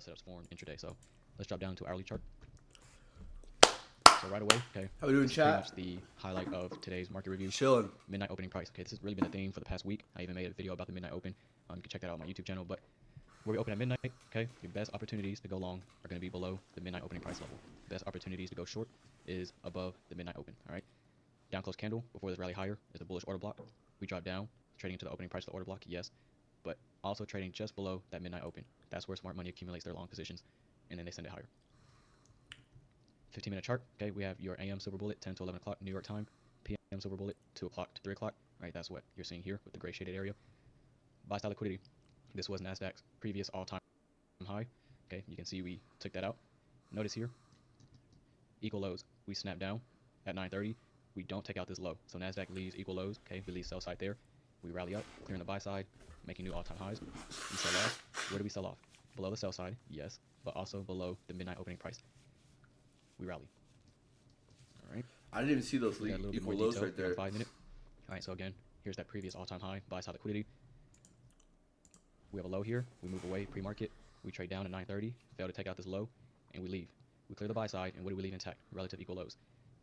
setups for an intraday. So let's drop down to hourly chart. So right away, okay. How we doing, this is pretty chat? much the highlight of today's market review. Chilling. Midnight opening price. Okay, this has really been a theme for the past week. I even made a video about the midnight open. You can check that out on my YouTube channel. But where we open at midnight, okay, your best opportunities to go long are going to be below the midnight opening price level. Best opportunities to go short is above the midnight open. All right. Down close candle before this rally higher is a bullish order block. We drop down, trading to the opening price of the order block, yes, but also trading just below that midnight open. That's where smart money accumulates their long positions, and then they send it higher. 15-minute chart, okay, we have your AM silver bullet, 10 to 11 o'clock New York time, PM silver bullet, 2 o'clock to 3 o'clock, right? That's what you're seeing here with the gray shaded area. Buy style liquidity. This was NASDAQ's previous all-time high. Okay, you can see we took that out. Notice here, equal lows. We snap down at 9:30. We don't take out this low. So NASDAQ leaves equal lows. Okay, we leave sell side there. We rally up, clearing the buy side, making new all-time highs. We sell off. Where do we sell off? Below the sell side, yes, but also below the midnight opening price. We rally. All right. I didn't even see those equal lows right there. 5 minute. All right, so again, here's that previous all-time high, buy side liquidity. We have a low here. We move away pre-market. We trade down at 9:30, fail to take out this low, and we leave. We clear the buy side, and what do we leave intact? Relative equal lows.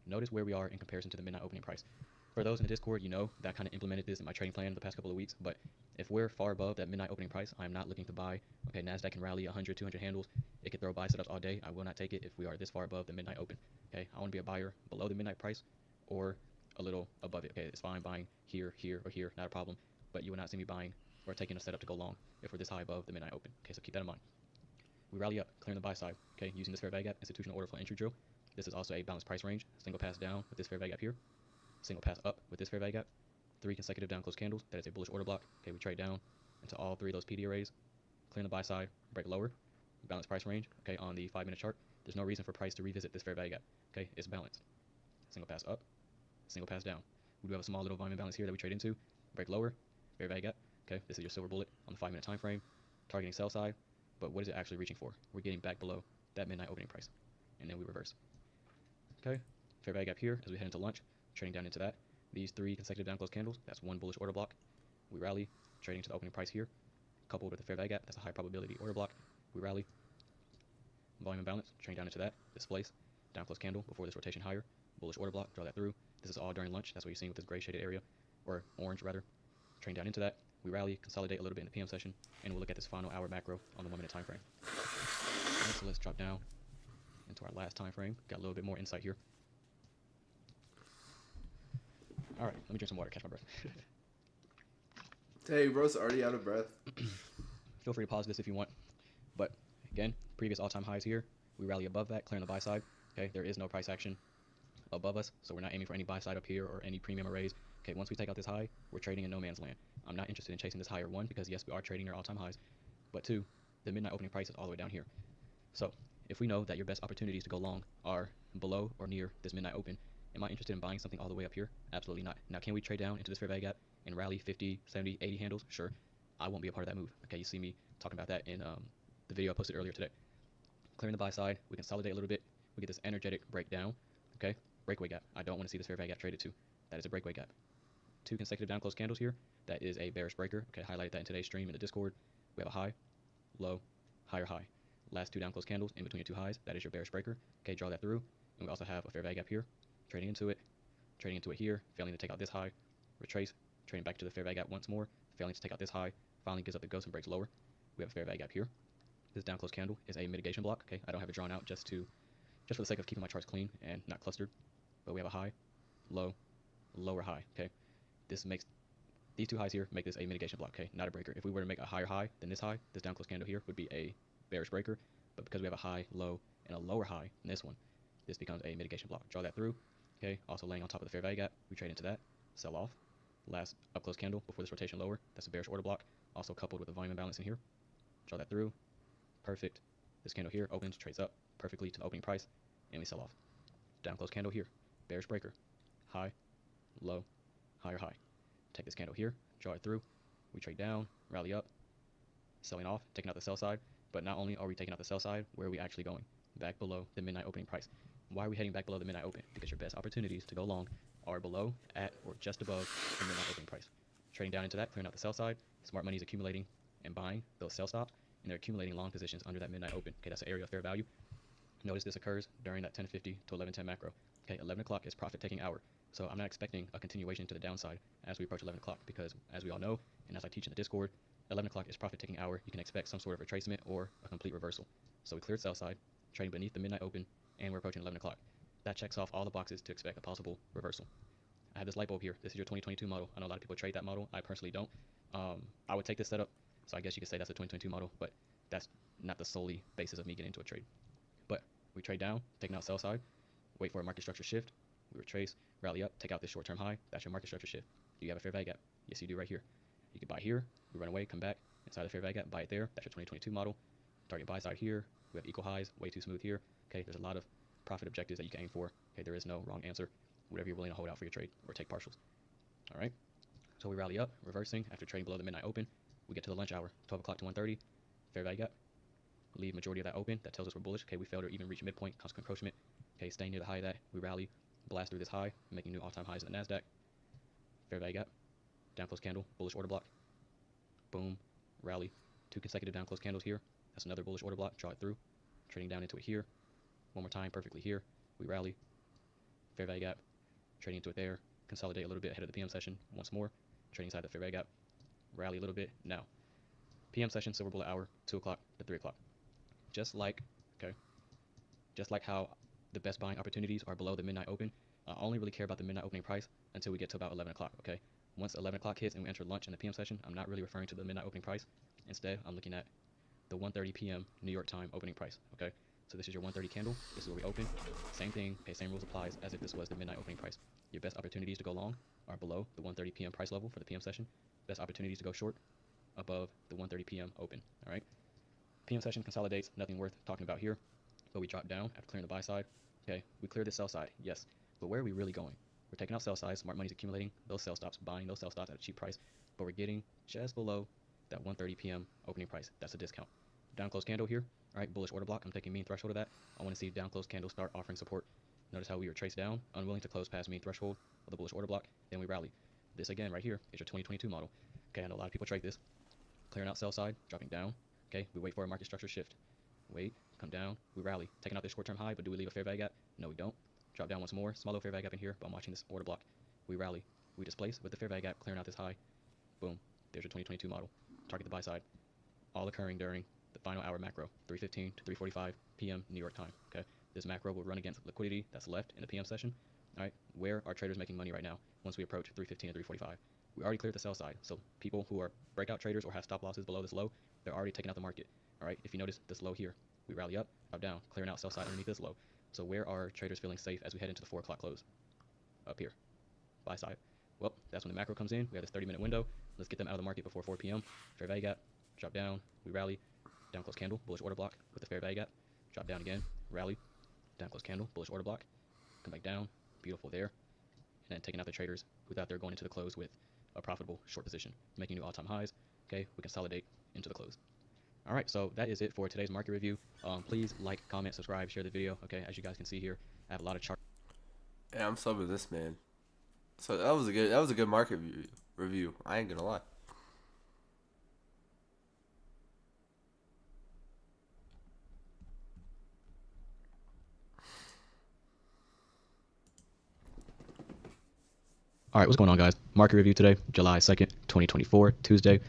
Notice where we are in comparison to the midnight opening price. For those in the Discord, you know that I kind of implemented this in my trading plan the past couple of weeks, but if we're far above that midnight opening price, I'm not looking to buy. Okay, NASDAQ can rally 100, 200 handles. It can throw buy setups all day. I will not take it if we are this far above the midnight open. Okay, I want to be a buyer below the midnight price or a little above it. Okay, it's fine buying here, here, or here, not a problem, but you will not see me buying or taking a setup to go long if we're this high above the midnight open. Okay, so keep that in mind. We rally up, clearing the buy side. Okay, using this fair value gap, institutional order flow entry drill. This is also a balanced price range. Single pass down with this fair value gap here. Single pass up with this fair value gap. 3 consecutive down close candles. That is a bullish order block. Okay, we trade down into all 3 of those PD arrays. Clearing the buy side, break lower. Balanced price range. Okay, on the 5-minute chart. There's no reason for price to revisit this fair value gap. Okay, it's balanced. Single pass up, single pass down. We do have a small little volume imbalance here that we trade into. Break lower, fair value gap. Okay, this is your silver bullet on the 5-minute time frame. Targeting sell side, but what is it actually reaching for? We're getting back below that midnight opening price, and then we reverse. Okay, fair value gap here as we head into lunch, trading down into that. These 3 consecutive down close candles, that's 1 bullish order block. We rally, trading to the opening price here, coupled with the fair value gap, that's a high probability order block. We rally, volume imbalance, trading down into that, displace, down close candle before this rotation higher, bullish order block, draw that through. This is all during lunch, that's what you're seeing with this gray shaded area, or orange rather. Trading down into that, we rally, consolidate a little bit in the PM session, and we'll look at this final hour macro on the 1-minute time frame. Right, so let's drop down into our last time frame. Got a little bit more insight here. All right, let me drink some water, catch my breath. Hey, bro's already out of breath. Feel free to pause this if you want. But again, previous all-time highs here. We rally above that, clearing the buy side. Okay, there is no price action above us, so we're not aiming for any buy side up here or any premium arrays. Okay, once we take out this high, we're trading in no man's land. I'm not interested in chasing this higher, 1, because yes, we are trading near all-time highs, but 2, the midnight opening price is all the way down here. So if we know that your best opportunities to go long are below or near this midnight open, am I interested in buying something all the way up here? Absolutely not. Now, can we trade down into this fair value gap and rally 50, 70, 80 handles? Sure. I won't be a part of that move. Okay, you see me talking about that in the video I posted earlier today. Clearing the buy side, we consolidate a little bit. We get this energetic breakdown. Okay, breakaway gap. I don't want to see this fair value gap traded to. That is a breakaway gap. 2 consecutive down close candles here. That is a bearish breaker. Okay, highlight that in today's stream in the Discord. We have a high, low, higher high. Last 2 down close candles in between the 2 highs. That is your bearish breaker. Okay, draw that through. And we also have a fair value gap here. Trading into it here, failing to take out this high. Retrace, trading back to the fair value gap once more, failing to take out this high. Finally gives up the ghost and breaks lower. We have a fair value gap here. This down close candle is a mitigation block. Okay, I don't have it drawn out just for the sake of keeping my charts clean and not clustered. But we have a high, low, lower high. Okay, these 2 highs here make this a mitigation block. Okay, not a breaker. If we were to make a higher high than this high, this down close candle here would be a bearish breaker. But because we have a high, low, and a lower high in this one, this becomes a mitigation block. Draw that through. Okay, also laying on top of the fair value gap, we trade into that, sell off. Last up close candle before this rotation lower, that's a bearish order block, also coupled with a volume imbalance in here. Draw that through. Perfect. This candle here opens, trades up perfectly to the opening price, and we sell off. Down close candle here, bearish breaker, high, low, higher high. Take this candle here, draw it through. We trade down, rally up, selling off, taking out the sell side. But not only are we taking out the sell side, where are we actually going? Back below the midnight opening price. Why are we heading back below the midnight open? Because your best opportunities to go long are below, at, or just above the midnight opening price. Trading down into that, clearing out the sell side. Smart money is accumulating and buying those sell stops. and they're accumulating long positions under that midnight open. Okay, that's the area of fair value. Notice this occurs during that 10:50 to 11:10 macro. Okay, 11 o'clock is profit taking hour. So I'm not expecting a continuation to the downside as we approach 11 o'clock because, as we all know, and as I teach in the Discord, 11 o'clock is profit taking hour. You can expect some sort of retracement or a complete reversal. So we cleared sell side, trading beneath the midnight open, and we're approaching 11 o'clock. That checks off all the boxes to expect a possible reversal. I have this light bulb here. This is your 2022 model. I know a lot of people trade that model. I personally don't. I would take this setup, so I guess you could say that's a 2022 model, but that's not the solely basis of me getting into a trade. But we trade down, taking out sell side, wait for a market structure shift, we retrace, rally up, take out this short-term high. That's your market structure shift. Do you have a fair value gap? Yes, you do right here. You can buy here, we run away, come back, inside the fair value gap, buy it there. That's your 2022 model. Target buy side here. We have equal highs, way too smooth here. Okay, there's a lot of profit objectives that you can aim for. Okay, there is no wrong answer. Whatever you're willing to hold out for your trade or take partials. All right, so we rally up, reversing after trading below the midnight open. We get to the lunch hour, 12 o'clock to 1:30, fair value gap. Leave majority of that open. That tells us we're bullish. Okay, we failed to even reach midpoint, constant encroachment. Okay, staying near the high of that, we rally, blast through this high, making new all-time highs in the NASDAQ. Fair value gap, down close candle, bullish order block. Boom, rally, 2 consecutive down close candles here. That's another bullish order block, draw it through. Trading down into it here. One more time, perfectly here. We rally, fair value gap, trading into it there. Consolidate a little bit ahead of the PM session once more. Trading inside the fair value gap, rally a little bit. Now, PM session, silver bullet hour, 2 o'clock to 3 o'clock. Just like how the best buying opportunities are below the midnight open, I only really care about the midnight opening price until we get to about 11 o'clock, okay? Once 11 o'clock hits and we enter lunch in the PM session, I'm not really referring to the midnight opening price. Instead, I'm looking at the 1:30 p.m. New York time opening price, okay? So this is your 1:30 candle. This is where we open. Same thing, okay, same rules applies as if this was the midnight opening price. Your best opportunities to go long are below the 1:30 p.m. price level for the PM session. Best opportunities to go short above the 1:30 p.m. open, all right? PM session consolidates, nothing worth talking about here, but we drop down after clearing the buy side. Okay, we cleared the sell side, yes, but where are we really going? We're taking out sell side, smart money's accumulating those sell stops, buying those sell stops at a cheap price, but we're getting just below that 1:30 p.m. opening price. That's a discount. Down close candle here, all right, bullish order block. I'm taking mean threshold of that. I want to see down close candle start offering support. Notice how we were traced down, unwilling to close past mean threshold of the bullish order block. Then we rally. This again right here is your 2022 model. Okay, I know a lot of people trade this. Clearing out sell side, dropping down. Okay, we wait for a market structure shift. Wait, come down, we rally. Taking out this short-term high, but do we leave a fair value gap? No, we don't. Drop down once more, small little fair value gap in here, but I'm watching this order block. We rally, we displace with the fair value gap, clearing out this high. Boom, there's your 2022 model. Target the buy side. All occurring during the final hour macro, 3:15 to 3:45 p.m. New York time. Okay, this macro will run against liquidity that's left in the PM session. All right, where are traders making money right now once we approach 3:15 to 3:45? We already cleared the sell side, so people who are breakout traders or have stop losses below this low, they're already taking out the market. All right, if you notice this low here, we rally up, drop down, clearing out sell side underneath this low. So where are traders feeling safe as we head into the 4 o'clock close? Up here, buy side. Well, that's when the macro comes in. We have this 30-minute window. Let's get them out of the market before 4 p.m. Fair value gap, drop down, we rally, down close candle, bullish order block with the fair value gap, drop down again, rally, down close candle, bullish order block, come back down, beautiful there, and then taking out the traders who thought they're going into the close with a profitable short position, making new all-time highs. Okay, we consolidate into the close. All right, so that is it for today's market review. Please like, comment, subscribe, share the video. Okay, as you guys can see here, I have a lot of charts. Yeah, I'm subbing this, man. So that was a good market review. I ain't gonna lie. All right, what's going on, guys? Market review today, July 2nd, 2024, Tuesday.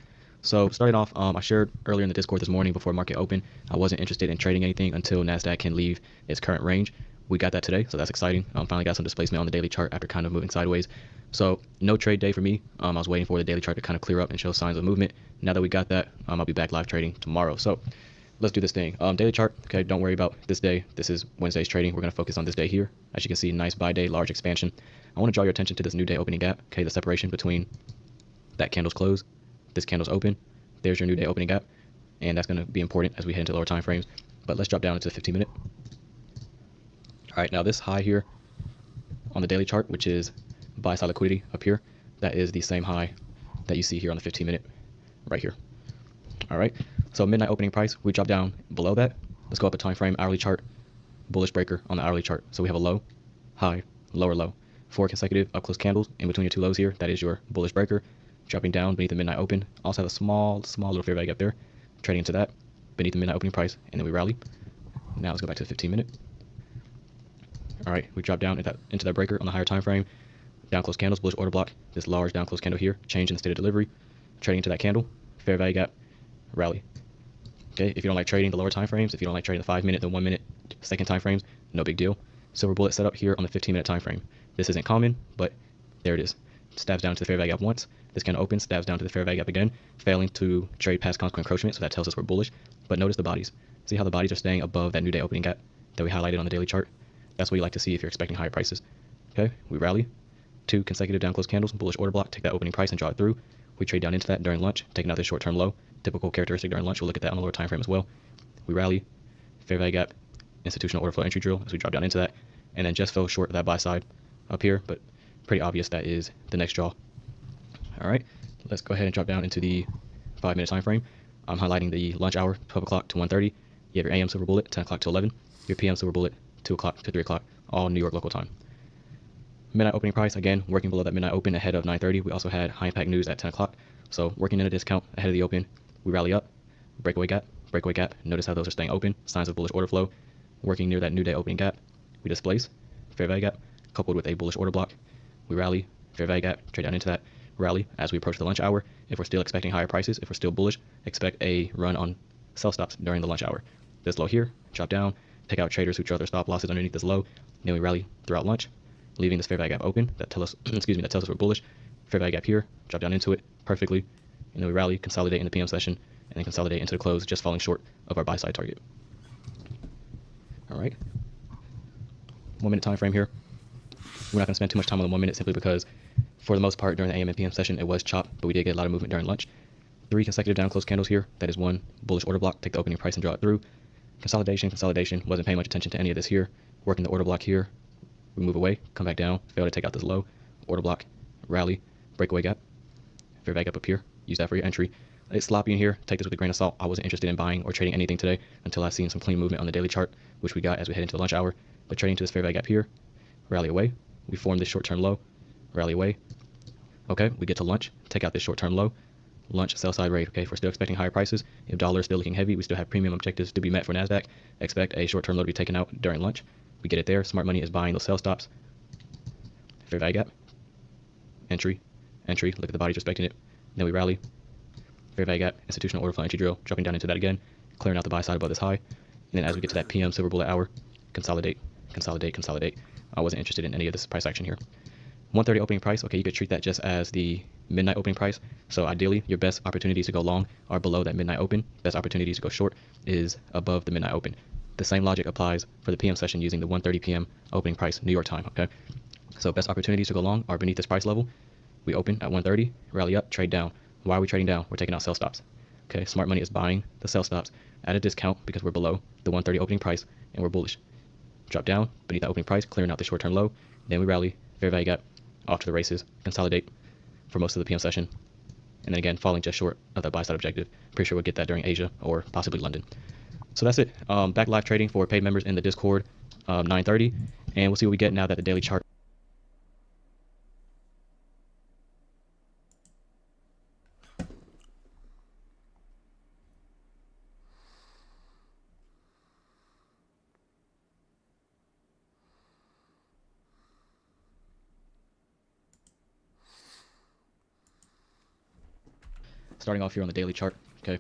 So starting off, I shared earlier in the Discord this morning before market open, I wasn't interested in trading anything until NASDAQ can leave its current range. We got that today, so that's exciting. Finally got some displacement on the daily chart after kind of moving sideways. So no trade day for me. I was waiting for the daily chart to kind of clear up and show signs of movement. Now that we got that, I'll be back live trading tomorrow. So let's do this thing. Daily chart, okay, don't worry about this day. This is Wednesday's trading. We're going to focus on this day here. As you can see, nice buy day, large expansion. I want to draw your attention to this new day opening gap, okay, the separation between that candle's close, this candle's open. There's your new day opening gap, and that's going to be important as we head into lower time frames. But let's drop down into the 15-minute. All right, now this high here on the daily chart, which is buy side liquidity up here, that is the same high that you see here on the 15-minute right here. All right, so midnight opening price, we drop down below that. Let's go up a time frame, hourly chart, bullish breaker on the hourly chart. So we have a low, high, lower low. 4 consecutive up close candles in between your 2 lows here. That is your bullish breaker. Dropping down beneath the midnight open. Also have a small little fair value gap there. Trading into that. beneath the midnight opening price, and then we rally. Now let's go back to the 15-minute. All right, we drop down into that breaker on the higher time frame. Down close candles, bullish order block. This large down close candle here, change in the state of delivery. Trading into that candle, fair value gap, rally. Okay, if you don't like trading the lower time frames, if you don't like trading the 5-minute, the 1-minute, second time frames, no big deal. Silver bullet setup here on the 15-minute time frame. This isn't common, but there it is. Stabs down to the fair value gap once. This candle opens, stabs down to the fair value gap again, failing to trade past consequent encroachment, so that tells us we're bullish. But notice the bodies. See how the bodies are staying above that new day opening gap that we highlighted on the daily chart? That's what you like to see if you're expecting higher prices. Okay, we rally. 2 consecutive down close candles, bullish order block, take that opening price and draw it through. We trade down into that during lunch, taking out this short-term low. Typical characteristic during lunch. We'll look at that on the lower time frame as well. We rally, fair value gap, institutional order flow entry drill as we drop down into that, and then just fell short of that buy side up here, but pretty obvious that is the next draw. All right, let's go ahead and drop down into the 5-minute time frame. I'm highlighting the lunch hour, 12 o'clock to 1:30. You have your AM silver bullet, 10 o'clock to 11. Your PM silver bullet, 2 o'clock to 3 o'clock, all New York local time. Midnight opening price, again, working below that midnight open ahead of 9:30. We also had high impact news at 10 o'clock. So working in a discount ahead of the open, we rally up, breakaway gap, breakaway gap. Notice how those are staying open, signs of bullish order flow. Working near that new day opening gap, we displace, fair value gap, coupled with a bullish order block. We rally, fair value gap, trade down into that, rally as we approach the lunch hour. If we're still expecting higher prices, if we're still bullish, expect a run on sell stops during the lunch hour. This low here, drop down, take out traders who draw their stop losses underneath this low. Then we rally throughout lunch, leaving this fair value gap open. That tells us, that tells us we're bullish. Fair value gap here, drop down into it perfectly, and then we rally, consolidate in the PM session, and then consolidate into the close, just falling short of our buy side target. All right, 1-minute time frame here. We're not going to spend too much time on the 1 minute simply because, for the most part, during the AM and PM session, it was chop, but we did get a lot of movement during lunch. 3 consecutive down close candles here. That is 1 bullish order block. Take the opening price and draw it through. Consolidation, consolidation. Wasn't paying much attention to any of this here. Working the order block here. We move away, come back down, fail to take out this low. Order block, rally, breakaway gap. Fair value gap up here. Use that for your entry. It's sloppy in here. Take this with a grain of salt. I wasn't interested in buying or trading anything today until I seen some clean movement on the daily chart, which we got as we head into the lunch hour. But trading to this fair value gap here, rally away. We form this short-term low, rally away. Okay, we get to lunch, take out this short-term low. Lunch sell side rate. Okay, if we're still expecting higher prices, if dollar is still looking heavy, we still have premium objectives to be met for NASDAQ. Expect a short-term low to be taken out during lunch. We get it there. Smart money is buying those sell stops. Fair value gap. Entry. Entry. Look at the bodies respecting it. Then we rally. Fair value gap. Institutional order flow entry drill. Dropping down into that again. Clearing out the buy side above this high. And then as we get to that PM silver bullet hour, consolidate, consolidate, consolidate. I wasn't interested in any of this price action here. 1:30 opening price. Okay, you could treat that just as the midnight opening price. So ideally, your best opportunities to go long are below that midnight open. Best opportunities to go short is above the midnight open. The same logic applies for the PM session using the 1:30 PM opening price New York time. Okay, so best opportunities to go long are beneath this price level. We open at 1:30, rally up, trade down. Why are we trading down? We're taking out sell stops. Okay, smart money is buying the sell stops at a discount because we're below the 1:30 opening price and we're bullish. Drop down beneath that opening price, clearing out the short-term low. Then we rally, fair value gap, off to the races, consolidate for most of the PM session, and then again falling just short of that buy side objective. Pretty sure we'll get that during Asia or possibly London. So that's it. Back live trading for paid members in the Discord, 9:30, and we'll see what we get now that the daily chart. Starting off here on the daily chart, okay,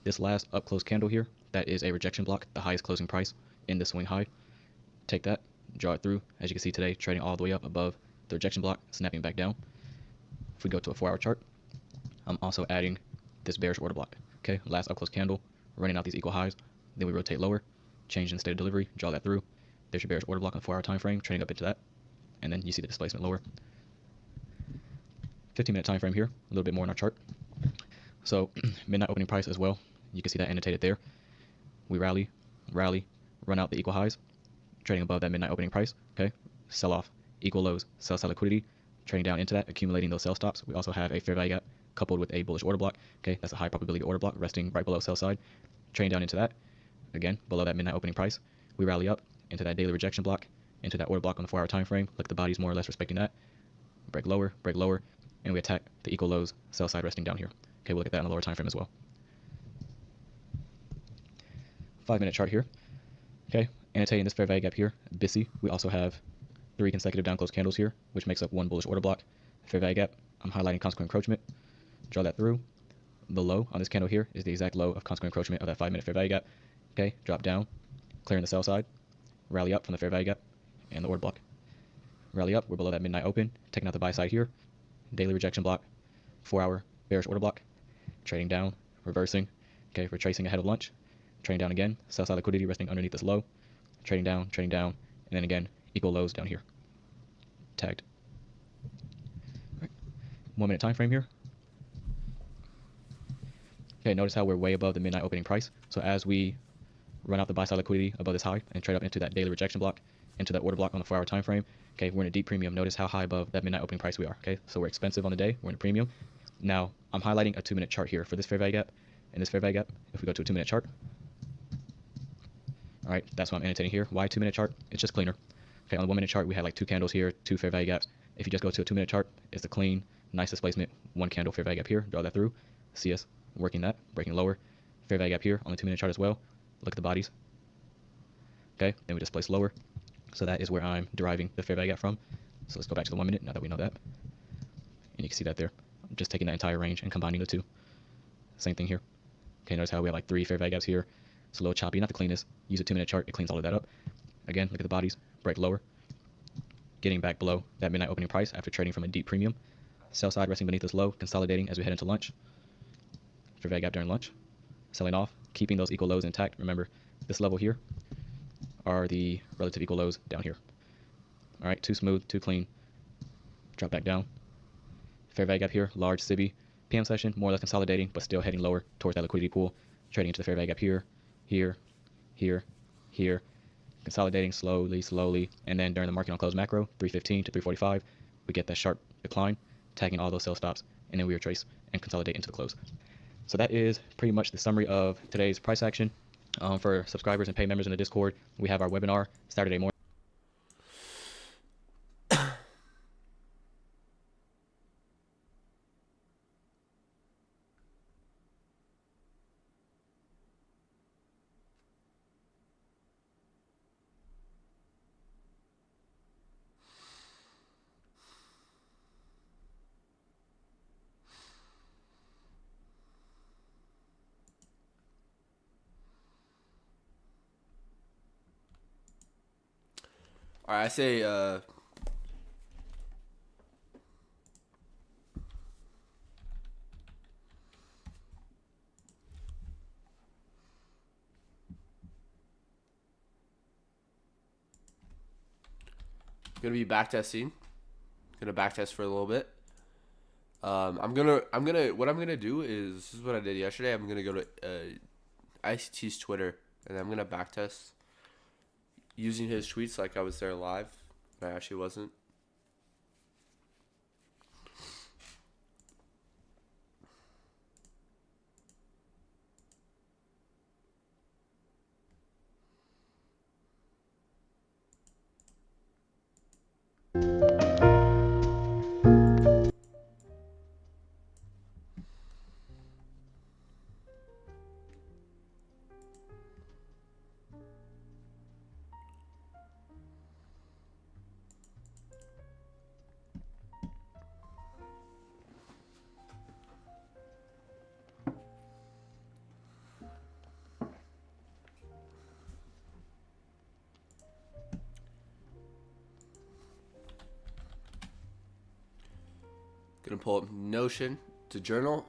this last up close candle here, that is a rejection block, the highest closing price in the swing high. Take that, draw it through. As you can see today, trading all the way up above the rejection block, snapping back down. If we go to a 4-hour chart, I'm also adding this bearish order block. Okay, last up close candle, running out these equal highs. Then we rotate lower, change in state of delivery, draw that through. There's your bearish order block on the 4-hour time frame, trading up into that, and then you see the displacement lower. 15-minute time frame here, a little bit more in our chart. So midnight opening price as well. You can see that annotated there. We rally, rally, run out the equal highs, trading above that midnight opening price. Okay, sell off, equal lows, sell side liquidity, trading down into that, accumulating those sell stops. We also have a fair value gap coupled with a bullish order block. Okay, that's a high probability order block resting right below sell side. Trading down into that, again below that midnight opening price. We rally up into that daily rejection block, into that order block on the 4-hour time frame. Look at the bodies more or less respecting that. Break lower, and we attack the equal lows, sell side resting down here. Okay, we'll look at that on the lower time frame as well. 5-minute chart here. Okay, annotating this fair value gap here, busy. We also have 3 consecutive down close candles here, which makes up 1 bullish order block. Fair value gap, I'm highlighting consequent encroachment. Draw that through. The low on this candle here is the exact low of consequent encroachment of that 5-minute fair value gap. Okay, drop down, clearing the sell side, rally up from the fair value gap and the order block. Rally up, we're below that midnight open, taking out the buy side here. Daily rejection block, 4-hour bearish order block. Trading down, reversing. Okay, retracing ahead of lunch. Trading down again, sell side liquidity resting underneath this low. Trading down, and then again, equal lows down here. Tagged. Right. 1 minute time frame here. Okay, notice how we're way above the midnight opening price. So as we run out the buy side liquidity above this high and trade up into that daily rejection block, into that order block on the 4-hour time frame, okay, we're in a deep premium. Notice how high above that midnight opening price we are. Okay, so we're expensive on the day, we're in a premium. Now I'm highlighting a 2-minute chart here for this fair value gap and this fair value gap. If we go to a 2-minute chart, all right, that's what I'm annotating here. Why 2-minute chart? It's just cleaner. Okay, on the 1-minute chart we had like 2 candles here, 2 fair value gaps. If you just go to a 2-minute chart, it's a clean, nice displacement, 1 candle fair value gap here. Draw that through. See us working that, breaking lower. Fair value gap here on the 2-minute chart as well. Look at the bodies. Okay, then we displace lower. So that is where I'm deriving the fair value gap from. So let's go back to the 1 minute now that we know that. And you can see that there. I'm just taking that entire range and combining the two. Same thing here. Okay, notice how we have like 3 fair value gaps here. It's a little choppy, not the cleanest. Use a 2-minute chart, it cleans all of that up. Again, look at the bodies, break lower. Getting back below that midnight opening price after trading from a deep premium. Sell side resting beneath this low, consolidating as we head into lunch. Fair value gap during lunch. Selling off, keeping those equal lows intact. Remember, this level here are the relative equal lows down here. All right, too smooth, too clean. Drop back down. Fair value gap here, large SIBI. PM session, more or less consolidating, but still heading lower towards that liquidity pool. Trading into the fair value gap here, here, here, here. Consolidating slowly, and then during the market on close macro, 315 to 345, we get that sharp decline, tagging all those sell stops, and then we retrace and consolidate into the close. So that is pretty much the summary of today's price action. For subscribers and pay members in the Discord, we have our webinar Saturday morning. All right, I say gonna be backtesting. Gonna backtest for a little bit. What I'm gonna do is, this is what I did yesterday. I'm gonna go to ICT's Twitter and I'm gonna backtest using his tweets like I was there live, but I actually wasn't. Gonna pull up Notion to journal.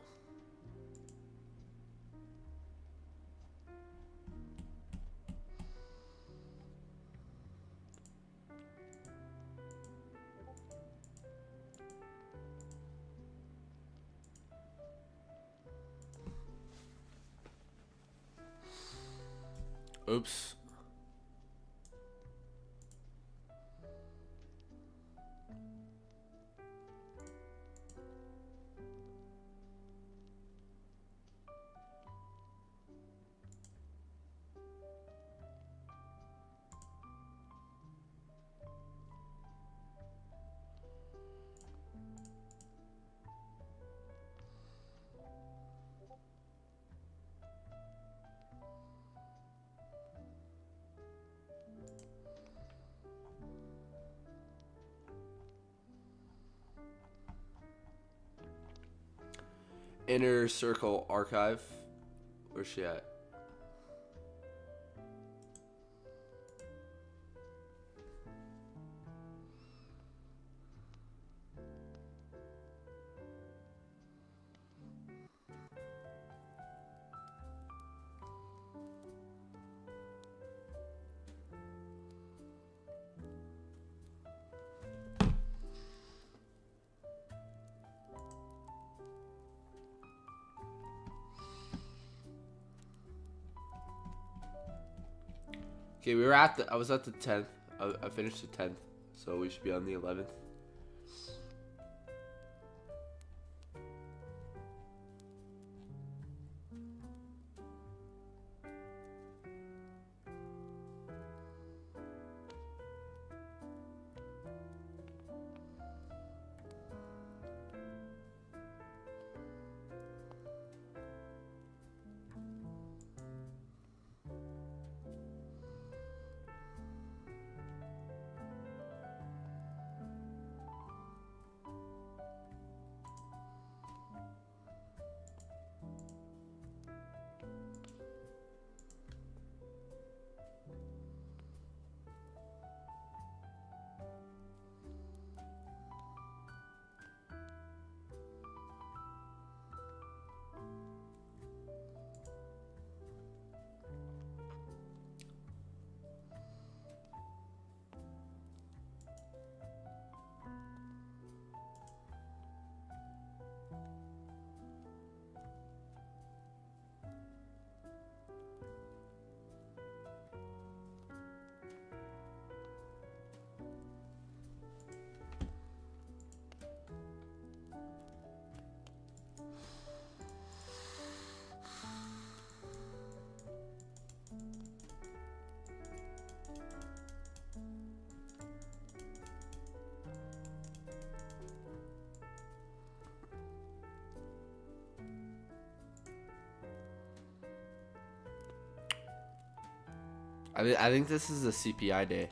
Oops. Inner Circle Archive. Where's she at? Okay, we were at the. I was at the 10th. I finished the 10th, so we should be on the 11th. I think this is a CPI day.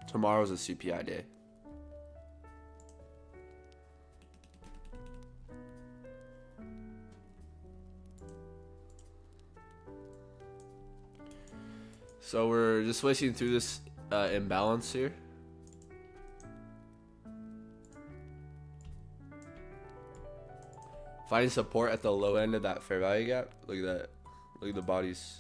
Tomorrow's a CPI day. So we're just switching through this imbalance here. Finding support at the low end of that fair value gap. Look at that. Look at the bodies.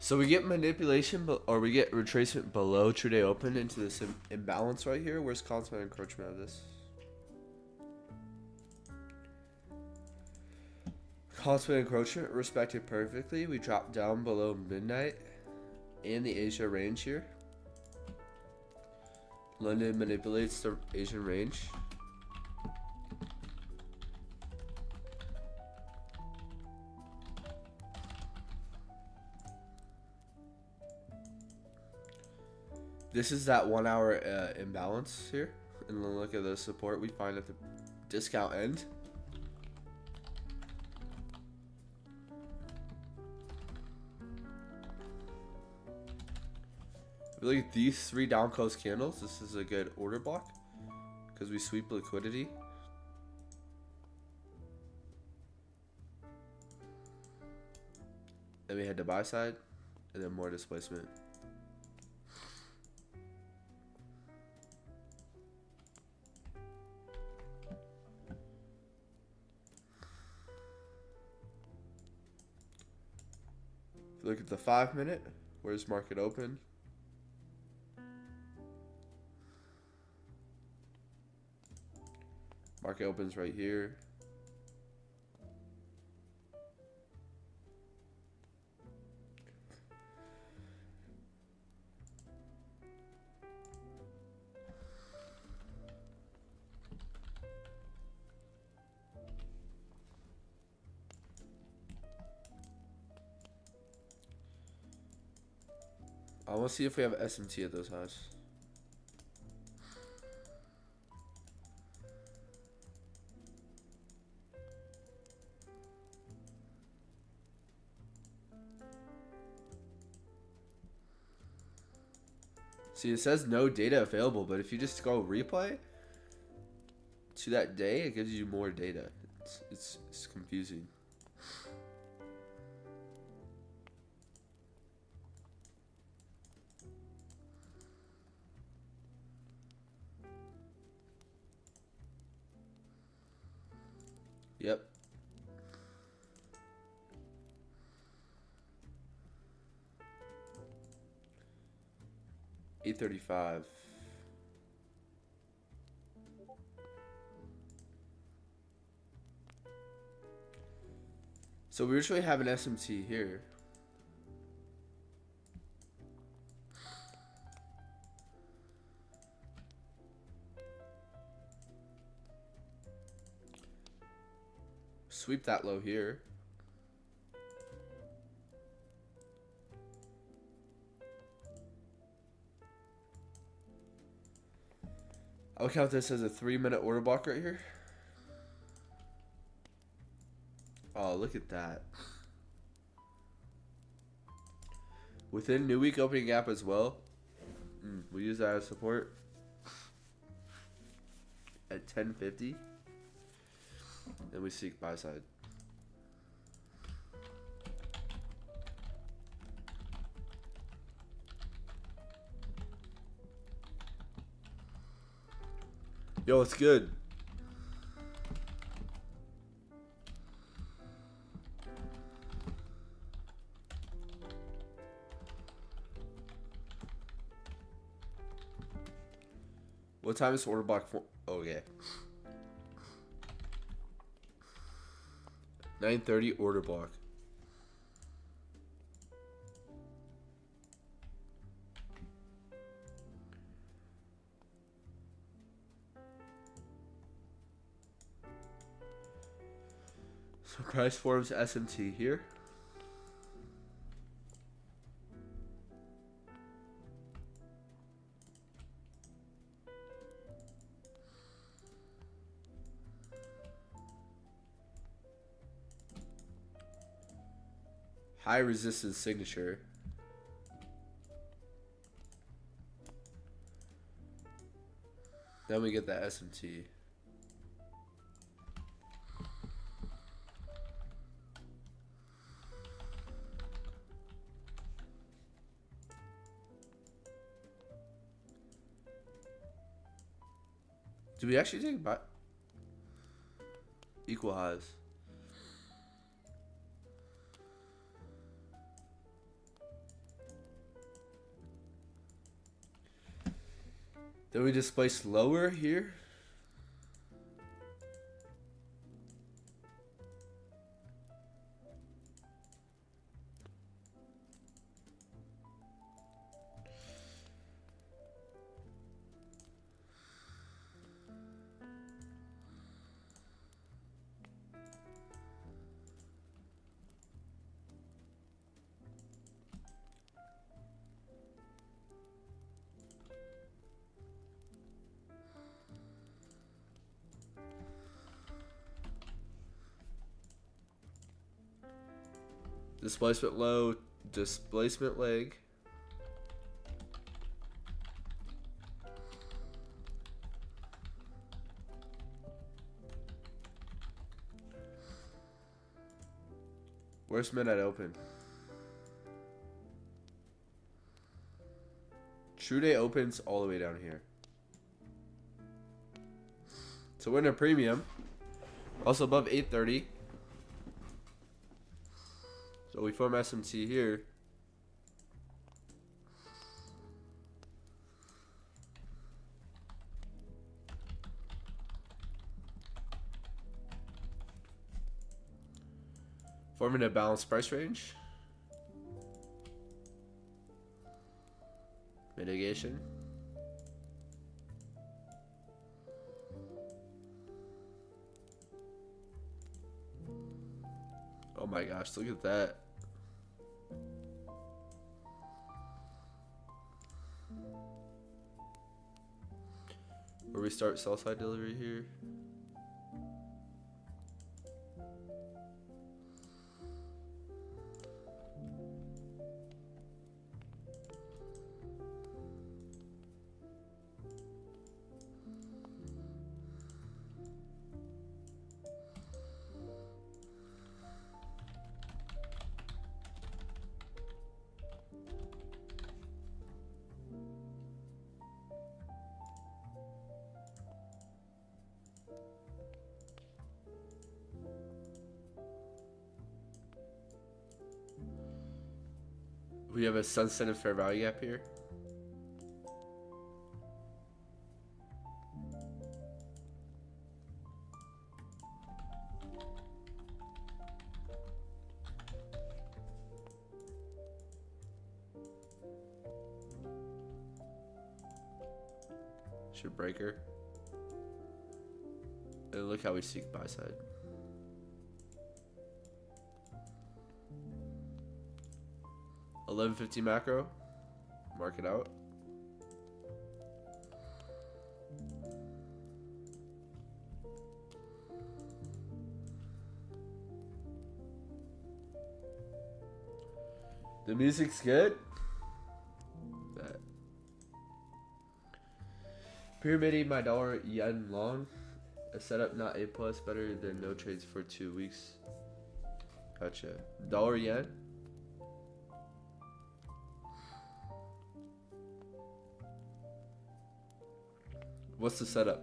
So we get manipulation, or we get retracement below true day open into this imbalance right here. Where's constant encroachment of this? Constant encroachment respected perfectly. We drop down below midnight and the Asia range here. London manipulates the Asian range. This is that 1 hour imbalance here. And then look at the support we find at the discount end. If you look at these three down close candles, this is a good order block because we sweep liquidity. Then we head to buy side and then more displacement. Look at the 5 minute. Where's market open? Market opens right here. want to see if we have SMT at those highs. See, it says no data available, but if you just go replay to that day, it gives you more data. It's confusing. Yep. $8.35. So we usually have an SMT here. Sweep that low here. I'll count this as a 3-minute order block right here. Oh, look at that. Within new week opening gap as well. We use that as support at 10.50. Then we seek buy side. Yo, it's good. What time is order block for? Oh, yeah. 9:30 order block. So price forms SMT here. High resistance signature. Then we get the SMT. Do we actually take equal highs? Then we displace lower here. Displacement low, displacement leg. Where's midnight open? True day opens all the way down here. So we're in a premium. Also above 8:30. So we form SMT here. Forming a balanced price range. Mitigation. Oh my gosh, look at that. Or we start sell side delivery here. We have a sunset and fair value gap here. Should breaker. And look how we seek buy side. $11.50 macro. Mark it out. The music's good. That. Pyramiding my dollar yen long. A setup not A plus, better than no trades for 2 weeks. Gotcha. Dollar yen. What's the setup?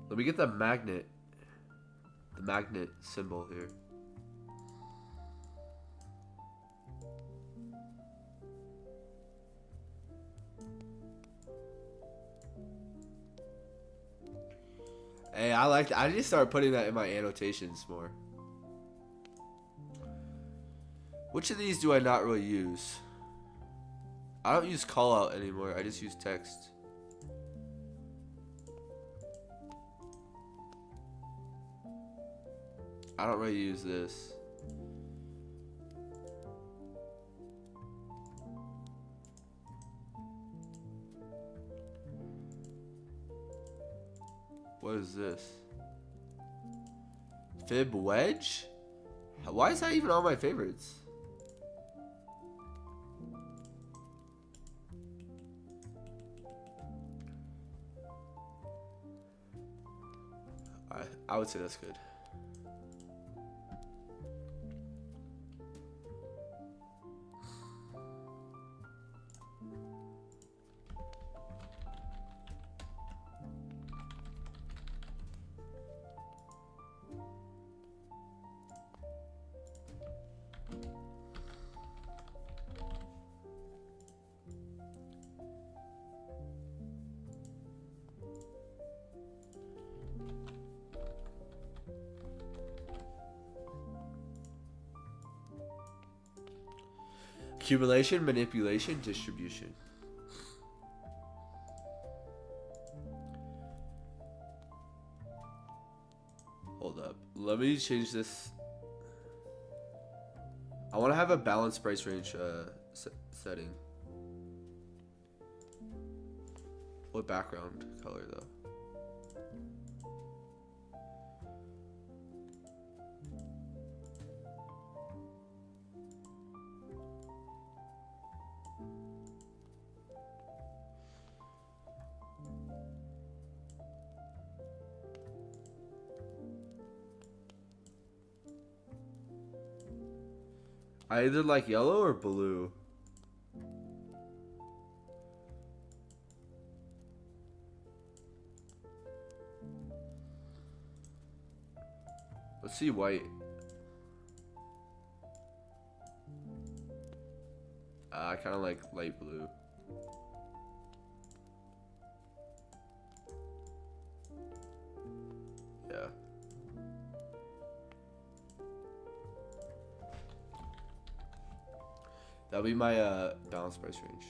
Let me get the magnet symbol here. Hey, I need to start putting that in my annotations more. Which of these do I not really use? I don't use call out anymore. I just use text. I don't really use this. What is this? Fib wedge? Why is that even on my favorites? I would say that's good. Accumulation, manipulation, distribution. Hold up. Let me change this. I want to have a balanced price range setting. What background color though? I either like yellow or blue. Let's see white. I kind of like light blue. Yeah. That'll be my balance price range.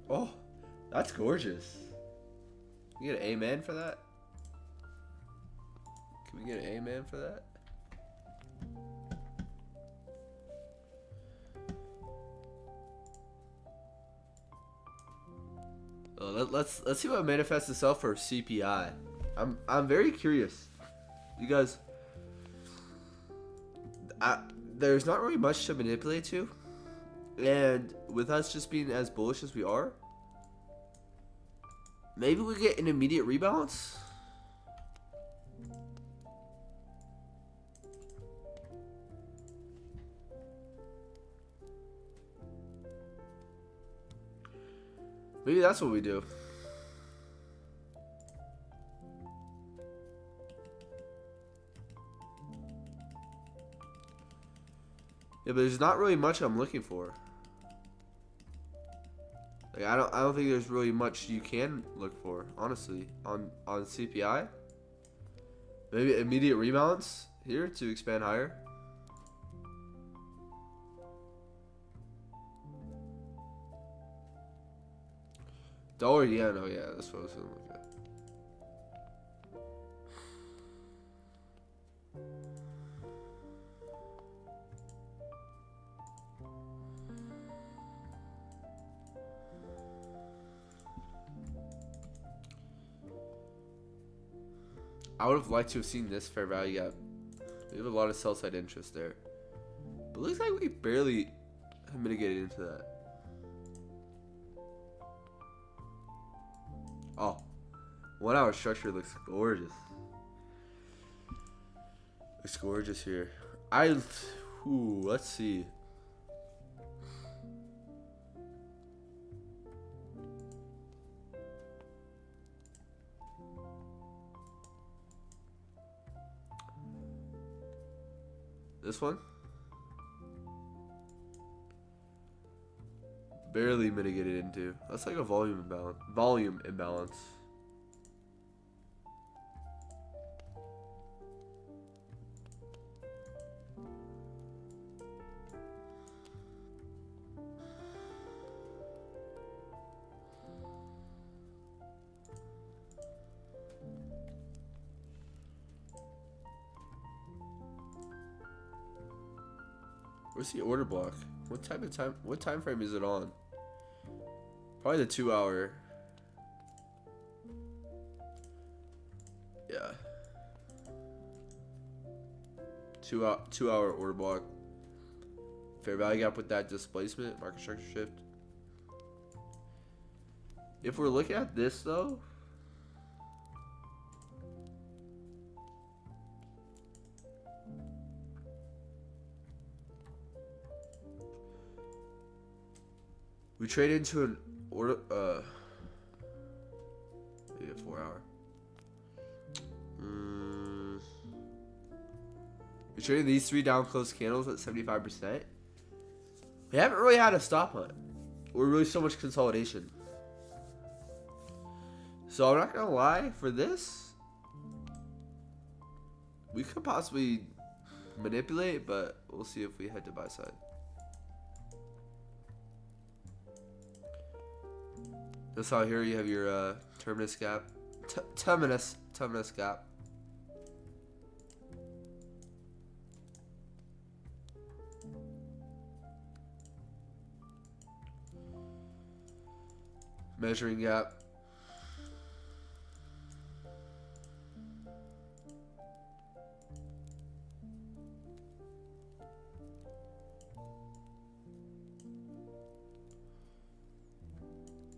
Oh, that's gorgeous. Can we get an amen for that? Can we get an amen for that? Let's see what manifests itself for CPI. I'm very curious. You guys, there's not really much to manipulate to, and with us just being as bullish as we are, maybe we get an immediate rebalance. Maybe that's what we do. Yeah, but there's not really much I'm looking for. Like I don't think there's really much you can look for, honestly, on CPI. Maybe immediate rebalance here to expand higher. Dollar yen, oh yeah, that's what I was gonna look at. I would have liked to have seen this fair value gap. We have a lot of sell side interest there, but it looks like we barely have mitigated into that. Oh, 1 hour structure looks gorgeous. Looks gorgeous here. Let's see. This one? Barely mitigated into. That's like a volume imbalance. Volume imbalance. Where's the order block? What time frame is it on? Probably the 2 hour. Yeah. 2 hour order block. Fair value gap with that displacement, market structure shift. If we're looking at this though, we trade into an order, maybe a 4 hour. We traded these 3 down close candles at 75%. We haven't really had a stop hunt. We're really so much consolidation. So I'm not gonna lie, for this, we could possibly manipulate, but we'll see if we head to buy side. That's how here you have your terminus gap. Terminus gap. Measuring gap.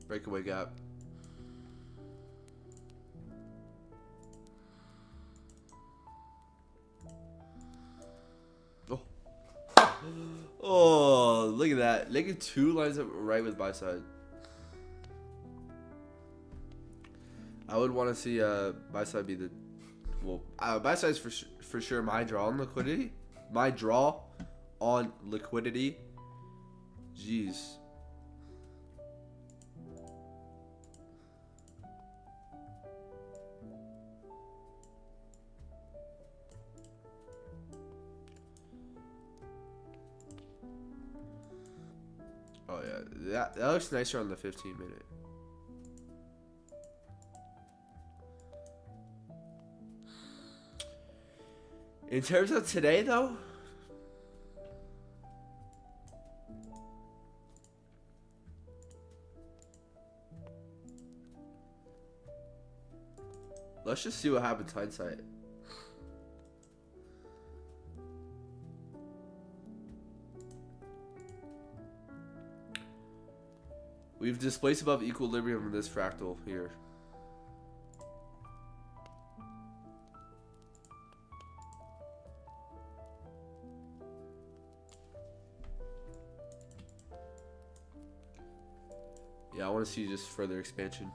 Breakaway gap. Oh. Oh, look at that. Negative 2 lines up right with buy side. I would want to see buy side be the, well, buy side is for sure my draw on liquidity. My draw on liquidity. Jeez. That looks nicer on the 15-minute. In terms of today, though, let's just see what happens hindsight. We've displaced above equilibrium in this fractal here. Yeah, I want to see just further expansion.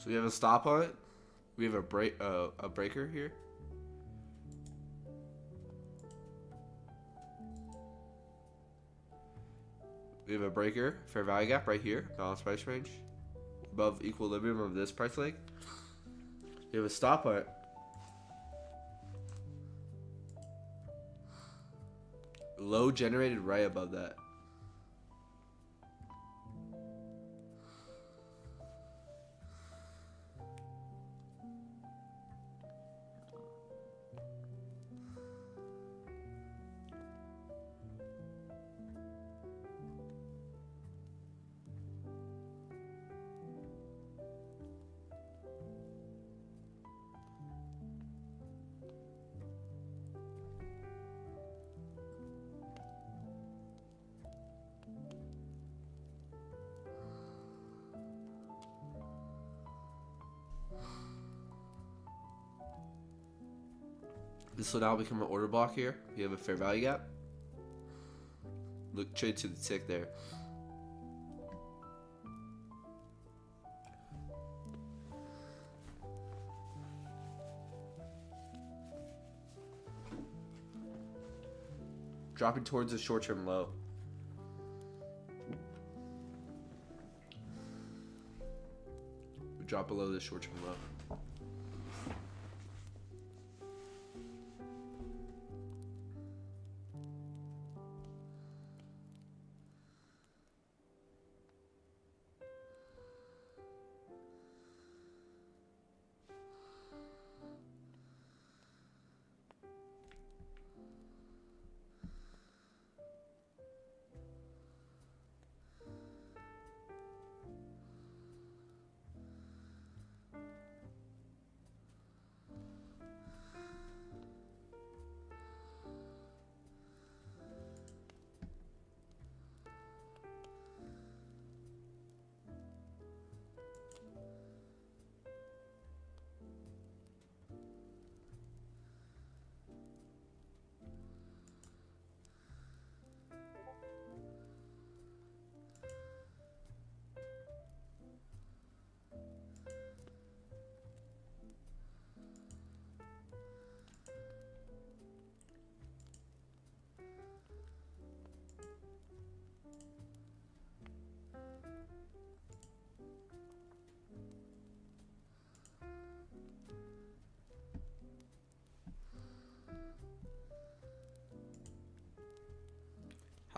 So we have a stop on it. We have a breaker here. We have a breaker, fair value gap right here, balanced price range, above equilibrium of this price leg. We have a stop on it. Low generated right above that. This will now become an order block here. You have a fair value gap. Look, trade to the tick there. Dropping towards the short-term low. We drop below the short-term low.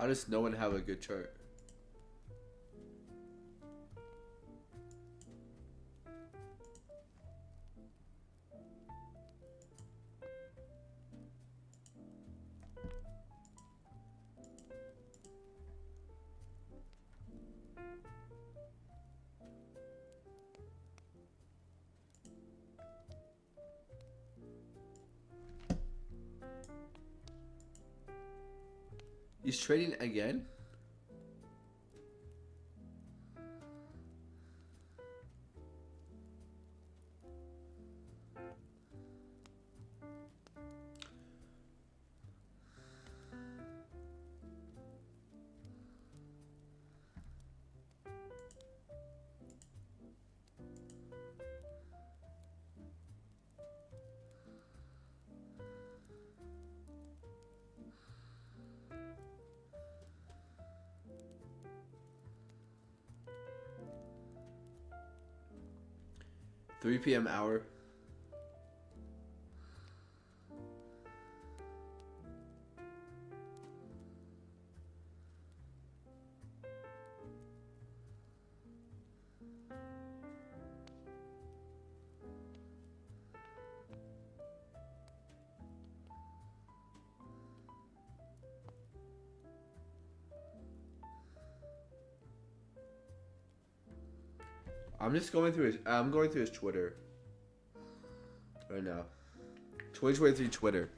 How does no one have a good chart? He's trading again? Three p.m. hour. I'm going through his Twitter right now. 2023 Twitter.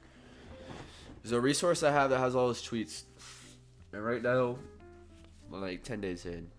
There's a resource I have that has all his tweets. And right now, I'm like 10 days in.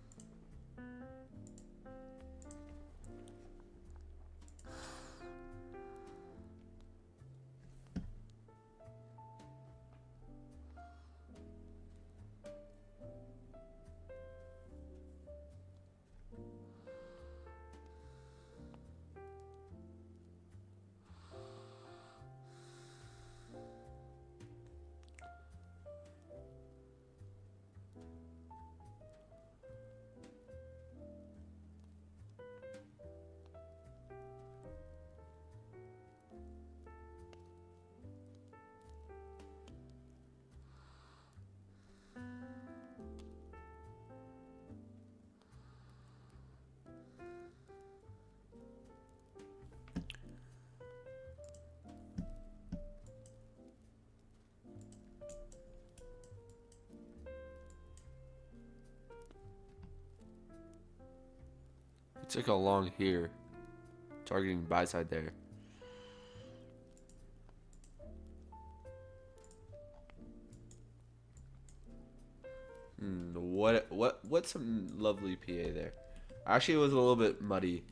It took a long here. Targeting buy side there. What's some lovely PA there. Actually, it was a little bit muddy.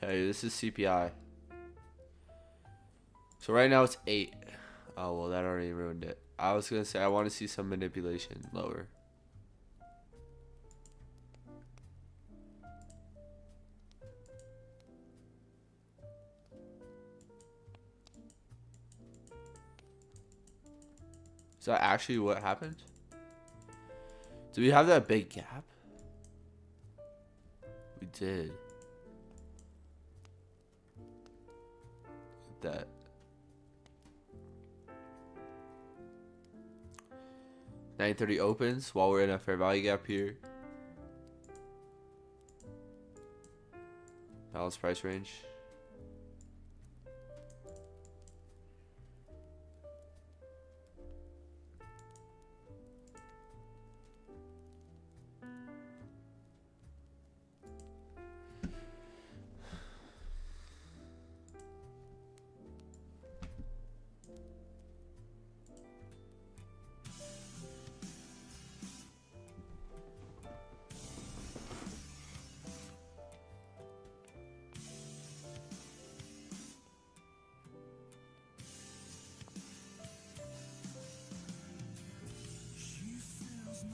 Okay, this is CPI. So right now it's 8. Oh, well, that already ruined it. I was going to say I want to see some manipulation lower. Is that actually what happened? Did we have that big gap? We did. Look at that. $9.30 opens while we're in a fair value gap here. Balanced price range.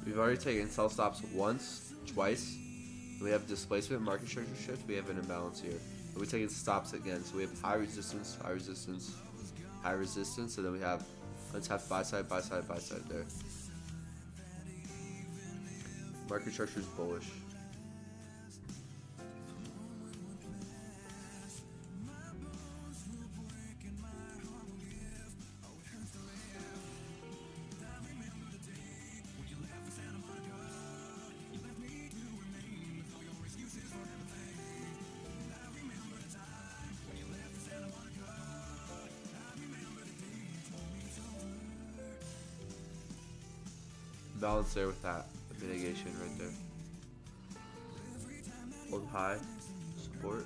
We've already taken sell stops once, twice. We have displacement, market structure shift. We have an imbalance here. And we've taken stops again. So we have high resistance, high resistance, high resistance. And then we have untapped buy side, buy side, buy side there. Microstructure is bullish. Balance there with that mitigation right there. Hold high, support.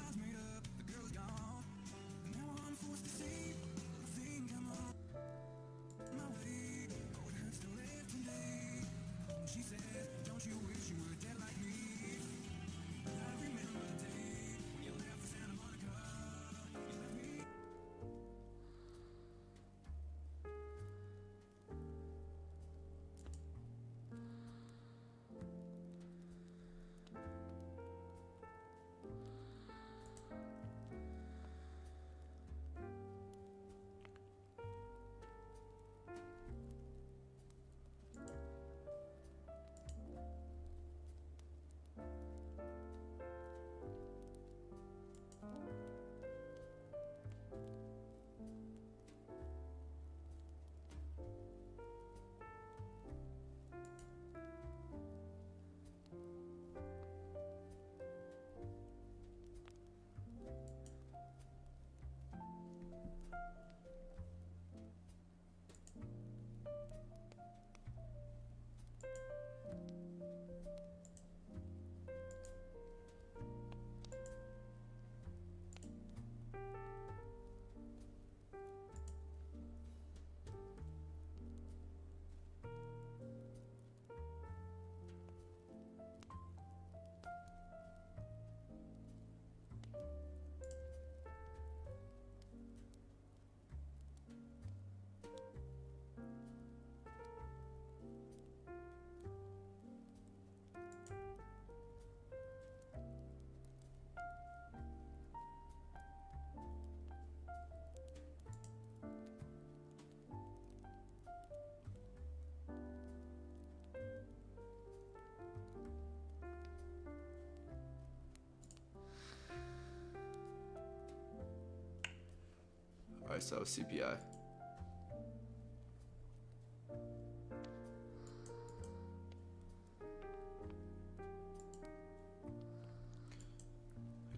Alright, so CPI.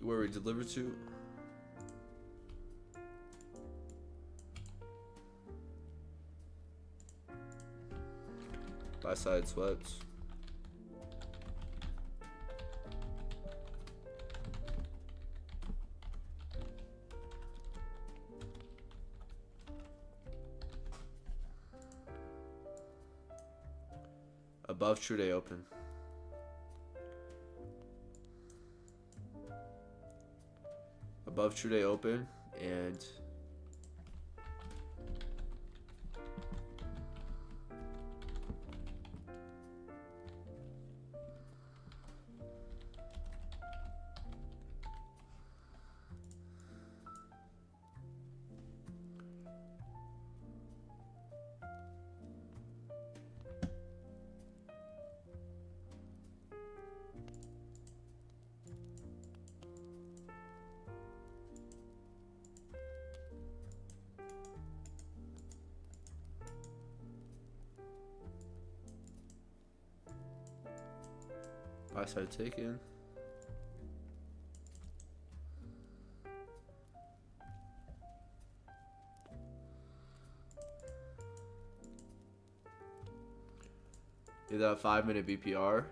Where we deliver to? Buy side sweats. Above true day open. Above true day open and buy side taken. Get that 5-minute BPR.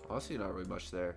Honestly, not really much there.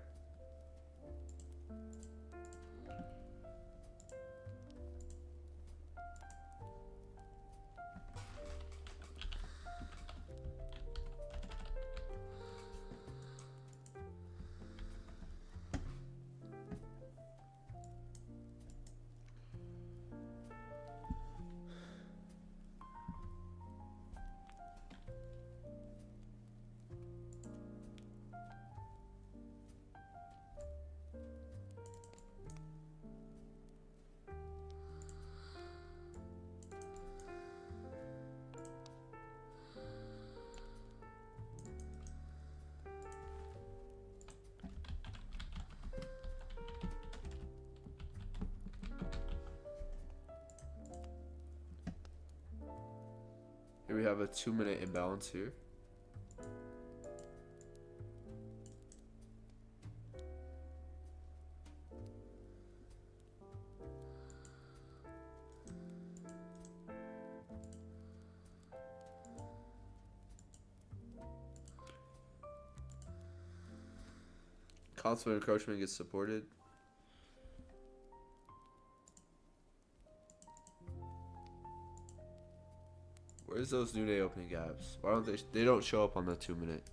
we have a 2-minute imbalance here. Constant encroachment gets supported. Where's those new day opening gaps? Why don't they don't show up on the 2-minute?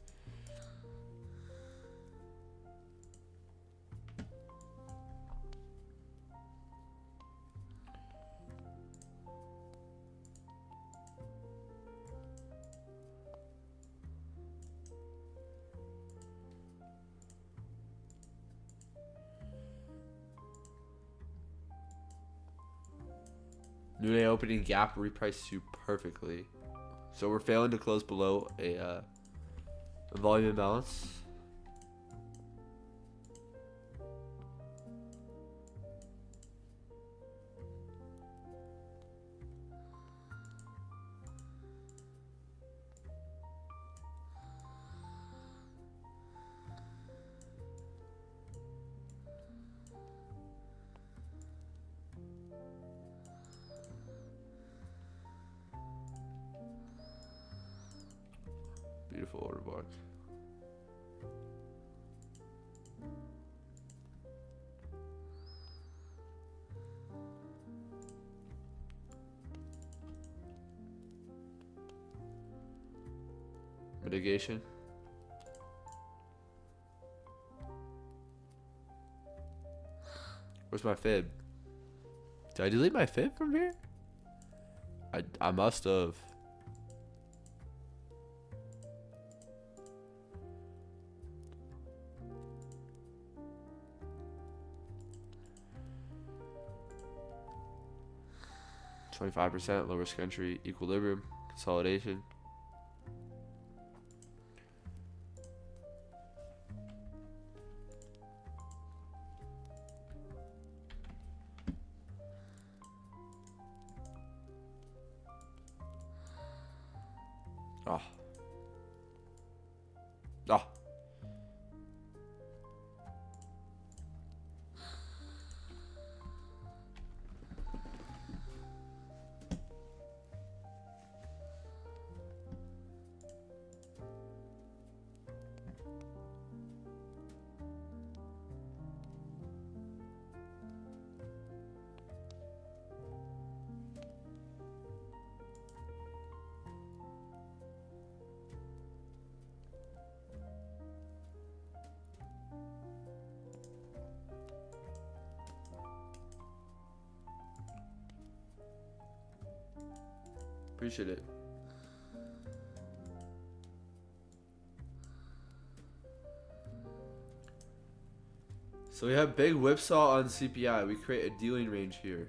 New day opening gap repriced you perfectly. So we're failing to close below a volume imbalance. Beautiful order block. Mitigation. Where's my fib? Did I delete my fib from here? I must have. %, low risk entry, equilibrium, consolidation. Ah. Ah. Appreciate it. So we have big whipsaw on CPI. We create a dealing range here.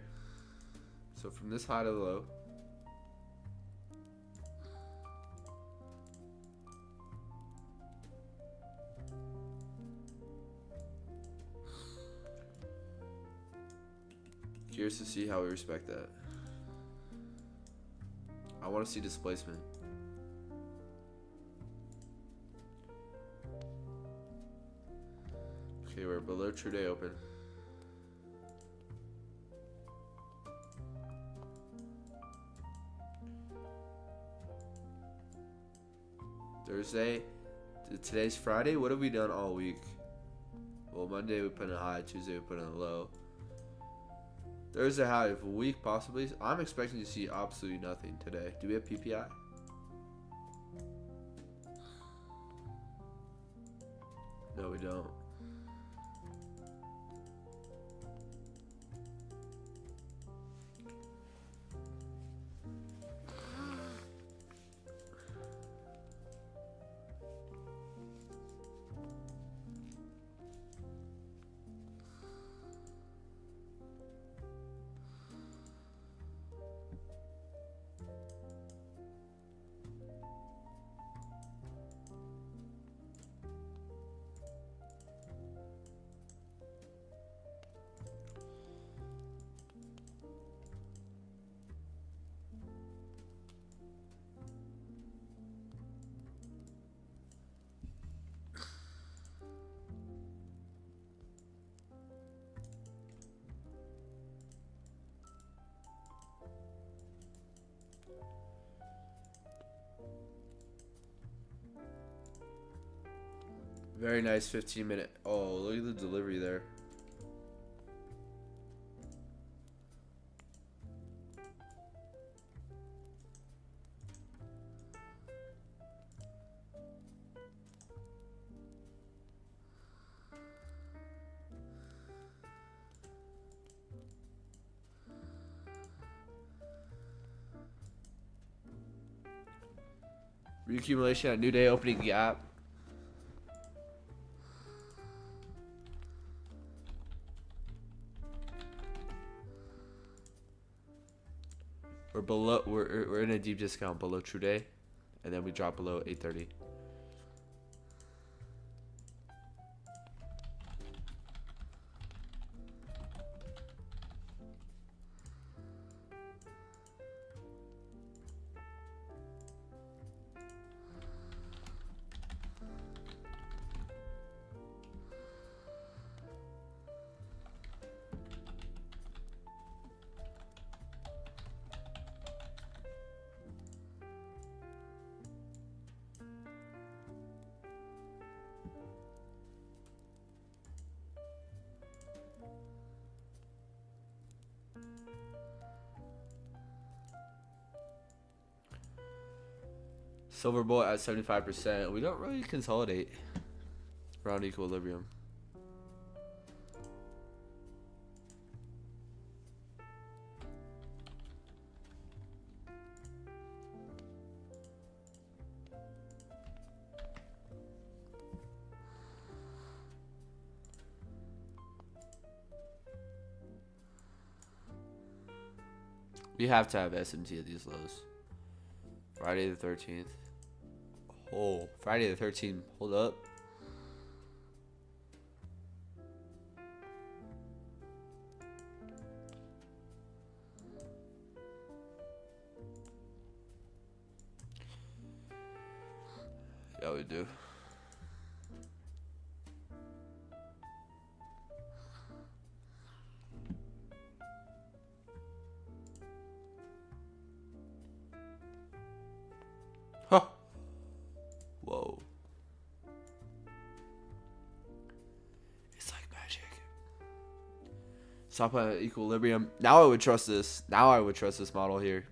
So from this high to the low. Curious to see how we respect that. I want to see displacement. Okay, we're below true day open. Thursday. Today's Friday. What have we done all week? Well, Monday we put in a high. Tuesday we put in a low. Thursday high of a week possibly. I'm expecting to see absolutely nothing today. Do we have PPI? No, we don't. Very nice 15-minute. Oh, look at the delivery there. Reaccumulation at New Day opening gap. We're below. We're in a deep discount below True Day, and then we drop below 830. Silver bullet at 75%. We don't really consolidate around equilibrium. We have to have SMT at these lows. Friday the 13th. Oh, Friday the 13th. Hold up. Yeah, we do. Huh. Whoa. It's like magic. Stop at equilibrium. Now I would trust this. Now I would trust this model here.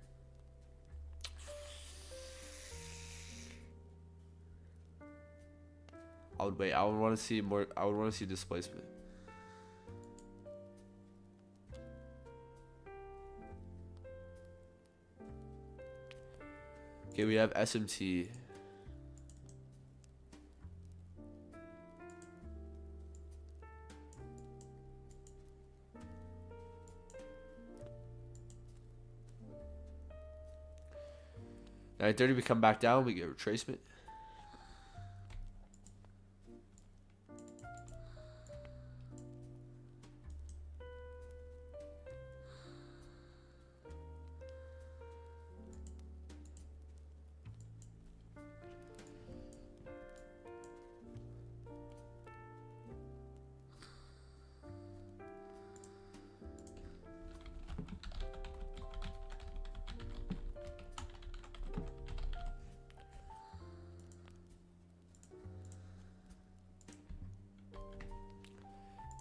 I would wait. I would want to see more. I would want to see displacement. Okay, we have SMT. At 9:30 we come back down, we get retracement.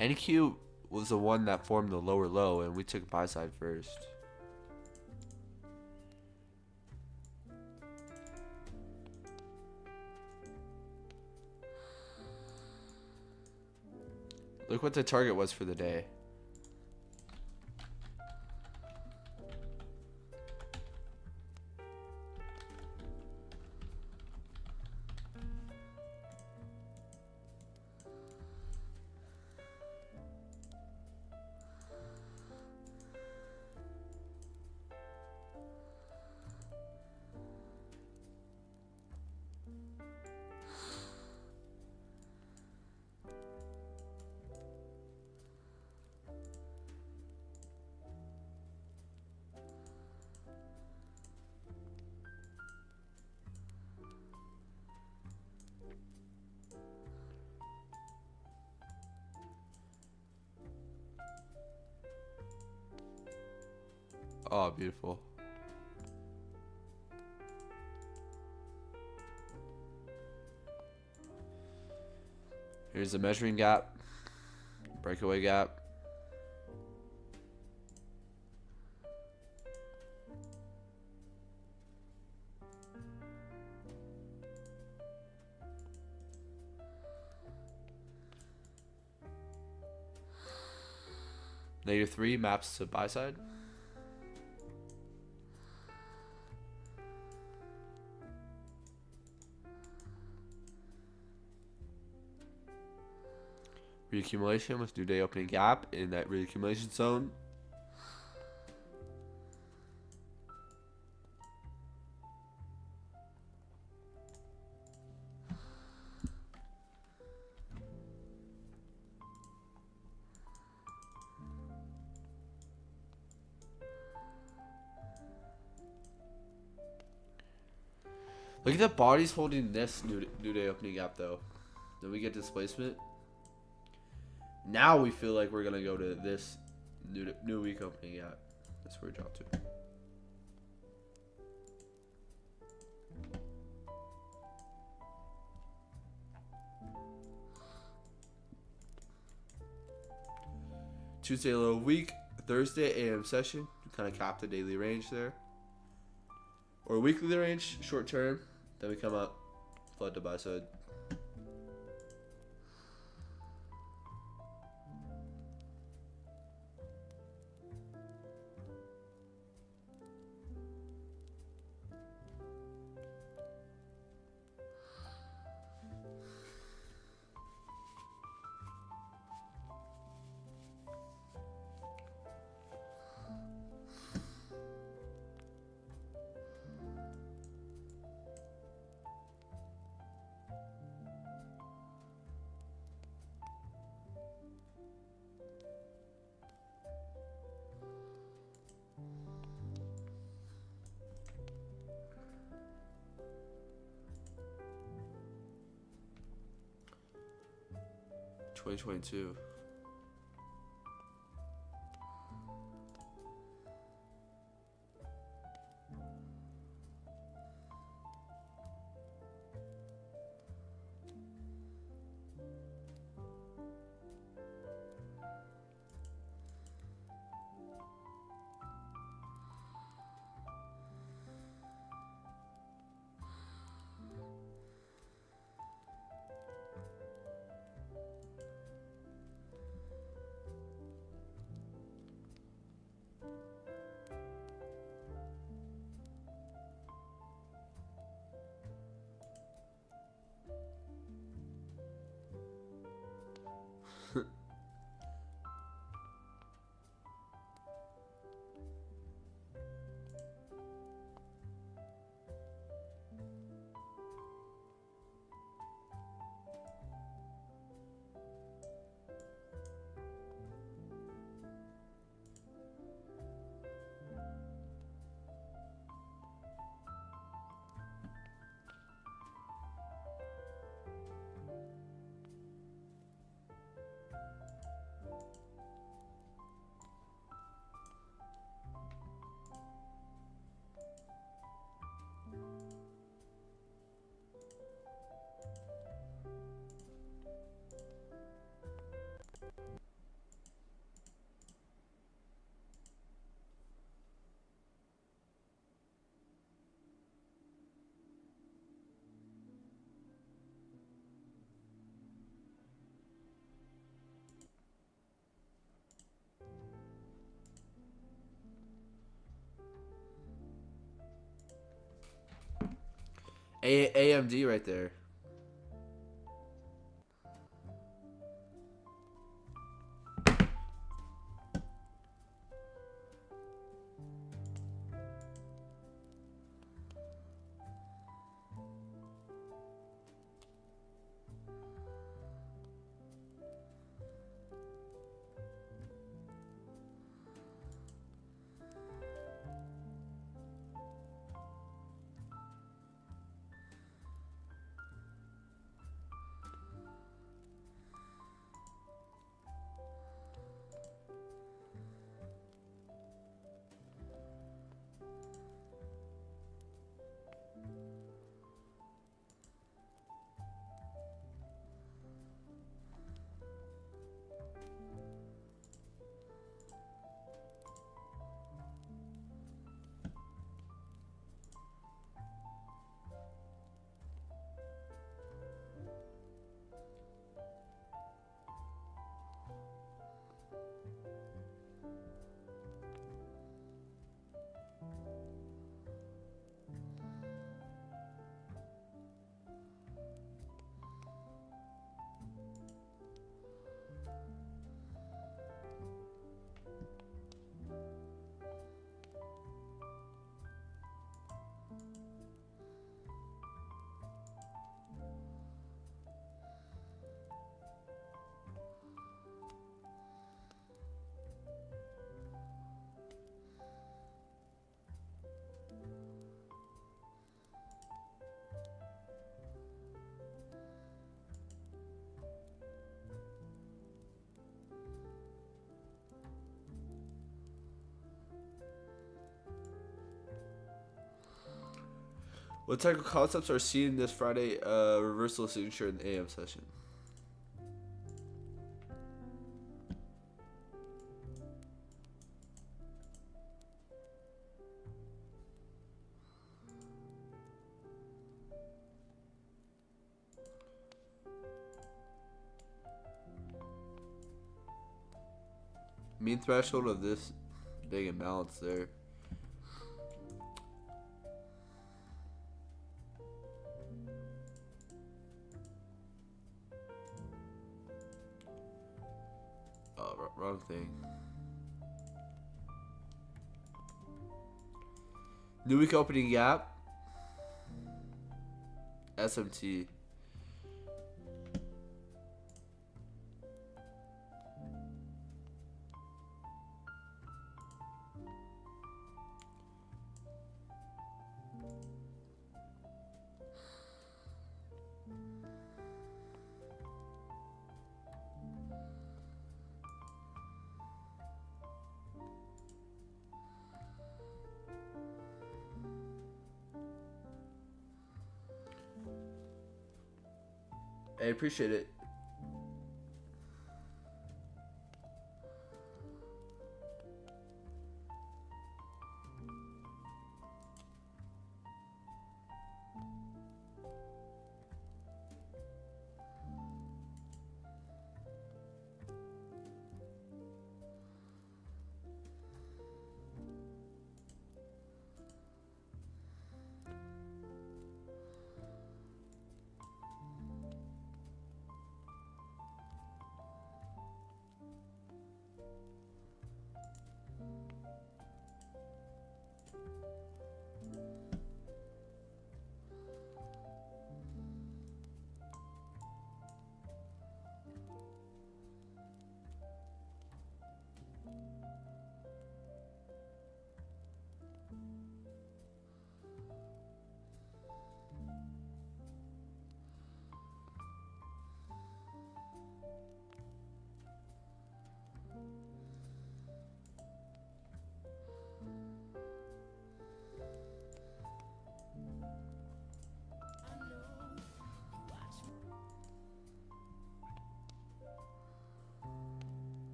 NQ was the one that formed the lower low, and we took buy side first. Look what the target was for the day. Oh, beautiful. Here's the measuring gap, breakaway gap. -3 maps to buy side. Reaccumulation with new day opening gap in that reaccumulation zone. Look at the bodies holding this new day opening gap though. Then we get displacement. Now we feel like we're gonna go to this new week opening gap. That's where we drop to. Tuesday low week, Thursday AM session. Kind of cap the daily range there. Or weekly range, short term. Then we come up, flood to buy side. $2022. AMD right there. What technical concepts are seen this Friday reversal signature in the AM session? Mean threshold of this big imbalance there. Oh, wrong thing. New week opening gap. SMT. I appreciate it.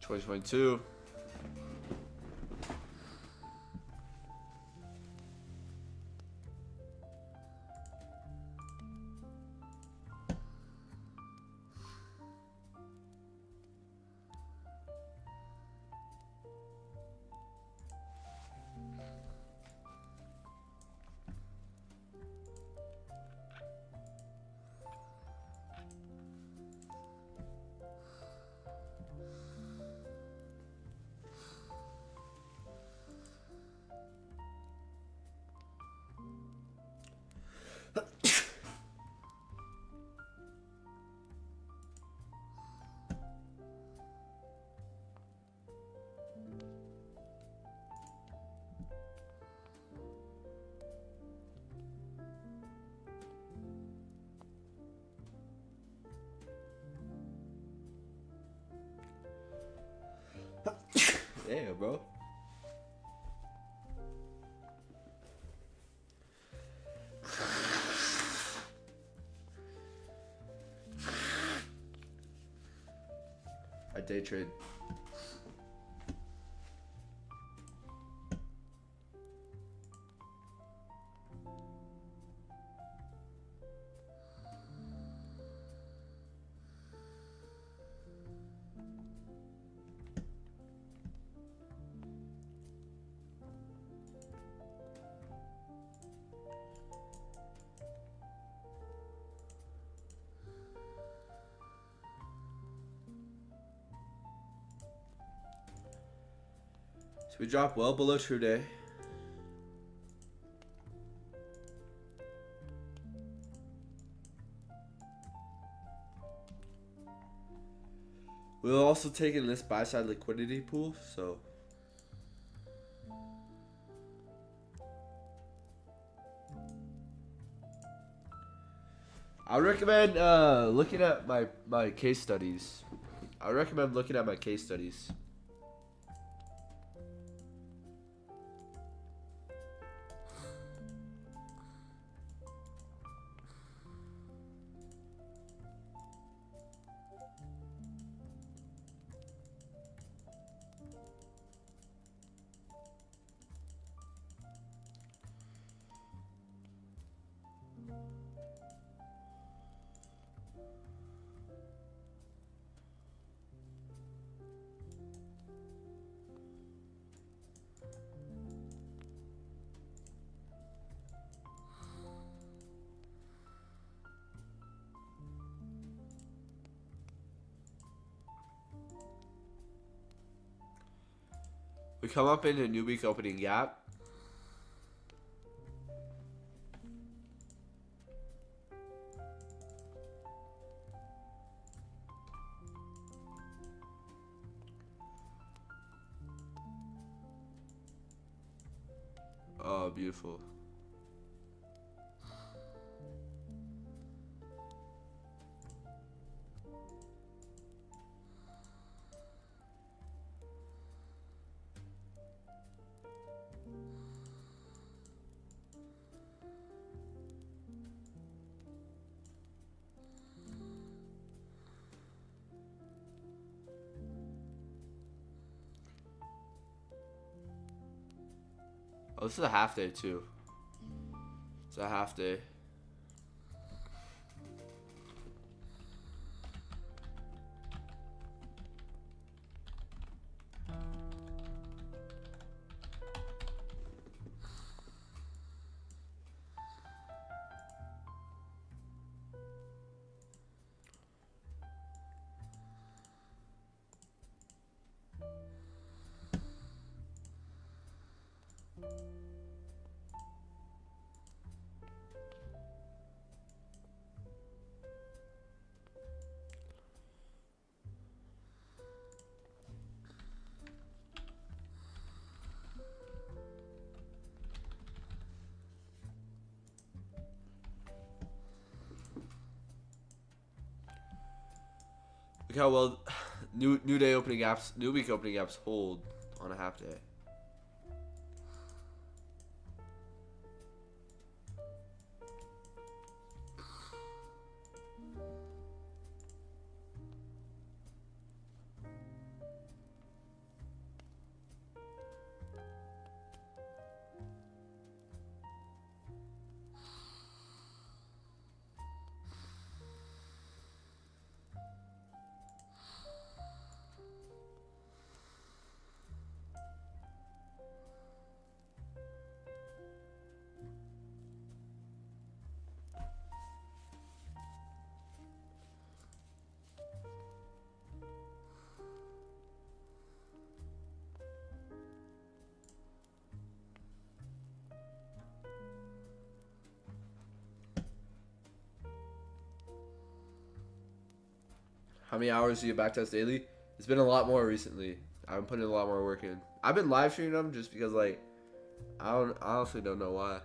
$20.22. Damn, bro. I day trade. So we dropped well below true day. We'll also take in this buy side liquidity pool, so I recommend looking at my case studies. I recommend looking at my case studies. We come up into new week opening gap. Oh, beautiful. Oh, this is a half day too. It's a half day. Look how well new day opening gaps, new week opening gaps hold on a half day. How many hours do you backtest daily? It's been a lot more recently. I've been putting a lot more work in. I've been live streaming them just because, like, I honestly don't know why.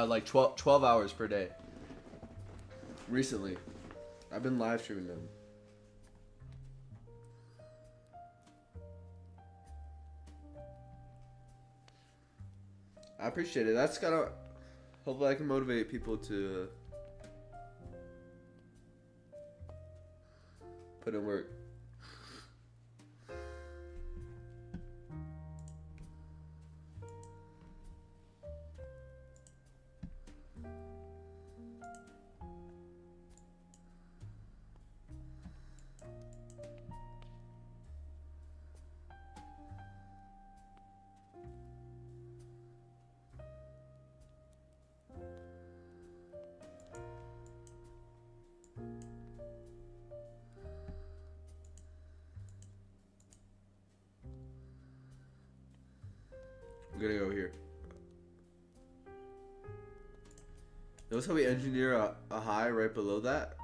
Like 12 hours per day. Recently. I've been live streaming them. I appreciate it. That's kind of... Hopefully I can motivate people to put in work. I'm gonna go here. Notice how we engineer a high right below that?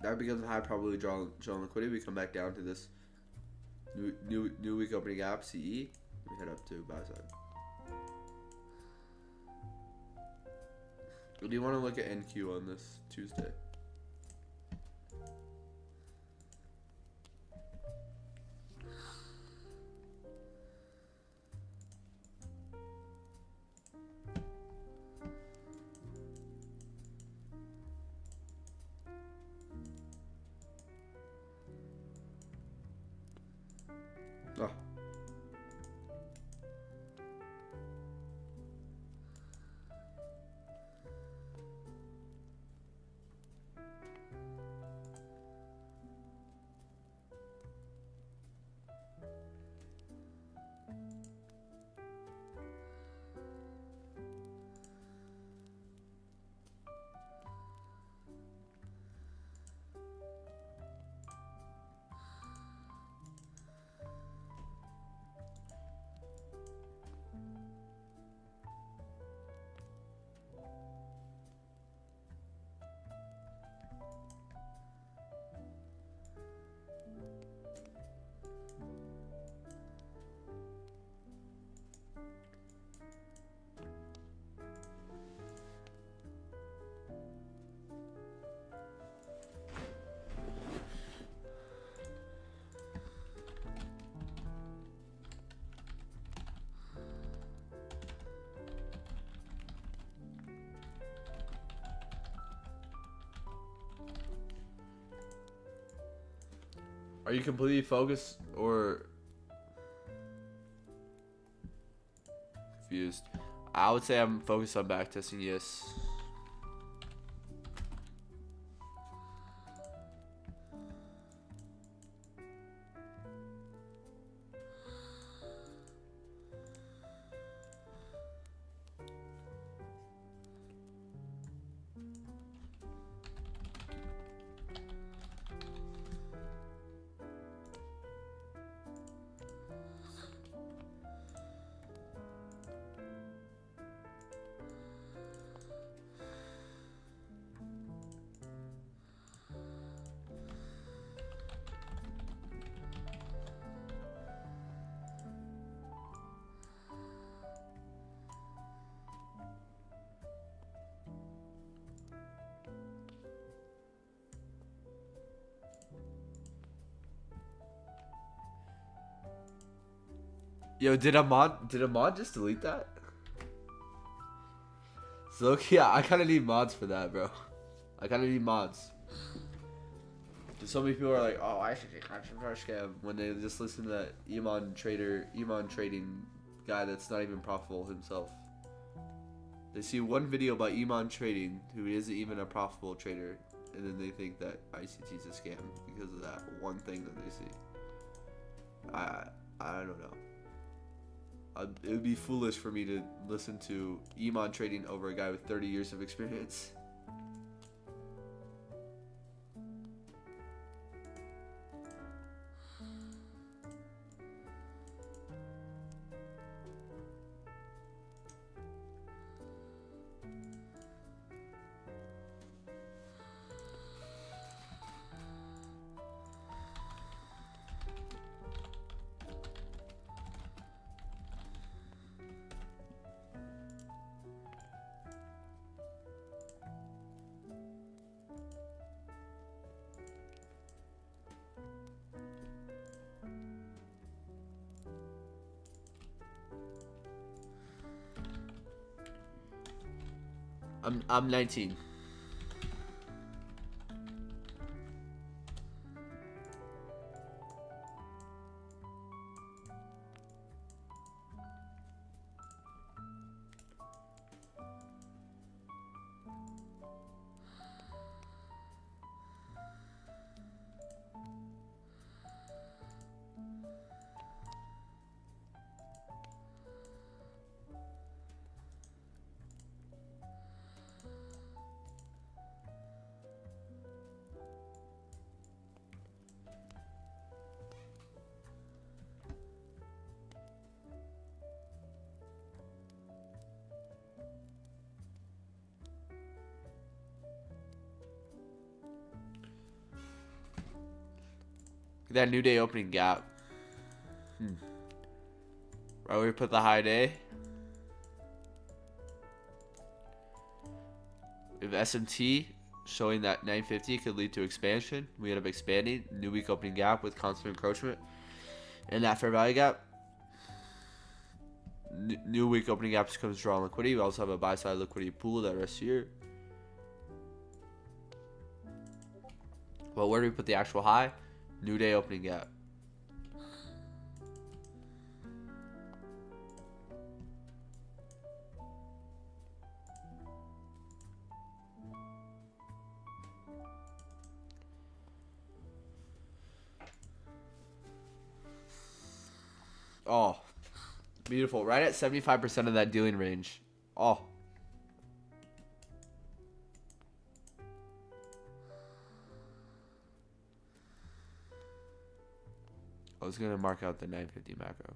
that becomes a high probability draw on liquidity. We come back down to this new week opening gap, CE. We head up to buy side. Do you want to look at NQ on this Tuesday? Oh. Are you completely focused or confused? I would say I'm focused on backtesting, yes. Yo, did Ahmad just delete that? So yeah, I kind of need mods for that, bro. I kind of need mods. So many people are like, "Oh, I should take scam," when they just listen to that Iman trading guy that's not even profitable himself. They see one video by Iman trading, who isn't even a profitable trader, and then they think that ICT is a scam because of that one thing that they see. I don't know. It would be foolish for me to listen to Iman trading over a guy with 30 years of experience. I'm 19. That new day opening gap. Right where we put the high day. We have SMT showing that 950 could lead to expansion. We end up expanding. New week opening gap with constant encroachment. And that fair value gap. New week opening gap becomes draw on liquidity. We also have a buy side liquidity pool that rests here. Well, where do we put the actual high? New day opening gap. Oh, beautiful. Right at 75% of that dealing range. Oh. I was going to mark out the 950 macro.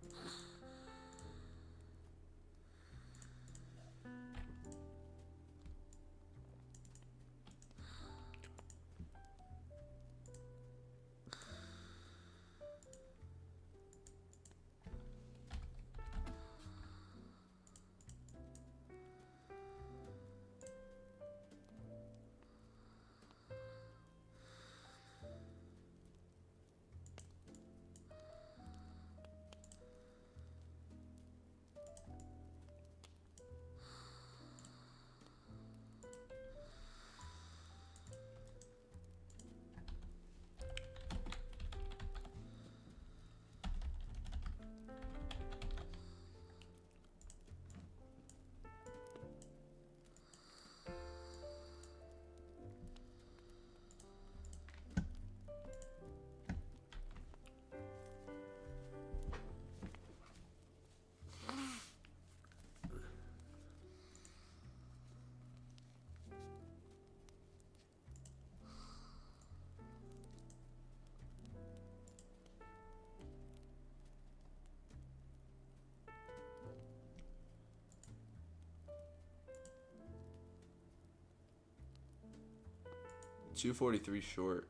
$243 short.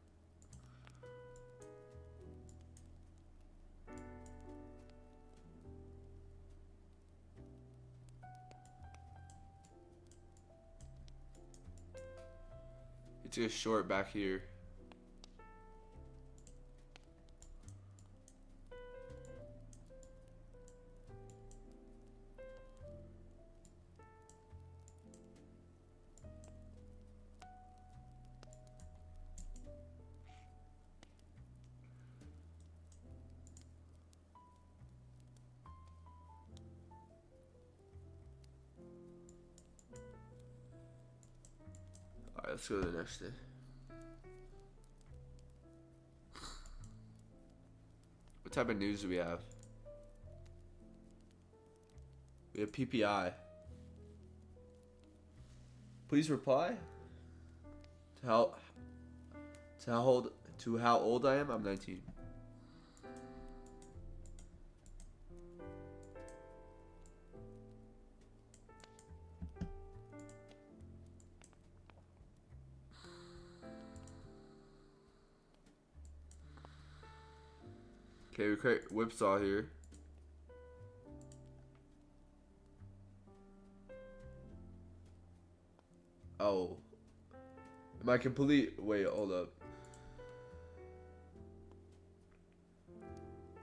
He took a short back here. Alright, let's go to the next day. What type of news do we have? We have PPI. Please reply. To how old I am? I'm 19. Okay, we create whipsaw here. Oh. Am I complete? Wait, hold up.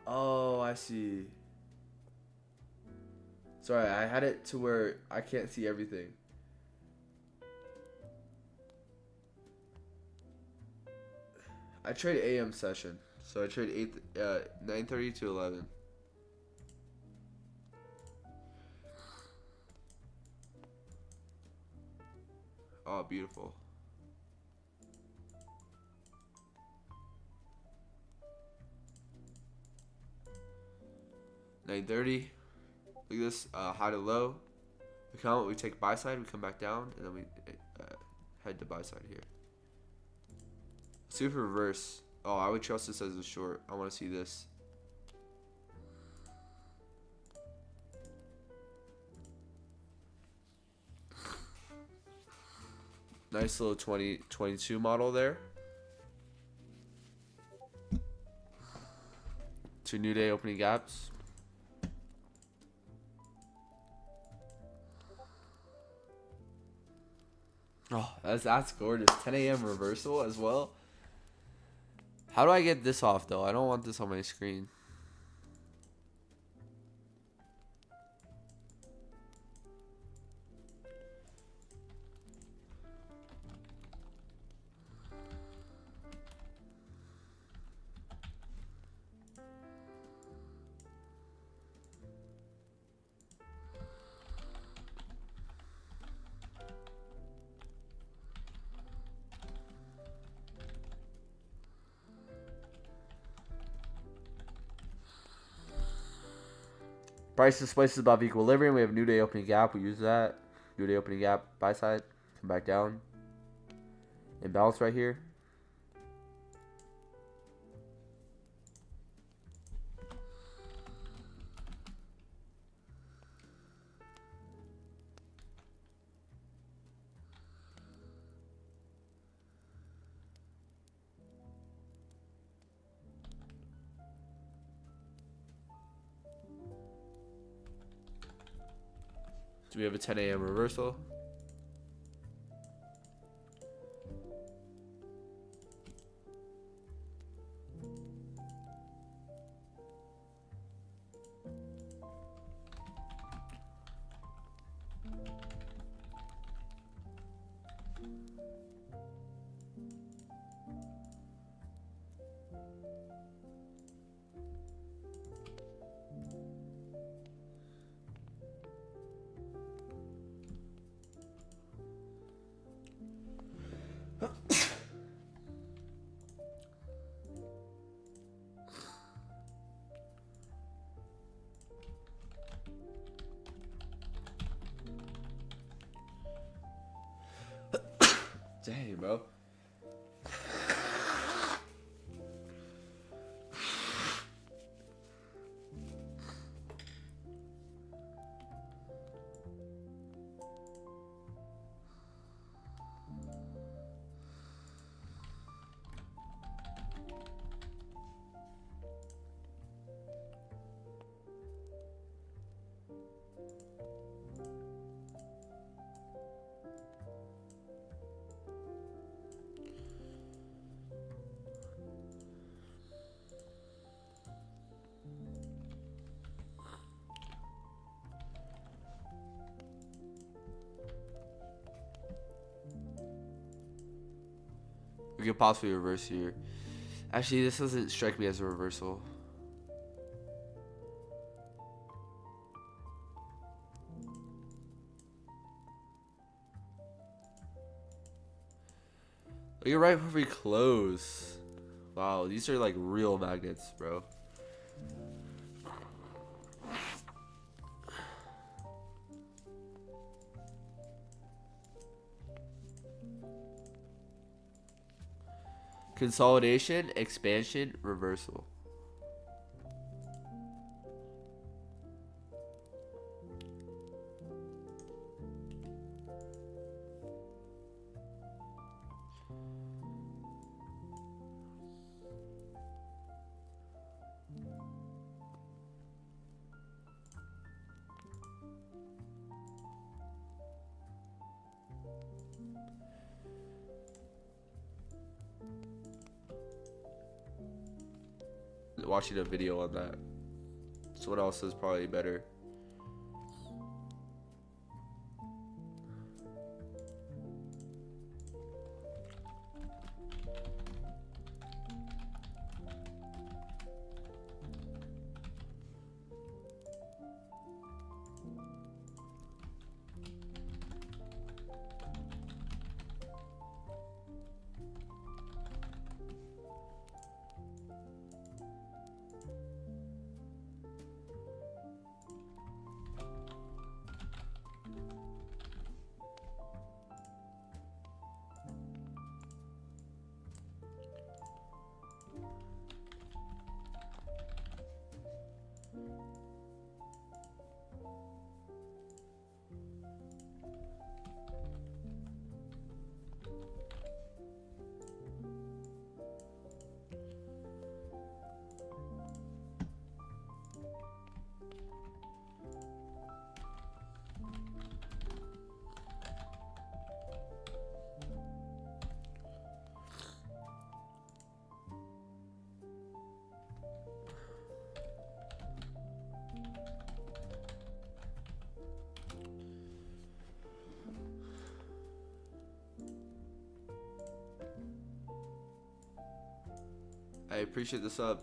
Oh, I see. Sorry, I had it to where I can't see everything. I trade AM session. So I trade 9:30 to 11. Oh, beautiful. $9.30. Look at this, high to low. We take buy side, we come back down, and then we head to buy side here. Super reverse. Oh, I would trust this as a short. I want to see this. Nice little 2022 model there. So new day opening gaps. Oh, that's gorgeous. 10 a.m. reversal as well. How do I get this off though? I don't want this on my screen. Price displaces above equilibrium. We have new day opening gap. We use that. New day opening gap. Buy side. Come back down. Imbalance right here. Do we have a 10 a.m. reversal? Dang, bro. We could possibly reverse here. Actually, this doesn't strike me as a reversal. You're right before we close. Wow, these are like real magnets, bro. Consolidation, expansion, reversal. Watching a video on that. So what else is probably better? Appreciate the sub.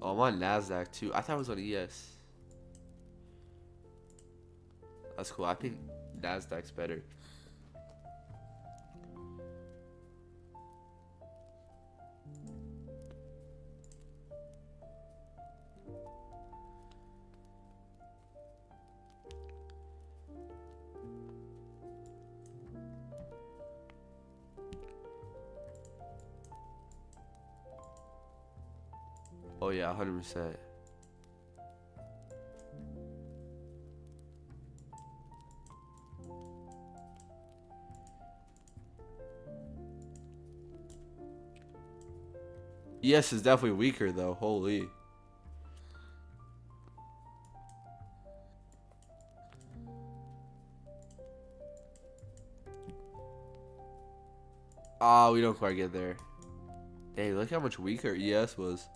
Oh, I'm on NASDAQ too. I thought it was on ES. That's cool. I think NASDAQ's better. Oh yeah, 100%. ES is definitely weaker though. Holy. Ah, we don't quite get there. Dang, look how much weaker ES was.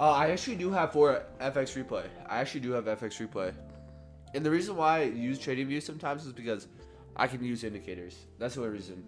I actually do have for FX replay. I actually do have FX replay. And the reason why I use trading views sometimes is because I can use indicators. That's the only reason.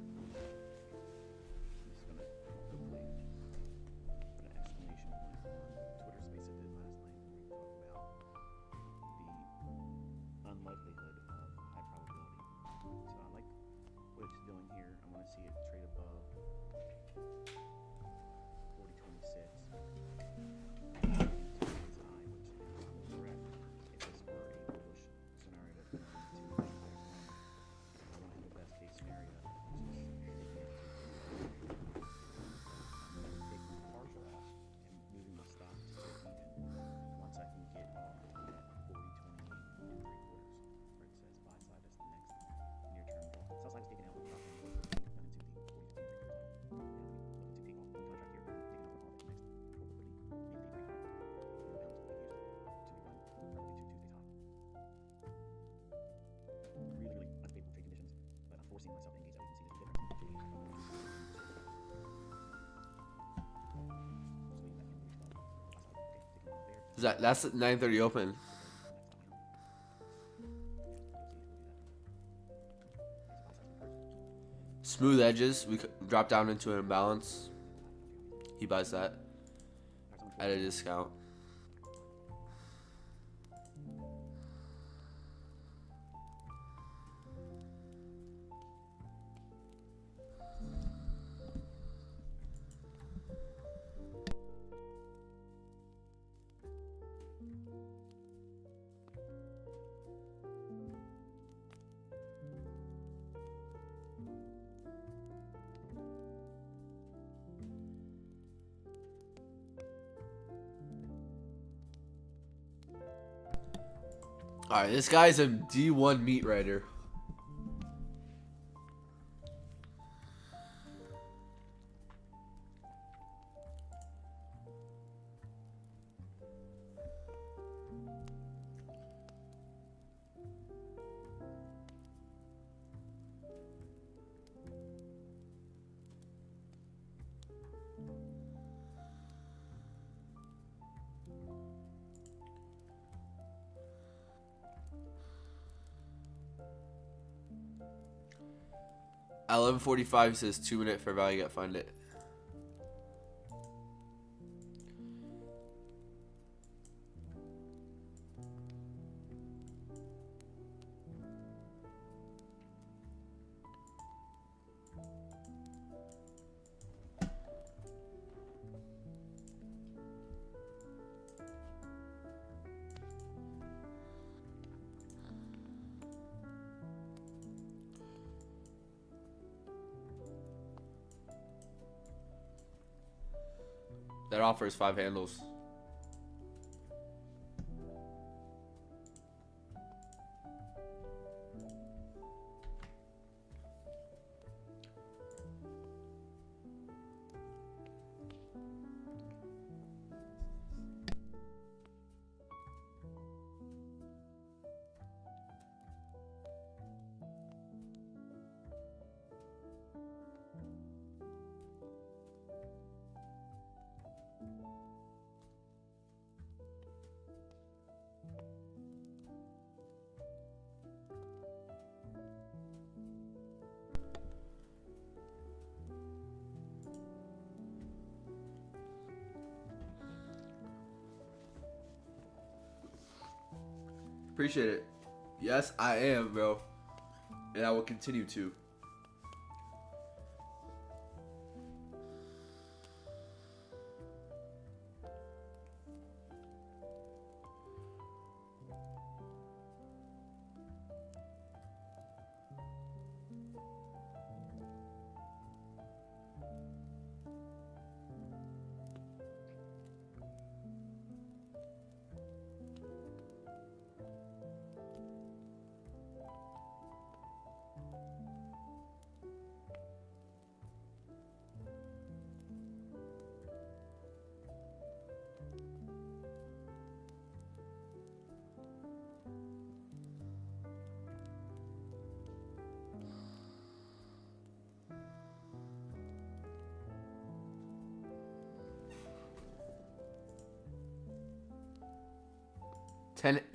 That's 9:30 open. Smooth edges. We drop down into an imbalance. He buys that at a discount. Alright, this guy's a D1 meat writer. At 11:45 says 2 minute fair value gap. Find it. That offers 5 handles. Appreciate it. Yes, I am, bro. And I will continue to.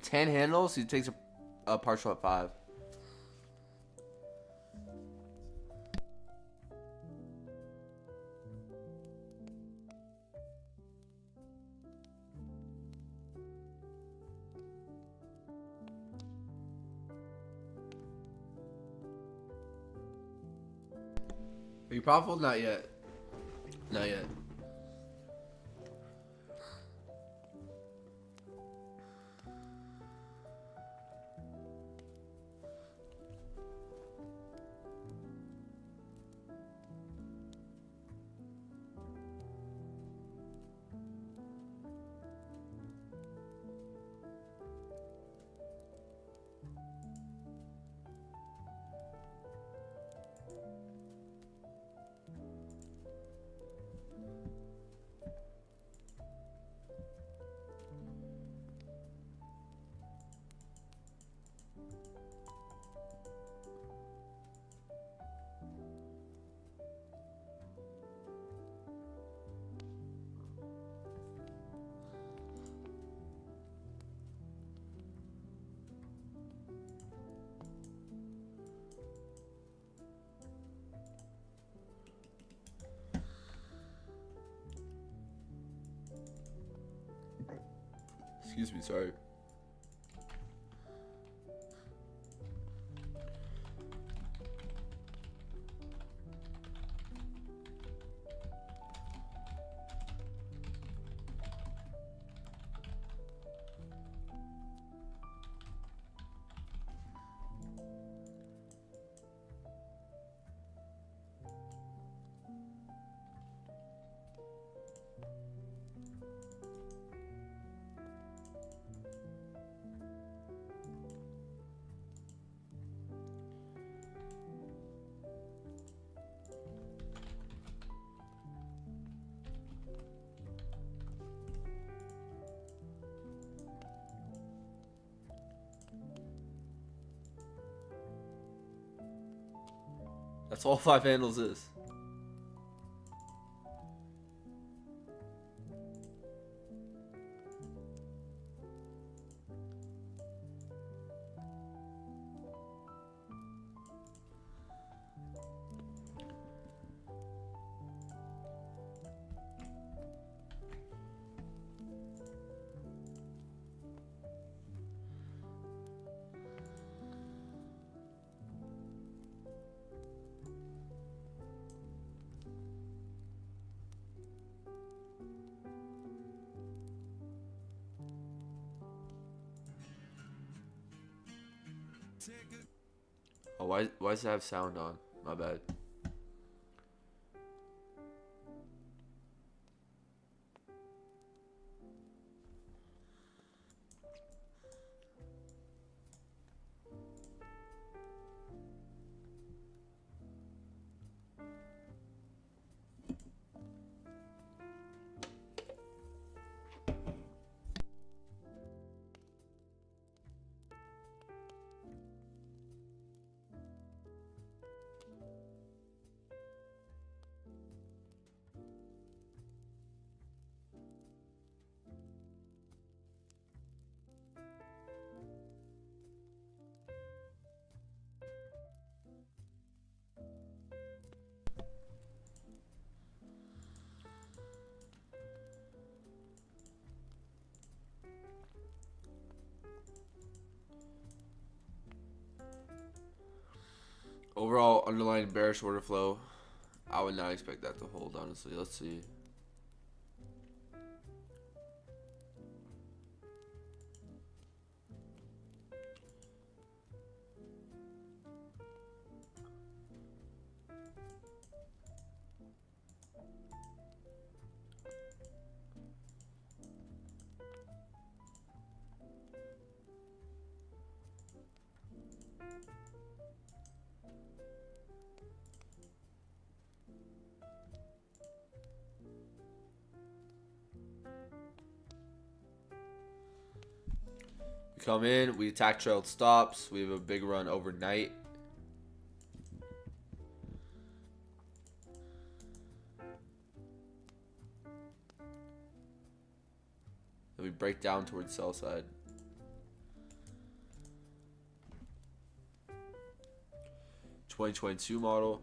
Ten handles, he takes a partial at 5. Are you profitable? Not yet. Not yet. Excuse me, sorry. That's all 5 handles is. Oh, why does it have sound on? My bad. Overall, underlying bearish order flow. I would not expect that to hold, honestly. Let's see. We come in, we attack trailed stops. We have a big run overnight. Then we break down towards sell side. (2022) model.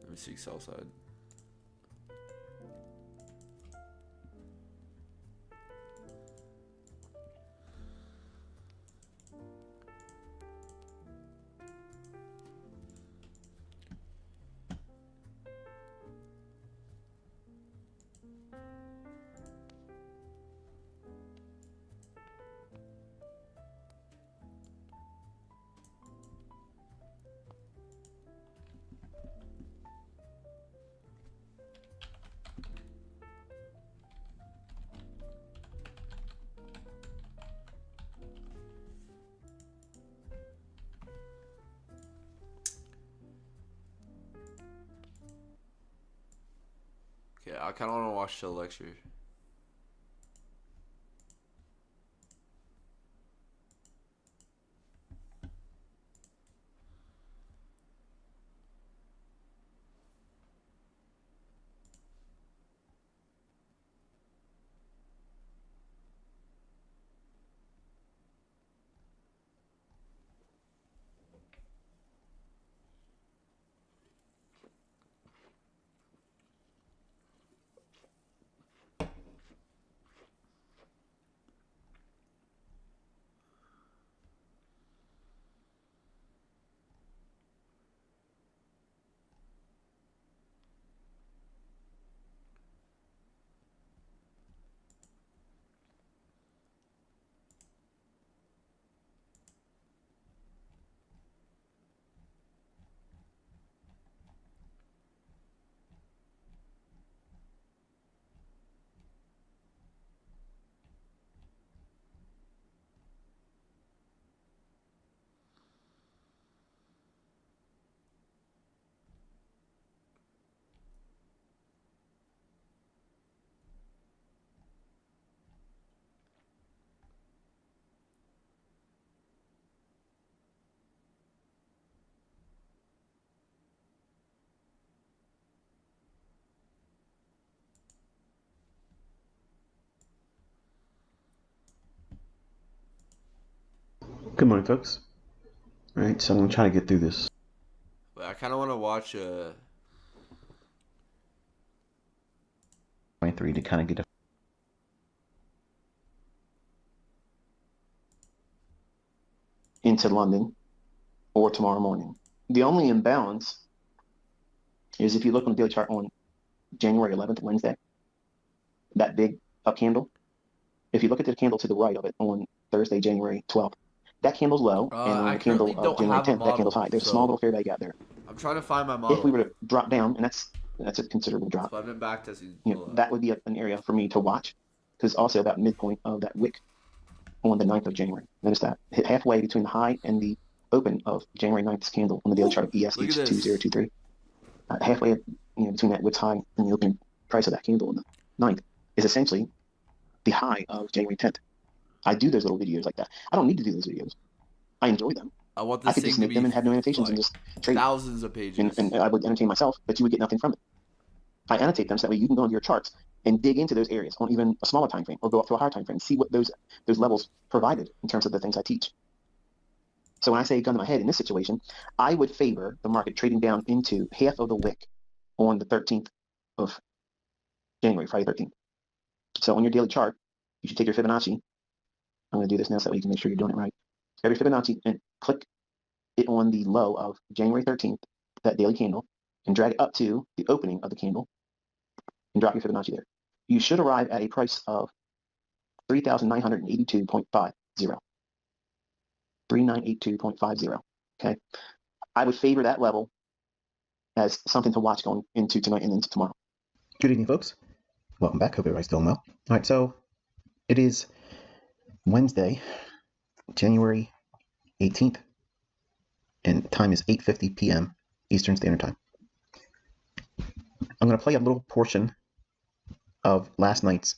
Let me see sell side. Okay, I kind of want to watch the lecture. Good morning, folks. All right, so I'm going to try to get through this. But I kind of want to watch 23 to kind of get a into London or tomorrow morning. The only imbalance is if you look on the daily chart on January 11th, Wednesday, that big up candle, if you look at the candle to the right of it on Thursday, January 12th, that candle's low, and on I the candle currently of don't January have a 10th, that candle's model, high. There's a small so little fair value gap there. I'm trying to find my If we model. were to drop down, and that's a considerable drop, So I've been backtesting. that would be an area for me to watch, because also that midpoint of that wick on the 9th of January. Notice that hit halfway between the high and the open of January 9th's candle on the daily chart of ESH2023. Halfway, between that wick's high and the opening price of that candle on the 9th is essentially the high of January 10th. I do those little videos like that. I don't need to do those videos. I enjoy them. I want I this could thing just to make be them and have no annotations like and just trade. thousands of pages. And I would entertain myself, but you would get nothing from it. I annotate them so that way you can go into your charts and dig into those areas on even a smaller time frame, or go up to a higher time frame and see what those levels provided in terms of the things I teach. So when I say gun to my head in this situation, I would favor the market trading down into half of the wick on the 13th of January, Friday 13th. So on your daily chart, you should take your Fibonacci. I'm going to do this now so that you can make sure you're doing it right. Grab your Fibonacci and click it on the low of January 13th, that daily candle, and drag it up to the opening of the candle and drop your Fibonacci there. You should arrive at a price of 3,982.50. 3982.50. Okay. I would favor that level as something to watch going into tonight and into tomorrow. Good evening, folks. Welcome back. Hope everybody's doing well. All right, so it is Wednesday, January 18th, and time is 8:50 p.m. Eastern Standard Time. I'm going to play a little portion of last night's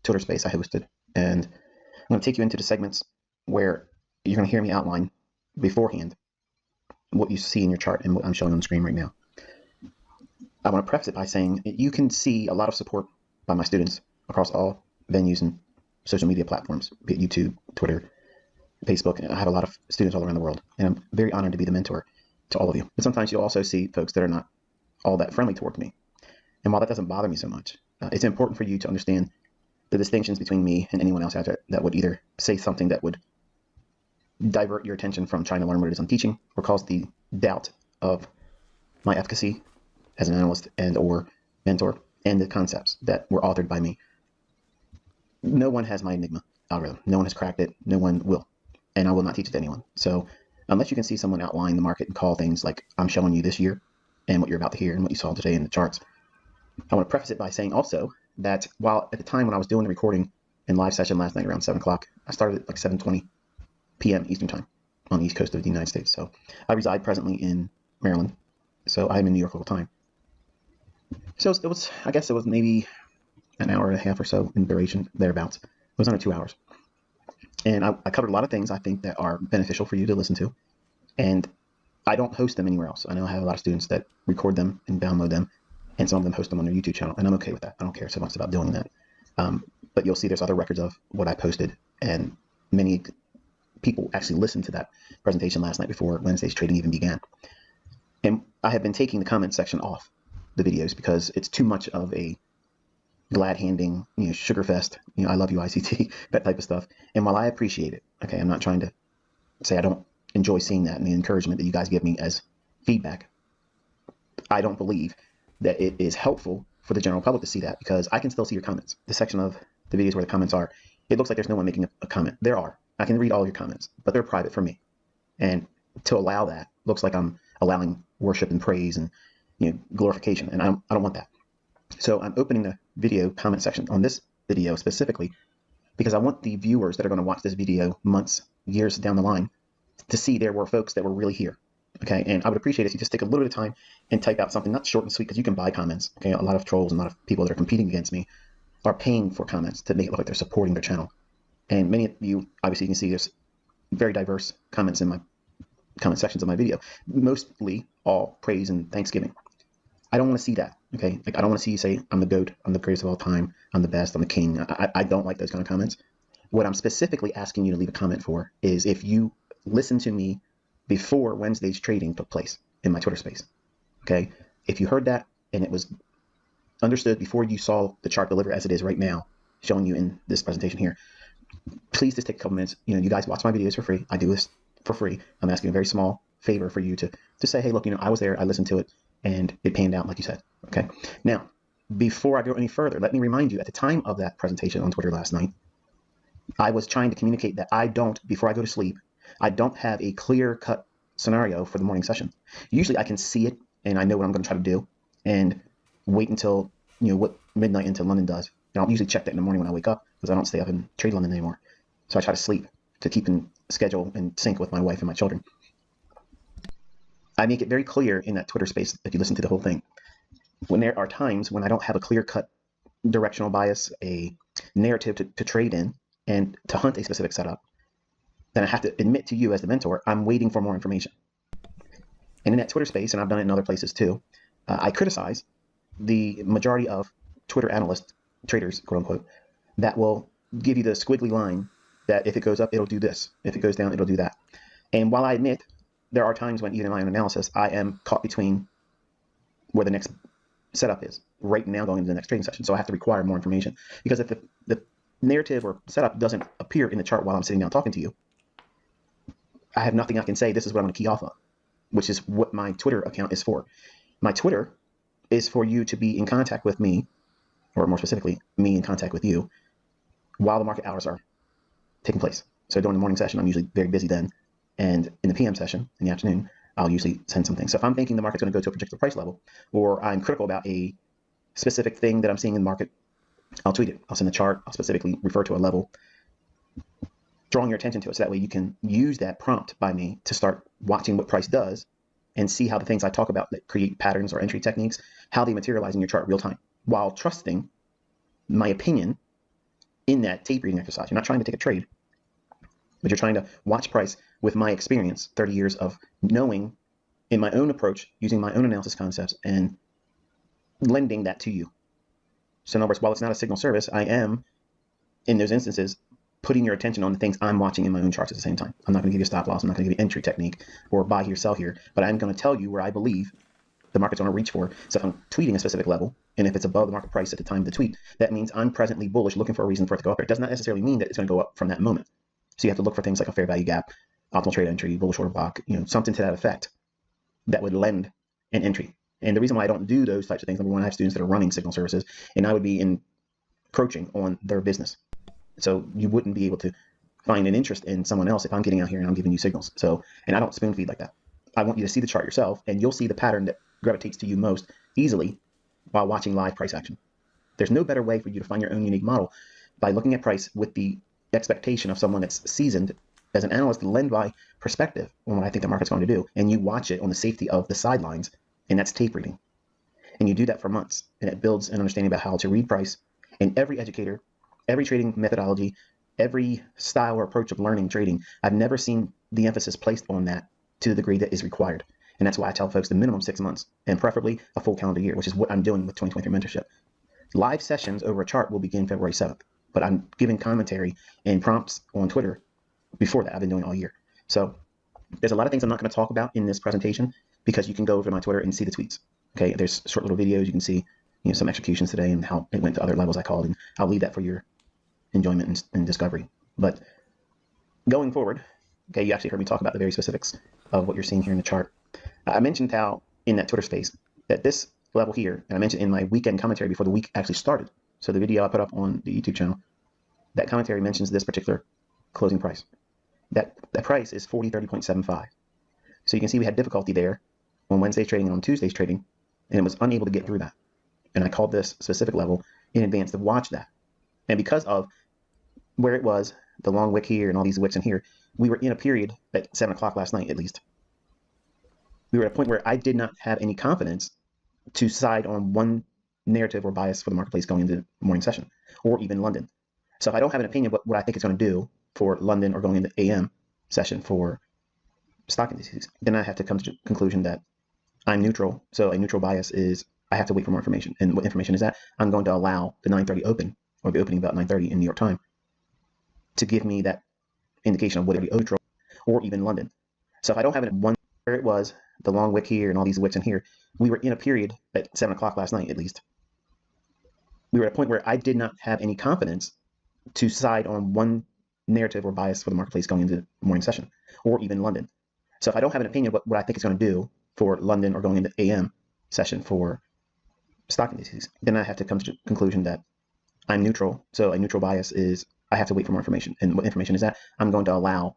Twitter space I hosted, and I'm going to take you into the segments where you're going to hear me outline beforehand what you see in your chart and what I'm showing on the screen right now. I want to preface it by saying you can see a lot of support by my students across all venues and social media platforms, be it YouTube, Twitter, Facebook. I have a lot of students all around the world, and I'm very honored to be the mentor to all of you. But sometimes you'll also see folks that are not all that friendly toward me. And while that doesn't bother me so much, it's important for you to understand the distinctions between me and anyone else out there that would either say something that would divert your attention from trying to learn what it is I'm teaching, or cause the doubt of my efficacy as an analyst and or mentor and the concepts that were authored by me. No one has my Enigma algorithm. No one has cracked it. No one will. And I will not teach it to anyone. So unless you can see someone outline the market and call things like I'm showing you this year and what you're about to hear and what you saw today in the charts, I want to preface it by saying also that while at the time when I was doing the recording and live session last night around 7 o'clock, I started at like 7:20 p.m. Eastern Time on the East Coast of the United States. So I reside presently in Maryland. So I'm in New York local time. So I guess it was maybe an hour and a half or so in duration, thereabouts. It was under 2 hours. And I covered a lot of things I think that are beneficial for you to listen to. And I don't host them anywhere else. I know I have a lot of students that record them and download them, and some of them host them on their YouTube channel. And I'm okay with that. I don't care so much about doing that. But you'll see there's other records of what I posted, and many people actually listened to that presentation last night before Wednesday's trading even began. And I have been taking the comment section off the videos because it's too much of a glad handing, sugar fest, I love you ICT, that type of stuff. And while I appreciate it, okay, I'm not trying to say I don't enjoy seeing that and the encouragement that you guys give me as feedback. I don't believe that it is helpful for the general public to see that, because I can still see your comments. The section of the videos where the comments are, it looks like there's no one making a comment. There are. I can read all of your comments, but they're private for me. And to allow that looks like I'm allowing worship and praise and glorification, and I don't want that. So I'm opening the video comment section on this video specifically because I want the viewers that are going to watch this video months, years down the line to see there were folks that were really here. Okay, and I would appreciate it if you just take a little bit of time and type out something not short and sweet, because you can buy comments. Okay, a lot of trolls and a lot of people that are competing against me are paying for comments to make it look like they're supporting their channel. And many of you, obviously, you can see there's very diverse comments in my comment sections of my video, mostly all praise and thanksgiving. I don't want to see that. Okay, like I don't want to see you say I'm the GOAT, I'm the greatest of all time, I'm the best, I'm the king. I don't like those kind of comments. What I'm specifically asking you to leave a comment for is if you listen to me before Wednesday's trading took place in my Twitter space. Okay, if you heard that and it was understood before you saw the chart deliver as it is right now, showing you in this presentation here, please just take a couple minutes. You guys watch my videos for free. I do this for free. I'm asking a very small favor for you to say, hey, look, I was there, I listened to it, and it panned out like you said. Okay, now before I go any further, let me remind you, at the time of that presentation on Twitter last night, I was trying to communicate that before I go to sleep, I don't have a clear-cut scenario for the morning session. Usually I can see it and I know what I'm going to try to do and wait until, what midnight into London does. And I'll usually check that in the morning when I wake up because I don't stay up and trade London anymore. So I try to sleep to keep in schedule and sync with my wife and my children. I make it very clear in that Twitter space, if you listen to the whole thing, when there are times when I don't have a clear-cut directional bias, a narrative to trade in, and to hunt a specific setup, then I have to admit to you as the mentor, I'm waiting for more information. And in that Twitter space, and I've done it in other places too, I criticize the majority of Twitter analysts, traders, quote unquote, that will give you the squiggly line that if it goes up, it'll do this. If it goes down, it'll do that. And while I admit there are times when even in my own analysis, I am caught between where the next setup is right now going into the next trading session. So I have to require more information because if the narrative or setup doesn't appear in the chart while I'm sitting down talking to you, I have nothing I can say. This is what I'm going to key off of, which is what my Twitter account is for. My Twitter is for you to be in contact with me, or more specifically, me in contact with you, while the market hours are taking place. So during the morning session, I'm usually very busy then. And in the PM session, in the afternoon, I'll usually send something. So if I'm thinking the market's going to go to a particular price level, or I'm critical about a specific thing that I'm seeing in the market, I'll tweet it. I'll send a chart. I'll specifically refer to a level, drawing your attention to it. So that way you can use that prompt by me to start watching what price does and see how the things I talk about that create patterns or entry techniques, how they materialize in your chart real time, while trusting my opinion in that tape reading exercise. You're not trying to take a trade, but you're trying to watch price with my experience, 30 years of knowing in my own approach, using my own analysis concepts and lending that to you. So in other words, while it's not a signal service, I am, in those instances, putting your attention on the things I'm watching in my own charts at the same time. I'm not going to give you a stop loss. I'm not going to give you entry technique or buy here, sell here, but I'm going to tell you where I believe the market's going to reach for. So if I'm tweeting a specific level, and if it's above the market price at the time of the tweet, that means I'm presently bullish, looking for a reason for it to go up. It does not necessarily mean that it's going to go up from that moment. So you have to look for things like a fair value gap, optimal trade entry, bullish order block, something to that effect that would lend an entry. And the reason why I don't do those types of things, number one, I have students that are running signal services, and I would be encroaching on their business. So you wouldn't be able to find an interest in someone else if I'm getting out here and I'm giving you signals. So, and I don't spoon feed like that. I want you to see the chart yourself, and you'll see the pattern that gravitates to you most easily while watching live price action. There's no better way for you to find your own unique model by looking at price with the expectation of someone that's seasoned as an analyst to lend by perspective on what I think the market's going to do, and you watch it on the safety of the sidelines, and that's tape reading. And you do that for months, and it builds an understanding about how to read price. And every educator, every trading methodology, every style or approach of learning trading, I've never seen the emphasis placed on that to the degree that is required. And that's why I tell folks the minimum 6 months, and preferably a full calendar year, which is what I'm doing with 2023 mentorship. Live sessions over a chart will begin February 7th, but I'm giving commentary and prompts on Twitter before that. I've been doing all year. So there's a lot of things I'm not going to talk about in this presentation because you can go over to my Twitter and see the tweets. Okay, there's short little videos. You can see some executions today and how it went to other levels I called, and I'll leave that for your enjoyment and discovery. But going forward, okay, you actually heard me talk about the very specifics of what you're seeing here in the chart. I mentioned how in that Twitter space that this level here, and I mentioned in my weekend commentary before the week actually started, so the video I put up on the YouTube channel, that commentary mentions this particular closing price. That price is 4030.75. So you can see we had difficulty there on Wednesday's trading and on Tuesday's trading, and it was unable to get through that. And I called this specific level in advance to watch that. And because of where it was, the long wick here and all these wicks in here, we were in a period at 7 o'clock last night, at least. We were at a point where I did not have any confidence to side on one narrative or bias for the marketplace going into the morning session, or even London. So if I don't have an opinion of what I think it's going to do for London or going into AM session for stock indices, then I have to come to the conclusion that I'm neutral. So a neutral bias is I have to wait for more information. And what information is that? I'm going to allow the 9:30 open, or the opening about 9:30 in New York time, to give me that indication of what it would be neutral, or even London. So if I don't have it in one, where it was, the long wick here and all these wicks in here, we were in a period at 7 o'clock last night, at least. We were at a point where I did not have any confidence to side on one narrative or bias for the marketplace going into the morning session, or even London. So if I don't have an opinion of what I think it's going to do for London or going into AM session for stock indices, then I have to come to the conclusion that I'm neutral. So a neutral bias is I have to wait for more information. And what information is that? I'm going to allow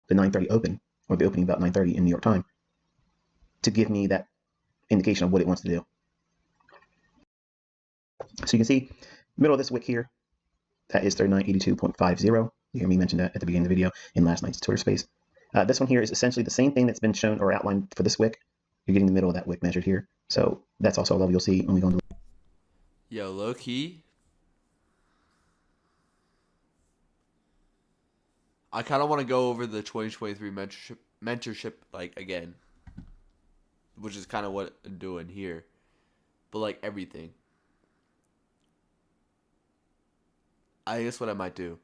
the 9:30 open, or the opening about 9:30 in New York time, to give me that indication of what it wants to do. So you can see middle of this wick here, that is 3982.50. You hear me mention that at the beginning of the video in last night's Twitter space. This one here is essentially the same thing that's been shown or outlined for this wick. You're getting the middle of that wick measured here. So that's also a level you'll see when we go into. Yo, low key, I kind of want to go over the 2023 mentorship like again, which is kind of what I'm doing here, but like everything. I guess what I might do.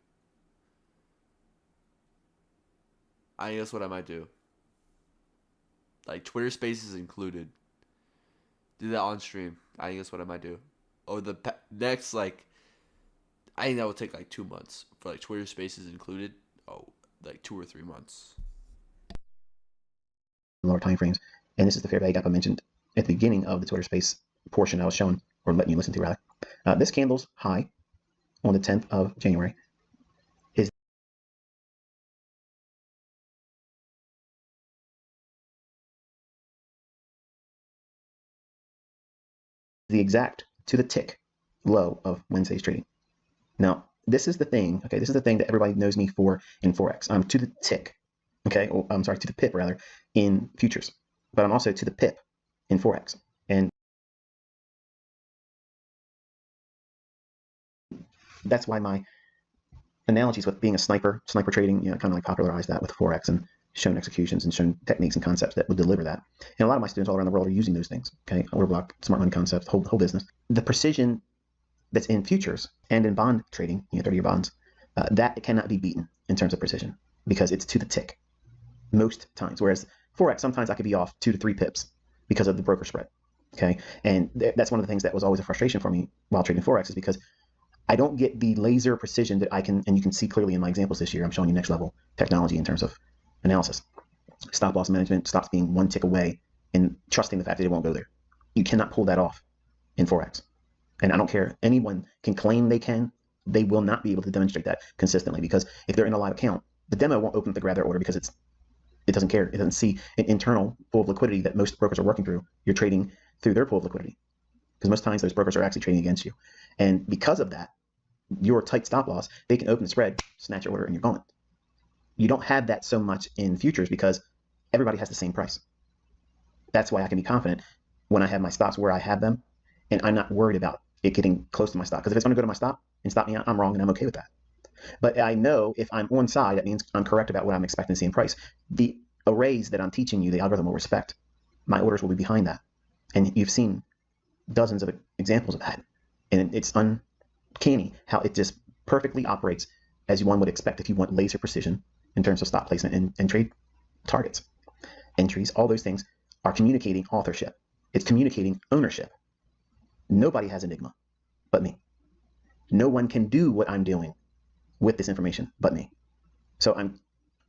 Like Twitter Spaces included. Do that on stream. I guess what I might do. Or the next like, I think that would take like 2 months for like Twitter Spaces included. Oh, like 2 or 3 months. Lower time frames, and this is the fair value gap I mentioned at the beginning of the Twitter space portion I was showing, or letting you listen to rather. This candle's high on the 10th of January is the exact to the tick low of Wednesday's trading. Now, this is the thing, okay, this is the thing that everybody knows me for in Forex. I'm to the tick, okay, or I'm sorry, to the pip rather, in futures, but I'm also to the pip in Forex. And that's why my analogies with being a sniper trading, kind of like popularized that with Forex and shown executions and shown techniques and concepts that would deliver that. And a lot of my students all around the world are using those things, okay, order block, smart money concepts, whole business. The precision that's in futures and in bond trading, 30-year bonds, that cannot be beaten in terms of precision because it's to the tick most times. Whereas Forex, sometimes I could be off 2 to 3 pips because of the broker spread, okay? And that's one of the things that was always a frustration for me while trading Forex, is because I don't get the laser precision that I can, and you can see clearly in my examples this year. I'm showing you next level technology in terms of analysis. Stop loss management, stops being 1 tick away, and trusting the fact that it won't go there. You cannot pull that off in Forex. And I don't care. Anyone can claim they can. They will not be able to demonstrate that consistently, because if they're in a live account, the demo won't open up to grab their order because it doesn't care. It doesn't see an internal pool of liquidity that most brokers are working through. You're trading through their pool of liquidity because most times those brokers are actually trading against you. And because of that, your tight stop loss, they can open the spread, snatch your order, and you're gone. You don't have that so much in futures because everybody has the same price. That's why I can be confident when I have my stops where I have them, and I'm not worried about it getting close to my stop. Because if it's going to go to my stop and stop me out, I'm wrong, and I'm okay with that. But I know if I'm on side, that means I'm correct about what I'm expecting to see in price. The arrays that I'm teaching you, the algorithm will respect. My orders will be behind that. And you've seen dozens of examples of that. And it's uncanny how it just perfectly operates as one would expect if you want laser precision in terms of stop placement and trade targets. Entries, all those things are communicating authorship. It's communicating ownership. Nobody has Enigma but me. No one can do what I'm doing with this information but me. So I'm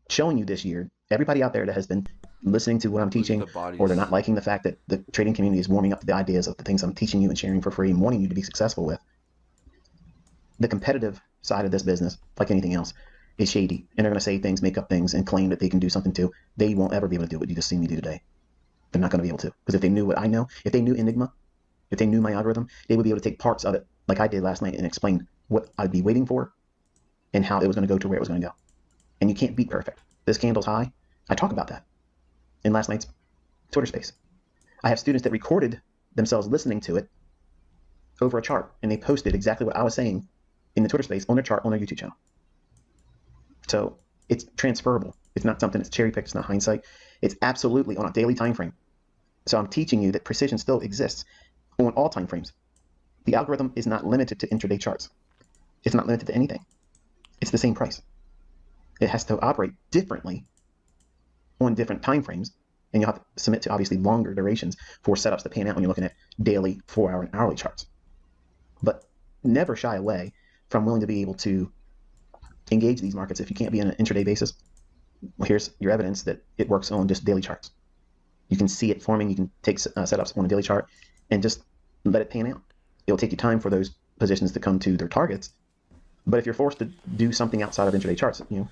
showing you this year, everybody out there that has been listening to what I'm teaching, or they're not liking the fact that the trading community is warming up to the ideas of the things I'm teaching you and sharing for free and wanting you to be successful with. The competitive side of this business, like anything else, is shady. And they're going to say things, make up things, and claim that they can do something too. They won't ever be able to do what you just seen me do today. They're not going to be able to. Because if they knew what I know, if they knew Enigma, if they knew my algorithm, they would be able to take parts of it, like I did last night, and explain what I'd be waiting for and how it was going to go to where it was going to go. And you can't beat perfect. This candle's high. I talk about that in last night's Twitter space. I have students that recorded themselves listening to it over a chart, and they posted exactly what I was saying in the Twitter space on their chart on their YouTube channel. So it's transferable. It's not something that's cherry picked. It's not hindsight. It's absolutely on a daily time frame. So I'm teaching you that precision still exists on all time frames. The algorithm is not limited to intraday charts. It's not limited to anything. It's the same price. It has to operate differently on different time frames, and you'll have to submit to obviously longer durations for setups to pan out when you're looking at daily, 4-hour, and hourly charts. But never shy away from willing to be able to engage these markets if you can't be on an intraday basis. Well, here's your evidence that it works on just daily charts. You can see it forming. You can take setups on a daily chart and just let it pan out. It'll take you time for those positions to come to their targets. But if you're forced to do something outside of intraday charts, you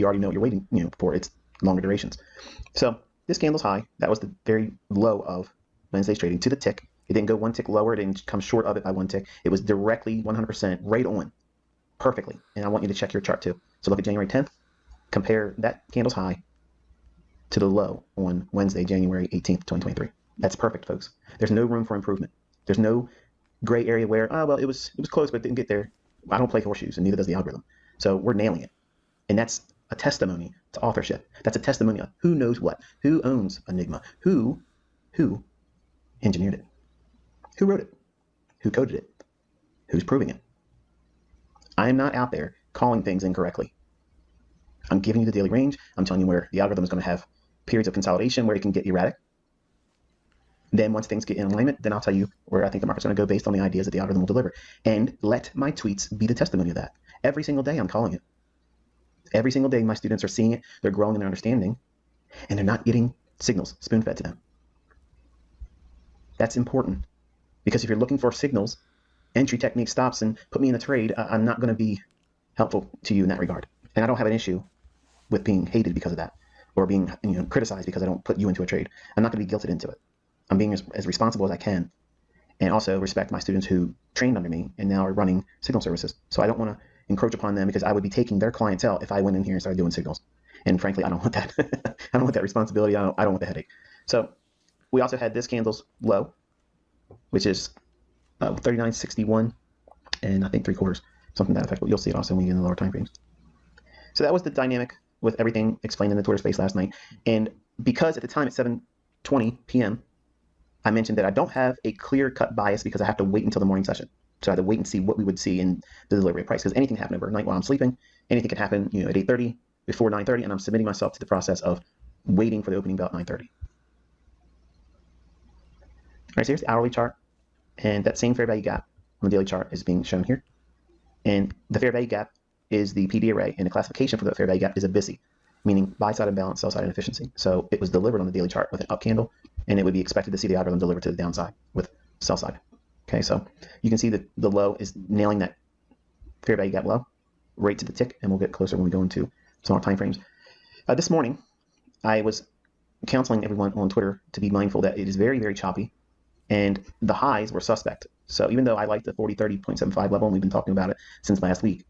already know what you're waiting, for its longer durations. So this candle's high. That was the very low of Wednesday's trading to the tick. It didn't go one tick lower. It didn't come short of it by one tick. It was directly 100% right on, perfectly. And I want you to check your chart too. So look at January 10th. Compare that candle's high to the low on Wednesday, January 18th, 2023. That's perfect, folks. There's no room for improvement. There's no gray area where, it was close, but it didn't get there. I don't play horseshoes, and neither does the algorithm. So we're nailing it. And that's a testimony to authorship. That's a testimony of who knows what, who owns Enigma, who engineered it, who wrote it, who coded it, who's proving it. I'm not out there calling things incorrectly. I'm giving you the daily range. I'm telling you where the algorithm is going to have periods of consolidation where it can get erratic. Then once things get in alignment, then I'll tell you where I think the market's going to go based on the ideas that the algorithm will deliver. And let my tweets be the testimony of that. Every single day I'm calling it. Every single day my students are seeing it, they're growing in their understanding, and they're not getting signals spoon-fed to them. That's important, because if you're looking for signals, entry technique stops, and put me in a trade, I'm not going to be helpful to you in that regard. And I don't have an issue with being hated because of that, or being criticized because I don't put you into a trade. I'm not going to be guilted into it. I'm being as responsible as I can, and also respect my students who trained under me and now are running signal services. So I don't want to encroach upon them, because I would be taking their clientele if I went in here and started doing signals. And frankly, I don't want that. I don't want that responsibility. I don't want the headache. So we also had this candle's low, which is 39.61 and I think 3/4, something to that effect. But you'll see it also when you get in the lower time frames. So that was the dynamic with everything explained in the Twitter space last night. And because at the time at 7:20 p.m., I mentioned that I don't have a clear-cut bias because I have to wait until the morning session. So I have to wait and see what we would see in the delivery of price, because anything can happen overnight while I'm sleeping. Anything can happen, at 8:30, before 9:30, and I'm submitting myself to the process of waiting for the opening bell at 9:30. All right, so here's the hourly chart, and that same fair value gap on the daily chart is being shown here. And the fair value gap is the PD array, and the classification for the fair value gap is a BISI, meaning buy side imbalance, sell side inefficiency. So it was delivered on the daily chart with an up candle, and it would be expected to see the algorithm deliver to the downside with sell side. Okay, so you can see that the low is nailing that fair value gap low right to the tick, and we'll get closer when we go into smaller time frames. This morning, I was counseling everyone on Twitter to be mindful that it is very, very choppy, and the highs were suspect. So even though I like the 40-30.75 level, and we've been talking about it since last week,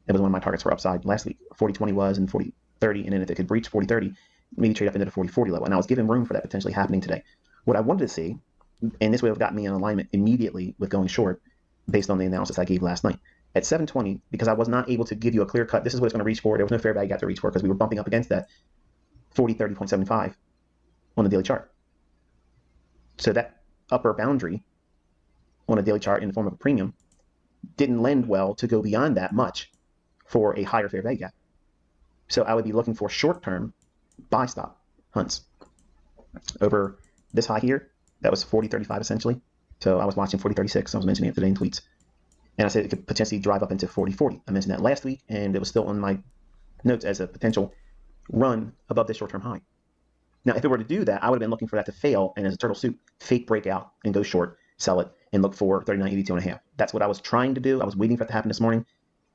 it was one of my targets for upside last week. 40-20 was, and 40-30, and then if it could breach 40-30, maybe trade up into the 40-40 level. And I was given room for that potentially happening today. What I wanted to see, and this would have gotten me in alignment immediately with going short based on the analysis I gave last night. At 7:20, because I was not able to give you a clear cut, this is what it's going to reach for. There was no fair value gap to reach for because we were bumping up against that 40-30.75 on the daily chart. So that upper boundary on a daily chart in the form of a premium didn't lend well to go beyond that much for a higher fair value gap. So I would be looking for short-term buy stop hunts over this high here. That was 40.35 essentially. So I was watching 40.36. I was mentioning it today in tweets. And I said it could potentially drive up into 40.40. I mentioned that last week, and it was still on my notes as a potential run above this short-term high. Now, if it were to do that, I would have been looking for that to fail, and as a turtle soup, fake breakout and go short, sell it, and look for 39.82.5. That's what I was trying to do. I was waiting for it to happen this morning,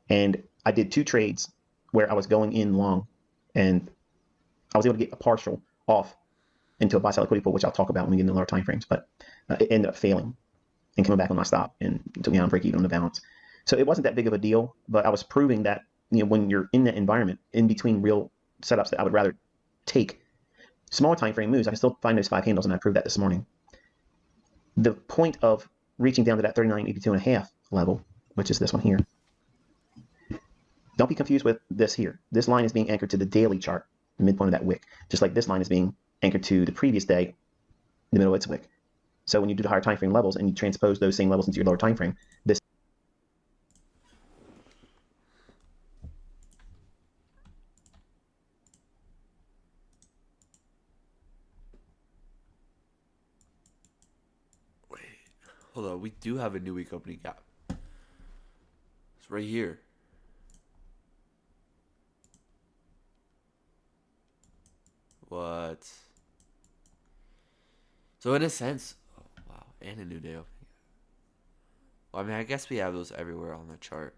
and I did 2 trades where I was going in long, and I was able to get a partial off into a buy-sell liquidity pool, which I'll talk about when we get into the lower time frames, but it ended up failing and coming back on my stop and took me on break even on the balance. So it wasn't that big of a deal, but I was proving that when you're in that environment, in between real setups, that I would rather take smaller time frame moves. I can still find those 5 handles, and I proved that this morning. The point of reaching down to that 39.82.5 level, which is this one here, don't be confused with this here. This line is being anchored to the daily chart, the midpoint of that wick, just like this line is being anchored to the previous day, the middle of its wick. So when you do the higher time frame levels and you transpose those same levels into your lower time frame, this Hold on, we do have a new week opening gap. It's right here. What? So in a sense, oh, wow, and a new day opening. Well, I mean, I guess we have those everywhere on the chart.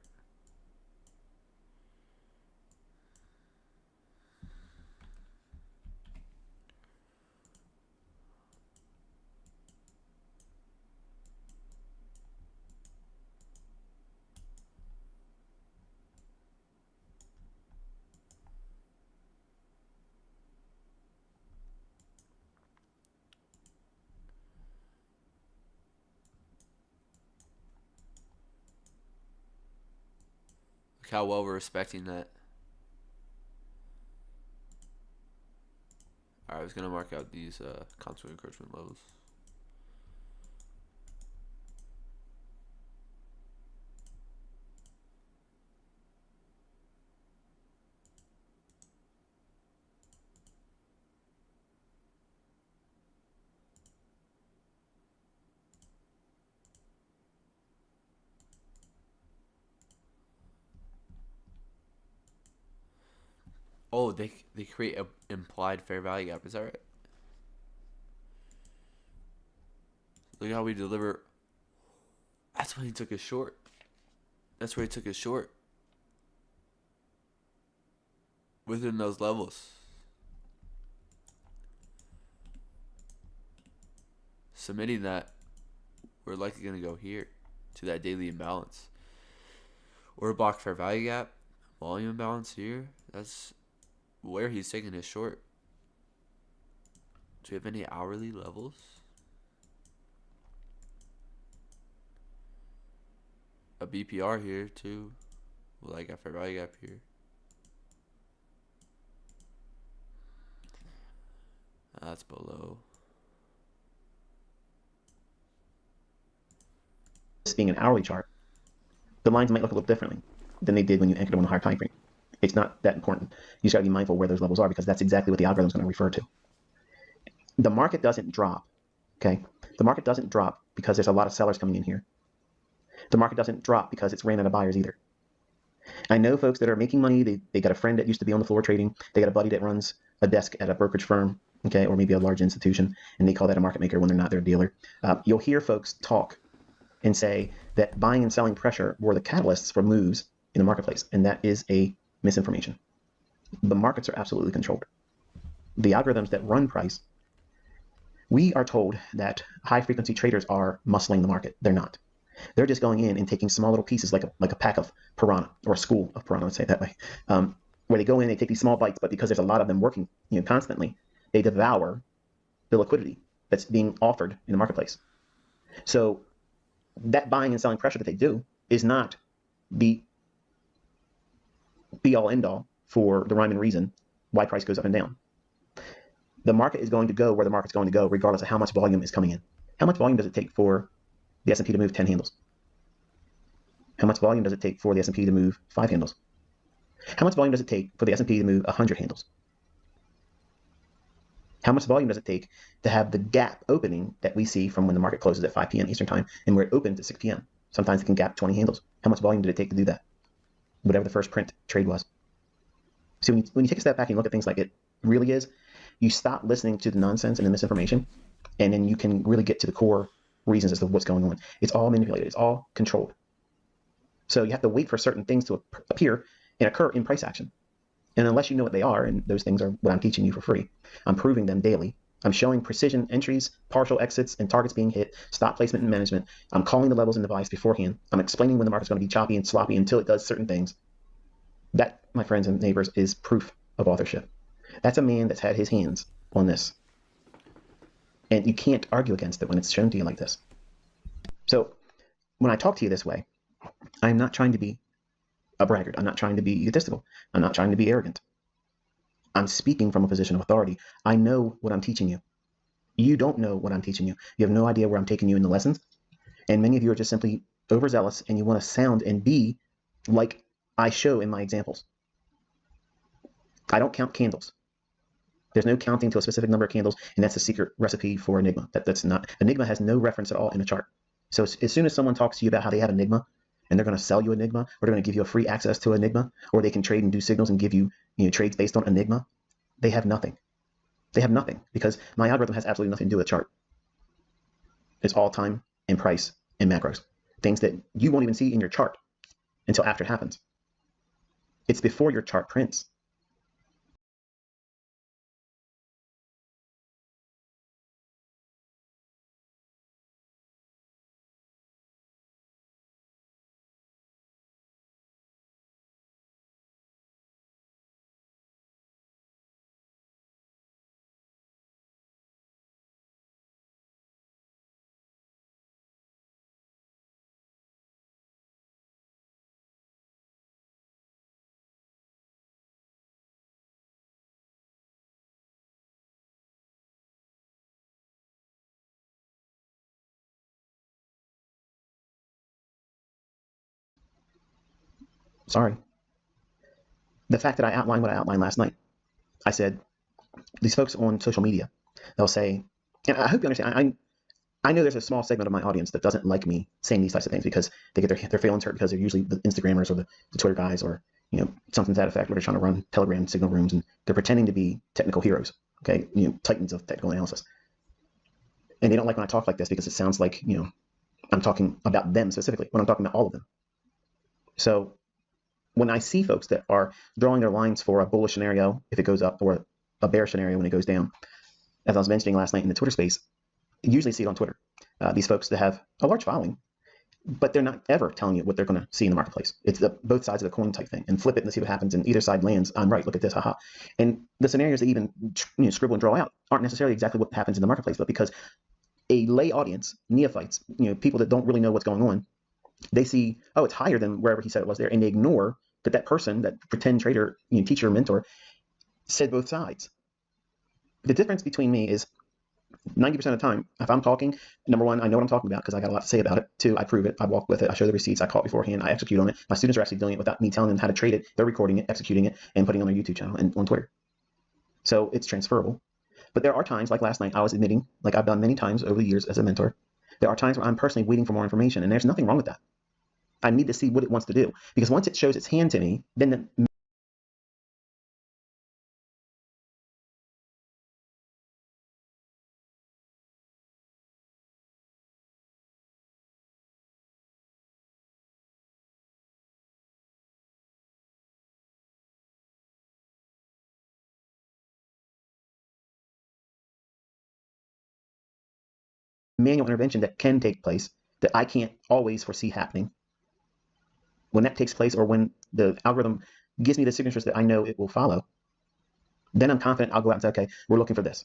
Look how well we're respecting that. Alright, I was going to mark out these constant encroachment levels. Oh, they create a implied fair value gap. Is that right? Look how we deliver. That's when he took his short. That's where he took his short. Within those levels. Submitting that, we're likely going to go here to that daily imbalance. Or block fair value gap, volume imbalance here. That's where he's taking his short. Do we have any hourly levels? A BPR here too. Well, I got fair value gap here. That's below. This being an hourly chart, the lines might look a little differently than they did when you anchored them on a higher time frame. It's not that important. You just got to be mindful where those levels are because that's exactly what the algorithm is going to refer to. The market doesn't drop, okay? The market doesn't drop because there's a lot of sellers coming in here. The market doesn't drop because it's ran out of buyers either. I know folks that are making money. They got a friend that used to be on the floor trading. They got a buddy that runs a desk at a brokerage firm, okay, or maybe a large institution, and they call that a market maker when they're not their dealer. You'll hear folks talk and say that buying and selling pressure were the catalysts for moves in the marketplace, and that is a misinformation. The markets are absolutely controlled. The algorithms that run price, we are told that high frequency traders are muscling the market. They're not. They're just going in and taking small little pieces like a pack of piranha, or a school of piranha, let's say it that way, where they go in, they take these small bites, but because there's a lot of them working constantly, they devour the liquidity that's being offered in the marketplace. So that buying and selling pressure that they do is not the be all end all for the rhyme and reason why price goes up and down. The market is going to go where the market's going to go regardless of how much volume is coming in. How much volume does it take for the S&P to move 10 handles? How much volume does it take for the S&P to move 5 handles? How much volume does it take for the S&P to move 100 handles? How much volume does it take to have the gap opening that we see from when the market closes at 5 p.m. Eastern time and where it opens at 6 p.m.? Sometimes it can gap 20 handles. How much volume did it take to do that? Whatever the first print trade was. So when you take a step back and look at things like it really is, you stop listening to the nonsense and the misinformation, and then you can really get to the core reasons as to what's going on. It's all manipulated. It's all controlled. So you have to wait for certain things to appear and occur in price action. And unless you know what they are, and those things are what I'm teaching you for free, I'm proving them daily. I'm showing precision entries, partial exits, and targets being hit, stop placement and management. I'm calling the levels in the bias beforehand. I'm explaining when the market's going to be choppy and sloppy until it does certain things. That, my friends and neighbors, is proof of authorship. That's a man that's had his hands on this. And you can't argue against it when it's shown to you like this. So when I talk to you this way, I'm not trying to be a braggart. I'm not trying to be egotistical. I'm not trying to be arrogant. I'm speaking from a position of authority. I know what I'm teaching you. You don't know what I'm teaching you. You have no idea where I'm taking you in the lessons. And many of you are just simply overzealous and you want to sound and be like I show in my examples. I don't count candles. There's no counting to a specific number of candles, and that's a secret recipe for Enigma. That's not. Enigma has no reference at all in a chart. So as soon as someone talks to you about how they have Enigma and they're going to sell you Enigma, or they're going to give you a free access to Enigma, or they can trade and do signals and give you, trades based on Enigma, they have nothing. They have nothing because my algorithm has absolutely nothing to do with a chart. It's all time and price and macros, things that you won't even see in your chart until after it happens. It's before your chart prints. Sorry. The fact that I outlined what I outlined last night, I said, these folks on social media, they'll say, and I hope you understand, I know there's a small segment of my audience that doesn't like me saying these types of things because they get their feelings hurt because they're usually the Instagrammers or the Twitter guys or something to that effect where they're trying to run Telegram signal rooms and they're pretending to be technical heroes, okay, titans of technical analysis. And they don't like when I talk like this because it sounds like I'm talking about them specifically when I'm talking about all of them. So when I see folks that are drawing their lines for a bullish scenario if it goes up or a bearish scenario when it goes down, as I was mentioning last night in the Twitter space, you usually see it on Twitter. These folks that have a large following, but they're not ever telling you what they're going to see in the marketplace. It's the both sides of the coin type thing, and flip it and see what happens. And either side lands, I'm right. Look at this, haha. And the scenarios they even scribble and draw out aren't necessarily exactly what happens in the marketplace, but because a lay audience, neophytes, people that don't really know what's going on, they see, oh, it's higher than wherever he said it was there, and they ignore that person, that pretend trader, teacher, mentor, said both sides. The difference between me is 90% of the time, if I'm talking, number one, I know what I'm talking about because I got a lot to say about it. Two, I prove it. I walk with it. I show the receipts. I call it beforehand. I execute on it. My students are actually doing it without me telling them how to trade it. They're recording it, executing it, and putting it on their YouTube channel and on Twitter. So it's transferable. But there are times, like last night, I was admitting, like I've done many times over the years as a mentor, there are times where I'm personally waiting for more information, and there's nothing wrong with that. I need to see what it wants to do because once it shows its hand to me, then the manual intervention that can take place that I can't always foresee happening. When that takes place or when the algorithm gives me the signatures that I know it will follow, then I'm confident I'll go out and say, okay, we're looking for this.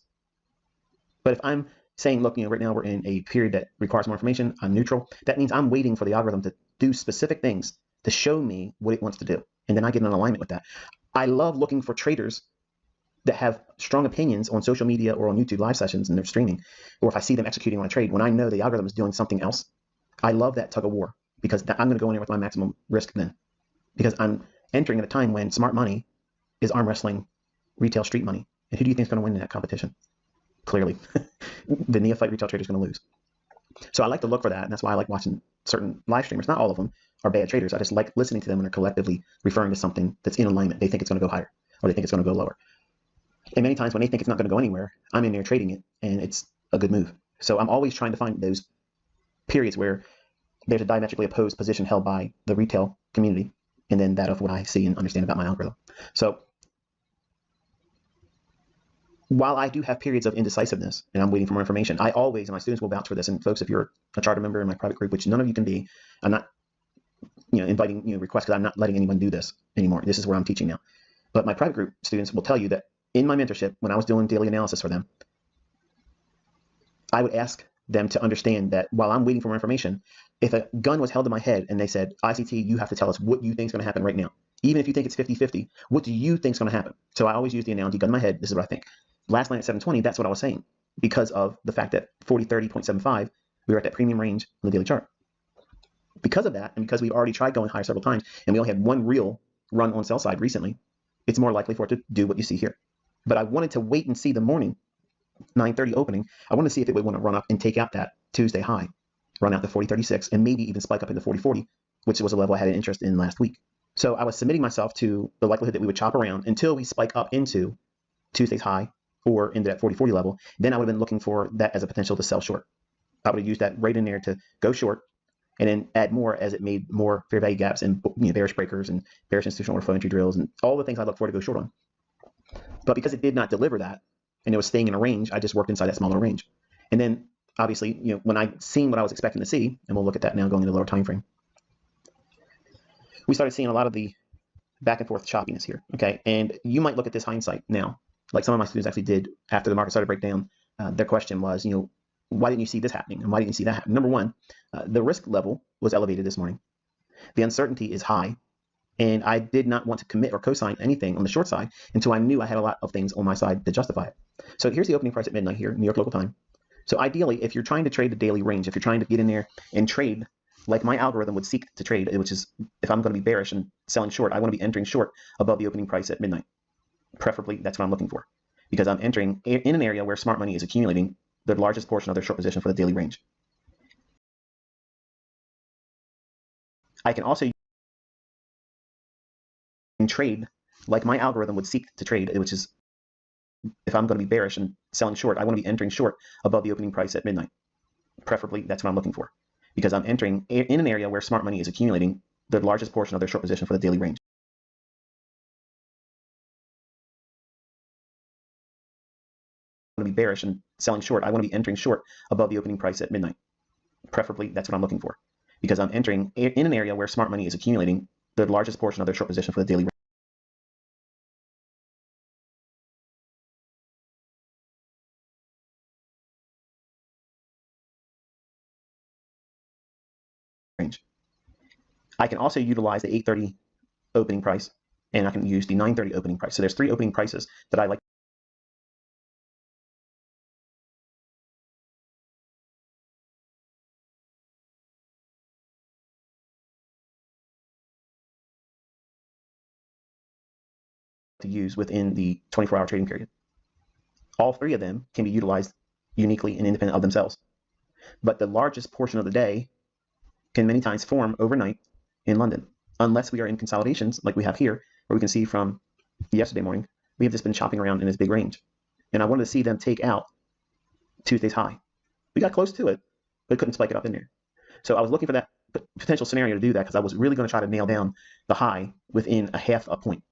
But if I'm saying, look, right now we're in a period that requires more information, I'm neutral, that means I'm waiting for the algorithm to do specific things to show me what it wants to do. And then I get in alignment with that. I love looking for traders that have strong opinions on social media or on YouTube live sessions and they're streaming, or if I see them executing on a trade, when I know the algorithm is doing something else, I love that tug of war because I'm going to go in there with my maximum risk then. Because I'm entering at a time when smart money is arm wrestling retail street money. And who do you think is going to win in that competition? Clearly, the neophyte retail trader is going to lose. So I like to look for that, and that's why I like watching certain live streamers. Not all of them are bad traders. I just like listening to them when they're collectively referring to something that's in alignment. They think it's going to go higher, or they think it's going to go lower. And many times when they think it's not going to go anywhere, I'm in there trading it, and it's a good move. So I'm always trying to find those periods where there's a diametrically opposed position held by the retail community, and then that of what I see and understand about my algorithm. So while I do have periods of indecisiveness and I'm waiting for more information, I always, and my students will vouch for this, and folks, if you're a charter member in my private group, which none of you can be, I'm not inviting requests because I'm not letting anyone do this anymore. This is where I'm teaching now. But my private group students will tell you that in my mentorship, when I was doing daily analysis for them, I would ask them to understand that while I'm waiting for more information, if a gun was held to my head and they said, ICT, you have to tell us what you think is going to happen right now. Even if you think it's 50-50, what do you think is going to happen? So I always use the analogy, gun to my head, this is what I think. Last night at 720, that's what I was saying because of the fact that 40-30.75, we were at that premium range on the daily chart. Because of that, and because we've already tried going higher several times, and we only had one real run on sell side recently, it's more likely for it to do what you see here. But I wanted to wait and see the morning 9:30 opening. I want to see if it would want to run up and take out that Tuesday high, run out the 40.36, and maybe even spike up into 40.40 which was a level I had an interest in last week. So I was submitting myself to the likelihood that we would chop around until we spike up into Tuesday's high or into that 40-40 level. Then I would have been looking for that as a potential to sell short. I would have used that right in there to go short and then add more as it made more fair value gaps and bearish breakers and bearish institutional order flow entry drills and all the things I look for to go short on. But because it did not deliver that and it was staying in a range, I just worked inside that smaller range. And then obviously, when I seen what I was expecting to see, and we'll look at that now going into the lower time frame, we started seeing a lot of the back and forth choppiness here. Okay, and you might look at this hindsight now, like some of my students actually did after the market started to break down. Their question was, why didn't you see this happening and why didn't you see that happen? Number one, the risk level was elevated this morning. The uncertainty is high, and I did not want to commit or co-sign anything on the short side until I knew I had a lot of things on my side to justify it. So here's the opening price at midnight here, New York local time. So ideally, if you're trying to trade the daily range, if you're trying to get in there and trade like my algorithm would seek to trade, which is if I'm going to be bearish and selling short, I want to be entering short above the opening price at midnight. Preferably, that's what I'm looking for, because I'm entering in an area where smart money is accumulating the largest portion of their short position for the daily range. I can also trade like my algorithm would seek to trade, which is if I'm going to be bearish and selling short, I want to be entering short above the opening price at midnight. Preferably, that's what I'm looking for, because I'm entering in an area where smart money is accumulating the largest portion of their short position for the daily range. I want to be bearish and selling short, I want to be entering short above the opening price at midnight. Preferably, that's what I'm looking for, because I'm entering in an area where smart money is accumulating the largest portion of their short position for the daily range. I can also utilize the 8:30 opening price, and I can use the 9:30 opening price. So there's three opening prices that I like to use within the 24-hour trading period. All three of them can be utilized uniquely and independent of themselves. But the largest portion of the day can many times form overnight in London, unless we are in consolidations like we have here, where we can see from yesterday morning, we have just been chopping around in this big range. And I wanted to see them take out Tuesday's high. We got close to it, but couldn't spike it up in there. So I was looking for that potential scenario to do that, because I was really going to try to nail down the high within a half a point.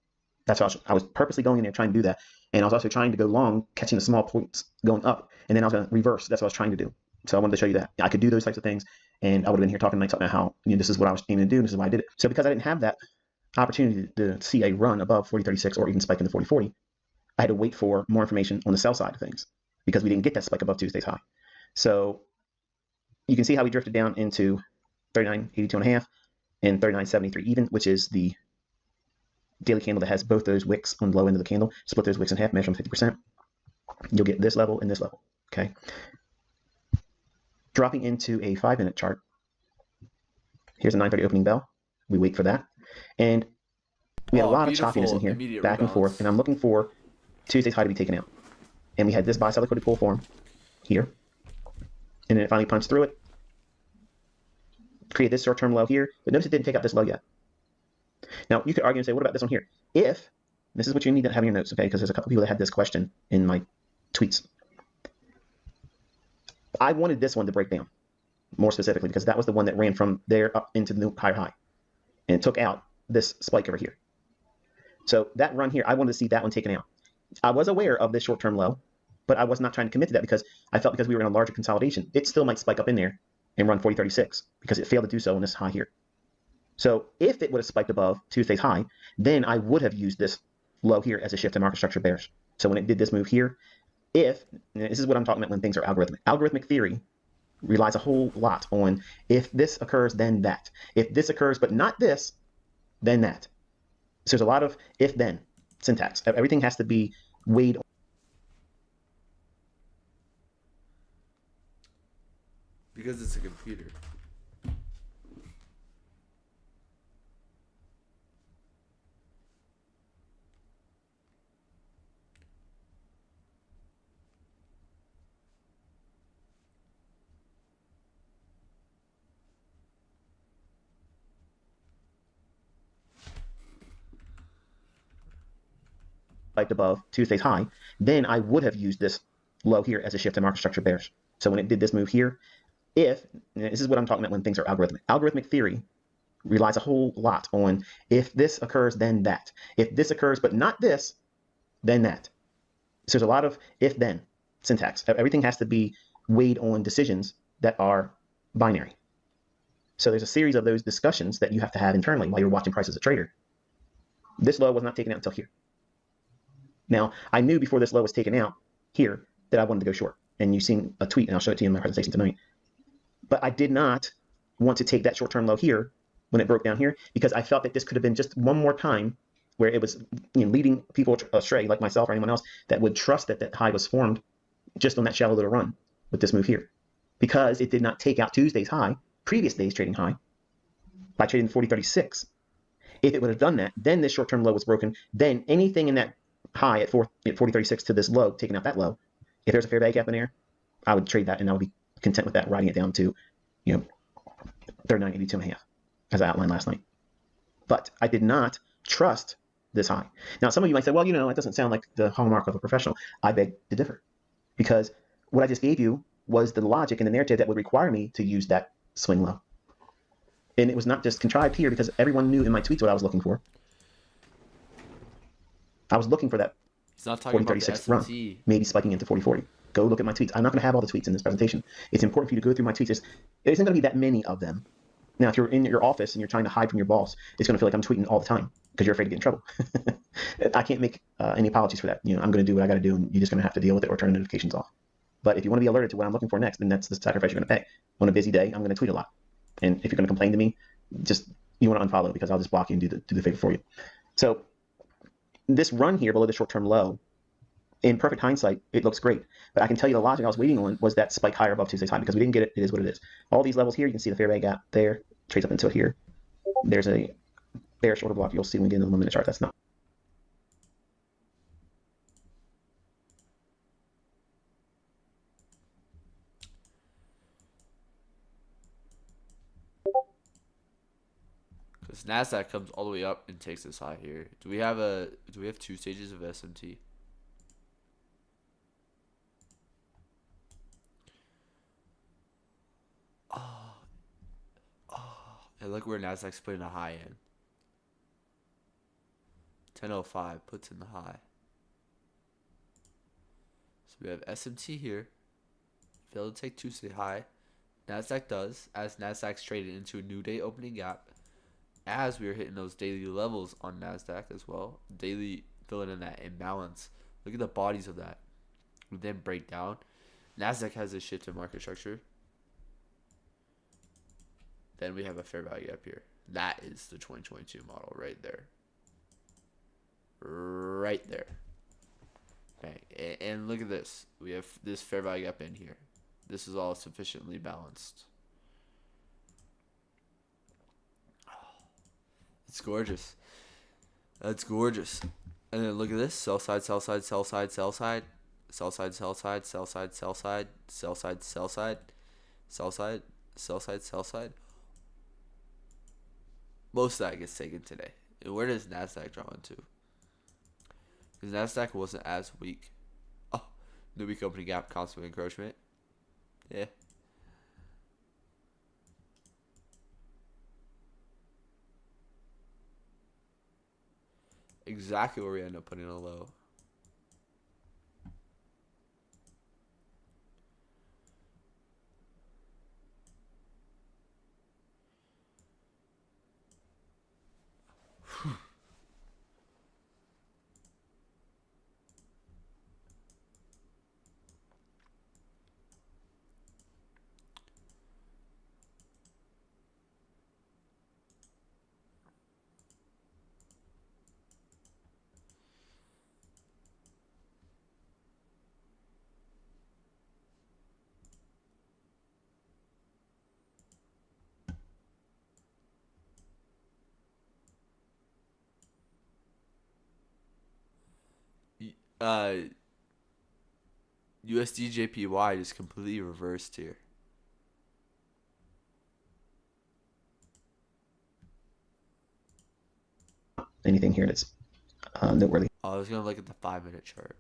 That's why I was purposely going in there trying to do that. And I was also trying to go long, catching the small points going up, and then I was going to reverse. That's what I was trying to do. So I wanted to show you that I could do those types of things, and I would have been here talking tonight about how this is what I was aiming to do, and this is why I did it. So because I didn't have that opportunity to see a run above 40.36 or even spike into 40.40, I had to wait for more information on the sell side of things, because we didn't get that spike above Tuesday's high. So you can see how we drifted down into 39.82.5 and 39.73 even, which is the daily candle that has both those wicks on the low end of the candle. Split those wicks in half, measure them 50%. You'll get this level and this level. Okay. Dropping into a 5-minute chart. Here's a 9:30 opening bell. We wait for that, and we had a lot of choppiness in here, back and forth. And I'm looking for Tuesday's high to be taken out. And we had this buy-side liquidity pull form here, and then it finally punched through it. Create this short-term low here, but notice it didn't take out this low yet. Now, you could argue and say, what about this one here? If, this is what you need to have in your notes, okay, because there's a couple people that had this question in my tweets. I wanted this one to break down more specifically, because that was the one that ran from there up into the new higher high and took out this spike over here. So that run here, I wanted to see that one taken out. I was aware of this short-term low, but I was not trying to commit to that, because I felt because we were in a larger consolidation, it still might spike up in there and run 40.36, because it failed to do so in this high here. So if it would have spiked above Tuesday's high, then I would have used this low here as a shift in market structure bearish. So when it did this move here, this is what I'm talking about when things are algorithmic. Algorithmic theory relies a whole lot on if this occurs, then that. If this occurs, but not this, then that. So there's a lot of if-then syntax. Everything has to be weighed. Because it's a computer. spiked above Tuesday's high, then I would have used this low here as a shift in market structure bearish. So when it did this move here, if, this is what I'm talking about when things are algorithmic. Algorithmic theory relies a whole lot on if this occurs, then that. If this occurs, but not this, then that. So there's a lot of if-then syntax. Everything has to be weighed on decisions that are binary. So there's a series of those discussions that you have to have internally while you're watching price as a trader. This low was not taken out until here. Now, I knew before this low was taken out here that I wanted to go short. And you've seen a tweet, and I'll show it to you in my presentation tonight. But I did not want to take that short-term low here when it broke down here, because I felt that this could have been just one more time where it was, you know, leading people astray, like myself or anyone else, that would trust that that high was formed just on that shallow little run with this move here, because it did not take out Tuesday's high, previous day's trading high, by trading 40.36. If it would have done that, then this short-term low was broken. Then anything in that high at 40.36 to this low, taking out that low, if there's a fair value gap in there, I would trade that, and I would be content with that, riding it down to, you know, 39.82.5, as I outlined last night. But I did not trust this high. Now, some of you might say, well, you know, it doesn't sound like the hallmark of a professional. I beg to differ, because what I just gave you was the logic and the narrative that would require me to use that swing low. And it was not just contrived here, because everyone knew in my tweets what I was looking for. I was looking for that He's not talking about the 40.36 run, S&T. maybe spiking into 40.40. Go look at my tweets. I'm not going to have all the tweets in this presentation. It's important for you to go through my tweets. There isn't going to be that many of them. Now, if you're in your office and you're trying to hide from your boss, it's going to feel like I'm tweeting all the time because you're afraid to get in trouble. I can't make any apologies for that. You know, I'm going to do what I got to do, and you're just going to have to deal with it or turn the notifications off. But if you want to be alerted to what I'm looking for next, then that's the sacrifice you're going to pay. On a busy day, I'm going to tweet a lot. And if you're going to complain to me, just, you want to unfollow, because I'll just block you and do the favor for you. So this run here below the short-term low, in perfect hindsight, it looks great. But I can tell you the logic I was waiting on was that spike higher above Tuesday's high, because we didn't get it. It is what it is. All these levels here, you can see the fair value gap there, trades up into it here. There's a bearish order block you'll see when we get into the 1 minute chart. That's not. Because NASDAQ comes all the way up and takes this high here. Do we have 2 stages of SMT? And look where NASDAQ's putting a high in. 10.05 puts in the high. So we have SMT here. Failed to take Tuesday high. NASDAQ does, as NASDAQ's traded into a new day opening gap. As we are hitting those daily levels on NASDAQ as well. Daily filling in that imbalance. Look at the bodies of that. We then break down. NASDAQ has a shift in market structure. Then we have a fair value up here. That is the 2022 model right there. Right there. Okay. And look at this. We have this fair value up in here. This is all sufficiently balanced. It's gorgeous. That's gorgeous. And then look at this. Sell side, sell side, sell side, sell side. Sell side, sell side, sell side, sell side. Sell side, sell side. Sell side, sell side, sell side. Most of that gets taken today. And where does NASDAQ draw into? Because NASDAQ wasn't as weak. Oh, new week opening gap, constant encroachment. Yeah. Exactly where we end up putting a low. USD JPY is completely reversed here. Anything here that's noteworthy. I was gonna look at the 5-minute chart.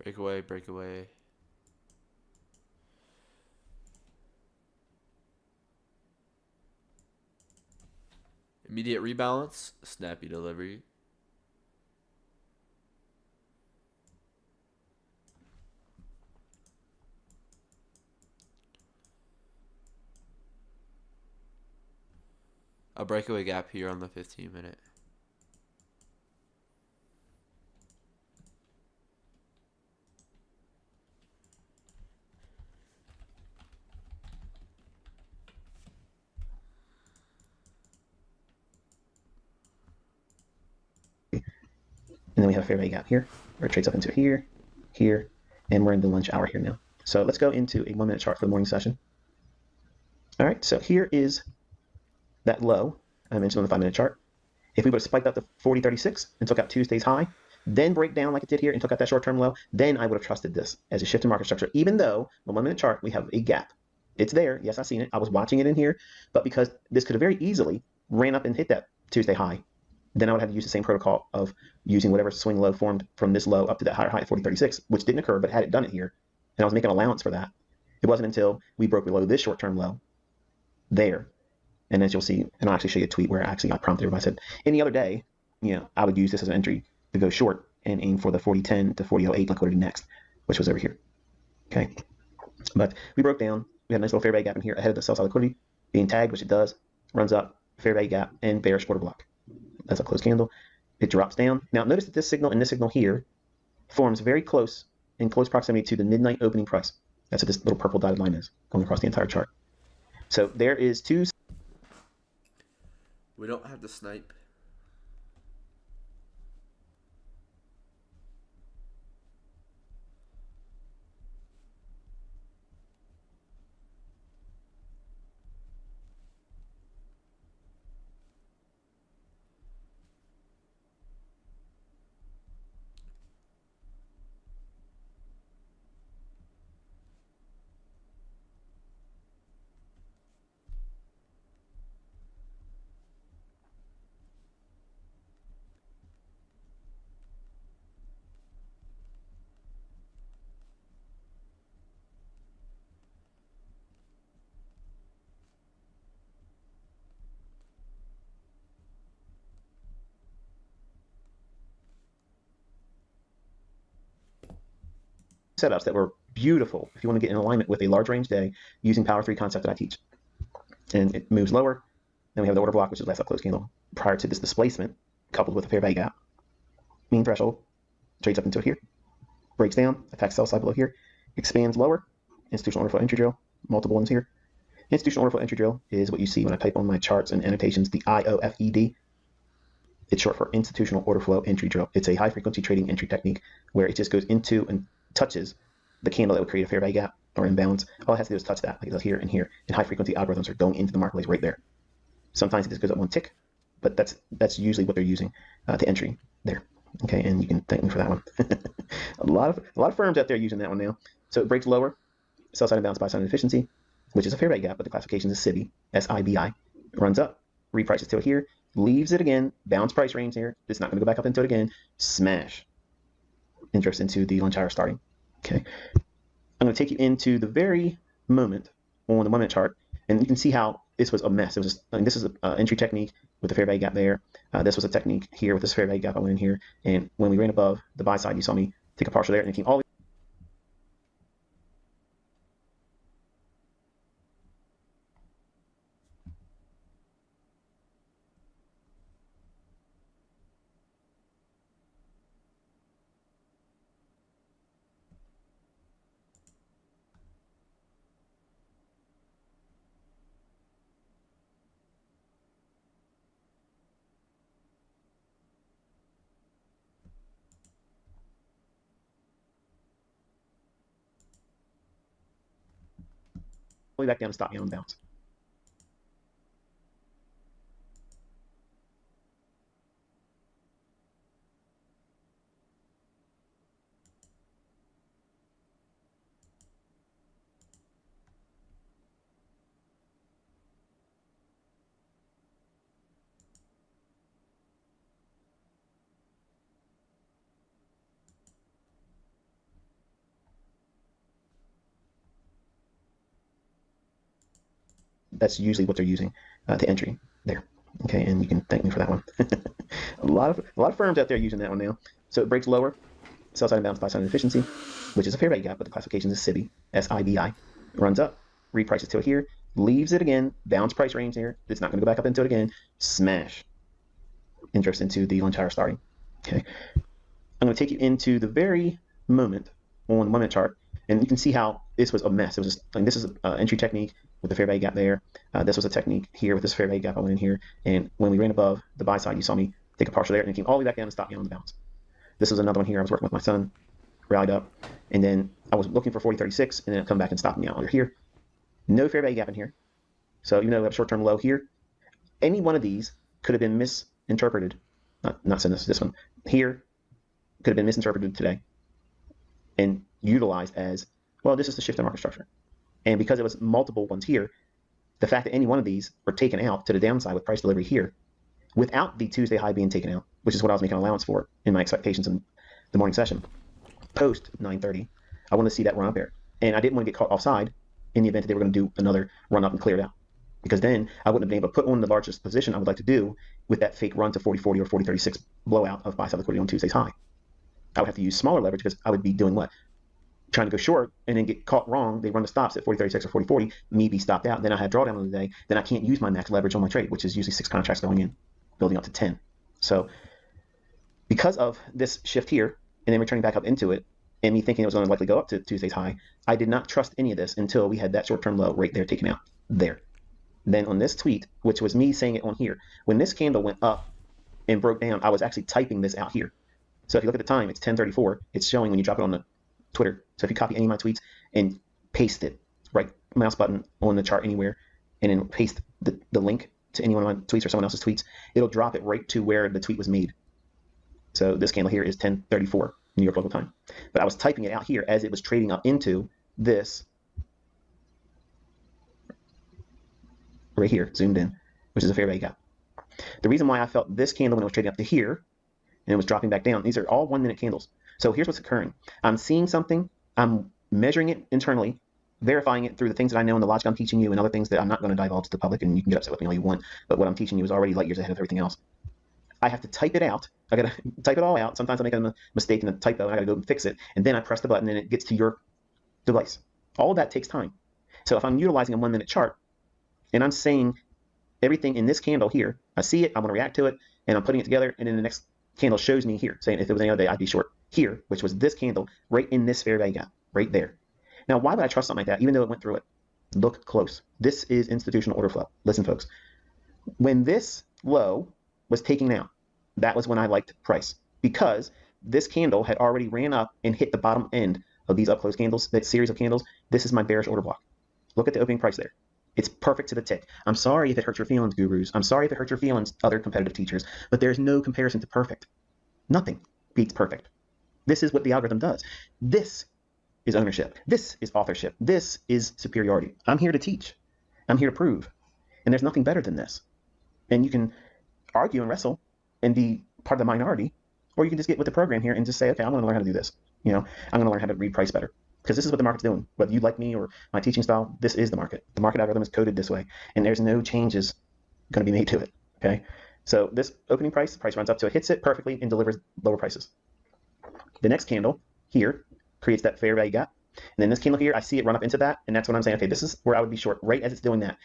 Breakaway, breakaway. Immediate rebalance, snappy delivery. A breakaway gap here on the 15-minute. And then we have a fair value gap here, where it trades up into here, here, and we're in the lunch hour here now. So let's go into a 1-minute chart for the morning session. All right, so here is that low I mentioned on the 5-minute chart. If we would have spiked up to 40.36 and took out Tuesday's high, then break down like it did here and took out that short-term low, then I would have trusted this as a shift in market structure, even though on the 1-minute chart we have a gap. It's there. Yes, I've seen it. I was watching it in here, but because this could have very easily ran up and hit that Tuesday high, then I would have to use the same protocol of using whatever swing low formed from this low up to that higher high at 40.36, which didn't occur, but had it done it here, and I was making allowance for that. It wasn't until we broke below this short-term low there, and as you'll see, and I'll actually show you a tweet where I actually got prompted where I said, any other day, I would use this as an entry to go short and aim for the 40.10 to 40.08 liquidity next, which was over here. Okay, but we broke down. We had a nice little fair value gap in here ahead of the sell side liquidity being tagged, which it does, runs up, fair value gap, and bearish order block. That's a closed candle. It drops down. Now notice that this signal and this signal here forms very close, in close proximity to the midnight opening price. That's what this little purple dotted line is going across the entire chart. So there is two. We don't have to snipe. Setups that were beautiful if you want to get in alignment with a large range day using Power 3 concept that I teach. And it moves lower. Then we have the order block, which is last up close candle prior to this displacement, coupled with a fair value gap. Mean threshold trades up into it here, breaks down, attacks sell side below here, expands lower. Institutional order flow entry drill, multiple ones here. Institutional order flow entry drill is what you see when I type on my charts and annotations the IOFED. It's short for institutional order flow entry drill. It's a high frequency trading entry technique where it just goes into and touches the candle that would create a fair value gap or imbalance. All it has to do is touch that, like it does here and here. And high frequency algorithms are going into the marketplace right there. Sometimes it just goes up one tick, but that's usually what they're using to entry there. Okay, and you can thank me for that one. a lot of firms out there using that one now. So it breaks lower, sell side imbalance, buy side inefficiency, which is a fair value gap, but the classification is SIBI, SIBI. Runs up, reprices to it here, leaves it again, bounce price range here. It's not going to go back up into it again. Smash. Interest into the lunch hour starting. Okay, I'm going to take you into the very moment on the 1-minute chart, and you can see how this was a mess. It was just, this is an entry technique with the fair value gap there. This was a technique here with this fair value gap. I went in here, and when we ran above the buy side, you saw me take a partial there, and it came all the way back down and stop me on the bounce. That's usually what they're using to entry there. Okay, and you can thank me for that one. a lot of firms out there using that one now. So it breaks lower, sell side and bounce, buy side efficiency, which is a fair value gap, but the classification is SIBI, SIBI. Runs up, reprices to it here, leaves it again, bounce price range here. It's not going to go back up into it again. Smash. Interest into the lunch hour starting. Okay, I'm going to take you into the very moment on the 1 minute chart, and you can see how this was a mess. It was just, like, this is an entry technique with the fair value gap there. This was a technique here with this fair value gap. I went in here, and when we ran above the buy side, you saw me take a partial there, and it came all the way back down and stop me on the bounce. This was another one here. I was working with my son, rallied up, and then I was looking for 40.36, and then it come back and stopped me out under here. No fair value gap in here. So even though we have short-term low here, any one of these could have been misinterpreted. Not saying this one here could have been misinterpreted today and utilized as, well, this is the shift in market structure. And because it was multiple ones here, the fact that any one of these were taken out to the downside with price delivery here, without the Tuesday high being taken out, which is what I was making allowance for in my expectations in the morning session, post 9:30, I want to see that run up there. And I didn't want to get caught offside in the event that they were going to do another run up and clear it out, because then I wouldn't have been able to put on the largest position I would like to do with that fake run to 40.40 or 40.36 blowout of buy side liquidity on Tuesday's high. I would have to use smaller leverage because I would be doing what? Trying to go short and then get caught wrong. They run the stops at 40.36 or 40.40, me be stopped out. Then I have drawdown of the day. Then I can't use my max leverage on my trade, which is usually 6 contracts going in, building up to 10. So because of this shift here and then returning back up into it and me thinking it was going to likely go up to Tuesday's high, I did not trust any of this until we had that short-term low right there taken out there. Then on this tweet, which was me saying it on here, when this candle went up and broke down, I was actually typing this out here. So if you look at the time, it's 10:34. It's showing when you drop it on the Twitter. So if you copy any of my tweets and paste it, right mouse button on the chart anywhere, and then paste the link to any one of my tweets or someone else's tweets, it'll drop it right to where the tweet was made. So this candle here is 10:34 New York local time. But I was typing it out here as it was trading up into this right here, zoomed in, which is a fair value gap. The reason why I felt this candle when it was trading up to here and it was dropping back down, these are all 1 minute candles. So here's what's occurring. I'm seeing something, I'm measuring it internally, verifying it through the things that I know and the logic I'm teaching you and other things that I'm not going to divulge to the public, and you can get upset with me all you want, but what I'm teaching you is already light years ahead of everything else. I have to type it out. I got to type it all out. Sometimes I make a mistake in the typo and I got to go and fix it, and then I press the button and it gets to your device. All of that takes time. So if I'm utilizing a 1 minute chart and I'm saying everything in this candle here, I see it, I'm going to react to it, and I'm putting it together, and then the next candle shows me here, saying if it was any other day, I'd be short here, which was this candle right in this fair value gap, right there. Now, why would I trust something like that, even though it went through it? Look close. This is institutional order flow. Listen, folks. When this low was taking out, that was when I liked price, because this candle had already ran up and hit the bottom end of these up close candles, that series of candles. This is my bearish order block. Look at the opening price there. It's perfect to the tick. I'm sorry if it hurts your feelings, gurus. I'm sorry if it hurts your feelings, other competitive teachers, but there's no comparison to perfect. Nothing beats perfect. This is what the algorithm does. This is ownership. This is authorship. This is superiority. I'm here to teach. I'm here to prove. And there's nothing better than this. And you can argue and wrestle and be part of the minority, or you can just get with the program here and just say, okay, I'm going to learn how to do this. I'm going to learn how to read price better. Because this is what the market's doing. Whether you like me or my teaching style, this is the market. The market algorithm is coded this way, and there's no changes going to be made to it. Okay, so this opening price runs up to it, hits it perfectly, and delivers lower prices. The next candle here creates that fair value gap, and then this candle here, I see it run up into that, and that's when I'm saying, okay, this is where I would be short right as it's doing that.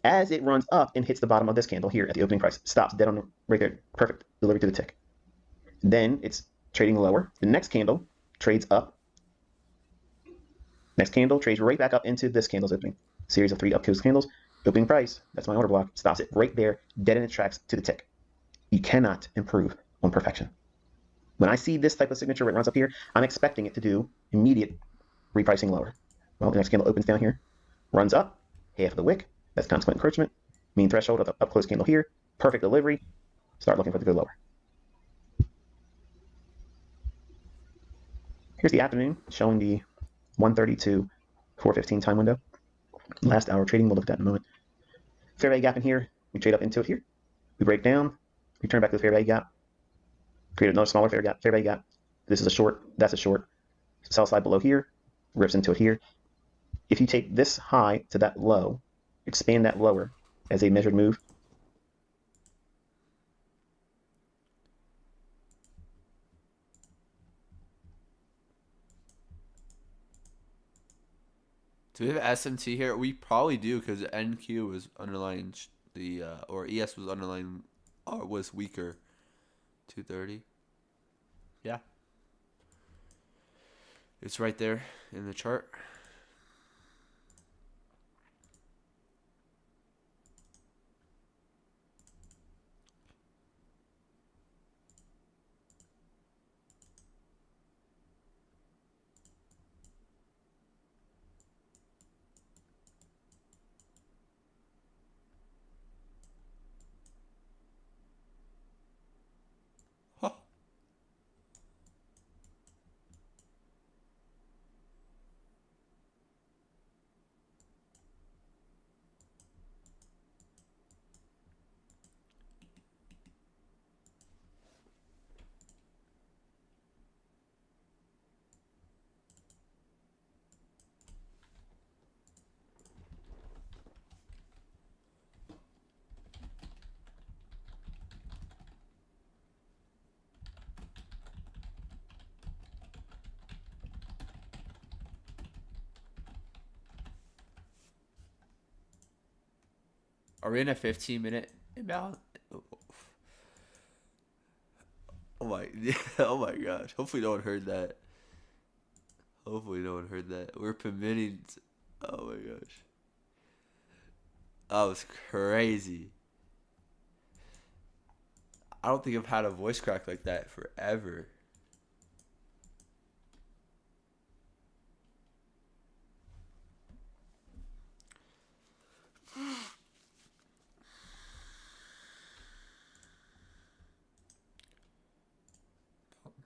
As it runs up and hits the bottom of this candle here at the opening price, stops dead on the right there, perfect delivery to the tick. Then it's trading lower. The next candle trades up. Next candle trades right back up into this candle's opening. Series of 3 up close candles. Opening price, that's my order block, stops it right there, dead in its tracks to the tick. You cannot improve on perfection. When I see this type of signature where it runs up here, I'm expecting it to do immediate repricing lower. Well, the next candle opens down here, runs up, half of the wick. That's consequent encroachment. Mean threshold of the up close candle here. Perfect delivery. Start looking for the go lower. Here's the afternoon showing the 1:30 to 4:15 time window. Last hour trading, we'll look at that in a moment. Fair value gap in here. We trade up into it here. We break down. We turn back to the fair value gap. Create another smaller fair value gap. This is a short. That's a short. Sell side below here. Rips into it here. If you take this high to that low, expand that lower as a measured move. Do we have SMT here? We probably do because NQ was underlying the or ES was underlying was weaker. 230. Yeah. It's right there in the chart. Huh. Are we in a 15-minute imbalance? Oh my, oh my gosh. Hopefully no one heard that. Hopefully no one heard that. We're permitting. Oh my gosh. That was crazy. I don't think I've had a voice crack like that forever.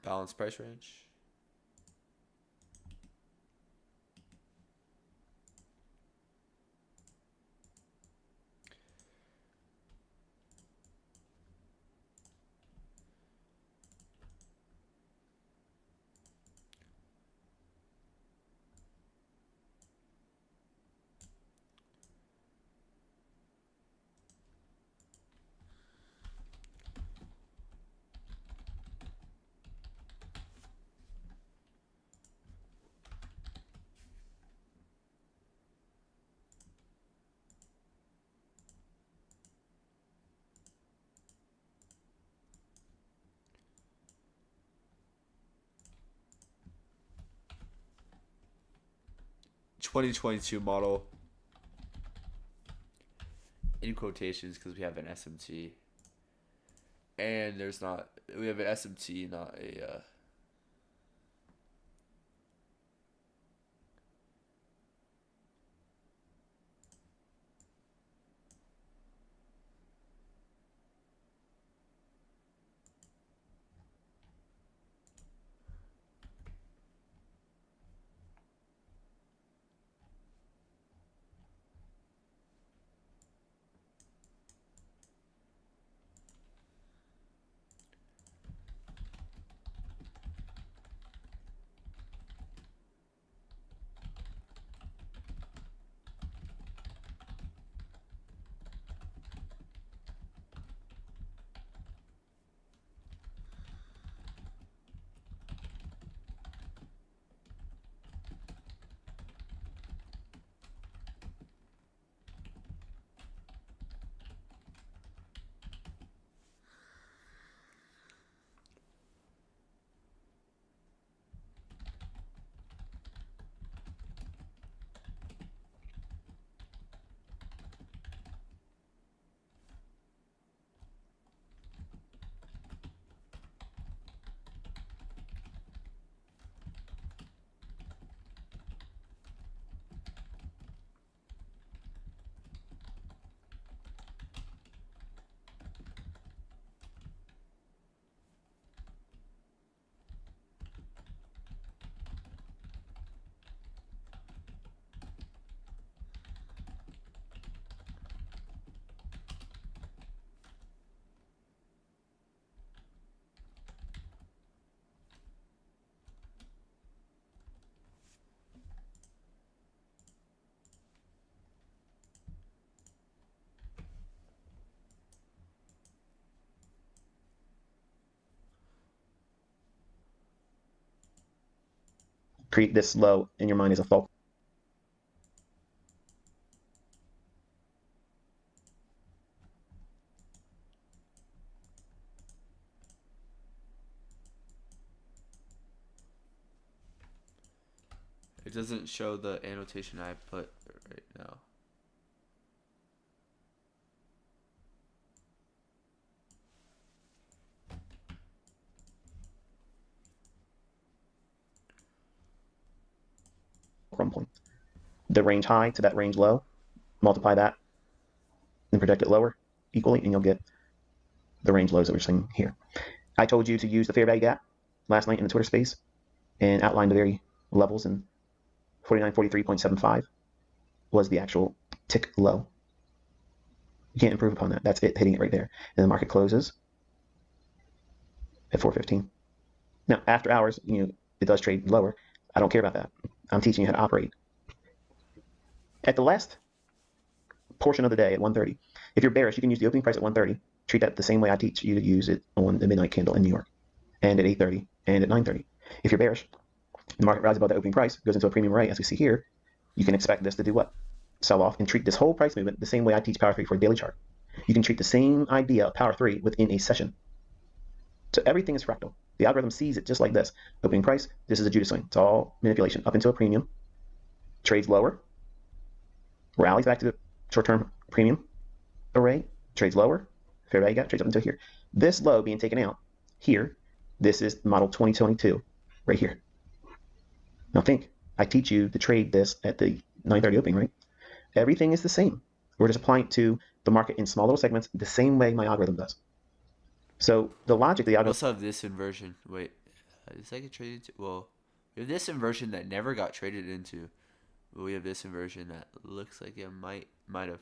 Balanced price range. (2022) model in quotations because we have an SMT and there's not, we have an SMT, not a create this low in your mind as a fulcrum. It doesn't show the annotation I put right now. Point. The range high to that range low, multiply that and project it lower equally, and you'll get the range lows that we're seeing here. I told you to use the fair value gap last night in the Twitter space and outline the very levels, and 49.43.75 was the actual tick low. You can't improve upon that. That's it, hitting it right there. And the market closes at 4:15. Now, after hours, it does trade lower. I don't care about that. I'm teaching you how to operate. At the last portion of the day at 1:30, if you're bearish, you can use the opening price at 1:30. Treat that the same way I teach you to use it on the midnight candle in New York, and at 8:30 and at 9:30. If you're bearish, the market rises above the opening price, goes into a premium array, as we see here. You can expect this to do what? Sell off and treat this whole price movement the same way I teach Power 3 for a daily chart. You can treat the same idea of Power 3 within a session. So everything is fractal. The algorithm sees it just like this. Opening price, this is a Judas swing. It's all manipulation up into a premium. Trades lower. Rallies back to the short-term premium array. Trades lower. Fair value gap, trades up until here. This low being taken out here, this is model 2022 right here. Now think, I teach you to trade this at the 9:30 opening, right? Everything is the same. We're just applying it to the market in small little segments the same way my algorithm does. So the logic of the We algorithm. also have this inversion. Wait, is that get traded to? Well, we have this inversion that never got traded into. But we have this inversion that looks like it might have.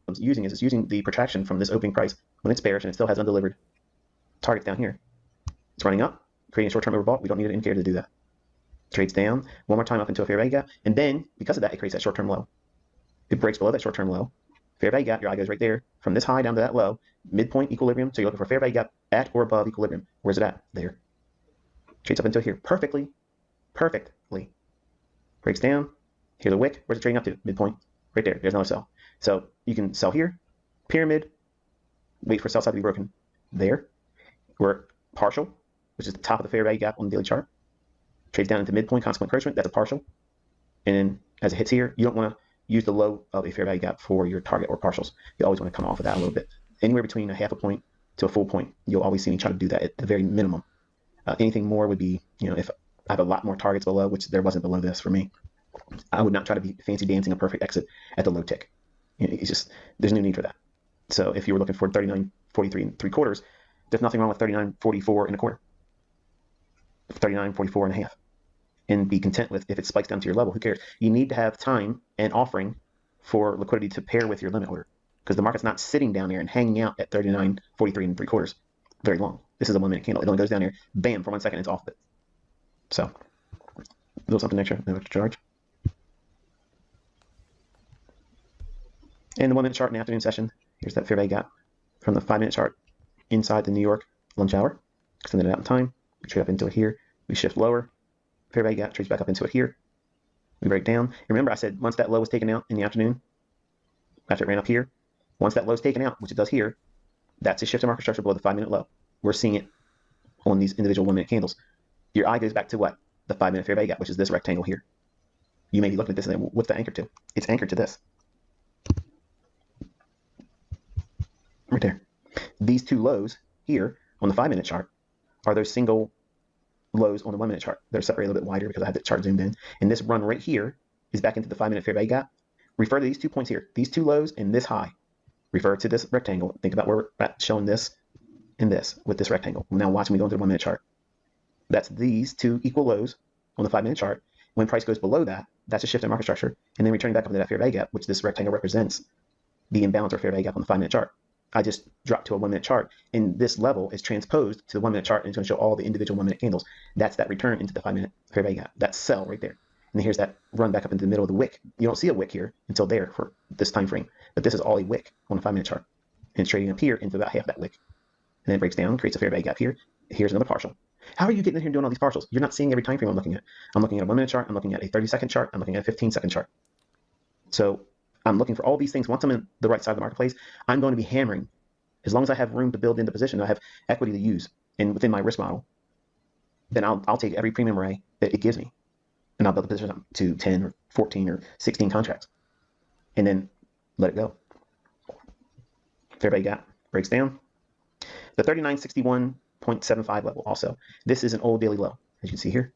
It's using the protraction from this opening price when it's bearish and it still has undelivered targets down here. It's running up, creating a short-term overbought. We don't need an indicator to do that. Trades down one more time up into a fair value gap, and then because of that, it creates that short-term low. It breaks below that short-term low. Fair value gap, your eye goes right there from this high down to that low. Midpoint equilibrium. So you're looking for fair value gap at or above equilibrium. Where's it at? There. Trades up until here perfectly. Breaks down. Here's a wick. Where's it trading up to? Midpoint. Right there. There's another sell. So you can sell here. Pyramid. Wait for sell side to be broken. There. Work partial, which is the top of the fair value gap on the daily chart. Trades down into midpoint, consequent encroachment. That's a partial. And then as it hits here, you don't want to use the low of a fair value gap for your target or partials. You always want to come off of that a little bit. Anywhere between a half a point to a full point, you'll always see me try to do that at the very minimum. Anything more would be, if I have a lot more targets below, which there wasn't below this for me, I would not try to be fancy dancing a perfect exit at the low tick. It's just, there's no need for that. So if you were looking for 39.43 3/4, there's nothing wrong with 39.44 1/4, 39.44 1/2. And be content with if it spikes down to your level, who cares? You need to have time and offering for liquidity to pair with your limit order, because the market's not sitting down there and hanging out at 39.43 3/4 very long. This is a 1 minute candle. It only goes down here, bam, for 1 second, it's off of it. So, a little something extra, no extra charge. And the 1 minute chart in the afternoon session, here's that fair value gap from the 5 minute chart inside the New York lunch hour. Extended it out in time. We trade up into it here. We shift lower. Fair value gap trades back up into it here. We break down. Remember I said once that low was taken out in the afternoon, after it ran up here, once that low is taken out, which it does here, that's a shift in market structure below the 5 minute low. We're seeing it on these individual 1 minute candles. Your eye goes back to what? The 5 minute fair value gap, which is this rectangle here. You may be looking at this and saying, what's that anchored to? It's anchored to this. Right there. These two lows here on the 5 minute chart are those single lows on the 1 minute chart. They're separated a little bit wider because I have the chart zoomed in. And this run right here is back into the 5 minute fair value gap. Refer to these 2 points here, these two lows and this high. Refer to this rectangle. Think about where we're at showing this and this with this rectangle. Now watch me go into the 1 minute chart. That's these two equal lows on the 5 minute chart. When price goes below that, that's a shift in market structure. And then returning back up into that fair value gap, which this rectangle represents the imbalance or fair value gap on the 5 minute chart. I just dropped to a 1 minute chart, and this level is transposed to the 1 minute chart, and it's going to show all the individual 1 minute candles. That's that return into the 5 minute fair value gap. That sell right there. And then here's that run back up into the middle of the wick. You don't see a wick here until there for this time frame, but this is all a wick on a 5 minute chart. And it's trading up here into about half that wick. And then it breaks down, creates a fair value gap here. Here's another partial. How are you getting in here doing all these partials? You're not seeing every time frame I'm looking at. I'm looking at a 1 minute chart. I'm looking at a 30-second chart. I'm looking at a 15-second chart. So I'm looking for all these things. Once I'm in the right side of the marketplace, I'm going to be hammering. As long as I have room to build into position, I have equity to use and within my risk model, then I'll take every premium array that it gives me, and I'll build the position up to 10 or 14 or 16 contracts, and then let it go. Fair value gap breaks down. The 3961.75 level also. This is an old daily low, as you can see here.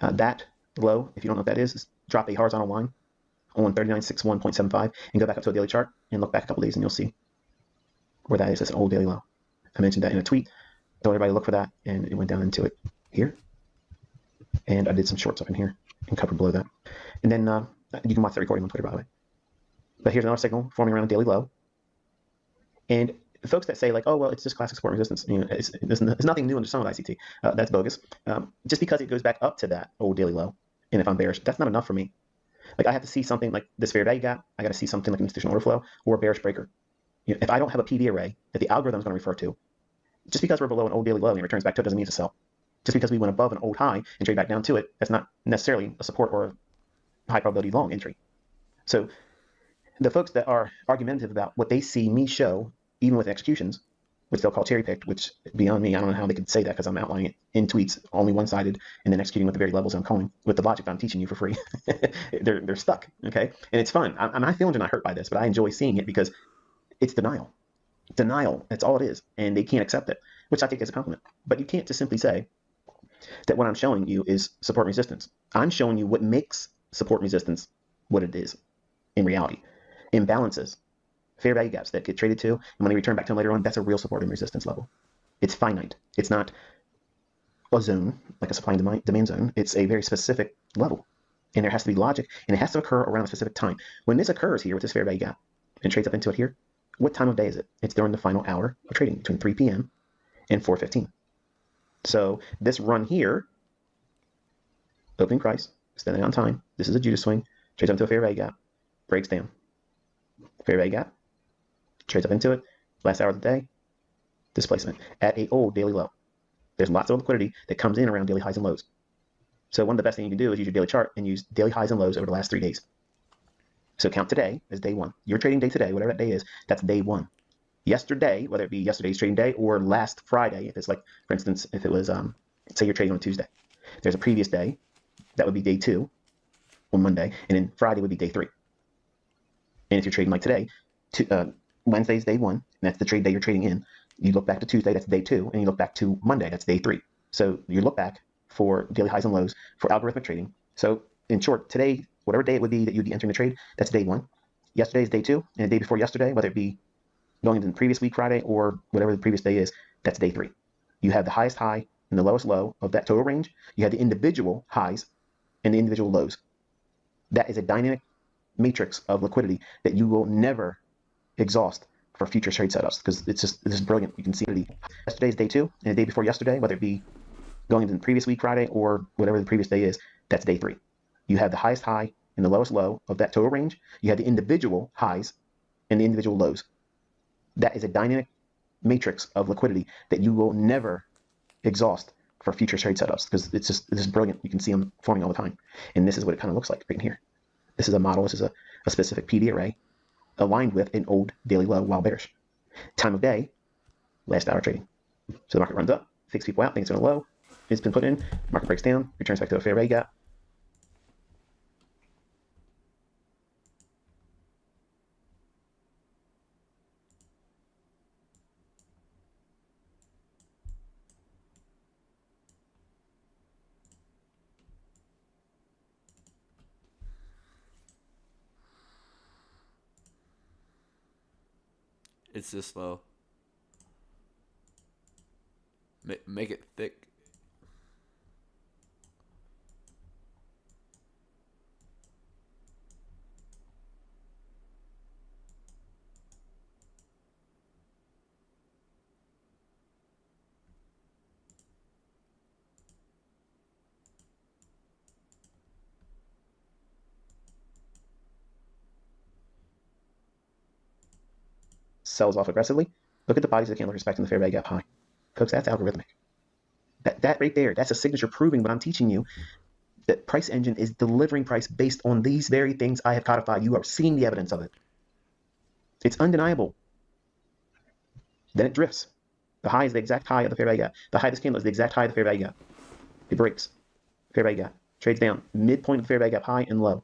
That low, if you don't know what that is drop a horizontal line on 3961.75 and go back up to a daily chart and look back a couple days and you'll see where that is. It's an old daily low. I mentioned that in a tweet. Told everybody to look for that, and it went down into it here. And I did some shorts up in here and covered below that. And then you can watch the recording on Twitter, by the way. But here's another signal forming around a daily low. And folks that say like, oh, well, it's just classic support resistance. You know, it's nothing new under some of ICT. That's bogus. Just because it goes back up to that old daily low, and if I'm bearish, that's not enough for me. Like I have to see something like this fair value gap. I got to see something like an institutional order flow or a bearish breaker. You know, if I don't have a PD array that the algorithm is going to refer to, just because we're below an old daily low and it returns back to it doesn't mean to sell. Just because we went above an old high and trade back down to it, that's not necessarily a support or a high probability long entry. So the folks that are argumentative about what they see me show, even with executions, which they'll call cherry picked, which beyond me, I don't know how they could say that because I'm outlining it in tweets, only one-sided, and then executing with the very levels I'm calling with the logic that I'm teaching you for free. they're stuck, okay? And it's fun. My feelings are not hurt by this, but I enjoy seeing it because it's denial. Denial, that's all it is, and they can't accept it, which I take as a compliment. But you can't just simply say that what I'm showing you is support resistance. I'm showing you what makes support resistance what it is in reality. Imbalances, fair value gaps that get traded to, and when they return back to them later on, that's a real support and resistance level. It's finite. It's not a zone, like a supply and demand zone. It's a very specific level, and there has to be logic, and it has to occur around a specific time. When this occurs here with this fair value gap and trades up into it here, what time of day is it? It's during the final hour of trading between 3 p.m. and 4:15. So this run here, opening price, extending on time. This is a Judas swing, trades up into a fair value gap, breaks down. Fair value gap, trades up into it, last hour of the day, displacement at a old daily low. There's lots of liquidity that comes in around daily highs and lows. So one of the best things you can do is use your daily chart and use daily highs and lows over the last 3 days. So count today as day one. Your trading day today, whatever that day is, that's day one. Yesterday, whether it be yesterday's trading day or last Friday, if it's like, for instance, if it was, say you're trading on a Tuesday, there's a previous day, that would be day 2 on Monday, and then Friday would be day 3. And if you're trading like today, Wednesday's day 1, and that's the trade day you're trading in. You look back to Tuesday, that's day 2, and you look back to Monday, that's day 3. So you look back for daily highs and lows for algorithmic trading. So in short, today, whatever day it would be that you'd be entering the trade, that's day 1. Yesterday's day 2, and the day before yesterday, whether it be going into the previous week Friday or whatever the previous day is, that's day 3. You have the highest high and the lowest low of that total range. You have the individual highs and the individual lows. That is a dynamic matrix of liquidity that you will never exhaust for future trade setups because this is brilliant. You can see yesterday's day 2 and the day before yesterday, whether it be going into the previous week Friday or whatever the previous day is, that's day 3. You have the highest high and the lowest low of that total range. You have the individual highs and the individual lows. That is a dynamic matrix of liquidity that you will never exhaust for future trade setups because this is brilliant. You can see them forming all the time. And this is what it kind of looks like right in here. This is a model. This is a specific PD array aligned with an old daily low while bearish. Time of day, last hour trading. So the market runs up, takes people out, thinks it's going to low. It's been put in, market breaks down, returns back to a fair value gap. It's this low. Make it thick. Sells off aggressively. Look at the bodies of the candle respecting the fair value gap high. Folks, that's algorithmic. That right there, that's a signature proving what I'm teaching you. That price engine is delivering price based on these very things I have codified. You are seeing the evidence of it. It's undeniable. Then it drifts. The high is the exact high of the fair value gap. The high of this candle is the exact high of the fair value gap. It breaks. Fair value gap. Trades down. Midpoint of the fair value gap, high and low.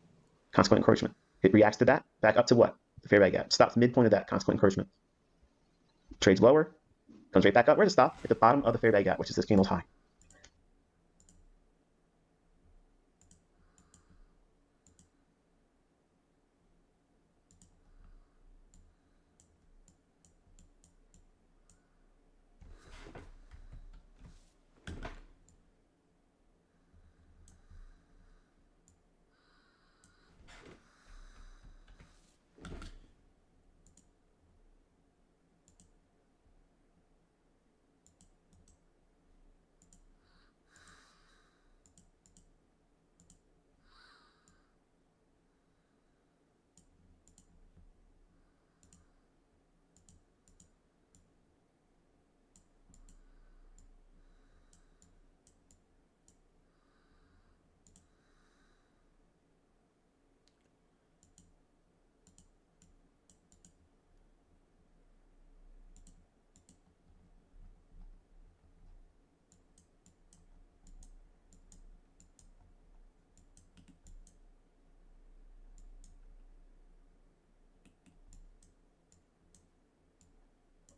Consequent encroachment. It reacts to that. Back up to what? The fair value gap. Stops midpoint of that. Consequent encroachment. Trades lower. Comes right back up. Where does it stop? At the bottom of the fair value gap, which is this candle's high.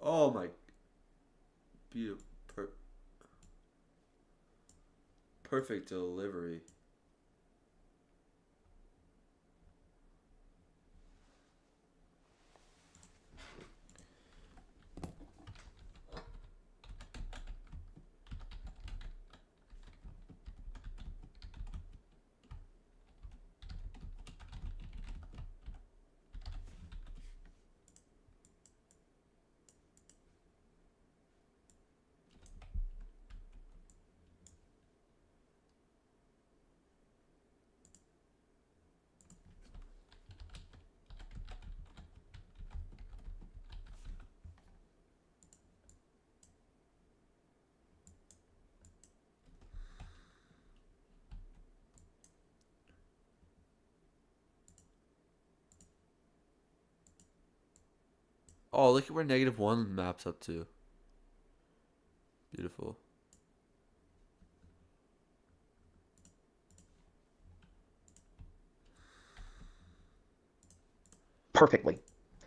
Oh my. Beautiful. Perfect delivery. Oh, look at where -1 maps up to. Beautiful. Perfectly.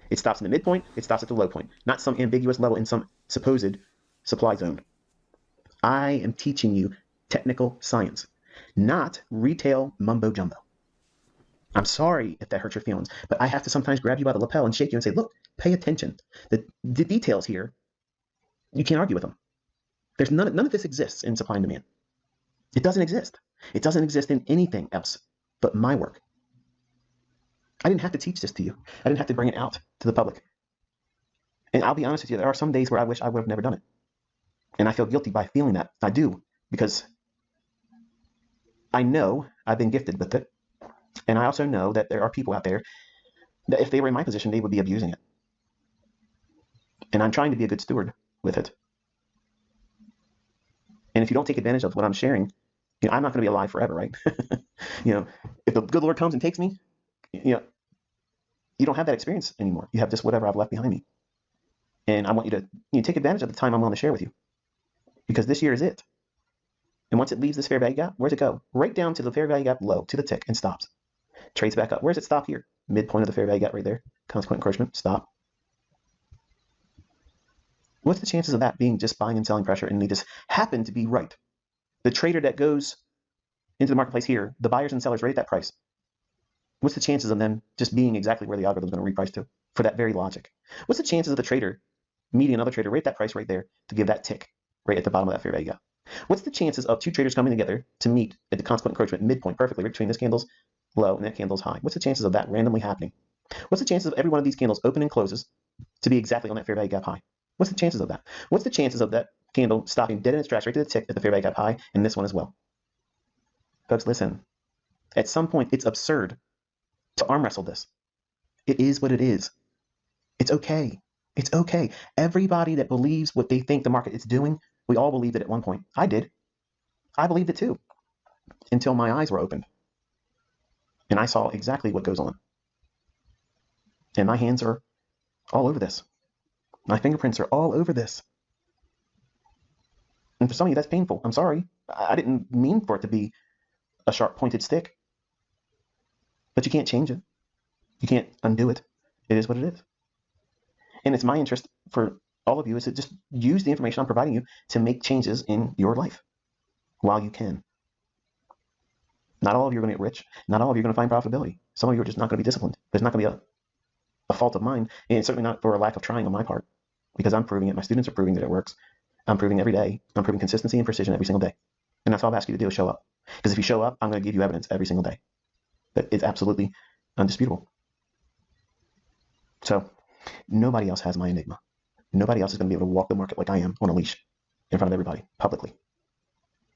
It stops in the midpoint. It stops at the low point. Not some ambiguous level in some supposed supply zone. I am teaching you technical science, not retail mumbo jumbo. I'm sorry if that hurts your feelings, but I have to sometimes grab you by the lapel and shake you and say, look, pay attention. The details here, you can't argue with them. There's none of this exists in supply and demand. It doesn't exist. It doesn't exist in anything else but my work. I didn't have to teach this to you. I didn't have to bring it out to the public. And I'll be honest with you, there are some days where I wish I would have never done it. And I feel guilty by feeling that. I do, because I know I've been gifted with it. And I also know that there are people out there that if they were in my position, they would be abusing it. And I'm trying to be a good steward with it. And if you don't take advantage of what I'm sharing, I'm not going to be alive forever, right? If the good Lord comes and takes me, you don't have that experience anymore. You have just whatever I've left behind me. And I want you to take advantage of the time I'm willing to share with you, because this year is it. And once it leaves this fair value gap, where's it go? Right down to the fair value gap low, to the tick, and stops. Trades back up. Where's it stop here? Midpoint of the fair value gap right there. Consequent encroachment, stop. What's the chances of that being just buying and selling pressure and they just happen to be right? The trader that goes into the marketplace here, the buyers and sellers rate that price. What's the chances of them just being exactly where the algorithm is going to reprice to for that very logic? What's the chances of the trader meeting another trader rate that price right there to give that tick right at the bottom of that fair value gap? What's the chances of two traders coming together to meet at the consequent encroachment midpoint perfectly right between this candle's low and that candle's high? What's the chances of that randomly happening? What's the chances of every one of these candles open and closes to be exactly on that fair value gap high? What's the chances of that? What's the chances of that candle stopping dead in its tracks right to the tick at the fair value gap high, and this one as well? Folks, listen. At some point, it's absurd to arm wrestle this. It is what it is. It's okay. It's okay. Everybody that believes what they think the market is doing, we all believed it at one point. I did. I believed it too, until my eyes were opened. And I saw exactly what goes on. And my hands are all over this. My fingerprints are all over this. And for some of you, that's painful. I'm sorry. I didn't mean for it to be a sharp pointed stick. But you can't change it. You can't undo it. It is what it is. And it's my interest for all of you is to just use the information I'm providing you to make changes in your life while you can. Not all of you are going to get rich. Not all of you are going to find profitability. Some of you are just not going to be disciplined. There's not going to be a fault of mine, and it's certainly not for a lack of trying on my part, because I'm proving it. My students are proving that it works. I'm proving every day. I'm proving consistency and precision every single day. And that's all I've asked you to do is show up. Because if you show up, I'm going to give you evidence every single day that it's absolutely undisputable. So nobody else has my enigma. Nobody else is going to be able to walk the market like I am on a leash in front of everybody publicly.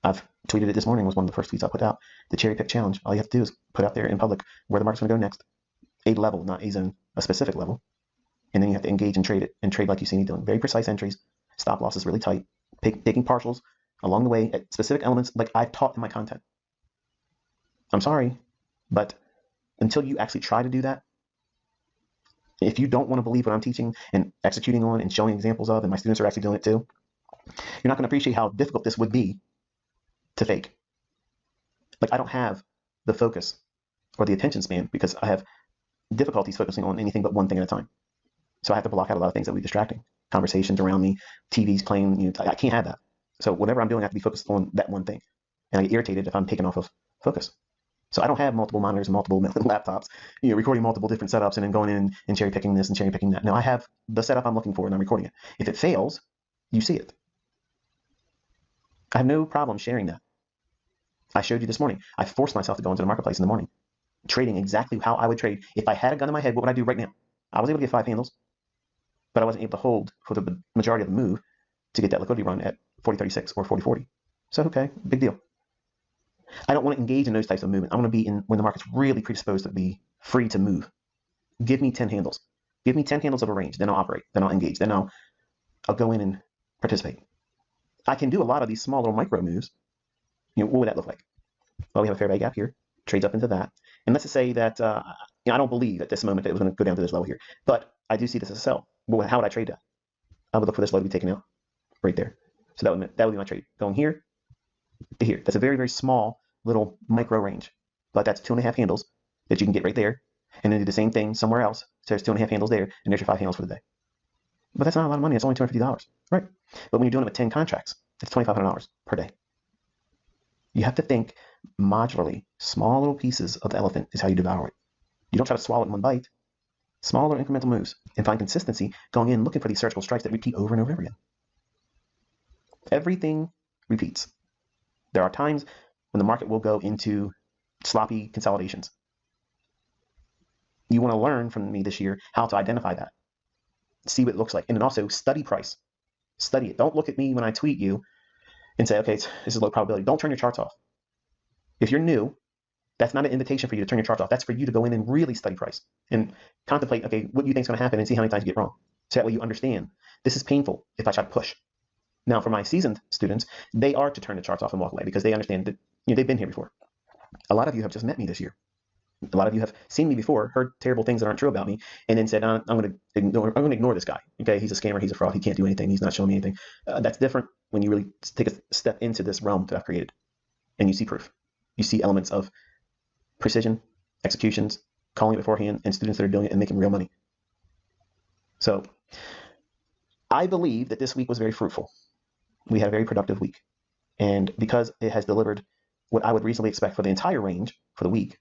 I've tweeted it this morning, was one of the first tweets I put out. The cherry pick challenge. All you have to do is put out there in public where the market's going to go next. A level, not a zone, a specific level. And then you have to engage and trade it, and trade like you see me doing. Very precise entries, stop losses really tight, taking partials along the way at specific elements like I've taught in my content. I'm sorry, but until you actually try to do that, if you don't want to believe what I'm teaching and executing on and showing examples of, and my students are actually doing it too, you're not going to appreciate how difficult this would be to fake. Like, I don't have the focus or the attention span because I have difficulties focusing on anything but one thing at a time. So I have to block out a lot of things that would be distracting. Conversations around me, TV's playing, I can't have that. So whatever I'm doing, I have to be focused on that one thing. And I get irritated if I'm taken off of focus. So I don't have multiple monitors and multiple laptops, recording multiple different setups and then going in and cherry picking this and cherry picking that. No, I have the setup I'm looking for and I'm recording it. If it fails, you see it. I have no problem sharing that. I showed you this morning. I forced myself to go into the marketplace in the morning, trading exactly how I would trade. If I had a gun in my head, what would I do right now? I was able to get 5 handles, but I wasn't able to hold for the majority of the move to get that liquidity run at 40.36 or 40.40. So, okay, big deal. I don't want to engage in those types of movement. I want to be in when the market's really predisposed to be free to move. Give me 10 handles. Give me 10 handles of a range. Then I'll operate. Then I'll engage. Then I'll go in and participate. I can do a lot of these small little micro moves. What would that look like? Well, we have a fair value gap here. Trades up into that. And let's just say that I don't believe at this moment that it was going to go down to this level here. But I do see this as a sell. Well, how would I trade that? I would look for this low to be taken out right there. So that would be my trade. Going here to here. That's a very, very small little micro range. But that's 2.5 handles that you can get right there. And then do the same thing somewhere else. So there's 2.5 handles there, and there's your 5 handles for the day. But that's not a lot of money. It's only $250. Right. But when you're doing it with 10 contracts, it's $2,500 per day. You have to think modularly. Small little pieces of the elephant is how you devour it. You don't try to swallow it in one bite. Small little incremental moves and find consistency going in looking for these surgical strikes that repeat over and over again. Everything repeats. There are times when the market will go into sloppy consolidations. You want to learn from me this year how to identify that. See what it looks like. And then also study price. Study it. Don't look at me when I tweet you and say, okay, this is low probability. Don't turn your charts off. If you're new, that's not an invitation for you to turn your charts off. That's for you to go in and really study price and contemplate, okay, what do you think is going to happen and see how many times you get wrong. So that way you understand. This is painful if I try to push. Now, for my seasoned students, they are to turn the charts off and walk away because they understand that they've been here before. A lot of you have just met me this year. A lot of you have seen me before, heard terrible things that aren't true about me, and then said, I'm going to ignore this guy. Okay, he's a scammer, he's a fraud, he can't do anything, he's not showing me anything. That's different when you really take a step into this realm that I've created, and you see proof. You see elements of precision, executions, calling it beforehand, and students that are doing it and making real money. So I believe that this week was very fruitful. We had a very productive week. And because it has delivered what I would reasonably expect for the entire range for the week,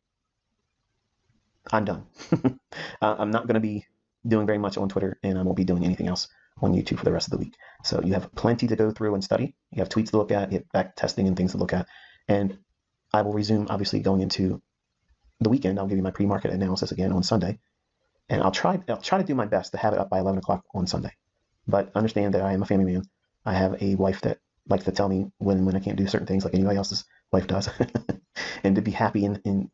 I'm done. I'm not going to be doing very much on Twitter, and I won't be doing anything else on YouTube for the rest of the week. So you have plenty to go through and study. You have tweets to look at, you have back testing and things to look at. And I will resume, obviously, going into the weekend. I'll give you my pre-market analysis again on Sunday. And I'll try to do my best to have it up by 11 o'clock on Sunday. But understand that I am a family man. I have a wife that likes to tell me when I can't do certain things like anybody else's wife does. And to be happy in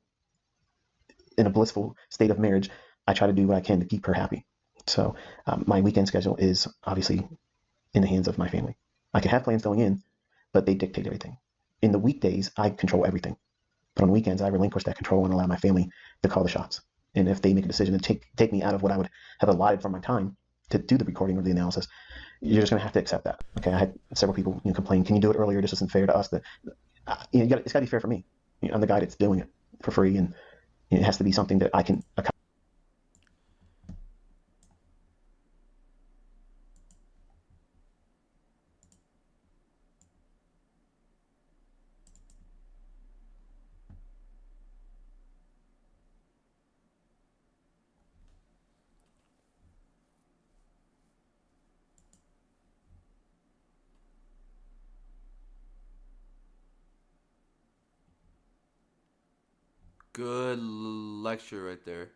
a blissful state of marriage, I try to do what I can to keep her happy. So my weekend schedule is obviously in the hands of my family. I can have plans going in, but they dictate everything. in the weekdays, I control everything. But on weekends, I relinquish that control and allow my family to call the shots. And if they make a decision to take me out of what I would have allotted from my time to do the recording or the analysis, you're just going to have to accept that. Okay, I had several people complain, can you do it earlier? This isn't fair to us. It's got to be fair for me. I'm the guy that's doing it for free, and it has to be something that I can accomplish. Good lecture right there.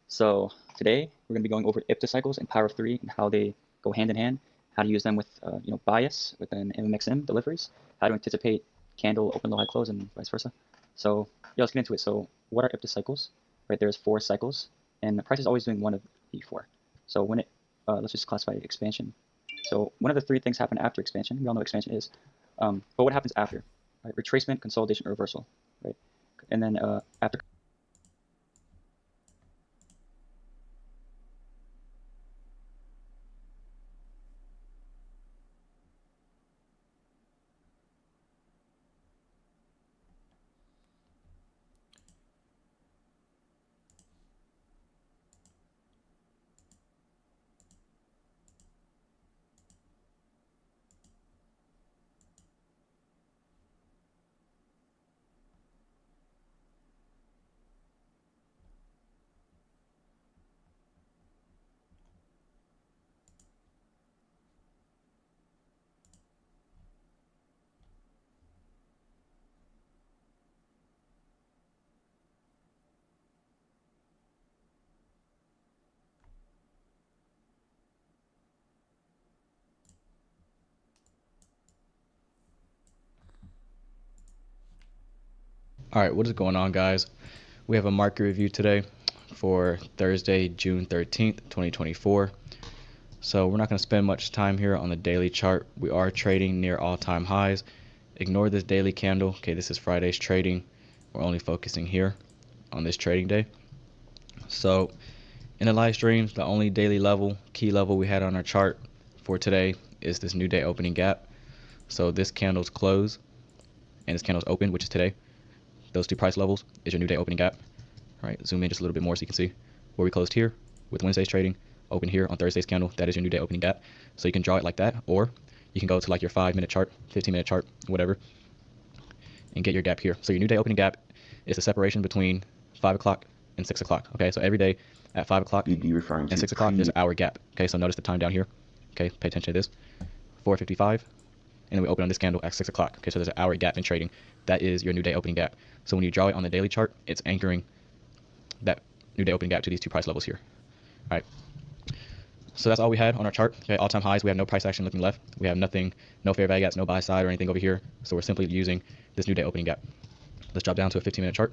So today we're going to be going over ipta cycles and power of three and how they go hand in hand, how to use them with bias within MMXM deliveries, how to anticipate candle open, low, high, close, and vice versa. So yeah, let's get into it. So what are ipta cycles? Right, there's 4 cycles, and the price is always doing one of the 4. So when it, let's just classify expansion. So one of the 3 things happen after expansion. We all know what expansion is, but what happens after? Right, retracement, consolidation, or reversal. Right, and then after. All right, what is going on, guys? We have a market review today for Thursday, June 13th, 2024. So we're not going to spend much time here on the daily chart. We are trading near all-time highs. Ignore this daily candle. Okay, this is Friday's trading. We're only focusing here on this trading day. So in the live streams, the only daily level, key level we had on our chart for today is this new day opening gap. So this candle's close and this candle's open, which is today. Those 2 price levels is your new day opening gap. All right, zoom in just a little bit more so you can see where we closed here with Wednesday's trading, open here on Thursday's candle. That is your new day opening gap. So you can draw it like that, or you can go to like your 5-minute chart, 15-minute chart, whatever, and get your gap here. So your new day opening gap is the separation between 5 o'clock and 6 o'clock. Okay, so every day at 5 o'clock and 6 o'clock, there's an hour gap. Okay, so notice the time down here. Okay, pay attention to this. 4:55, and then we open on this candle at 6 o'clock. Okay, so there's an hour gap in trading. That is your new day opening gap. So when you draw it on the daily chart, it's anchoring that new day opening gap to these 2 price levels here. All right. So that's all we had on our chart. Okay, all-time highs. We have no price action looking left. We have nothing, no fair value gaps, no buy side or anything over here. So we're simply using this new day opening gap. Let's drop down to a 15-minute chart.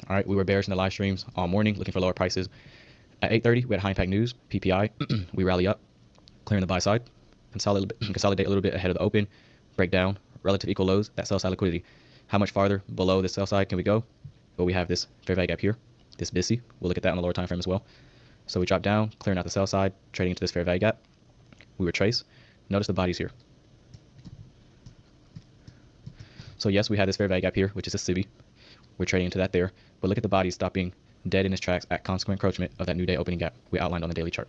All right, we were bearish in the live streams all morning, looking for lower prices. At 8:30, we had high impact news, PPI. We rally up, clearing the buy side, consolidate a little bit ahead of the open, break down, relative equal lows, that sell side liquidity. How much farther below this sell side can we go? Well, we have this fair value gap here, this BISI. We'll look at that on the lower time frame as well. So we drop down, clearing out the sell side, trading into this fair value gap. We retrace. Notice the bodies here. So yes, we had this fair value gap here, which is a CIBI. We're trading into that there. But look at the bodies stopping dead in its tracks at consequent encroachment of that new day opening gap we outlined on the daily chart.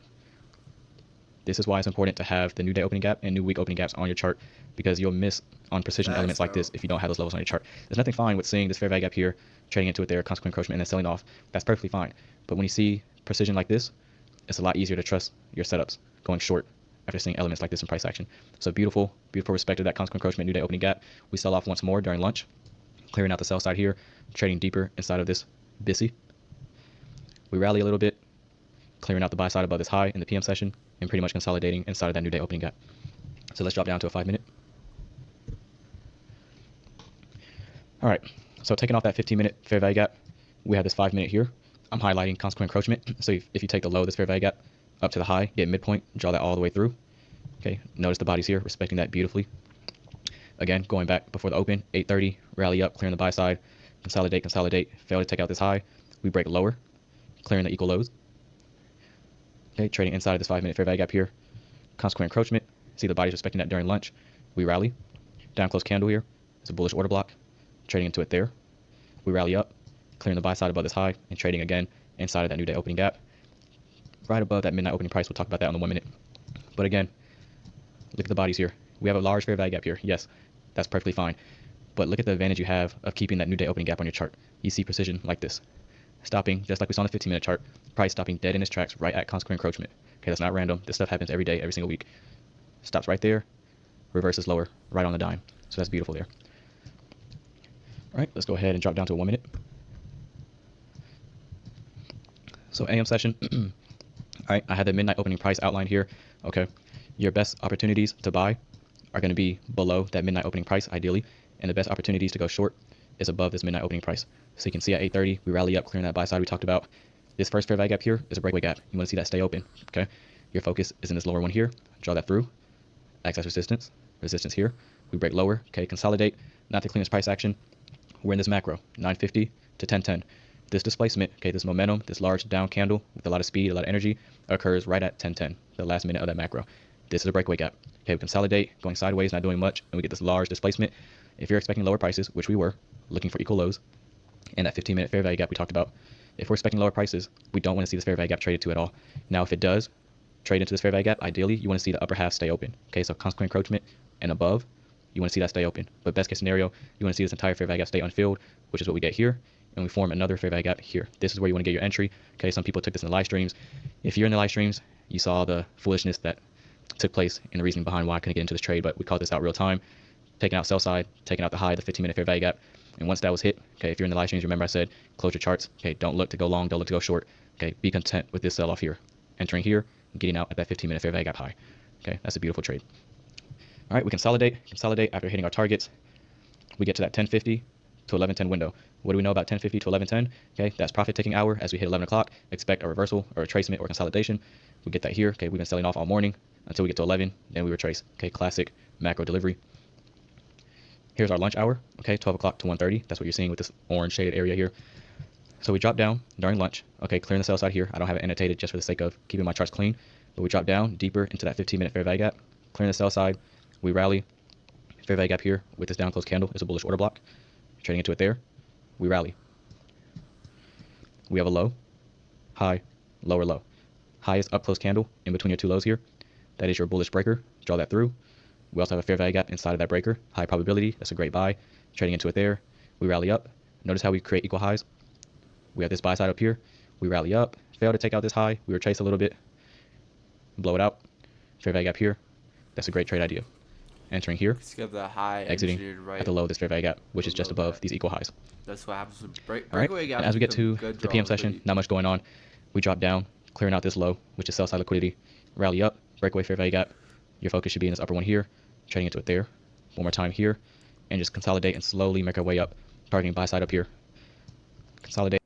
This is why it's important to have the new day opening gap and new week opening gaps on your chart, because you'll miss on precision elements like this if you don't have those levels on your chart. There's nothing fine with seeing this fair value gap here, trading into it there, consequent encroachment, and then selling off. That's perfectly fine. But when you see precision like this, it's a lot easier to trust your setups going short after seeing elements like this in price action. So beautiful respect of that consequent encroachment, new day opening gap. We sell off once more during lunch, clearing out the sell side here, trading deeper inside of this BISI. We rally a little bit, clearing out the buy side above this high in the PM session, and pretty much consolidating inside of that new day opening gap. So let's drop down to a 5-minute. All right, So taking off that 15-minute fair value gap, we have this 5-minute here. I'm highlighting consequent encroachment. So if you take the low of this fair value gap up to the high, get midpoint, draw that all the way through. Okay, notice the bodies here, respecting that beautifully. Again, going back before the open, 8:30, rally up, clearing the buy side, consolidate, fail to take out this high. We break lower, clearing the equal lows. Okay, trading inside of this 5-minute fair value gap here. Consequent encroachment, see the bodies respecting that during lunch. We rally, down close candle here. It's a bullish order block, trading into it there. We rally up, clearing the buy side above this high, and trading again inside of that new day opening gap. Right above that midnight opening price, we'll talk about that on the 1 minute. But again, look at the bodies here. We have a large fair value gap here. Yes, that's perfectly fine. But look at the advantage you have of keeping that new day opening gap on your chart. You see precision like this. Stopping, just like we saw on the 15-minute chart, price stopping dead in its tracks right at consequent encroachment. Okay, that's not random. This stuff happens every day, every single week. Stops right there, reverses lower, right on the dime. So that's beautiful there. All right, let's go ahead and drop down to a 1 minute. So AM session. All right, I had the midnight opening price outlined here. Okay, your best opportunities to buy are going to be below that midnight opening price, ideally, and the best opportunities to go short is above this midnight opening price. So you can see at 8:30, we rally up, clearing that buy side we talked about. This first fair value gap here is a breakaway gap. You want to see that stay open, okay? Your focus is in this lower one here. Draw that through. Acts as resistance. Resistance here. We break lower, okay? Consolidate. Not the cleanest price action. We're in this macro, 950 to 1010. This displacement, okay, this momentum, this large down candle with a lot of speed, a lot of energy, occurs right at 1010, the last minute of that macro. This is a breakaway gap. Okay, we consolidate, going sideways, not doing much, and we get this large displacement. If you're expecting lower prices, which we were, looking for equal lows, and that 15-minute fair value gap we talked about, if we're expecting lower prices, we don't want to see this fair value gap traded to at all. Now, if it does trade into this fair value gap, ideally, you want to see the upper half stay open. Okay, so consequent encroachment and above, you want to see that stay open. But best case scenario, you want to see this entire fair value gap stay unfilled, which is what we get here, and we form another fair value gap here. This is where you want to get your entry. Okay, some people took this in the live streams. If you're in the live streams, you saw the foolishness that took place and the reasoning behind why I couldn't get into this trade, but we called this out real time. Taking out sell side, taking out the high, the 15-minute fair value gap. And once that was hit, okay, if you're in the live streams, remember I said, close your charts. Okay, don't look to go long, don't look to go short. Okay, be content with this sell off here. Entering here, and getting out at that 15-minute fair value gap high. Okay, that's a beautiful trade. All right, we consolidate after hitting our targets. We get to that 1050 to 1110 window. What do we know about 1050 to 1110? Okay, that's profit taking hour. As we hit 11 o'clock, expect a reversal or a retracement or consolidation. We get that here. Okay, we've been selling off all morning until we get to 11, then we retrace. Okay, classic macro delivery. Here's our lunch hour. Okay, 12 o'clock to 1:30. That's what you're seeing with this orange shaded area here. So we drop down during lunch. Okay, clearing the sell side here. I don't have it annotated just for the sake of keeping my charts clean, but we drop down deeper into that 15-minute fair value gap. Clearing the sell side, we rally. Fair value gap here with this down close candle is a bullish order block. Trading into it there, we rally. We have a low, high, lower low. Highest up close candle in between your two lows here. That is your bullish breaker. Draw that through. We also have a fair value gap inside of that breaker. High probability. That's a great buy. Trading into it there. We rally up. Notice how we create equal highs. We have this buy side up here. We rally up. Fail to take out this high. We retrace a little bit. Blow it out. Fair value gap here. That's a great trade idea. Entering here. Let's get the high, exiting right at the low of this fair value gap, which is just above that. these equal highs. That's what happens with breakaway All right. gaps. As we get to the PM session, not much going on. We drop down, clearing out this low, which is sell side liquidity. Rally up, breakaway fair value gap. Your focus should be in this upper one here, trading into it there. One more time here, and just consolidate and slowly make our way up, targeting buy side up here. Consolidate.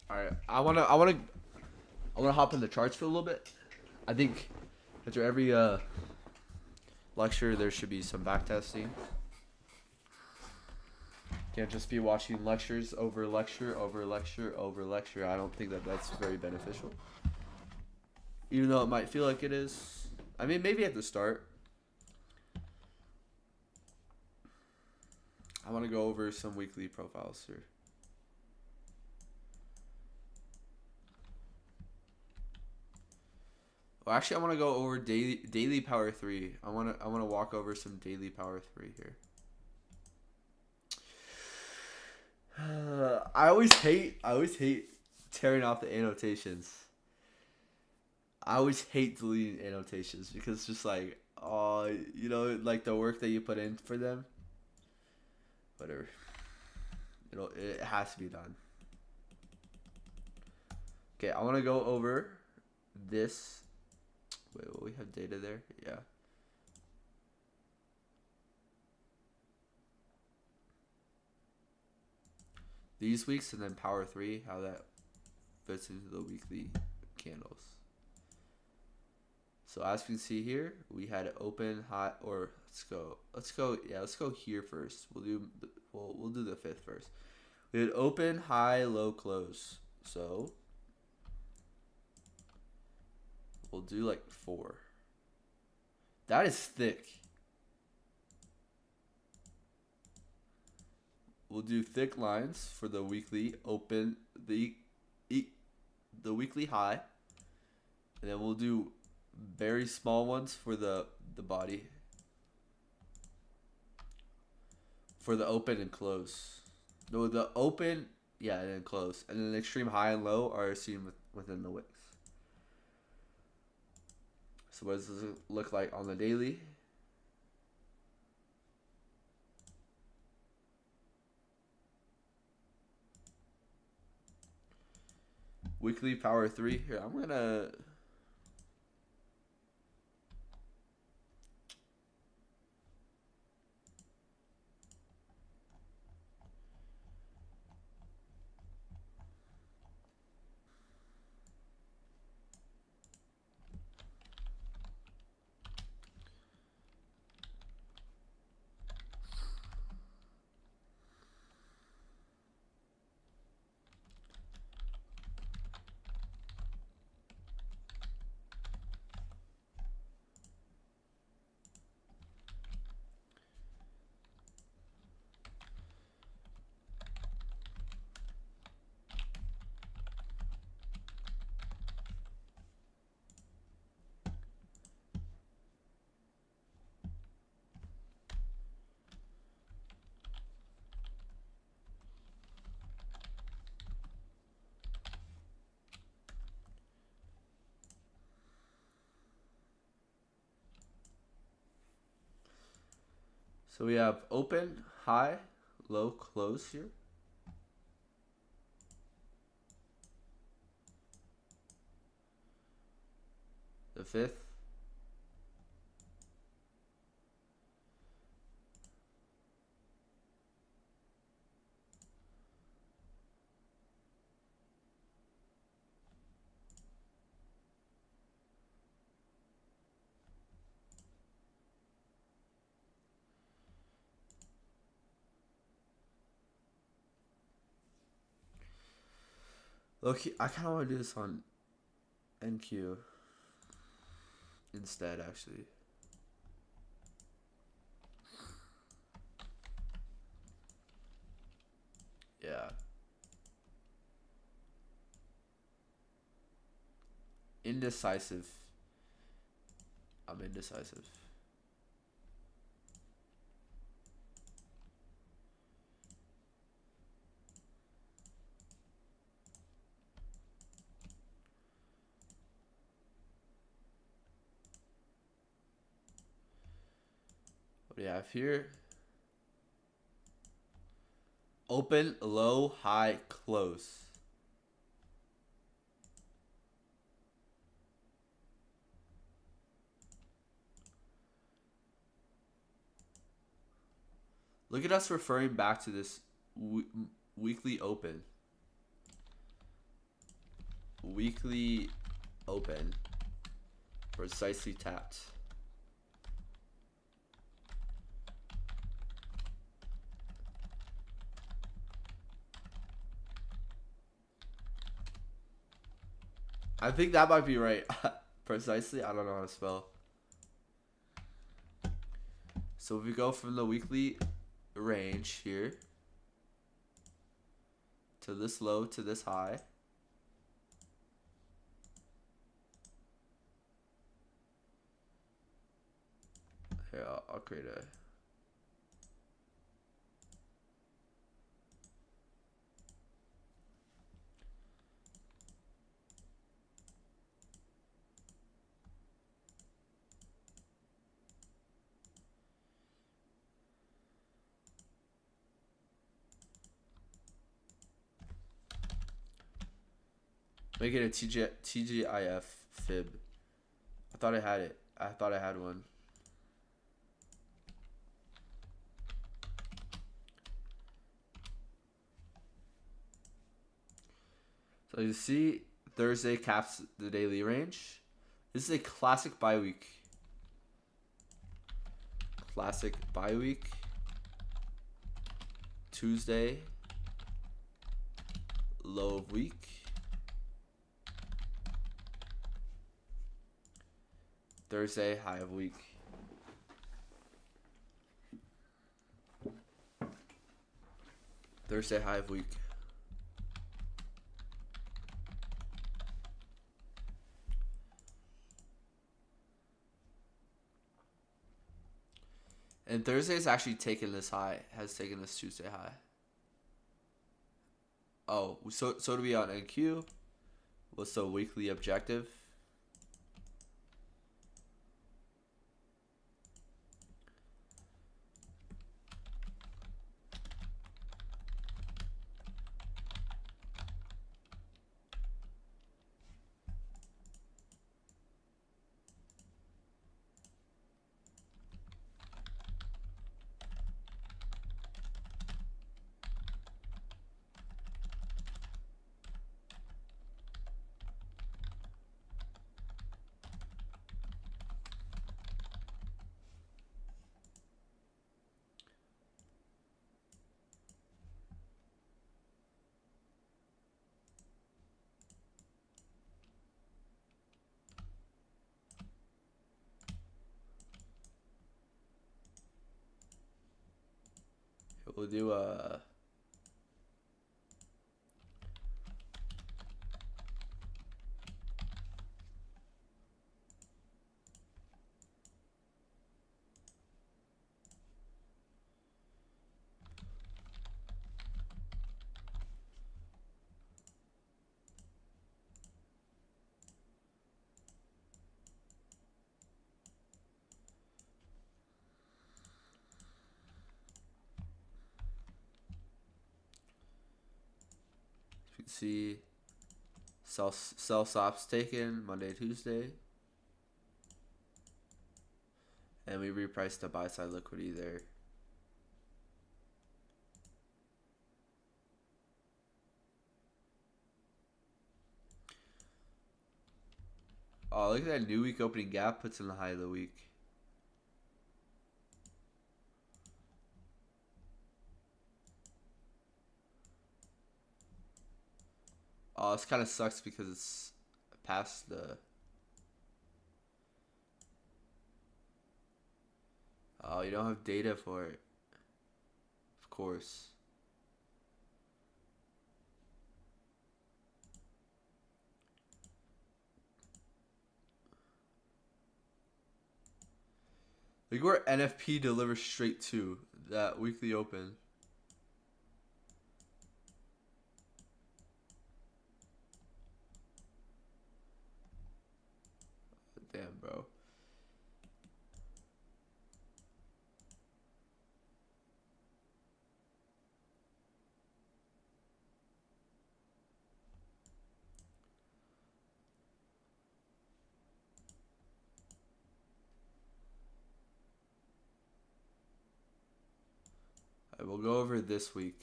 All right, I wanna hop in the charts for a little bit. I think after every lecture there should be some backtesting. Can't just be watching lectures over lecture over lecture over lecture. I don't think that that's very beneficial. Even though it might feel like it is. I mean, maybe at the start, I want to go over some weekly profiles here. Well, actually, I want to go over daily power 3. I want to walk over some daily power 3 here. I always hate tearing off the annotations. I always hate deleting annotations because it's just like, oh, you know, like the work that you put in for them. Whatever. It has to be done. Okay, I want to go over this. Wait, will we have data there? Yeah. These weeks and then power 3, how that fits into the weekly candles. So as you can see here, we had an open, high, or let's go here first. We'll do the 5th first. We had open, high, low, close. So we'll do like 4. That is thick. We'll do thick lines for the weekly open, the weekly high, and then we'll do very small ones for the body, for the open and close. No, the open, yeah, and then close, and then the extreme high and low are seen within the wicks. So what does this look like on the daily? Weekly power 3 here. I'm gonna So we have open, high, low, close here. The 5th. Look, I kind of want to do this on NQ instead, actually. Yeah. Indecisive. I'm indecisive. What do you have here? Open, low, high, close. Look at us referring back to this weekly open. Weekly open. Precisely tapped. I think that might be right. Precisely, I don't know how to spell. So if we go from the weekly range here to this low to this high. Here, I'll create a make it a TGIF fib. I thought I had it. I thought I had one. So you see Thursday caps the daily range. This is a classic bye week. Classic bye week. Tuesday, low of week. Thursday, high of week. Thursday, high of week. And Thursday's actually taken this high, has taken this Tuesday high. Oh, so do we on NQ? What's the weekly objective? We'll do you can see sell stops taken Monday, Tuesday. And we repriced the buy side liquidity there. Oh, look at that new week opening gap puts in the high of the week. Oh, this kind of sucks because it's past the... Oh, you don't have data for it. Of course. Look where NFP delivers straight to that weekly open. Damn, bro. Alright, we'll go over this week.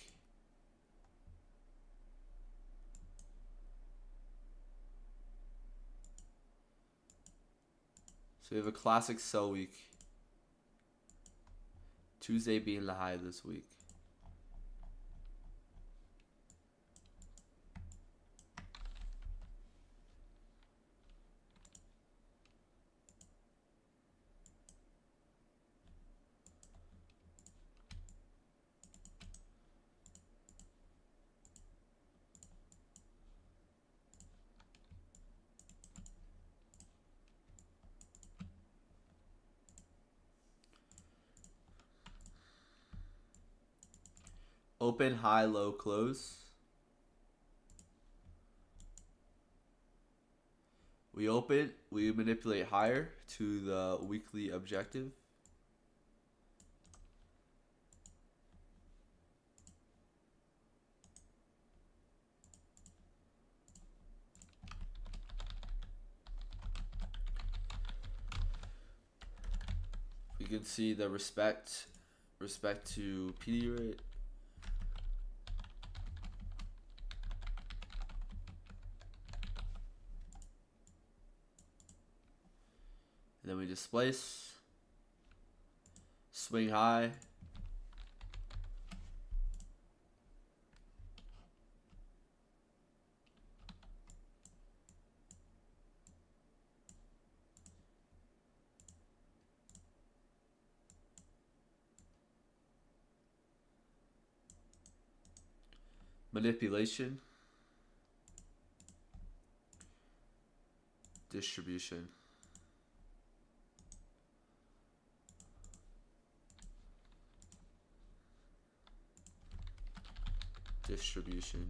So we have a classic sell week. Tuesday being the high this week. open, high, low, close. We open, we manipulate higher to the weekly objective. You can see the respect to PD rate. And then we displace, swing high, manipulation, distribution. Distribution.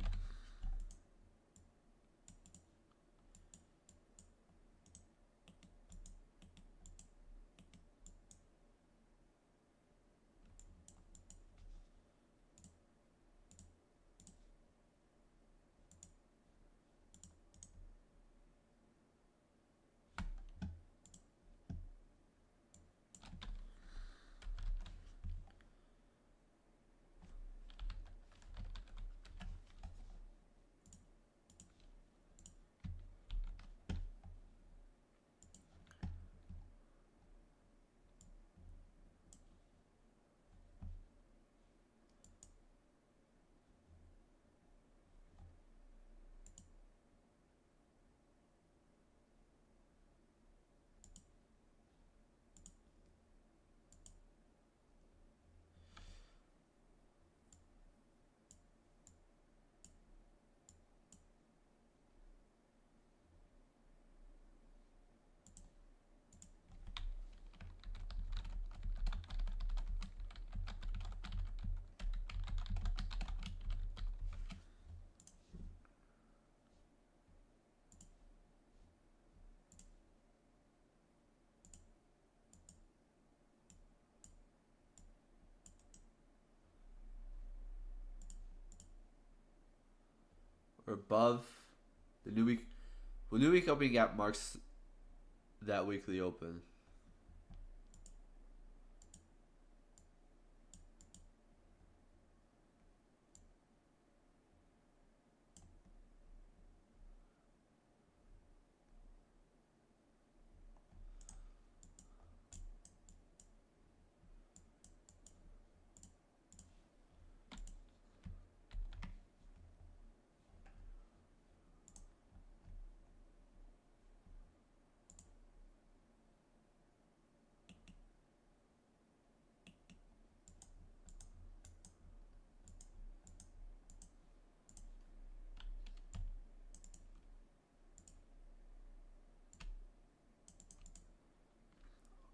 Or above the new week. Well, new week opening gap marks that weekly open.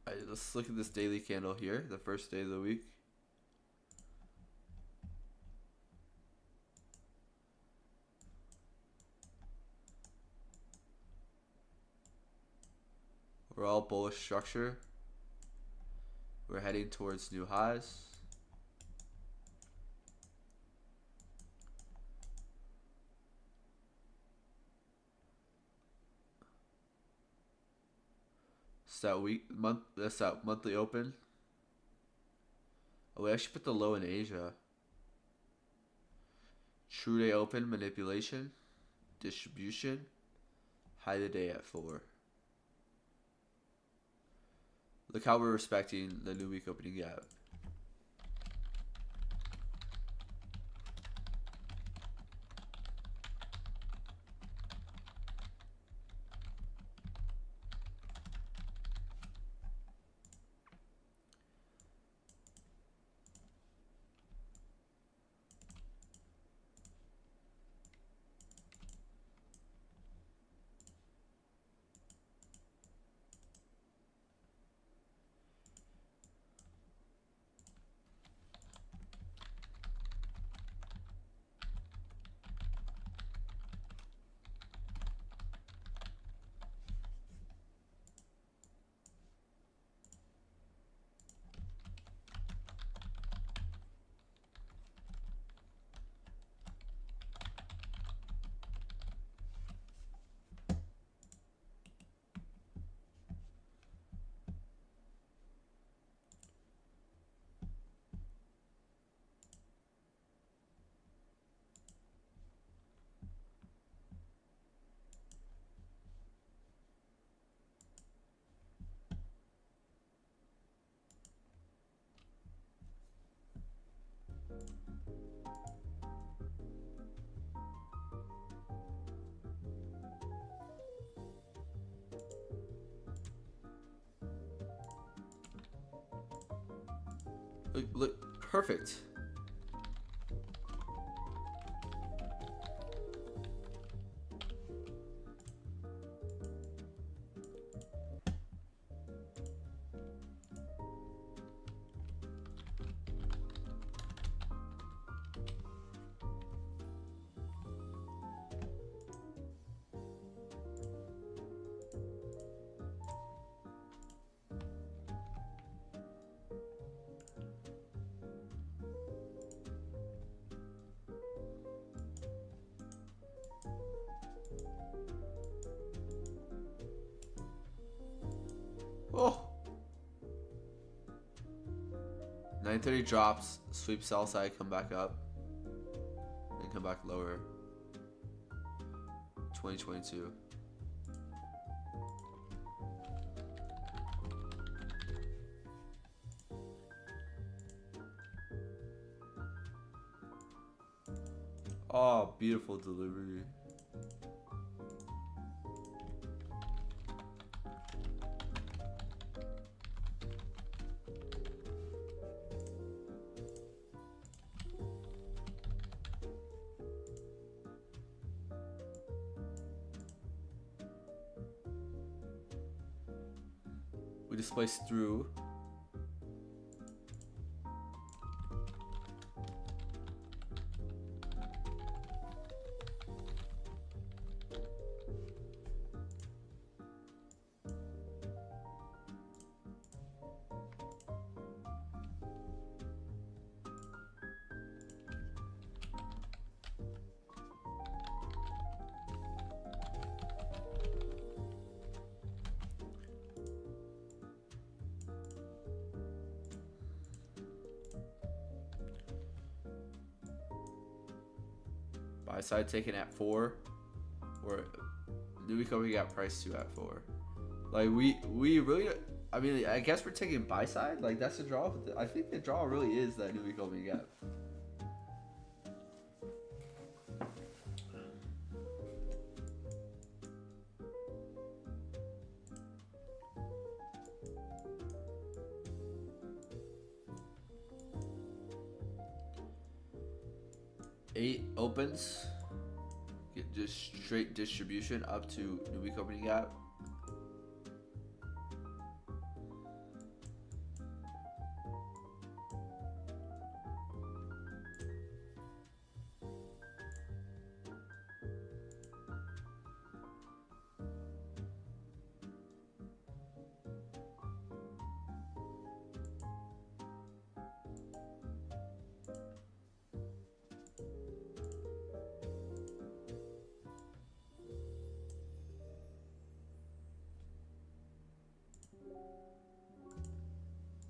Alright, let's look at this daily candle here, the first day of the week. We're all bullish structure. We're heading towards new highs. That's that monthly open. Oh, we actually put the low in Asia. True day open, manipulation, distribution, high the day at 4. Look how we're respecting the new week opening gap. Look, perfect. Oh. 930 drops, sweep sell side, come back up, and come back lower. 2022. Oh, beautiful delivery. We displace through. Buy side taken at 4, or do we come? We got price 2 at 4. Like we really. I mean, I guess we're taking buy side. Like that's the draw. But I think the draw really is that Newbie Kobe gap. Eight opens, get just straight distribution up to Newbie Company gap.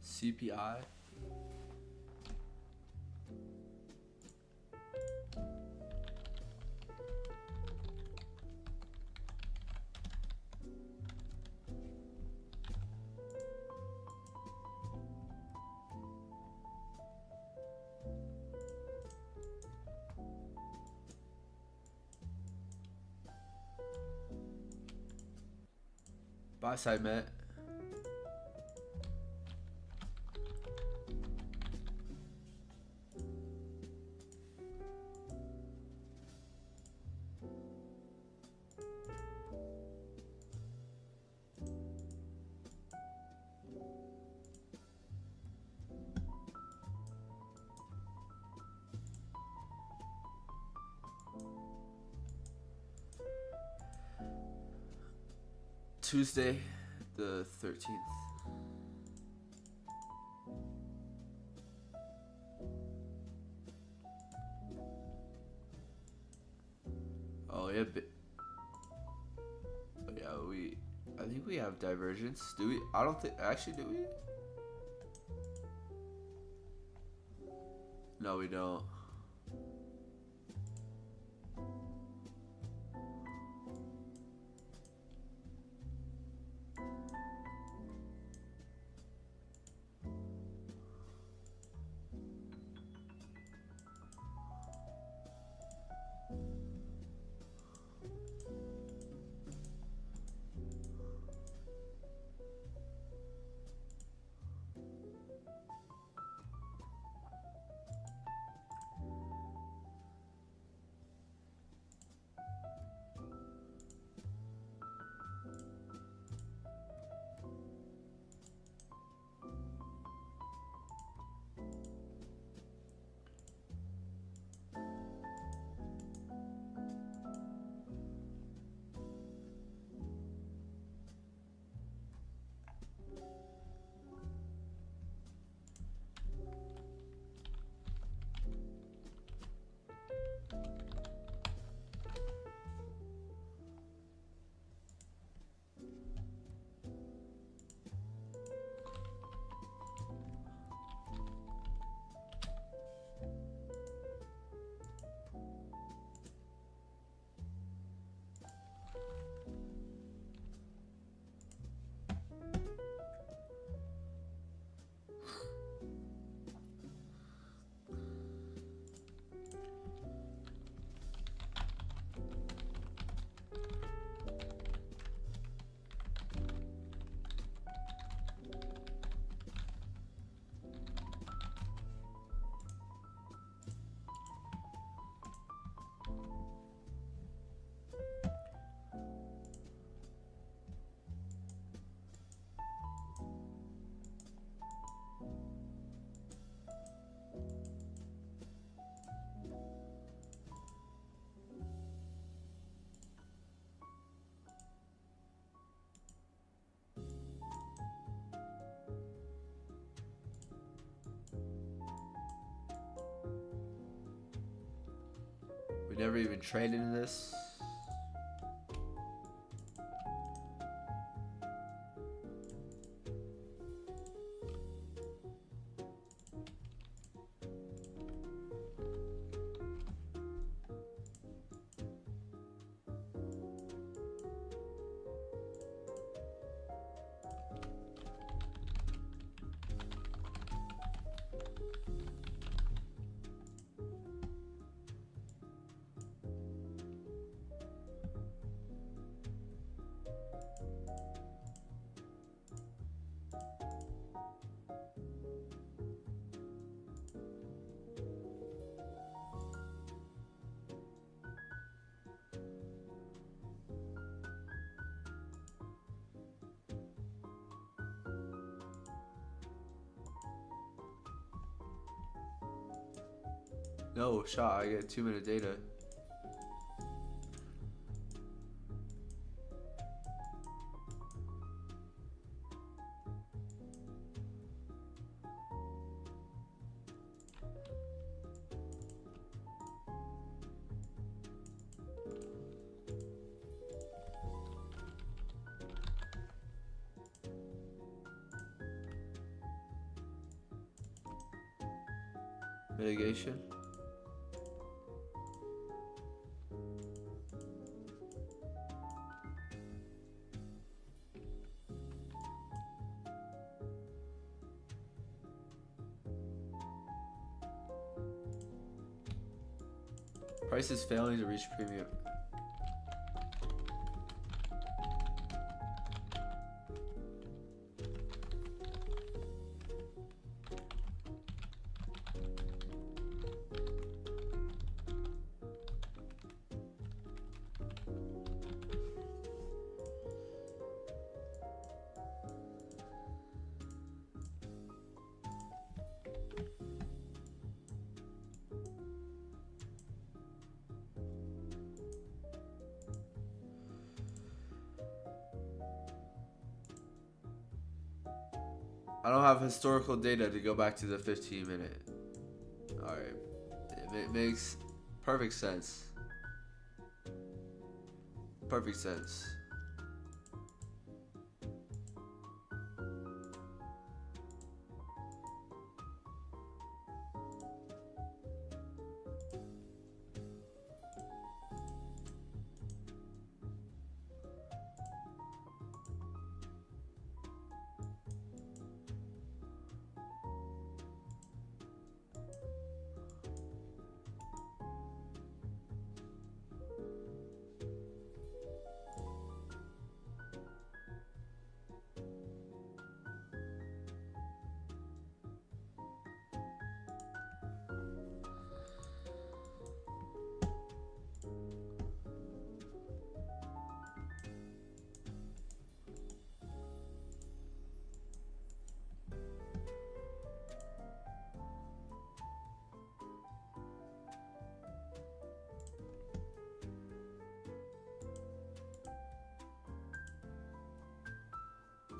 CPI. Buy side met. Tuesday, the 13th. Oh yeah, I think we have divergence. Do we? I don't think. Actually, do we? No, we don't. We never even traded in this. No shot, I get 2-minute data. Mitigation. Price is failing to reach premium. I don't have historical data to go back to the 15-minute. Alright. It makes perfect sense. Perfect sense.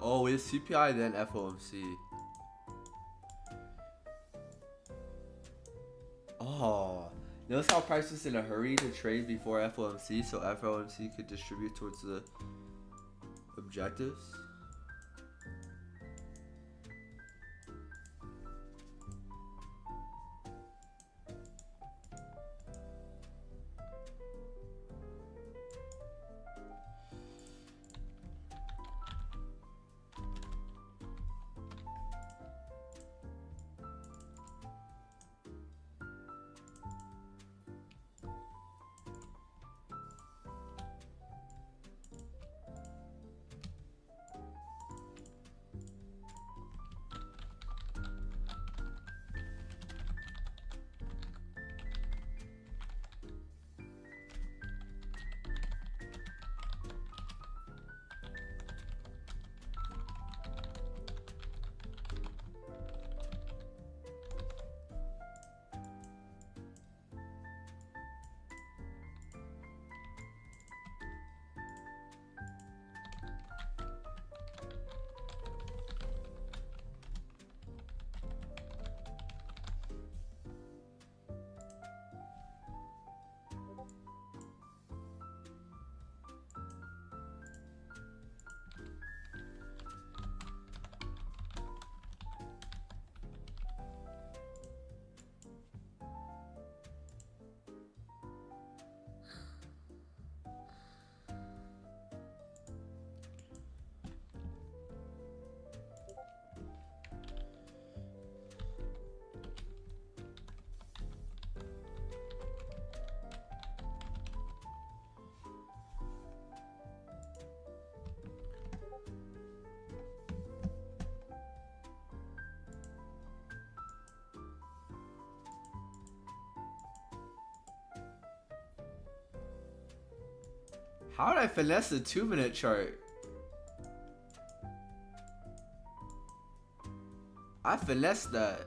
Oh, it's CPI then FOMC. Oh, notice how price was in a hurry to trade before FOMC, so FOMC could distribute towards the objectives. How did I finesse the 2-minute chart? I finessed that.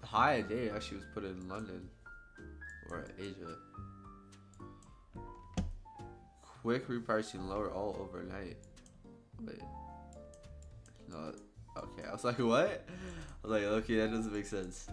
The high a day actually was put in London or Asia. Quick repricing lower all overnight. Wait. No. Okay, I was like, what? I was like, okay, that doesn't make sense.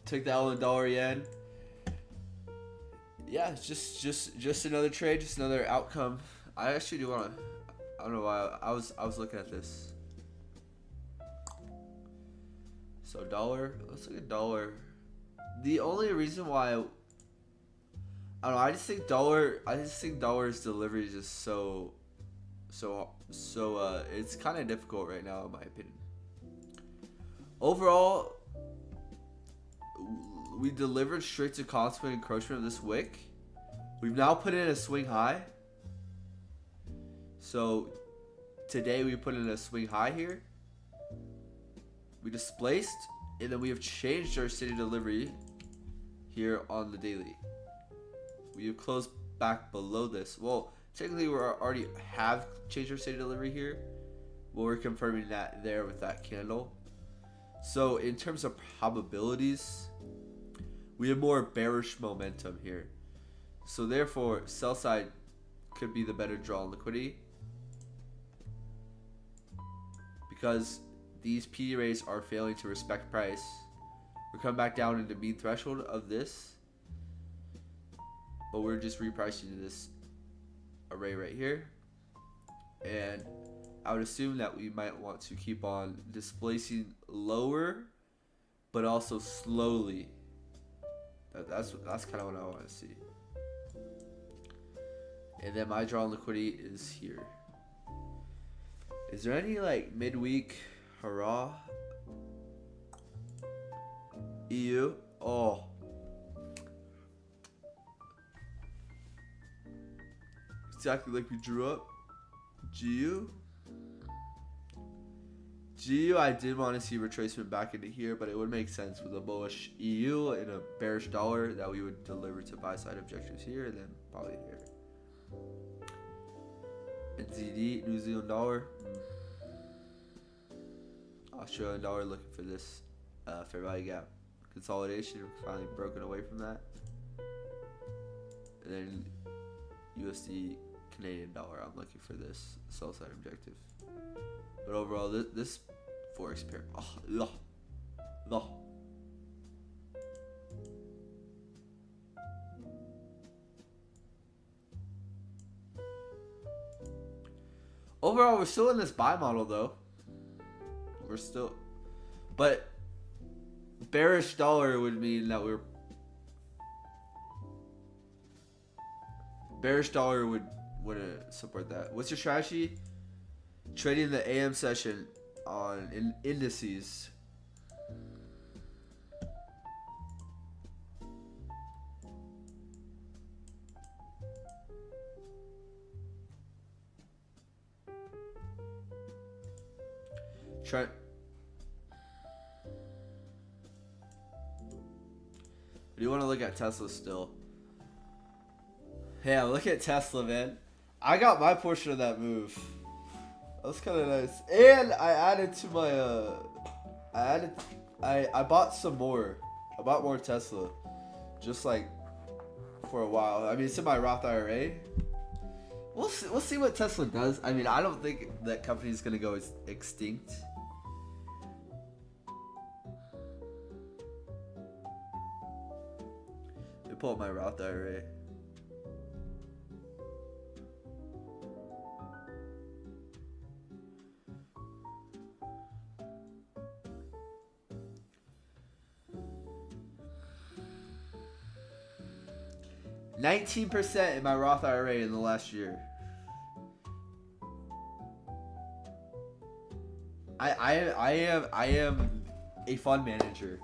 Take that on $1 yen. Yeah, it's just another trade, just another outcome. I actually do want to. I don't know why I was looking at this. So dollar. Let's look at dollar. The only reason why I don't know. I just think dollar's delivery is just so. It's kind of difficult right now, in my opinion. Overall, we delivered straight to constant encroachment of this wick. We've now put in a swing high. So today we put in a swing high here. We displaced, and then we have changed our steady delivery here on the daily. We have closed back below this. Well, technically we already have changed our steady delivery here. Well, we're confirming that there with that candle. So in terms of probabilities, we have more bearish momentum here. So therefore, sell side could be the better draw on liquidity. Because these P rates are failing to respect price. We're coming back down into mean threshold of this. But we're just repricing this array right here. And I would assume that we might want to keep on displacing lower, but also slowly. That's kind of what I want to see. And then my draw on liquidity is here. Is there any like midweek hurrah? EU? Oh. Exactly like we drew up. GU? GU, I did want to see retracement back into here, but it would make sense with a bullish EU and a bearish dollar that we would deliver to buy side objectives here and then probably here. NZD, New Zealand dollar. Australian dollar looking for this fair value gap. Consolidation, finally broken away from that. And then USD, Canadian dollar, I'm looking for this sell side objective. But overall, this forex pair, Overall, we're still in this buy model though. We're still, but bearish dollar would mean that we're bearish dollar wouldn't support that. What's your strategy? Trading the AM session on indices. Trent. Do you want to look at Tesla still? Yeah, look at Tesla, man. I got my portion of that move. That was kind of nice. And I added to my I bought some more. I bought more Tesla. Just like for a while. I mean, it's in my Roth IRA. We'll see what Tesla does. I mean, I don't think that company is gonna go extinct. Let me pull up my Roth IRA. %19% in my Roth IRA in the last year. I am a fund manager.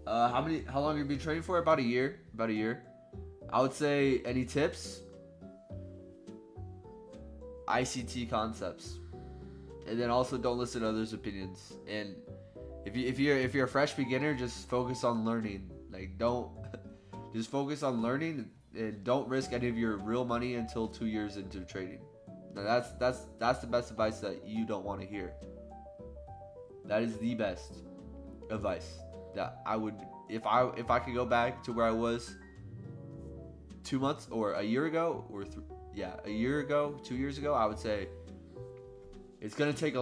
How long have you been trading for? About a year. I would say, any tips? ICT concepts. And then also don't listen to others' opinions. And if you're a fresh beginner, just focus on learning. Like, don't just focus on learning and don't risk any of your real money until 2 years into trading. Now that's the best advice that you don't want to hear. That is the best advice that I would, if I could go back to where I was 2 months or a year ago or a year ago, 2 years ago, I would say it's gonna take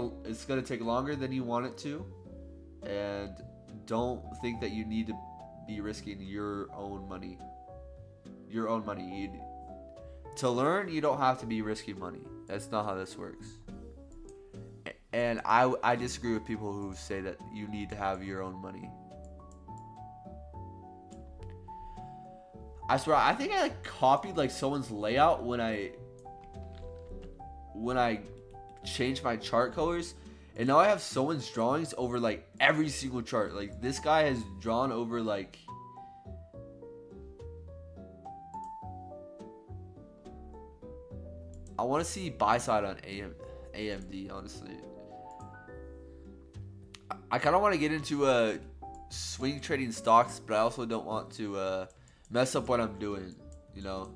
longer than you want it to, and don't think that you need to be risking your own money. To learn, you don't have to be risking money. That's not how this works. And I disagree with people who say that you need to have your own money. I swear, I think I copied like someone's layout when I changed my chart colors, and now I have someone's drawings over like every single chart. Like, this guy has drawn over like I want to see buy side on AMD, honestly. I kind of want to get into swing trading stocks, but I also don't want to mess up what I'm doing, you know.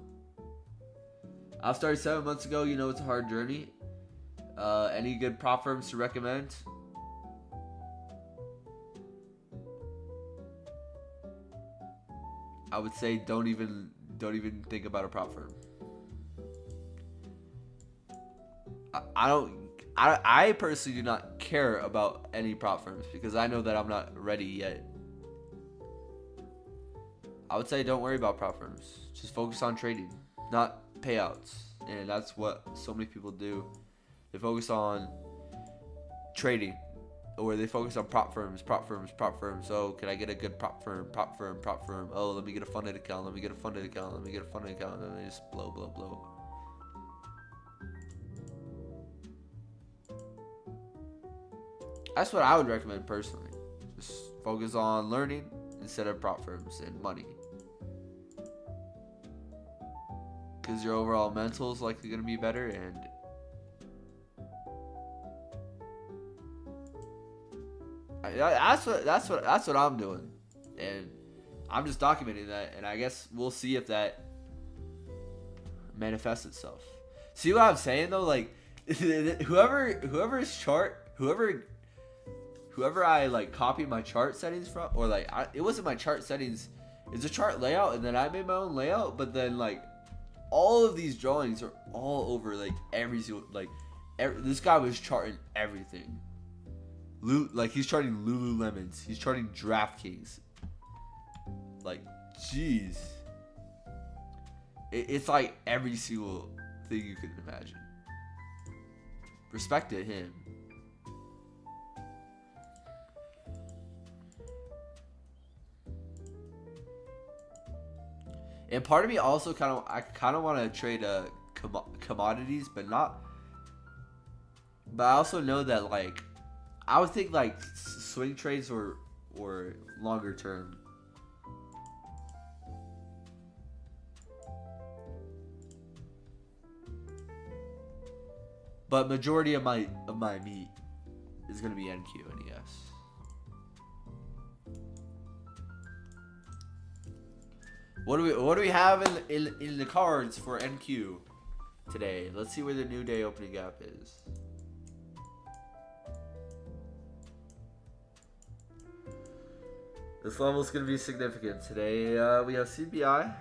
I started 7 months ago. You know, it's a hard journey. Any good prop firms to recommend? I would say don't even think about a prop firm. I personally do not care about any prop firms because I know that I'm not ready yet. I would say don't worry about prop firms. Just focus on trading, not payouts. And that's what so many people do. They focus on trading, or they focus on prop firms. Oh, can I get a good prop firm? Oh, let me get a funded account. And then they just blow. That's what I would recommend personally. Just focus on learning instead of prop firms and money. Because your overall mental is likely going to be better, and that's what I'm doing, and I'm just documenting that, and I guess we'll see if that manifests itself. See what I'm saying though? Like, whoever I like copied my chart settings from, or like it wasn't my chart settings, it's a chart layout, and then I made my own layout, but then like all of these drawings are all over like every single this guy was charting everything. Like, he's charting Lululemons, he's charting DraftKings. Like, jeez, it's like every single thing you could imagine. Respect to him. And part of me also kind of want to trade commodities, but I also know that like I would think like swing trades or longer term. But majority of my meat is gonna be NQ and ES. What do we have in the cards for NQ today? Let's see where the new day opening gap is. This level is gonna be significant today. We have CPI.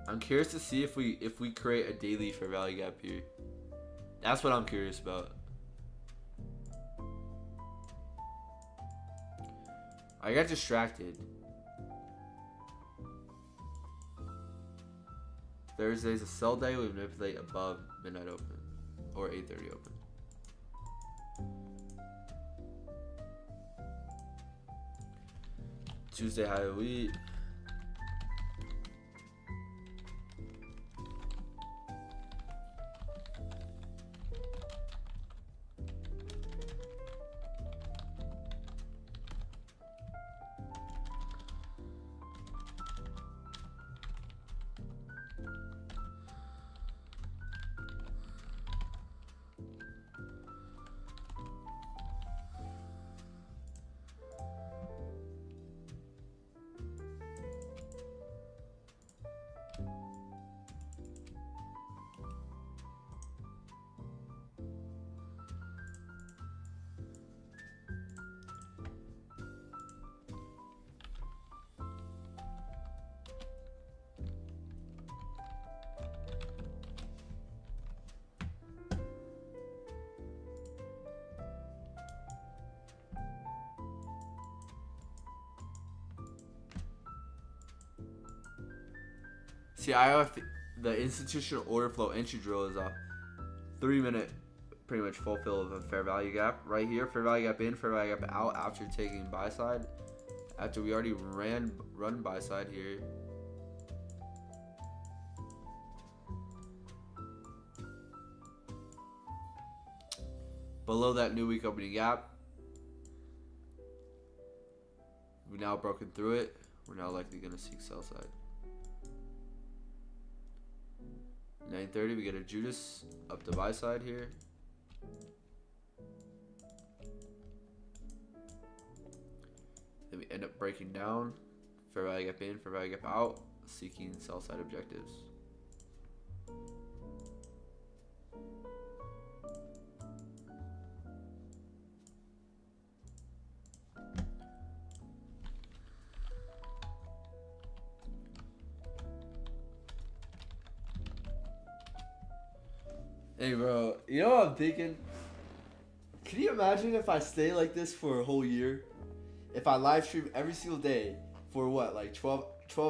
I'm curious to see if we create a daily fair value gap here. That's what I'm curious about. I got distracted. Thursday's a sell day. We manipulate above midnight open or 8:30 open. Tuesday high wheat. See, I have the institutional order flow entry drill is a 3-minute pretty much fulfill of a fair value gap right here. Fair value gap in, fair value gap out after taking buy side. After we already run buy side here. Below that new week opening gap. We've now broken through it. We're now likely going to seek sell side. 9:30, we get a Judas up the buy side here. Then we end up breaking down. Fair value gap in, fair value gap out, seeking sell side objectives. Hey bro, you know what I'm thinking? Can you imagine if I stay like this for a whole year? If I live stream every single day for what, like 12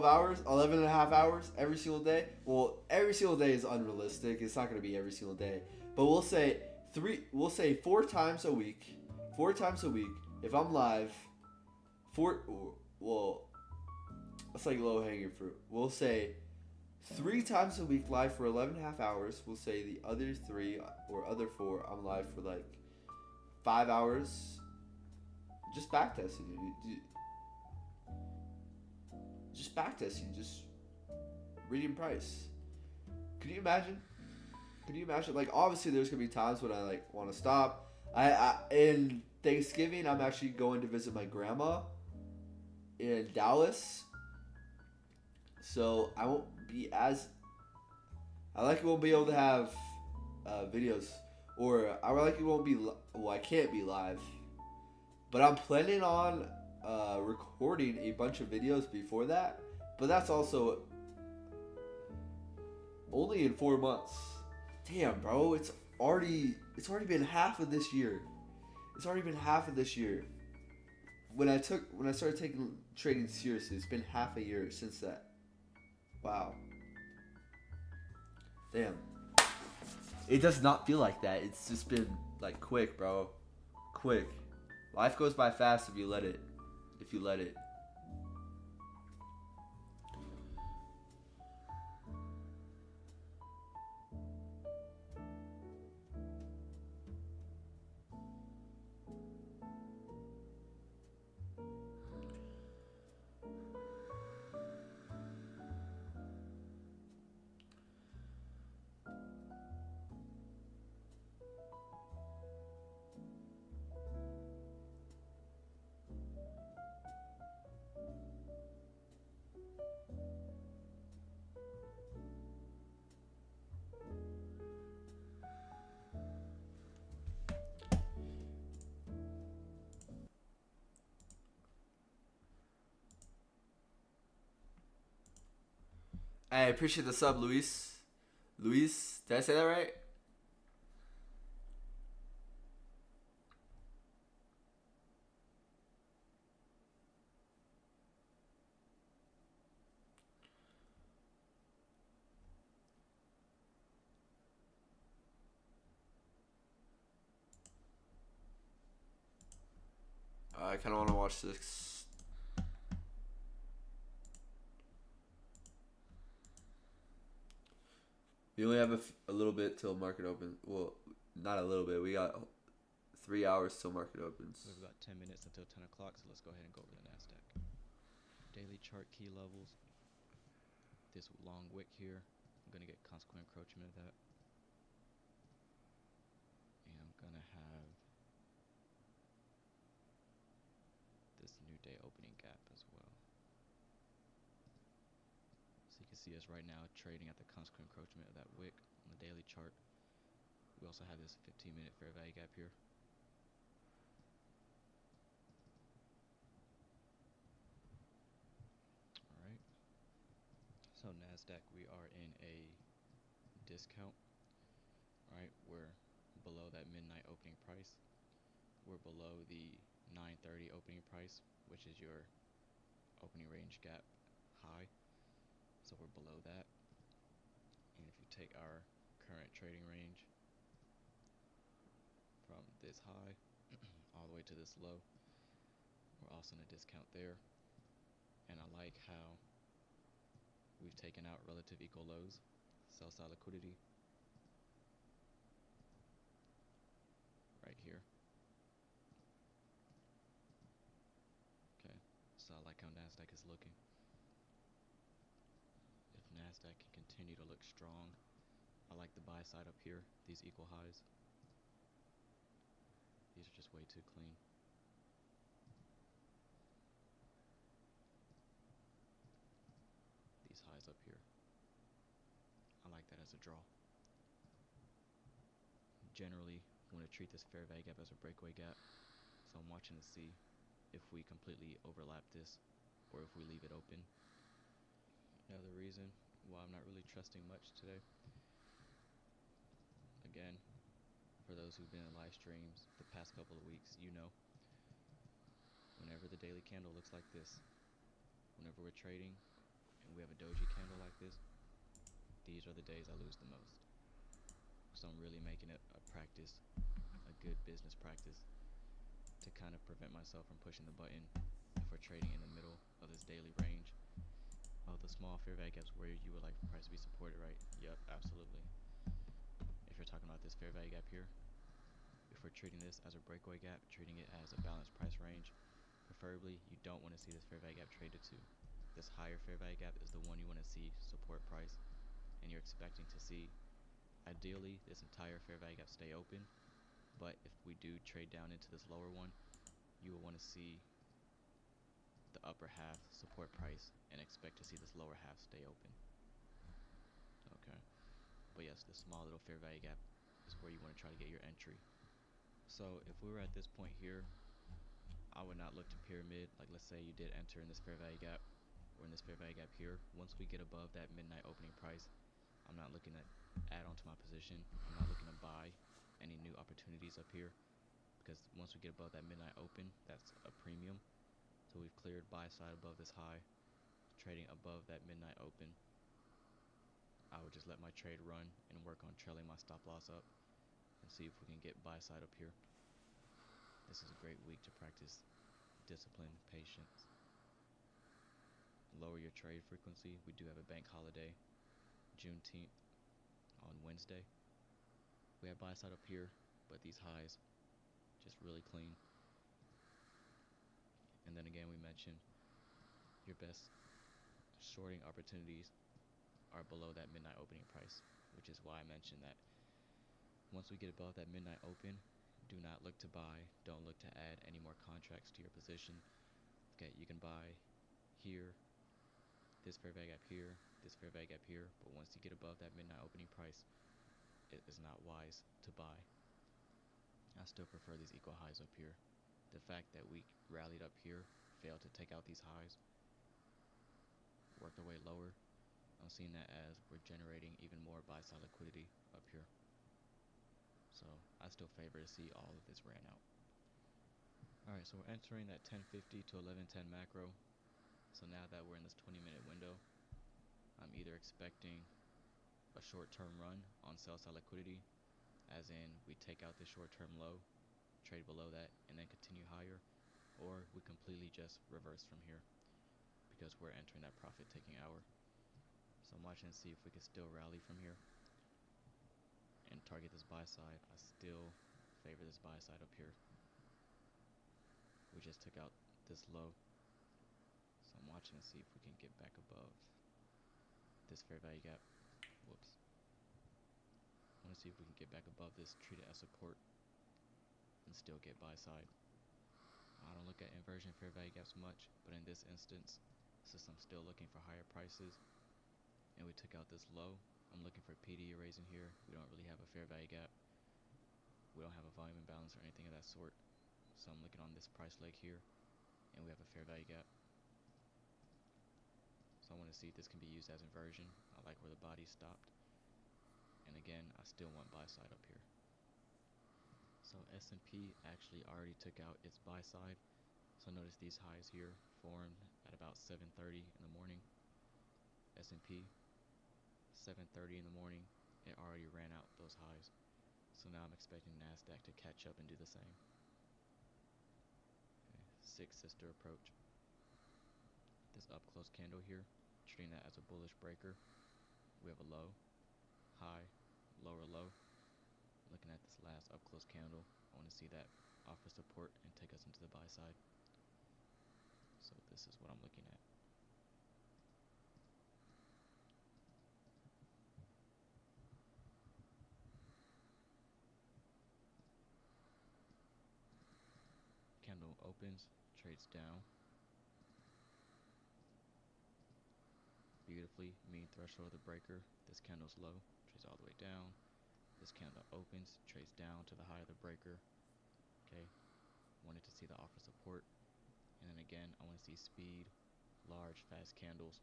hours, 11 and a half hours every single day? Well, every single day is unrealistic. It's not going to be every single day. But we'll say 4 times a week. 4 times a week. If I'm live, that's like low hanging fruit. We'll say 3 times a week live for 11 and a half hours. We'll say the other 3 or other 4 I'm live for like 5 hours. Just backtesting. Just backtesting. Just reading price. Could you imagine? Like obviously there's gonna be times when I like want to stop. In Thanksgiving I'm actually going to visit my grandma in Dallas. So I won't be as. I likely won't be able to have videos, or I likely won't be. I can't be live, but I'm planning on recording a bunch of videos before that. But that's also only in 4 months. Damn, bro, it's already been half of this year. When I started taking trading seriously, it's been half a year since that. Wow. Damn. It does not feel like that. It's just been like quick, bro. Quick. Life goes by fast if you let it. If you let it. I appreciate the sub, Luis. Luis, did I say that right? I kind of want to watch this. We only have a little bit till market opens. Well, not a little bit. We got 3 hours till market opens. We've got 10 minutes until 10 o'clock, so let's go ahead and go over the NASDAQ. Daily chart key levels. This long wick here, I'm going to get consequent encroachment of that. And I'm going to have this new day opening gap as well. So you can see us right now trading at the consequent encroachment of that wick on the daily chart. We also have this 15-minute fair value gap here. Alright. So NASDAQ, we are in a discount. Alright, we're below that midnight opening price. We're below the 9:30 opening price, which is your opening range gap high. So we're below that. And if you take our current trading range from this high all the way to this low, we're also in a discount there. And I like how we've taken out relative equal lows, sell side liquidity right here. Okay, so I like how NASDAQ is looking. If NASDAQ can continue to look strong, I like the buy side up here, these equal highs. These are just way too clean. These highs up here, I like that as a draw. Generally, I'm going to treat this fair value gap as a breakaway gap. So I'm watching to see if we completely overlap this or if we leave it open. Another reason why I'm not really trusting much today. Again, for those who've been in live streams the past couple of weeks, you know, whenever the daily candle looks like this, whenever we're trading and we have a doji candle like this, these are the days I lose the most. So I'm really making it a practice, a good business practice, to kind of prevent myself from pushing the button if we're trading in the middle of this daily range. Oh, the small fair value gaps where you would like the price to be supported, right? Yep, absolutely. If you're talking about this fair value gap here, if we're treating this as a breakaway gap, treating it as a balanced price range, preferably you don't want to see this fair value gap traded to. This higher fair value gap is the one you want to see support price, and you're expecting to see, ideally, this entire fair value gap stay open. But if we do trade down into this lower one, you will want to see the upper half support price and expect to see this lower half stay open. Okay. But yes, this small little fair value gap is where you want to try to get your entry. So if we were at this point here, I would not look to pyramid. Like, let's say you did enter in this fair value gap or in this fair value gap here. Once we get above that midnight opening price, I'm not looking to add on to my position. I'm not looking to buy any new opportunities up here, because once we get above that midnight open, that's a premium. So we've cleared buy side above this high, trading above that midnight open. I would just let my trade run and work on trailing my stop loss up and see if we can get buy side up here. This is a great week to practice discipline, patience. Lower your trade frequency. We do have a bank holiday, Juneteenth, on Wednesday. We have buy side up here, but these highs just really clean. And then again, we mentioned your best shorting opportunities are below that midnight opening price, which is why I mentioned that once we get above that midnight open, do not look to buy, don't look to add any more contracts to your position. Okay, you can buy here, this fair value gap here, this fair value gap here, but once you get above that midnight opening price, it is not wise to buy. I still prefer these equal highs up here. The fact that we rallied up here, failed to take out these highs, worked our way lower, I'm seeing that as we're generating even more buy-side liquidity up here. So I still favor to see all of this ran out. Alright, so we're entering that 1050 to 1110 macro. So now that we're in this 20-minute window, I'm either expecting a short-term run on sell-side liquidity, as in we take out this short-term low, trade below that, and then continue higher, or we completely just reverse from here because we're entering that profit-taking hour. So I'm watching to see if we can still rally from here and target this buy side. I still favor this buy side up here. We just took out this low, so I'm watching to see if we can get back above this fair value gap. Whoops. I want to see if we can get back above this, treat it as support, and still get buy side. I don't look at inversion fair value gaps much, but in this instance, since I'm still looking for higher prices, and we took out this low, I'm looking for PD arrays in here. We don't really have a fair value gap. We don't have a volume imbalance or anything of that sort. So I'm looking on this price leg here, and we have a fair value gap. So I want to see if this can be used as inversion. I like where the body stopped. And again, I still want buy side up here. So S&P actually already took out its buy side. So notice these highs here formed at about 7:30 in the morning. S&P 7:30 in the morning, it already ran out those highs. So now I'm expecting NASDAQ to catch up and do the same. Okay, six sister approach. This up close candle here, treating that as a bullish breaker. We have a low, high, lower low. Looking at this last up close candle, I want to see that offer support and take us into the buy side. So this is what I'm looking at. Candle opens, trades down. Beautifully, mean threshold of the breaker. This candle's low, trades all the way down. This candle opens, trades down to the high of the breaker. Okay, wanted to see the offer support. And then again, I want to see speed, large, fast candles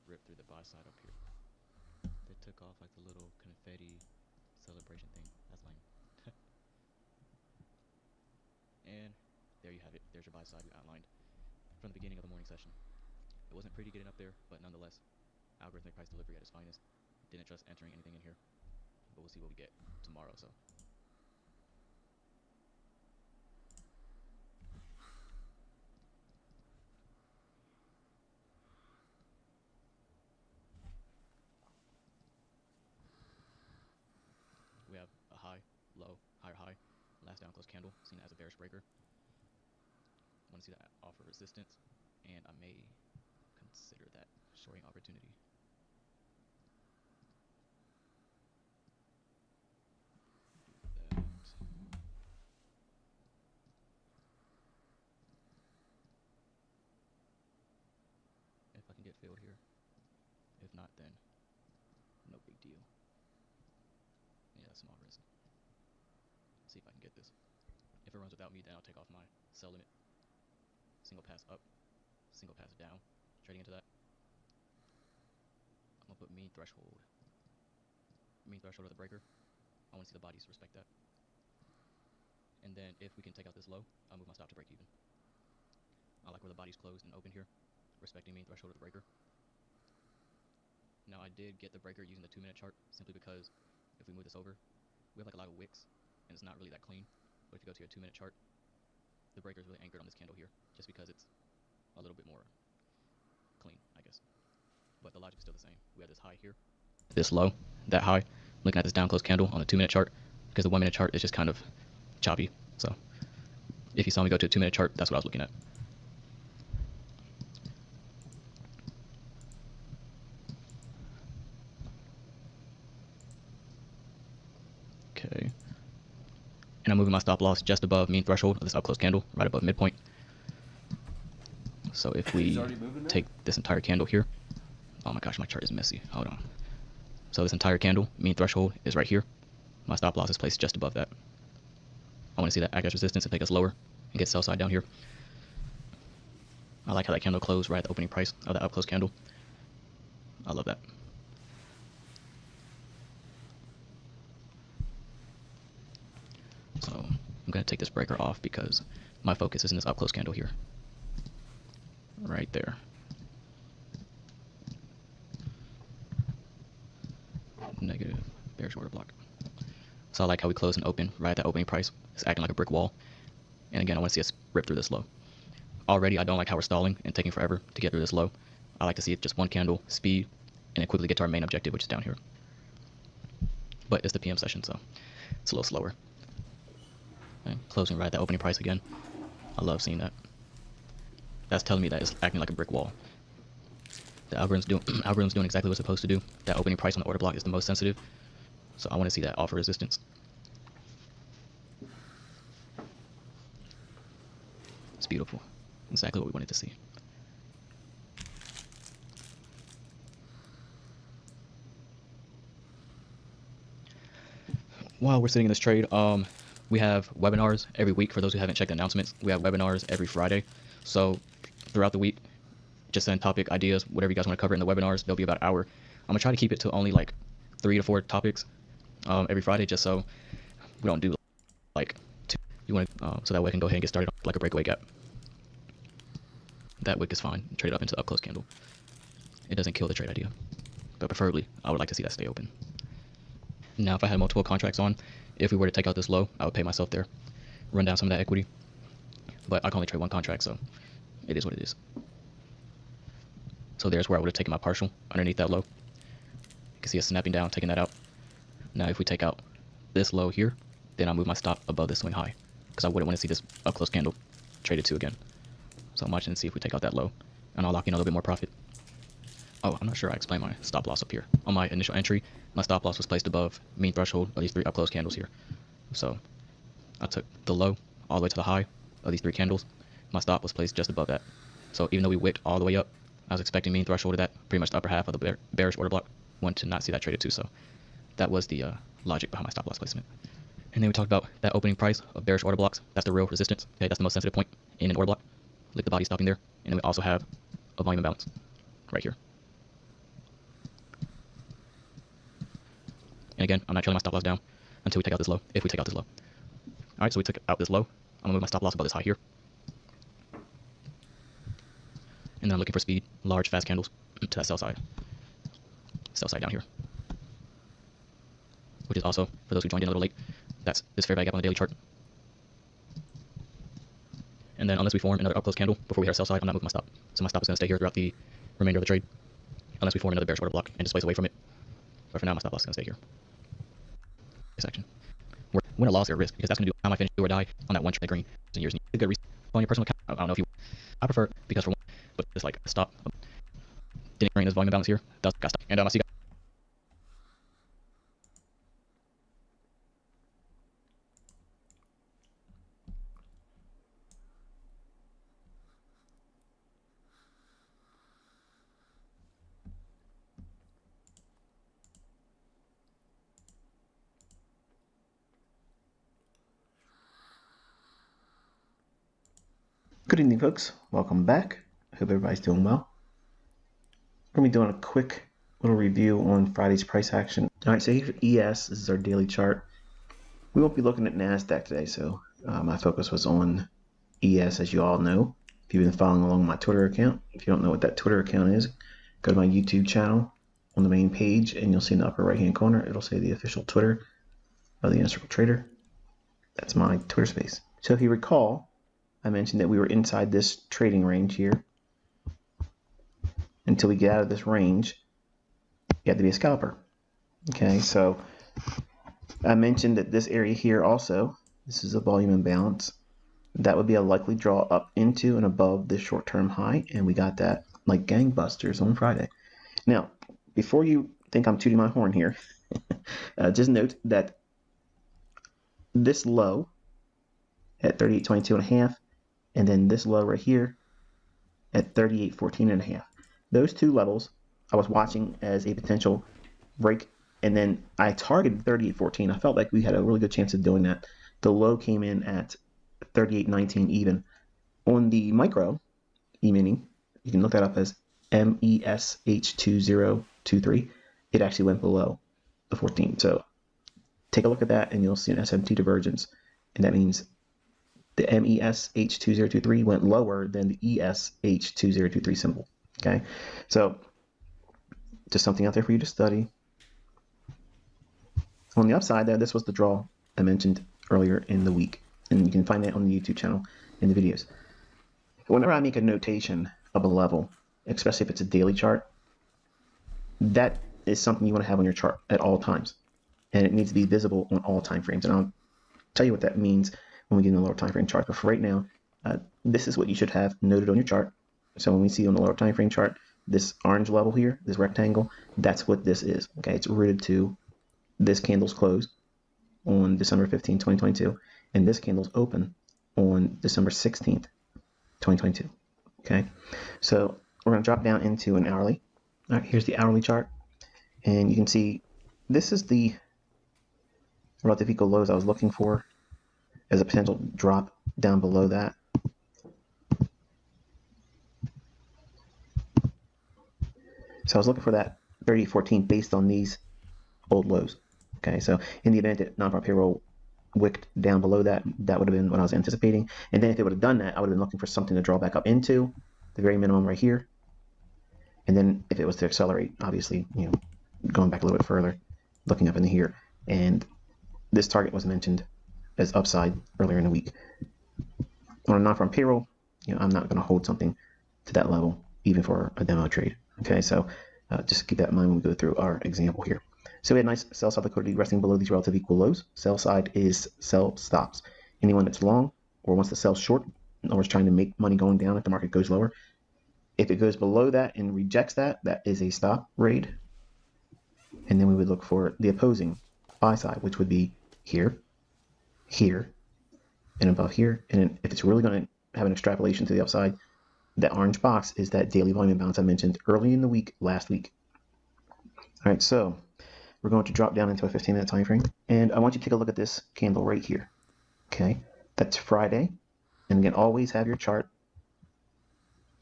rip through the buy side up here. They took off like the little confetti celebration thing. That's lame. And there you have it. There's your buy side we outlined from the beginning of the morning session. It wasn't pretty getting up there, but nonetheless, algorithmic price delivery at its finest. Didn't trust entering anything in here, but we'll see what we get tomorrow. So we have a high, low, higher high, last down close candle, seen as a bearish breaker. Want to see that offer resistance, and I may consider that shorting opportunity. Do that. If I can get filled here. If not, then no big deal. Yeah, small risk. See if I can get this. If it runs without me, then I'll take off my sell limit. Single pass up, single pass down, trading into that. I'm gonna put mean threshold. Mean threshold of the breaker. I want to see the bodies respect that. And then if we can take out this low, I'll move my stop to break even. I like where the body's closed and open here, respecting mean threshold of the breaker. Now I did get the breaker using the 2-minute chart simply because if we move this over, we have like a lot of wicks and it's not really that clean. But if you go to your 2-minute chart, the breaker is really anchored on this candle here just because it's a little bit more clean, I guess. But the logic is still the same. We have this high here, this low, that high. Looking at this down close candle on the 2-minute chart because the 1-minute chart is just kind of choppy. So if you saw me go to a 2-minute chart, that's what I was looking at. Okay. And I'm moving my stop loss just above mean threshold of this up close candle, right above midpoint. So if we take this entire candle here, oh my gosh, my chart is messy. Hold on. So this entire candle, mean threshold, is right here. My stop loss is placed just above that. I want to see that act as resistance and take us lower and get sell side down here. I like how that candle closed right at the opening price of that up close candle. I love that. So I'm going to take this breaker off because my focus is in this up close candle here. Right there. Negative bearish order block. So I like how we close and open right at that opening price. It's acting like a brick wall. And again, I want to see us rip through this low. Already, I don't like how we're stalling and taking forever to get through this low. I like to see it just one candle, speed, and then quickly get to our main objective, which is down here. But it's the PM session, so it's a little slower. Okay, closing right at that opening price again. I love seeing that. That's telling me that it's acting like a brick wall. The algorithm's doing exactly what it's supposed to do. That opening price on the order block is the most sensitive. So I want to see that offer resistance. It's beautiful. Exactly what we wanted to see. While we're sitting in this trade, we have webinars every week. For those who haven't checked the announcements, we have webinars every Friday. So throughout the week, just send topic ideas, whatever you guys want to cover in the webinars. They'll be about an hour. I'm gonna try to keep it to only like 3 to 4 topics every Friday, just so we don't do like 2. You want to so that way I can go ahead and get started on like a breakaway gap. That wick is fine. Trade it up into the up close candle. It doesn't kill the trade idea, but preferably I would like to see that stay open. Now, if I had multiple contracts on, if we were to take out this low, I would pay myself there, run down some of that equity. But I can only trade one contract, so it is what it is. So there's where I would have taken my partial underneath that low. You can see us snapping down, taking that out. Now, if we take out this low here, then I'll move my stop above this swing high, because I wouldn't want to see this up close candle traded to again. So I'm watching to see if we take out that low, and I'll lock in a little bit more profit. Oh, I'm not sure I explained my stop loss up here. On my initial entry, my stop loss was placed above mean threshold of these 3 up close candles here. So I took the low all the way to the high of these 3 candles. My stop was placed just above that. So even though we wicked all the way up, I was expecting mean threshold of that, pretty much the upper half of the bearish order block. Wanted to not see that traded too, so that was the logic behind my stop loss placement. And then we talked about that opening price of bearish order blocks. That's the real resistance. Okay, that's the most sensitive point in an order block. Look at the body stopping there. And then we also have a volume imbalance right here. And again, I'm not trailing my stop loss down until we take out this low, if we take out this low. Alright, so we took out this low. I'm gonna move my stop loss above this high here. And then I'm looking for speed, large, fast candles to that sell side. Sell side down here. Which is also, for those who joined in a little late, that's this fair value gap on the daily chart. And then unless we form another up close candle before we hit our sell side, I'm not moving my stop. So my stop is going to stay here throughout the remainder of the trade, unless we form another bearish order block and displace away from it. But for now, my stop loss is going to stay here. This action. Win or loss or risk, because that's going to do how I finish do or die on that one trade green in years. A good reason on your personal account. I don't know if you. I prefer because for one, but it's like a stop. Didn't bring this volume balance here. That's got stop. And I see. Good evening, folks. Welcome back. I hope everybody's doing well. We're going to be doing a quick little review on Friday's price action. All right, so here for ES, this is our daily chart. We won't be looking at NASDAQ today, so my focus was on ES, as you all know. If you've been following along my Twitter account, if you don't know what that Twitter account is, go to my YouTube channel on the main page, and you'll see in the upper right hand corner, it'll say the official Twitter of the Inner Circle Trader. That's my Twitter space. So if you recall, I mentioned that we were inside this trading range here. Until we get out of this range, you have to be a scalper. Okay, so I mentioned that this area here also, this is a volume imbalance. That would be a likely draw up into and above this short-term high, and we got that like gangbusters on Friday. Now, before you think I'm tooting my horn here, just note that this low at 38.22.5, and then this low right here at 38.14.5. Those two levels I was watching as a potential break, and then I targeted 38.14. I felt like we had a really good chance of doing that. The low came in at 38.19 even. On the micro E-mini, you can look that up as MESH2023. It actually went below the 14. So take a look at that and you'll see an SMT divergence. And that means the MESH2023 went lower than the ESH2023 symbol. Okay, so just something out there for you to study. On the upside there, this was the draw I mentioned earlier in the week, and you can find that on the YouTube channel in the videos. Whenever I make a notation of a level, especially if it's a daily chart, that is something you want to have on your chart at all times, and it needs to be visible on all time frames. And I'll tell you what that means when we get in the lower time frame chart. But for right now, this is what you should have noted on your chart. So when we see on the lower time frame chart, this orange level here, this rectangle, that's what this is. Okay, it's rooted to this candle's close on December 15, 2022, and this candle's open on December 16th, 2022. Okay, so we're going to drop down into an hourly. All right, here's the hourly chart, and you can see this is the relative equal lows I was looking for as a potential drop down below that. So I was looking for that 38.14 based on these old lows. Okay, so in the event that non-farm payroll wicked down below that, that would have been what I was anticipating. And then if it would have done that, I would have been looking for something to draw back up into the very minimum right here. And then if it was to accelerate, obviously, you know, going back a little bit further, looking up into here. And this target was mentioned as upside earlier in the week. On a non-farm payroll, you know, I'm not going to hold something to that level, even for a demo trade. Okay, so just keep that in mind when we go through our example here. So we had nice sell side liquidity resting below these relative equal lows. Sell side is sell stops. Anyone that's long or wants to sell short or is trying to make money going down if the market goes lower, if it goes below that and rejects that, that is a stop raid. And then we would look for the opposing buy side, which would be here, here, and above here. And then if it's really going to have an extrapolation to the upside, that orange box is that daily volume imbalance I mentioned early in the week, last week. All right, so we're going to drop down into a 15-minute time frame, and I want you to take a look at this candle right here. Okay, that's Friday, and again, always have your chart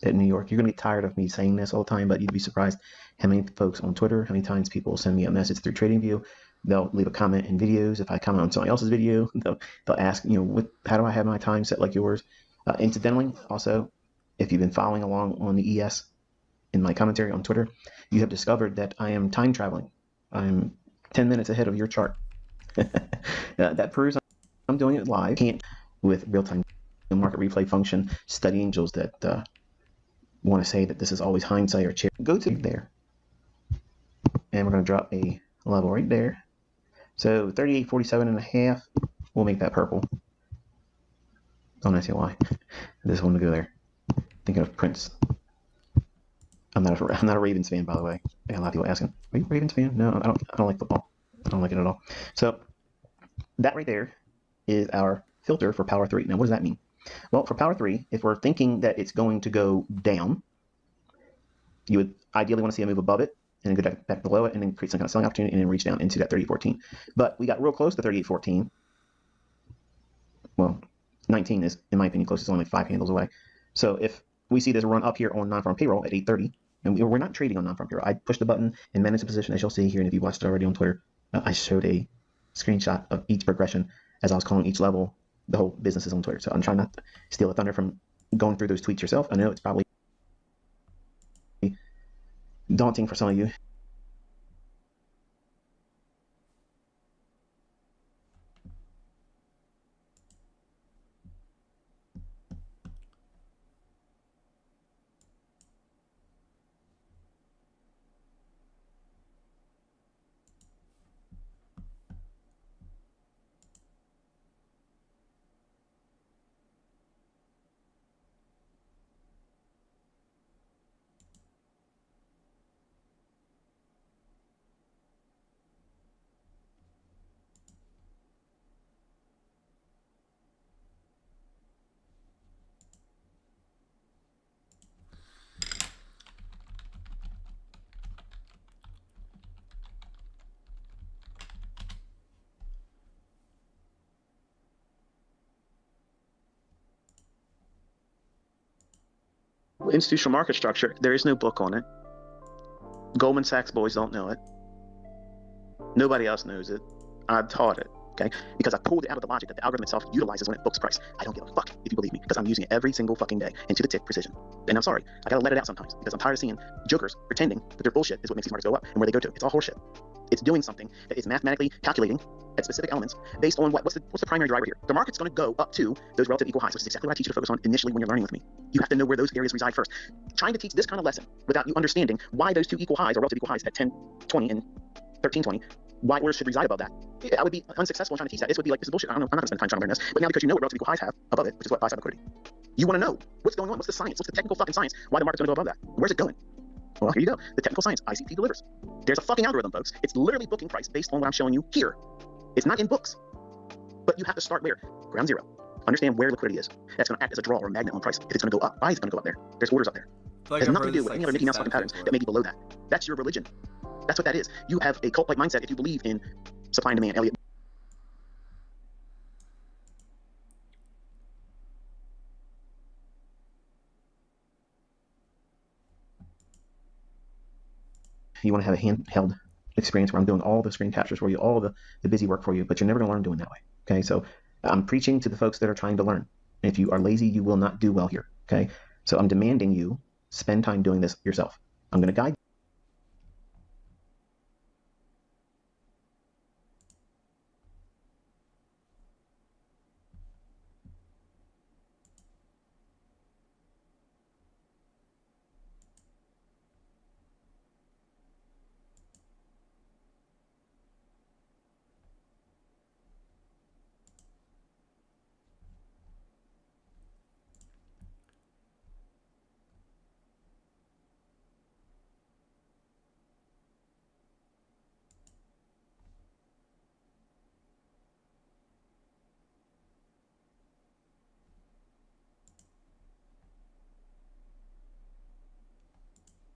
at New York. You're going to get tired of me saying this all the time, but you'd be surprised how many folks on Twitter, how many times people send me a message through TradingView. They'll leave a comment in videos. If I comment on somebody else's video, they'll ask, you know, how do I have my time set like yours? Incidentally, also, if you've been following along on the ES in my commentary on Twitter, you have discovered that I am time traveling. I'm 10 minutes ahead of your chart. That proves I'm doing it live. Can't with real-time market replay function study angels that want to say that this is always hindsight or chair. Go to there, and we're going to drop a level right there. So 38.47.5. We'll make that purple. Don't ask me why. I just want to go there. Thinking of Prince. I'm not a Ravens fan, by the way. I got a lot of people asking, "Are you a Ravens fan?" No, I don't like football. I don't like it at all. So that right there is our filter for Power 3. Now, what does that mean? Well, for Power 3, if we're thinking that it's going to go down, you would ideally want to see a move above it and then go back below it and then create some kind of selling opportunity and then reach down into that 38.14. But we got real close to 38.14. Well, 19 is, in my opinion, close. It's only like 5 handles away. So if we see this run up here on non-farm payroll at 8:30, and we're not trading on non-farm payroll. I pushed the button and managed the position, as you'll see here. And if you watched it already on Twitter, I showed a screenshot of each progression as I was calling each level. The whole business is on Twitter. So I'm trying not to steal the thunder from going through those tweets yourself. I know it's probably daunting for some of you institutional market structure, there is no book on it. Goldman Sachs boys don't know it. Nobody else knows it. I taught it, okay? Because I pulled it out of the logic that the algorithm itself utilizes when it books price. I don't give a fuck if you believe me, because I'm using it every single fucking day and to the tick precision. And I'm sorry, I gotta let it out sometimes, because I'm tired of seeing jokers pretending that their bullshit is what makes these markets go up and where they go to. It's all horseshit. It's doing something that is mathematically calculating at specific elements based on what's the primary driver here. The market's going to go up to those relative equal highs, which is exactly what I teach you to focus on initially when you're learning with me. You have to know where those areas reside first. Trying to teach this kind of lesson without you understanding why those two equal highs or relative equal highs at 10.20 and 13.20, why orders should reside above that. I would be unsuccessful in trying to teach that. This would be like, this is bullshit. I'm not going to spend time trying to learn this. But now because you know what relative equal highs have above it, which is what buy-side liquidity, you want to know what's going on, what's the science, what's the technical fucking science, why the market's going to go above that. Where's it going? Well, here you go. The technical science, ICP delivers. There's a fucking algorithm, folks. It's literally booking price based on what I'm showing you here. It's not in books. But you have to start where? Ground zero. Understand where liquidity is. That's going to act as a draw or a magnet on price. If it's going to go up, why is it going to go up there? There's orders up there. Like It has nothing to do with any other Mickey Mouse fucking patterns that may be below that. That's your religion. That's what that is. You have a cult-like mindset if you believe in supply and demand. Elliot. You want to have a handheld experience where I'm doing all the screen captures for you, all the busy work for you, but you're never going to learn doing that way. Okay, so I'm preaching to the folks that are trying to learn. If you are lazy, you will not do well here. Okay, so I'm demanding you spend time doing this yourself. I'm going to guide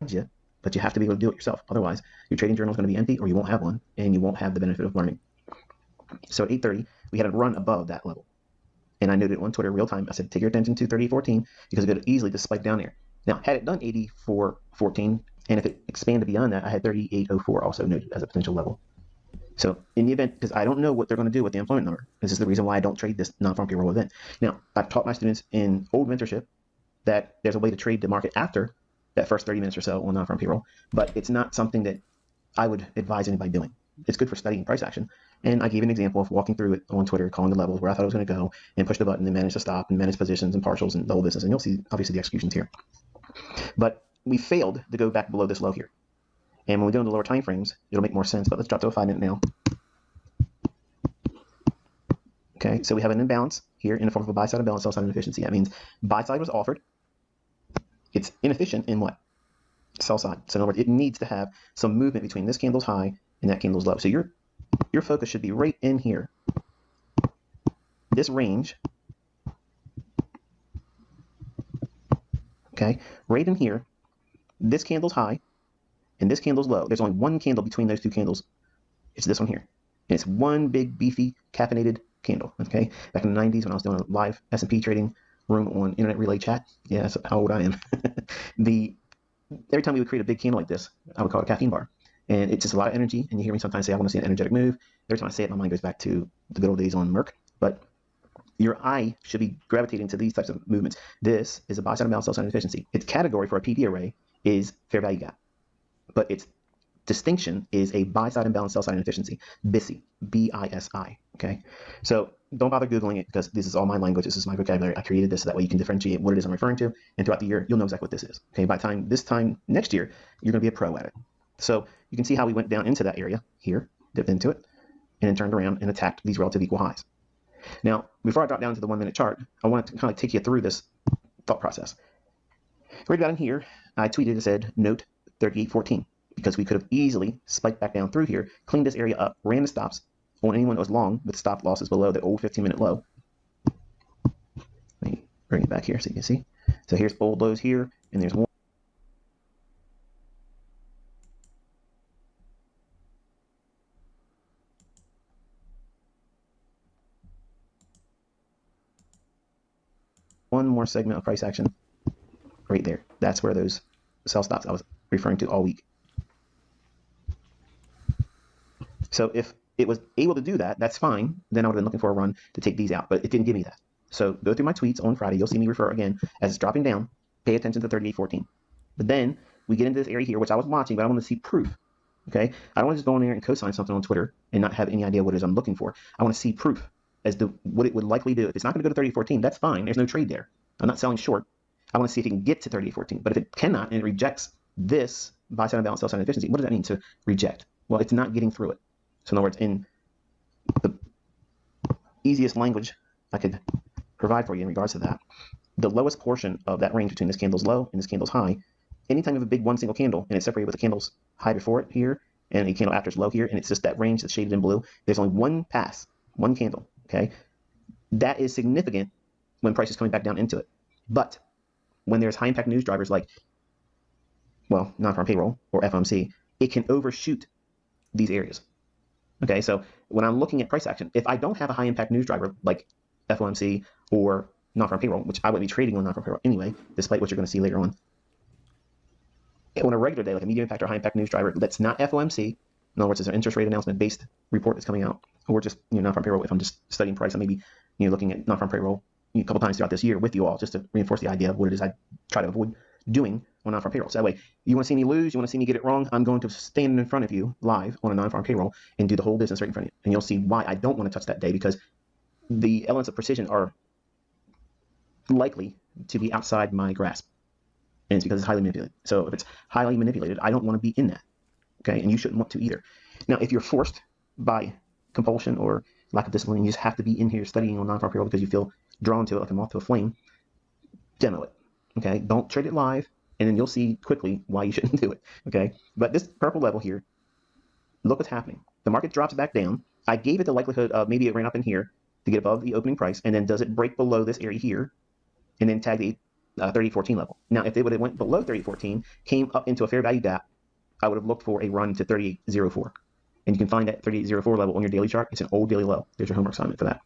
you, but you have to be able to do it yourself. Otherwise, your trading journal is going to be empty, or you won't have one, and you won't have the benefit of learning. So at 8:30, we had a run above that level. And I noted on Twitter real time, I said, take your attention to 38.14 because it could easily just spike down there. Now, had it done 84.14, and if it expanded beyond that, I had 38.04 also noted as a potential level. So in the event, because I don't know what they're going to do with the employment number, this is the reason why I don't trade this non-farm payroll event. Now, I've taught my students in old mentorship that there's a way to trade the market after that first 30 minutes or so on non-farm payroll, but it's not something that I would advise anybody doing. It's good for studying price action. And I gave an example of walking through it on Twitter, calling the levels where I thought it was going to go, and push the button and manage to stop and manage positions and partials and the whole business. And you'll see, obviously, the executions here. But we failed to go back below this low here. And when we go into lower time frames, it'll make more sense. But let's drop to a 5-minute now. Okay, so we have an imbalance here in the form of a buy side imbalance, sell side inefficiency. That means buy side was offered. It's inefficient in what? Sell side. So in other words, it needs to have some movement between this candle's high and that candle's low. So your focus should be right in here. This range. Okay, right in here. This candle's high and this candle's low. There's only one candle between those two candles. It's this one here. And it's one big beefy caffeinated candle. Okay, back in the 90s when I was doing a live S&P trading room on Internet Relay Chat. Yeah, that's how old I am. Every time we would create a big candle like this, I would call it a caffeine bar. And it's just a lot of energy. And you hear me sometimes say, I want to see an energetic move. Every time I say it, my mind goes back to the good old days on Merck. But your eye should be gravitating to these types of movements. This is a buy side imbalance, sell side inefficiency. Its category for a PD array is fair value gap. But its distinction is a buy side imbalance, sell side inefficiency. BISI, B-I-S-I. Okay, so don't bother Googling it because this is all my language. This is my vocabulary. I created this so that way you can differentiate what it is I'm referring to. And throughout the year, you'll know exactly what this is. Okay, by this time next year, you're going to be a pro at it. So you can see how we went down into that area here, dipped into it, and then turned around and attacked these relative equal highs. Now, before I drop down to the 1-minute chart, I want to kind of take you through this thought process. Right about in here, I tweeted and said, note 38.14, because we could have easily spiked back down through here, cleaned this area up, ran the stops on anyone that was long with stop losses below the old 15-minute low. Let me bring it back here so you can see. So here's old lows here, and there's one. One more segment of price action right there. That's where those sell stops I was referring to all week. So if it was able to do that, that's fine. Then I would have been looking for a run to take these out, but it didn't give me that. So go through my tweets on Friday. You'll see me refer again as it's dropping down. Pay attention to 38.14. But then we get into this area here, which I was watching, but I want to see proof. Okay, I don't want to just go in there and co-sign something on Twitter and not have any idea what it is I'm looking for. I want to see proof as to what it would likely do. If it's not going to go to 38.14, that's fine. There's no trade there. I'm not selling short. I want to see if it can get to 38.14. But if it cannot and it rejects this buy side imbalance, sell side inefficiency, what does that mean to reject? Well, it's not getting through it. So in other words, in the easiest language I could provide for you in regards to that, the lowest portion of that range between this candle's low and this candle's high, anytime you have a big one single candle and it's separated with the candle's high before it here and a candle after it's low here, and it's just that range that's shaded in blue, there's only one pass, one candle, okay? That is significant when price is coming back down into it. But when there's high impact news drivers like, well, non-farm payroll or FOMC, it can overshoot these areas. Okay, so when I'm looking at price action, if I don't have a high impact news driver like FOMC or non-farm payroll, which I wouldn't be trading on non-farm payroll anyway, despite what you're going to see later on, on a regular day, like a medium impact or high impact news driver that's not FOMC, in other words, it's an interest rate announcement based report that's coming out, or just non-farm payroll. If I'm just studying price, I may be looking at non-farm payroll a couple times throughout this year with you all, just to reinforce the idea of what it is I try to avoid doing on non-farm payroll. So that way, you want to see me lose, you want to see me get it wrong, I'm going to stand in front of you live on a non-farm payroll and do the whole business right in front of you. And you'll see why I don't want to touch that day, because the elements of precision are likely to be outside my grasp. And it's because it's highly manipulated. So if it's highly manipulated, I don't want to be in that. Okay, and you shouldn't want to either. Now, if you're forced by compulsion or lack of discipline, you just have to be in here studying on non-farm payroll because you feel drawn to it like a moth to a flame, demo it. Okay, don't trade it live, and then you'll see quickly why you shouldn't do it. Okay, but this purple level here, look what's happening. The market drops back down. I gave it the likelihood of maybe it ran up in here to get above the opening price, and then does it break below this area here, and then tag the 30.14 level. Now, if they would have went below 30.14, came up into a fair value gap, I would have looked for a run to 38.04. And you can find that 38.04 level on your daily chart. It's an old daily low. There's your homework assignment for that.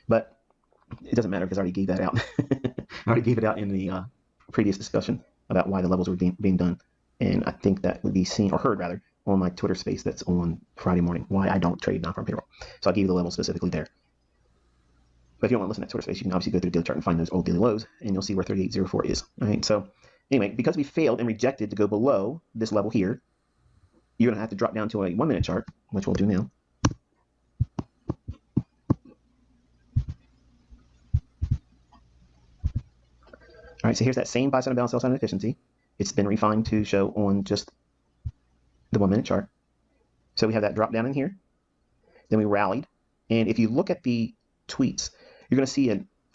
But it doesn't matter because I already gave that out. I already gave it out in the previous discussion about why the levels were being done. And I think that would be seen, or heard rather, on my Twitter space that's on Friday morning, why I don't trade non-farm payroll. So I'll give you the level specifically there. But if you don't want to listen to that Twitter space, you can obviously go through the daily chart and find those old daily lows, and you'll see where 38.04 is. All right. So anyway, because we failed and rejected to go below this level here, you're going to have to drop down to a 1 minute chart, which we'll do now. All right, so here's that same buy side imbalance, sell side inefficiency. It's been refined to show on just the 1 minute chart. So we have that drop down in here. Then we rallied. And if you look at the tweets, you're going to see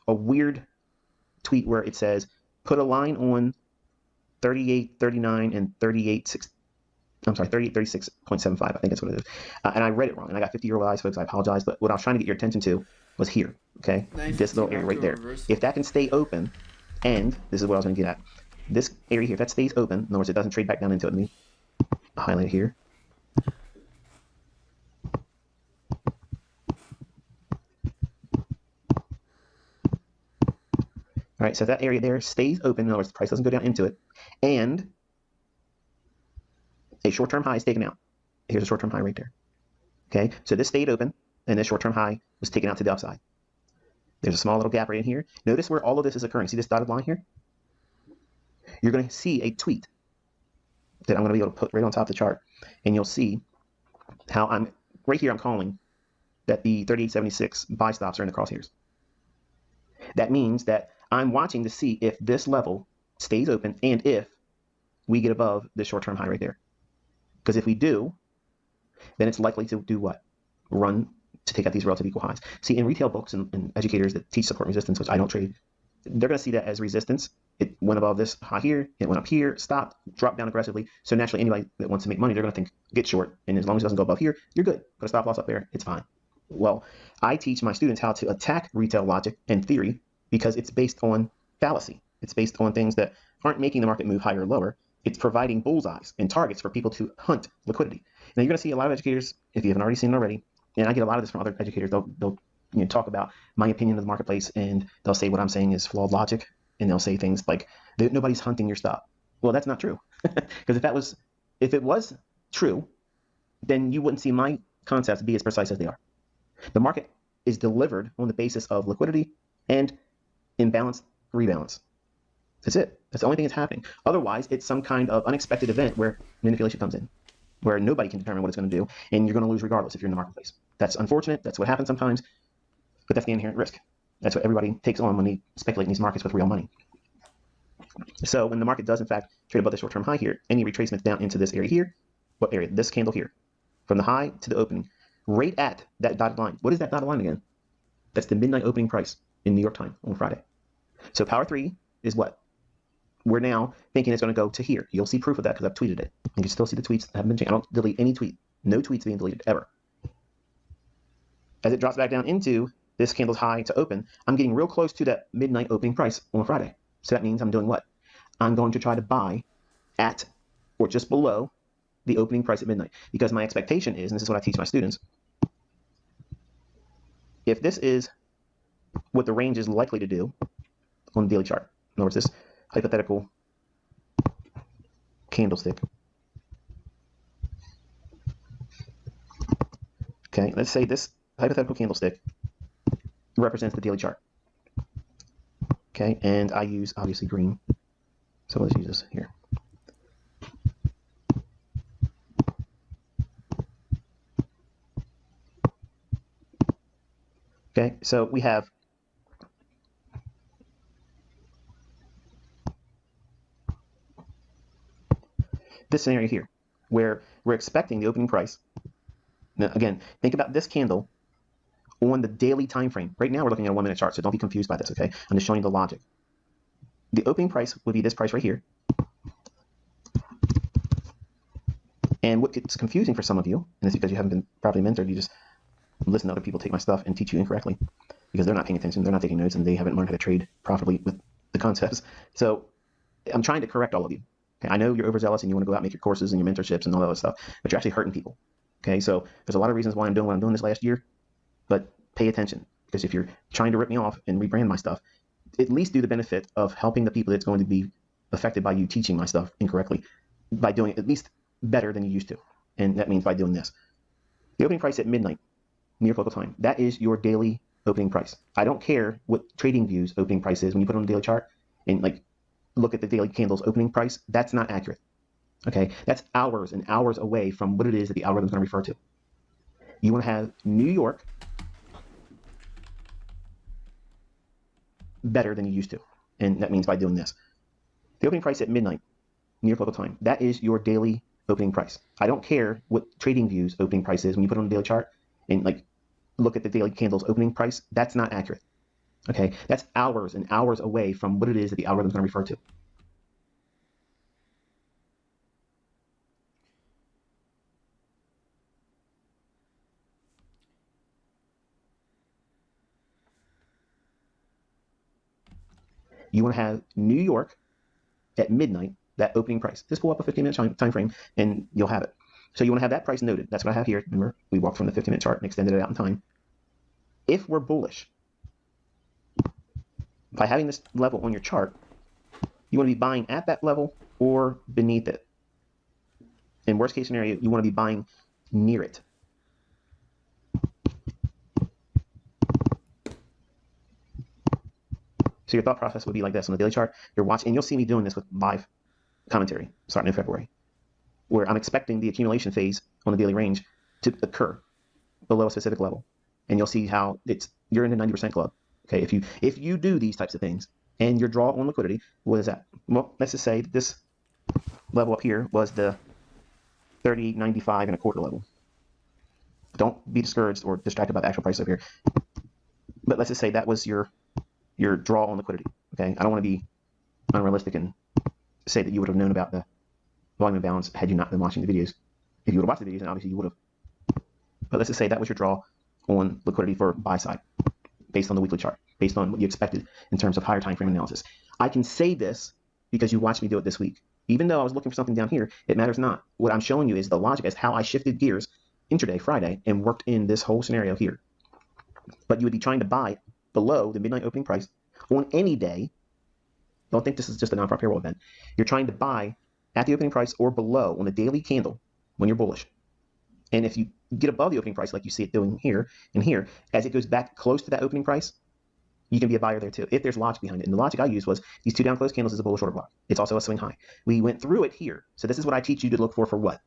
a weird tweet where it says, put a line on 38.39 and 38.36.75. I think that's what it is. And I read it wrong, and I got 50-year-old eyes, folks. I apologize. But what I was trying to get your attention to was here, okay? This little area right there. If that can stay open, and this is what I was going to get at. This area here, if that stays open, in other words, it doesn't trade back down into it. Let me highlight it here. All right, so that area there stays open. In other words, the price doesn't go down into it. And a short-term high is taken out. Here's a short-term high right there. Okay, so this stayed open, and this short-term high was taken out to the upside. There's a small little gap right in here. Notice where all of this is occurring. See this dotted line here? You're going to see a tweet that I'm going to be able to put right on top of the chart. And you'll see how right here I'm calling that the 38.76 buy stops are in the crosshairs. That means that I'm watching to see if this level stays open and if we get above this short-term high right there. Because if we do, then it's likely to do what? Run to take out these relative equal highs. See, in retail books and educators that teach support and resistance, which I don't trade, they're going to see that as resistance. It went above this high here, it went up here, stopped, dropped down aggressively. So naturally, anybody that wants to make money, they're going to think, get short. And as long as it doesn't go above here, you're good. Put a stop loss up there, it's fine. Well, I teach my students how to attack retail logic and theory because it's based on fallacy. It's based on things that aren't making the market move higher or lower. It's providing bullseyes and targets for people to hunt liquidity. Now, you're going to see a lot of educators, if you haven't already seen it already, and I get a lot of this from other educators, they'll talk about my opinion of the marketplace, and they'll say what I'm saying is flawed logic, and they'll say things like, nobody's hunting your stop. Well, that's not true. Because if it was true, then you wouldn't see my concepts be as precise as they are. The market is delivered on the basis of liquidity and imbalance, rebalance. That's it. That's the only thing that's happening. Otherwise, it's some kind of unexpected event where manipulation comes in, where nobody can determine what it's going to do, and you're going to lose regardless if you're in the marketplace. That's unfortunate. That's what happens sometimes, but that's the inherent risk. That's what everybody takes on when they speculate in these markets with real money. So when the market does, in fact, trade above the short-term high here, any retracements down into this area here, what area? This candle here, from the high to the opening, right at that dotted line. What is that dotted line again? That's the midnight opening price in New York time on Friday. So power 3 is what? We're now thinking it's going to go to here. You'll see proof of that because I've tweeted it. You can still see the tweets that haven't been changed. I don't delete any tweet. No tweets being deleted ever. As it drops back down into this candle's high to open, I'm getting real close to that midnight opening price on Friday. So that means I'm doing what? I'm going to try to buy at or just below the opening price at midnight, because my expectation is, and this is what I teach my students, if this is what the range is likely to do on the daily chart, in other words, this hypothetical candlestick. Okay, let's say this hypothetical candlestick represents the daily chart. Okay, and I use obviously green. So let's use this here. Okay, so we have this scenario here where we're expecting the opening price. Now, again, think about this candle on the daily time frame. Right now we're looking at a 1 minute chart, so don't be confused by this, okay? I'm just showing you the logic. The opening price would be this price right here. And what gets confusing for some of you, and it's because you haven't been properly mentored, you just listen to other people take my stuff and teach you incorrectly because they're not paying attention, they're not taking notes, and they haven't learned how to trade properly with the concepts. So I'm trying to correct all of you. Okay, I know you're overzealous and you want to go out and make your courses and your mentorships and all that other stuff, but you're actually hurting people. Okay, so there's a lot of reasons why I'm doing what I'm doing this last year, but pay attention, because if you're trying to rip me off and rebrand my stuff, at least do the benefit of helping the people that's going to be affected by you teaching my stuff incorrectly by doing it at least better than you used to. And that means by doing this. The opening price at midnight, New York local time, that is your daily opening price. I don't care what TradingView's opening price is when you put it on the daily chart and like look at the daily candle's opening price. That's not accurate. Okay, that's hours and hours away from what it is that the algorithm is going to refer to. You want to have New York better than you used to, and that means by doing this. The opening price at midnight, New York local time, that is your daily opening price. I don't care what TradingView's opening price is when you put it on the daily chart and like look at the daily candle's opening price. That's not accurate. Okay, that's hours and hours away from what it is that the algorithm is going to refer to. You want to have New York at midnight, that opening price. Just pull up a 15-minute time frame and you'll have it. So you want to have that price noted. That's what I have here. Remember, we walked from the 15-minute chart and extended it out in time. If we're bullish, by having this level on your chart, you want to be buying at that level or beneath it. In worst case scenario, you want to be buying near it. So your thought process would be like this on the daily chart. You're watching, and you'll see me doing this with live commentary starting in February, where I'm expecting the accumulation phase on the daily range to occur below a specific level. And you'll see how you're in the 90% club. Okay, if you do these types of things and your draw on liquidity, what is that? Well, let's just say this level up here was the 30.95 and a quarter level. Don't be discouraged or distracted by the actual price up here. But let's just say that was your draw on liquidity. Okay, I don't want to be unrealistic and say that you would have known about the volume imbalance had you not been watching the videos. If you would have watched the videos, then obviously you would have. But let's just say that was your draw on liquidity for buy side, based on the weekly chart, based on what you expected in terms of higher time frame analysis. I can say this because you watched me do it this week. Even though I was looking for something down here, it matters not. What I'm showing you is the logic as how I shifted gears intraday Friday and worked in this whole scenario here. But you would be trying to buy below the midnight opening price on any day Don't think this is just a non-farm payroll event. You're trying to buy at the opening price or below on a daily candle when you're bullish. And if you get above the opening price, like you see it doing here and here, as it goes back close to that opening price, you can be a buyer there too, if there's logic behind it. And the logic I used was these two down closed candles is a bullish order block. It's also a swing high. We went through it here. So this is what I teach you to look for what?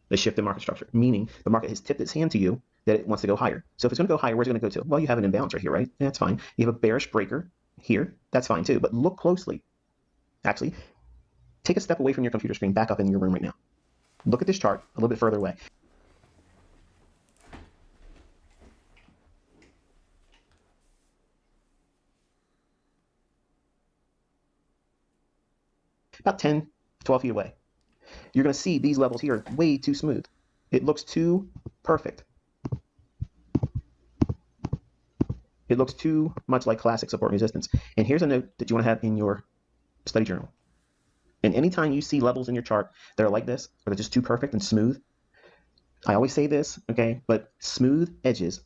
The shift in market structure, meaning the market has tipped its hand to you that it wants to go higher. So if it's going to go higher, where's it going to go to? Well, you have an imbalance right here, right? Yeah, that's fine. You have a bearish breaker here. That's fine too. But look closely. Actually, take a step away from your computer screen, back up in your room right now. Look at this chart a little bit further away. About 10, 12 feet away. You're going to see these levels here way too smooth. It looks too perfect. It looks too much like classic support and resistance. And here's a note that you want to have in your study journal. And anytime you see levels in your chart that are like this, or they're just too perfect and smooth, I always say this, okay, but smooth edges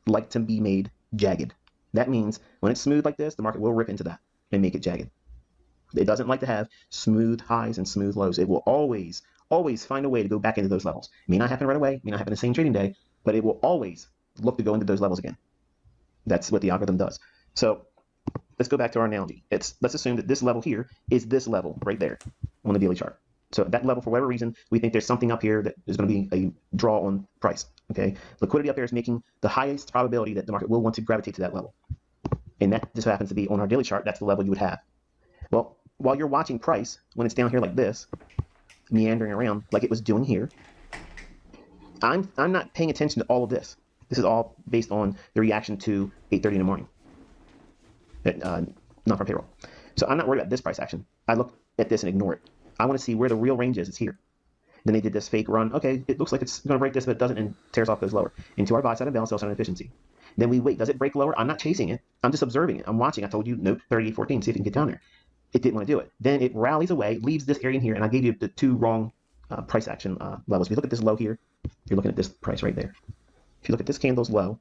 like to be made jagged. That means when it's smooth like this, the market will rip into that and make it jagged. It doesn't like to have smooth highs and smooth lows. It will always find a way to go back into those levels. It may not happen right away, it may not happen the same trading day, but it will always look to go into those levels again. That's what the algorithm does. So let's go back to our analogy. Let's assume that this level here is this level right there on the daily chart. So that level, for whatever reason, we think there's something up here that is going to be a draw on price. Okay, liquidity up there is making the highest probability that the market will want to gravitate to that level. And that just happens to be on our daily chart. That's the level you would have. Well, while you're watching price, when it's down here like this, meandering around like it was doing here, I'm not paying attention to all of this. This is all based on the reaction to 8:30 in the morning, not for payroll. So I'm not worried about this price action. I look at this and ignore it. I want to see where the real range is. It's here. Then they did this fake run. Okay, it looks like it's going to break this, but it doesn't, and tears off, goes lower into our buy side and balance, sell side efficiency. Then we wait. Does it break lower? I'm not chasing it. I'm just observing it. I'm watching. I told you, note 38.14. See if you can get down there. It didn't want to do it. Then it rallies away, leaves this area in here, and I gave you the two wrong price action levels. If you look at this low here, you're looking at this price right there. If you look at this candle's low,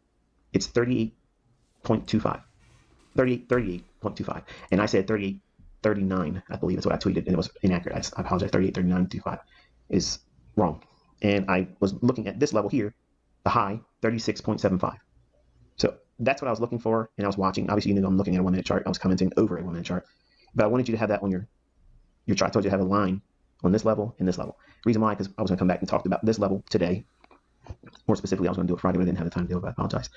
it's 38.25. 38.25. And I said 38.39, I believe is what I tweeted, and it was inaccurate. I apologize. 38.39.25 is wrong. And I was looking at this level here, the high, 36.75. So that's what I was looking for, and I was watching. Obviously, you know I'm looking at a 1 minute chart. I was commenting over a 1 minute chart. But I wanted you to have that on your chart. I told you to have a line on this level and this level. Reason why, because I was going to come back and talk about this level today. More specifically, I was going to do it Friday, but I didn't have the time to do it, but I apologize.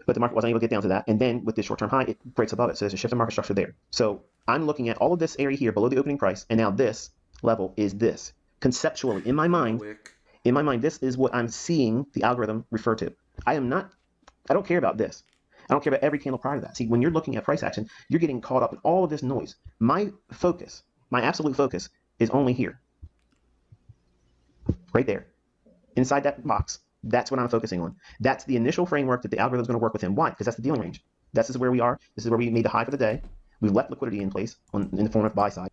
But the market wasn't able to get down to that. And then with this short-term high, it breaks above it. So there's a shift in market structure there. So I'm looking at all of this area here below the opening price, and now this level is this. Conceptually, in my mind, this is what I'm seeing the algorithm refer to. I don't care about this. I don't care about every candle prior to that. See, when you're looking at price action, you're getting caught up in all of this noise. My focus, my absolute focus, is only here. Right there. Inside that box. That's what I'm focusing on. That's the initial framework that the algorithm is going to work within. Why? Because that's the dealing range. This is where we are. This is where we made the high for the day. We've left liquidity in place in the form of buy side.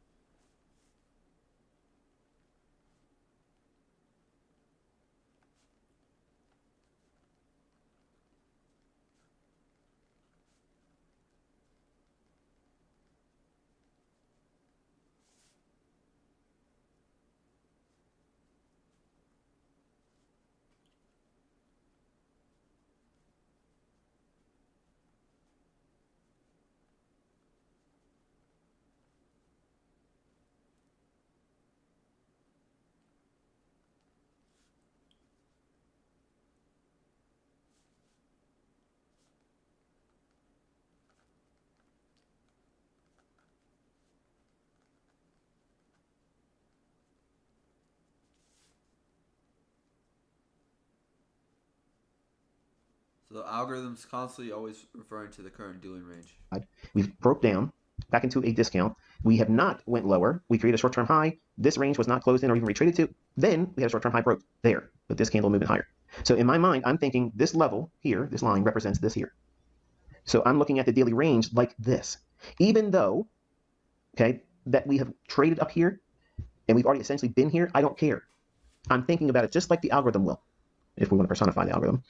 So the algorithm's constantly always referring to the current dealing range. We've broke down back into a discount. We have not went lower. We created a short-term high. This range was not closed in or even retreated to. Then we had a short-term high broke there, with this candle moving higher. So in my mind, I'm thinking this level here, this line represents this here. So I'm looking at the daily range like this. Even though, okay, that we have traded up here and we've already essentially been here, I don't care. I'm thinking about it just like the algorithm will, if we want to personify the algorithm.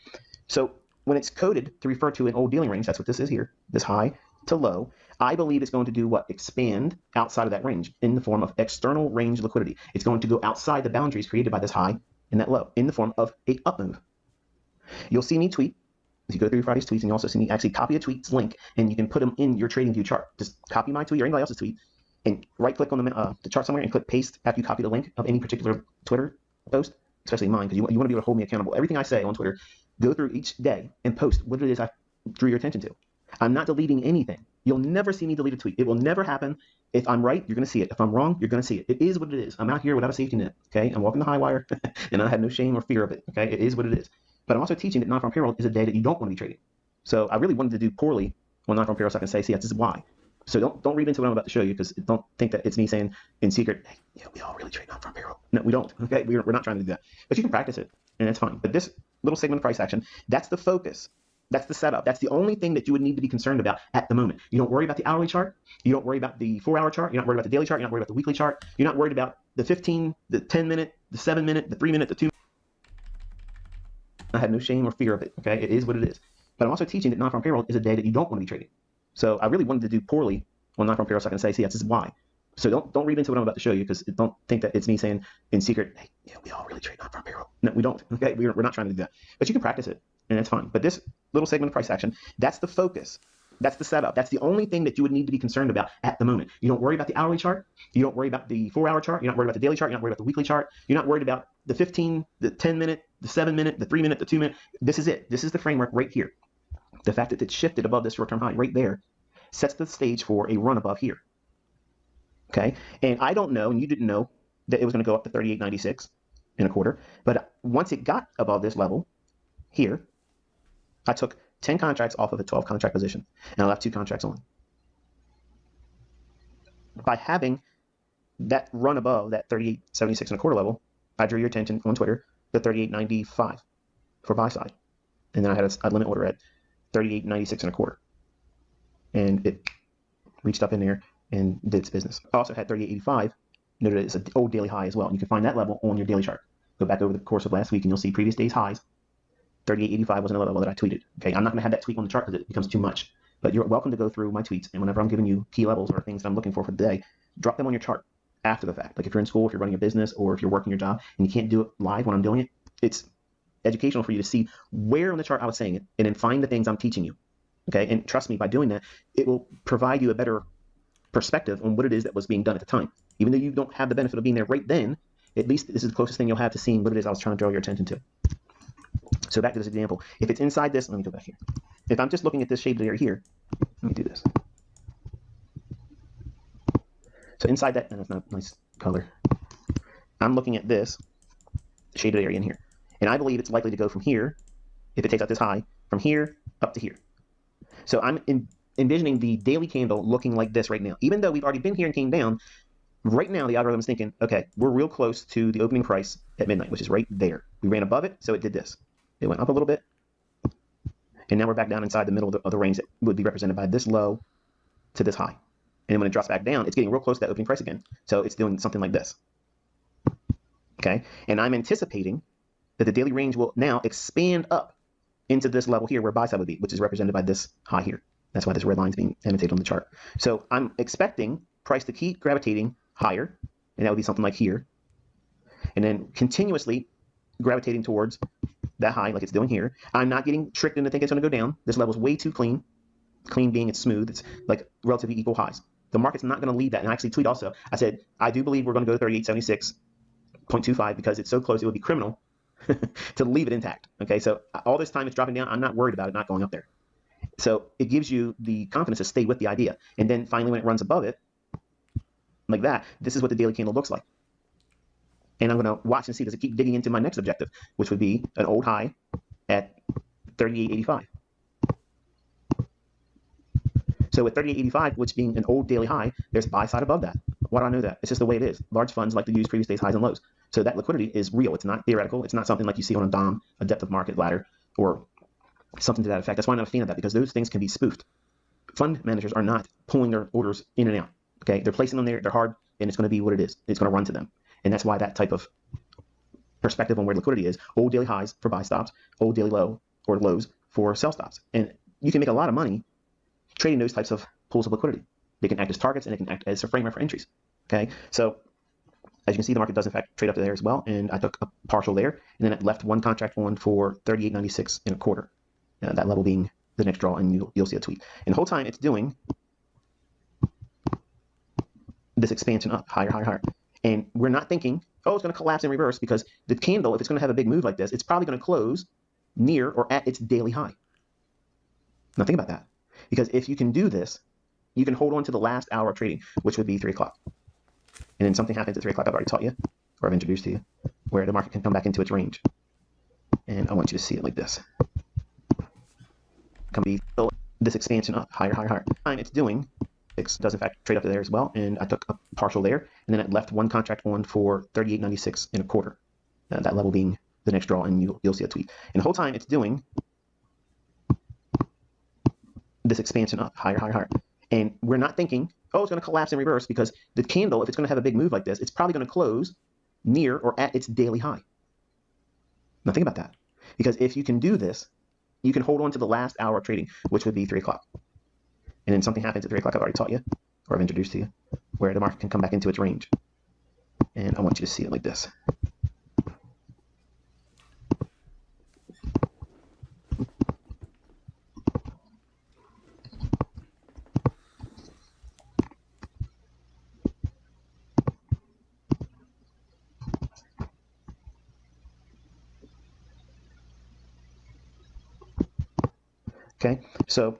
So when it's coded to refer to an old dealing range, that's what this is here, this high, to low, I believe it's going to do what? Expand outside of that range in the form of external range liquidity. It's going to go outside the boundaries created by this high and that low in the form of a up move. You'll see me tweet. If you go through Friday's tweets, and you also see me actually copy a tweet's link, and you can put them in your trading view chart. Just copy my tweet or anybody else's tweet, and right-click on the chart somewhere and click paste after you copy the link of any particular Twitter post, especially mine, because you want to be able to hold me accountable. Everything I say on Twitter, go through each day and post what it is I drew your attention to. I'm not deleting anything. You'll never see me delete a tweet. It will never happen. If I'm right, you're going to see it. If I'm wrong, you're going to see it. It is what it is. I'm out here without a safety net, okay? I'm walking the high wire, and I have no shame or fear of it, okay? It is what it is. But I'm also teaching that non-farm payroll is a day that you don't want to be trading. So I really wanted to do poorly on non-farm payroll so I can say, see, this is why. So don't read into what I'm about to show you, because don't think that it's me saying in secret, hey, yeah, we all really trade non-farm payroll. No, we don't, okay? We're not trying to do that. But you can practice it, and that's fine. But this little segment of price action, that's the focus. That's the setup. That's the only thing that you would need to be concerned about at the moment. You don't worry about the hourly chart. You don't worry about the 4-hour chart. You're not worried about the daily chart. You're not worried about the weekly chart. You're not worried about the 15, the 10-minute, the 7-minute, the 3-minute, the 2-minute. I have no shame or fear of it, okay? It is what it is. But I'm also teaching that non-farm payroll is a day that you don't want to be trading. So I really wanted to do poorly on non-farm payroll so I can say, see, this is why. So don't read into what I'm about to show you, because don't think that it's me saying in secret, hey, yeah, we all really trade non-farm payroll. No, we don't, okay? We're not trying to do that. But you can practice it, and that's fine. But this little segment of price action, that's the focus. That's the setup. That's the only thing that you would need to be concerned about at the moment. You don't worry about the hourly chart. You don't worry about the 4-hour chart. You're not worried about the daily chart. You're not worried about the weekly chart. You're not worried about the 15, the 10-minute, the 7-minute, the 3-minute, the 2-minute. This is it. This is the framework right here. The fact that it's shifted above this short-term high right there sets the stage for a run above here. Okay? And I don't know, and you didn't know, that it was going to go up to 38.96 in a quarter. But once it got above this level here, I took 10 contracts off of a 12 contract position, and I left 2 contracts on. By having that run above that 38.76 and a quarter level, I drew your attention on Twitter to 38.95 for buy side. And then I had a limit order at 38.96 and a quarter. And it reached up in there and did its business. I also had 38.85, noted it's an old daily high as well. And you can find that level on your daily chart. Go back over the course of last week and you'll see previous day's highs. 38.85 was another level that I tweeted. Okay, I'm not going to have that tweet on the chart because it becomes too much. But you're welcome to go through my tweets, and whenever I'm giving you key levels or things that I'm looking for the day, drop them on your chart after the fact. Like if you're in school, if you're running a business, or if you're working your job and you can't do it live when I'm doing it, it's educational for you to see where on the chart I was saying it, and then find the things I'm teaching you. Okay, and trust me, by doing that, it will provide you a better perspective on what it is that was being done at the time. Even though you don't have the benefit of being there right then, at least this is the closest thing you'll have to seeing what it is I was trying to draw your attention to. So back to this example. If it's inside this, let me go back here. If I'm just looking at this shaded area here, let me do this. So inside that, and that's not a nice color. I'm looking at this shaded area in here. And I believe it's likely to go from here, if it takes out this high, from here up to here. So I'm envisioning the daily candle looking like this right now. Even though we've already been here and came down, right now the algorithm is thinking, okay, we're real close to the opening price at midnight, which is right there. We ran above it, so it did this. It went up a little bit, and now we're back down inside the middle of the range that would be represented by this low to this high. And then when it drops back down, it's getting real close to that opening price again. So it's doing something like this. Okay, and I'm anticipating that the daily range will now expand up into this level here where buy side would be, which is represented by this high here. That's why this red line is being annotated on the chart. So I'm expecting price to keep gravitating higher, and that would be something like here, and then continuously gravitating towards that high like it's doing here. I'm not getting tricked into thinking it's going to go down. This level is way too clean. Clean being it's smooth. It's like relatively equal highs. The market's not going to leave that. And I actually tweet also. I said, I do believe we're going to go to 38.76.25 because it's so close it would be criminal to leave it intact. Okay, so all this time it's dropping down. I'm not worried about it not going up there. So it gives you the confidence to stay with the idea. And then finally when it runs above it, like that, this is what the daily candle looks like. And I'm going to watch and see, does it keep digging into my next objective, which would be an old high at 38.85. So with 38.85, which being an old daily high, there's buy side above that. Why do I know that? It's just the way it is. Large funds like to use previous day's highs and lows. So that liquidity is real. It's not theoretical. It's not something like you see on a DOM, a depth of market ladder, or something to that effect. That's why I'm not a fan of that, because those things can be spoofed. Fund managers are not pulling their orders in and out. Okay, they're placing them there. They're hard, and it's going to be what it is. It's going to run to them. And that's why that type of perspective on where liquidity is, old daily highs for buy stops, old daily low or lows for sell stops. And you can make a lot of money trading those types of pools of liquidity. They can act as targets and they can act as a framework for entries. Okay, so as you can see, the market does in fact trade up to there as well, and I took a partial there, and then it left one contract on for 38.96 and a quarter. That level being the next draw, and you'll see a tweet. And the whole time it's doing this expansion up, higher, higher, higher. And we're not thinking, oh, it's going to collapse in reverse, because the candle, if it's going to have a big move like this, it's probably going to close near or at its daily high. Now think about that, because if you can do this, you can hold on to the last hour of trading, which would be 3 o'clock. And then something happens at 3 o'clock I've already taught you, or I've introduced to you, where the market can come back into its range. And I want you to see it like this. Come be this expansion up, higher, higher, higher. And it's doing, it does in fact trade up to there as well, and I took a partial there, and then it left one contract on for 38.96 and a quarter. That level being the next draw, and you'll see a tweet. And the whole time it's doing this expansion up, higher, higher, higher. And we're not thinking, oh, it's going to collapse in reverse, because the candle, if it's going to have a big move like this, it's probably going to close near or at its daily high. Now think about that, because if you can do this, you can hold on to the last hour of trading, which would be 3 o'clock. And then something happens at 3 o'clock I've already taught you, or I've introduced to you, where the market can come back into its range. And I want you to see it like this. Okay, so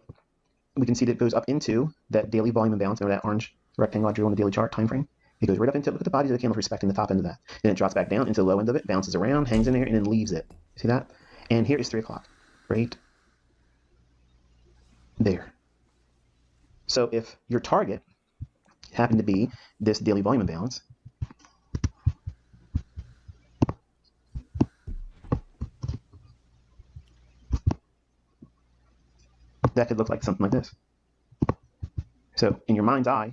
we can see that it goes up into that daily volume imbalance, or that orange rectangle I drew on the daily chart time frame. It goes right up into, look at the bodies of the candles respecting the top end of that. Then it drops back down into the low end of it, bounces around, hangs in there, and then leaves it. See that? And here is 3 o'clock, right there. So if your target happened to be this daily volume imbalance, that could look like something like this. So in your mind's eye,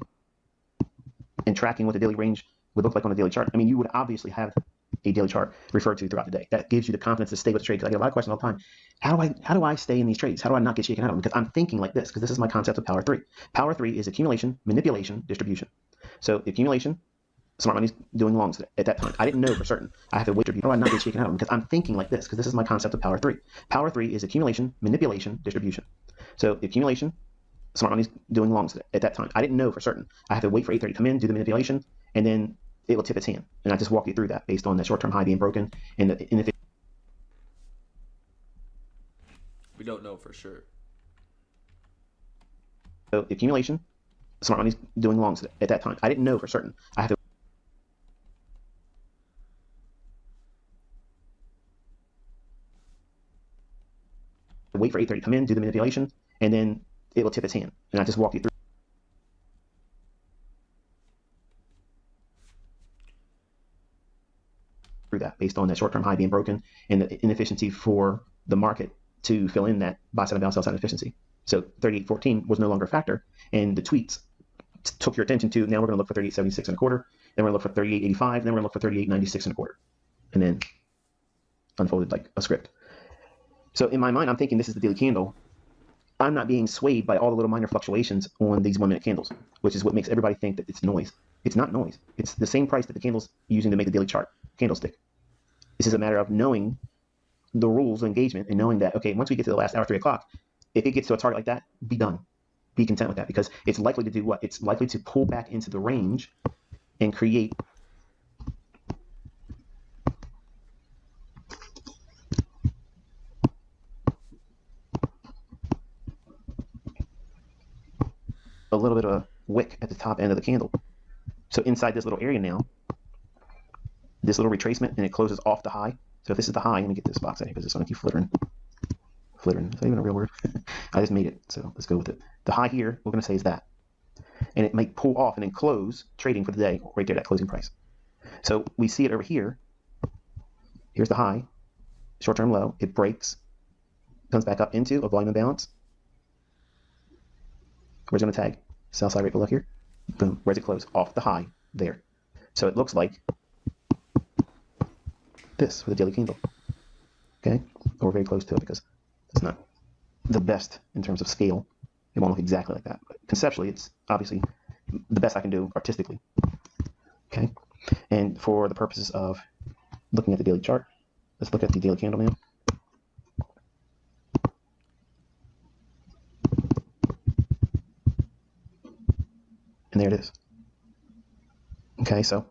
and tracking what the daily range would look like on a daily chart, I mean, you would obviously have a daily chart referred to throughout the day. That gives you the confidence to stay with the trade, because I get a lot of questions all the time. How do I stay in these trades? How do I not get shaken out of them? Because I'm thinking like this, because this is my concept of power 3. Power 3 is accumulation, manipulation, distribution. So the accumulation, smart money's doing longs at that time. I didn't know for certain. I have to wait. How do I not get shaken out of them? Because I'm thinking like this, because this is my concept of power 3. Power 3 is accumulation, manipulation, distribution. So the accumulation, smart money's doing longs at that time. I didn't know for certain. I have to wait for 8:30 to come in, do the manipulation, and then it will tip its hand. And I just walk you through that based on the short-term high being broken and the inefficient. We don't know for sure. So the accumulation, smart money's doing longs at that time. I didn't know for certain. I have to wait for 8:30 to come in, do the manipulation, and then it will tip its hand. And I just walk you through that based on that short-term high being broken and the inefficiency for the market to fill in that buy side and bounce side efficiency. So 38.14 was no longer a factor, and the tweets took your attention to, now we're going to look for 38.76 and a quarter, then we're going to look for 38.85, then we're going to look for 38.96 and a quarter, and then unfolded like a script. So in my mind, I'm thinking this is the daily candle. I'm not being swayed by all the little minor fluctuations on these 1-minute candles, which is what makes everybody think that it's noise. It's not noise. It's the same price that the candle's using to make the daily chart candlestick. This is a matter of knowing the rules of engagement and knowing that, okay, once we get to the last hour, 3 o'clock, if it gets to a target like that, be done. Be content with that, because it's likely to do what? It's likely to pull back into the range and create a little bit of a wick at the top end of the candle. So inside this little area now, this little retracement, and it closes off the high. So if this is the high, let me get this box out here because it's going to keep flittering. Flittering, is that even a real word? I just made it, so let's go with it. The high here, we're going to say is that. And it might pull off and then close trading for the day right there, that closing price. So we see it over here. Here's the high, short-term low. It breaks, comes back up into a volume imbalance. Where's it going to tag? Sell side right below here. Boom. Where's it close? Off the high there. So it looks like this with a daily candle. Okay? Or we're very close to it because it's not the best in terms of scale. It won't look exactly like that. But conceptually, it's obviously the best I can do artistically. Okay. And for the purposes of looking at the daily chart, let's look at the daily candle now. And there it is. Okay, so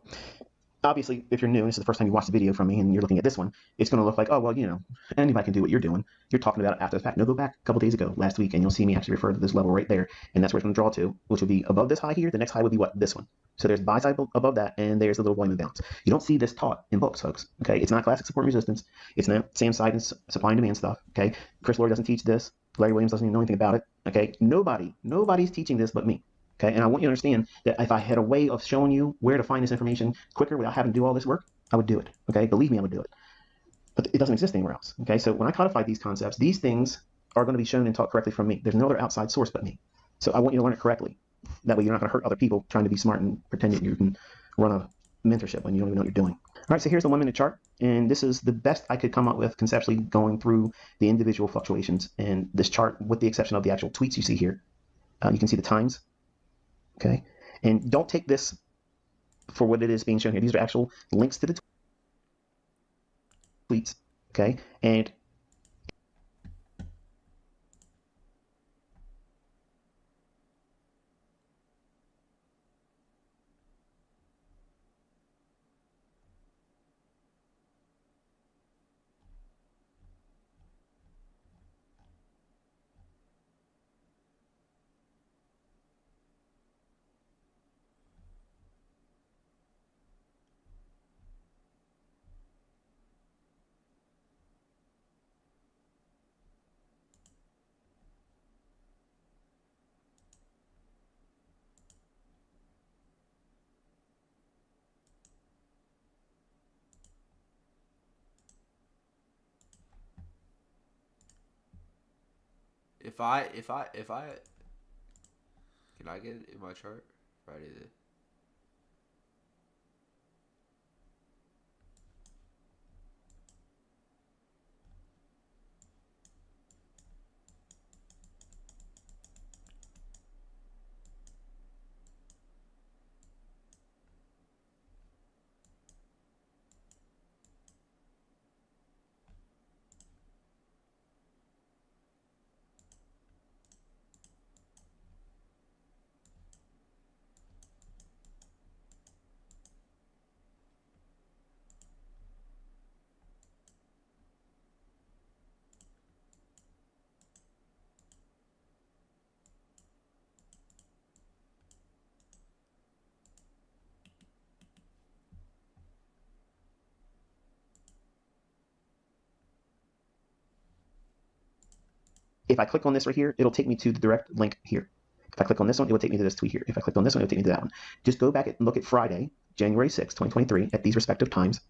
obviously, if you're new, this is the first time you watch the video from me, and you're looking at this one, it's going to look like, oh, well, you know, anybody can do what you're doing. You're talking about it after the fact. No, go back a couple days ago, last week, and you'll see me actually refer to this level right there, and that's where it's going to draw to, which would be above this high here. The next high would be what? This one. So there's buy side above that, and there's a little volume imbalance. You don't see this taught in books, folks. Okay, it's not classic support and resistance. It's not Sam Seid's supply and demand stuff. Okay, Chris Lloyd doesn't teach this. Larry Williams doesn't even know anything about it. Okay, nobody's teaching this but me. Okay, and I want you to understand that if I had a way of showing you where to find this information quicker without having to do all this work, I would do it. Okay, believe me, I would do it. But it doesn't exist anywhere else. Okay, so when I codify these concepts, these things are going to be shown and taught correctly from me. There's no other outside source but me. So I want you to learn it correctly. That way you're not going to hurt other people trying to be smart and pretending you can run a mentorship when you don't even know what you're doing. All right, so here's the 1 minute chart, and this is the best I could come up with conceptually going through the individual fluctuations in this chart, with the exception of the actual tweets you see here. You can see the times. Okay, and don't take this for what it is being shown here. These are actual links to the tweets. Okay, and If I can I get it in my chart? Friday the if I click on this right here, it'll take me to the direct link here. If I click on this one, it will take me to this tweet here. If I click on this one, it will take me to that one. Just go back and look at Friday, January 6, 2023, at these respective times,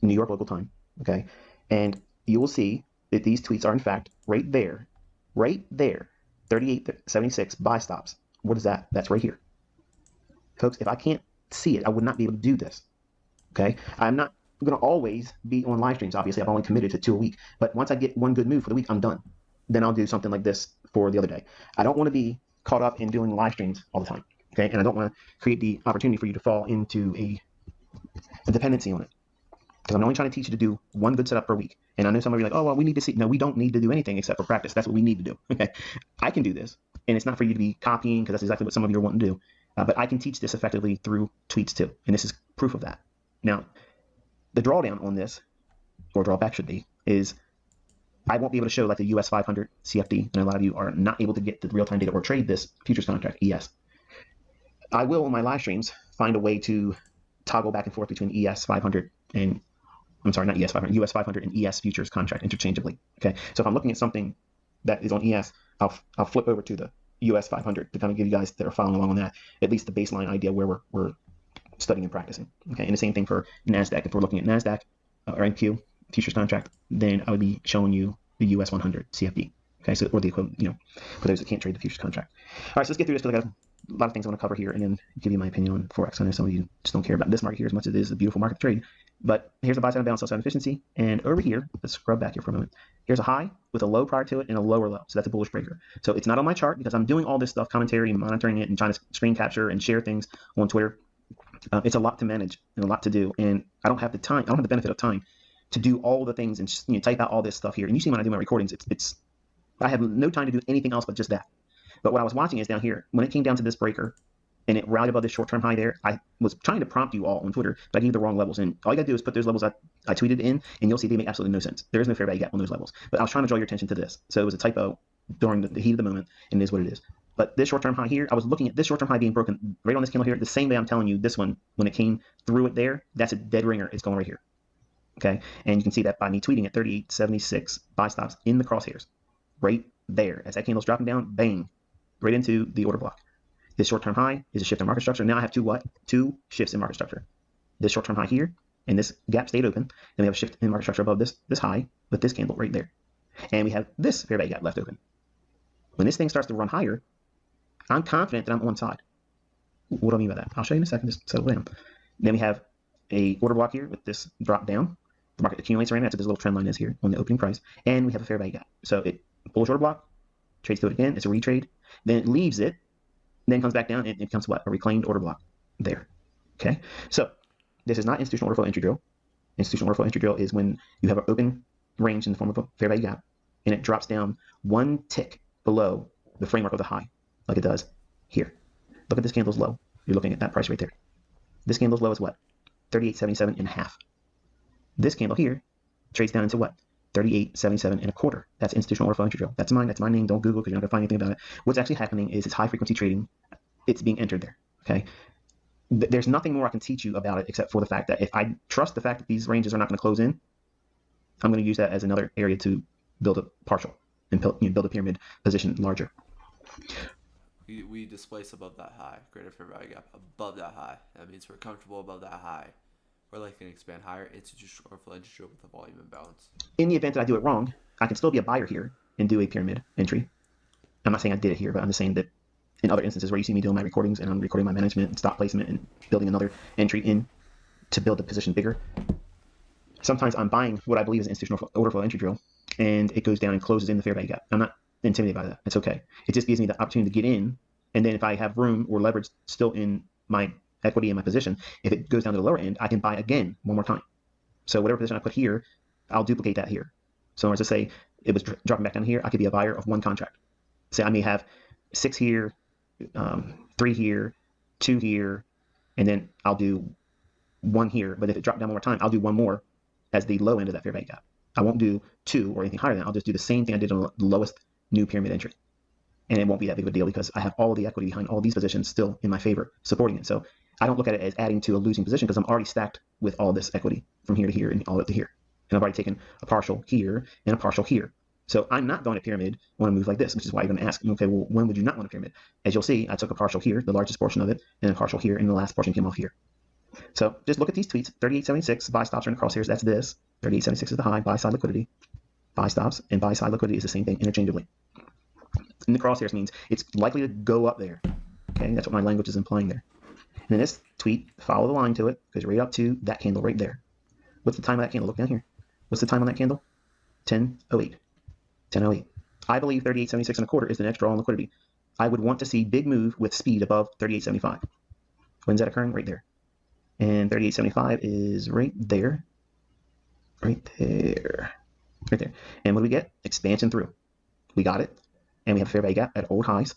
New York local time, okay? And you will see that these tweets are, in fact, right there, 3876 buy stops. What is that? That's right here. Folks, if I can't see it, I would not be able to do this, okay? I'm not going to always be on live streams, obviously. I've only committed to 2 a week. But once I get one good move for the week, I'm done. Then I'll do something like this for the other day. I don't want to be caught up in doing live streams all the time, okay? And I don't want to create the opportunity for you to fall into a dependency on it. Because I'm only trying to teach you to do one good setup per week. And I know some of you are like, oh, well, we need to see. No, we don't need to do anything except for practice. That's what we need to do, okay? I can do this, and it's not for you to be copying, because that's exactly what some of you are wanting to do. But I can teach this effectively through tweets too, and this is proof of that. Now, the drawdown on this, or drawback should be, is I won't be able to show like the US 500 CFD, and a lot of you are not able to get the real-time data or trade this futures contract, ES. I will, on my live streams, find a way to toggle back and forth between ES 500 and, I'm sorry, not ES 500, US 500 and ES futures contract interchangeably, okay? So if I'm looking at something that is on ES, I'll flip over to the US 500 to kind of give you guys that are following along on that, at least the baseline idea where we're studying and practicing, okay? And the same thing for NASDAQ. If we're looking at NASDAQ or NQ, futures contract, then I would be showing you the US 100 CFD. Okay, so or the equivalent, for those that can't trade the futures contract. All right, so let's get through this because I got a lot of things I want to cover here and then give you my opinion on Forex. I know some of you just don't care about this market here as much as it is a beautiful market to trade. But here's a buy side and balance, sell side efficiency. And over here, let's scrub back here for a moment. Here's a high with a low prior to it and a lower low. So that's a bullish breaker. So it's not on my chart because I'm doing all this stuff, commentary and monitoring it and trying to screen capture and share things on Twitter. It's a lot to manage and a lot to do. And I don't have the time. I don't have the benefit of time to do all the things and just, type out all this stuff here. And you see when I do my recordings, I have no time to do anything else but just that. But what I was watching is down here, when it came down to this breaker, and it rallied above this short-term high there, I was trying to prompt you all on Twitter, but I gave you the wrong levels. And all you got to do is put those levels I tweeted in, and you'll see they make absolutely no sense. There is no fair value gap on those levels. But I was trying to draw your attention to this. So it was a typo during the heat of the moment, and it is what it is. But this short-term high here, I was looking at this short-term high being broken right on this candle here, the same way I'm telling you this one, when it came through it there, that's a dead ringer. It's going right here. Okay? And you can see that by me tweeting at 38.76 buy stops in the crosshairs. Right there. As that candle's dropping down, bang, right into the order block. This short-term high is a shift in market structure. Now I have two shifts in market structure. This short-term high here, and this gap stayed open. Then we have a shift in market structure above this high with this candle right there. And we have this fair value gap left open. When this thing starts to run higher, I'm confident that I'm on side. What do I mean by that? I'll show you in a second. Just settle down. Then we have a order block here with this drop down. The market accumulates around that, so this little trend line is here on the opening price. And we have a fair value gap. So it bullish order block, trades to it again. It's a retrade. Then it leaves it. Then comes back down and it becomes what? A reclaimed order block there. Okay? So this is not institutional order flow entry drill. Institutional order flow entry drill is when you have an open range in the form of a fair value gap and it drops down one tick below the framework of the high, like it does here. Look at this candle's low. You're looking at that price right there. This candle's low is what? 38.77 and a half. This candle here trades down into what? 38.77 and a quarter. That's institutional order flow entry drill. That's mine. That's my name. Don't Google because you're not gonna find anything about it. What's actually happening is it's high frequency trading. It's being entered there. Okay. There's nothing more I can teach you about it except for the fact that if I trust the fact that these ranges are not going to close in, I'm going to use that as another area to build a partial and build a pyramid position larger. We displace above that high, greater fair value gap above that high. That means we're comfortable above that high. We're likely to expand higher institutional or flow entry with the volume imbalance. In the event that I do it wrong, I can still be a buyer here and do a pyramid entry. I'm not saying I did it here, but I'm just saying that in other instances where you see me doing my recordings and I'm recording my management and stop placement and building another entry in to build the position bigger, sometimes I'm buying what I believe is institutional order flow entry drill and it goes down and closes in the fair value gap. I'm not intimidated by that. It's okay. It just gives me the opportunity to get in, and then if I have room or leverage still in my equity in my position, if it goes down to the lower end, I can buy again one more time. So whatever position I put here, I'll duplicate that here. So as I say, it was dropping back down here, I could be a buyer of one contract. Say I may have 6 here, 3 here, 2 here, and then I'll do 1 here. But if it dropped down one more time, I'll do 1 more as the low end of that fair value gap. I won't do 2 or anything higher than that. I'll just do the same thing I did on the lowest new pyramid entry. And it won't be that big of a deal because I have all the equity behind all these positions still in my favor supporting it. So I don't look at it as adding to a losing position because I'm already stacked with all this equity from here to here and all up to here. And I've already taken a partial here and a partial here. So I'm not going to pyramid on a move like this, which is why you're going to ask, okay, well, when would you not want a pyramid? As you'll see, I took a partial here, the largest portion of it, and a partial here, and the last portion came off here. So just look at these tweets. 38.76, buy stops are in the crosshairs. That's this. 38.76 is the high, buy side liquidity. Buy stops and buy side liquidity is the same thing interchangeably. In the crosshairs means it's likely to go up there. Okay, that's what my language is implying there. And in this tweet, follow the line to it, goes right up to that candle right there. What's the time of that candle? Look down here. What's the time on that candle? 10:08. 10:08. I believe 38.76 and a quarter is the next draw on liquidity. I would want to see big move with speed above 38.75. When's that occurring? Right there. And 38.75 is right there. Right there. Right there. And what do we get? Expansion through. We got it. And we have a fair value gap at old highs.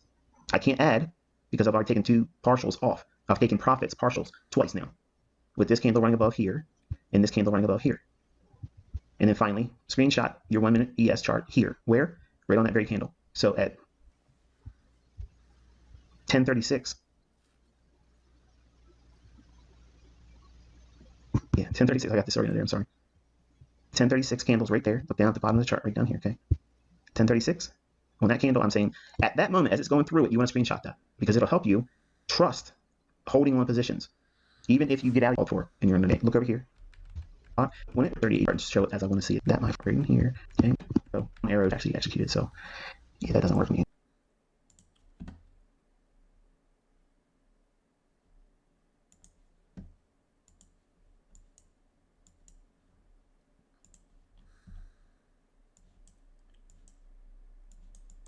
I can't add because I've already taken 2 partials off. I've taken profits, partials, twice now. With this candle running above here and this candle running above here. And then finally, screenshot your 1-minute ES chart here. Where? Right on that very candle. So at 10:36. Yeah, 10:36. I got this already there. I'm sorry. 10:36 candles right there. Look down at the bottom of the chart right down here. Okay. 10:36. On that candle, I'm saying at that moment, as it's going through it, you want to screenshot that because it'll help you trust holding on positions, even if you get out of for and you're in the day. Look over here. When it 38, just show it as I want to see it. That might right in here. Okay. So arrow is actually executed. So yeah, that doesn't work for me.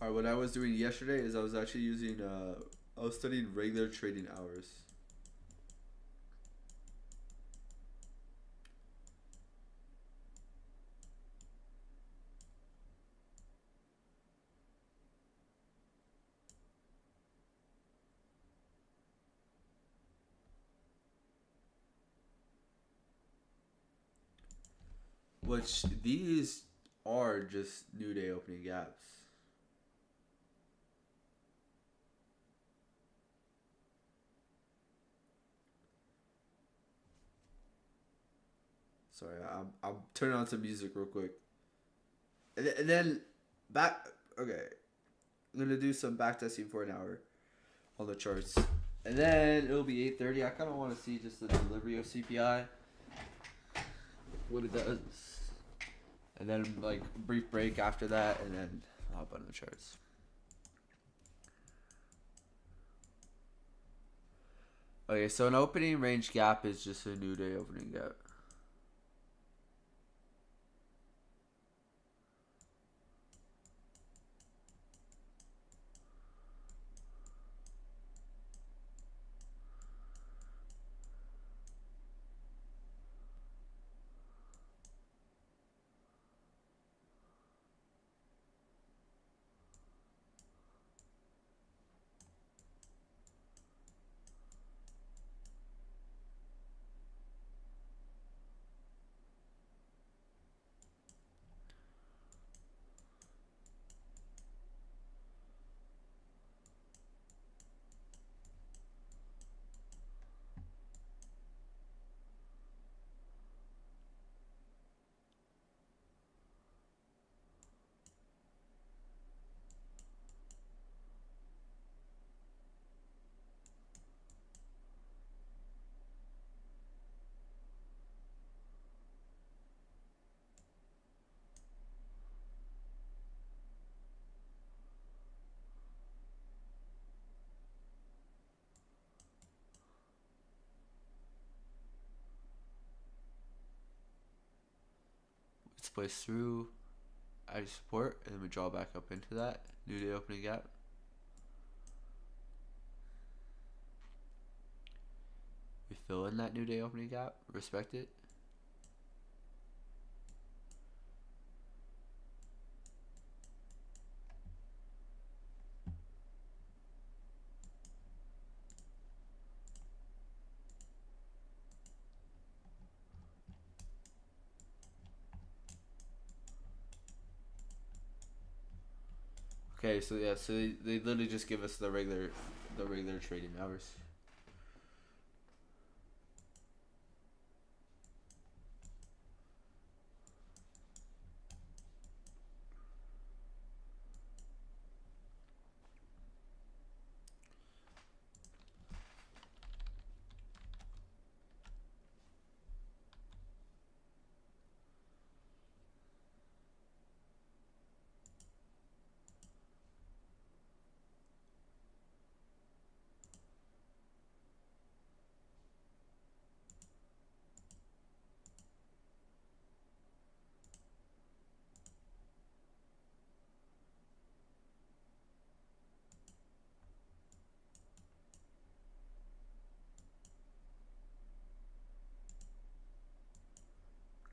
Alright, what I was doing yesterday is I was actually using I was studying regular trading hours. Which these are just new day opening gaps. Sorry, I'm turning on some music real quick. And then back. Okay, I'm gonna do some back testing for an hour on the charts, and then it'll be 8:30. I kind of want to see just the delivery of CPI, what it does, and then like brief break after that, and then I'll hop on the charts. Okay, so an opening range gap is just a new day opening gap. Let's place through, add support, and then we draw back up into that new day opening gap. We fill in that new day opening gap, respect it. Okay, so yeah, so they literally just give us the regular trading hours.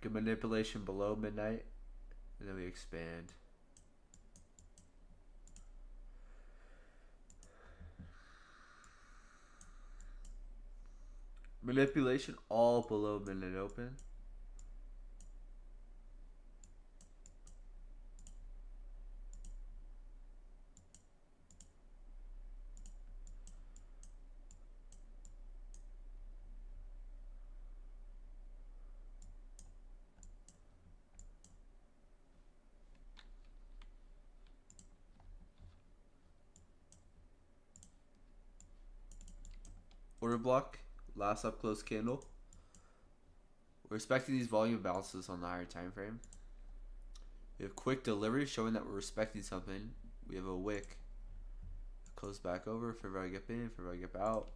Get manipulation below midnight, and then we expand. Manipulation all below midnight open. Order block, last up close candle. We're expecting these volume bounces on the higher time frame. We have quick delivery showing that we're respecting something. We have a wick. Close back over. If everybody get in, if everybody get out.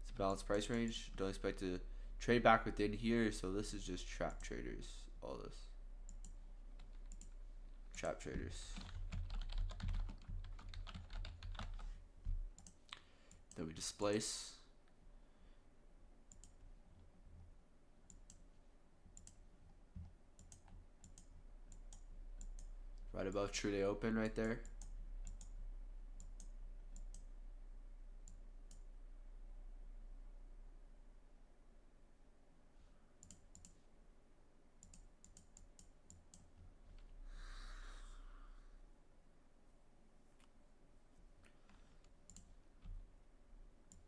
It's a balanced price range. Don't expect to trade back within here. So this is just trap traders. All this. Trap traders. we displace. Right above true day open right there.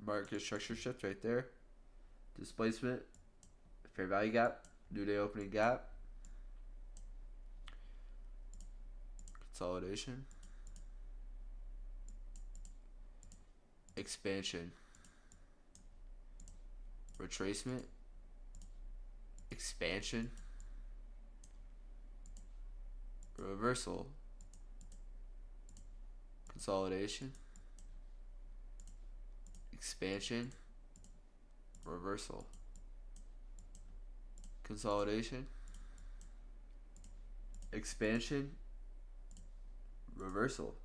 Market structure shift right there. Displacement, fair value gap, new day opening gap. Consolidation. Expansion. Retracement. Expansion. Reversal. Consolidation. Expansion. Reversal. Consolidation. Expansion. Reversal.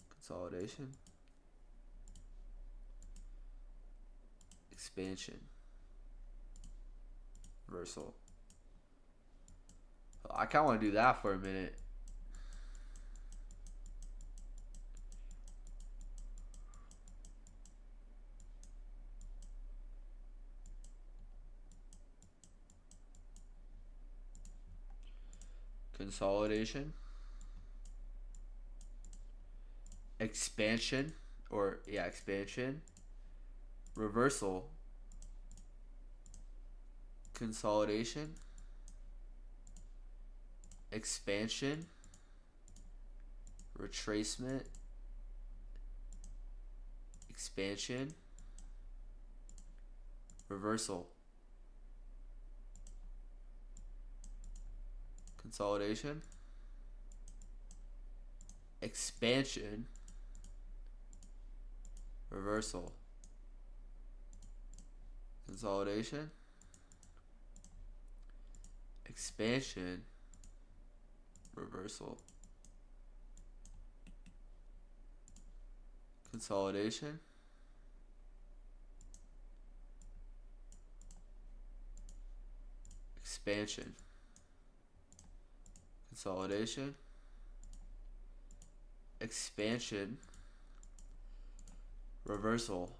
Consolidation. Expansion. Reversal. I kind of want to do that for a minute. Consolidation. Expansion. Expansion. Reversal. Consolidation. Expansion. Retracement. Expansion. Reversal. Consolidation. Expansion. Reversal. Consolidation. Expansion. Reversal. Consolidation. Expansion. Consolidation. Expansion. Reversal.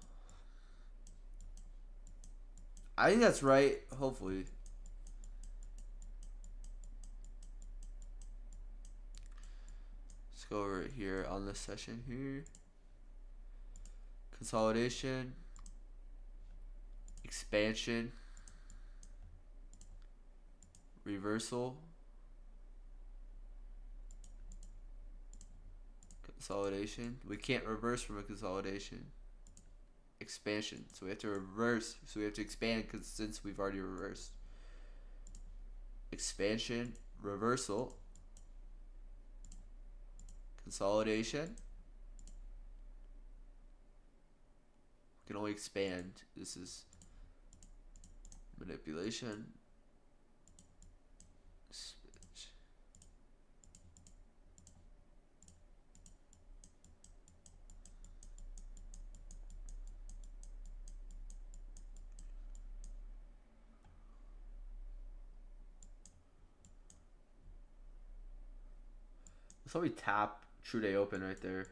I think that's right, hopefully. Let's go over here on this session here. Consolidation. Expansion. Reversal. Consolidation. We can't reverse from a consolidation. Expansion. So we have to reverse. So we have to expand because since we've already reversed. Expansion. Reversal. Consolidation. We can only expand. This is manipulation. So we tap true day open right there.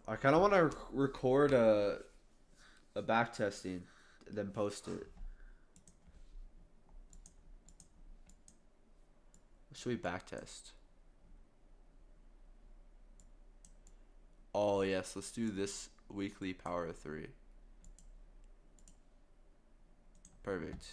I kind of want to record a back testing and then post it. What should we back test? Oh yes, let's do this weekly power of 3. Perfect.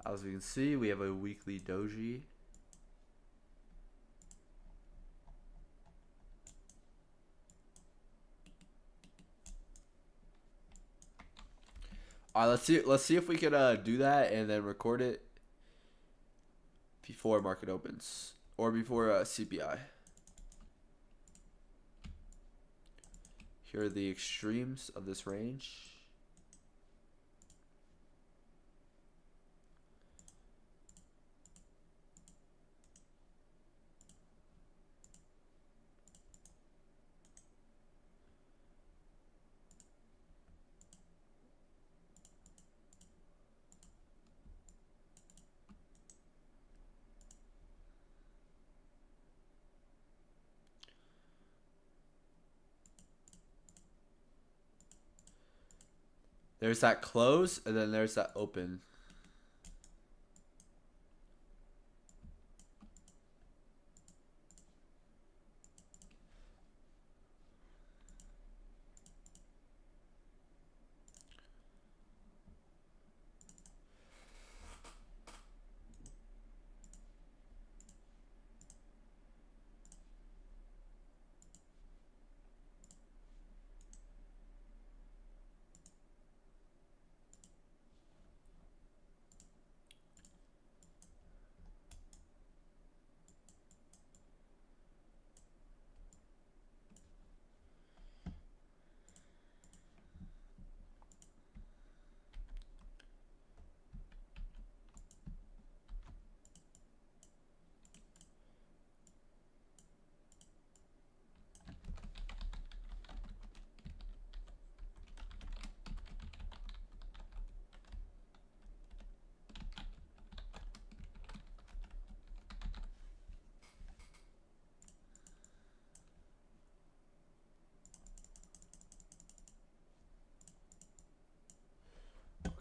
As we can see, we have a weekly doji. All right, let's see if we can do that and then record it before market opens or before CPI. Here are the extremes of this range. There's that close, and then there's that open.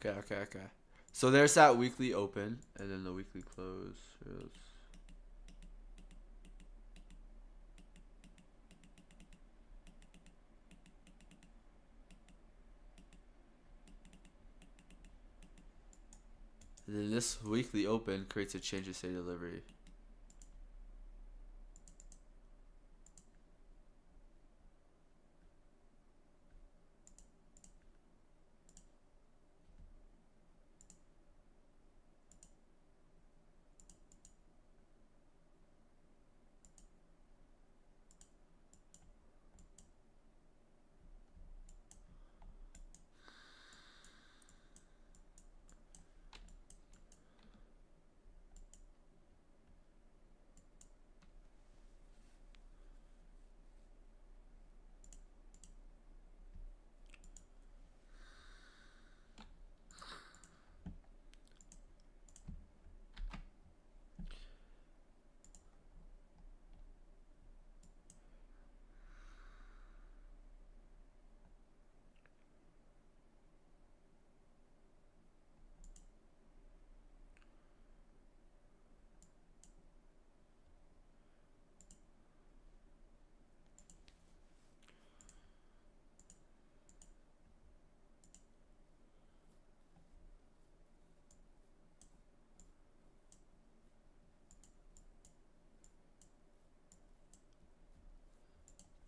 Okay. So there's that weekly open, and then the weekly close. And then this weekly open creates a change of state delivery.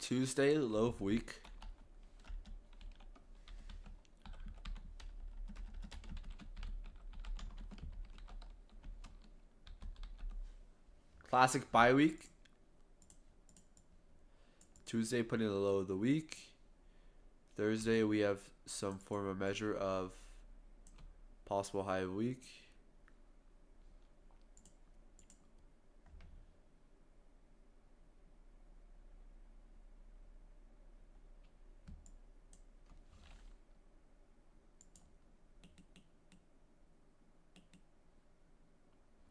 Tuesday, low of week. Classic bye week. Tuesday, putting the low of the week. Thursday, we have some form of measure of possible high of the week.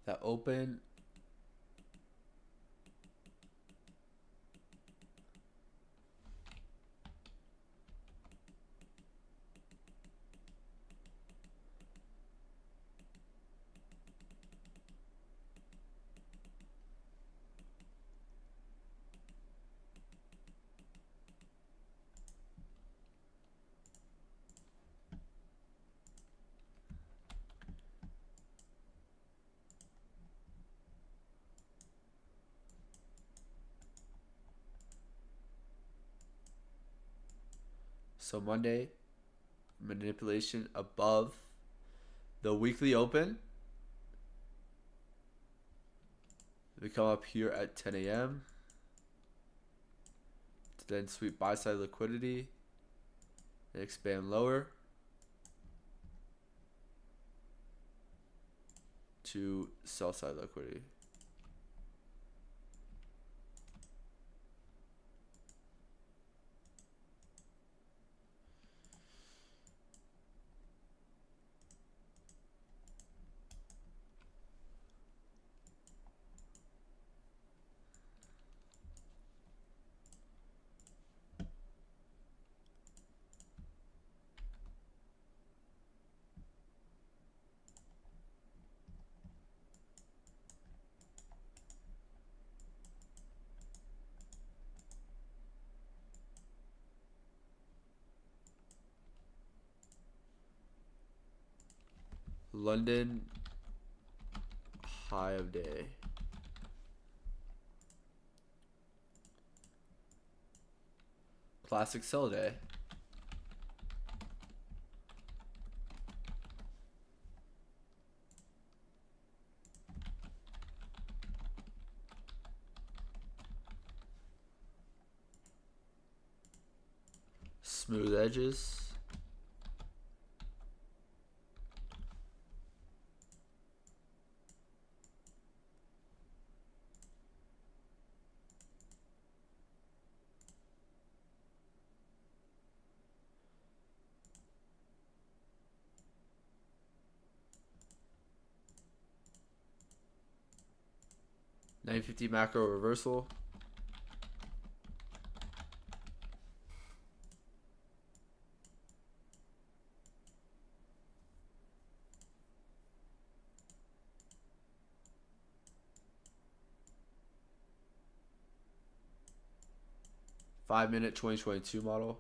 That open. So Monday, manipulation above the weekly open. We come up here at 10 a.m. to then sweep buy side liquidity and expand lower to sell side liquidity. London high of day. Classic sell day. Smooth edges. $9.50 macro reversal. Five-minute 2022 model.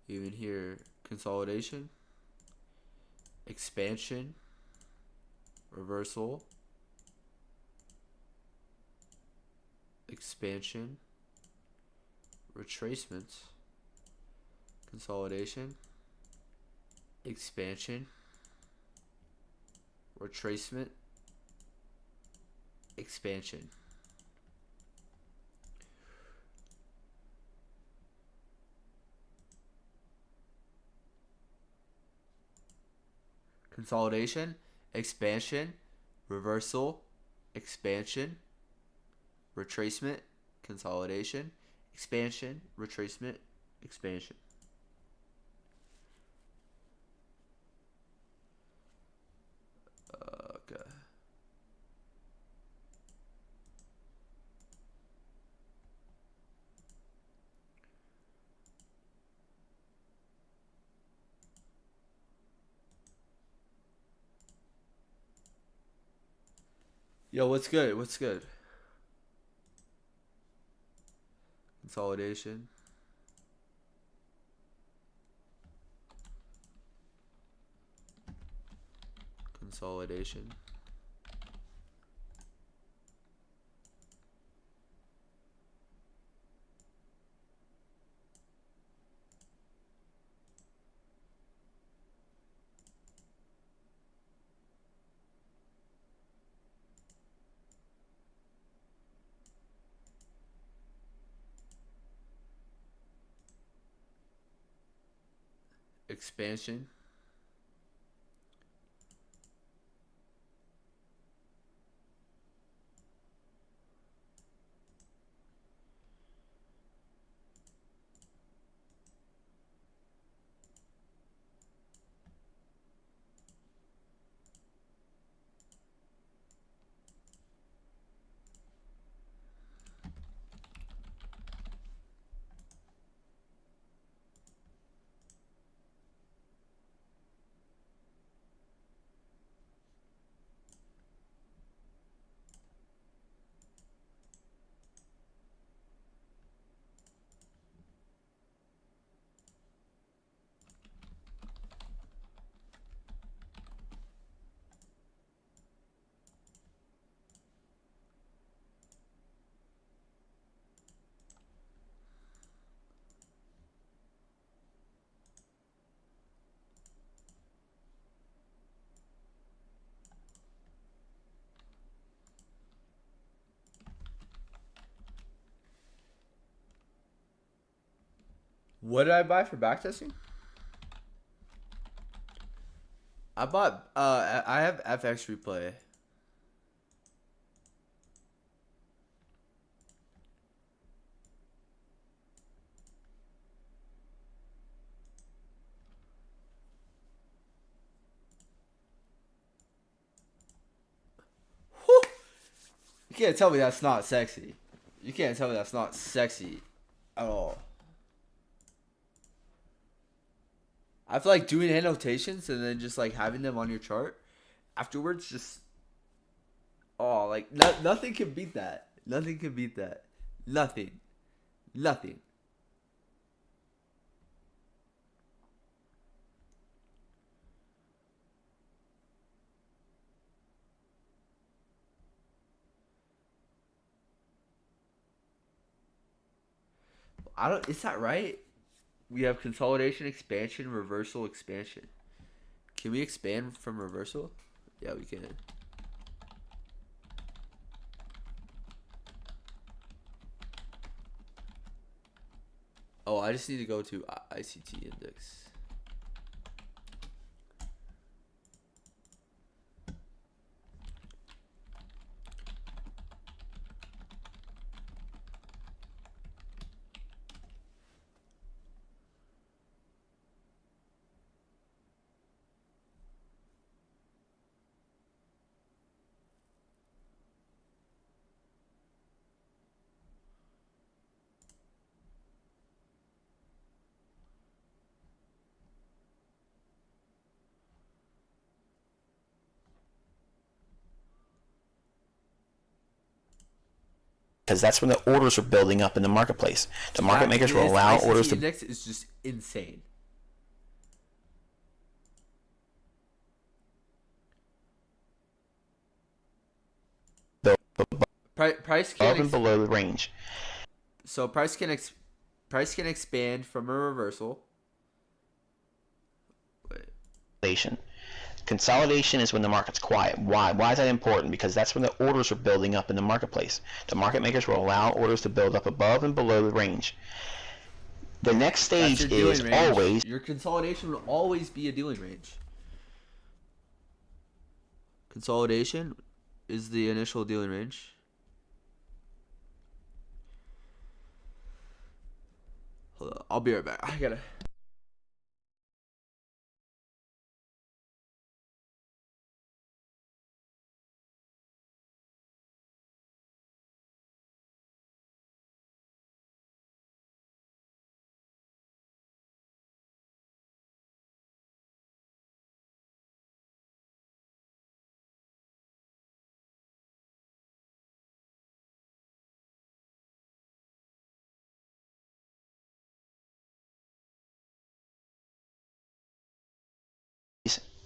Even here, consolidation, expansion, reversal, expansion, retracements, consolidation, expansion, retracement, expansion. Consolidation, expansion, reversal, expansion, retracement, consolidation, expansion, retracement, expansion. Okay. Yo, what's good? What's good? Consolidation. Consolidation. Expansion. What did I buy for backtesting? I bought I have FX replay. Whew. You can't tell me that's not sexy. You can't tell me that's not sexy at all. I feel like doing annotations and then just like having them on your chart afterwards, just like nothing can beat that. Nothing can beat that. Nothing. Is that right? We have consolidation, expansion, reversal, expansion. Can we expand from reversal? Yeah, we can. Oh, I just need to go to ICT index. Because that's when the orders are building up in the marketplace. The market makers will allow ICT orders to. Index is just insane. Build Price above can and below the range. so price can expand from a reversal. Wait. Consolidation is when the market's quiet. Why? Why is that important? Because that's when the orders are building up in the marketplace. The market makers will allow orders to build up above and below the range. The next That's stage your dealing is range. always Your consolidation will always be a dealing range. Consolidation is the initial dealing range. Hold on, I'll be right back. I gotta.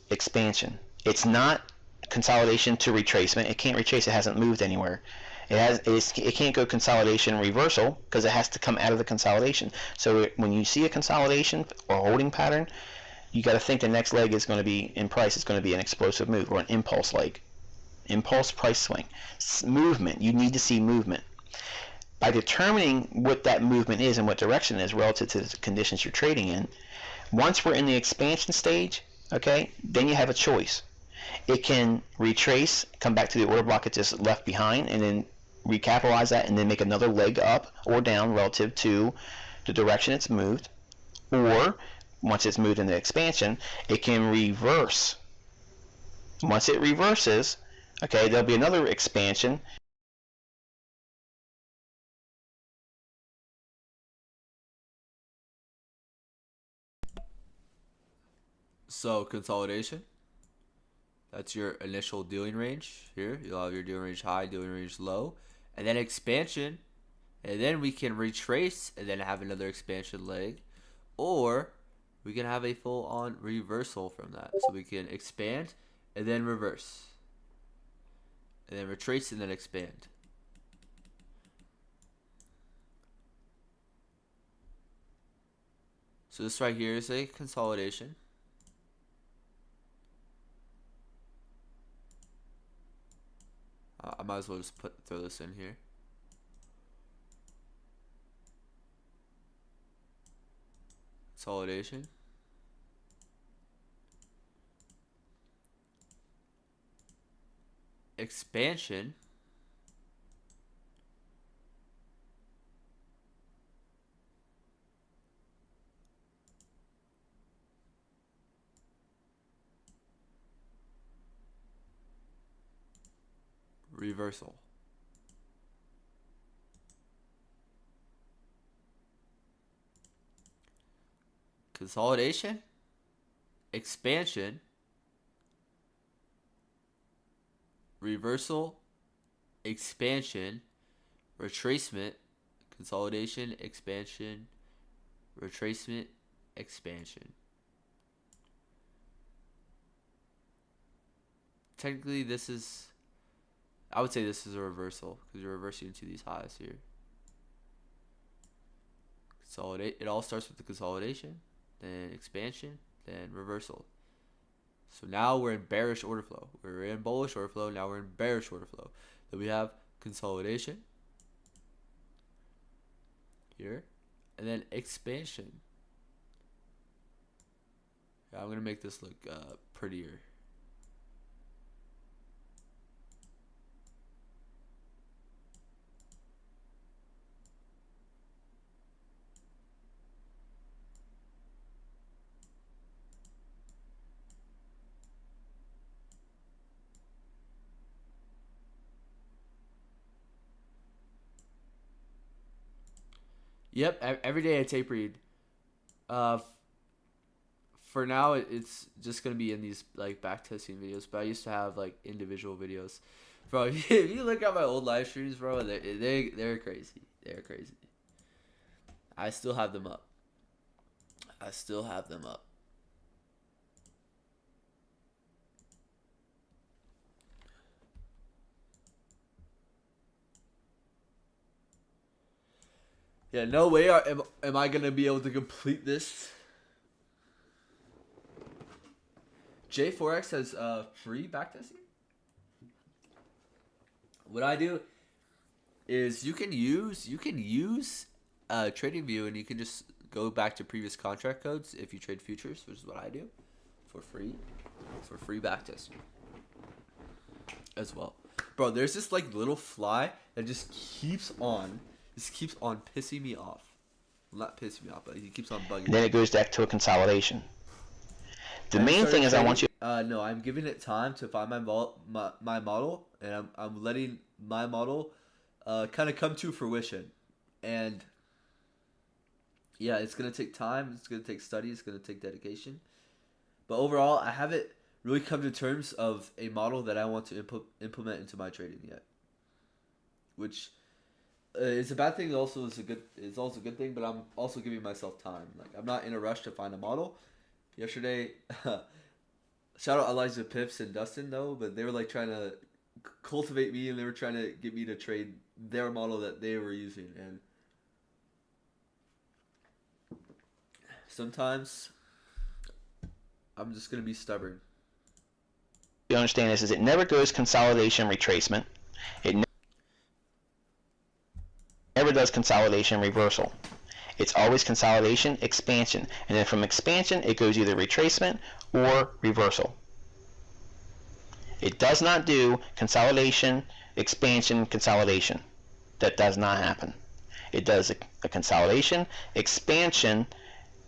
expansion. It's not consolidation to retracement. It can't retrace. It hasn't moved anywhere. It can't go consolidation reversal because it has to come out of the consolidation. So when you see a consolidation or holding pattern, you got to think the next leg is going to be in price. It's going to be an explosive move or an impulse leg, impulse price swing, movement. You need to see movement. By determining what that movement is and what direction it is relative to the conditions you're trading in, once we're in the expansion stage, okay, then you have a choice. It can retrace, come back to the order block it just left behind, and then recapitalize that and then make another leg up or down relative to the direction it's moved. Or once it's moved in the expansion, it can reverse. Once it reverses, okay, there'll be another expansion. So consolidation. That's your initial dealing range here. You'll have your dealing range high, dealing range low, and then expansion, and then we can retrace and then have another expansion leg, or we can have a full-on reversal from that. So we can expand and then reverse, and then retrace and then expand. So this right here is a consolidation. I might as well just throw this in here. consolidation, expansion, reversal. Consolidation, expansion, reversal, expansion, retracement, consolidation, expansion, retracement, expansion. Technically, this is, I would say this is a reversal because you're reversing into these highs here. Consolidate. It all starts with the consolidation, then expansion, then reversal. So now we're in bearish order flow. We're in bullish order flow. Now we're in bearish order flow. Then we have consolidation here, and then expansion. Yeah, I'm gonna make this look prettier. Yep, every day I tape read. For now, it's just gonna be in these like backtesting videos. But I used to have like individual videos. Bro, if you look at my old live streams, bro, they're crazy. They're crazy. I still have them up. I still have them up. Yeah, no way am I gonna be able to complete this. J4X has free backtesting. What I do is you can use TradingView, and you can just go back to previous contract codes if you trade futures, which is what I do for free backtesting as well. Bro, there's this like little fly that just keeps on pissing me off. Well, not pissing me off, but he keeps on bugging me. Then it goes back to a consolidation. The main thing is I want you. No, I'm giving it time to find my model, and I'm letting my model kind of come to fruition. And yeah, it's gonna take time. It's gonna take study. It's gonna take dedication. But overall, I haven't really come to terms of a model that I want to implement into my trading yet. Which is a bad thing. Also, it's also a good thing. But I'm also giving myself time. Like, I'm not in a rush to find a model. Yesterday, shout out Elijah Pips and Dustin though, but they were like trying to cultivate me, and they were trying to get me to trade their model that they were using. And sometimes I'm just gonna be stubborn. You understand this is it never goes consolidation retracement. It never does consolidation reversal. It's always consolidation, expansion, and then from expansion it goes either retracement or reversal. It does not do consolidation, expansion, consolidation. That does not happen. It does a consolidation, expansion,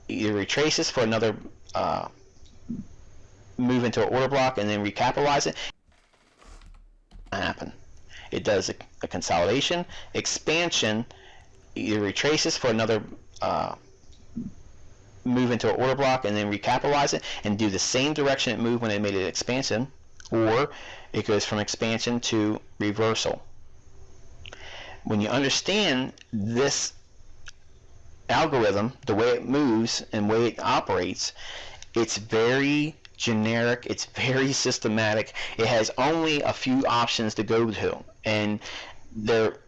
either retraces for another move into an order block and then recapitalize it. Happen. It does a consolidation, expansion, either retraces for another move into an order block and then recapitalize it and do the same direction it moved when it made it expansion, or it goes from expansion to reversal. When you understand this algorithm, the way it moves and the way it operates, it's very generic, it's very systematic. It has only a few options to go to, and they're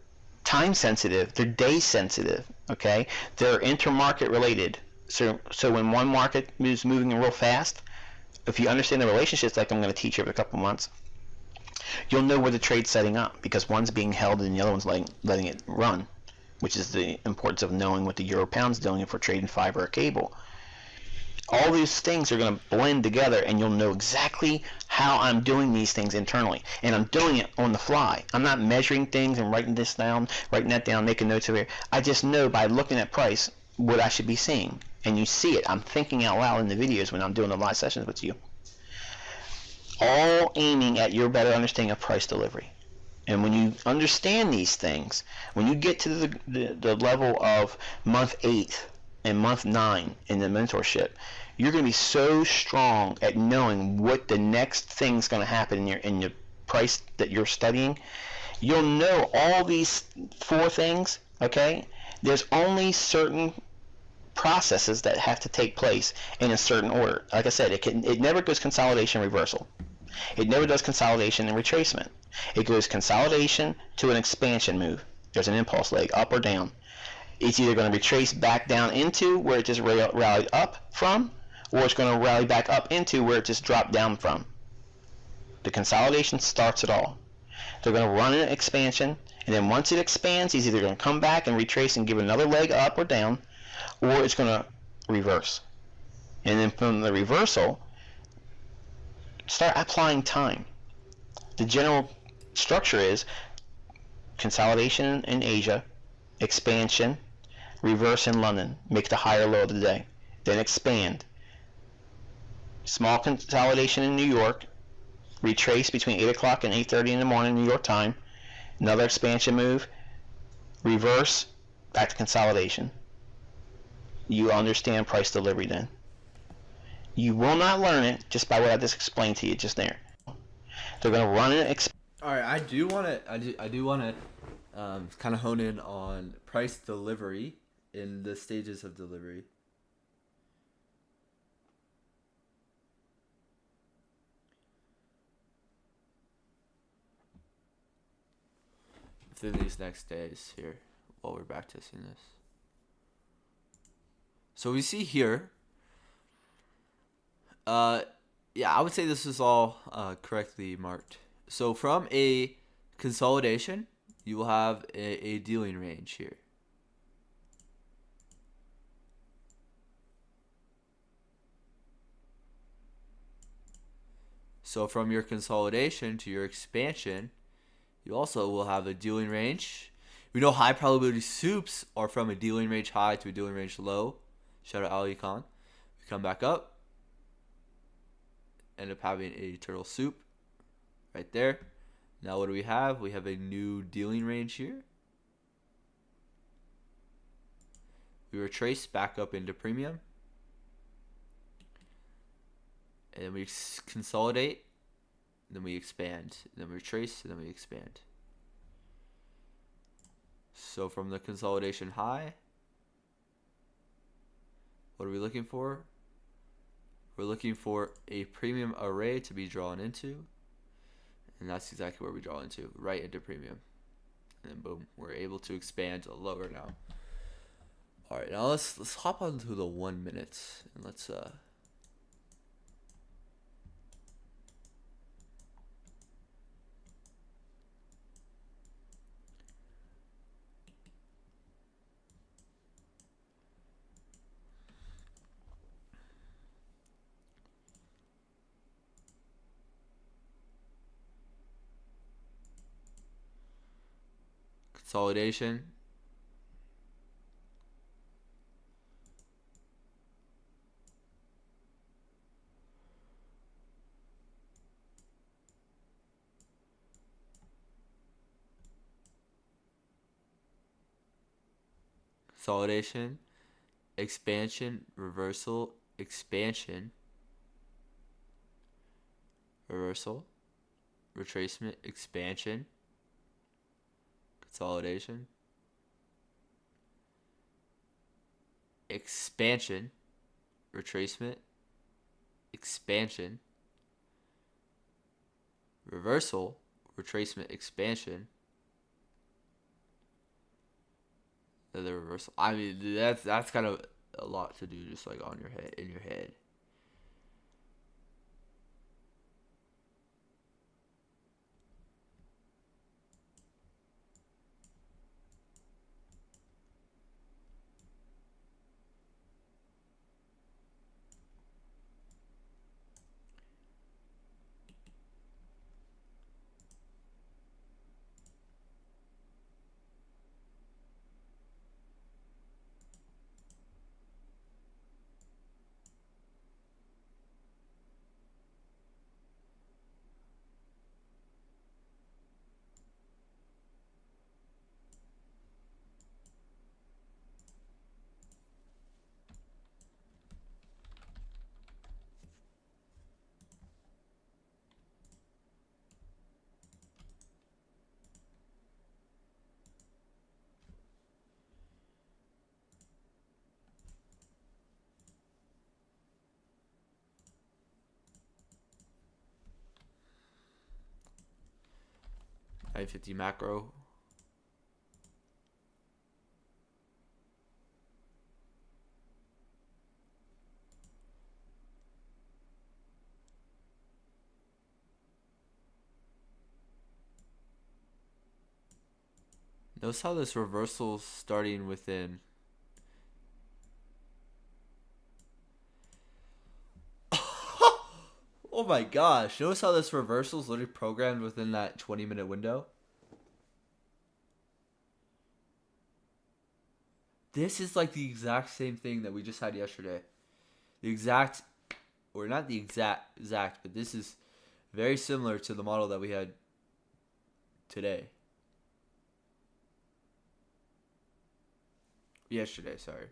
time sensitive, they're day sensitive, okay? They're intermarket related. So when one market is moving real fast, if you understand the relationships like I'm going to teach you over a couple months, you'll know where the trade's setting up, because one's being held and the other one's letting it run, which is the importance of knowing what the euro pound's doing if we're trading fiber or cable. All these things are going to blend together, and you'll know exactly how I'm doing these things internally. And I'm doing it on the fly. I'm not measuring things and writing this down, writing that down, making notes over here. I just know by looking at price what I should be seeing. And you see it. I'm thinking out loud in the videos when I'm doing the live sessions with you. All aiming at your better understanding of price delivery. And when you understand these things, when you get to the level of month 8 and month 9 in the mentorship, you're going to be so strong at knowing what the next thing's going to happen in your price that you're studying. You'll know all these 4 things, okay? There's only certain processes that have to take place in a certain order. Like I said, it never goes consolidation reversal. It never does consolidation and retracement. It goes consolidation to an expansion move. There's an impulse leg, up or down. It's either going to retrace back down into where it just rallied up from, or it's going to rally back up into where it just dropped down from. The consolidation starts it all. They're going to run an expansion, and then once it expands, it's either going to come back and retrace and give another leg up or down, or it's going to reverse. And then from the reversal, start applying time. The general structure is consolidation in Asia, expansion, reverse in London, make the higher low of the day, then expand. Small consolidation in New York, retrace between 8 o'clock and 8:30 in the morning New York time, another expansion move, reverse, back to consolidation. You understand price delivery then. You will not learn it just by what I just explained to you just there. They're going to run it. All right, I do want to kind of hone in on price delivery in the stages of delivery. Within these next days here, while we're backtesting this. So we see here. Yeah, I would say this is all correctly marked. So from a consolidation, you will have a dealing range here. So from your consolidation to your expansion, you also will have a dealing range. We know high probability soups are from a dealing range high to a dealing range low. Shout out Ali Khan. We come back up. End up having a turtle soup right there. Now what do we have? We have a new dealing range here. We retrace back up into premium. And then we consolidate. Then we expand. Then we retrace. And then we expand. So from the consolidation high, what are we looking for? We're looking for a premium array to be drawn into. And that's exactly where we draw into, right into premium. And then boom, we're able to expand lower now. All right, now let's hop onto the 1 minute and let's consolidation. Consolidation, expansion, reversal, expansion, reversal, retracement, expansion, consolidation, expansion, retracement, expansion, reversal, retracement, expansion. The reversal. I mean, that's kind of a lot to do, just like on your head, in your head. 950 macro. Notice how this reversal's starting within. Oh my gosh. Notice how this reversal's literally programmed within that 20-minute window? This is like the exact same thing that we just had yesterday. The exact, or not the exact, but this is very similar to the model that we had today. Yesterday, sorry.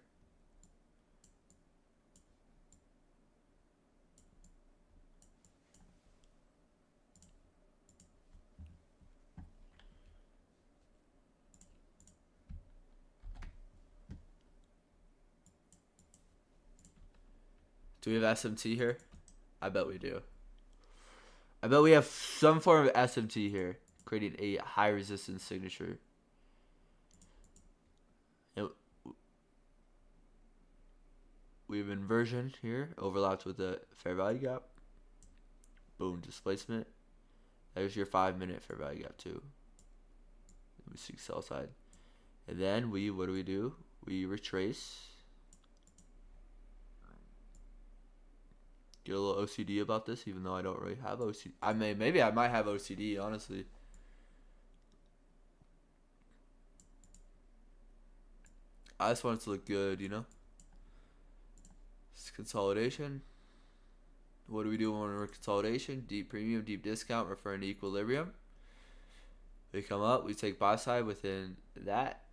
Do we have SMT here? I bet we do. I bet we have some form of SMT here, creating a high resistance signature. We have inversion here, overlapped with the fair value gap. Boom, displacement. There's your 5-minute fair value gap too. Let me see sell side. And then what do? We retrace. Get a little OCD about this, even though I don't really have OCD. Maybe I might have OCD, honestly. I just want it to look good, you know? It's consolidation. What do we do when we're consolidation? Deep premium, deep discount, referring to equilibrium. We come up, we take buy side within that.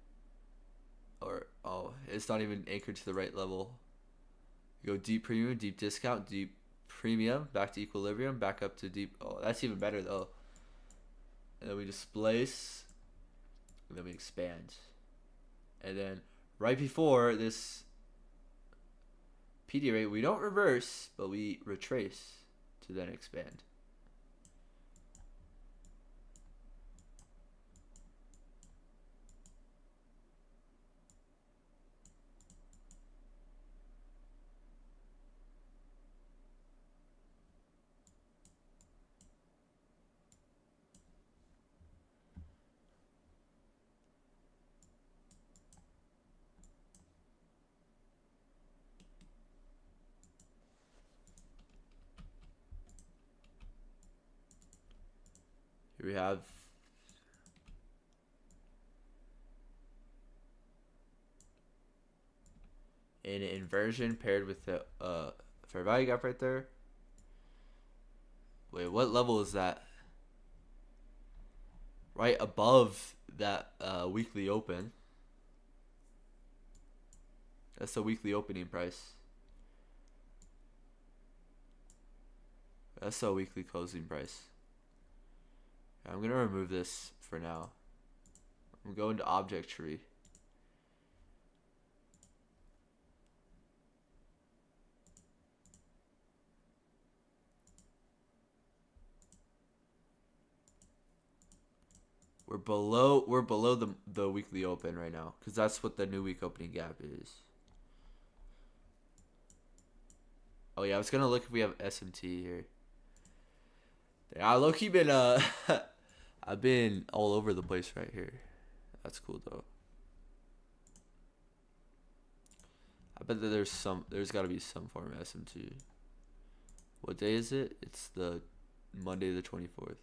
Or, oh, it's not even anchored to the right level. We go deep premium, deep discount, deep premium, back to equilibrium, back up to deep. Oh, that's even better though. And then we displace, and then we expand. And then right before this PD rate, we don't reverse, but we retrace to then expand. Here we have an inversion paired with the fair value gap right there. Wait, what level is that? Right above that weekly open. That's the weekly opening price. That's the weekly closing price. I'm gonna remove this for now. I'm going to object tree. We're below the weekly open right now, because that's what the new week opening gap is. Oh yeah, I was gonna look if we have SMT here. I low-key been I've been all over the place right here. That's cool though. I bet that there's gotta be some form of SMT. What day is it? It's the Monday the 24th.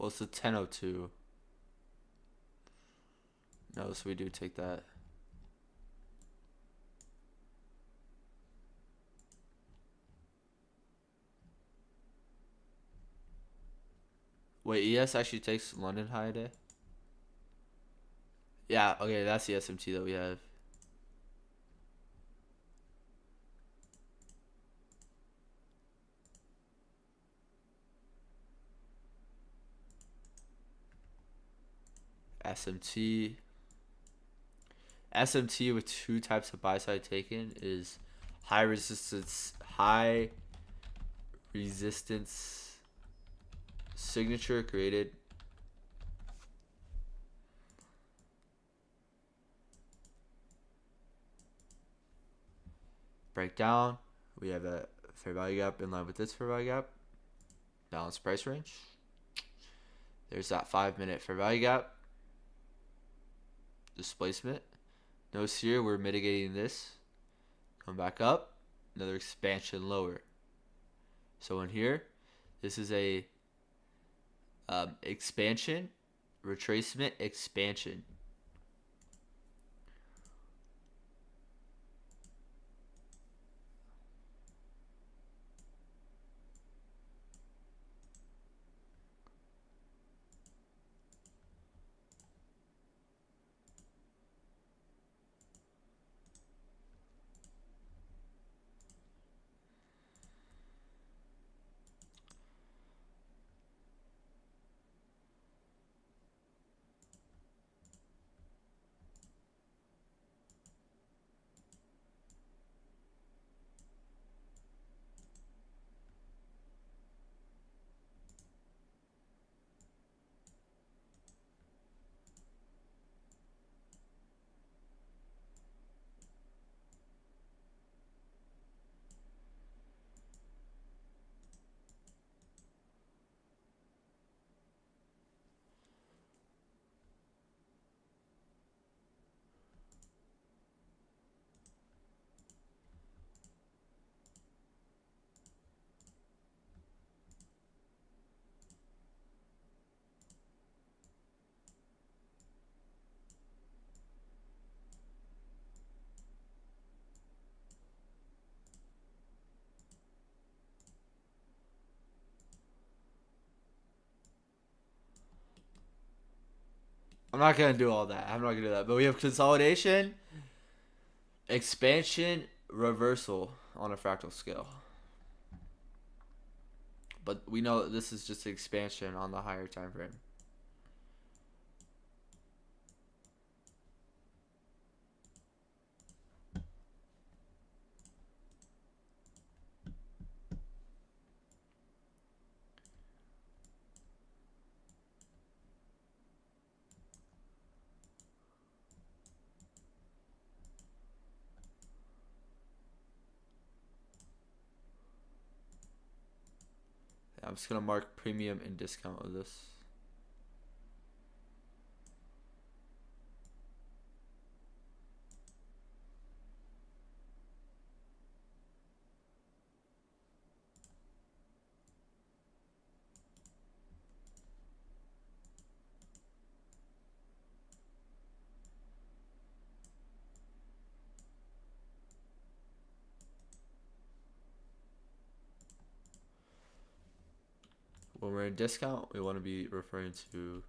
Well, it's a 1002. No, so we do take that. Wait, ES actually takes London high a day? Yeah, okay, that's the SMT that we have. SMT. SMT with 2 types of buy side taken is high resistance signature created. Breakdown. We have a fair value gap in line with this fair value gap. Balanced price range. There's that 5-minute fair value gap. Displacement. Notice here we're mitigating this. Come back up. Another expansion lower. So in here, this is a expansion, retracement, expansion. I'm not gonna do all that. I'm not gonna do that. But we have consolidation, expansion, reversal on a fractal scale. But we know that this is just expansion on the higher time frame. I'm just gonna mark premium and discount of this. When we're in discount, we want to be referring to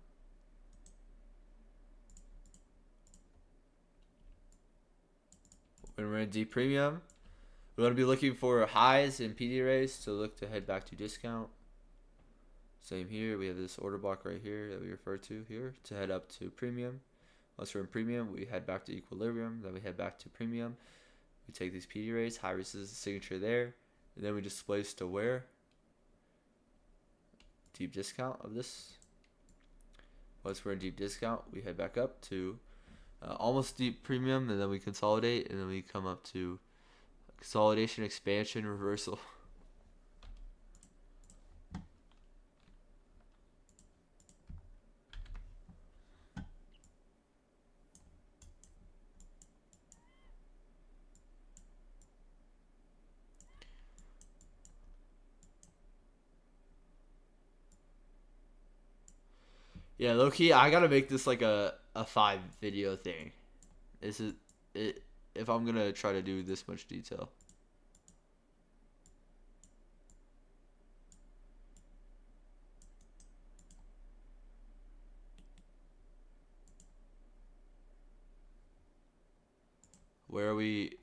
when we're in D premium, we want to be looking for highs and PD arrays to look to head back to discount. Same here, we have this order block right here that we refer to here to head up to premium. Once we're in premium, we head back to equilibrium, then we head back to premium. We take these PD arrays, high resistance signature there, and then we displace to where? Deep discount of this. Once we're in deep discount, we head back up to almost deep premium, and then we consolidate, and then we come up to consolidation, expansion, reversal. Yeah, low key, I gotta make this like a 5 video thing. This is it if I'm gonna try to do this much detail. Where are we?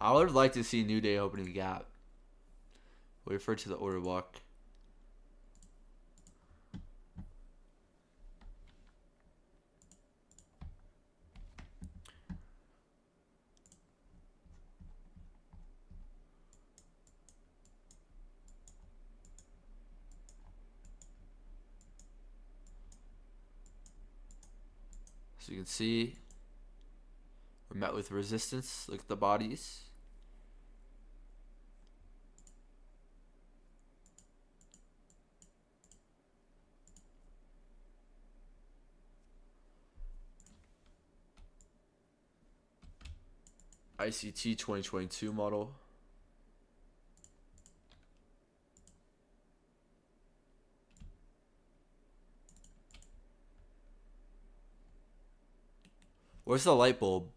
I would like to see New Day opening the gap. We refer to the order block. So you can see we're met with resistance. Look at the bodies. ICT 2022 model. Where's the light bulb?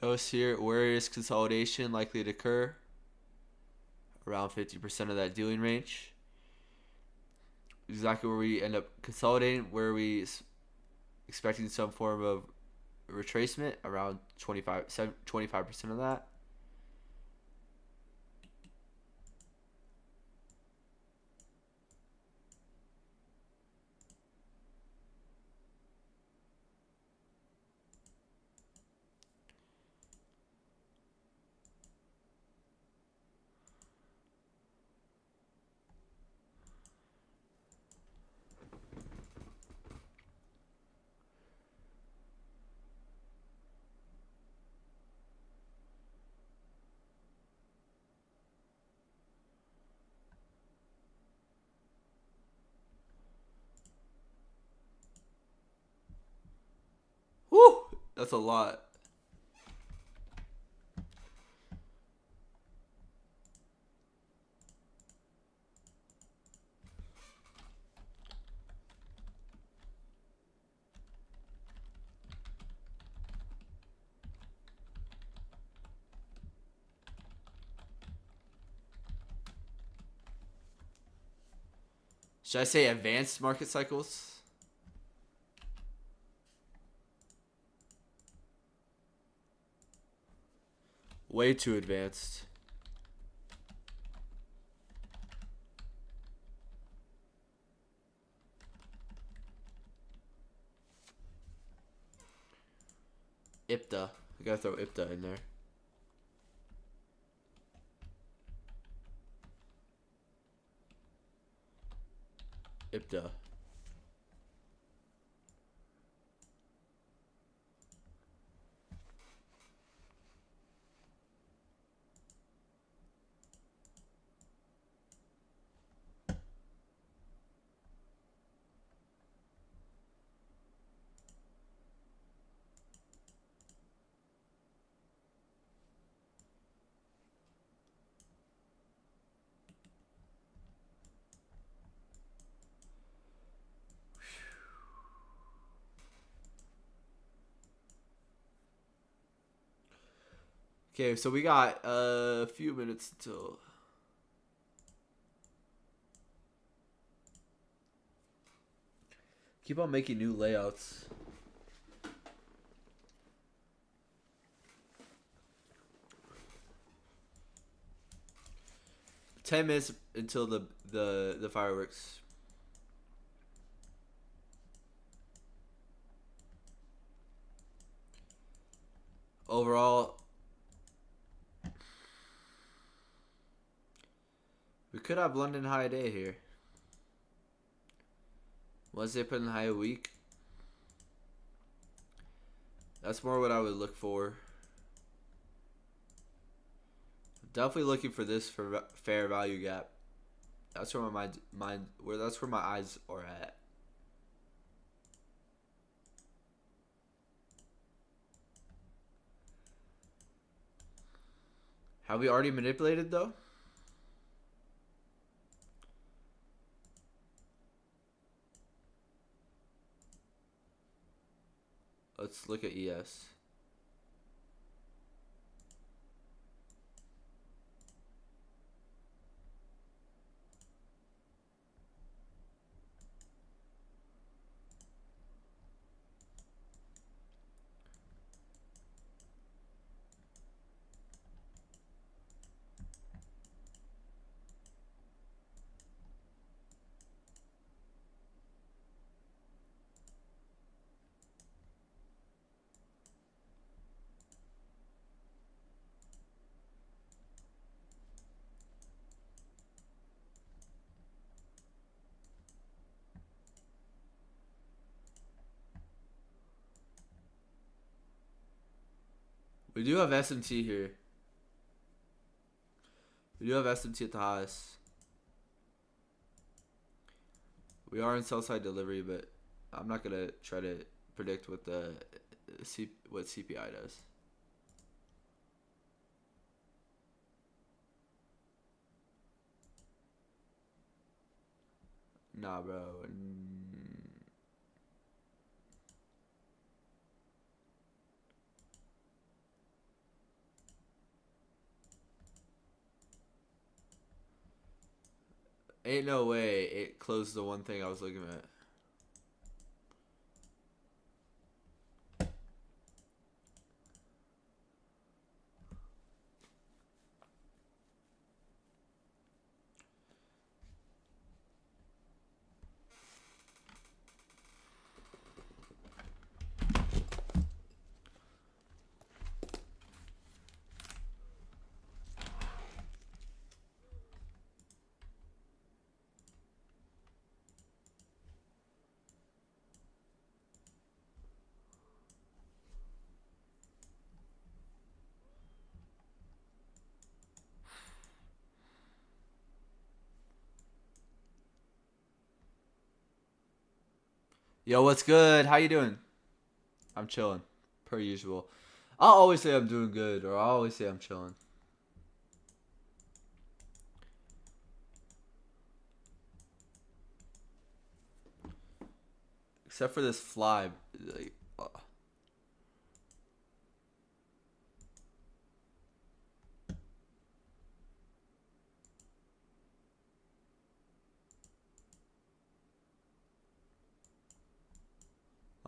Else here, where is consolidation likely to occur? Around 50% of that dealing range. Exactly where we end up consolidating, where we expecting some form of retracement, around 25% of that. Whew, that's a lot. Should I say advanced market cycles? Way too advanced. IPTA. I gotta throw IPTA in there. IPTA. Okay, so we got a few minutes until. Keep on making new layouts. $10 minutes until the fireworks. Overall, we could have London high day here. Wednesday put in high a week. That's more what I would look for. Definitely looking for this for fair value gap. That's where my that's where my eyes are at. Have we already manipulated though? Let's look at ES. We do have S&T here. We do have S&T at the highest. We are in sell side delivery, but I'm not gonna try to predict what what CPI does. Nah, bro. Ain't no way it closed the one thing I was looking at. Yo, what's good? How you doing? I'm chilling, per usual. I'll always say I'm doing good, or I'll always say I'm chilling. Except for this fly. Like,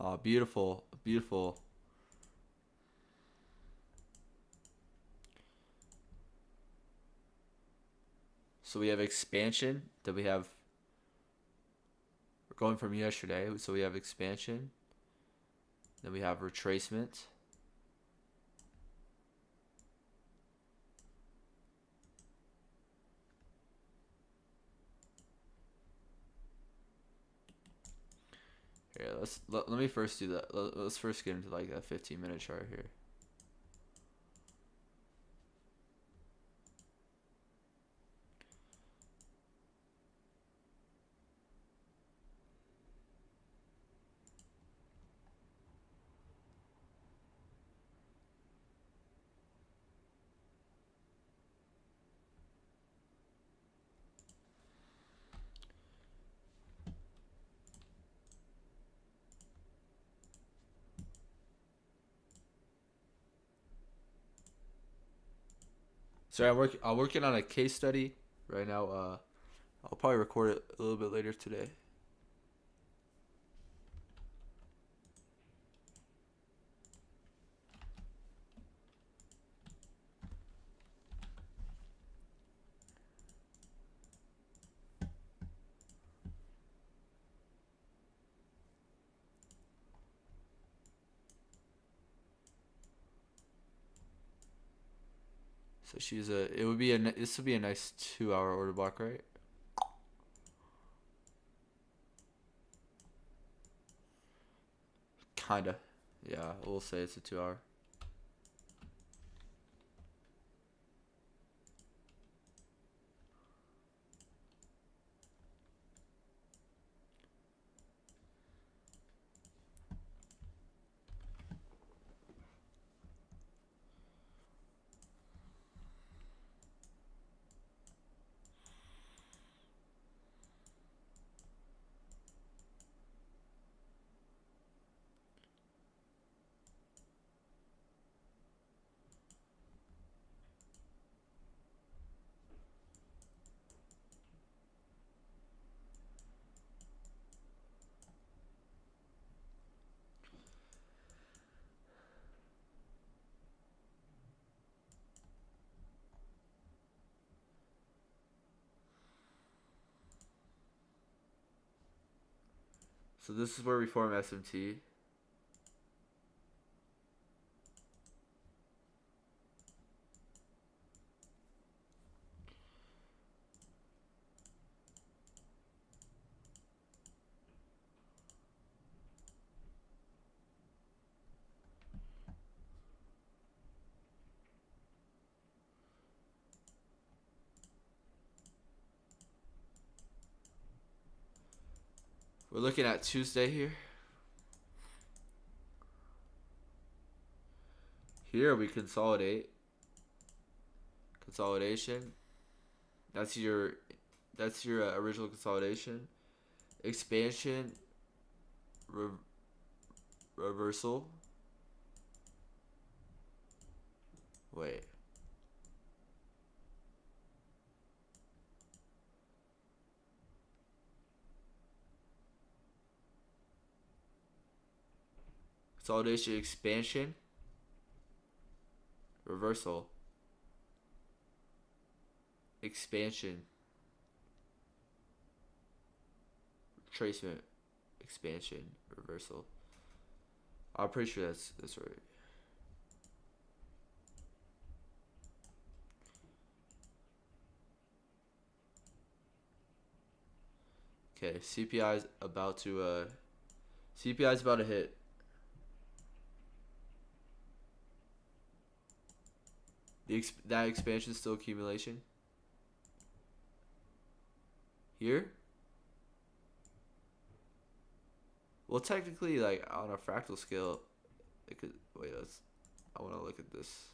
Oh, beautiful, beautiful. So we have expansion. Then we have. We're going from yesterday. So we have expansion. Then we have retracement. Here, let me first do that. Let's first get into like a 15-minute chart here. So I'm working on a case study right now. I'll probably record it a little bit later today. So this would be a nice 2-hour order block, right? Kinda. Yeah, we'll say it's a 2-hour. So this is where we form SMT. We're looking at Tuesday here. Here we consolidate. Consolidation. That's your original consolidation. Expansion. Reversal. Wait. Consolidation, expansion, reversal, expansion, retracement, expansion, reversal. I'm pretty sure that's right. Okay, CPI is about to hit. That expansion is still accumulation. Here? Well, technically, like on a fractal scale, it could wait. I want to look at this.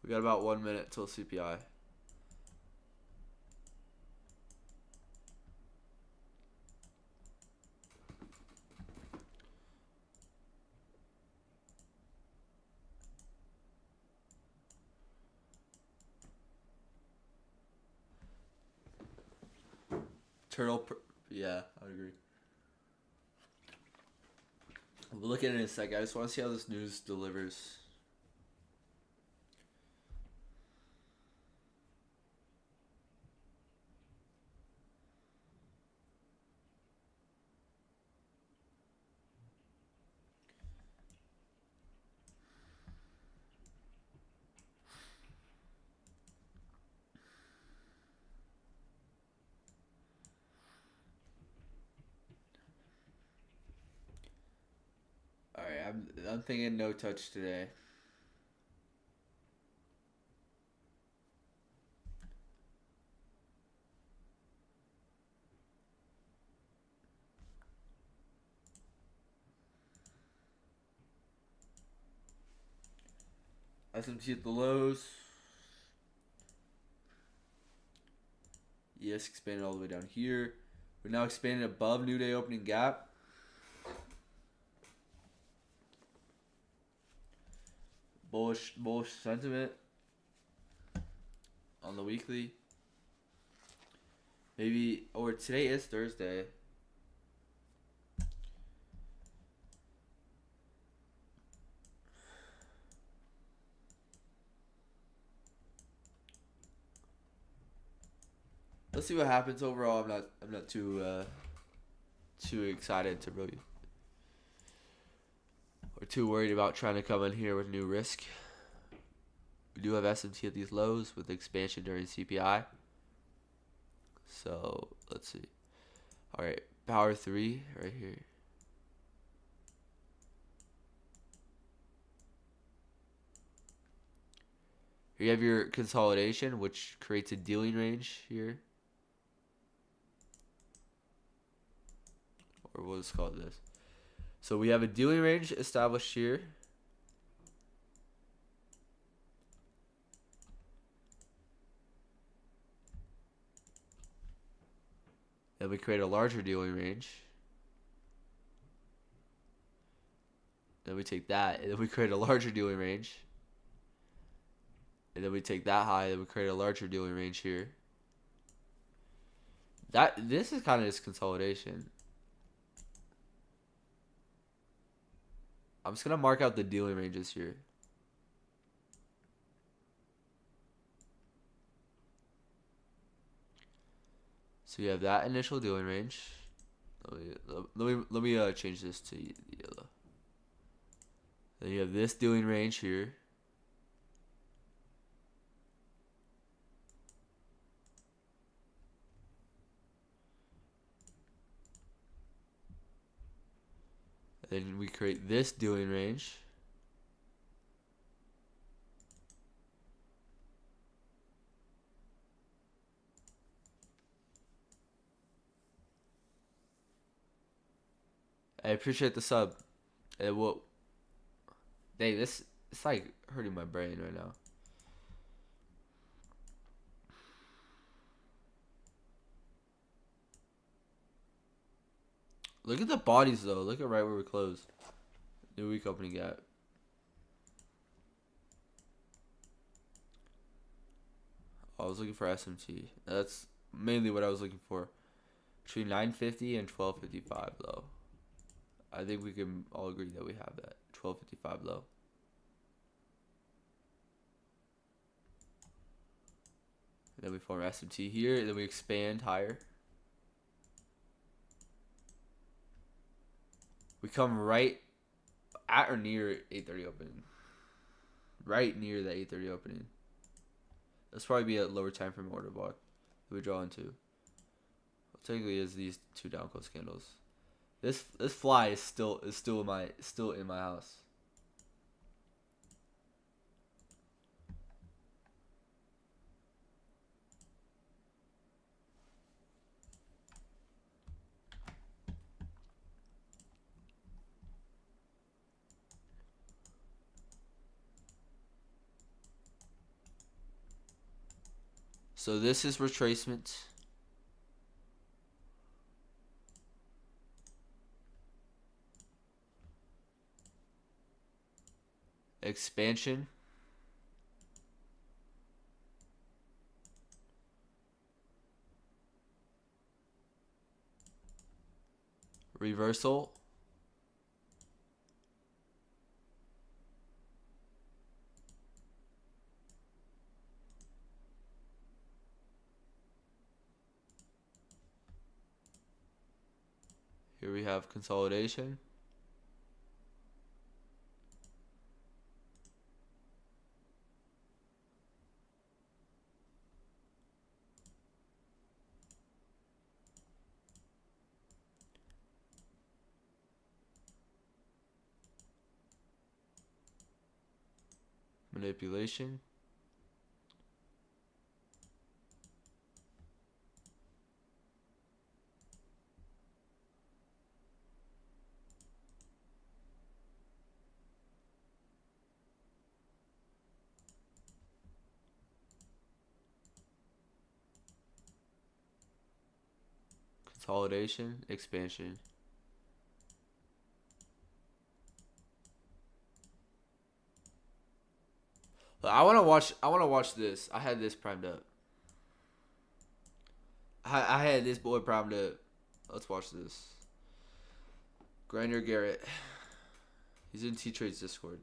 We got about 1 minute till CPI. Yeah, I would agree. We'll look at it in a sec. I just want to see how this news delivers. All right, I'm thinking no touch today. SMT at the lows. Yes, expanded all the way down here. We're now expanding above new day opening gap. Bullish sentiment on the weekly. Maybe, or today is Thursday. Let's see what happens. Overall, I'm not too excited to really, or too worried about trying to come in here with new risk. We do have SMT at these lows with expansion during CPI. So let's see. All right, power 3 right here. Here you have your consolidation, which creates a dealing range here. Or we'll just call it this. So we have a dealing range established here. Then we create a larger dealing range. Then we take that, and then we create a larger dealing range. And then we take that high, then we create a larger dealing range here. This is kind of just consolidation. I'm just gonna mark out the dealing ranges here. So you have that initial dealing range. Let me change this to yellow. Then you have this dealing range here. Then we create this dealing range. I appreciate the sub. It will. Dang, it's like hurting my brain right now. Look at the bodies though. Look at right where we closed. New week opening gap. I was looking for SMT. That's mainly what I was looking for. Between 950 and 1255 low. I think we can all agree that we have that. 1255 low. And then we form SMT here, and then we expand higher. We come right at or near 8:30 opening. Right near the 8:30 opening. That's probably be a lower time frame order block that we draw into. Well, technically, is these two down close candles. This fly is still in my house. So this is retracement. Expansion. reversal. Here we have consolidation. Manipulation. Consolidation, expansion. I want to watch this. I had this primed up. I had this boy primed up. Let's watch this. Grinder Garrett. He's in T-Trade's Discord.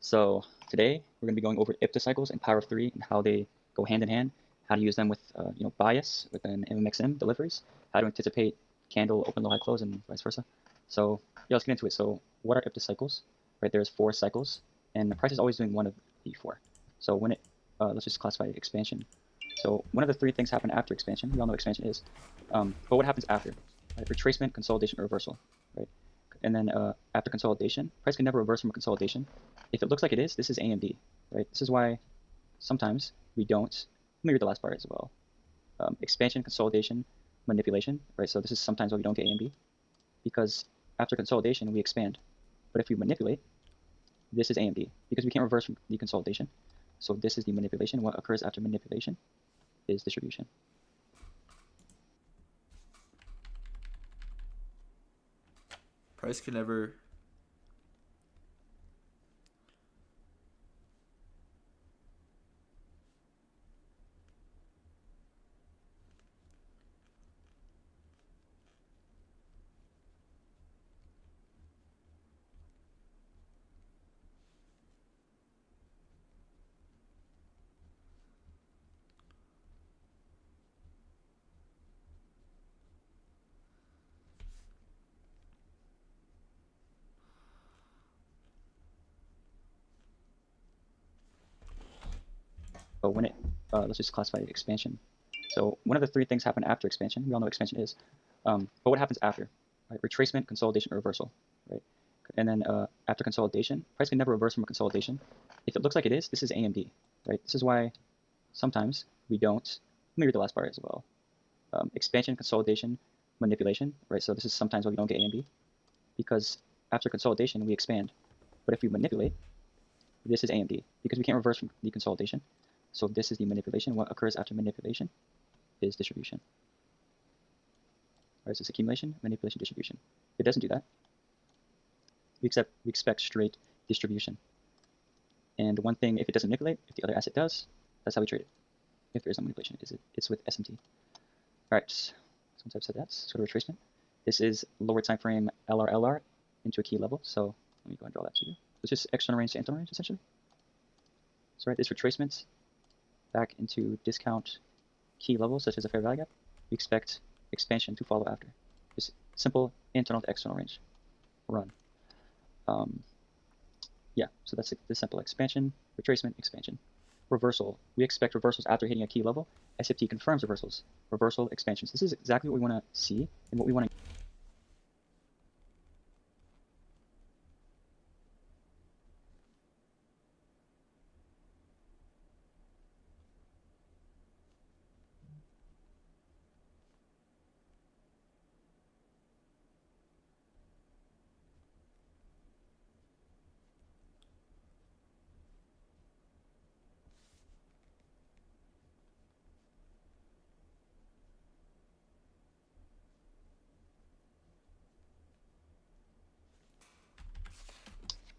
So today we're going to be going over IPTA cycles and Power of 3 and how they go hand in hand, how to use them with bias within MMXM deliveries, how to anticipate candle open, low, high, close, and vice versa. So yeah, let's get into it. So what are IPTA cycles? Right, there's 4 cycles, and the price is always doing one of the 4. So when it, let's just classify expansion. So one of the 3 things happen after expansion. We all know what expansion is, but what happens after? Right? Retracement, consolidation, or reversal. Right, and then after consolidation, price can never reverse from a consolidation. If it looks like it is, this is A and B, right? This is why sometimes we don't. Let me read the last part as well. Expansion, consolidation, manipulation, right? So this is sometimes why we don't get A and B, because after consolidation we expand, but if we manipulate, this is A and B, because we can't reverse from the consolidation. So this is the manipulation. What occurs after manipulation is distribution. Price can never. But when it, let's just classify expansion. So one of the 3 things happen after expansion. We all know what expansion is, but what happens after? Right? Retracement, consolidation, or reversal. Right, and then after consolidation, price can never reverse from a consolidation. If it looks like it is, this is A and B. Right, this is why sometimes we don't. Let me read the last part as well. Expansion, consolidation, manipulation. Right, so this is sometimes why we don't get A and B, because after consolidation we expand, but if we manipulate, this is A and B, because we can't reverse from the consolidation. So this is the manipulation. What occurs after manipulation is distribution. All right, so it's accumulation, manipulation, distribution. It doesn't do that. We expect straight distribution. And one thing, if it doesn't manipulate, if the other asset does, that's how we trade it. If there is no manipulation, it's with SMT. All right, so once I've said that, sort of retracement. This is lower time frame LR into a key level. So let me go and draw that to you. It's just external range to internal range, essentially. So right, this retracement back into discount key levels, such as a fair value gap, we expect expansion to follow after. Just simple internal to external range run. Yeah, so that's the simple expansion, retracement, expansion. Reversal, we expect reversals after hitting a key level. SFT confirms reversals, reversal, expansions. This is exactly what we want to see and what we want to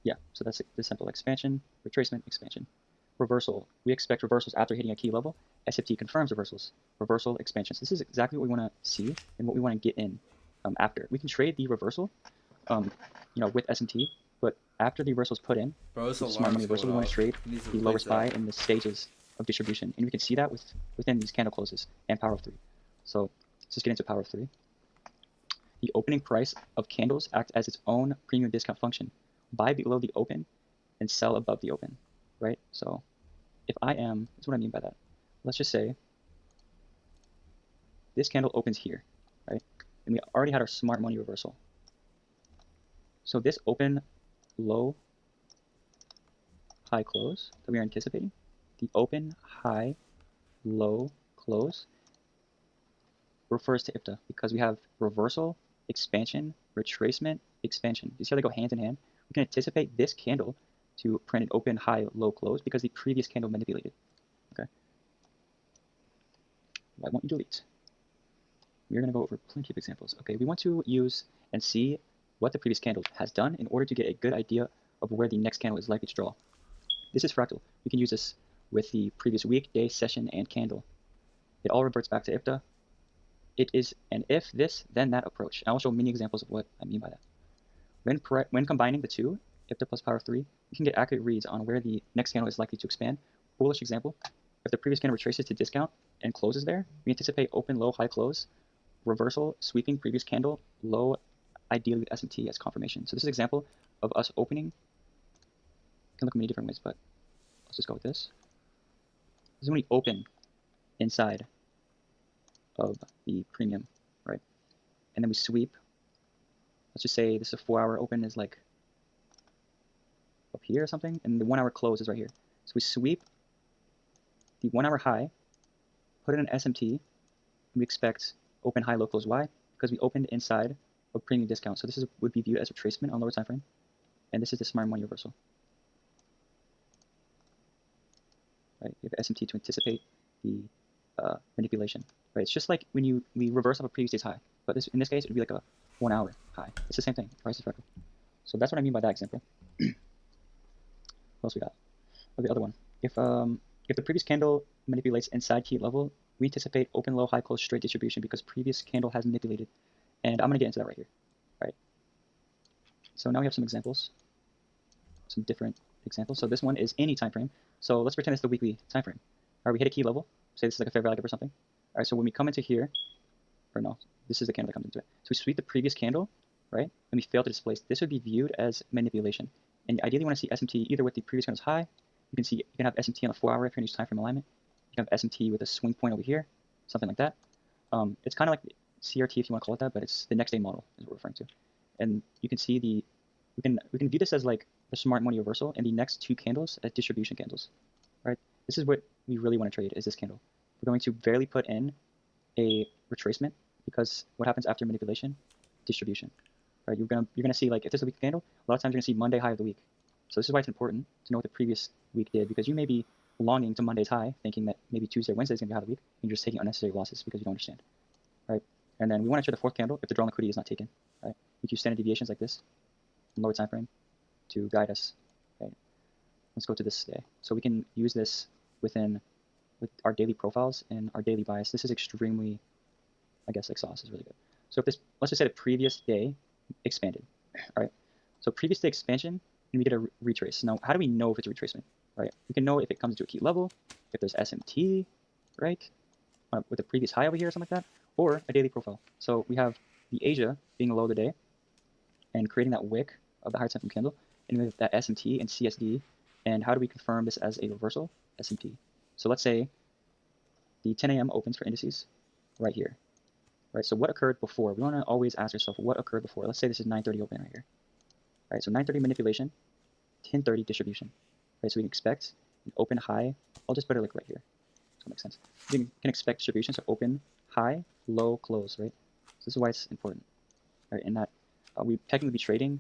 Yeah, so that's the simple expansion, retracement, expansion. Reversal. We expect reversals after hitting a key level. SFT confirms reversals. Reversal, expansion. So this is exactly what we want to see and what we want to get in after. We can trade the reversal, with SMT, but after the reversal is put in, Bro, this with smart money alarm's reversal, we going want to off. trade He needs to the lower replace SPY that. in the stages of distribution, and we can see that within these candle closes and power of 3. So let's just get into power of 3. The opening price of candles act as its own premium discount function. Buy below the open and sell above the open, right? So if I am, that's what I mean by that. Let's just say this candle opens here, right? And we already had our smart money reversal. So this open low high close that we are anticipating, the open high low close refers to IPTA because we have reversal, expansion, retracement, expansion. You see how they go hand in hand? We can anticipate this candle to print an open high low close because the previous candle manipulated. Okay. Why won't you delete? We're going to go over plenty of examples. Okay, we want to use and see what the previous candle has done in order to get a good idea of where the next candle is likely to draw. This is fractal. We can use this with the previous week, day, session, and candle. It all reverts back to IPTA. It is an if this, then that approach. I'll show many examples of what I mean by that. When combining the two, IPTA plus power of 3, we can get accurate reads on where the next candle is likely to expand. Bullish example, if the previous candle retraces to discount and closes there, we anticipate open, low, high close, reversal, sweeping previous candle, low, ideally with SMT as confirmation. So this is an example of us opening. It can look many different ways, but let's just go with this. This is when we open inside of the premium, right? And then we sweep. Let's just say this is a 4-hour open is like up here or something, and the 1-hour close is right here. So we sweep the 1-hour high, put it in SMT, and we expect open high low close. Why? Because we opened inside of premium discount. So this would be viewed as retracement on lower time frame, and this is the smart money reversal. Right? We have SMT to anticipate the manipulation. Right? It's just like when we reverse off a previous day's high, but in this case it would be like a 1-hour high. It's the same thing. Price is fractal. So that's what I mean by that example. What else we got? Oh, the other one. If the previous candle manipulates inside key level, we anticipate open, low, high, close, straight distribution because previous candle has manipulated. And I'm going to get into that right here. Right. So now we have some examples, some different examples. So this one is any time frame. So let's pretend it's the weekly time frame. All right, we hit a key level. Say this is like a fair value gap or something. All right, so when we come into here, or no, this is the candle that comes into it. So we sweep the previous candle, right, and we fail to displace. This would be viewed as manipulation. And ideally, you want to see SMT either with the previous candle's high. You can have SMT on the 4-hour if you're in each time frame alignment. You can have SMT with a swing point over here, something like that. It's kind of like CRT if you want to call it that, but it's the next day model is what we're referring to. And you can see we can view this as like the smart money reversal and the next 2 candles as distribution candles, right? This is what we really want to trade is this candle. We're going to barely put in a retracement because what happens after manipulation? Distribution, right? You're gonna see like if this is a weekly candle, a lot of times you're gonna see Monday high of the week. So this is why it's important to know what the previous week did because you may be longing to Monday's high, thinking that maybe Tuesday or Wednesday is gonna be high of the week, and you're just taking unnecessary losses because you don't understand, right? And then we want to trade the 4th candle if the drawn liquidity is not taken, right? We can use standard deviations like this in lower time frame to guide us. Okay, let's go to this day. So we can use this with our daily profiles and our daily bias. This is extremely, I guess, like sauce is really good. So if this, let's just say the previous day expanded, all right? So previous day expansion, and we get a retrace. Now, how do we know if it's a retracement, right? We can know if it comes to a key level, if there's SMT, right? With a previous high over here or something like that, or a daily profile. So we have the Asia being low of the day and creating that wick of the higher time frame candle, and we have that SMT and CSD. And how do we confirm this as a reversal? SMP. So let's say the 10 a.m. opens for indices right here, right? So what occurred before? We want to always ask ourselves what occurred before. Let's say this is 9:30 open right here, right? So 9:30 manipulation, 10:30 distribution, right? So we can expect an open high. I'll just put it like right here. So that makes sense. You can expect distribution, so open, high, low, close, right? So this is why it's important, right? And that we technically be trading.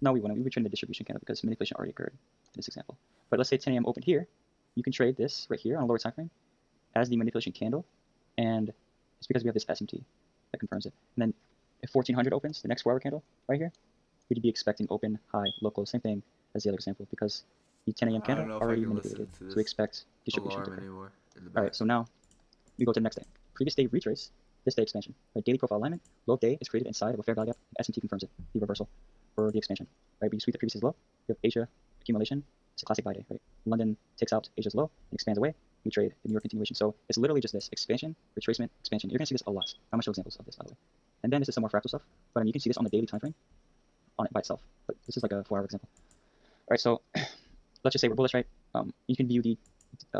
No, we wouldn't. We would trade the distribution candle because manipulation already occurred in this example. But let's say 10 a.m. opened here. You can trade this right here on a lower time frame as the manipulation candle, and it's because we have this SMT that confirms it. And then if 1400 opens, the next 4-hour candle right here, we'd be expecting open, high, low, close, same thing as the other example because the 10 a.m. I don't candle know if I already can manipulated. listen to So we this expect distribution to alarm occur. anymore in the All back. right, so now we go to the next day. Previous day retrace, this day expansion. Right, daily profile alignment, low of day is created inside of a fair value gap. S&T confirms it, the reversal for the expansion. Right, we sweep the previous day's low. We have Asia accumulation. It's a classic buy day. Right, London takes out Asia's low and expands away. We trade in New York continuation. So it's literally just this expansion, retracement, expansion. You're gonna see this a lot. I'm gonna show examples of this by the way. And then this is some more fractal stuff, but you can see this on the daily time frame on it by itself. But this is like a 4-hour example. All right, so let's just say we're bullish, right? You can view the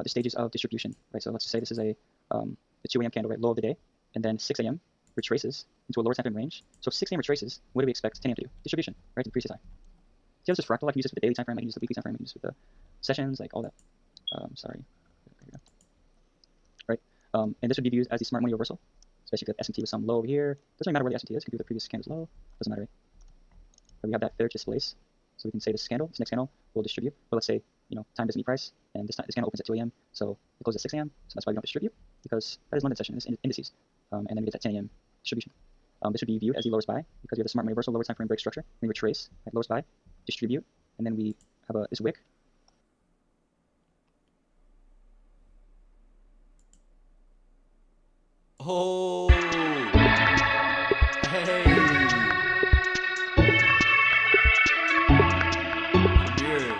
stages of distribution, right? So let's just say this is a 2 a.m. candle, right, low of the day, and then 6 a.m. retraces into a lower time frame range. So if 6 a.m. retraces, what do we expect 10 a.m. to do? Distribution, right, to the previous high. See how this is fractal? I can use this with the daily time frame, I can use the weekly time frame, I can use this with the sessions, like all that. Sorry. Right, and this would be viewed as the smart money reversal, especially if S&T with some low over here. Doesn't really matter where the S&T is, could be the previous candle's low, doesn't matter, right? But we have that fair displace, so we can say this next candle will distribute, but let's say, time doesn't meet price, and this candle opens at 2 a.m., so it closes at 6 a.m., so that's why we don't distribute, because that is London session, it's indices, and then we get that 10 a.m. distribution. This would be viewed as the lowest buy, because we have the smart money reversal, lower time frame break structure, we retrace, at lowest buy, distribute, and then we have this wick. Oh, hey. Here.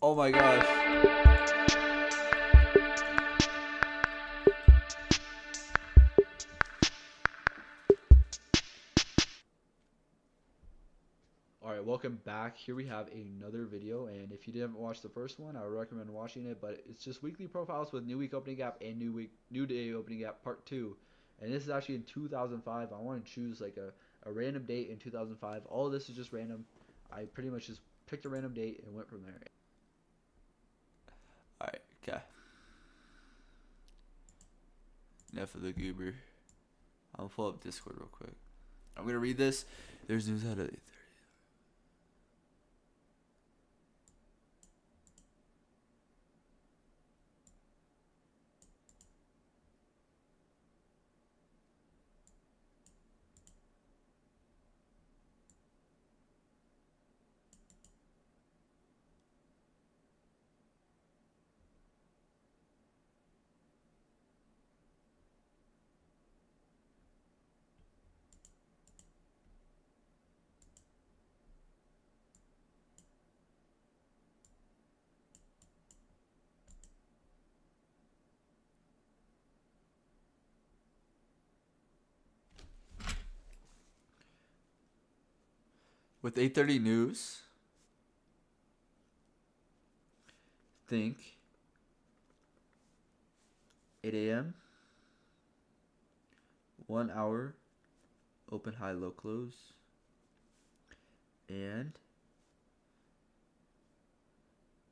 Oh my gosh. Alright, welcome back. Here we have another video, and if you didn't watch the first one, I would recommend watching it, but it's just weekly profiles with new week opening gap and new day opening gap part 2. And this is actually in 2005. I want to choose like a random date in 2005. All of this is just random. I pretty much just picked a random date and went from there. Alright, okay. Enough of the goober. I'll pull up Discord real quick. I'm gonna read this. There's news out of 8:30. With 8:30 news, think 8 a.m. 1 hour open high low close, and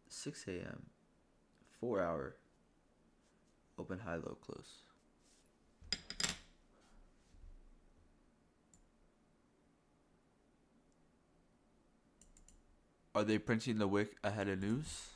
6 a.m. 4 hour open high low close. Are they printing the wick ahead of news?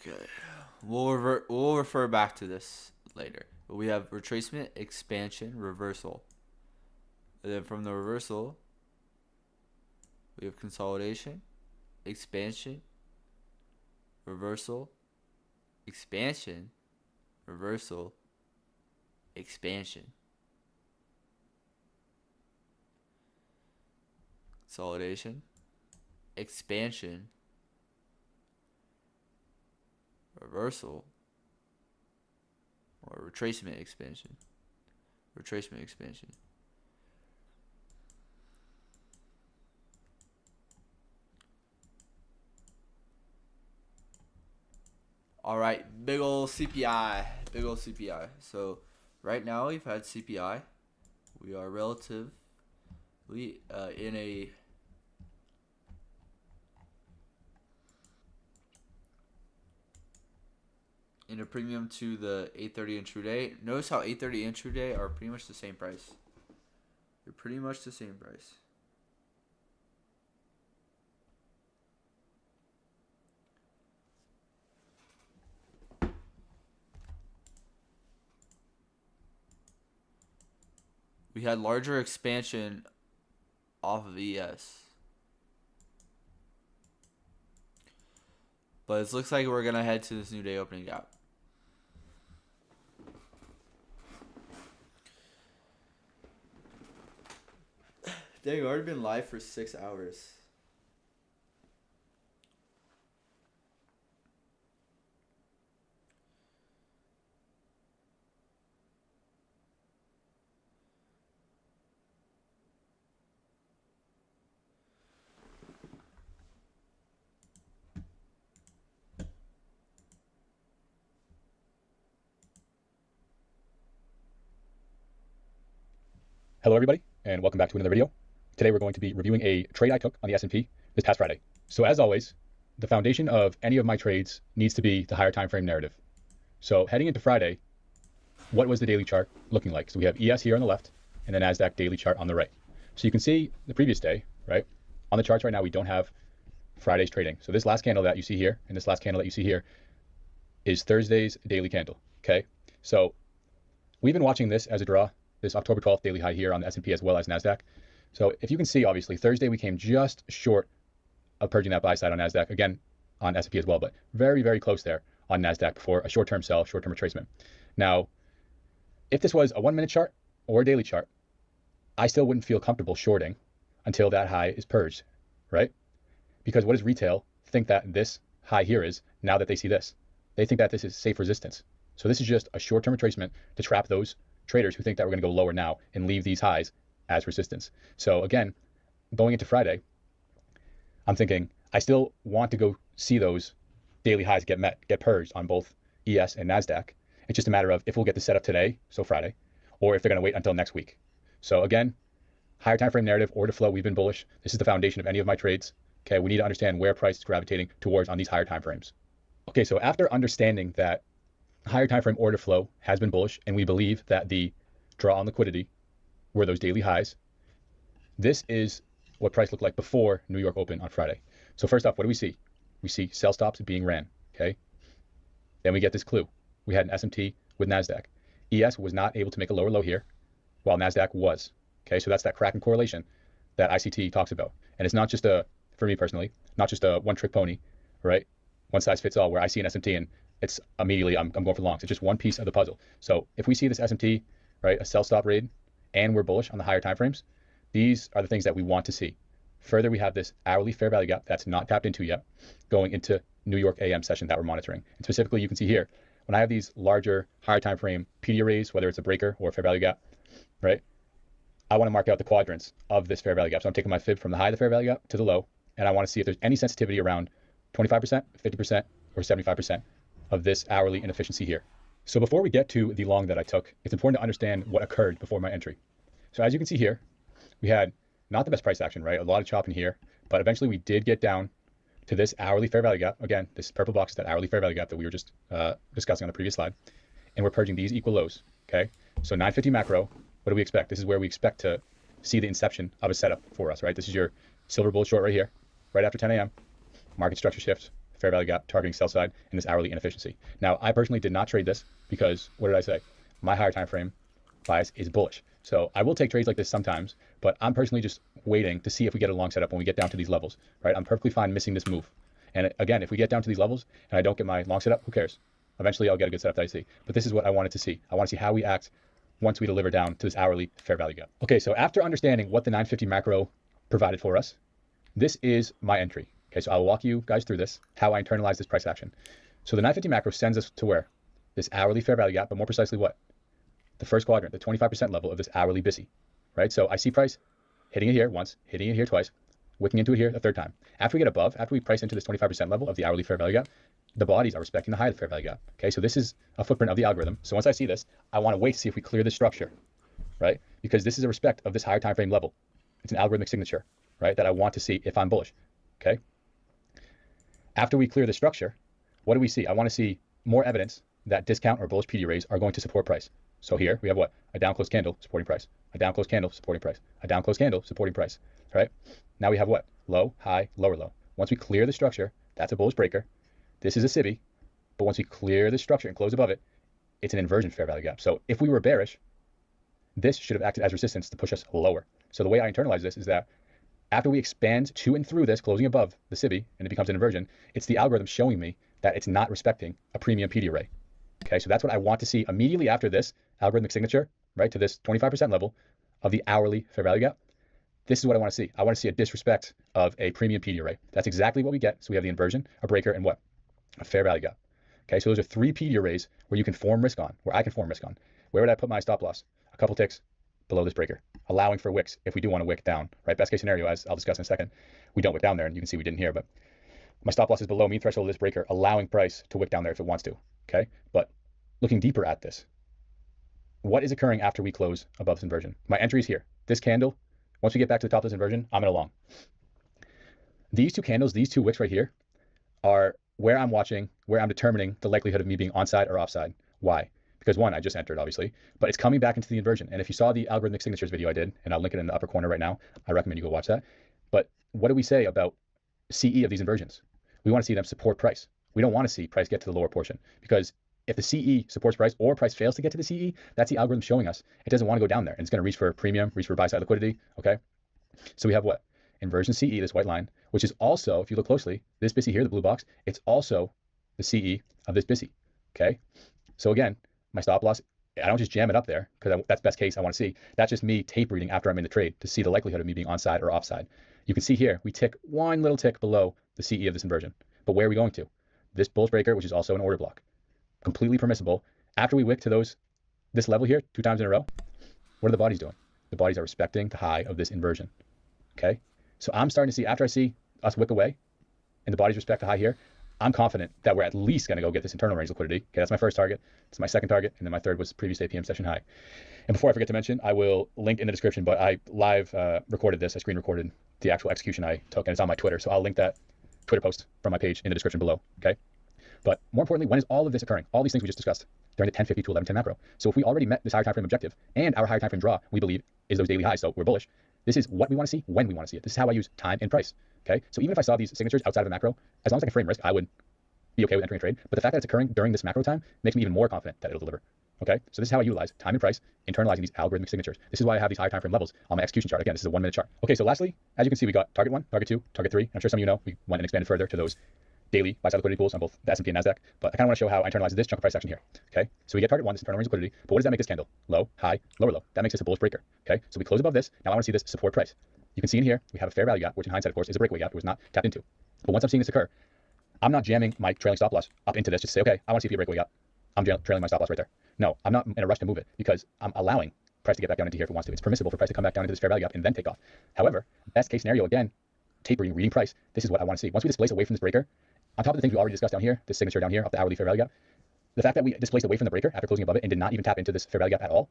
Okay. We'll refer back to this later. But we have retracement, expansion, reversal. And then from the reversal, we have consolidation, expansion, reversal, expansion, reversal, expansion. Consolidation, expansion, reversal, or retracement expansion. Retracement expansion. All right, big ol' CPI, big ol' CPI. So right now we've had CPI. We are relatively in a premium to the 830 intraday. Notice how 830 intraday are pretty much the same price. They're pretty much the same price. We had larger expansion off of ES. But it looks like we're going to head to this new day opening gap. Dang, we've already been live for 6 hours. Hello everybody, and welcome back to another video. Today we're going to be reviewing a trade I took on the S&P this past Friday. So as always, the foundation of any of my trades needs to be the higher time frame narrative. So heading into Friday, what was the daily chart looking like? So we have ES here on the left, and the NASDAQ daily chart on the right. So you can see the previous day, right? On the charts right now, we don't have Friday's trading. So this last candle that you see here, and this last candle that you see here, is Thursday's daily candle, okay? So we've been watching this as a draw, this October 12th daily high here on the S&P as well as NASDAQ. So if you can see, obviously, Thursday we came just short of purging that buy side on NASDAQ, again, on S&P as well, but very, very close there on NASDAQ before a short-term sell, short-term retracement. Now, if this was a 1-minute chart or a daily chart, I still wouldn't feel comfortable shorting until that high is purged, right? Because what does retail think that this high here is now that they see this? They think that this is safe resistance. So this is just a short-term retracement to trap those traders who think that we're going to go lower now and leave these highs as resistance. So again, going into Friday, I'm thinking I still want to go see those daily highs get purged on both ES and NASDAQ. It's just a matter of if we'll get the setup today, so Friday, or if they're going to wait until next week. So again, higher time frame narrative, order flow, we've been bullish. This is the foundation of any of my trades. Okay, we need to understand where price is gravitating towards on these higher time frames. Okay, so after understanding that higher time frame order flow has been bullish, and we believe that the draw on liquidity were those daily highs, this is what price looked like before New York opened on Friday. So first off, what do we see? We see sell stops being ran, okay? Then we get this clue. We had an S&T with NASDAQ. ES was not able to make a lower low here, while NASDAQ was, okay? So that's that Kraken correlation that ICT talks about. And it's not just for me personally, not just a one-trick pony, right? One size fits all, where I see an S&T and it's immediately I'm going for longs. It's just one piece of the puzzle. So if we see this S&T, right, a sell stop raid, and we're bullish on the higher time frames, these are the things that we want to see. Further, we have this hourly fair value gap that's not tapped into yet, going into New York AM session that we're monitoring. And specifically, you can see here, when I have these larger, higher time frame PD arrays, whether it's a breaker or a fair value gap, right, I want to mark out the quadrants of this fair value gap. So I'm taking my fib from the high of the fair value gap to the low, and I want to see if there's any sensitivity around 25%, 50%, or 75% of this hourly inefficiency here. So before we get to the long that I took, it's important to understand what occurred before my entry. So as you can see here, we had not the best price action, right? A lot of chopping here, but eventually we did get down to this hourly fair value gap. Again, this purple box is that hourly fair value gap that we were just discussing on the previous slide. And we're purging these equal lows, okay? So 950 macro, what do we expect? This is where we expect to see the inception of a setup for us, right? This is your silver bull short right here, right after 10 a.m. Market structure shift, fair value gap targeting sell side and this hourly inefficiency. Now, I personally did not trade this because, what did I say? My higher time frame bias is bullish. So I will take trades like this sometimes, but I'm personally just waiting to see if we get a long setup when we get down to these levels, right? I'm perfectly fine missing this move. And again, if we get down to these levels and I don't get my long setup, who cares? Eventually I'll get a good setup that I see. But this is what I wanted to see. I want to see how we act once we deliver down to this hourly fair value gap. Okay, so after understanding what the 950 macro provided for us, this is my entry. Okay, so I'll walk you guys through this, how I internalize this price action. So the 950 macro sends us to where? This hourly fair value gap, but more precisely what? The first quadrant, the 25% level of this hourly BISI, right? So I see price hitting it here once, hitting it here twice, wicking into it here a third time. After we get above, after we price into this 25% level of the hourly fair value gap, the bodies are respecting the high of the fair value gap. Okay, so this is a footprint of the algorithm. So once I see this, I want to wait to see if we clear this structure, right? Because this is a respect of this higher time frame level. It's an algorithmic signature, right? That I want to see if I'm bullish, okay? After we clear the structure, what do we see? I want to see more evidence that discount or bullish PD arrays are going to support price. So here we have what? A down close candle supporting price, a down close candle supporting price, a down close candle supporting price, right? Now we have what? Low, high, lower low. Once we clear the structure, that's a bullish breaker. This is a SIBI, but once we clear the structure and close above it, it's an inversion fair value gap. So if we were bearish, this should have acted as resistance to push us lower. So the way I internalize this is that after we expand to and through this, closing above the SIBI, and it becomes an inversion, it's the algorithm showing me that it's not respecting a premium PD array. Okay, so that's what I want to see immediately after this algorithmic signature, right, to this 25% level of the hourly fair value gap. This is what I want to see. I want to see a disrespect of a premium PD array. That's exactly what we get. So we have the inversion, a breaker, and what? A fair value gap. Okay, so those are three PD arrays where you can form risk on, where I can form risk on. Where would I put my stop loss? A couple ticks below this breaker, allowing for wicks if we do want to wick down, right? Best case scenario, as I'll discuss in a second, we don't wick down there, and you can see we didn't here, but my stop loss is below mean threshold of this breaker, allowing price to wick down there if it wants to, okay? But looking deeper at this, what is occurring after we close above this inversion? My entry is here. This candle, once we get back to the top of this inversion, I'm in a long. These two candles, these two wicks right here, are where I'm watching, where I'm determining the likelihood of me being onside or offside. Why? Because one, I just entered, obviously, but it's coming back into the inversion. And if you saw the algorithmic signatures video I did, and I'll link it in the upper corner right now, I recommend you go watch that. But what do we say about CE of these inversions? We want to see them support price. We don't want to see price get to the lower portion, because if the CE supports price or price fails to get to the CE, that's the algorithm showing us it doesn't want to go down there, and it's going to reach for premium, reach for buy side liquidity, okay? So we have what? Inversion CE, this white line, which is also, if you look closely, this BISI here, the blue box, it's also the CE of this BISI, okay? So again, my stop loss, I don't just jam it up there because that's best case I want to see. That's just me tape reading after I'm in the trade to see the likelihood of me being onside or offside. You can see here, we tick one little tick below the CE of this inversion. But where are we going to? This bullish breaker, which is also an order block. Completely permissible. After we wick to this level here 2 times in a row, what are the bodies doing? The bodies are respecting the high of this inversion, okay? So I'm starting to see, after I see us wick away and the bodies respect the high here, I'm confident that we're at least going to go get this internal range liquidity. Okay, that's my first target. It's my second target, and then my third was previous APM session high. And before I forget to mention, I will link in the description, but I live recorded this. I screen recorded the actual execution I took, and it's on my Twitter. So I'll link that Twitter post from my page in the description below, okay? But more importantly, when is all of this occurring? All these things we just discussed during the 1050 to 1110 macro. So if we already met this higher time frame objective, and our higher time frame draw, we believe, is those daily highs, so we're bullish. This is what we want to see when we want to see it. This is how I use time and price, okay? So even if I saw these signatures outside of the macro, as long as I can frame risk, I would be okay with entering a trade. But the fact that it's occurring during this macro time makes me even more confident that it'll deliver. Okay, so this is how I utilize time and price, internalizing these algorithmic signatures. This is why I have these high time frame levels on my execution chart. Again, this is a 1 minute chart. Okay, so lastly, as you can see, we got target 1, target 2, target 3. I'm sure some of you know we went and expanded further to those daily buy side liquidity pools on both the S&P and NASDAQ. But I kind of want to show how I internalize this chunk of price action here. Okay, so we get target 1, this internal range liquidity. But what does that make this candle? Low, high, lower low. That makes this a bullish breaker. Okay, so we close above this. Now I want to see this support price. You can see in here we have a fair value gap, which in hindsight, of course, is a breakaway gap. It was not tapped into. But once I'm seeing this occur, I'm not jamming my trailing stop loss up into this just to say, okay, I want to see if you break way up. I'm trailing my stop loss right there. No, I'm not in a rush to move it because I'm allowing price to get back down into here if it wants to. It's permissible for price to come back down into this fair value gap and then take off. However, best case scenario, again, tapering, reading price, this is what I want to see. Once we displace away from this breaker, on top of the things we already discussed down here, this signature down here off the hourly fair value gap, the fact that we displaced away from the breaker after closing above it and did not even tap into this fair value gap at all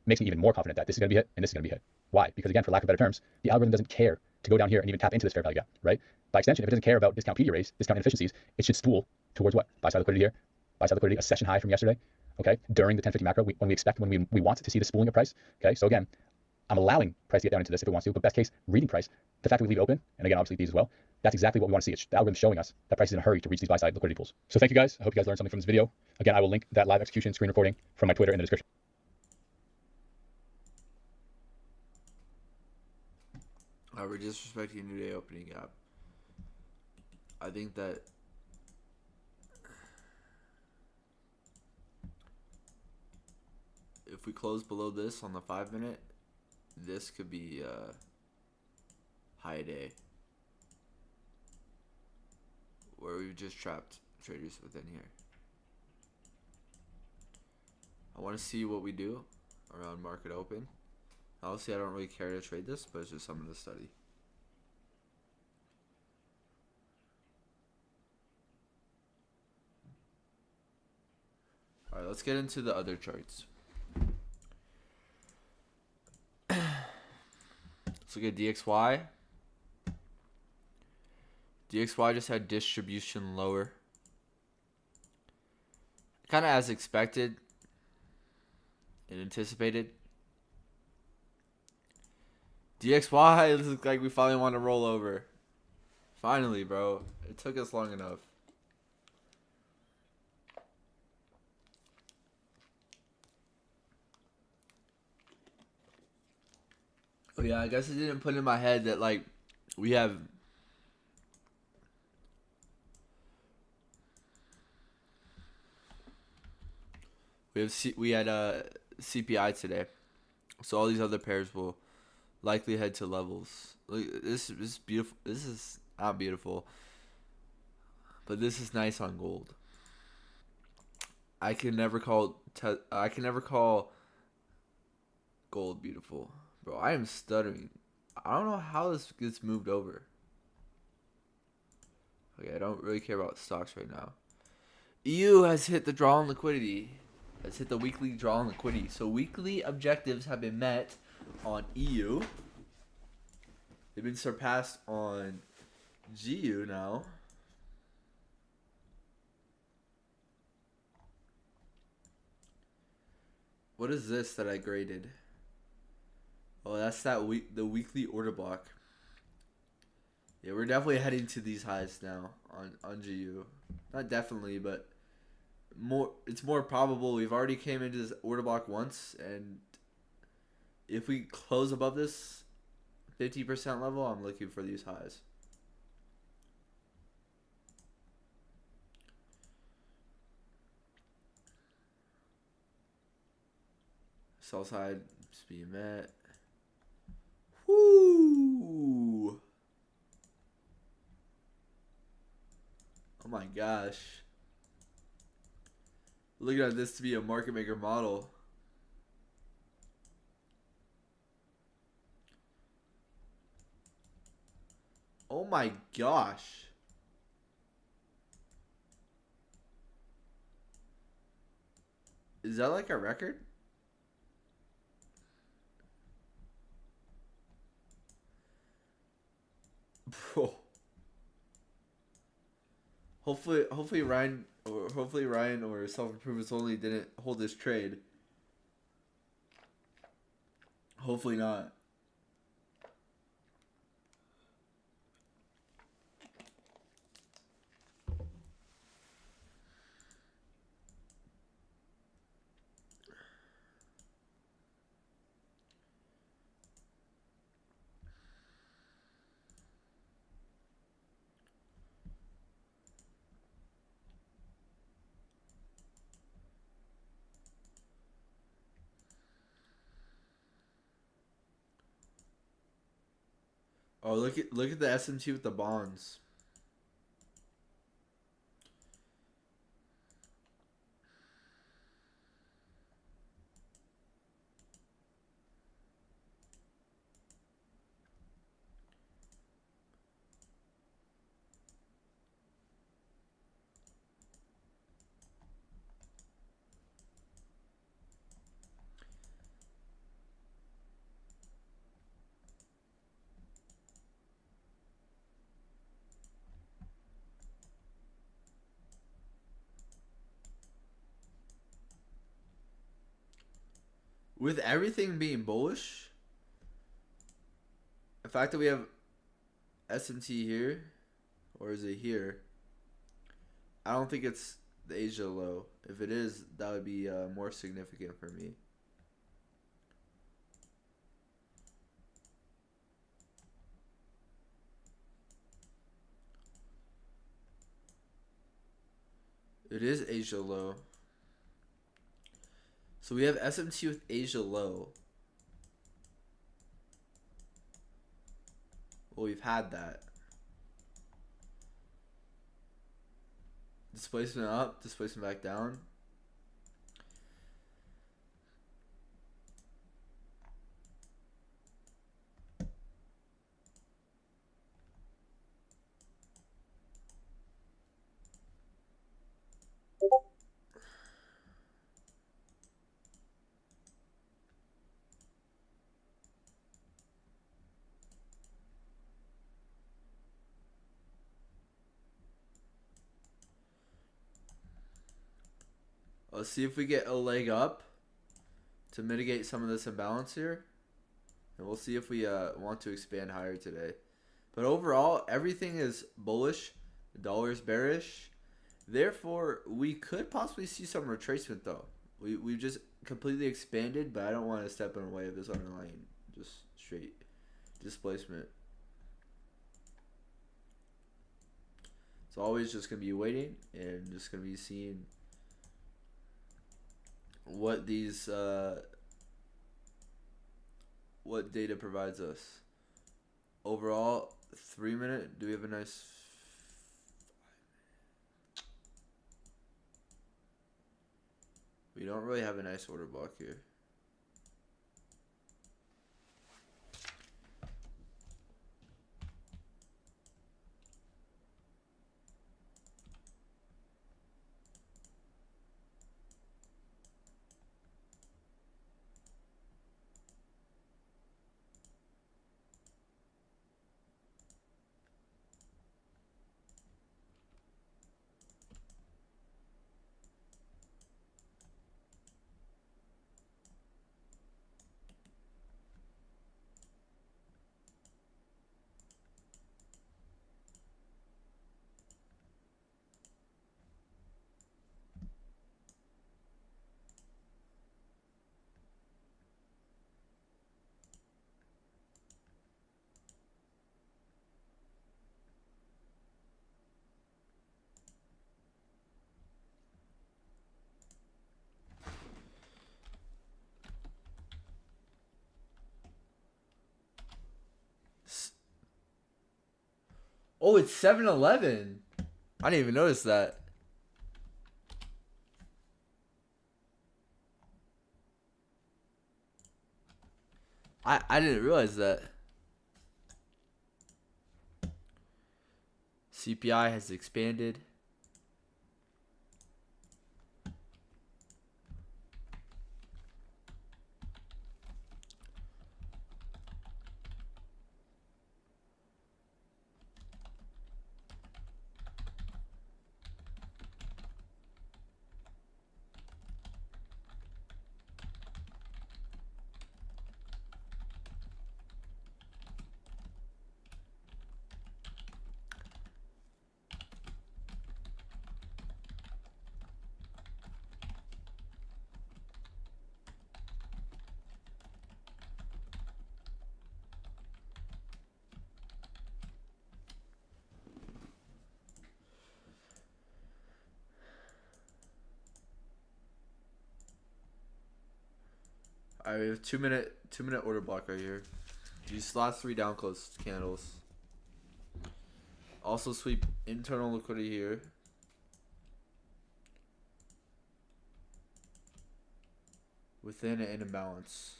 makes me even more confident that this is going to be hit and this is going to be hit. Why? Because again, for lack of better terms, the algorithm doesn't care to go down here and even tap into this fair value gap, right? By extension, if it doesn't care about discount PD arrays, discount inefficiencies, it should spool towards what? Buy side liquidity here, buy side liquidity, a session high from yesterday, okay? During the 1050 macro, when we want to see the spooling of price, okay? So again, I'm allowing price to get down into this if it wants to, but best case, reading price, the fact that we leave it open, and again, obviously these as well, That's exactly what we want to see. The algorithm's showing us that price is in a hurry to reach these buy-side liquidity pools. So thank you guys. I hope you guys learned something from this video. Again, I will link that live execution screen recording from my Twitter in the description. We're disrespecting New Day opening gap. I think that if we close below this on the 5 minute, this could be high day where we've just trapped traders within here. I want to see what we do around market open. Obviously, I don't really care to trade this, but it's just something to study. Alright, let's get into the other charts. Let's look at DXY. DXY just had distribution lower. Kind of as expected and anticipated. DXY looks like we finally want to roll over. Finally, bro. It took us long enough. Oh yeah, I guess it didn't put in my head that like we have we had CPI today, so all these other pairs will likely head to levels. Look, this is beautiful. This is not beautiful, but this is nice on gold. I can never call gold beautiful, bro. I am stuttering. I don't know how this gets moved over. Okay, I don't really care about stocks right now. EU has hit the draw on liquidity. Has hit the weekly draw on liquidity. So weekly objectives have been met on EU. They've been surpassed on GU now. What is this that I graded? Oh, that's the weekly order block. Yeah, we're definitely heading to these highs now on GU. Not definitely, but it's more probable. We've already came into this order block once, and if we close above this 50% level, I'm looking for these highs. Sell side is being met. Woo! Oh my gosh. Looking at this to be a market maker model. Oh my gosh. Is that like a record? Bro. Hopefully Ryan or Self Improvements Only didn't hold this trade. Hopefully not. Oh, look at the SMT with the bonds. With everything being bullish, the fact that we have SMT here, Or is it here? I don't think it's the Asia low. If it is, that would be more significant for me. It is Asia low. So we have SMT with Asia low. Well, we've had that. Displacement up, displacement back down. Let's see if we get a leg up to mitigate some of this imbalance here. And we'll see if we want to expand higher today. But overall, everything is bullish. The dollar is bearish. Therefore, we could possibly see some retracement though. We've just completely expanded, but I don't want to step in the way of this underlying just straight displacement. It's always just going to be waiting and just going to be seeing what these what data provides us. Overall, 3 minute. Do we have a nice? We don't really have a nice order block here. Oh, it's 7-Eleven. I didn't even notice that. I didn't realize that. CPI has expanded. Alright, we have 2 minute order block right here. These last 3 down close candles. Also sweep internal liquidity here. Within an imbalance.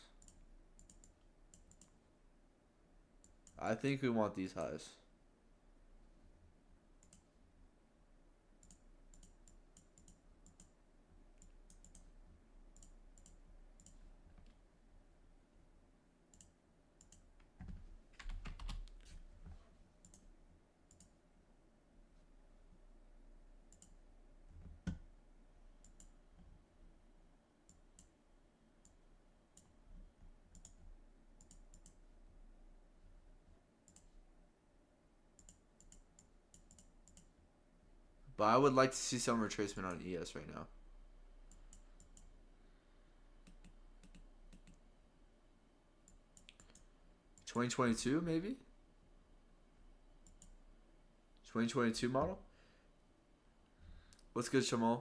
I think we want these highs. But I would like to see some retracement on ES right now. $2022 maybe? 2022 model? What's good, Shamal?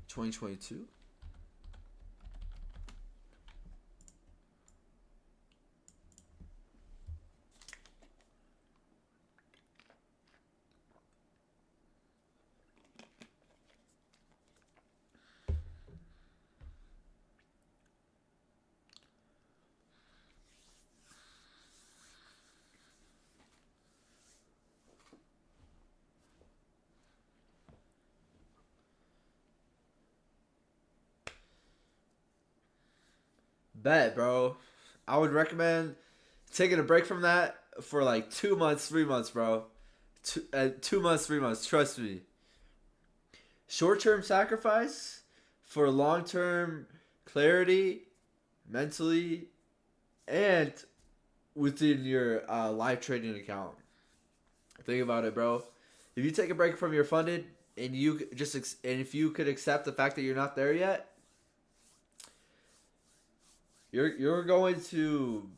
$2022? Bet, bro. I would recommend taking a break from that for like 2 months, 3 months, bro. 2 months, 3 months. Trust me. Short-term sacrifice for long-term clarity, mentally, and within your live trading account. Think about it, bro. If you take a break from your funded and you just and if you could accept the fact that you're not there yet, you're going to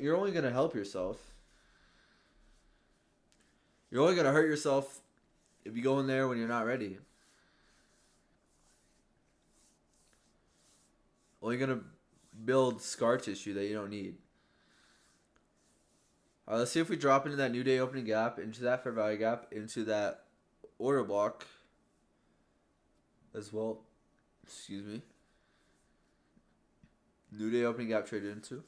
you're only going to help yourself. You're only going to hurt yourself if you go in there when you're not ready. Only going to build scar tissue that you don't need. All right, let's see if we drop into that new day opening gap, into that fair value gap, into that order block as well. Excuse me. New day opening gap traded into.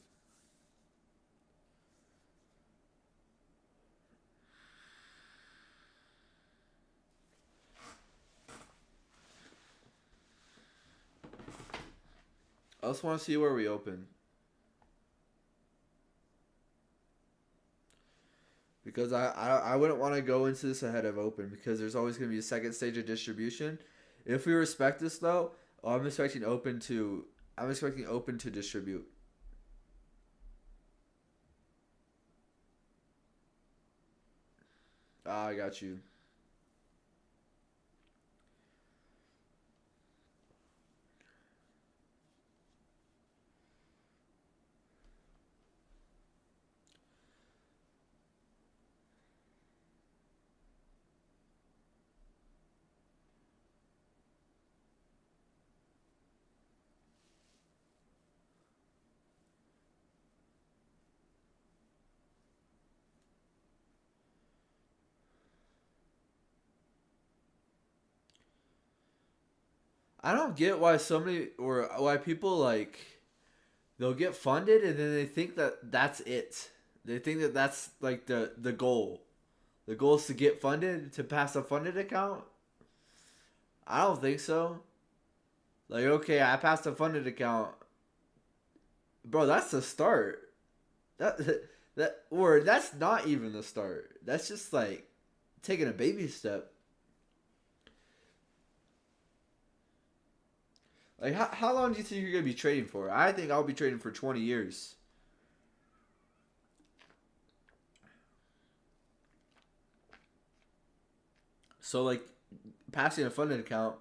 I just want to see where we open. Because I wouldn't want to go into this ahead of open because there's always going to be a second stage of distribution. If we respect this though, I'm expecting open to distribute. Ah, I got you. I don't get why why people like they'll get funded and then they think that that's it. They think that that's like the goal. The goal is to get funded to pass a funded account. I don't think so. Like, okay, I passed a funded account, bro. That's the start. That's not even the start. That's just like taking a baby step. Like, how long do you think you're going to be trading for? I think I'll be trading for 20 years. So, like, passing a funded account,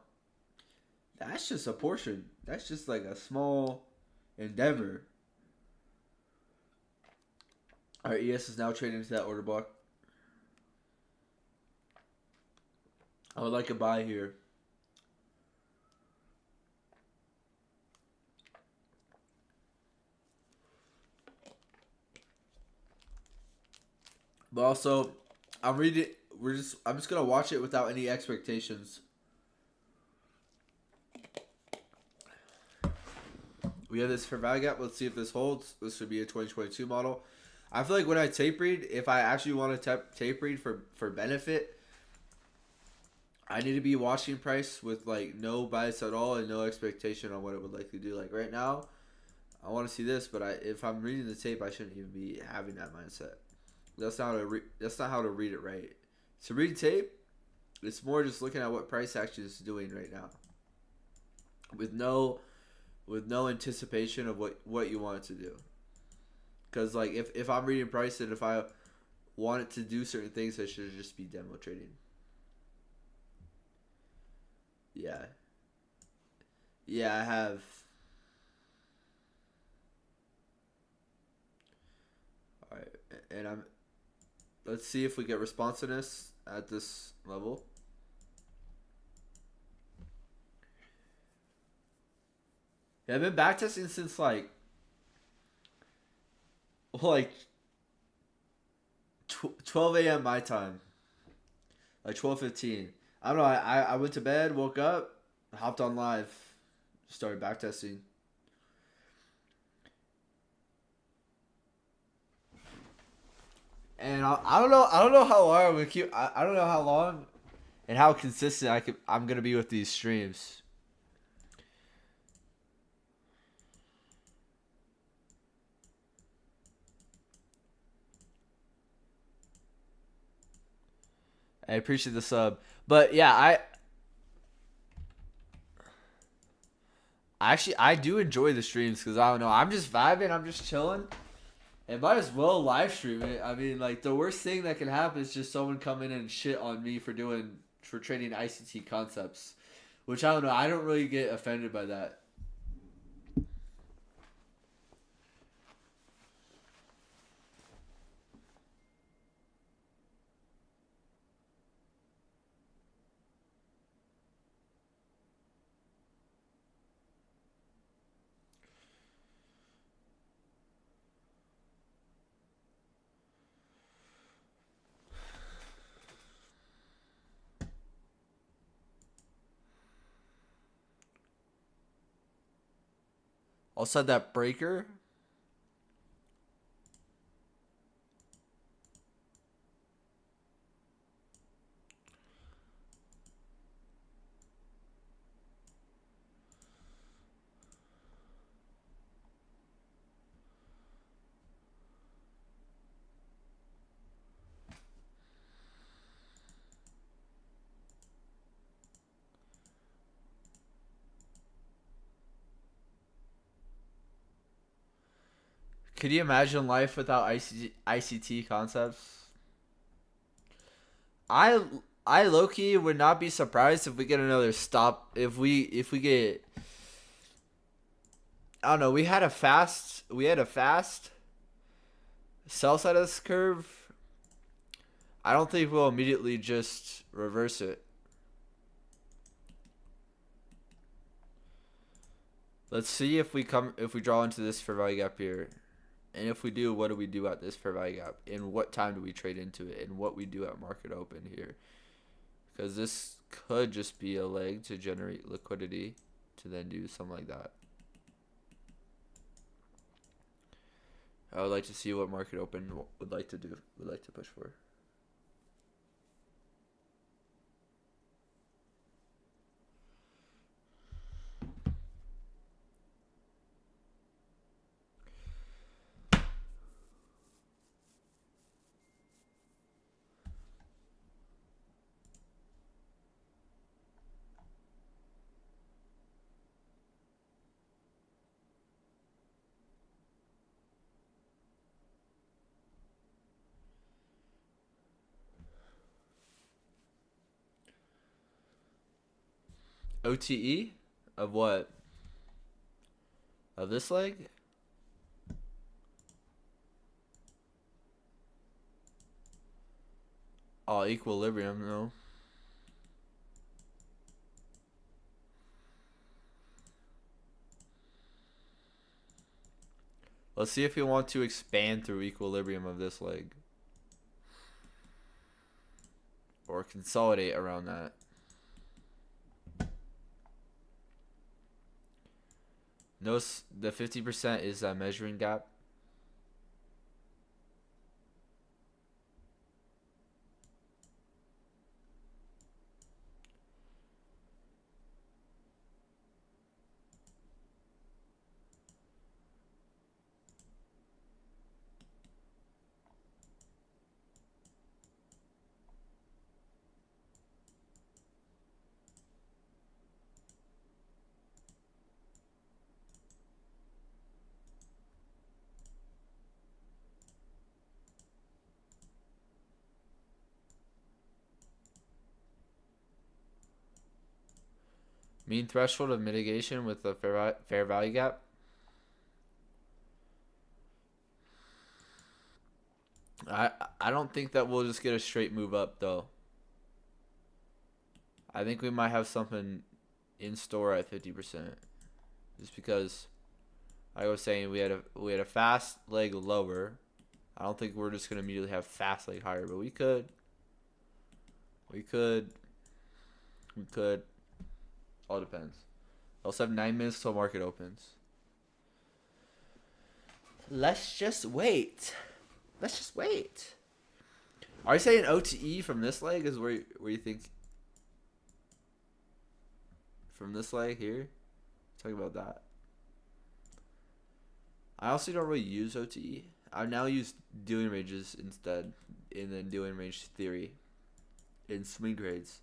that's just a portion. That's just like a small endeavor. All right, ES is now trading into that order block. I would like a buy here. But also, I'm just gonna watch it without any expectations. We have this fair value gap. Let's see if this holds. This would be a 2022 model. I feel like when I tape read, if I actually want to tape read for benefit, I need to be watching price with like no bias at all and no expectation on what it would likely do. Like right now, I want to see this, but if I'm reading the tape, I shouldn't even be having that mindset. That's not how to read it right. To read tape, it's more just looking at what price action is doing right now, with no with no anticipation of what you want it to do. Because like if I'm reading price and if I want it to do certain things, I should just be demo trading. Yeah. Yeah, I have. Alright, and I'm. Let's see if we get responsiveness at this level. Yeah, I've been backtesting since like 12 a.m. my time. Like 12:15. I don't know. I went to bed, woke up, hopped on live, started backtesting. And I don't know. I don't know how long I'm gonna keep. I don't know how long, and how consistent I'm gonna be with these streams. I appreciate the sub, but yeah, I do enjoy the streams because I don't know. I'm just vibing. I'm just chilling. And might as well live stream it. I mean, like the worst thing that can happen is just someone come in and shit on me for trading ICT concepts, which I don't know. I don't really get offended by that. Also, that breaker. Could you imagine life without ICT concepts? I I low key would not be surprised if we get another stop. If we get, I don't know. We had a fast sell side of this curve. I don't think we'll immediately just reverse it. Let's see if we draw into this fair value gap here. And if we do, what do we do at this fair value gap? And what time do we trade into it? And what we do at market open here? Because this could just be a leg to generate liquidity to then do something like that. I would like to see what market open would like to do, would like to push for. OTE of what? Of this leg? Oh, equilibrium, no. Let's see if we want to expand through equilibrium of this leg. Or consolidate around that. Notice the 50% is that measuring gap. Mean threshold of mitigation with the fair value gap. I don't think that we'll just get a straight move up though. I think we might have something in store at 50%. Just because like I was saying, we had a fast leg lower. I don't think we're just gonna immediately have fast leg higher, but we could. All depends. Also have 9 minutes till market opens. Let's just wait. Are you saying OTE from this leg is where you think? From this leg here? Talking about that. I also don't really use OTE. I now use dealing ranges instead, and then dealing range theory in swing trades,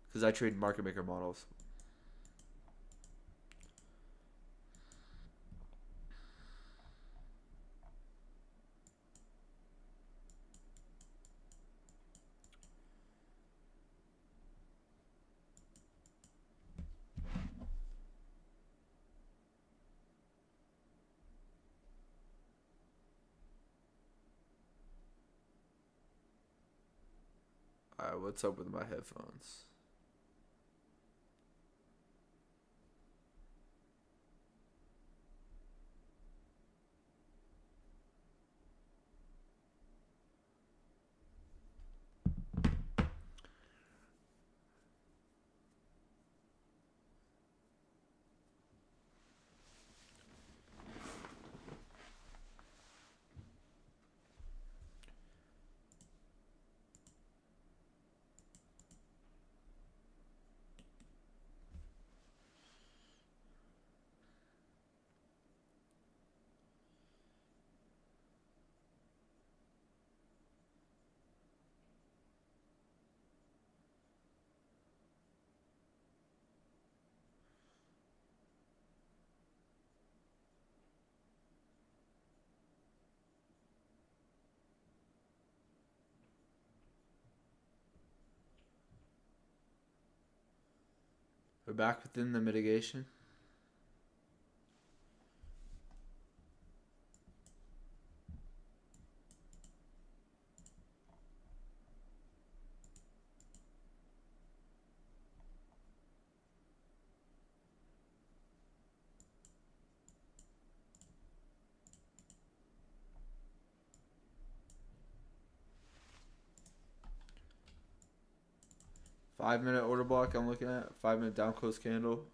because I trade market maker models. Alright, what's up with my headphones? We're back within the mitigation. Five-minute order block I'm looking at. 5-minute down close candle.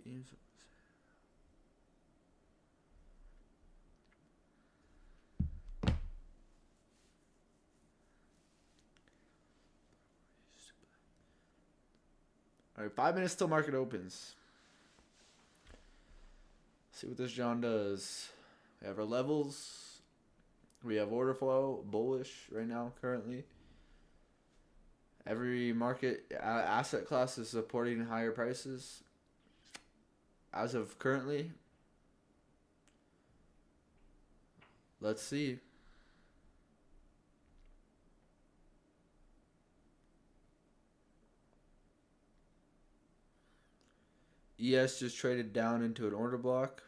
Beams. All right, 5 minutes till market opens. See what this John does. We have our levels. We have order flow, bullish right now currently. Every market asset class is supporting higher prices as of currently. Let's see. ES just traded down into an order block.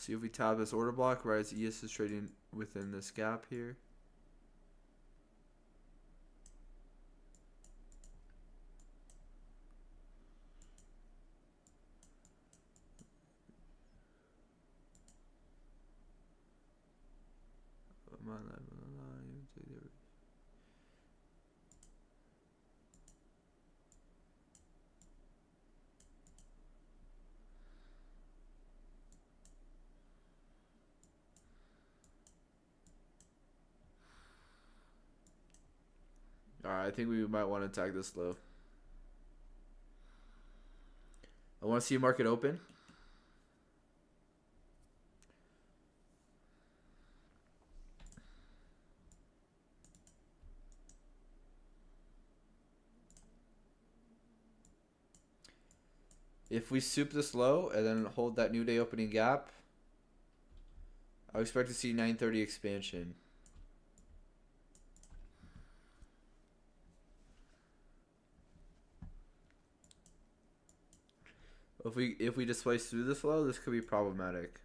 See if we tab this order block, right as ES is trading within this gap here. Alright, I think we might want to attack this low. I want to see a market open. If we soup this low and then hold that new day opening gap, I expect to see 930 expansion. If we displace through this low, this could be problematic.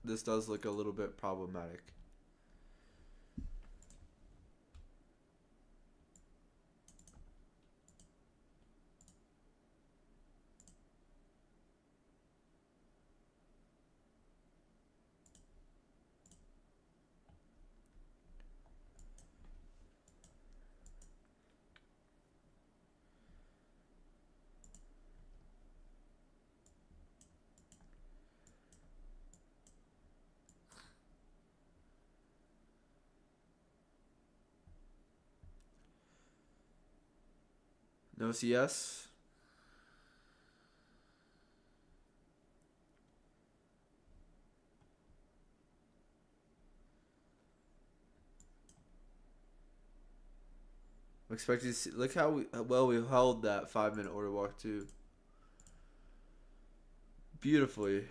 This does look a little bit problematic. No CS. I'm expecting to see. Look how well we held that 5-minute order walk too. Beautifully.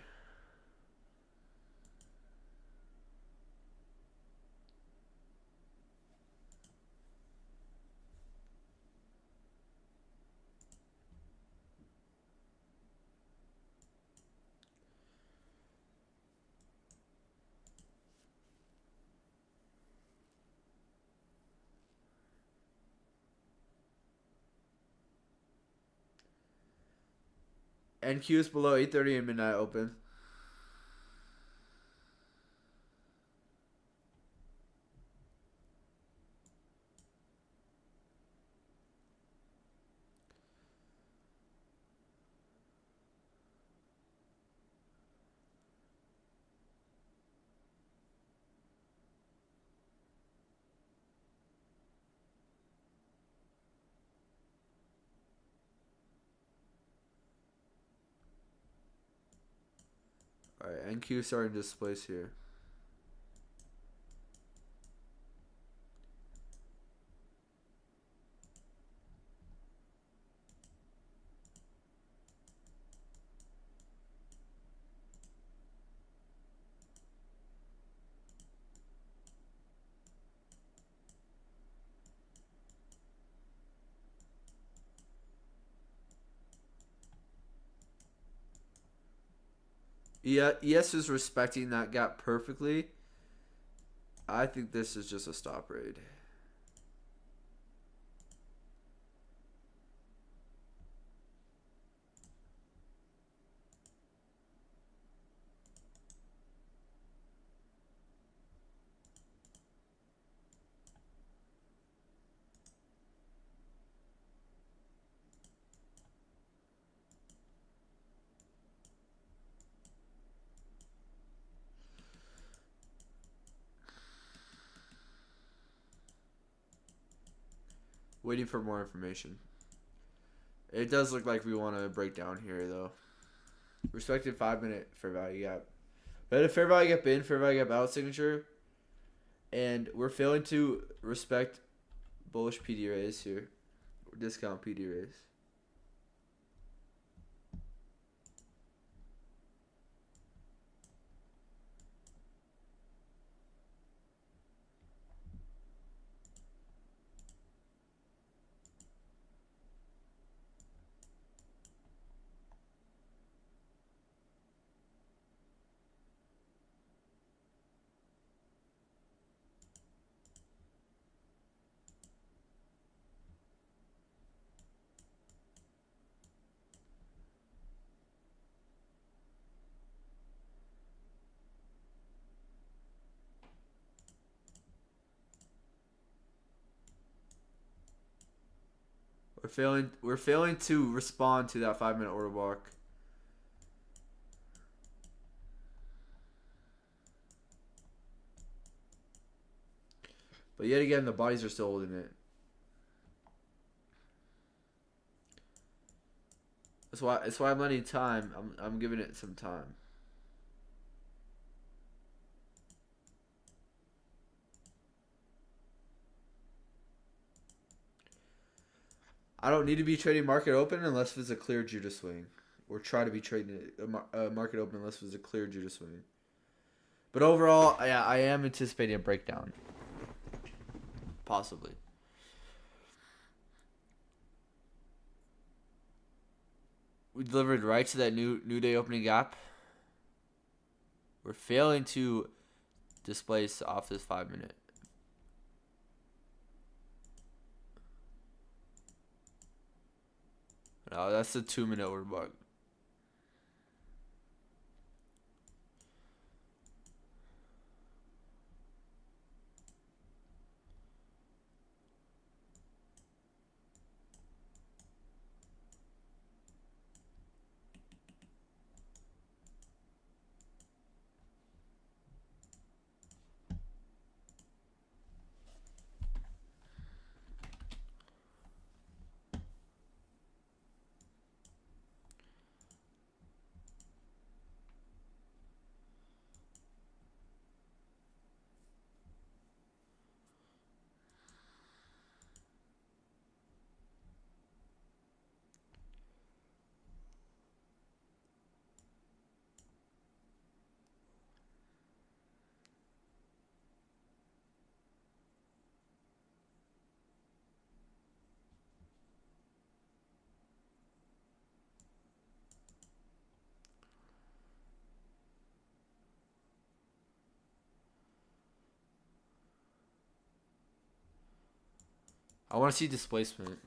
NQ is below 8:30 and midnight open. Alright, NQ starting to displace here. Yeah, ES is respecting that gap perfectly. I think this is just a stop raid. Waiting for more information. It does look like we want to break down here though. Respected 5-minute fair value gap. We had a fair value gap in, fair value gap out signature. And we're failing to respect bullish PD raise here. Or discount PD raise. We're failing to respond to that 5-minute order block. But yet again, the bodies are still holding it. That's why I'm letting time. I'm giving it some time. I don't need to be trading market open unless there's a clear Judah swing, or try to be trading market open unless there's a clear Judah swing. But overall, I am anticipating a breakdown, possibly. We delivered right to that new day opening gap. We're failing to displace off this 5-minute. No, that's the 2-minute order block. I want to see displacement.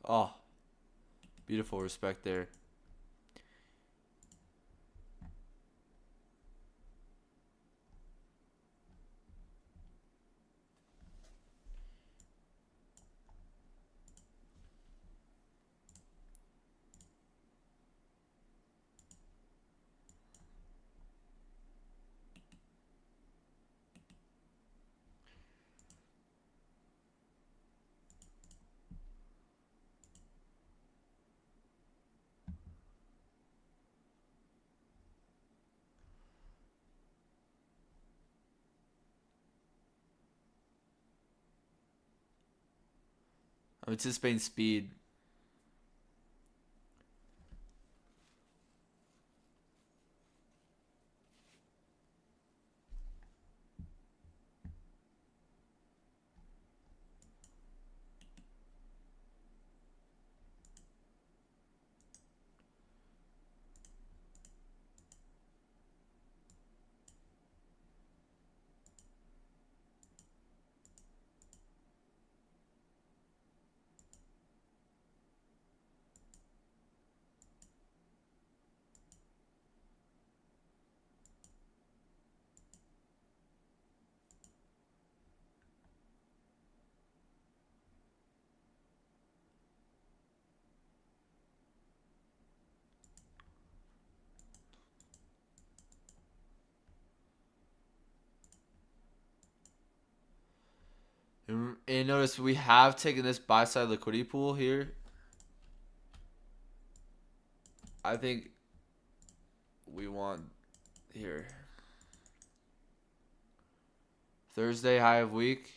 Oh, beautiful respect there. I'm anticipating speed. And notice we have taken this buy side liquidity pool here. I think we want here Thursday high of week.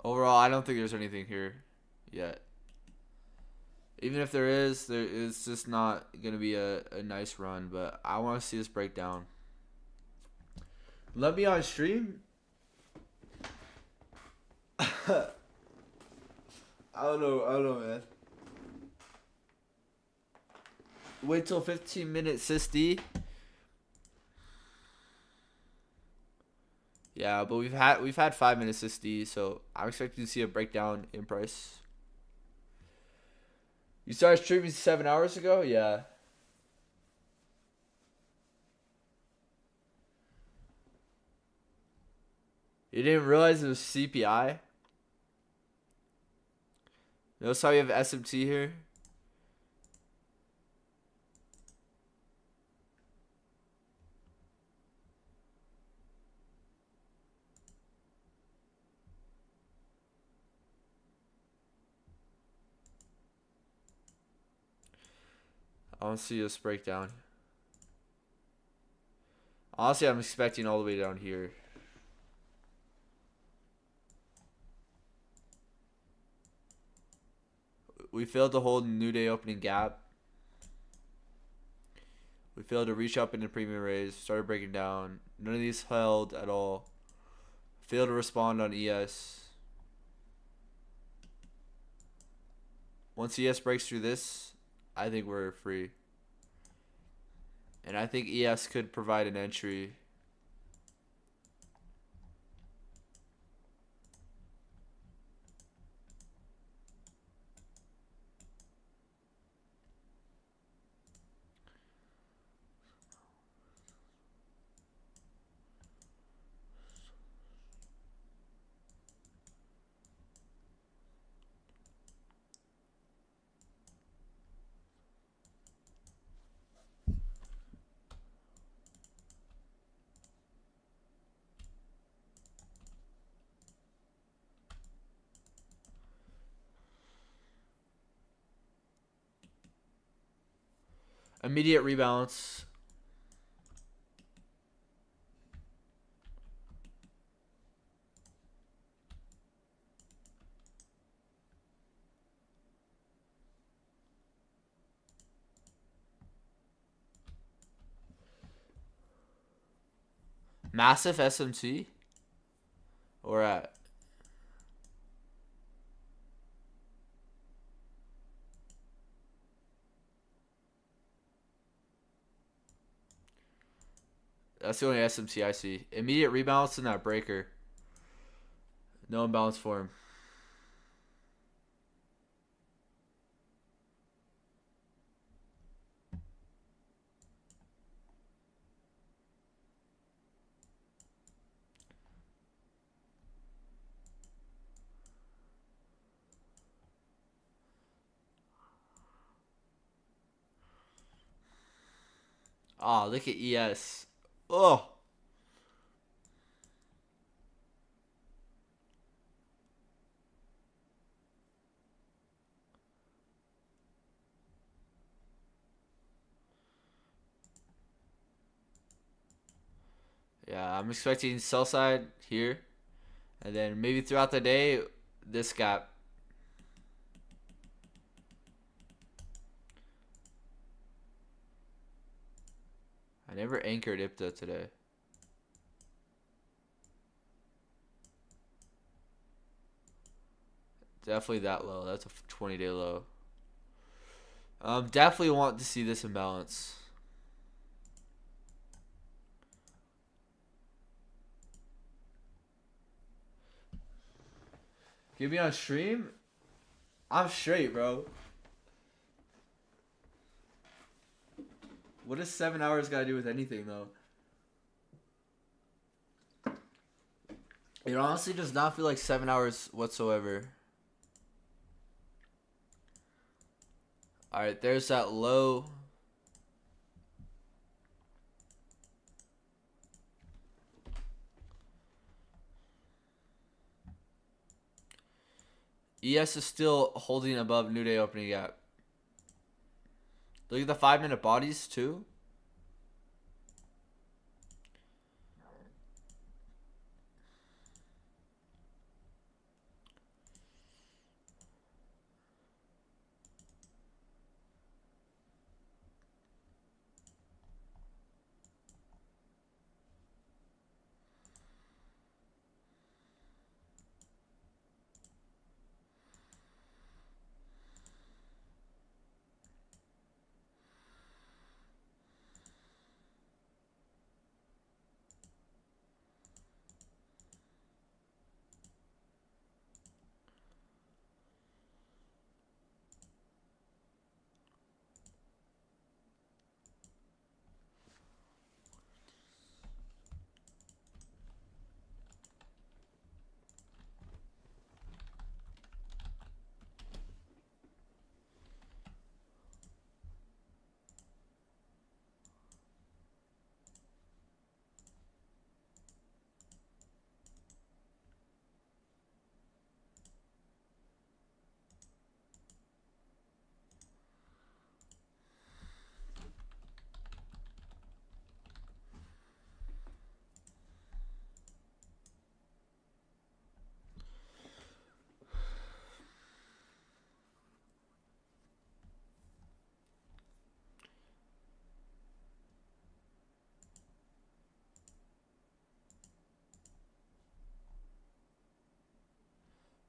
Overall, I don't think there's anything here yet. Even if there is, it's just not going to be a nice run. But I want to see this break down. Let me on stream. I don't know, man. Wait till 15-minute sysd. Yeah, but we've had 5-minute sysd, so I'm expecting to see a breakdown in price. You started streaming 7 hours ago? Yeah. You didn't realize it was CPI? Notice how we have SMT here? I want to see this breakdown. Honestly, I'm expecting all the way down here. We failed to hold New Day opening gap. We failed to reach up into premium raise. Started breaking down. None of these held at all. Failed to respond on ES. Once ES breaks through this, I think we're free. And I think ES could provide an entry. Immediate rebalance. Massive SMT? Or at? That's the only SMT I see. Immediate rebalance in that breaker. No imbalance for him. Oh, look at ES. Oh. Yeah, I'm expecting sell side here, and then maybe throughout the day, this gap. I never anchored IPTA today. Definitely that low. That's a 20-day low. Definitely want to see this imbalance. Get me on stream? I'm straight, bro. What does 7 hours got to do with anything, though? It honestly does not feel like 7 hours whatsoever. Alright, there's that low. ES is still holding above New Day opening gap. Look at the 5-minute bodies, too.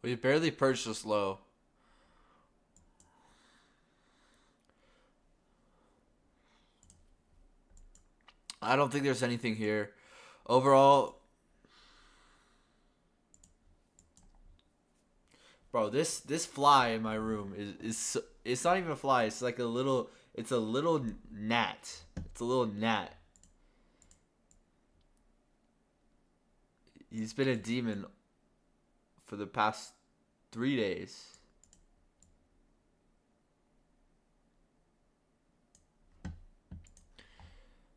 We barely purged this low. I don't think there's anything here. Overall, bro, this fly in my room is it's not even a fly. It's like a little gnat. It's a little gnat. He's been a demon for the past 3 days.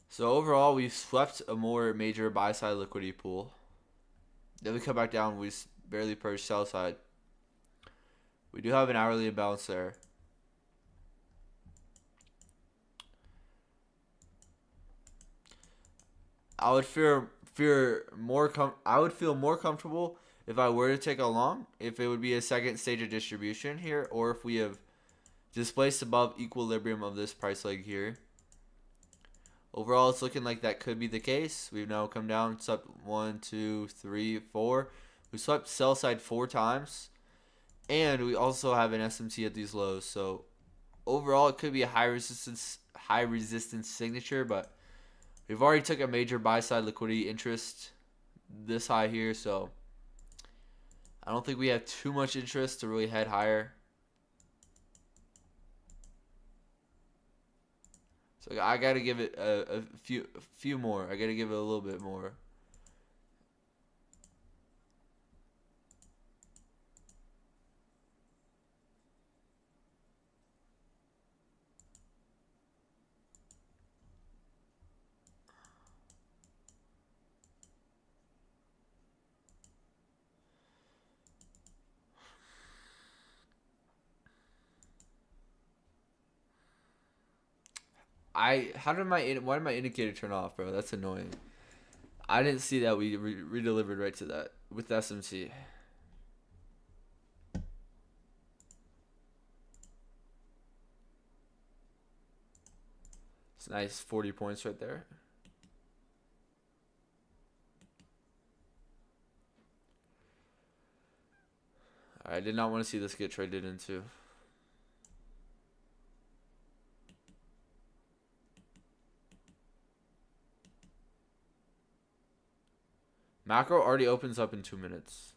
So overall, we've swept a more major buy side liquidity pool. Then we come back down. We barely purged sell side. We do have an hourly imbalance there. I would feel more comfortable if I were to take a long, if it would be a second stage of distribution here, or if we have displaced above equilibrium of this price leg here. Overall, it's looking like that could be the case. We've now come down, swept 1, 2, 3, 4. We swept sell side 4 times, and we also have an SMT at these lows. So overall, it could be a high resistance signature, but we've already took a major buy side liquidity interest this high here, so I don't think we have too much interest to really head higher. So I gotta give it a few more. I gotta give it a little bit more. Why did my indicator turn off, bro? That's annoying. I didn't see that we redelivered right to that with SMC. It's nice 40 points right there. I did not want to see this get traded into. Macro already opens up in 2 minutes.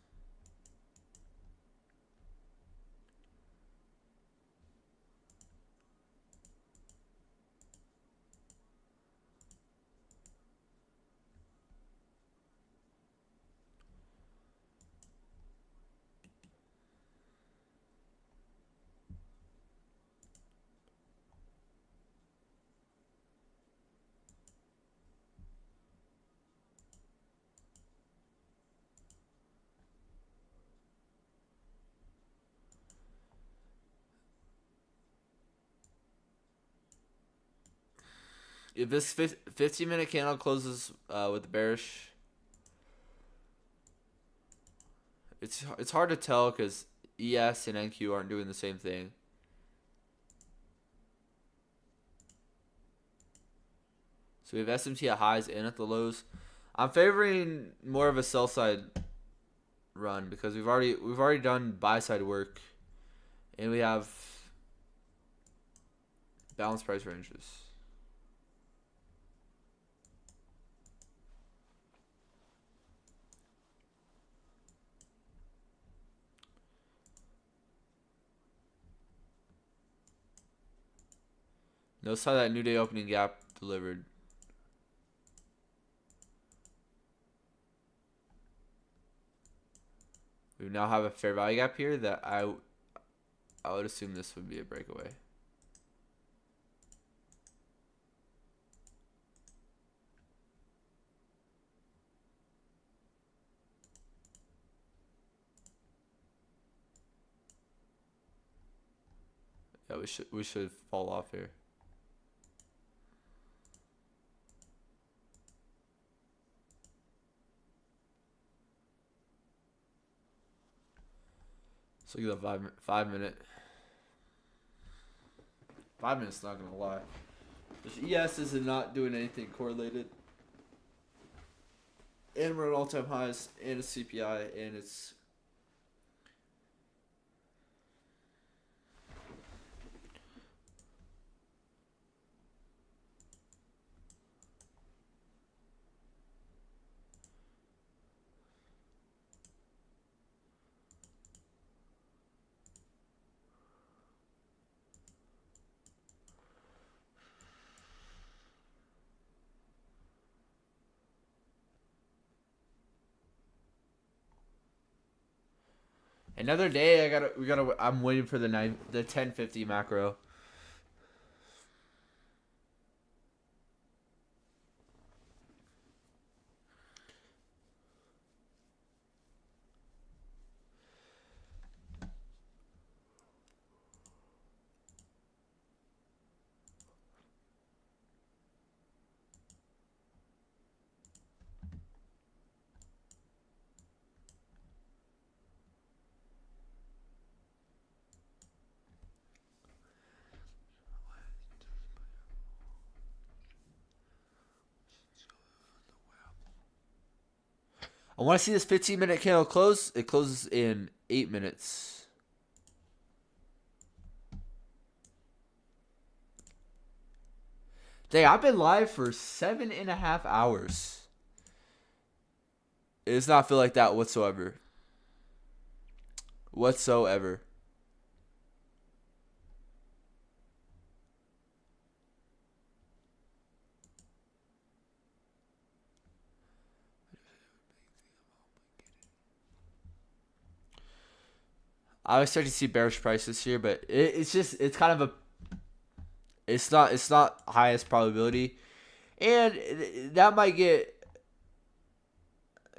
If this 15-minute candle closes with the bearish, it's hard to tell because ES and NQ aren't doing the same thing. So we have SMT at highs and at the lows. I'm favoring more of a sell side run because we've already done buy side work, and we have balanced price ranges. Notice how that new day opening gap delivered. We now have a fair value gap here that I would assume this would be a breakaway. Yeah, we should fall off here. So look at that 5 minute. 5 minutes, not gonna lie. This ES is not doing anything correlated. And we're at all-time highs, and it's CPI, and it's another day. I'm waiting for the 1050 macro. I want to see this 15-minute candle close. It closes in 8 minutes. Dang, I've been live for 7.5 hours. It does not feel like that whatsoever. Whatsoever. I was starting to see bearish prices here, but it's kind of a it's not highest probability, and that might get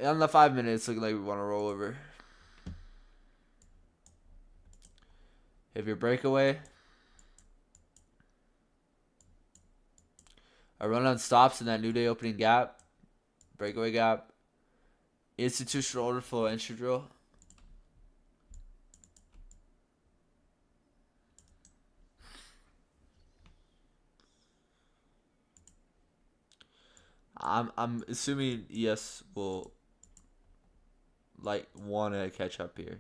on the 5 minutes looking like we want to roll over. If your breakaway, a run on stops in that new day opening gap, breakaway gap, institutional order flow entry drill. I'm assuming ES will like wanna catch up here.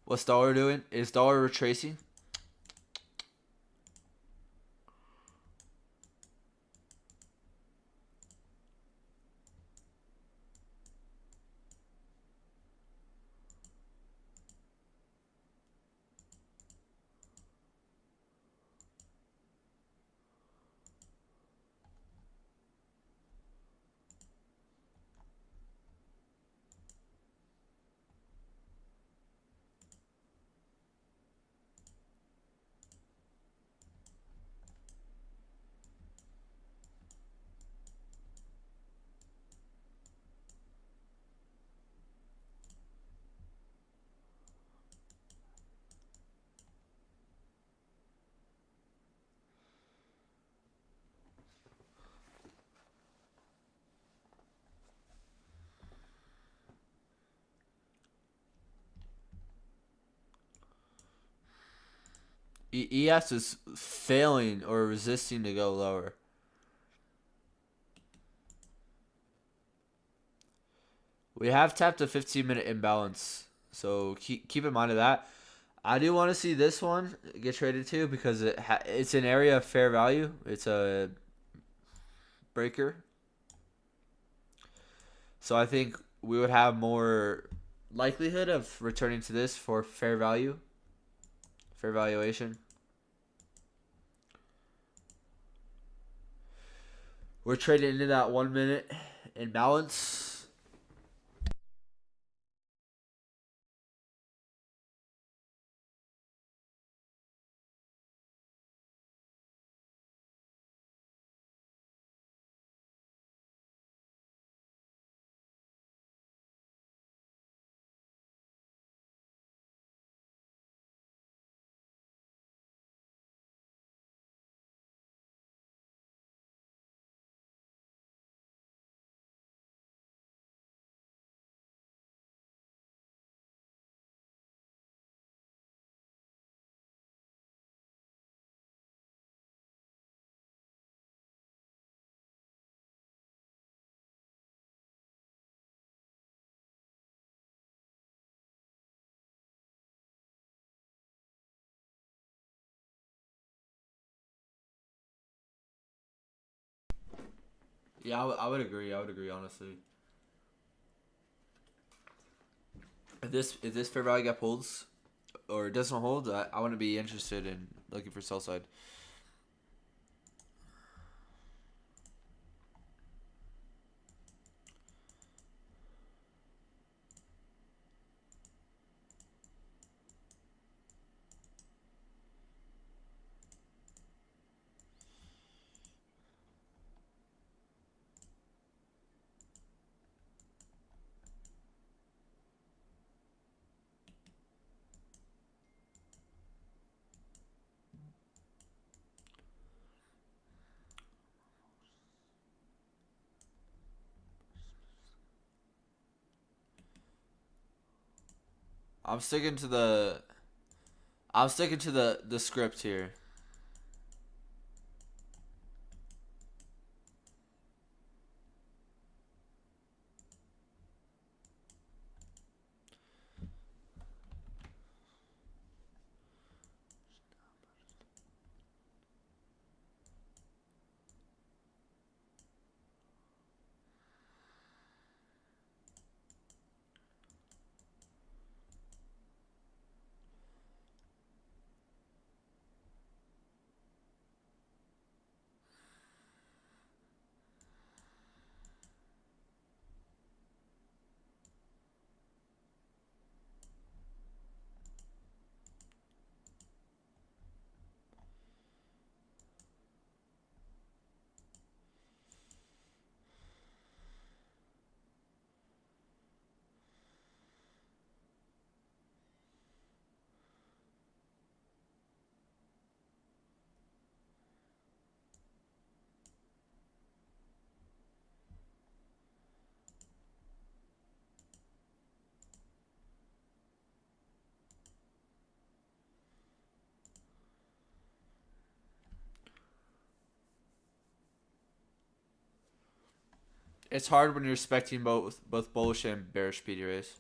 What's dollar doing? Is dollar retracing? ES is failing or resisting to go lower. We have tapped a 15-minute imbalance, so keep in mind of that. I do want to see this one get traded too because it's an area of fair value. It's a breaker, so I think we would have more likelihood of returning to this for fair value, fair valuation. We're trading into that 1 minute imbalance. Yeah, I would agree. I would agree honestly. If this fair value gap holds or doesn't hold, I want to be interested in looking for sell side. I'm sticking to the script here. it's hard when you're expecting both bullish and bearish PD rays.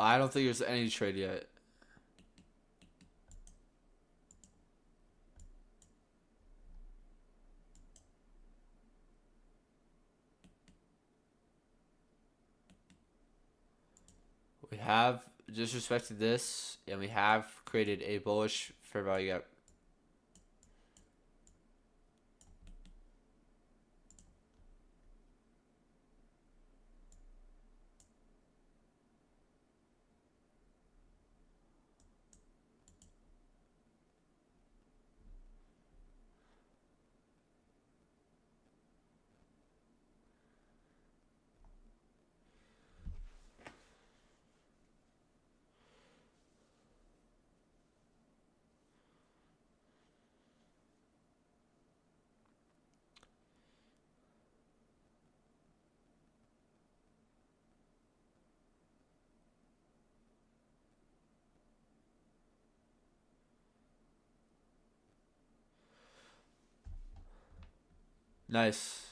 I don't think there's any trade yet. We have disrespected this, and we have created a bullish fair value gap. Nice.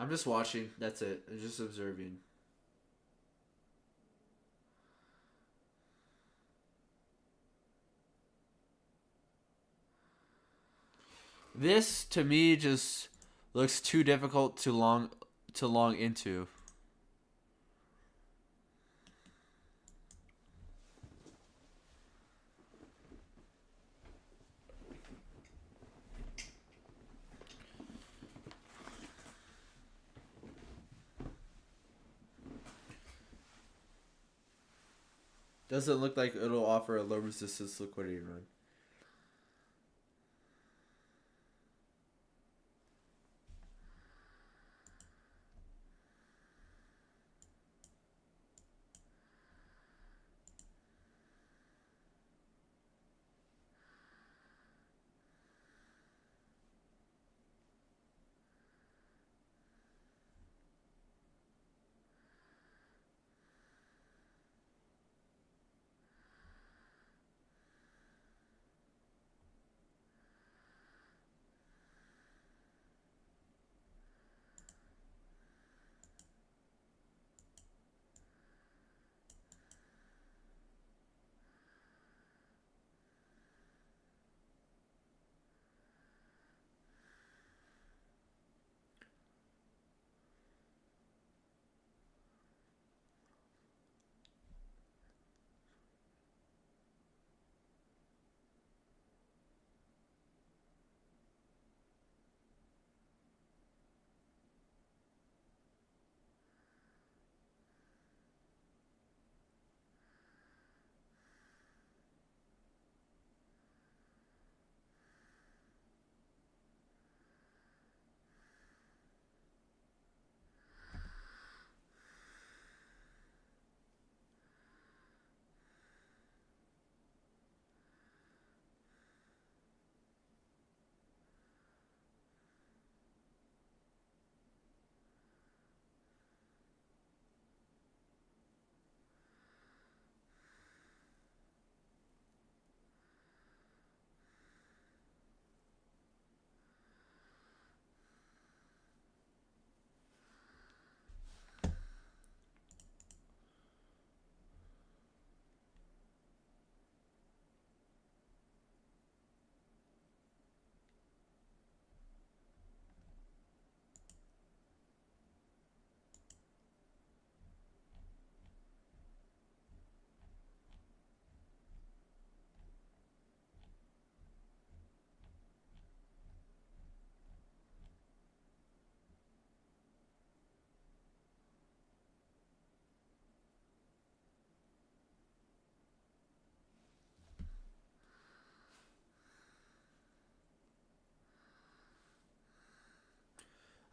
I'm just watching. That's it. I'm just observing. This to me just looks too difficult to long into. Doesn't look like it'll offer a low resistance liquidity run.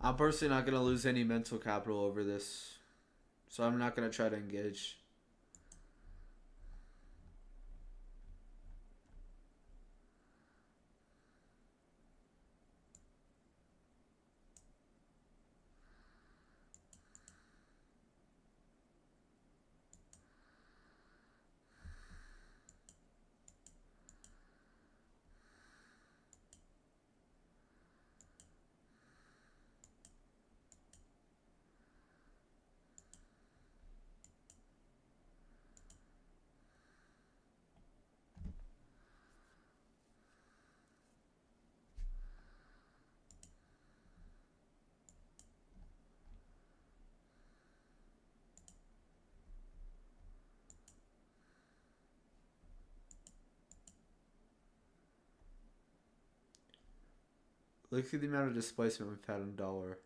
I'm personally not gonna lose any mental capital over this, so I'm not gonna try to engage. Look at the amount of displacement we've had in dollar.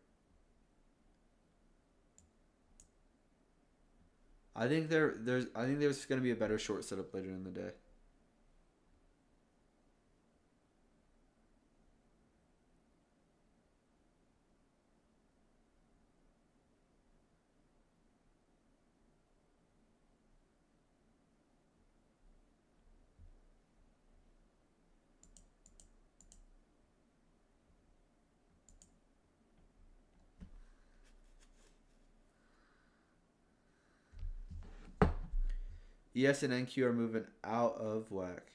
I think there's gonna be a better short setup later in the day. ES and NQ are moving out of whack.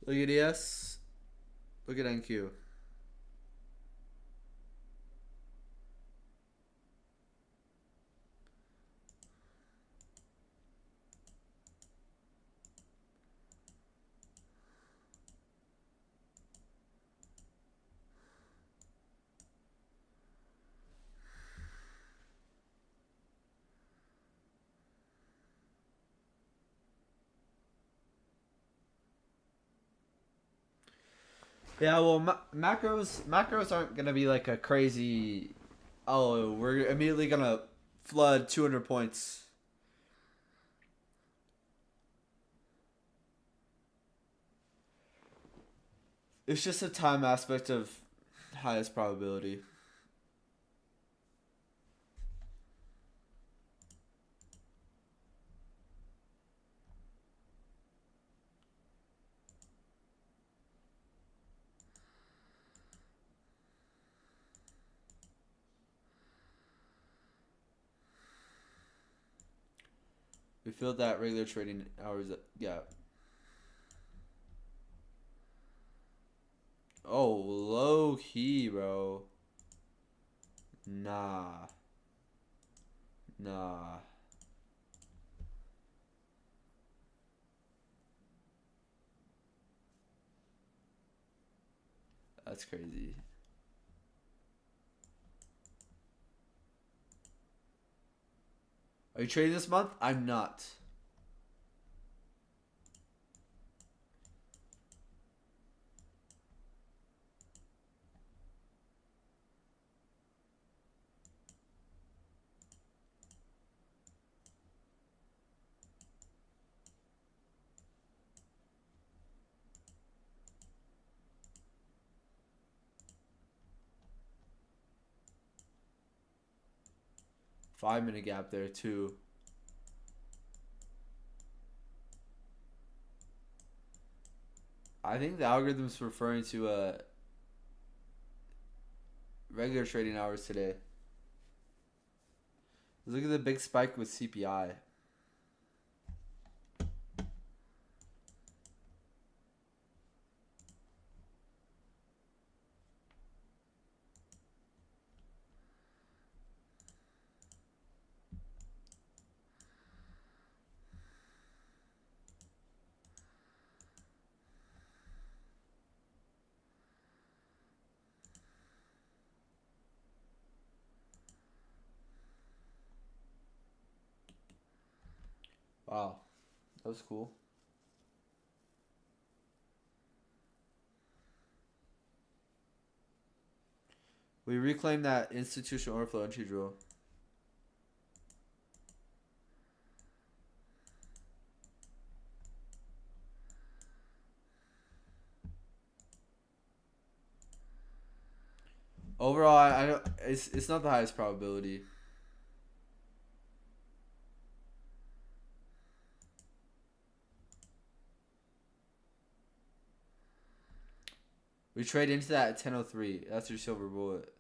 Look at ES. Look at NQ. Yeah, well, macros aren't gonna be like a crazy. Oh, we're immediately gonna flood 200 points. It's just a time aspect of highest probability. We filled that regular trading hours gap. Oh, low key, bro. Nah. Nah. That's crazy. Are you trading this month? I'm not. Five-minute gap there too. I think the algorithm's referring to regular trading hours today. Look at the big spike with CPI. Wow, that was cool. We reclaim that institutional overflow entry drill. Overall, I don't. It's not the highest probability. We trade into that at 10:03. That's your silver bullet.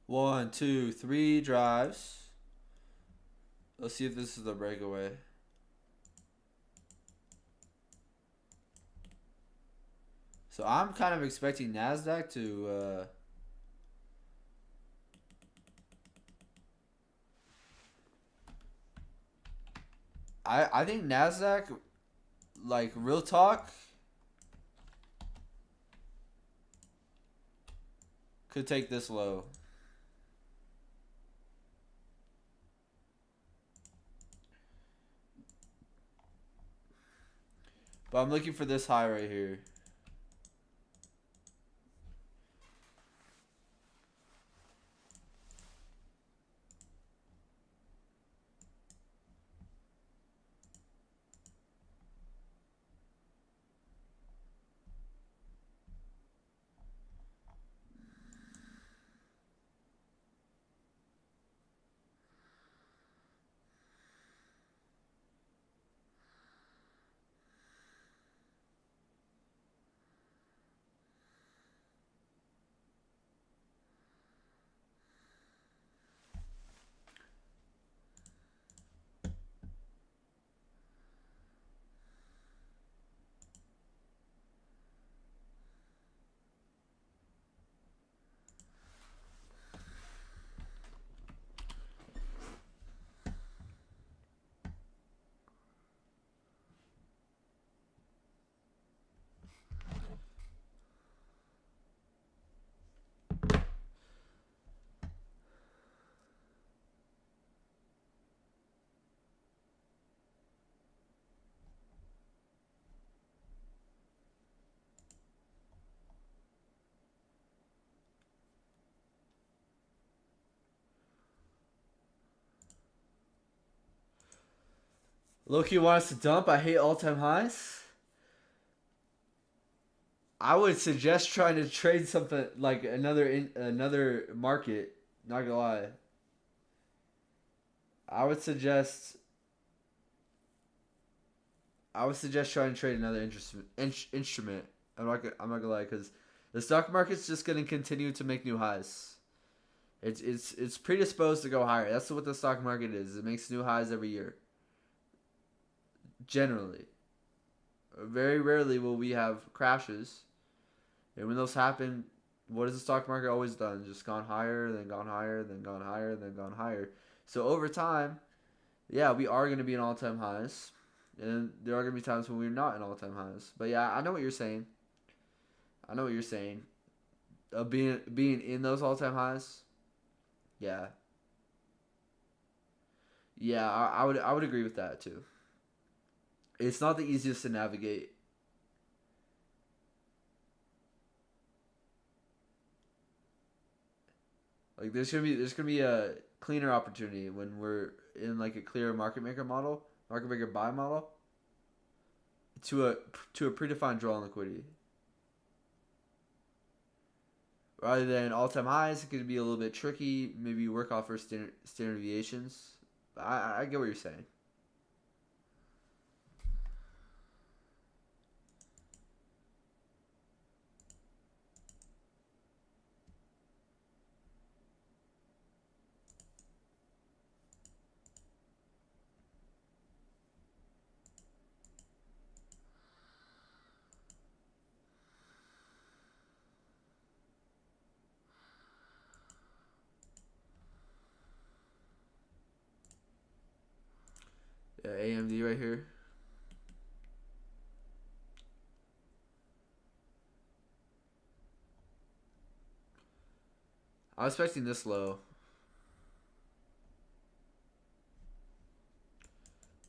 One, two, three drives. Let's see if this is the breakaway. So I'm kind of expecting NASDAQ to I think NASDAQ, like, real talk, could take this low. But I'm looking for this high right here. Loki wants to dump. I hate all-time highs. I would suggest trying to trade something like another market. Not gonna lie. I would suggest. Trying to trade another instrument. I'm not gonna lie, because the stock market's just gonna continue to make new highs. It's predisposed to go higher. That's what the stock market is. It makes new highs every year. Generally, very rarely will we have crashes, and when those happen, what has the stock market always done? Just gone higher, then gone higher, then gone higher, then gone higher. So over time, yeah, we are going to be in all-time highs, and there are going to be times when we're not in all-time highs. But yeah, I know what you're saying. Being in those all-time highs, yeah. Yeah, I would agree with that too. It's not the easiest to navigate. Like there's gonna be a cleaner opportunity when we're in like a clear market maker model, market maker buy model, to a predefined draw on liquidity. Rather than all time highs, it could be a little bit tricky. Maybe you work off for standard deviations. I get what you're saying. Yeah, AMD right here. I was expecting this low.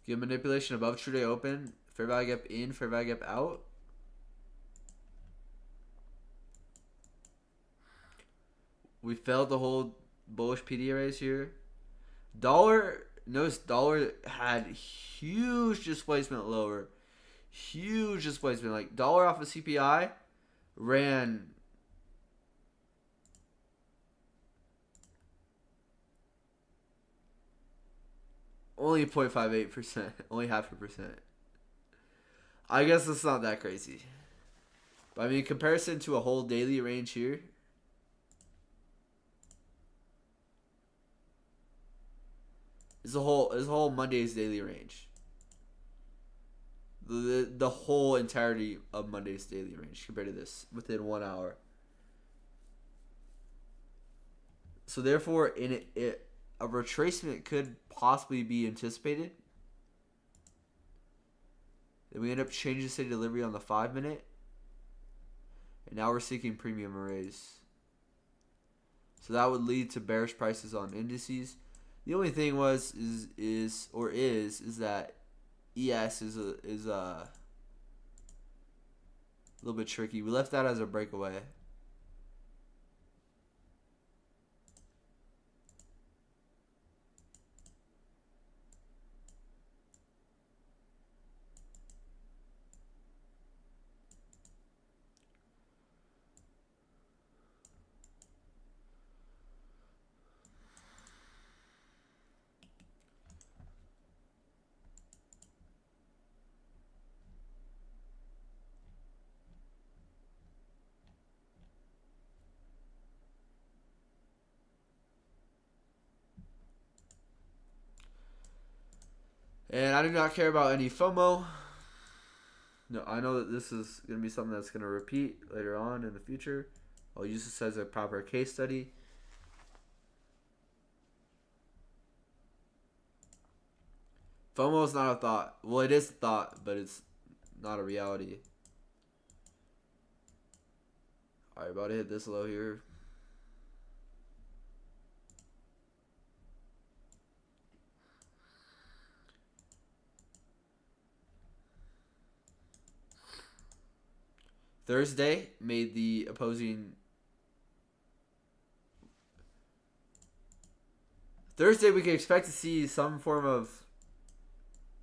Get manipulation above true day open. Fair value gap in, fair value gap out. We failed to hold bullish PD arrays here. Notice dollar had huge displacement lower. Huge displacement. Like dollar off of CPI ran only 0.58%. Only 0.5%. I guess it's not that crazy. But I mean, in comparison to a whole daily range here, is a whole Monday's daily range. The whole entirety of Monday's daily range compared to this within 1 hour. So therefore, a retracement could possibly be anticipated. Then we end up changing state delivery on the 5-minute, and now we're seeking premium arrays. So that would lead to bearish prices on indices. The only thing is that ES is a little bit tricky. We left that as a breakaway. And I do not care about any FOMO. No, I know that this is going to be something that's going to repeat later on in the future. I'll use this as a proper case study. FOMO is not a thought. Well, it is a thought, but it's not a reality. Alright, about to hit this low here. Thursday made the opposing. Thursday we can expect to see some form of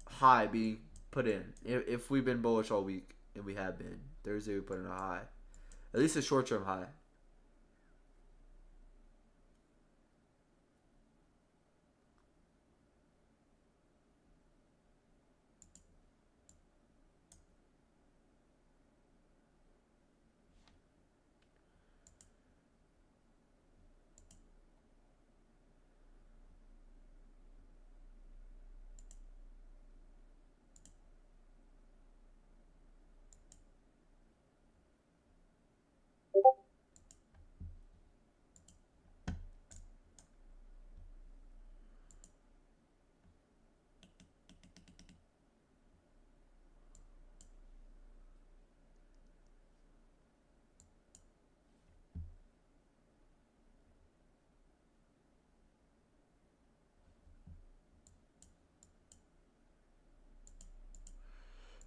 high being put in. If we've been bullish all week, and we have been. Thursday we put in a high. At least a short-term high.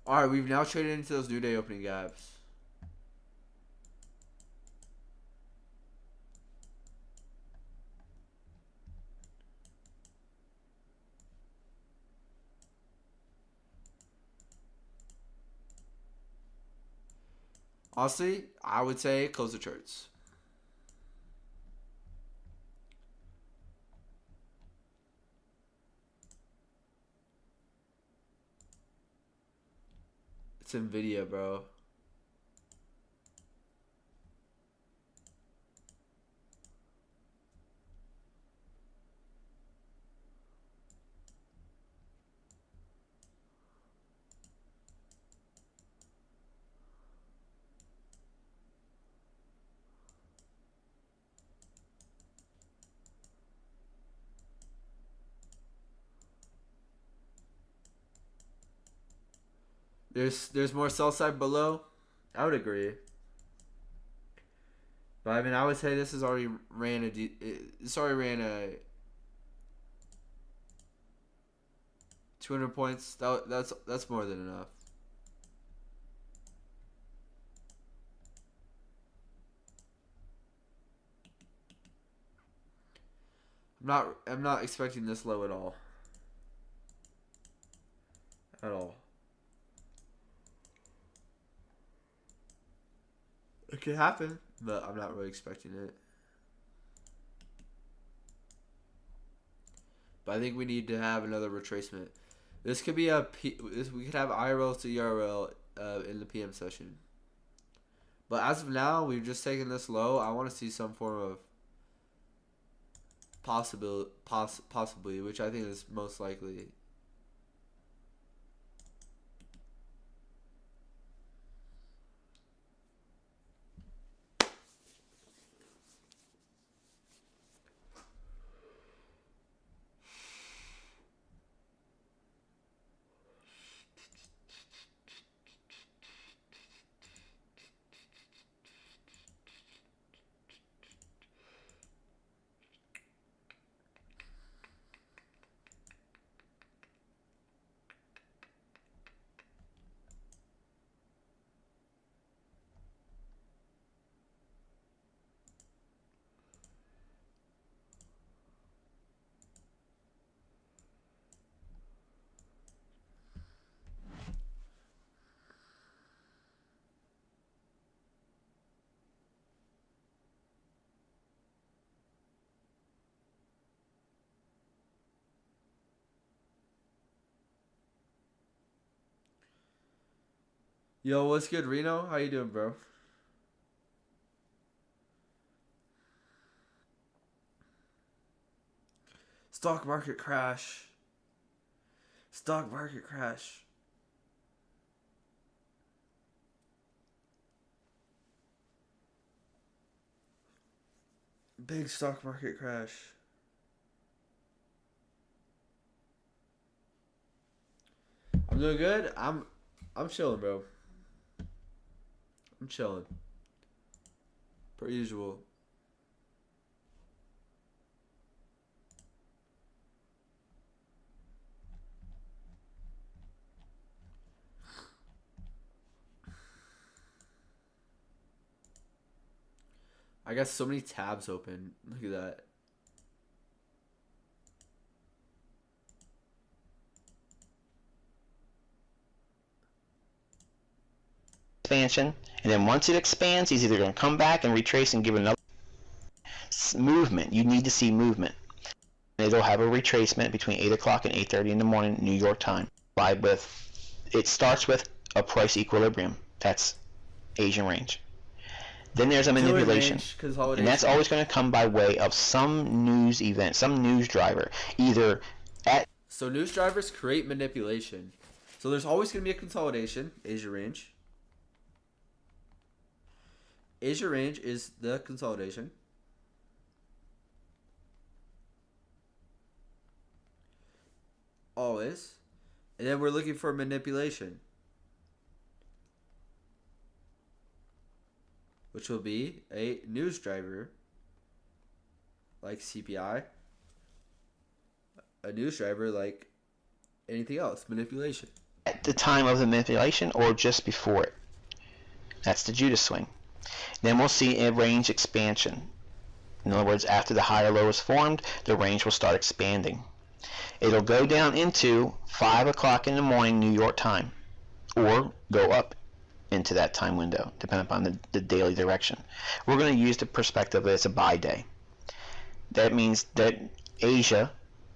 All right, we've now traded into those new day opening gaps. Honestly, I would say close the charts. It's Nvidia, bro. There's more sell side below. I would agree. But I mean, I would say this has already ran this already ran a 200 points. That's more than enough. I'm not expecting this low at all. At all. It could happen, but I'm not really expecting it. But I think we need to have another retracement. This could be we could have IRL to ERL in the PM session. But as of now, we've just taken this low. I want to see some form of possibly, which I think is most likely. Yo, what's good, Reno? How you doing, bro? Stock market crash. Stock market crash. Big stock market crash. I'm doing good. I'm chilling, bro. I'm chilling. Per usual. I got so many tabs open. Look at that. Expansion, and then once it expands, he's either going to come back and retrace and give another movement. You need to see movement. And it'll have a retracement between 8 o'clock and 8:30 in the morning, New York time. It starts with a price equilibrium. That's Asian range. Then there's a manipulation, and that's always going to come by way of some news event, some news driver, either at. So news drivers create manipulation. So there's always going to be a consolidation, Asia range. Asia range is the consolidation. Always. And then we're looking for manipulation, which will be a news driver like CPI, a news driver like anything else, manipulation. At the time of the manipulation or just before it. That's the Judas swing. Then we'll see a range expansion. In other words, after the higher low is formed, the range will start expanding. It'll go down into 5 o'clock in the morning New York time, or go up into that time window, depending upon the daily direction. We're going to use the perspective that it's a buy day. That means that Asia,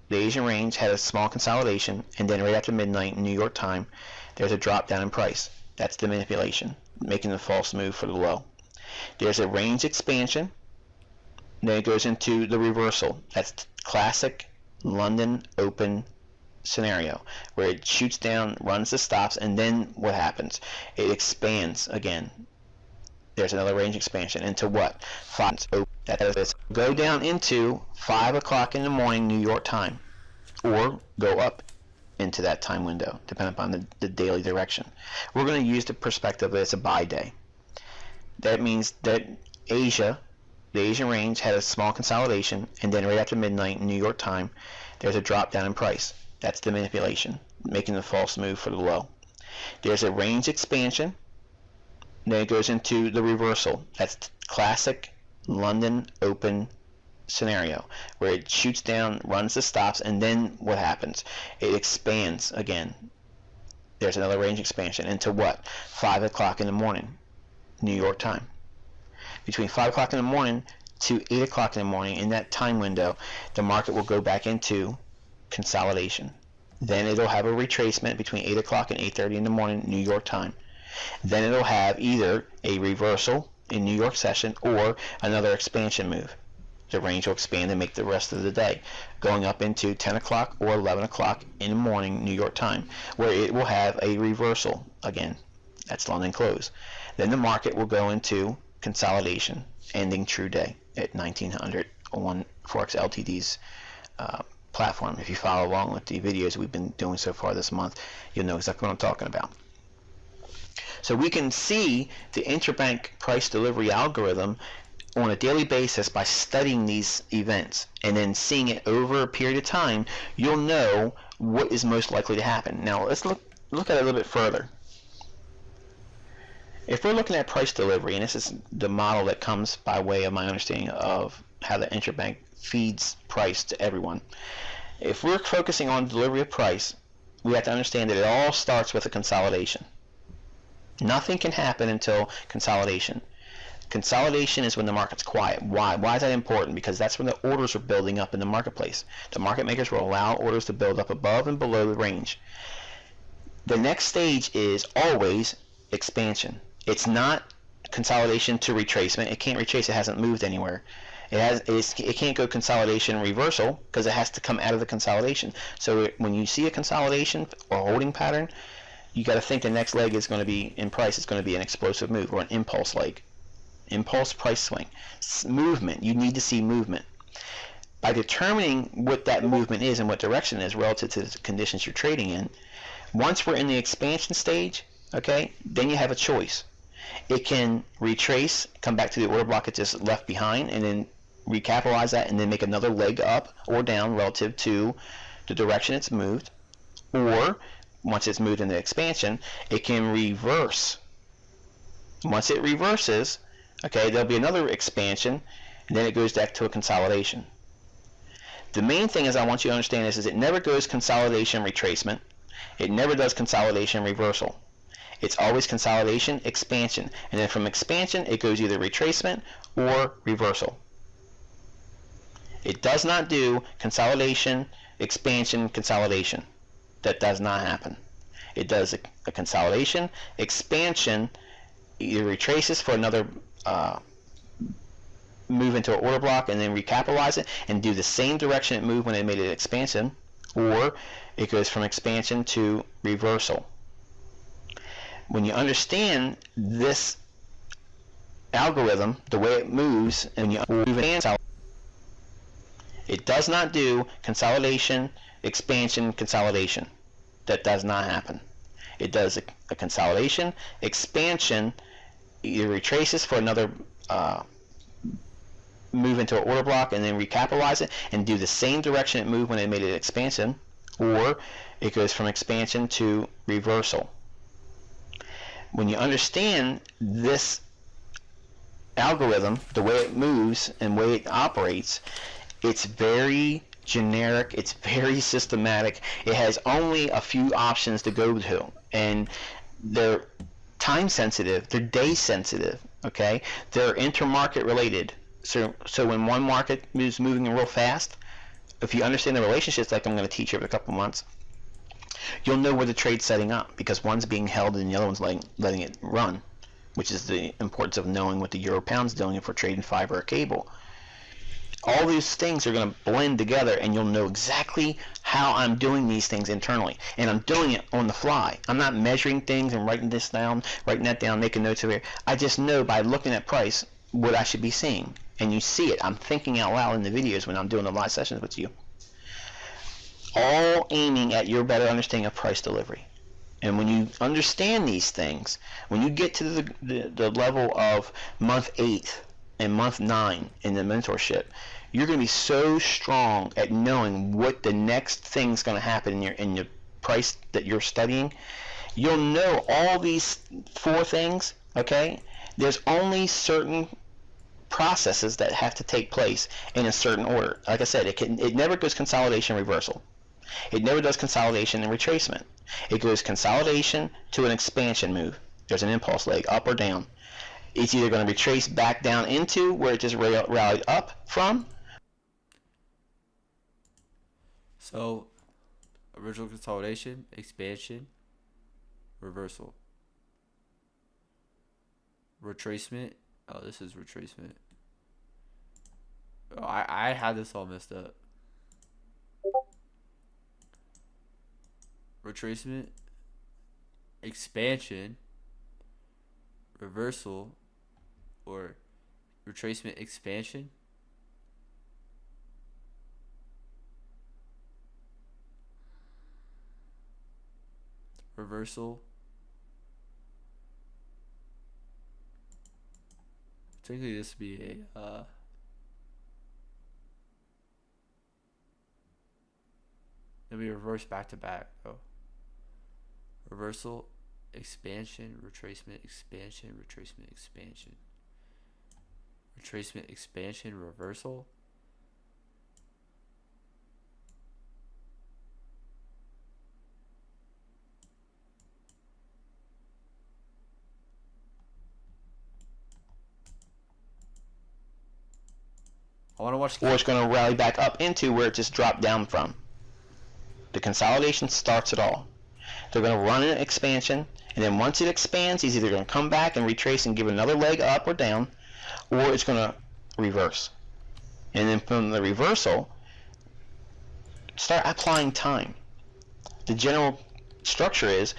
the Asian range, had a small consolidation, and then right after midnight in New York time, there's a drop down in price. That's the manipulation, making the false move for the low. There's a range expansion, then it goes into the reversal. That's classic London open scenario, where it shoots down, runs the stops, and then what happens? It expands again. There's another range expansion into what? 5. That is, go down into 5 o'clock in the morning New York time, or go up into that time window, depending upon the daily direction. We're going to use the perspective that it's a buy day. That means that Asia, the Asian range, had a small consolidation, and then right after midnight in New York time, there's a drop down in price. That's the manipulation, making the false move for the low. There's a range expansion, then it goes into the reversal. That's classic London open scenario, where it shoots down, runs the stops, and then what happens? It expands again. There's another range expansion into what? 5 o'clock in the morning New York time. Between 5 o'clock in the morning to 8 o'clock in the morning, in that time window, the market will go back into consolidation. Then it'll have a retracement between 8 o'clock and 8:30 in the morning New York time. Then it'll have either a reversal in New York session or another expansion move. The range will expand and make the rest of the day, going up into 10 o'clock or 11 o'clock in the morning New York time, where it will have a reversal again. That's London close. Then the market will go into consolidation, ending true day at 1900 on Forex Ltd's platform. If you follow along with the videos we've been doing so far this month, you'll know exactly what I'm talking about. So we can see the interbank price delivery algorithm on a daily basis by studying these events, and then seeing it over a period of time. You'll know what is most likely to happen. Now let's look at it a little bit further. If we're looking at price delivery, and this is the model that comes by way of my understanding of how the interbank feeds price to everyone. If we're focusing on delivery of price, we have to understand that it all starts with a consolidation. Nothing can happen until consolidation. Consolidation is when the market's quiet. Why? Why is that important? Because that's when the orders are building up in the marketplace. The market makers will allow orders to build up above and below the range. The next stage is always expansion. It's not consolidation to retracement. It can't retrace. It hasn't moved anywhere. It can't go consolidation reversal because it has to come out of the consolidation. So when you see a consolidation or holding pattern, you got to think the next leg is going to be in price. It's going to be an explosive move or an impulse leg. Impulse price swing. Movement. You need to see movement. By determining what that movement is and what direction it is relative to the conditions you're trading in, once we're in the expansion stage, okay, then you have a choice. It can retrace, come back to the order block it just left behind, and then recapitalize that and then make another leg up or down relative to the direction it's moved. Or once it's moved into expansion, it can reverse. Once it reverses, okay, there'll be another expansion, and then it goes back to a consolidation. The main thing is I want you to understand is it never goes consolidation retracement. It never does consolidation reversal. It's always consolidation, expansion, and then from expansion it goes either retracement or reversal. It does not do consolidation, expansion, consolidation. That does not happen. It does a consolidation, expansion, either retraces for another move into an order block and then recapitalize it and do the same direction it moved when it made it expansion, or it goes from expansion to reversal. When you understand this algorithm, the way it moves, and you move it does not do consolidation, expansion, consolidation. That does not happen. It does a consolidation, expansion, either retraces for another move into an order block and then recapitalize it and do the same direction it moved when it made it expansion, or it goes from expansion to reversal. When you understand this algorithm, the way it moves and the way it operates, it's very generic, it's very systematic. It has only a few options to go to, and they're time sensitive, they're day sensitive, okay? They're intermarket related. So when one market is moving real fast, if you understand the relationships like I'm going to teach over a couple months, you'll know where the trade's setting up, because one's being held and the other one's letting it run, which is the importance of knowing what the euro pound's doing if we're trading fiber or cable. All these things are going to blend together, and you'll know exactly how I'm doing these things internally. And I'm doing it on the fly. I'm not measuring things and writing this down, writing that down, making notes over here. I just know by looking at price what I should be seeing. And you see it. I'm thinking out loud in the videos when I'm doing the live sessions with you. All aiming at your better understanding of price delivery. And when you understand these things, when you get to the level of month 8 and month 9 in the mentorship, you're going to be so strong at knowing what the next thing's going to happen in your price that you're studying. You'll know all these 4 things, okay? There's only certain processes that have to take place in a certain order. Like I said, it never goes consolidation reversal. It never does consolidation and retracement. It goes consolidation to an expansion move. There's an impulse leg, up or down. It's either going to retrace back down into where it just rallied up from. So, original consolidation, expansion, reversal. Retracement. Oh, this is retracement. Oh, I had this all messed up. Retracement, expansion, reversal, or retracement expansion. Reversal. Technically, this would be a it'll be reverse back to back. Oh, reversal, expansion, retracement, expansion, retracement, expansion, retracement, expansion, reversal. I want to watch. Or it's going to rally back up into where it just dropped down from. The consolidation starts it all. They're going to run an expansion, and then once it expands, it's either going to come back and retrace and give another leg up or down, or it's going to reverse. And then from the reversal, start applying time. The general structure is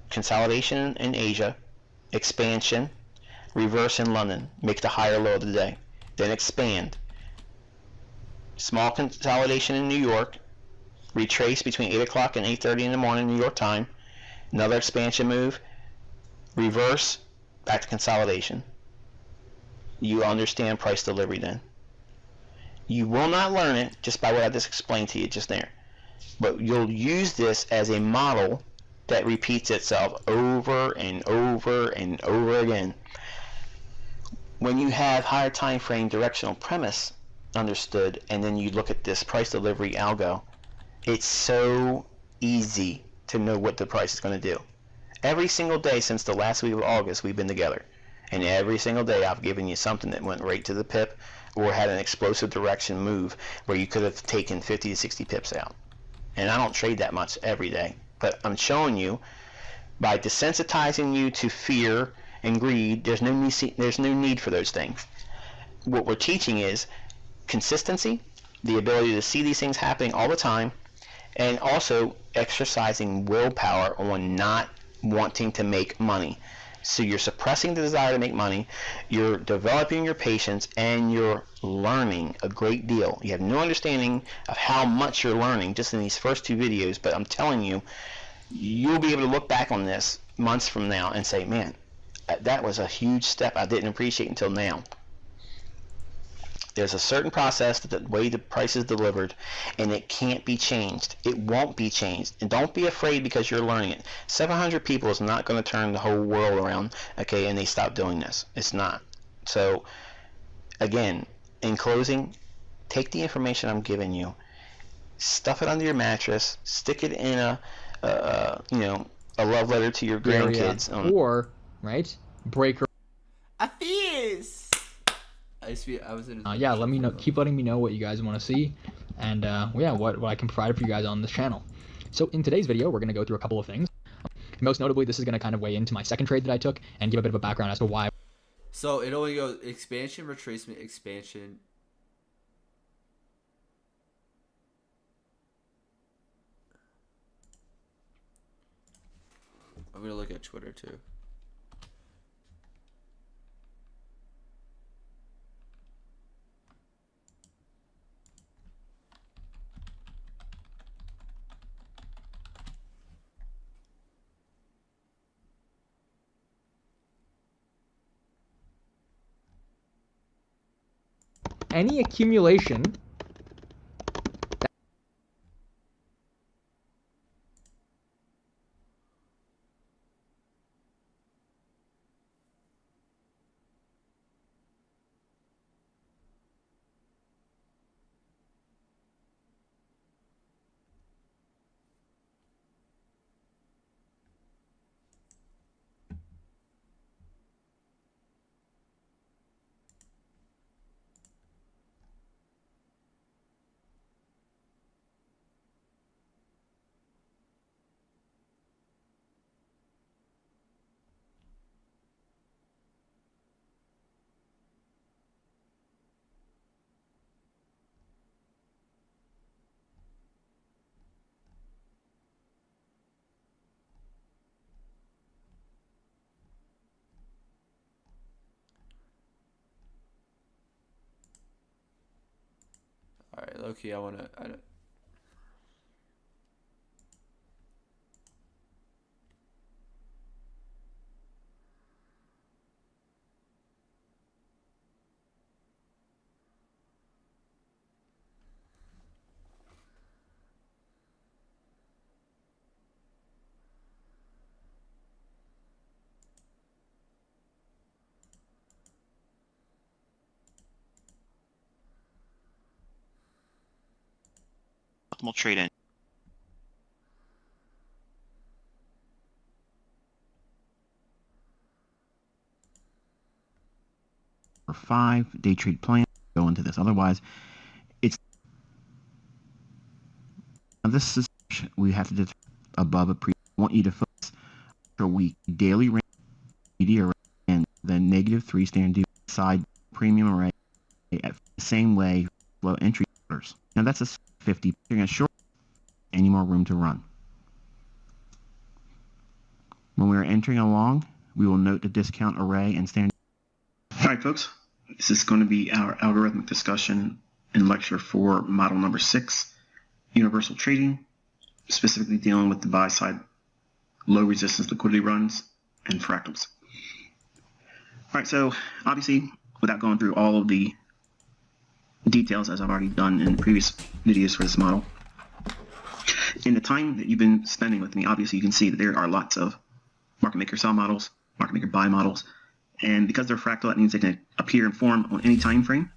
consolidation in Asia, expansion, reverse in London, make the higher low of the day, then expand. Small consolidation in New York, retrace between 8 o'clock and 8:30 in the morning New York time, another expansion move, reverse, back to consolidation. You understand price delivery then. You will not learn it just by what I just explained to you just there, but you'll use this as a model that repeats itself over and over and over again. When you have higher time frame directional premise understood, and then you look at this price delivery algo, it's so easy to know what the price is going to do. Every single day since the last week of August, we've been together. And every single day I've given you something that went right to the pip or had an explosive direction move where you could have taken 50 to 60 pips out. And I don't trade that much every day. But I'm showing you, by desensitizing you to fear and greed, there's no need for those things. What we're teaching is consistency, the ability to see these things happening all the time, and also exercising willpower on not wanting to make money. So you're suppressing the desire to make money, you're developing your patience, and you're learning a great deal. You have no understanding of how much you're learning just in these first 2 videos, but I'm telling you, you'll be able to look back on this months from now and say, man, that was a huge step I didn't appreciate until now. There's a certain process, the way the price is delivered, and it can't be changed. It won't be changed. And don't be afraid because you're learning it. 700 people is not going to turn the whole world around, okay, and they stop doing this. It's not. So, again, in closing, take the information I'm giving you, stuff it under your mattress, stick it in a love letter to your grandkids. Or, right, breaker. I fierce. I was in. Yeah, let me know. Keep letting me know what you guys want to see, and what I can provide for you guys on this channel. So in today's video, we're going to go through a couple of things. Most notably, this is going to kind of weigh into my second trade that I took and give a bit of a background as to why. So it only goes expansion, retracement, expansion. I'm going to look at Twitter too. Any accumulation All right, low-key, I don't. Optimal trade-in. For 5 day trade plan, go into this. Otherwise, it's now this is we have to do above a pre. I want you to focus for a week daily range, media array, and then -3 standard due side premium array at the same way low entry orders. Now that's a 50. You're gonna short any more room to run. When we are entering along, we will note the discount array and standard. All right, folks, this is going to be our algorithmic discussion in lecture 4, model number 6, universal trading, specifically dealing with the buy side low resistance liquidity runs and fractals. All right, so obviously, without going through all of the details as I've already done in previous videos for this model, in the time that you've been spending with me, obviously you can see that there are lots of market maker sell models, market maker buy models, and because they're fractal, that means they can appear and form on any time frame,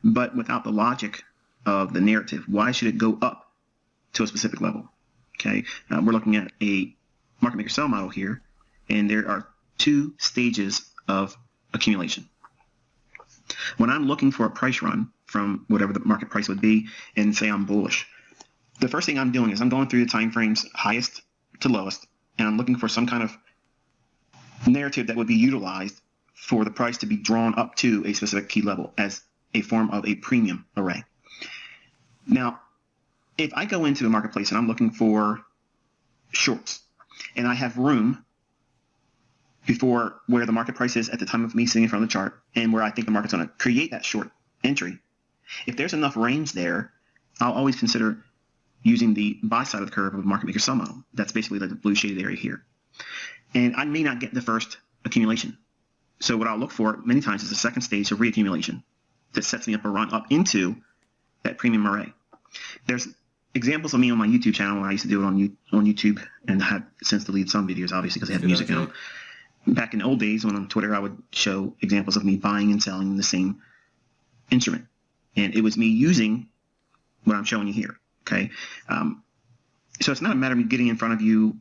but without the logic of the narrative. Why should it go up to a specific level? Okay, we're looking at a market maker sell model here, and there are 2 stages of accumulation. When I'm looking for a price run from whatever the market price would be, and say I'm bullish, the first thing I'm doing is I'm going through the time frames highest to lowest, and I'm looking for some kind of narrative that would be utilized for the price to be drawn up to a specific key level as a form of a premium array. Now, if I go into the marketplace and I'm looking for shorts, and I have room before where the market price is at the time of me sitting in front of the chart and where I think the market's going to create that short entry, if there's enough range there, I'll always consider using the buy side of the curve of a market maker sell model. That's basically like the blue shaded area here. And I may not get the first accumulation. So what I'll look for many times is the second stage of reaccumulation. that sets me up a run up into that premium array. There's examples of me on my YouTube channel where I used to do it on YouTube, and I have since deleted some videos, obviously, because they have music in them. Back in the old days, when on Twitter, I would show examples of me buying and selling the same instrument. And it was me using what I'm showing you here, okay? So it's not a matter of me getting in front of you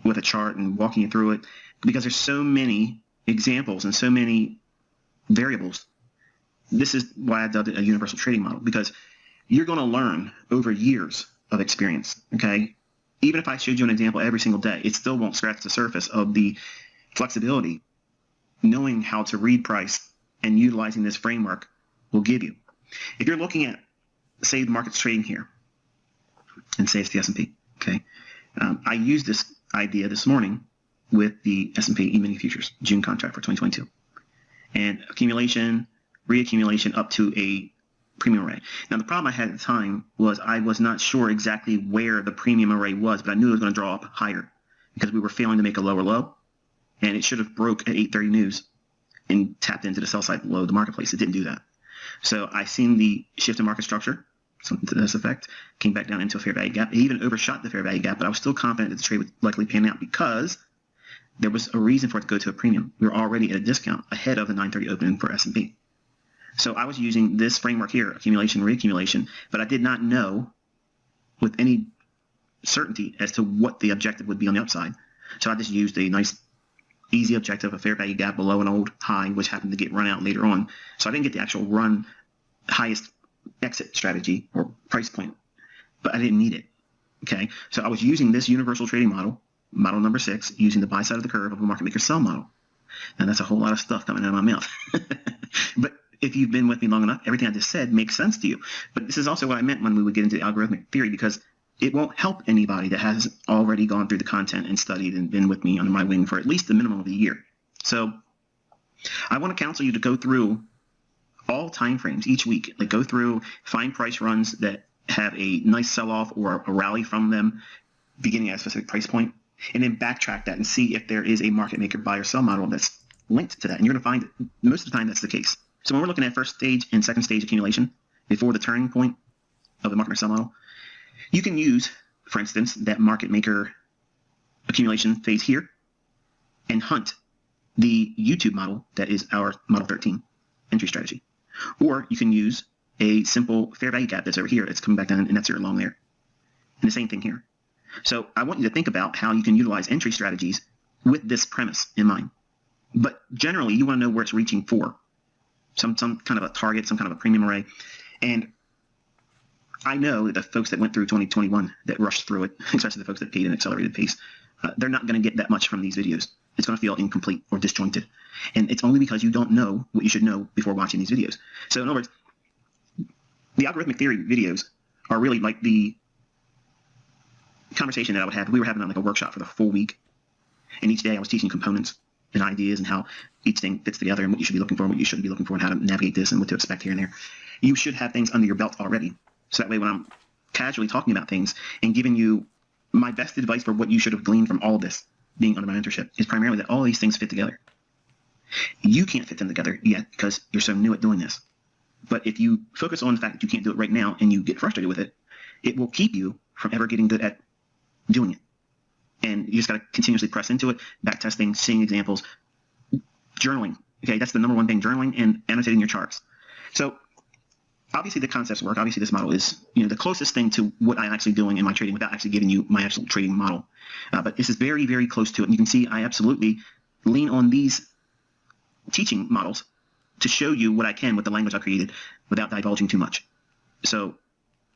with a chart and walking you through it, because there's so many examples and so many variables. This is why I dubbed it a universal trading model, because you're going to learn over years of experience, okay? Even if I showed you an example every single day, it still won't scratch the surface of the flexibility knowing how to read price and utilizing this framework will give you. If you're looking at, say, the market's trading here, and say it's the S&P, okay? I used this idea this morning with the S&P E-mini futures June contract for 2022, and accumulation, reaccumulation up to a premium array. Now, the problem I had at the time was I was not sure exactly where the premium array was, but I knew it was going to draw up higher because we were failing to make a lower low, and it should have broke at 8:30 news and tapped into the sell side low of the marketplace. It didn't do that. So I seen the shift in market structure, something to this effect, came back down into a fair value gap. It even overshot the fair value gap, but I was still confident that the trade would likely pan out because there was a reason for it to go to a premium. We were already at a discount ahead of the 9:30 opening for S&P. So I was using this framework here, accumulation, reaccumulation, but I did not know with any certainty as to what the objective would be on the upside. So I just used a nice, easy objective, a fair value gap below an old high, which happened to get run out later on. So I didn't get the actual run highest exit strategy or price point, but I didn't need it. Okay, so I was using this universal trading model, model number 6, using the buy side of the curve of a market maker sell model. And that's a whole lot of stuff coming out of my mouth. But if you've been with me long enough, everything I just said makes sense to you. But this is also what I meant when we would get into the algorithmic theory, because it won't help anybody that has already gone through the content and studied and been with me under my wing for at least the minimum of a year. So I want to counsel you to go through all time frames each week. Like, go through, find price runs that have a nice sell-off or a rally from them beginning at a specific price point, and then backtrack that and see if there is a market maker buy or sell model that's linked to that. And you're going to find that most of the time that's the case. So when we're looking at first stage and second stage accumulation before the turning point of the market maker sell model, you can use, for instance, that market maker accumulation phase here and hunt the YouTube model that is our model 13 entry strategy. Or you can use a simple fair value gap that's over here. It's coming back down, and that's here along there. And the same thing here. So I want you to think about how you can utilize entry strategies with this premise in mind. But generally, you want to know where it's reaching for. Some kind of a target, some kind of a premium array. And I know that the folks that went through 2021 that rushed through it, especially the folks that paid an accelerated pace, they're not going to get that much from these videos. It's going to feel incomplete or disjointed. And it's only because you don't know what you should know before watching these videos. So in other words, the algorithmic theory videos are really like the conversation that I would have. We were having like a workshop for the full week. And each day I was teaching components and ideas and how each thing fits together and what you should be looking for and what you shouldn't be looking for and how to navigate this and what to expect here and there. You should have things under your belt already. So that way when I'm casually talking about things and giving you my best advice for what you should have gleaned from all of this being under my mentorship is primarily that all these things fit together. You can't fit them together yet because you're so new at doing this. But if you focus on the fact that you can't do it right now and you get frustrated with it, it will keep you from ever getting good at doing it. And you just got to continuously press into it, backtesting, seeing examples, journaling. Okay, that's the number one thing, journaling and annotating your charts. So obviously the concepts work. Obviously this model is, the closest thing to what I'm actually doing in my trading without actually giving you my actual trading model. But this is very, very close to it. And you can see I absolutely lean on these teaching models to show you what I can with the language I created without divulging too much. So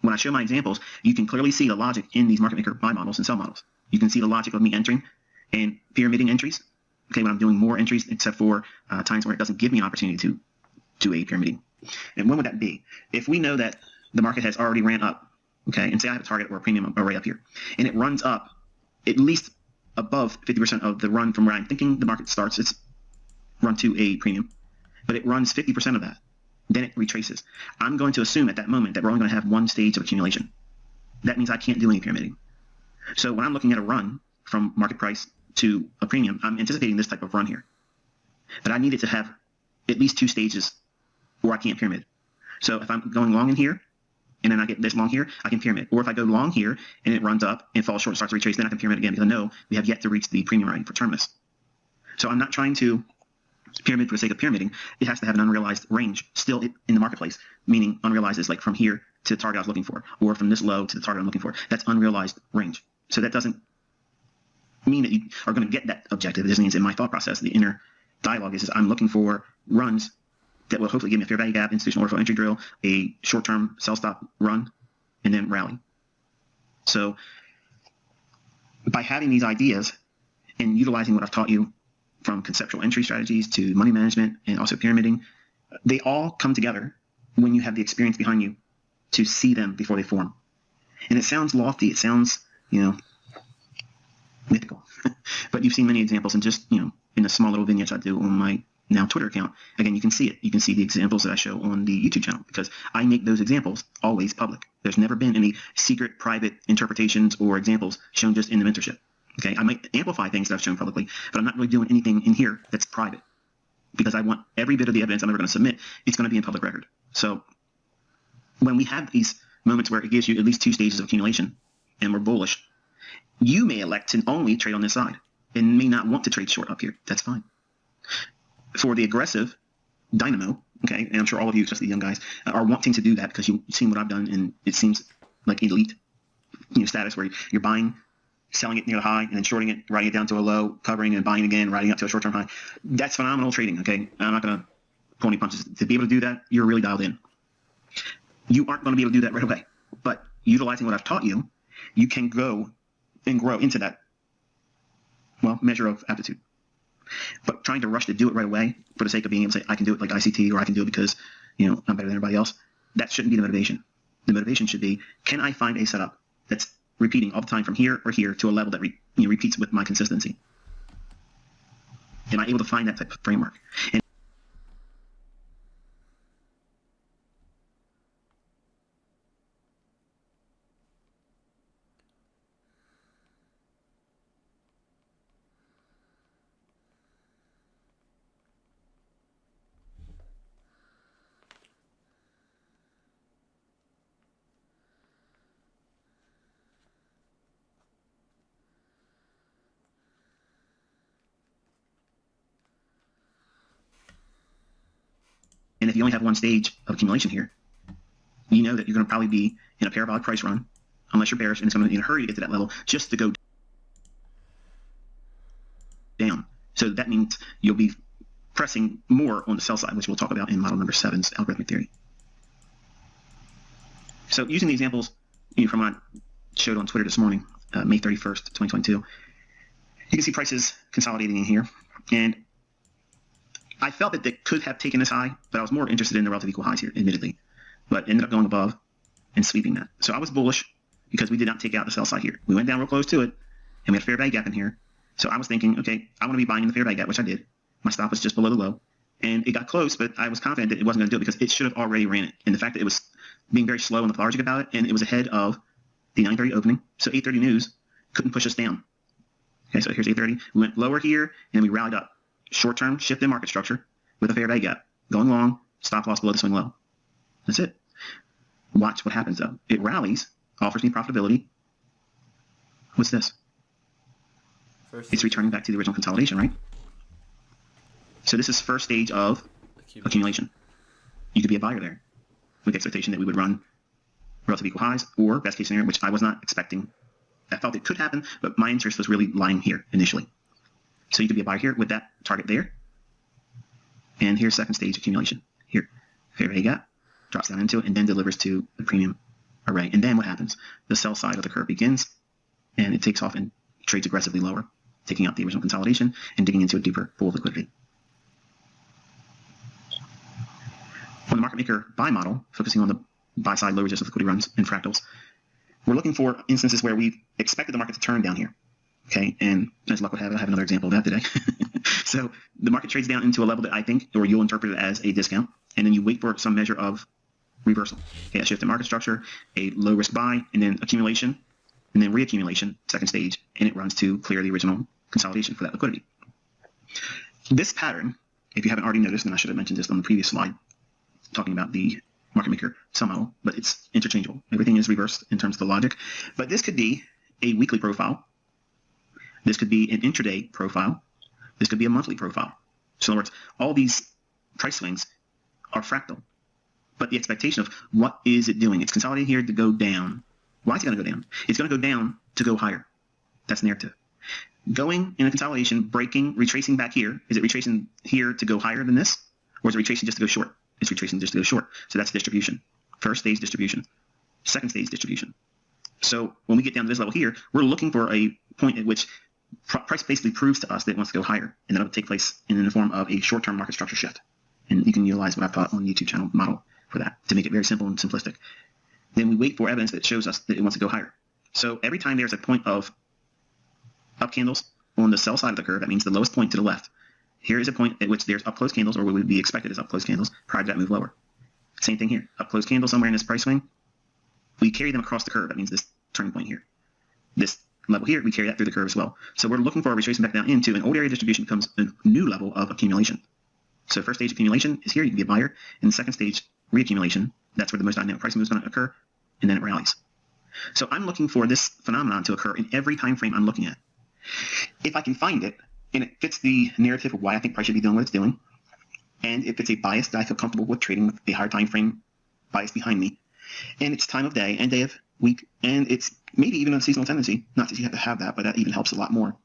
when I show my examples, you can clearly see the logic in these market maker buy models and sell models. You can see the logic of me entering and pyramiding entries. Okay, when I'm doing more entries, except for times where it doesn't give me an opportunity to do a pyramiding. And when would that be? If we know that the market has already ran up, okay, and say I have a target or a premium array up here, and it runs up at least above 50% of the run from where I'm thinking the market starts its run to a premium, but it runs 50% of that, then it retraces. I'm going to assume at that moment that we're only going to have one stage of accumulation. That means I can't do any pyramiding. So when I'm looking at a run from market price to a premium, I'm anticipating this type of run here. But I need it to have at least two stages or I can't pyramid. So if I'm going long in here, and then I get this long here, I can pyramid. Or if I go long here and it runs up and falls short and starts to retrace, then I can pyramid again because I know we have yet to reach the premium range for terminus. So I'm not trying to pyramid for the sake of pyramiding. It has to have an unrealized range still in the marketplace, meaning unrealized is like from here to the target I was looking for, or from this low to the target I'm looking for. That's unrealized range. So that doesn't mean that you are going to get that objective. It just means in my thought process, the inner dialogue is I'm looking for runs that will hopefully give me a fair value gap, institutional order flow entry drill, a short-term sell stop run, and then rally. So by having these ideas and utilizing what I've taught you from conceptual entry strategies to money management and also pyramiding, they all come together when you have the experience behind you to see them before they form. And it sounds lofty. It sounds, mythical. But you've seen many examples, and just, in the small little vignettes I do on my now Twitter account, again, you can see it. You can see the examples that I show on the YouTube channel because I make those examples always public. There's never been any secret, private interpretations or examples shown just in the mentorship. Okay, I might amplify things that I've shown publicly, but I'm not really doing anything in here that's private because I want every bit of the evidence I'm ever going to submit, it's going to be in public record. So when we have these moments where it gives you at least 2 stages of accumulation and we're bullish, you may elect to only trade on this side and may not want to trade short up here. That's fine. For the aggressive dynamo, okay, and I'm sure all of you, especially the young guys, are wanting to do that because you've seen what I've done, and it seems like elite status where you're buying, selling it near the high, and then shorting it, riding it down to a low, covering and buying again, riding up to a short-term high. That's phenomenal trading, okay? I'm not going to pull any punches. To be able to do that, you're really dialed in. You aren't going to be able to do that right away, but utilizing what I've taught you, you can go and grow into that, measure of aptitude. But trying to rush to do it right away for the sake of being able to say, I can do it like ICT, or I can do it because, I'm better than everybody else, that shouldn't be the motivation. The motivation should be, can I find a setup that's repeating all the time from here or here to a level that repeats with my consistency? Am I able to find that type of framework? And if you only have one stage of accumulation here, you know that you're going to probably be in a parabolic price run, unless you're bearish, and it's going to be in a hurry to get to that level just to go down. So that means you'll be pressing more on the sell side, which we'll talk about in model number 7's algorithmic theory. So using the examples from what I showed on Twitter this morning, May 31st, 2022, you can see prices consolidating in here. And I felt that they could have taken this high, but I was more interested in the relative equal highs here, admittedly, but ended up going above and sweeping that. So I was bullish because we did not take out the sell side here. We went down real close to it, and we had a fair value gap in here. So I was thinking, okay, I want to be buying in the fair value gap, which I did. My stop was just below the low, and it got close, but I was confident that it wasn't going to do it because it should have already ran it. And the fact that it was being very slow and lethargic about it, and it was ahead of the 9:30 opening, so 8:30 news couldn't push us down. Okay, so here's 8:30. We went lower here, and we rallied up. Short-term shift in market structure with a fair value gap. Going long, stop loss below the swing low. That's it. Watch what happens, though. It rallies, offers me profitability. What's this? It's returning back to the original consolidation, right? So this is first stage of accumulation. You could be a buyer there with the expectation that we would run relative equal highs, or best case scenario, which I was not expecting. I felt it could happen, but my interest was really lying here initially. So you could be a buyer here with that target there. And here's second stage accumulation. Here, fair value gap, drops down into it, and then delivers to the premium array. And then what happens? The sell side of the curve begins, and it takes off and trades aggressively lower, taking out the original consolidation and digging into a deeper pool of liquidity. On the market maker buy model, focusing on the buy side low resistance liquidity runs and fractals, we're looking for instances where we expected the market to turn down here. Okay, and as luck would have it, I have another example of that today. So the market trades down into a level that I think, or you'll interpret it as a discount, and then you wait for some measure of reversal. Okay, a shift in market structure, a low risk buy, and then accumulation, and then reaccumulation, second stage, and it runs to clear the original consolidation for that liquidity. This pattern, if you haven't already noticed, and I should have mentioned this on the previous slide, talking about the market maker sell model, but it's interchangeable. Everything is reversed in terms of the logic. But this could be a weekly profile. This could be an intraday profile. This could be a monthly profile. So in other words, all these price swings are fractal. But the expectation of what is it doing? It's consolidating here to go down. Why is it going to go down? It's going to go down to go higher. That's narrative. Going in a consolidation, breaking, retracing back here. Is it retracing here to go higher than this? Or is it retracing just to go short? It's retracing just to go short. So that's distribution. First stage distribution. Second stage distribution. So when we get down to this level here, we're looking for a point at which price basically proves to us that it wants to go higher. And that'll take place in the form of a short-term market structure shift. And you can utilize what I've taught on the YouTube channel model for that to make it very simple and simplistic. Then we wait for evidence that shows us that it wants to go higher. So every time there's a point of up candles on the sell side of the curve, that means the lowest point to the left. Here is a point at which there's up close candles, or what would be expected as up close candles prior to that move lower. Same thing here. Up close candle somewhere in this price swing. We carry them across the curve. That means this turning point here. This level here, we carry that through the curve as well. So we're looking for a retracement back down into an old area distribution becomes a new level of accumulation. So first stage accumulation is here. You can be a buyer. And the second stage reaccumulation, that's where the most dynamic price move is going to occur. And then it rallies. So I'm looking for this phenomenon to occur in every time frame I'm looking at. If I can find it, and it fits the narrative of why I think price should be doing what it's doing, and if it's a bias that I feel comfortable with trading with a higher time frame bias behind me, and it's time of day and day of week, and it's maybe even a seasonal tendency, not that you have to have that, but that even helps a lot more,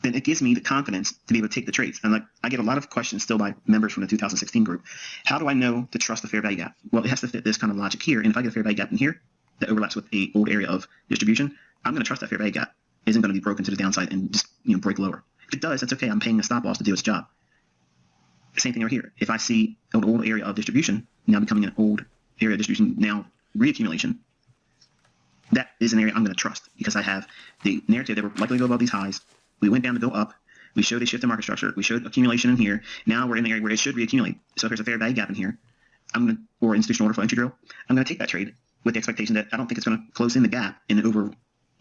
then it gives me the confidence to be able to take the trades. And like I get a lot of questions still by members from the 2016 group. How do I know to trust the fair value gap? Well, it has to fit this kind of logic here. And if I get a fair value gap in here that overlaps with a old area of distribution, I'm going to trust that fair value gap isn't going to be broken to the downside and just break lower. If it does, that's okay. I'm paying a stop loss to do its job. Same thing over here. If I see an old area of distribution now becoming an old area of distribution, now reaccumulation, that is an area I'm going to trust because I have the narrative that we're likely to go above these highs. We went down to go up. We showed a shift in market structure. We showed accumulation in here. Now we're in the area where it should reaccumulate. So if there's a fair value gap in here, or institutional order flow entry drill, I'm going to take that trade with the expectation that I don't think it's going to close in the gap and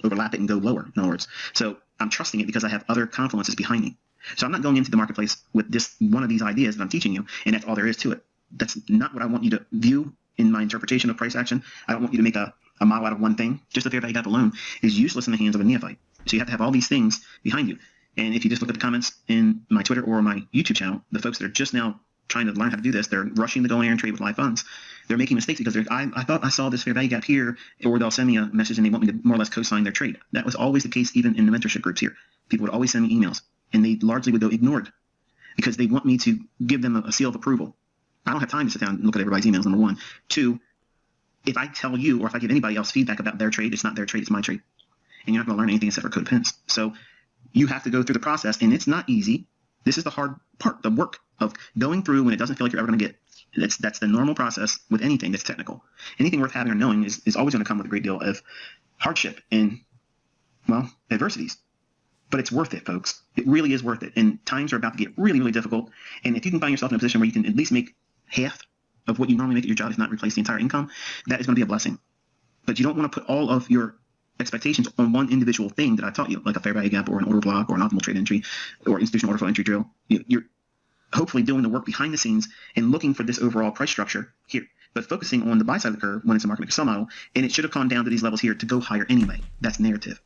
overlap it and go lower, in other words. So I'm trusting it because I have other confluences behind me. So I'm not going into the marketplace with just one of these ideas that I'm teaching you, and that's all there is to it. That's not what I want you to view in my interpretation of price action. I don't want you to make a model out of one thing. Just the fair value gap alone is useless in the hands of a neophyte. So you have to have all these things behind you. And if you just look at the comments in my Twitter or my YouTube channel, the folks that are just now trying to learn how to do this, they're rushing to go in there and trade with live funds. They're making mistakes because I thought I saw this fair value gap here, or they'll send me a message and they want me to more or less co-sign their trade. That was always the case even in the mentorship groups here. People would always send me emails, and they largely would go ignored because they want me to give them a seal of approval. I don't have time to sit down and look at everybody's emails, number one. Two, if I tell you or if I give anybody else feedback about their trade, it's not their trade, it's my trade. And you're not going to learn anything except for code pins. So you have to go through the process, and it's not easy. This is the hard part, the work of going through when it doesn't feel like you're ever going to get. That's the normal process with anything that's technical. Anything worth having or knowing is always going to come with a great deal of hardship and, well, adversities. But it's worth it, folks. It really is worth it. And times are about to get really, really difficult. And if you can find yourself in a position where you can at least make half of what you normally make at your job, if not replace the entire income, that is going to be a blessing. But you don't want to put all of your expectations on one individual thing that I taught you, like a fair value gap or an order block or an optimal trade entry or institutional order flow entry drill. You're hopefully doing the work behind the scenes and looking for this overall price structure here, but focusing on the buy side of the curve when it's a market maker sell model, and it should have gone down to these levels here to go higher anyway. That's narrative.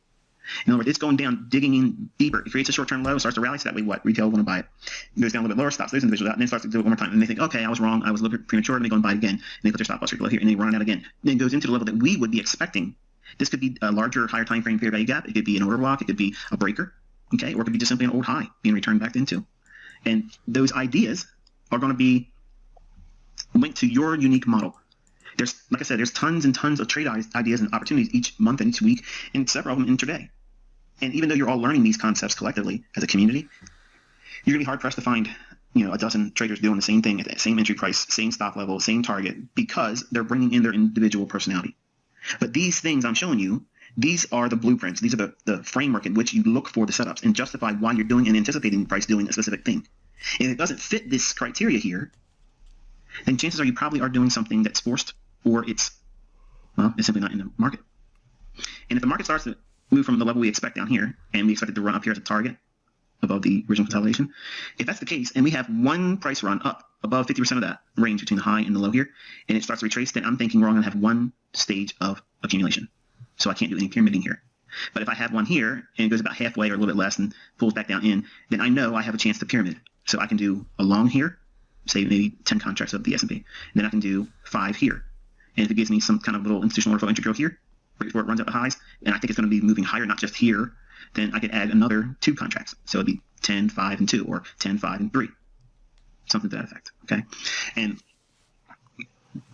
In other words, it's going down, digging in deeper. It creates a short-term low, starts to rally, so that way what? Retail want to buy it. It goes down a little bit lower, stops those individuals out, and then starts to do it one more time. And they think, okay, I was wrong. I was a little bit premature. Let me go and buy it again. And they put their stop loss right below here, and they run it out again. Then it goes into the level that we would be expecting. This could be a larger, higher time frame fair value gap. It could be an order block. It could be a breaker, okay? Or it could be just simply an old high being returned back into. And those ideas are going to be linked to your unique model. There's, like I said, there's tons and tons of trade ideas and opportunities each month and each week, and several of them intraday. And even though you're all learning these concepts collectively as a community, you're going to be hard-pressed to find, a dozen traders doing the same thing at the same entry price, same stop level, same target, because they're bringing in their individual personality. But these things I'm showing you, these are the blueprints. These are the framework in which you look for the setups and justify why you're doing and anticipating the price doing a specific thing. And if it doesn't fit this criteria here, then chances are you probably are doing something that's forced, or it's simply not in the market. And if the market starts to move from the level we expect down here, and we expect it to run up here as a target, above the original consolidation. If that's the case, and we have one price run up above 50% of that range between the high and the low here, and it starts to retrace, then I'm thinking we're going to have one stage of accumulation. So I can't do any pyramiding here. But if I have one here and it goes about halfway or a little bit less and pulls back down in, then I know I have a chance to pyramid. So I can do a long here, say maybe 10 contracts of the S&P. Then I can do 5 here. And if it gives me some kind of little institutional order flow entry growth here, right before it runs up the highs, and I think it's going to be moving higher, not just here, then I could add another 2 contracts. So it'd be 10, 5, and 2, or 10, 5, and 3. Something to that effect, okay? And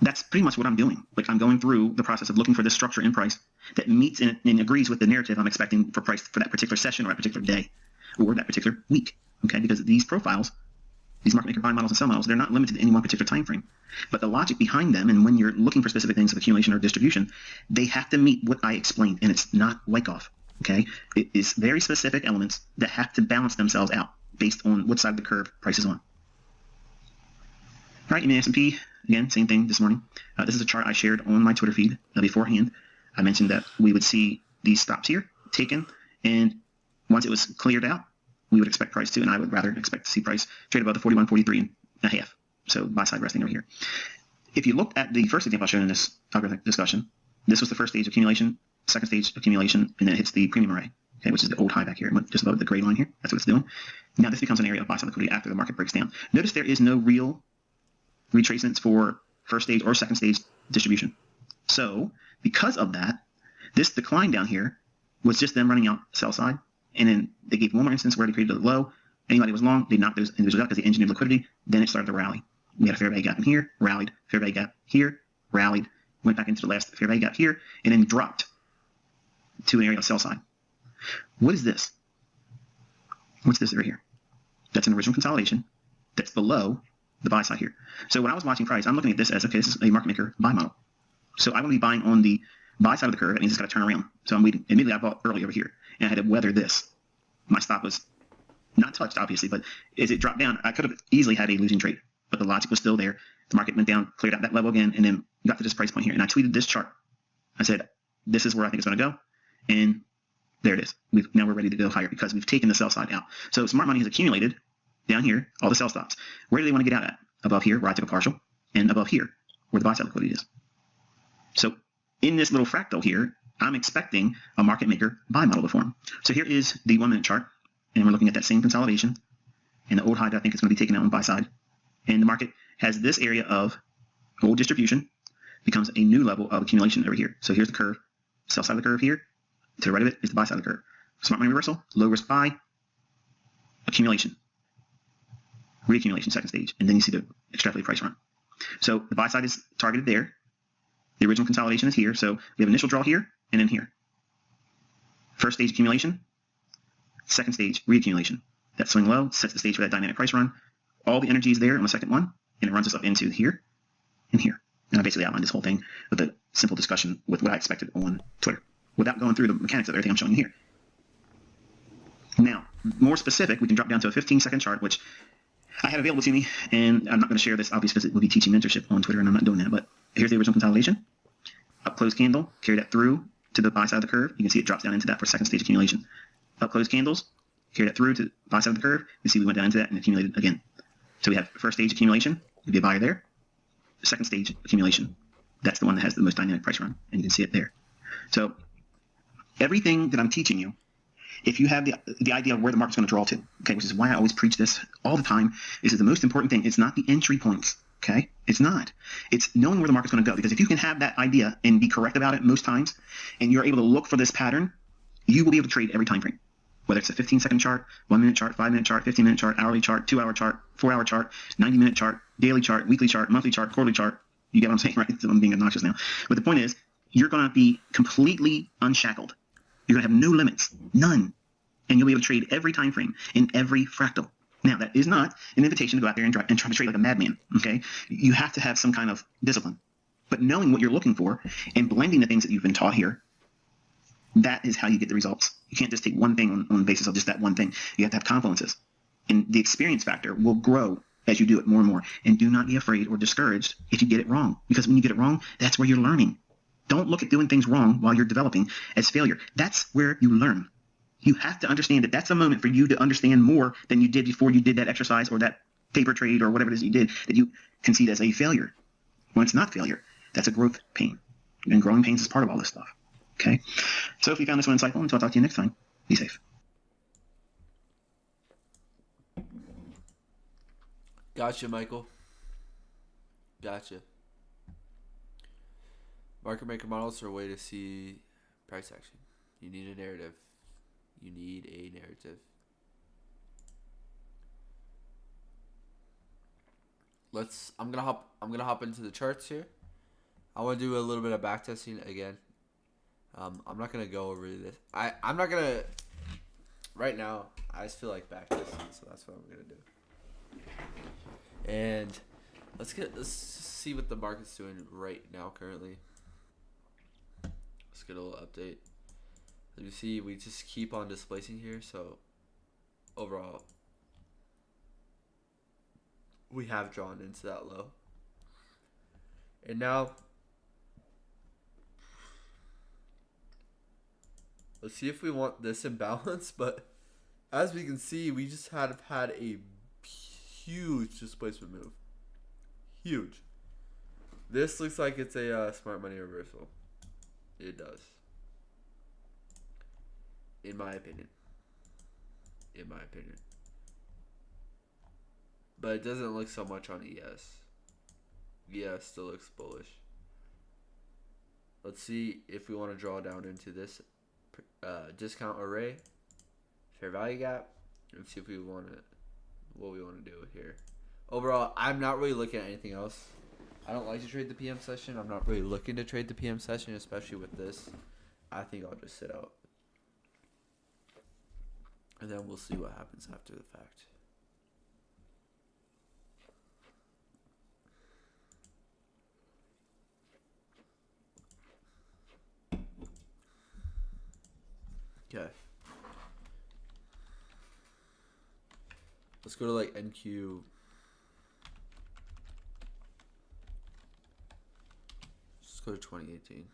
that's pretty much what I'm doing. Like, I'm going through the process of looking for this structure in price that meets and agrees with the narrative I'm expecting for price for that particular session or that particular day or that particular week, okay? Because these profiles, these market maker buy models and sell models, they're not limited to any one particular time frame. But the logic behind them, and when you're looking for specific things of accumulation or distribution, they have to meet what I explained, and it's not Wyckoff, okay? It is very specific elements that have to balance themselves out based on what side of the curve price is on. All right, in the S&P, again, same thing this morning. This is a chart I shared on my Twitter feed beforehand. I mentioned that we would see these stops here taken, and once it was cleared out, we would expect price to, and I would rather expect to see price trade above the 41, 43 and a half. So buy side resting over here. If you looked at the first example I showed in this algorithmic discussion, this was the first stage accumulation, second stage accumulation, and then it hits the premium array, okay, which is the old high back here, just above the gray line here. That's what it's doing. Now this becomes an area of buy side liquidity after the market breaks down. Notice there is no real retracements for first stage or second stage distribution. So because of that, this decline down here was just them running out sell side, and then they gave one more instance where they created a low. Anybody was long, they knocked those individuals out because they engineered liquidity. Then it started to rally. We had a fair value gap in here, rallied, fair value gap here, rallied, went back into the last fair value gap here, and then dropped to an area of sell side. What is this? What's this over here? That's an original consolidation that's below the buy side here. So when I was watching price, I'm looking at this as, okay, this is a market maker buy model. So I want to be buying on the buy side of the curve. That means it's got to turn around. So I'm waiting. Immediately I bought early over here, and I had to weather this. My stop was not touched, obviously, but as it dropped down, I could have easily had a losing trade, but the logic was still there. The market went down, cleared out that level again, and then got to this price point here. And I tweeted this chart. I said, this is where I think it's going to go. And there it is. Now we're ready to go higher because we've taken the sell side out. So smart money has accumulated down here, all the sell stops. Where do they want to get out at? Above here, where I took a partial, and above here, where the buy side liquidity is. So in this little fractal here, I'm expecting a market maker buy model to form. So here is the 1 minute chart, and we're looking at that same consolidation, and the old high that I think is going to be taken out on the buy side. And the market has this area of old distribution, becomes a new level of accumulation over here. So here's the curve, sell side of the curve here, to the right of it is the buy side of the curve. Smart money reversal, low risk buy, accumulation, reaccumulation second stage, and then you see the extrapolated price run. So the buy side is targeted there. The original consolidation is here. So we have initial draw here and then here. First stage accumulation, second stage reaccumulation. That swing low sets the stage for that dynamic price run. All the energy is there on the second one, and it runs us up into here and here. And I basically outlined this whole thing with a simple discussion with what I expected on Twitter, without going through the mechanics of everything I'm showing you here. Now, more specific, we can drop down to a 15-second chart, which I had available to me, and I'm not going to share this, obviously, because it will be teaching mentorship on Twitter, and I'm not doing that. But here's the original consolidation. Up close candle, carry that through to the buy side of the curve. You can see it drops down into that for second stage accumulation. Up close candles, carry that through to the buy side of the curve. You see we went down into that and accumulated again. So we have first stage accumulation. You'd be a buyer there. Second stage accumulation. That's the one that has the most dynamic price run, and you can see it there. So everything that I'm teaching you, if you have the idea of where the market's going to draw to, okay, which is why I always preach this all the time, this is the most important thing. It's not the entry points, okay? It's not. It's knowing where the market's going to go, because if you can have that idea and be correct about it most times, and you're able to look for this pattern, you will be able to trade every time frame, whether it's a 15-second chart, 1 minute chart, 5 minute chart, 15-minute chart, hourly chart, 2-hour chart, 4-hour chart, 90-minute chart, daily chart, weekly chart, monthly chart, quarterly chart. You get what I'm saying, right? I'm being obnoxious now. But the point is, you're going to be completely unshackled. You're going to have no limits, none. And you'll be able to trade every time frame in every fractal. Now, that is not an invitation to go out there and try to trade like a madman, okay? You have to have some kind of discipline. But knowing what you're looking for and blending the things that you've been taught here, that is how you get the results. You can't just take one thing on the basis of just that one thing. You have to have confluences. And the experience factor will grow as you do it more and more. And do not be afraid or discouraged if you get it wrong. Because when you get it wrong, that's where you're learning. Don't look at doing things wrong while you're developing as failure. That's where you learn. You have to understand that that's a moment for you to understand more than you did before you did that exercise or that paper trade or whatever it is you did that you concede as a failure. When it's not failure, that's a growth pain. And growing pains is part of all this stuff. Okay? So if you found this one insightful, until I talk to you next time, be safe. Gotcha, Michael. Gotcha. Market maker models are a way to see price action. You need a narrative. You need a narrative. I'm gonna hop into the charts here. I want to do a little bit of backtesting again. I'm not gonna go over this. I'm not gonna right now. I just feel like backtesting, so that's what I'm gonna do. And let's see what the market's doing right now currently. Let's get a little update. As you see, we just keep on displacing here, so overall we have drawn into that low. And now let's see if we want this imbalance, but as we can see, we just had a huge displacement move. Huge. This looks like it's a smart money reversal. It does. In my opinion. But it doesn't look so much on ES. ES still looks bullish. Let's see if we want to draw down into this discount array, fair value gap, and see if we want to, what we want to do here. Overall, I'm not really looking at anything else. I don't like to trade the PM session. I'm not really looking to trade the PM session, especially with this. I think I'll just sit out. And then we'll see what happens after the fact. Okay. Let's go to like NQ. Let's go to 2018.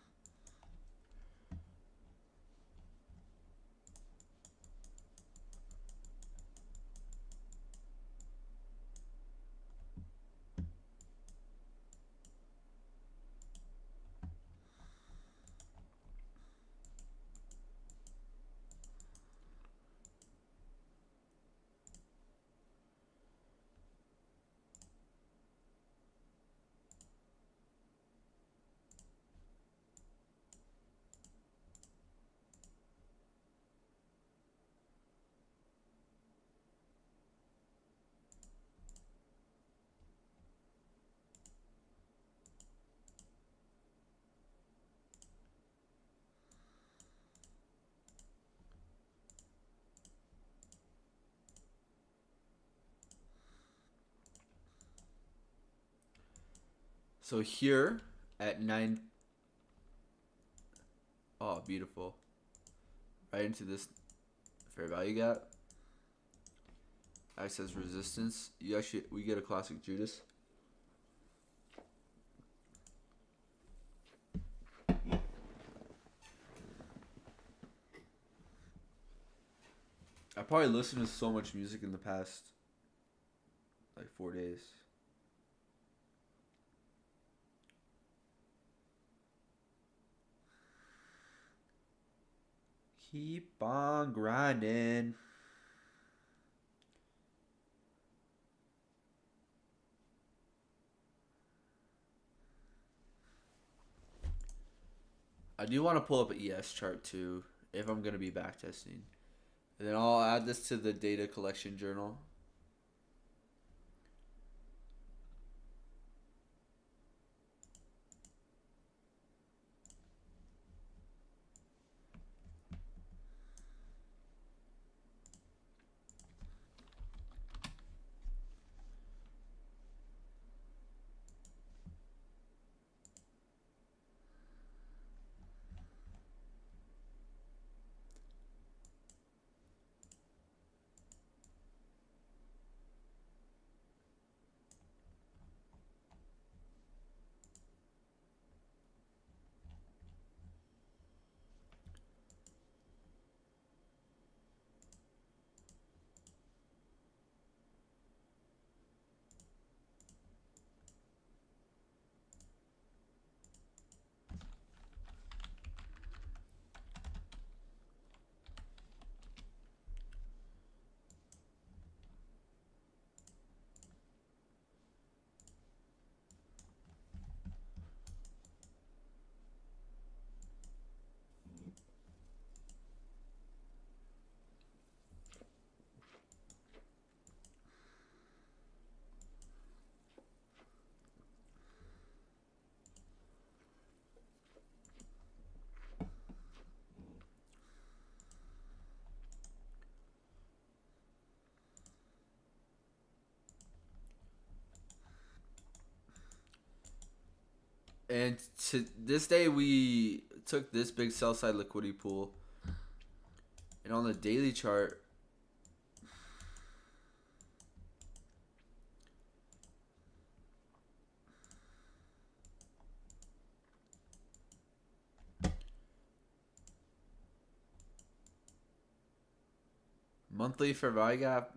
So here at 9, oh, beautiful. Right into this fair value gap. Acts as resistance. We get a classic Judas. I probably listened to so much music in the past like 4 days. Keep on grinding. I do want to pull up an ES chart too if I'm going to be backtesting. And then I'll add this to the data collection journal. And to this day, we took this big sell side liquidity pool, and on the daily chart, monthly fair value gap.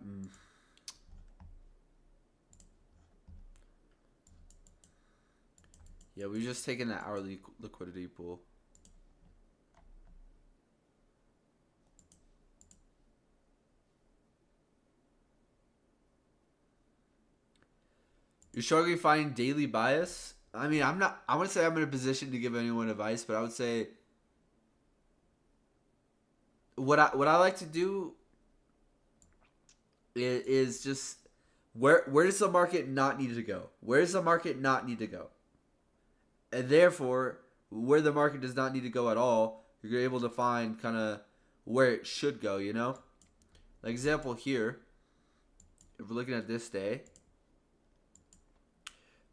Yeah, we just taken the hourly liquidity pool. You're struggling finding daily bias? I mean, I'm not. I wouldn't say I'm in a position to give anyone advice, but I would say what I like to do is just where does the market not need to go? Where does the market not need to go? And therefore, where the market does not need to go at all, you're able to find kind of where it should go, you know? Like example here, if we're looking at this day,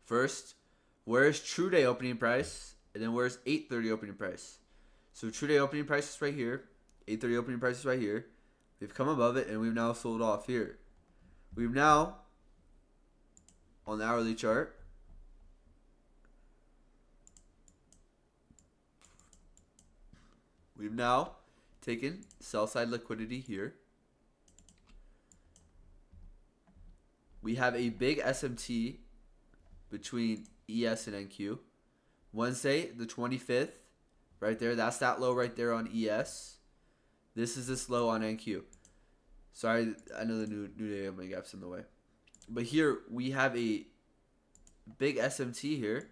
first, where's true day opening price? And then where's 8:30 opening price? So true day opening price is right here. 8:30 opening price is right here. We've come above it, and we've now sold off here. We've now, on the hourly chart, we've now taken sell side liquidity here. We have a big SMT between ES and NQ. Wednesday, the 25th, right there. That's that low right there on ES. This is this low on NQ. Sorry, I know the new day opening gap's in the way. But here we have a big SMT here.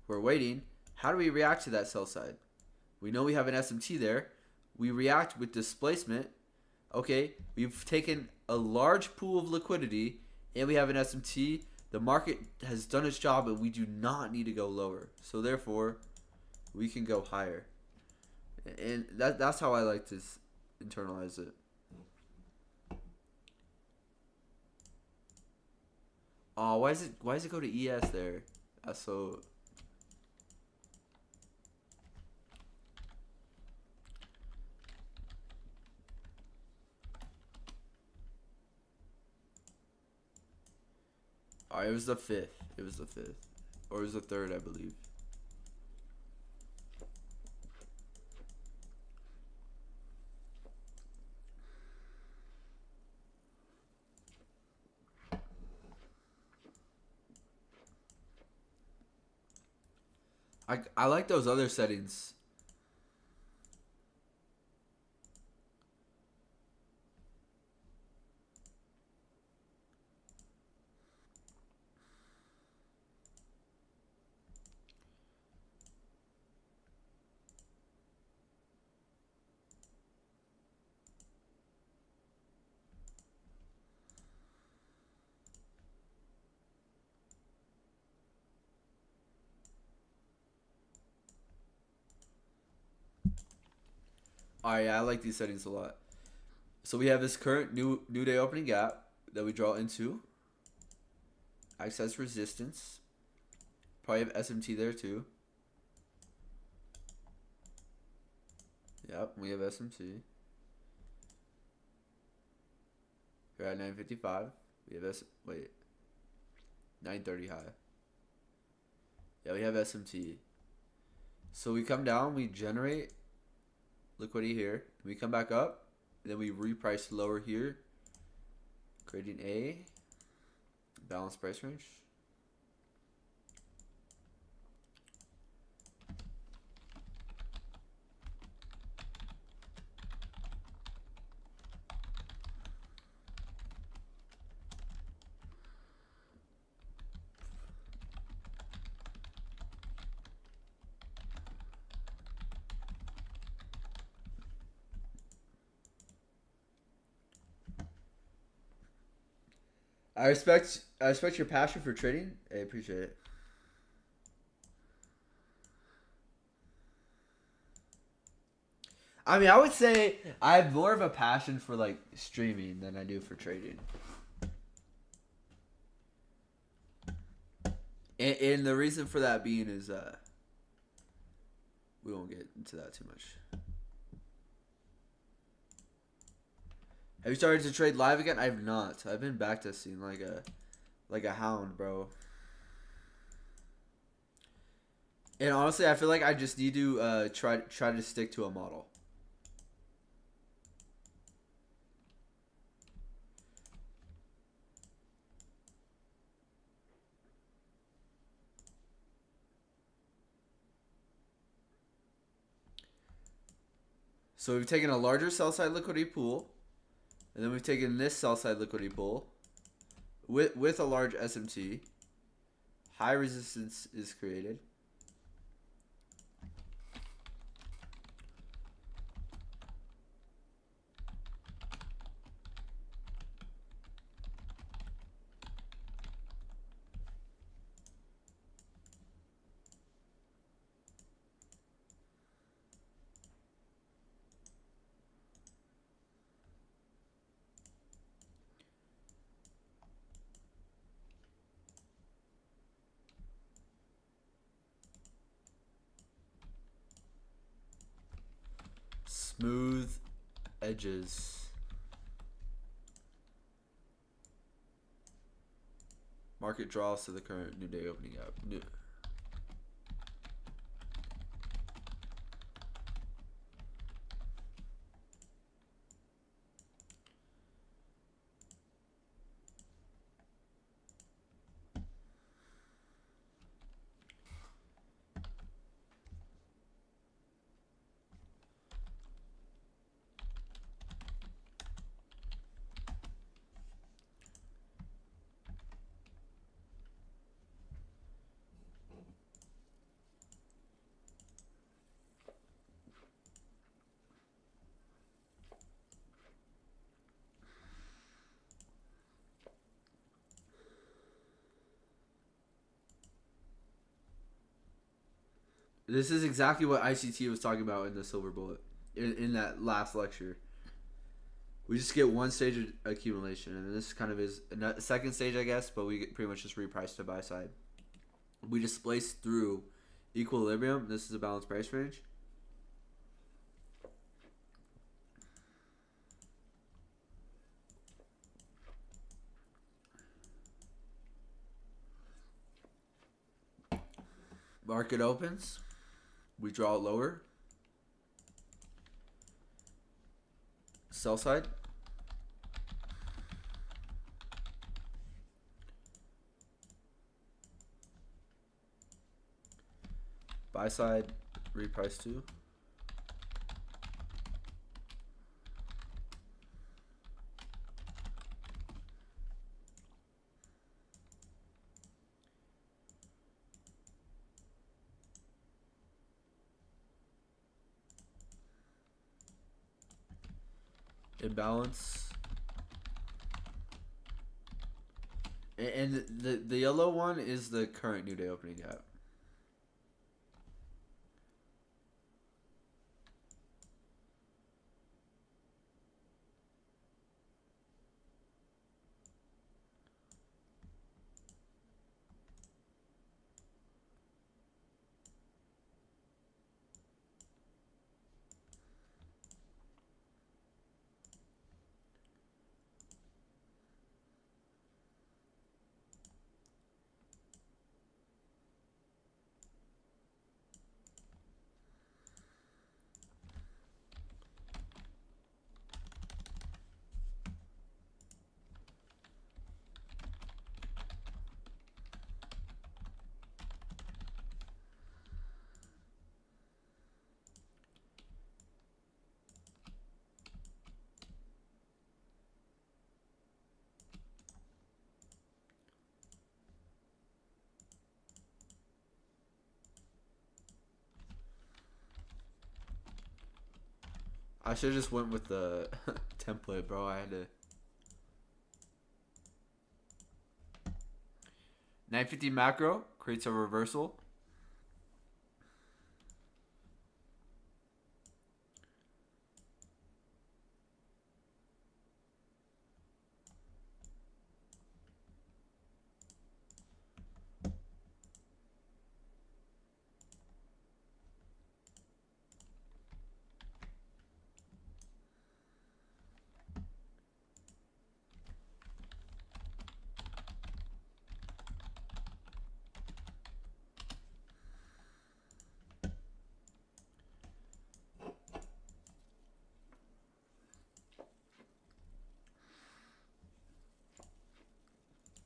We're waiting. How do we react to that sell side? We know we have an SMT there. We react with displacement. Okay, we've taken a large pool of liquidity and we have an SMT. The market has done its job and we do not need to go lower. So therefore, we can go higher. And that's how I like to internalize it. Oh, why does it go to ES there? That's so... Alright, it was the 5th. It was the 5th. Or it was the 3rd, I believe. I like those other settings. Alright, yeah, I like these settings a lot. So we have this current new day opening gap that we draw into. Access resistance. Probably have SMT there too. Yep, we have SMT. We're at 955. We have 930 high. Yeah, we have SMT. So we come down, we generate liquidity here. We come back up, and then we reprice lower here, creating a balanced price range. I respect your passion for trading. I appreciate it. I mean, I would say I have more of a passion for like streaming than I do for trading. And the reason for that being is we won't get into that too much. Have you started to trade live again? I have not. I've been backtesting like a hound, bro. And honestly, I feel like I just need to try to stick to a model. So we've taken a larger sell side liquidity pool, and then we've taken this sell side liquidity pool with a large SMT. High resistance is created. Smooth edges. Market draws to the current new day opening up. This is exactly what ICT was talking about in the silver bullet in that last lecture. We just get one stage of accumulation, and this kind of is a second stage, I guess, but we get pretty much just reprice to buy side. We displace through equilibrium. This is a balanced price range. Market opens. We draw it lower. Sell side. Buy side, reprice to. Imbalance. And the yellow one is the current new day opening gap. I should have just went with the template, bro. I had to. 950 macro creates a reversal.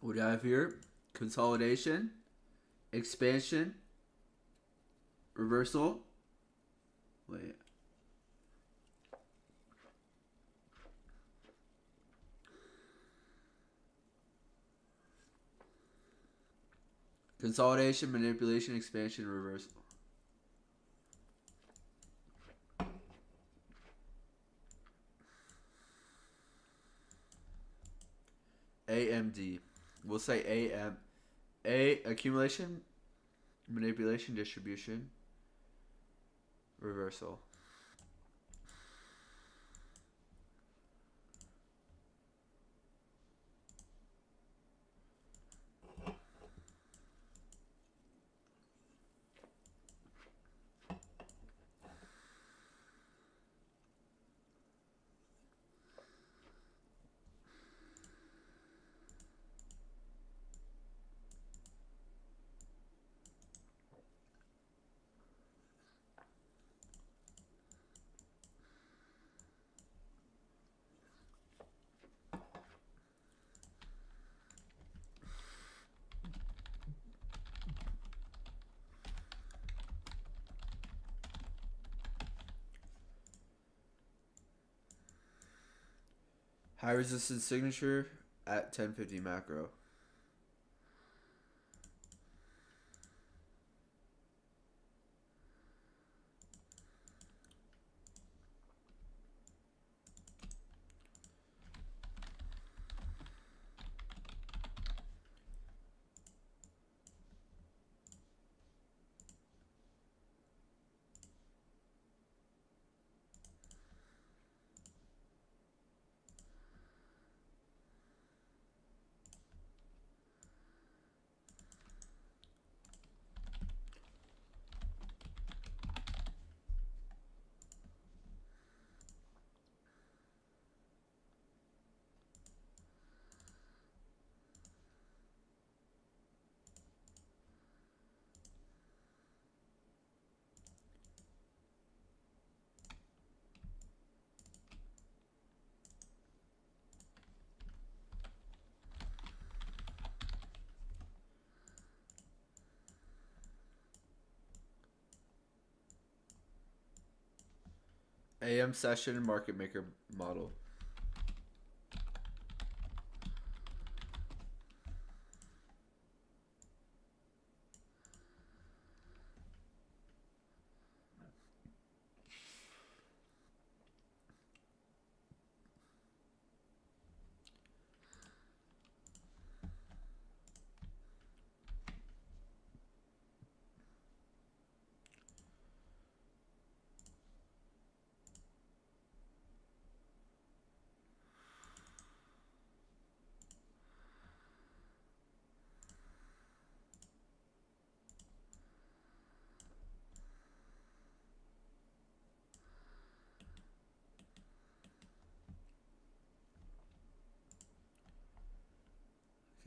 What do I have here? Consolidation, expansion, reversal. Wait. Consolidation, manipulation, expansion, reversal. AMD. We'll say AM. A, accumulation, manipulation, distribution, reversal. High resistance signature at 1050 macro. AM session market maker model.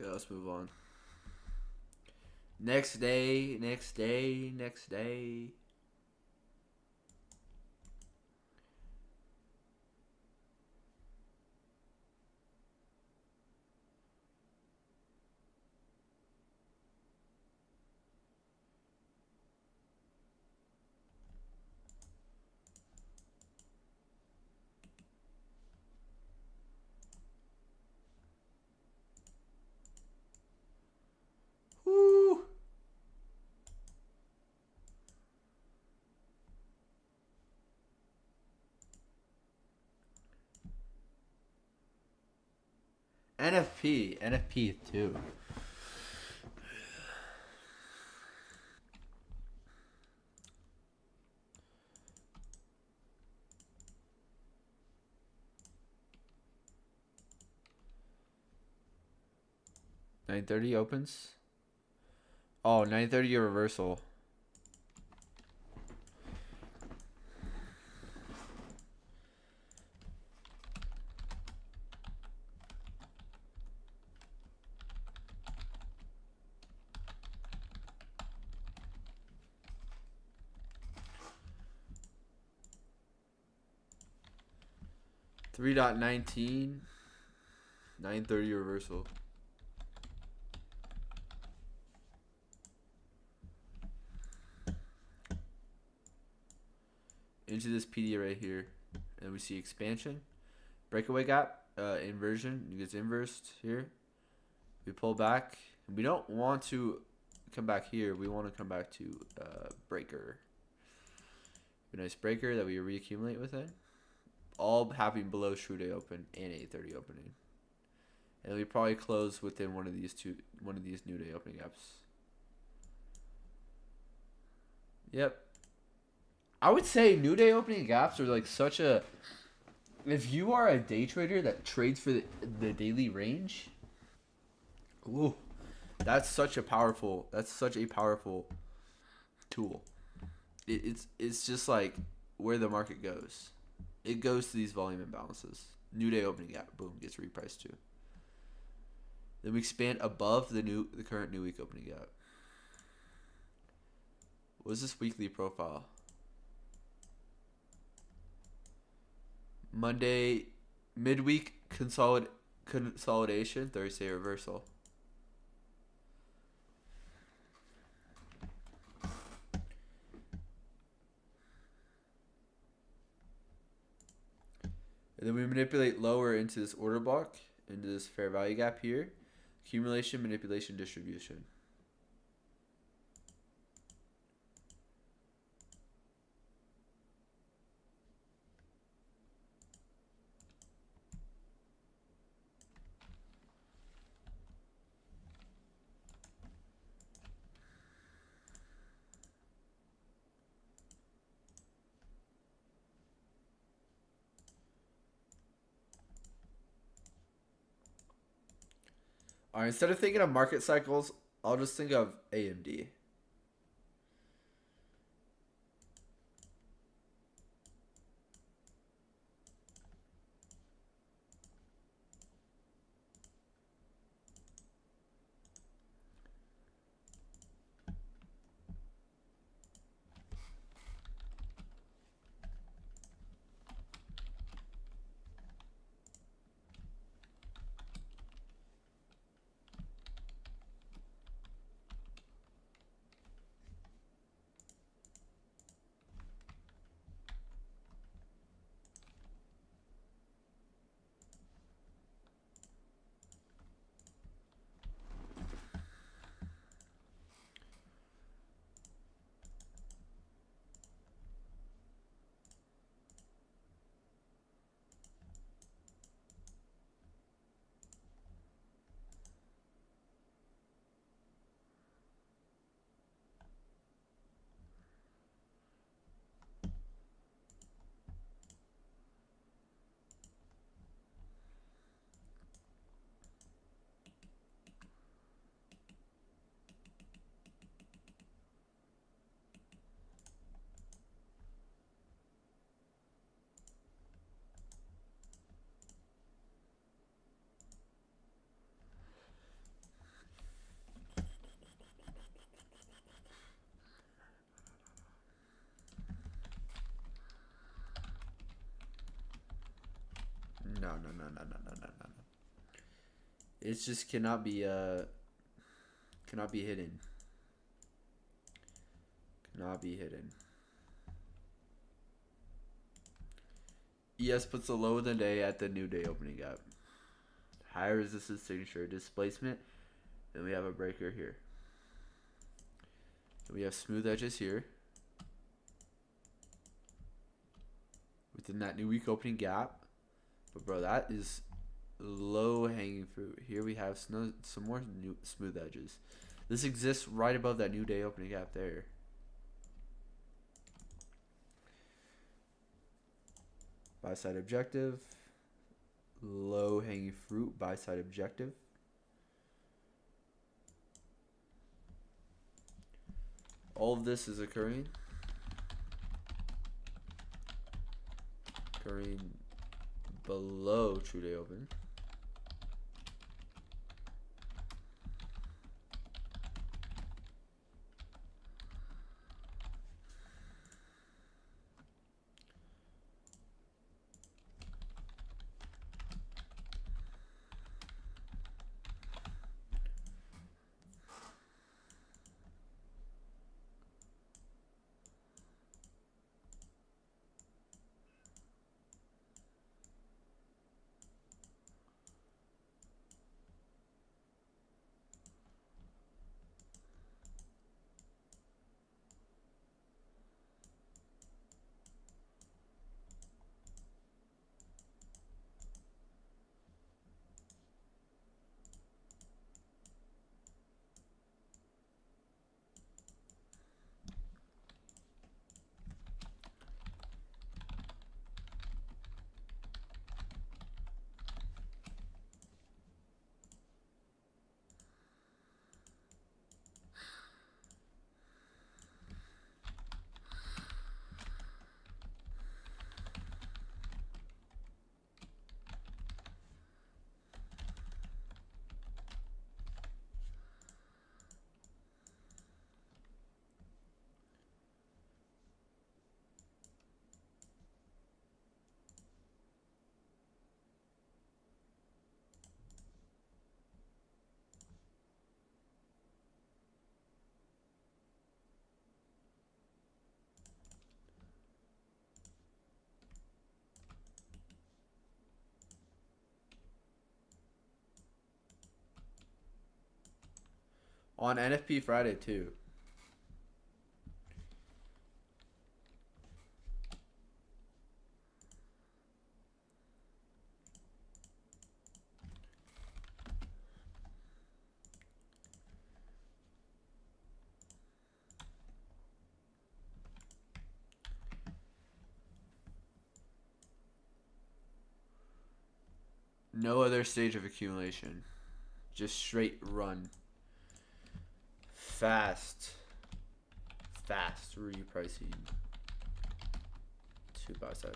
Okay, let's move on. Next day, next day, next day. Woo! NFP too. $9.30 opens. Oh, 9:30 a reversal. $3.19. 9:30 reversal. into this PD right here, and we see expansion, breakaway gap, inversion. It gets inversed here. We pull back. We don't want to come back here. We want to come back to breaker. A nice breaker that we reaccumulate within. All happening below true day open and 8:30 opening. And we probably close within one of these new day opening gaps. Yep. I would say new day opening gaps are like such a. If you are a day trader that trades for the daily range, ooh, that's such a powerful tool. It's just like where the market goes. It goes to these volume imbalances. New day opening gap, boom, gets repriced too. Then we expand above the current new week opening gap. What is this weekly profile? Monday, midweek consolidation, Thursday reversal. And then we manipulate lower into this order block, into this fair value gap here. Accumulation, manipulation, distribution. All right, instead of thinking of market cycles, I'll just think of AMD. No. It just cannot be hidden. Cannot be hidden. ES puts the low of the day at the new day opening gap. High resistance signature displacement. Then we have a breaker here. Then we have smooth edges here. Within that new week opening gap. But bro, that is low hanging fruit. Here we have some more new smooth edges. This exists right above that new day opening gap there. Buy side objective. Low hanging fruit, buy side objective. All of this is occurring below true day open. On NFP Friday too. No other stage of accumulation. Just straight run. Fast repricing to buy side.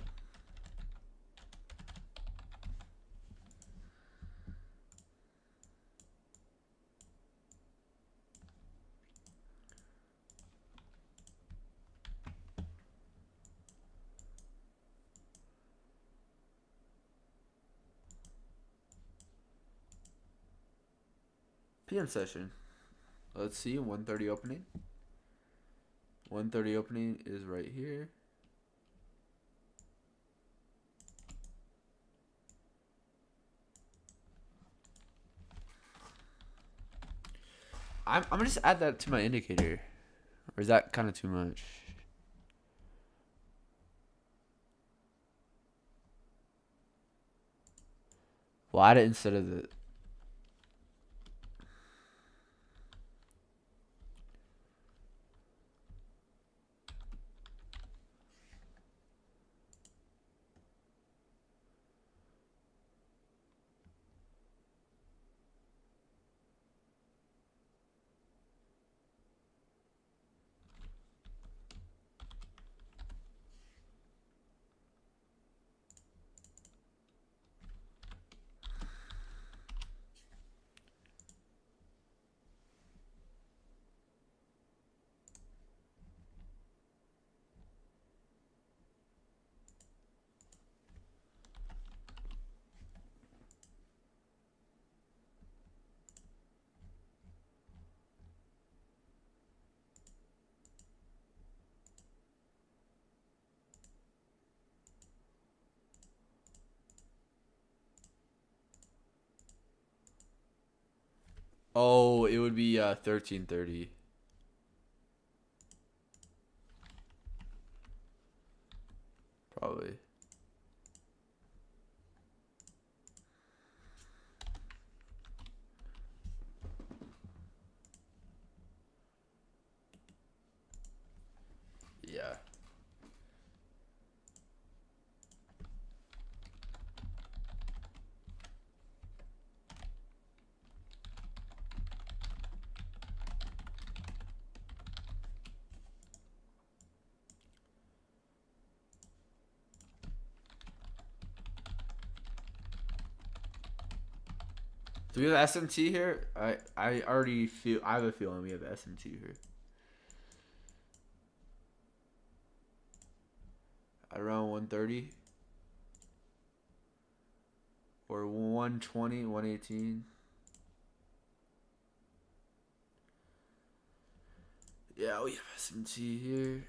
PM session. Let's see, 1:30 opening. 1:30 opening is right here. I'm gonna just add that to my indicator. Or is that kind of too much? We'll add it instead of the... Oh, it would be 13:30. Probably. Yeah. Do we have SMT here? I already feel... I have a feeling we have SMT here. At around 1:30. Or 1:20, 1:18. Yeah, we have SMT here.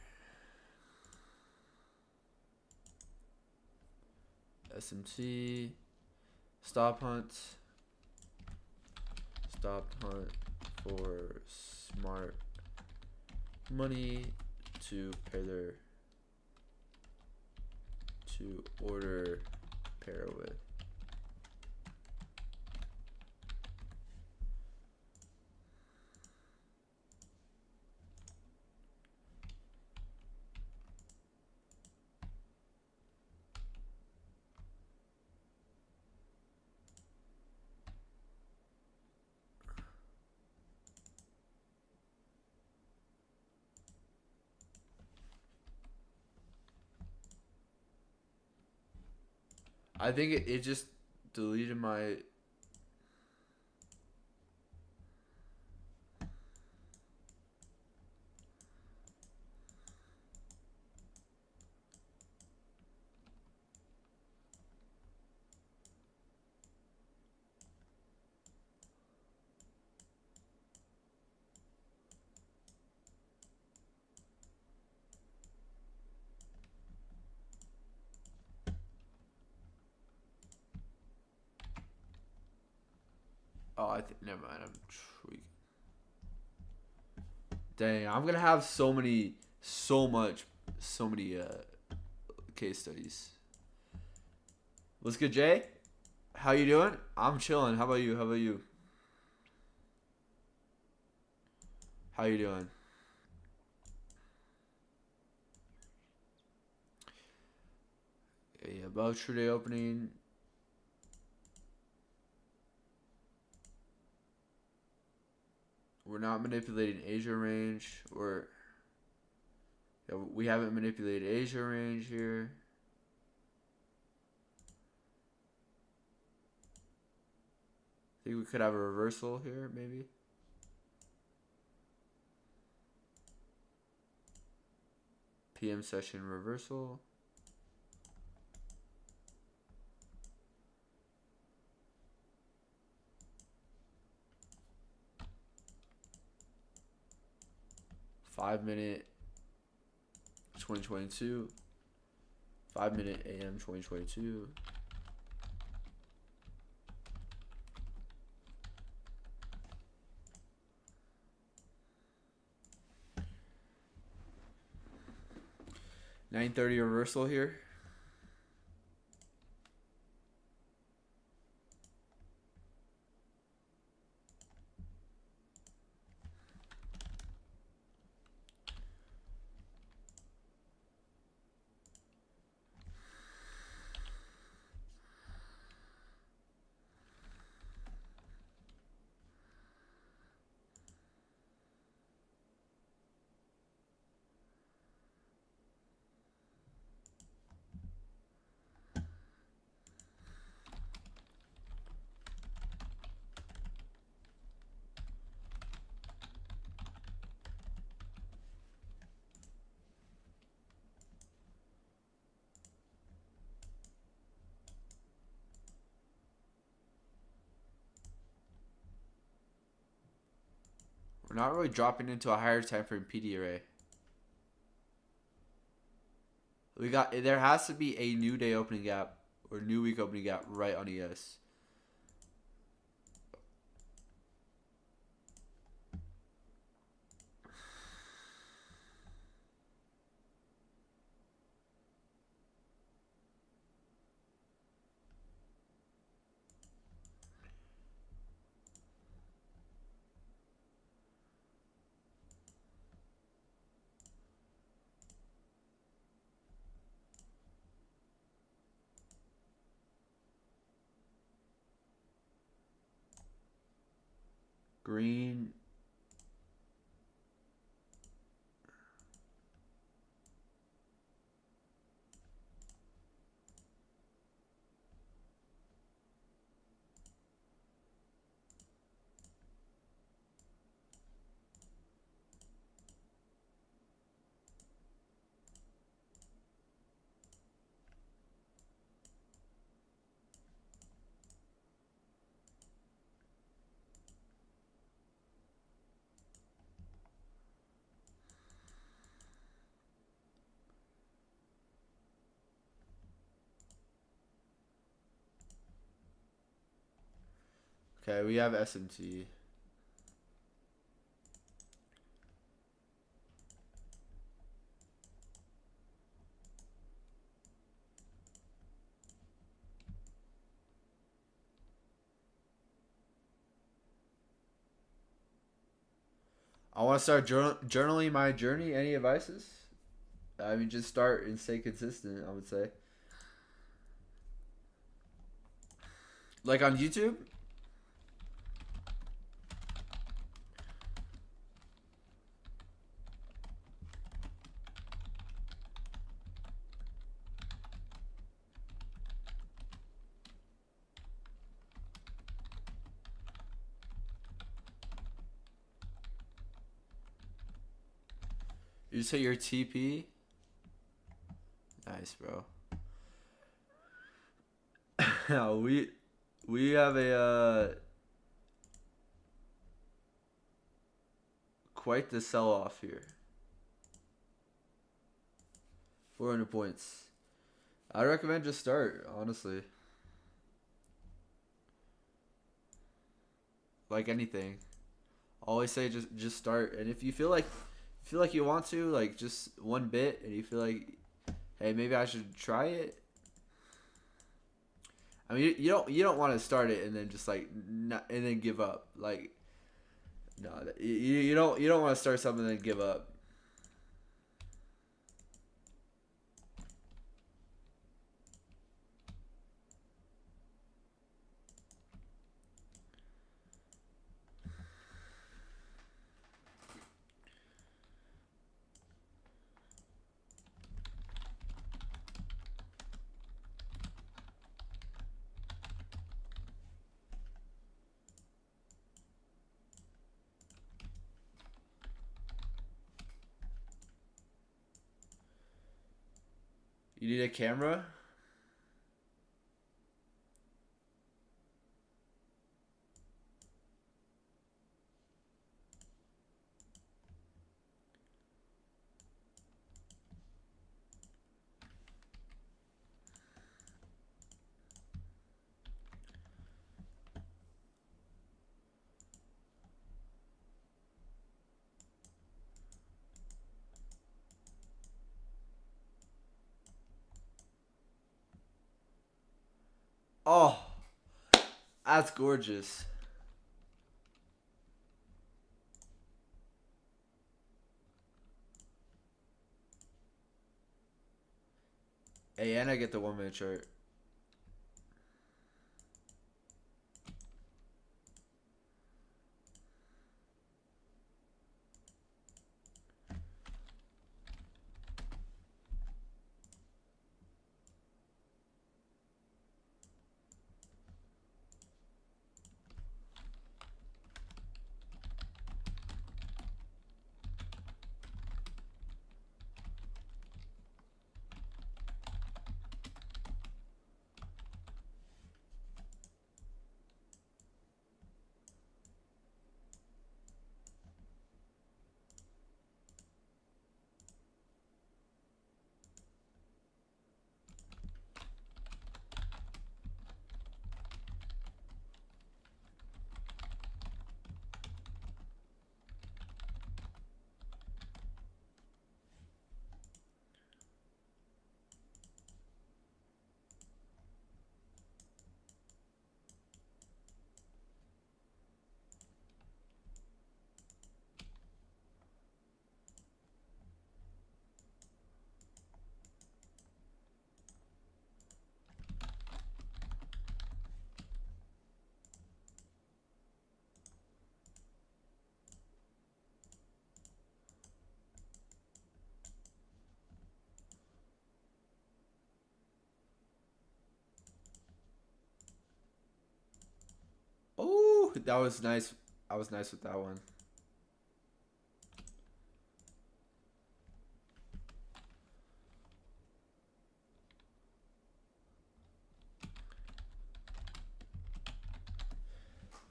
SMT. Stop hunt. Stop hunt for smart money to pair to order pair with. I think it just deleted my... Oh, never mind. I'm tweaking. Dang, I'm gonna have so many case studies. What's good, Jay? How you doing? I'm chilling. How about you? How you doing? Yeah, about true day opening. We're not manipulating Asia range. We haven't manipulated Asia range here. I think we could have a reversal here, maybe. PM session reversal. $5-minute 2022. 5-minute AM 2022. $9.30 reversal here. We're not really dropping into a higher time frame PD array. There has to be a new day opening gap or new week opening gap right on ES. Green. Okay, we have SMT. I want to start journaling my journey. Any advices? I mean, just start and stay consistent, I would say. Like on YouTube? You just hit your TP? Nice, bro. we have a quite the sell-off here. 400 points. I recommend just start, honestly. Like anything. always say just start. And if you feel like you want to, like, just one bit, and you feel like, hey, maybe I should try it. I mean, you don't want to start it and then just like not, and then give up. Like, no, you don't want to start something and then give up. You need a camera? Oh, that's gorgeous. Hey, and I get the 1 minute chart. Oh, that was nice. I was nice with that one.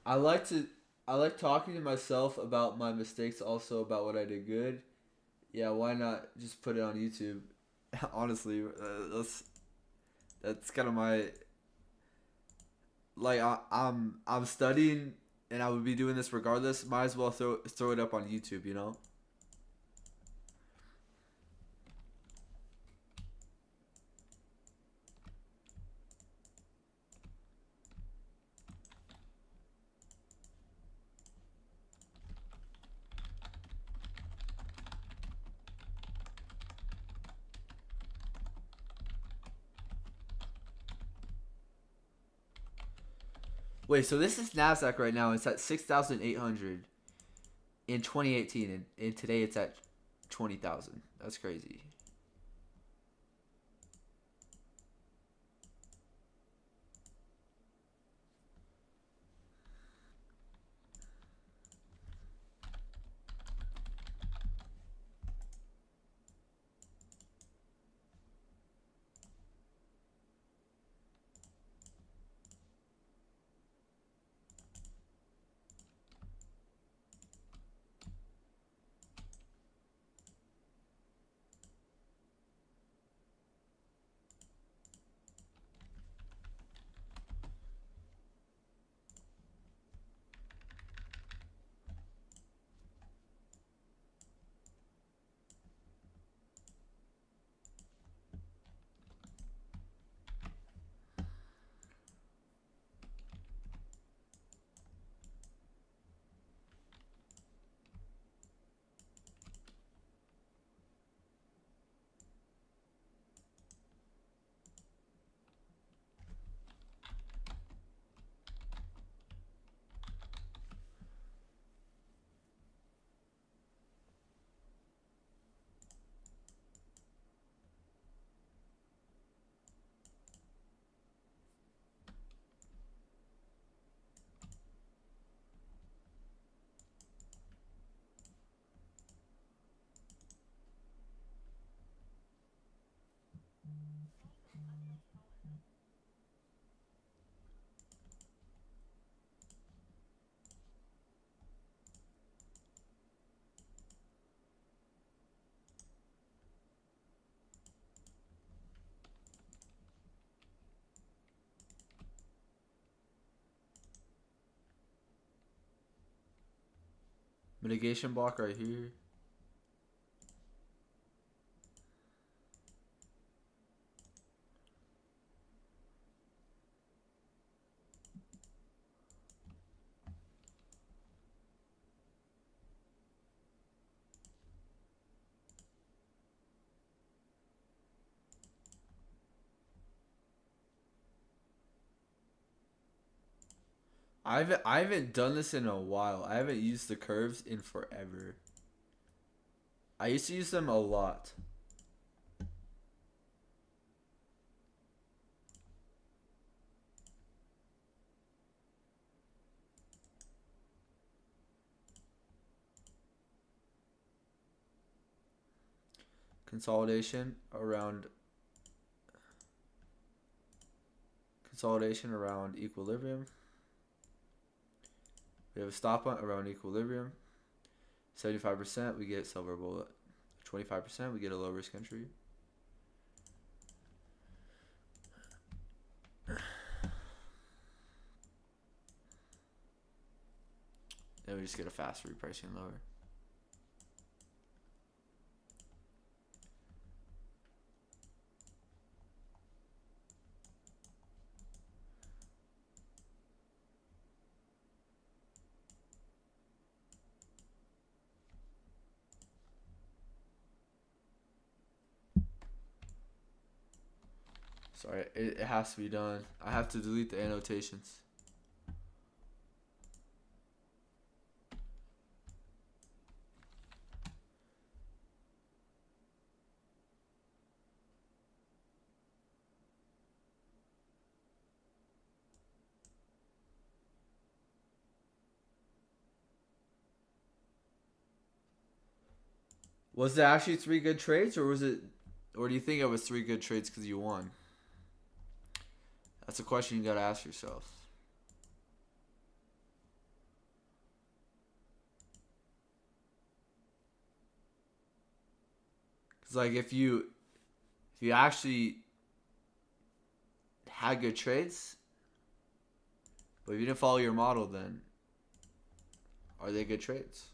I like to I like talking to myself about my mistakes, also about what I did good. Yeah, why not just put it on YouTube? Honestly, that's kind of my, like, I'm studying and I would be doing this regardless. Might as well throw it up on YouTube, you know? Wait, so this is Nasdaq right now. It's at 6,800 in 2018, and today it's at 20,000. That's crazy. Mitigation block right here. I haven't done this in a while. I haven't used the curves in forever. I used to use them a lot. Consolidation around equilibrium. We have a stop hunt around equilibrium. 75% we get silver bullet. 25% we get a low risk entry. Then we just get a fast repricing lower. Sorry, it has to be done. I have to delete the annotations. Was there actually 3 good trades, or do you think it was 3 good trades because you won? That's a question you gotta ask yourself. Cause like if you actually had good trades, but if you didn't follow your model, then are they good trades?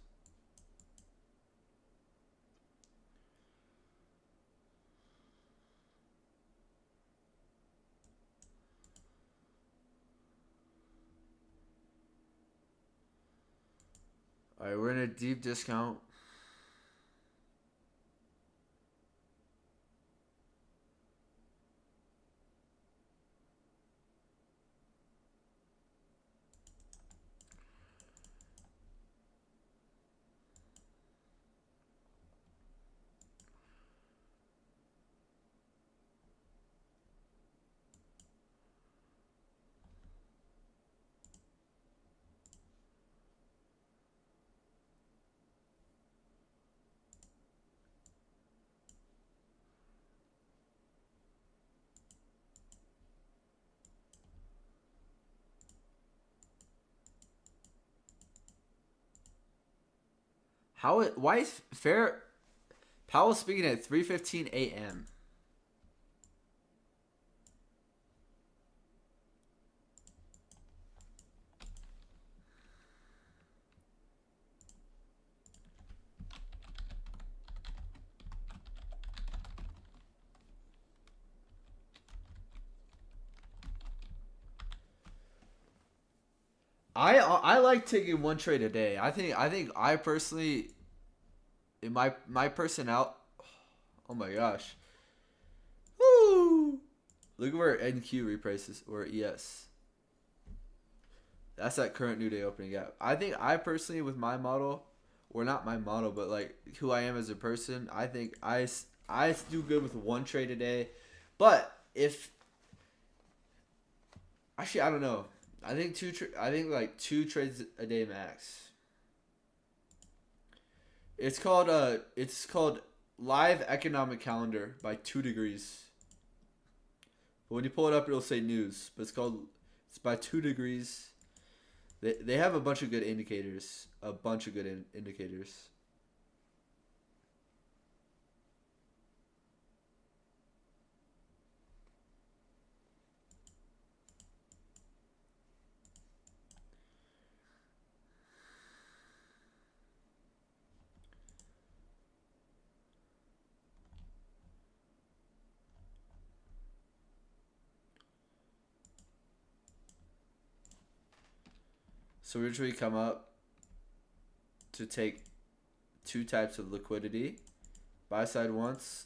Alright, we're in a deep discount. Why is Powell speaking at 3:15 a.m.? I like taking one trade a day. I think I personally, in my personnel, oh my gosh, woo! Look where NQ reprices or ES. That's that current new day opening gap. I think I personally with my model, or not my model, but like who I am as a person, I think I do good with one trade a day. But if actually I don't know. I think like 2 trades a day max. It's called Live Economic Calendar by 2 Degrees. But when you pull it up, it'll say news. But it's by 2 Degrees. They have a bunch of good indicators. Indicators. So originally come up to take two types of liquidity. Buy side once,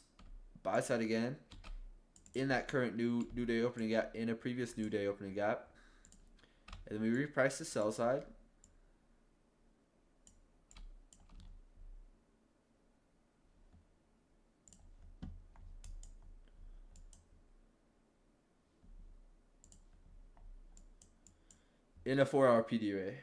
buy side again, in that current new day opening gap, in a previous new day opening gap. And then we reprice the sell side. In a 4-hour PD array.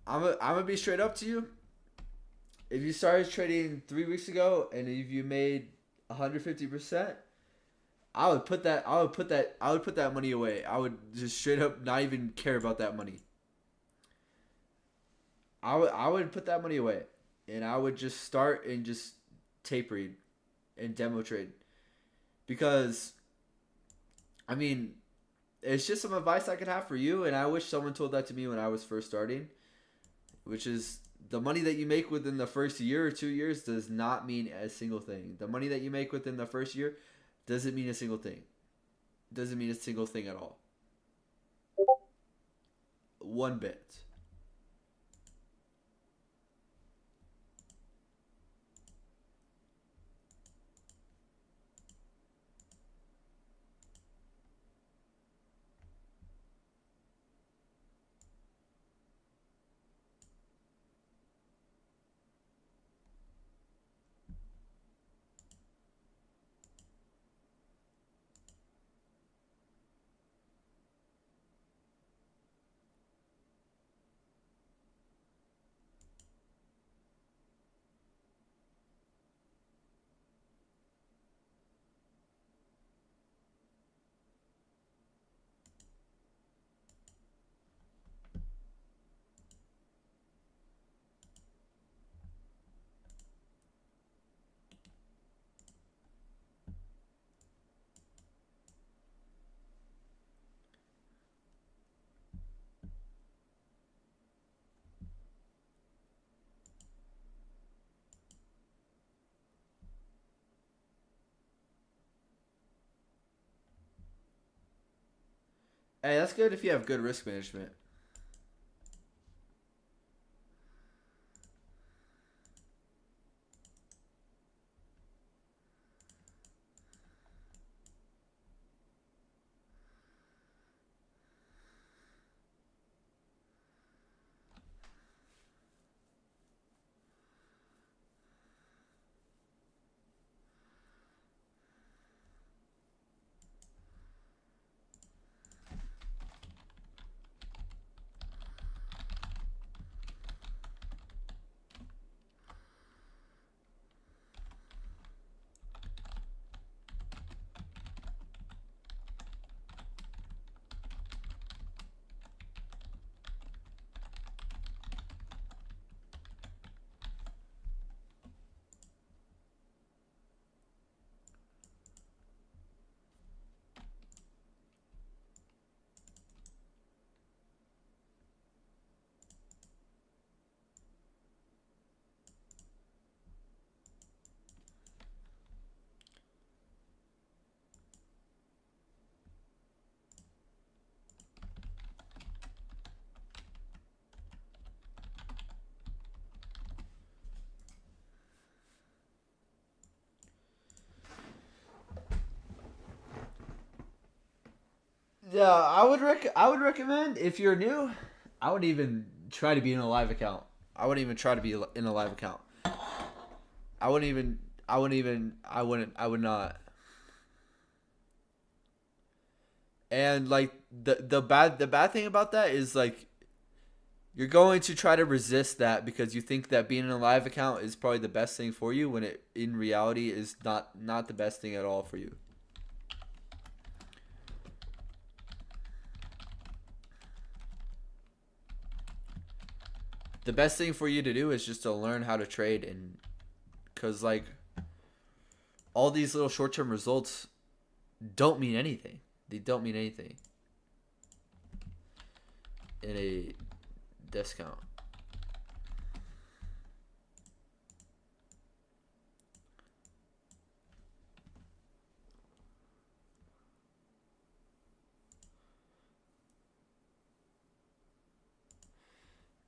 I'm gonna be straight up to you. If you started trading 3 weeks ago and if you made 150%, I would put that money away. I would just straight up not even care about that money. I would put that money away, and I would just start and just tape read and demo trade, because I mean, it's just some advice I could have for you, and I wish someone told that to me when I was first starting, which is the money that you make within the first year or 2 years does not mean a single thing. The money that you make within the first year doesn't mean a single thing. Doesn't mean a single thing at all. One bit. Hey, that's good if you have good risk management. Yeah, I would recommend, if you're new, I wouldn't even try to be in a live account. I wouldn't even try to be in a live account. I would not. And like the bad thing about that is, like, you're going to try to resist that because you think that being in a live account is probably the best thing for you, when it in reality is not the best thing at all for you. The best thing for you to do is just to learn how to trade, and because, like, all these little short-term results don't mean anything. They don't mean anything in a discount.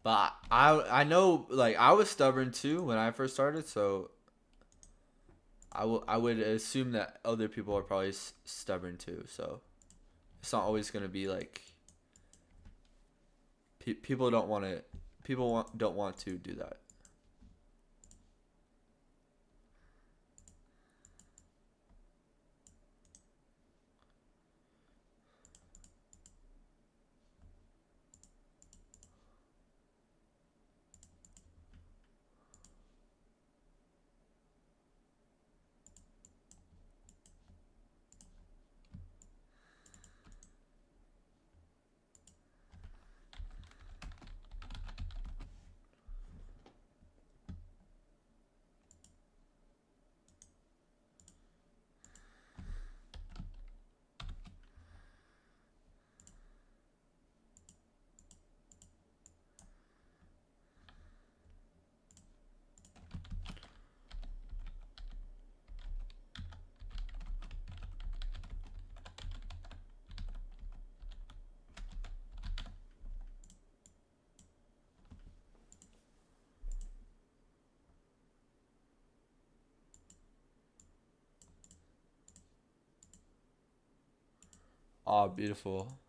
But I know, like, I was stubborn too when I first started, so I would assume that other people are probably stubborn too. So it's not always gonna be like people don't want to don't want to do that. Oh, beautiful.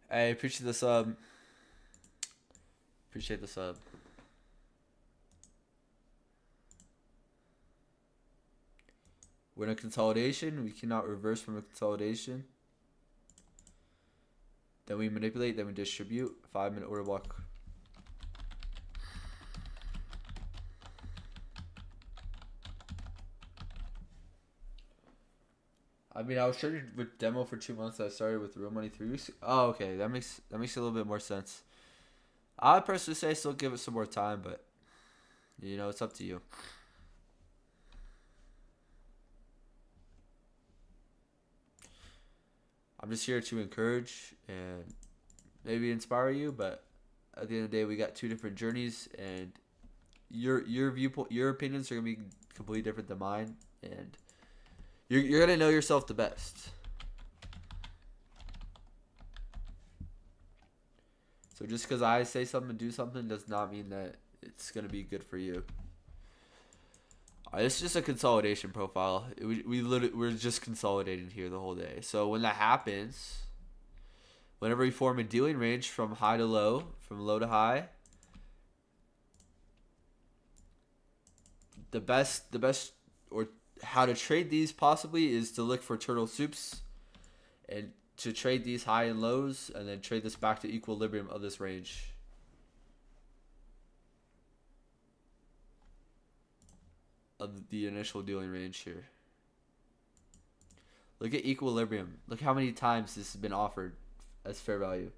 Hey, appreciate the sub. Appreciate the sub. We're in a consolidation. We cannot reverse from a consolidation. Then we manipulate. Then we distribute. 5-minute order block. I mean, I was trading with demo for 2 months. I started with real money 3 weeks. Oh, okay. That makes a little bit more sense. I would personally say still give it some more time, but you know, it's up to you. I'm just here to encourage and maybe inspire you, but at the end of the day, we got 2 different journeys, and your viewpoint, your opinions are gonna be completely different than mine, and you're gonna know yourself the best. So just because I say something and do something does not mean that it's gonna be good for you. It's just a consolidation profile. We're just consolidating here the whole day. So when that happens, whenever we form a dealing range from high to low, from low to high, the best or how to trade these possibly is to look for turtle soups and to trade these high and lows and then trade this back to equilibrium of this range. Of the initial dealing range here. Look at equilibrium. Look how many times this has been offered as fair value.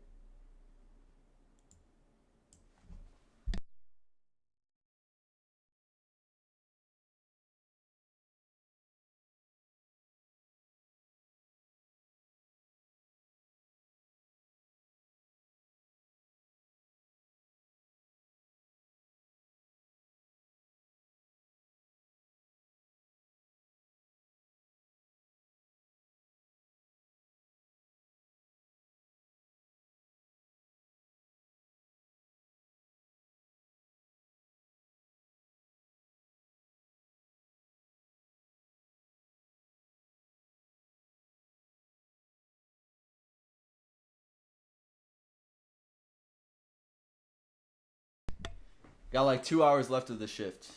Got like 2 hours left of the shift.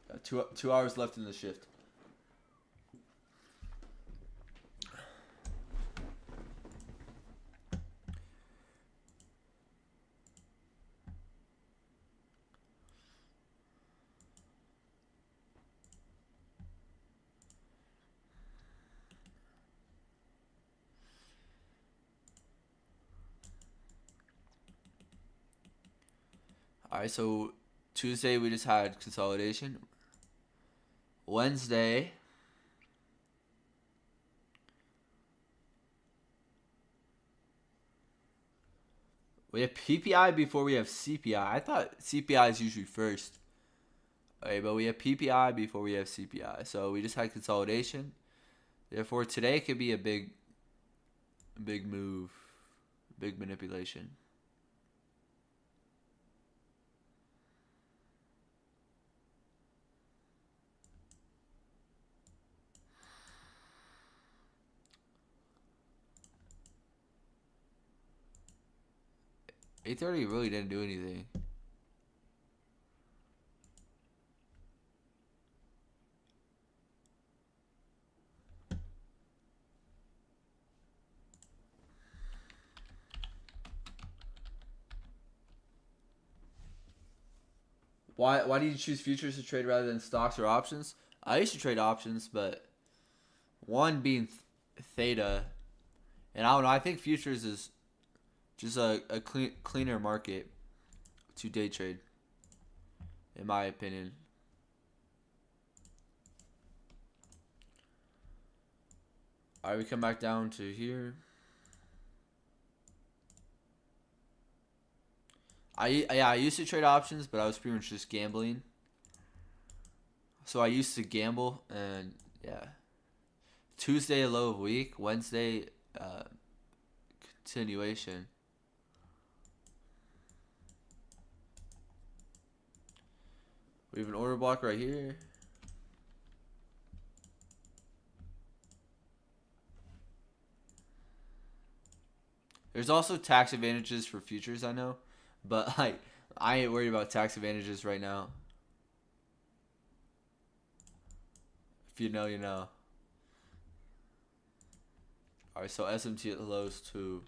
Got two hours left in the shift. Alright, so Tuesday we just had consolidation. Wednesday, we have PPI before we have CPI. I thought CPI is usually first. Okay, but we have PPI before we have CPI. So we just had consolidation. Therefore, today could be a big move, big manipulation. $8.30 really didn't do anything. Why do you choose futures to trade rather than stocks or options? I used to trade options, but one being theta, and I don't know. I think futures is just a cleaner market to day trade, in my opinion. All right, we come back down to here. I used to trade options, but I was pretty much just gambling. So I used to gamble, and yeah. Tuesday, a low of week. Wednesday, continuation. We have an order block right here. There's also tax advantages for futures, I know. But like, I ain't worried about tax advantages right now. If you know, you know. Alright, so SMT at the lows too.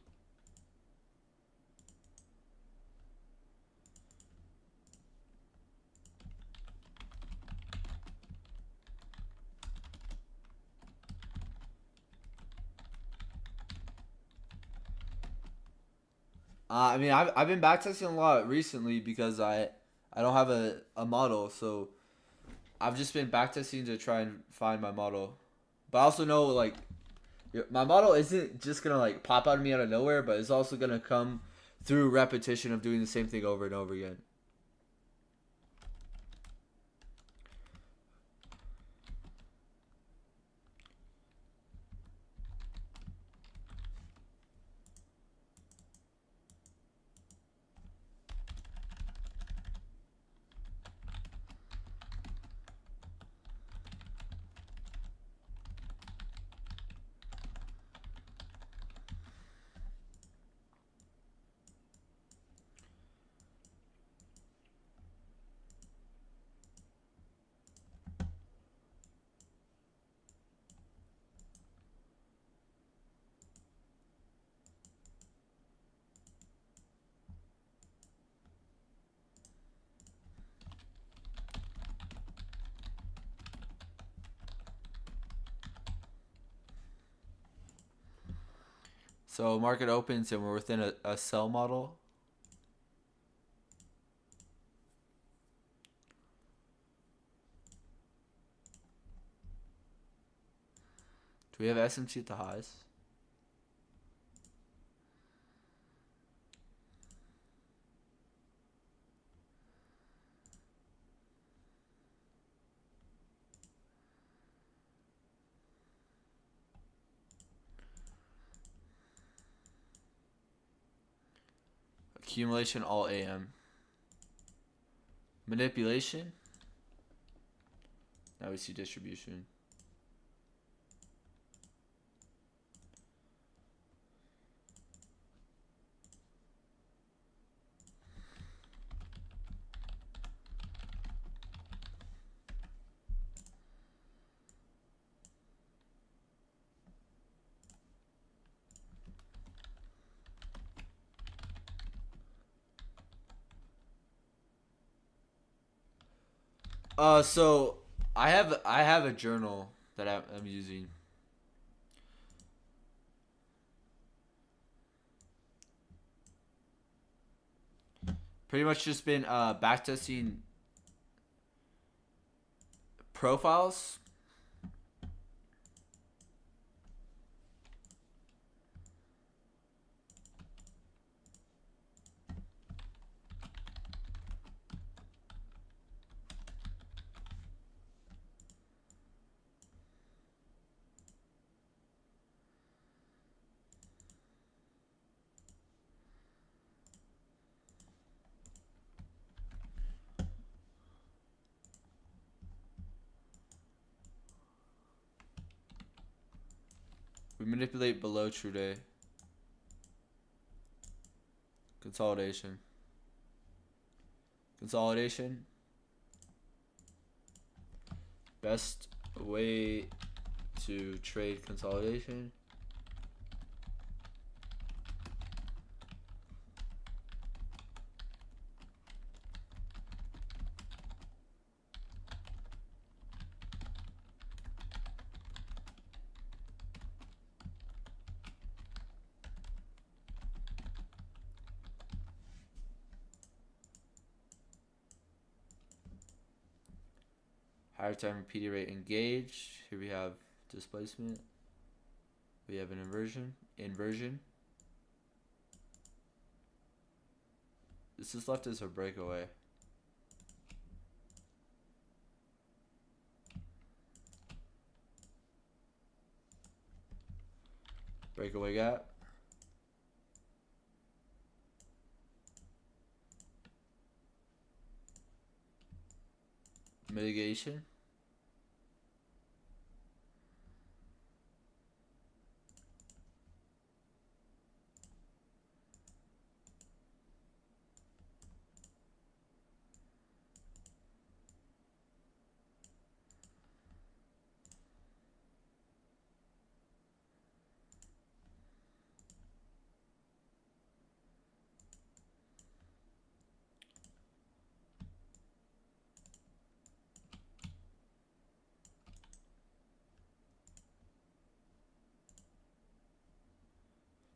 I mean, I've been backtesting a lot recently because I don't have a model, so I've just been backtesting to try and find my model. But I also know, like, my model isn't just gonna like pop out of me out of nowhere, but it's also gonna come through repetition of doing the same thing over and over again. So market opens and we're within a sell model. Do we have SMT at the highs? Accumulation all AM. Manipulation. Now we see distribution. So I have a journal that I'm using. Pretty much just been backtesting profiles. We manipulate below true day. Consolidation. Consolidation. Best way to trade consolidation. Higher time repeated rate engaged. Here we have displacement. We have an inversion. This is left as a breakaway. Breakaway gap. Mitigation.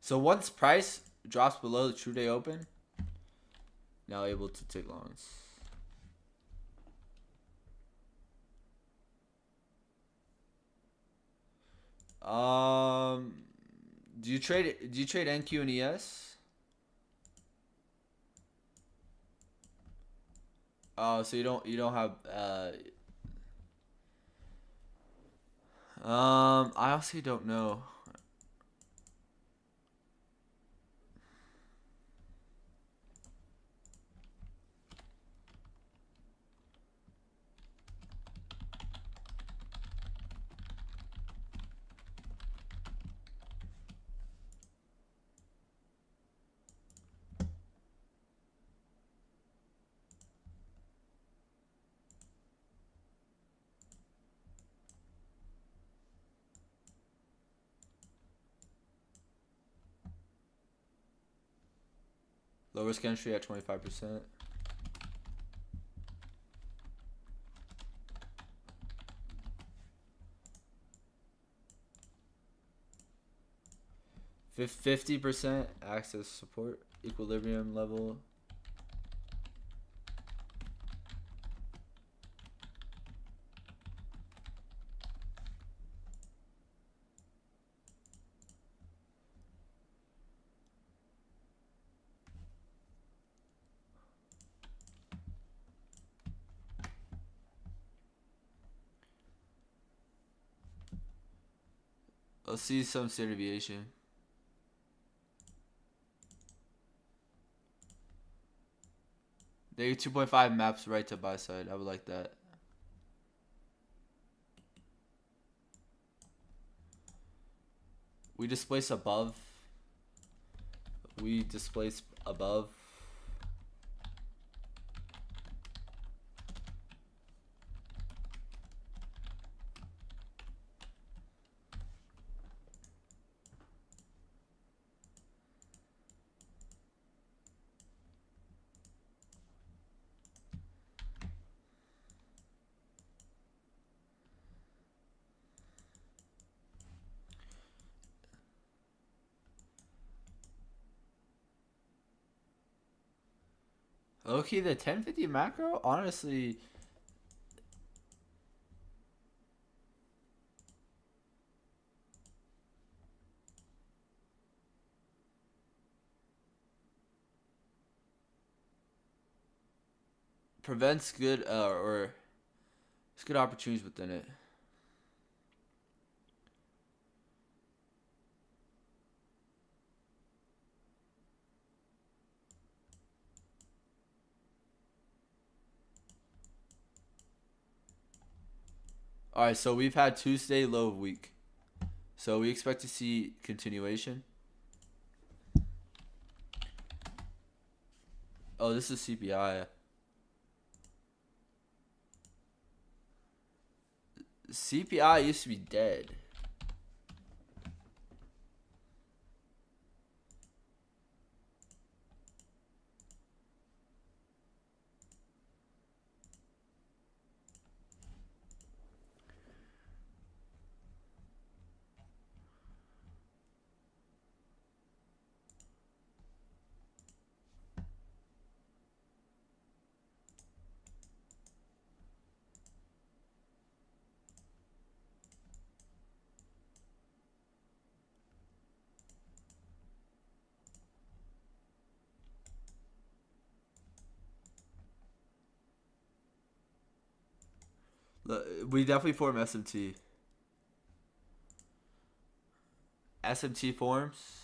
So once price drops below the true day open, now able to take longs. Do you trade NQ and ES? Oh, so you don't have I honestly don't know. Low risk entry at 25%. Fif 50% access support equilibrium level. Let's see some standard deviation. They 2.5 maps right to buy side. I would like that. We displace above. We displace above. Okay, the 1050 macro, honestly, prevents good or it's good opportunities within it. All right, so we've had Tuesday low of week. So we expect to see continuation. Oh, this is CPI. CPI used to be dead. We definitely form SMT. SMT forms.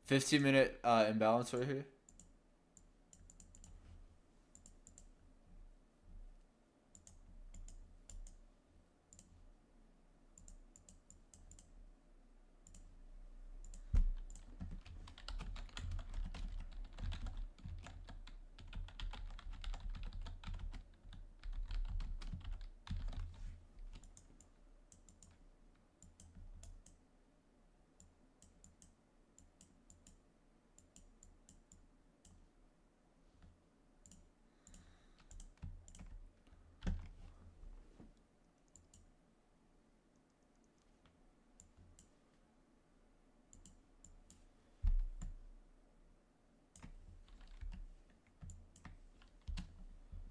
$15-minute imbalance right here.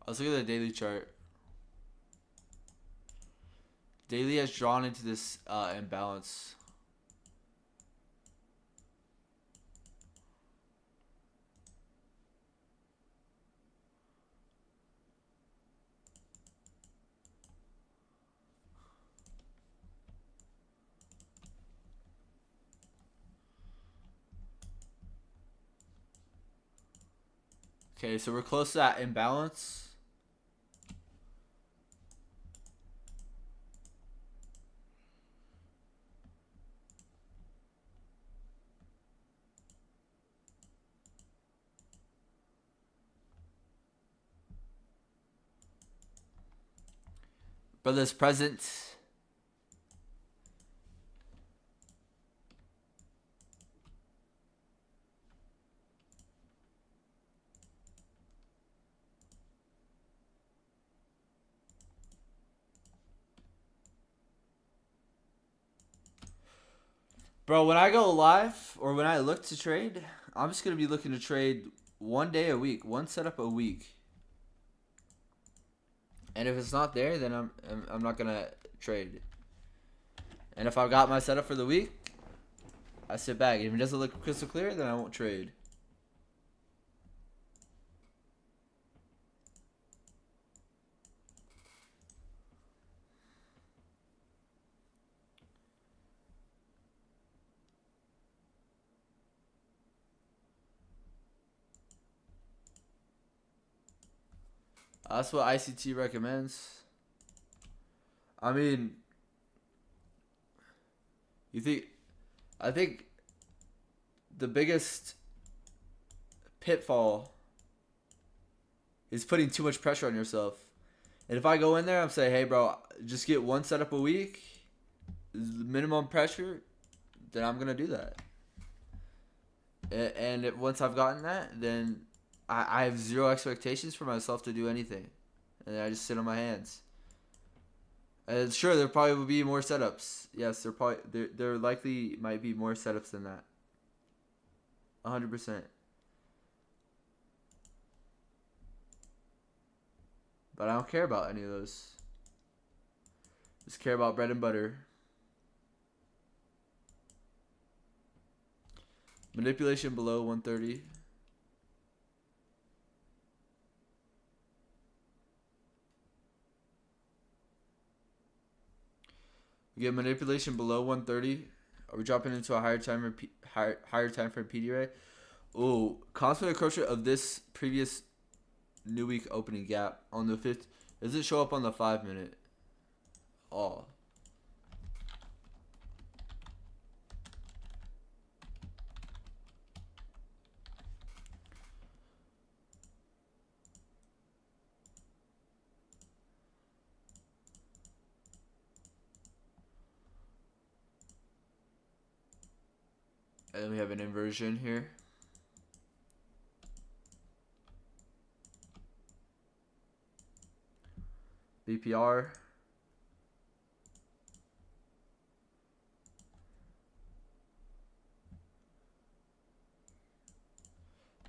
Let's look at the daily chart. Daily has drawn into this imbalance. Okay, so we're close to that imbalance. Brothers present. Bro, when I go live or when I look to trade, I'm just going to be looking to trade one day a week, one setup a week. And if it's not there, then I'm not going to trade. And if I've got my setup for the week, I sit back. If it doesn't look crystal clear, then I won't trade. That's what ICT recommends. I mean, I think the biggest pitfall is putting too much pressure on yourself. And if I go in there, I'm saying, hey, bro, just get one setup a week, minimum pressure, then I'm going to do that. And once I've gotten that, then I have zero expectations for myself to do anything. And I just sit on my hands. And sure, there probably will be more setups. Yes, there likely might be more setups than that. 100%. But I don't care about any of those. Just care about bread and butter. Manipulation below 130. We get manipulation below 130. Are we dropping into a higher time frame PD array? Oh, constant encroachment of this previous new week opening gap on the 5th. Does it show up on the 5-minute? Oh. And then we have an inversion here. BPR.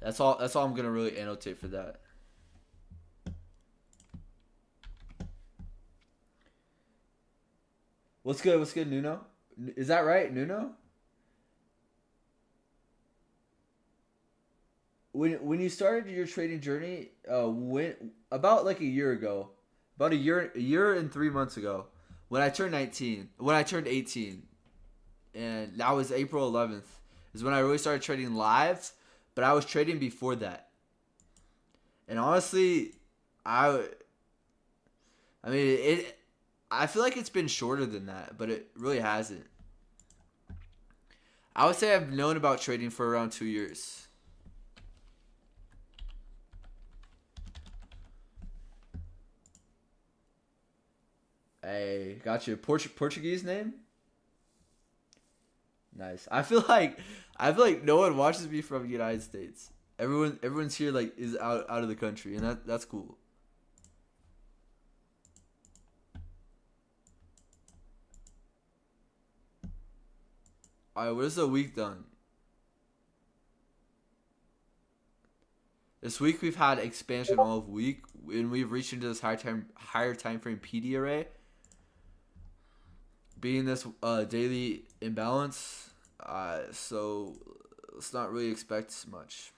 That's all I'm gonna really annotate for that. What's good? What's good, Nuno? Is that right, Nuno? When you started your trading journey, about like a year ago, about a year and 3 months ago, when I turned 18, and that was April 11th, is when I really started trading live. But I was trading before that, and honestly, I mean I feel like it's been shorter than that, but it really hasn't. I would say I've known about trading for around 2 years. Hey, got you. Portuguese name? Nice. I feel like no one watches me from the United States. Everyone's here like is out of the country, and that's cool. All right, what is the week done? This week we've had expansion all of week, and we've reached into this higher time frame PD array. Being this daily imbalance, so let's not really expect much.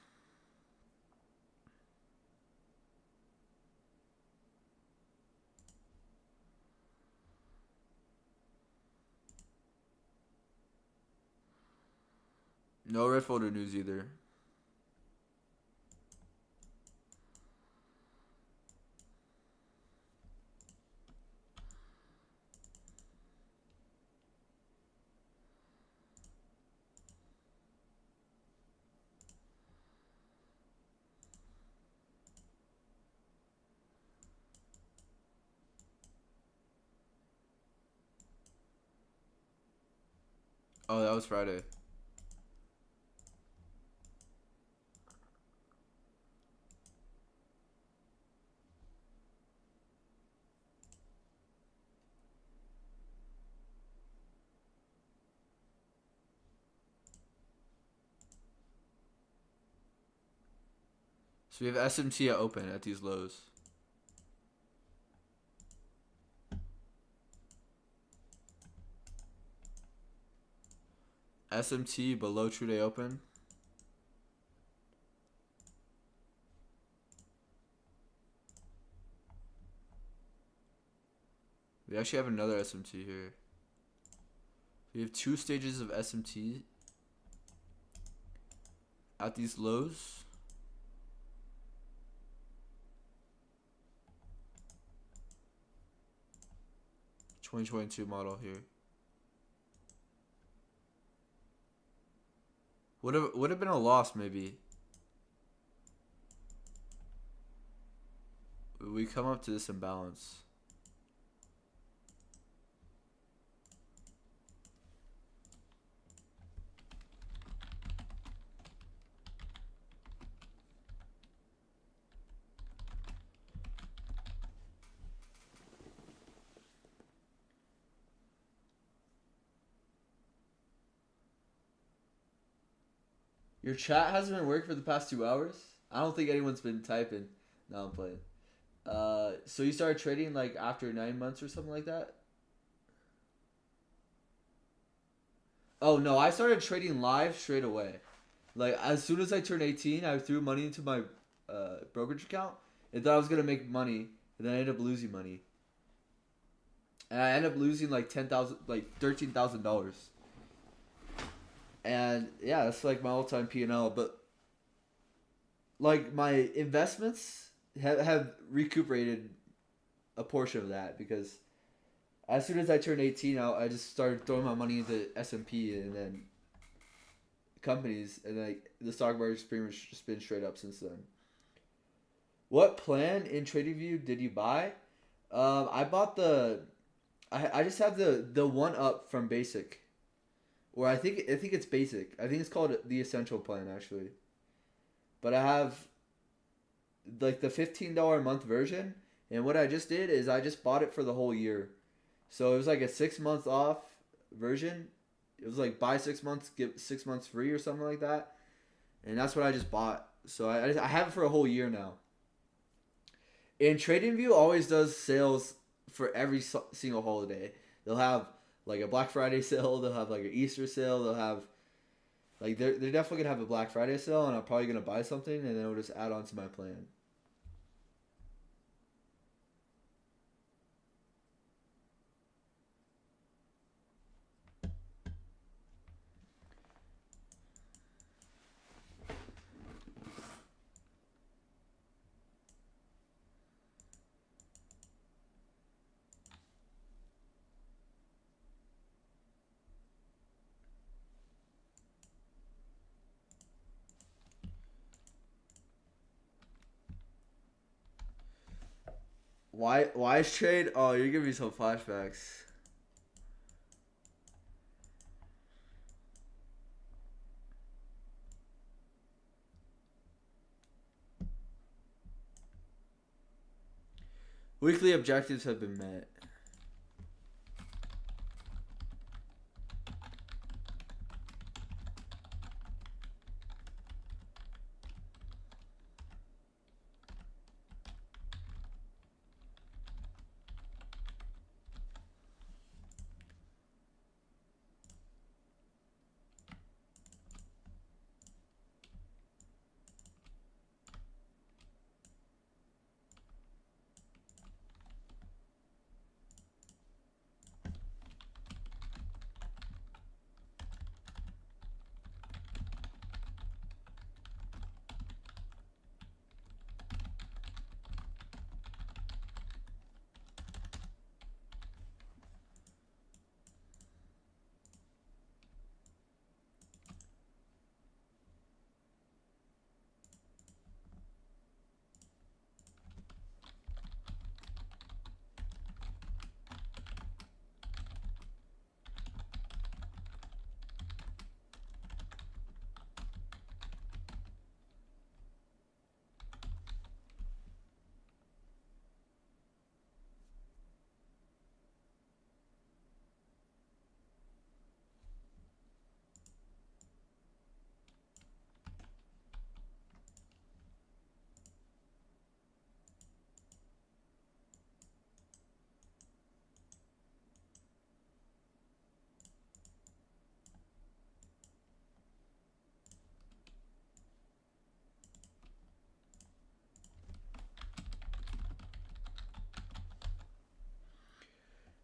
No red folder news either. Oh, that was Friday. So we have SMT open at these lows. SMT below true day open. We actually have another SMT here. We have 2 stages of SMT at these lows. '22 model here. Would have been a loss maybe. We come up to this imbalance. Your chat hasn't been working for the past 2 hours? I don't think anyone's been typing. No, I'm playing. So you started trading like after 9 months or something like that? Oh no, I started trading live straight away. Like as soon as I turned 18, I threw money into my brokerage account and thought I was gonna make money, and then I ended up losing money. And I ended up losing like $13,000. And yeah, that's like my all-time P&L. But like my investments have recuperated a portion of that, because as soon as I turned 18, I just started throwing my money into S&P and then companies, and like the stock market's pretty much just been straight up since then. What plan in TradingView did you buy? I bought I just have the one up from Basic, or I think it's Basic. I think it's called the Essential plan actually. But I have like the $15 a month version, and what I just did is I just bought it for the whole year. So it was like a 6 months off version. It was like buy 6 months, get 6 months free or something like that. And that's what I just bought. So I have it for a whole year now. And TradingView always does sales for every single holiday. They'll have like a Black Friday sale. They'll have like an Easter sale. They'll have like they're definitely gonna have a Black Friday sale, and I'm probably gonna buy something, and then I'll just add on to my plan. Why is trade? Oh, you're giving me some flashbacks. Weekly objectives have been met.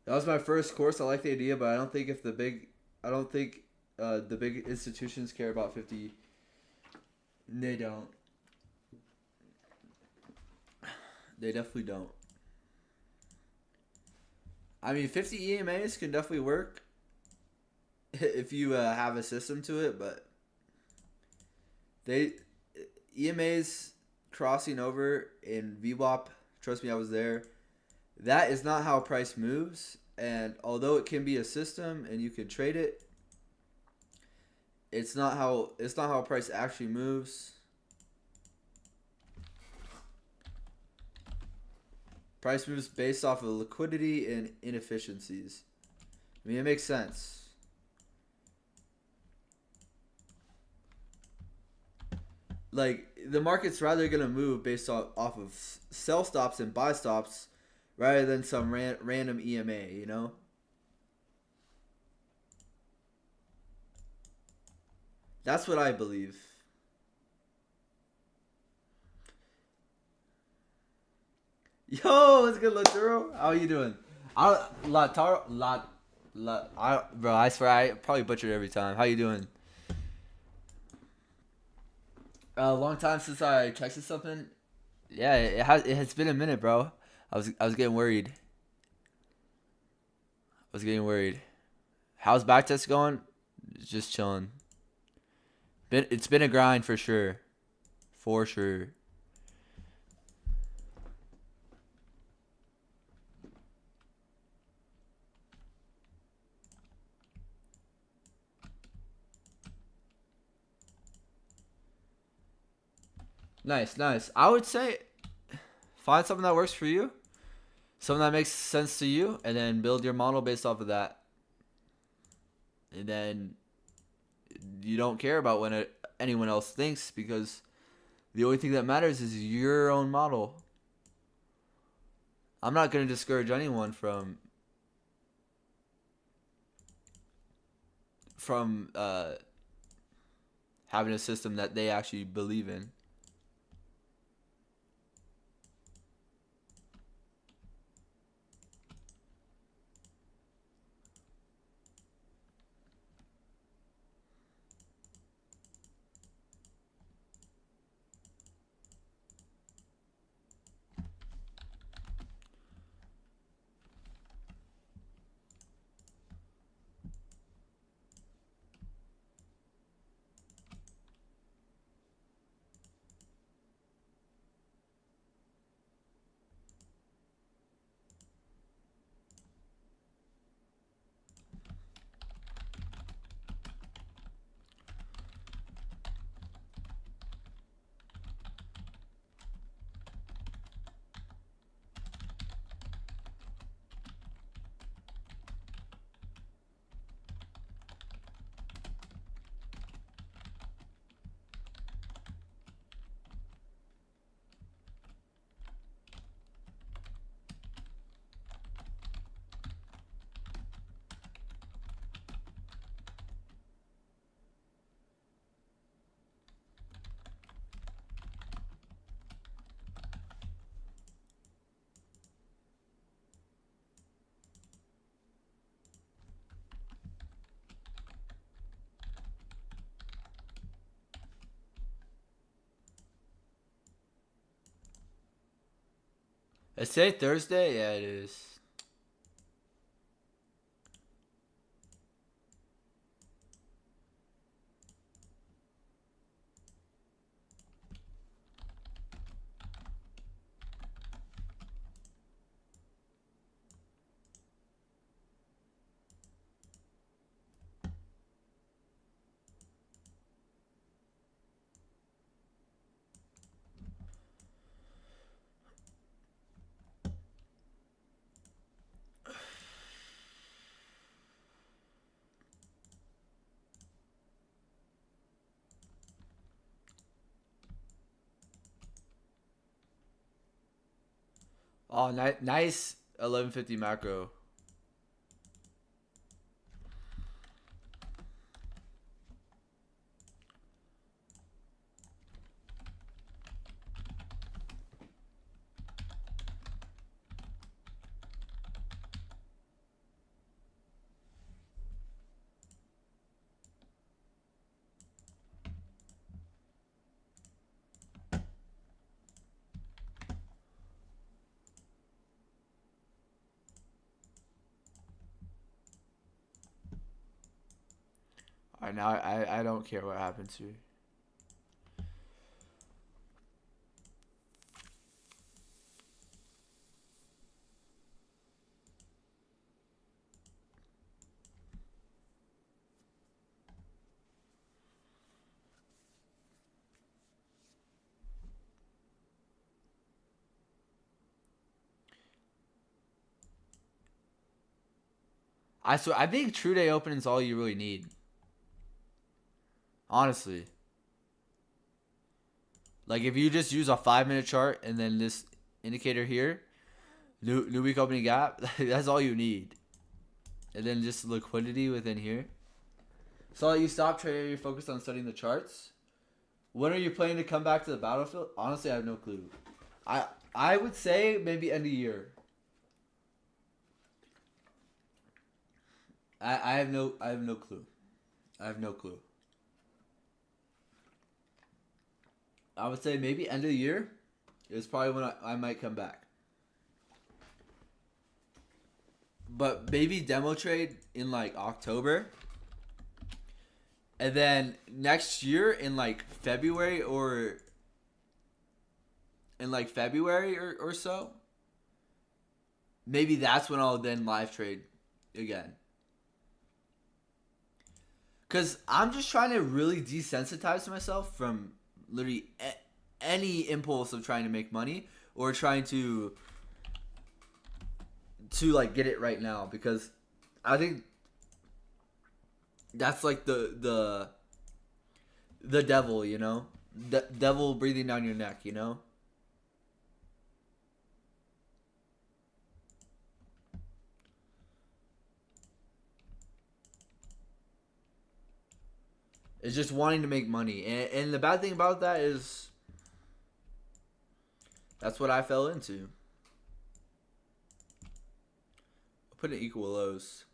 That was my first course. I like the idea, but I don't think the big institutions care about 50. They don't. They definitely don't. I mean, 50 EMAs can definitely work if you have a system to it, but EMAs crossing over in VWAP, trust me, I was there. That is not how price moves, and although it can be a system and you can trade it, it's not how price actually moves. Price moves based off of liquidity and inefficiencies. I mean, it makes sense. Like, the market's rather going to move based off of sell stops and buy stops rather than some random EMA, you know? That's what I believe. Yo, what's good, Laturo? How are you doing? Bro, I swear I probably butchered every time. How you doing? A long time since I texted something. Yeah, it has been a minute, bro. I was getting worried. How's backtest going? Just chilling. It's been a grind for sure. For sure. Nice. I would say find something that works for you. Something that makes sense to you, and then build your model based off of that. And then you don't care about what anyone else thinks, because the only thing that matters is your own model. I'm not going to discourage anyone from having a system that they actually believe in. It's today Thursday? Yeah, it is. Oh, nice 1150 macro. All right, now I don't care what happens here. I think True Day Open is all you really need. Honestly. Like, if you just use a 5-minute chart and then this indicator here, new week opening gap, that's all you need. And then just liquidity within here. So you stop trading, you're focused on studying the charts. When are you planning to come back to the battlefield? Honestly, I have no clue. I would say maybe end of year. I have no clue. I have no clue. I would say maybe end of the year is probably when I might come back. But maybe demo trade in like October. And then next year in like February or so. Maybe that's when I'll then live trade again. Because I'm just trying to really desensitize myself from literally any impulse of trying to make money or trying to like get it right now, because I think that's like the devil, you know, devil breathing down your neck, you know. It's just wanting to make money, and the bad thing about that is that's what I fell into. I'll put it equal lows.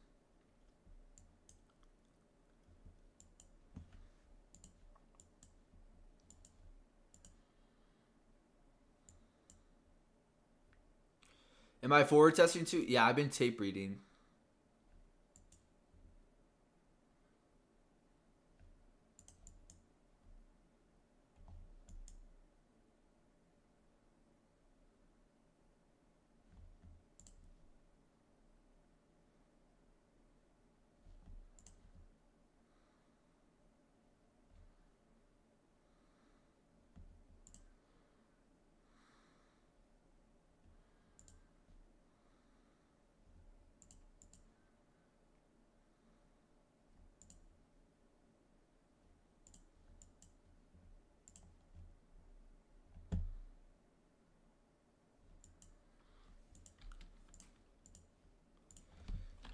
Am I forward testing too? Yeah, I've been tape reading.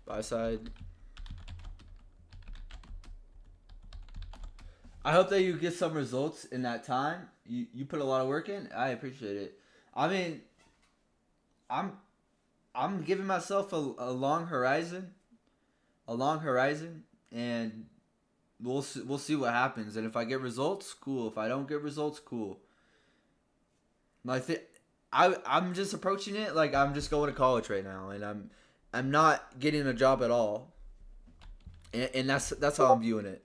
Buy side. I hope that you get some results in that time. You put a lot of work in. I appreciate it. I mean, I'm giving myself a long horizon, and we'll see what happens. And if I get results, cool. If I don't get results, cool. I'm just approaching it like I'm just going to college right now, and I'm not getting a job at all, and that's how I'm viewing it.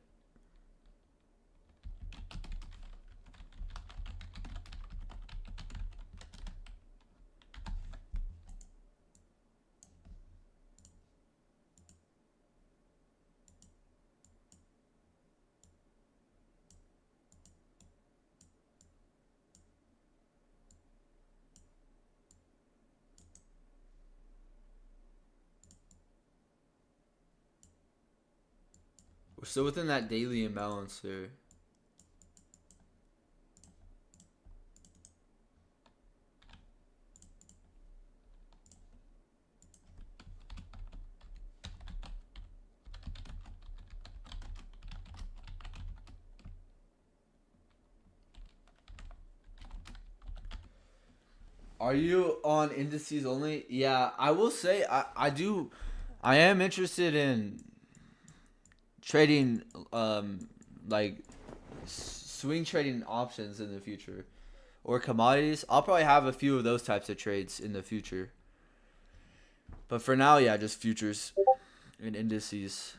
We're still within that daily imbalance here. Are you on indices only? Yeah, I will say I am interested in trading like swing trading options in the future, or commodities. I'll probably have a few of those types of trades in the future. But for now, yeah, just futures and indices.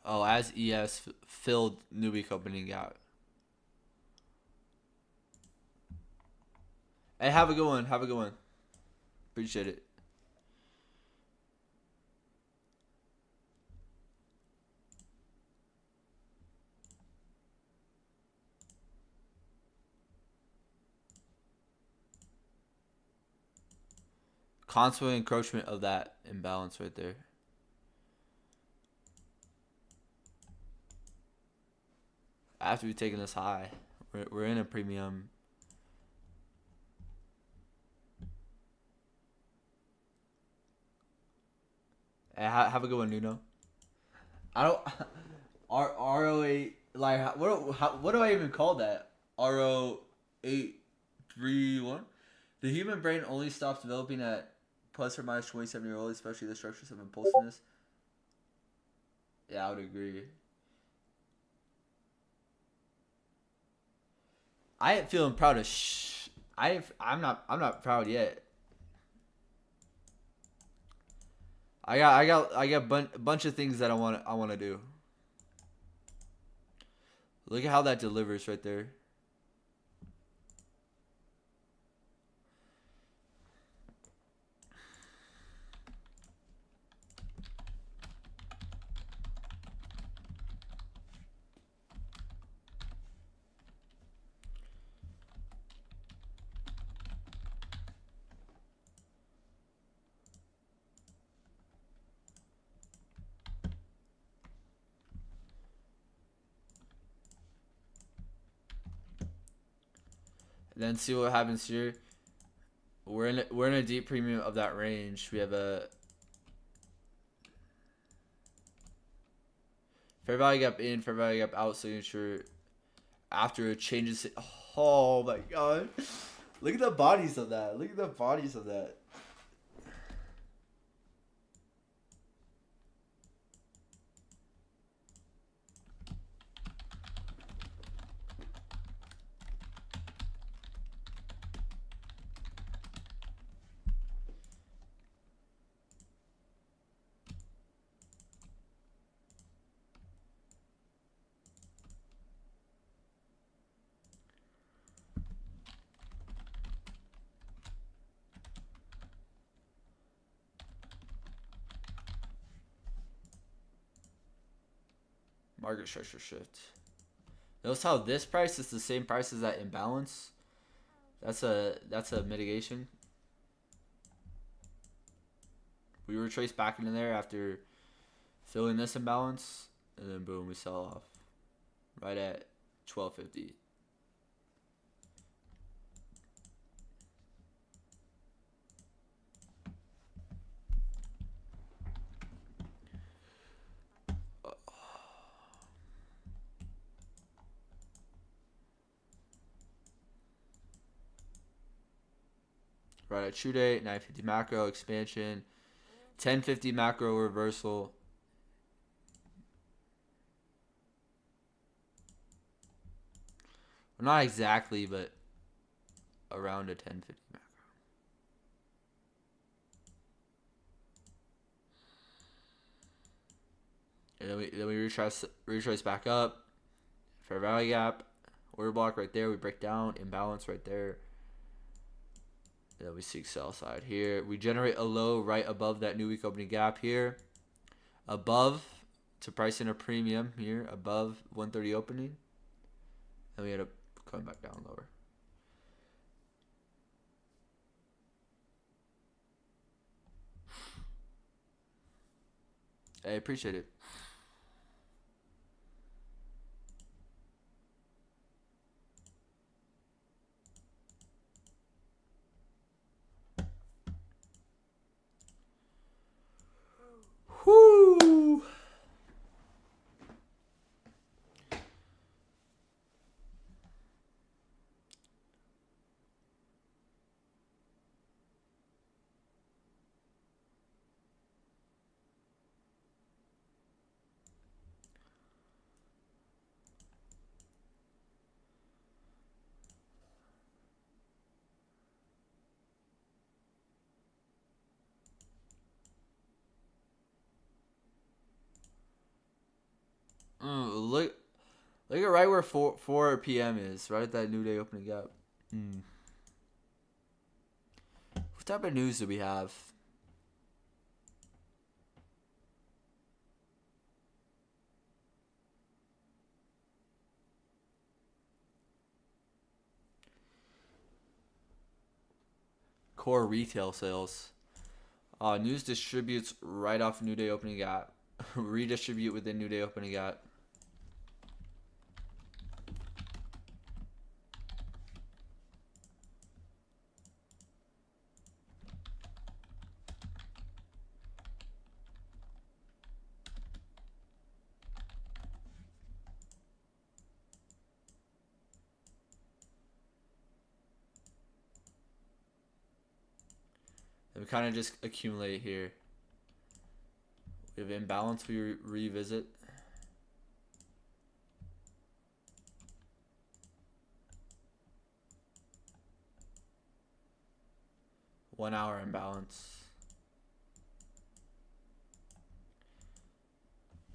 Oh, as ES filled newbie company gap. Hey, have a good one. Have a good one. Appreciate it. Constant encroachment of that imbalance right there. After we've taken this high, we're in a premium. Hey, have a good one, Nuno. I don't. RO8, like what do I even call that? RO831. The human brain only stops developing at plus or minus 27 years old, especially the structures of impulsiveness. Yeah, I would agree. I ain't feeling proud of I'm not proud yet. I got a bunch of things that I want to do. Look at how that delivers right there. And then see what happens here. We're in a deep premium of that range. We have a fair value gap in, fair value gap out signature after it changes. Oh my god. Look at the bodies of that. Look at the bodies of that. Market structure shift. Notice how this price is the same price as that imbalance. That's a mitigation. We retrace back into there after filling this imbalance, and then boom, we sell off right at 1250. Right at true date, 950 macro expansion, 1050 macro reversal. Well, not exactly, but around a 1050 macro. And then we retrace back up. Fair value gap, order block right there. We break down, imbalance right there. Then we seek sell side here. We generate a low right above that new week opening gap here. Above to price in a premium here. Above 130 opening. And we end up coming back down lower. I appreciate it. Whoo! Look at right where 4 p.m. is. Right at that new day opening gap. type of news do we have? Core retail sales. News distributes right off New Day opening gap. Redistribute within New Day opening gap. And we kind of just accumulate here. We have imbalance, we revisit. One hour imbalance.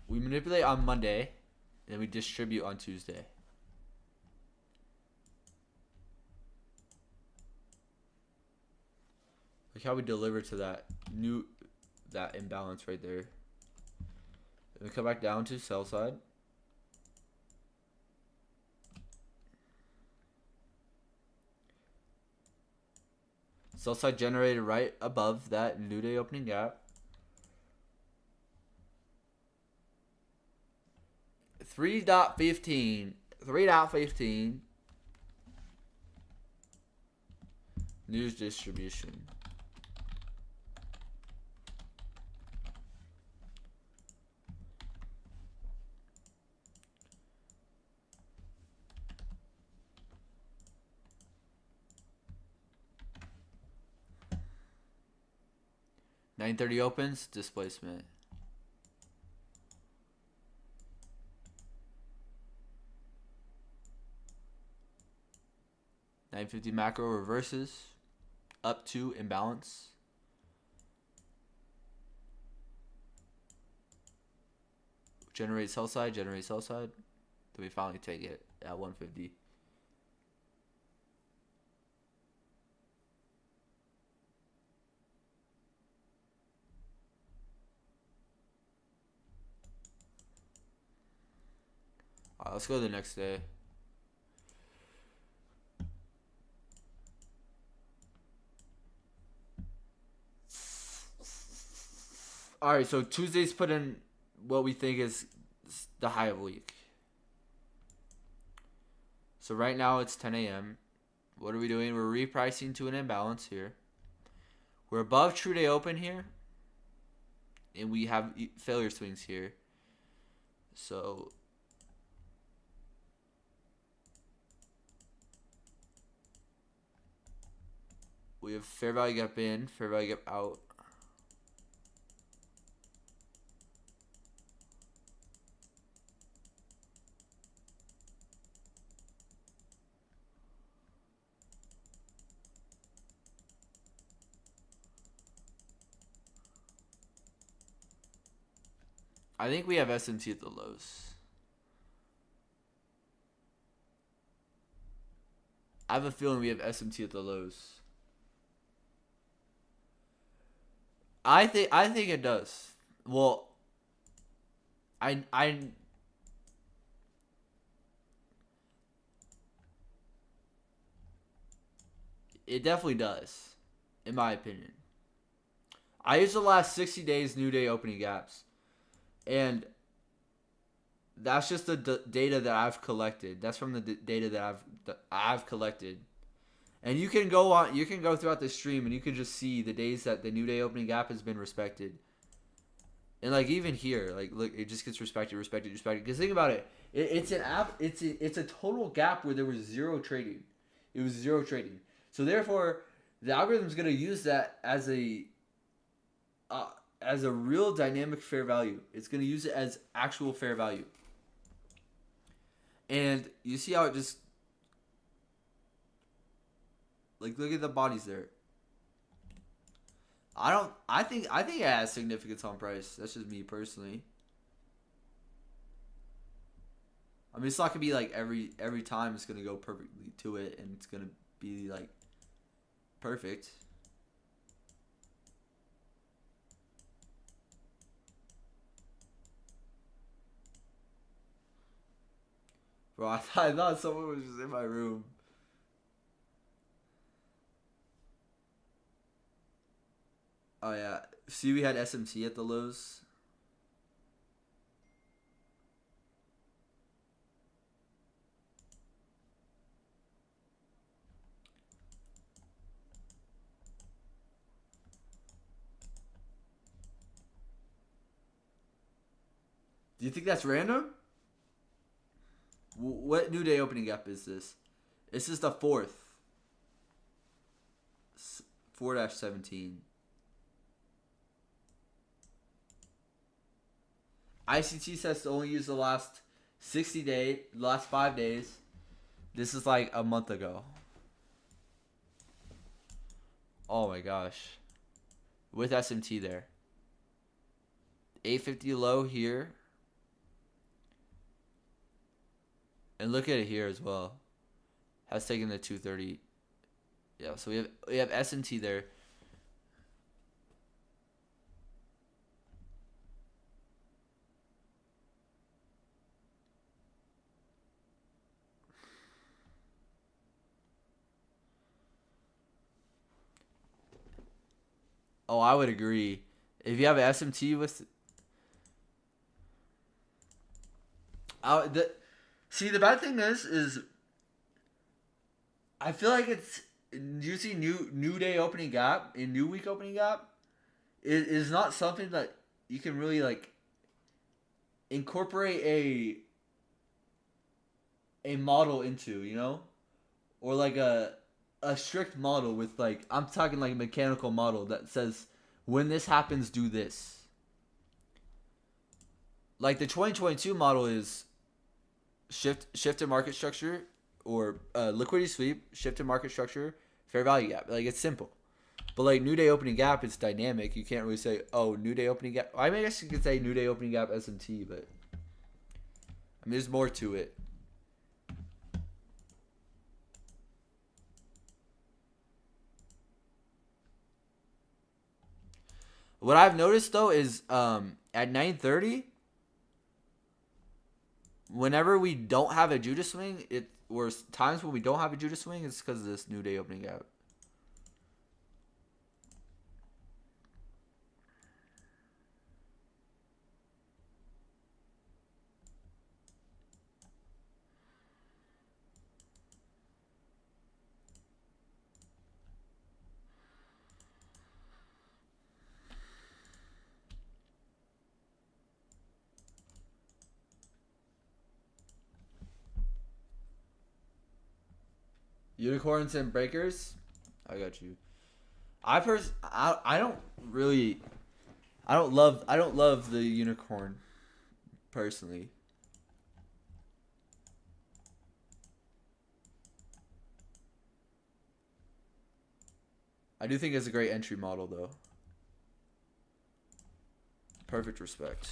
We manipulate on Monday, and we distribute on Tuesday. Look how we deliver to that imbalance right there. And we come back down to sell side. Sell side generated right above that New Day opening gap. 3.15. 3.15. News distribution. $9.30 opens, displacement. $9.50 macro reverses, up to imbalance. Generate sell side, generate sell side. Then we finally take it at 150. Alright, let's go to the next day. Alright, so Tuesday's put in what we think is the high of the week. So right now it's 10 a.m. What are we doing? We're repricing to an imbalance here. We're above true day open here. And we have failure swings here. So we have fair value gap in, fair value gap out. I think we have SMT at the lows. I have a feeling we have SMT at the lows. I think it does. Well, it definitely does, in my opinion. I use the last 60 days New Day opening gaps. And that's just the data that I've collected. That's from the data that I've collected. And you can go throughout the stream and you can just see the days that the New Day opening gap has been respected. And like even here, like look, it just gets respected. Because think about it, it's a total gap where there was zero trading. It was zero trading. So therefore, the algorithm's gonna use that as a real dynamic fair value. It's going to use it as actual fair value. And you see how it just, like, look at the bodies there. I think it has significance on price. That's just me personally. I mean, it's not going to be like every time it's going to go perfectly to it and it's going to be like perfect. Bro, I thought someone was just in my room. Oh yeah. See, we had SMT at the lows. Do you think that's random? What new day opening gap is this? This is the 4th. 4-17. ICT says to only use the last 5 days. This is like a month ago. Oh my gosh. With SMT there. 850 low here. And look at it here as well. Has taken the 230. Yeah, so we have SMT there. Oh, I would agree. If you have an SMT with see, the bad thing is I feel like it's using new day opening gap in new week opening gap is not something that you can really like incorporate a model into, you know, or like a strict model with like I'm talking like a mechanical model that says when this happens do this. Like the 2022 model is shift to market structure or liquidity sweep, shift to market structure, fair value gap. Like it's simple. But like new day opening gap, it's dynamic. You can't really say, oh, new day opening gap. I mean, I guess you could say new day opening gap SMT, but I mean, there's more to it. What I've noticed though is at 9:30, whenever we don't have a Judah swing, or times when we don't have a Judah swing, it's because of this new day opening gap. Unicorns and breakers, I got you. I don't love the unicorn personally. I do think it's a great entry model though. Perfect respect.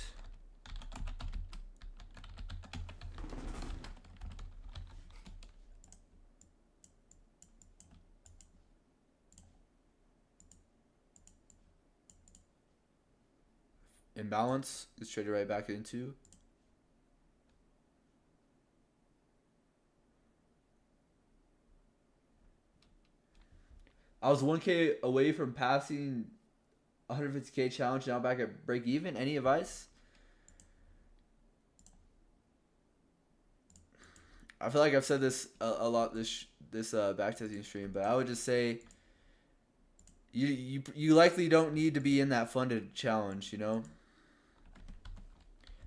Imbalance is traded right back into. I was 1K away from passing 150K challenge, now back at break even. Any advice? I feel like I've said this a lot this backtesting stream, but I would just say you likely don't need to be in that funded challenge, you know?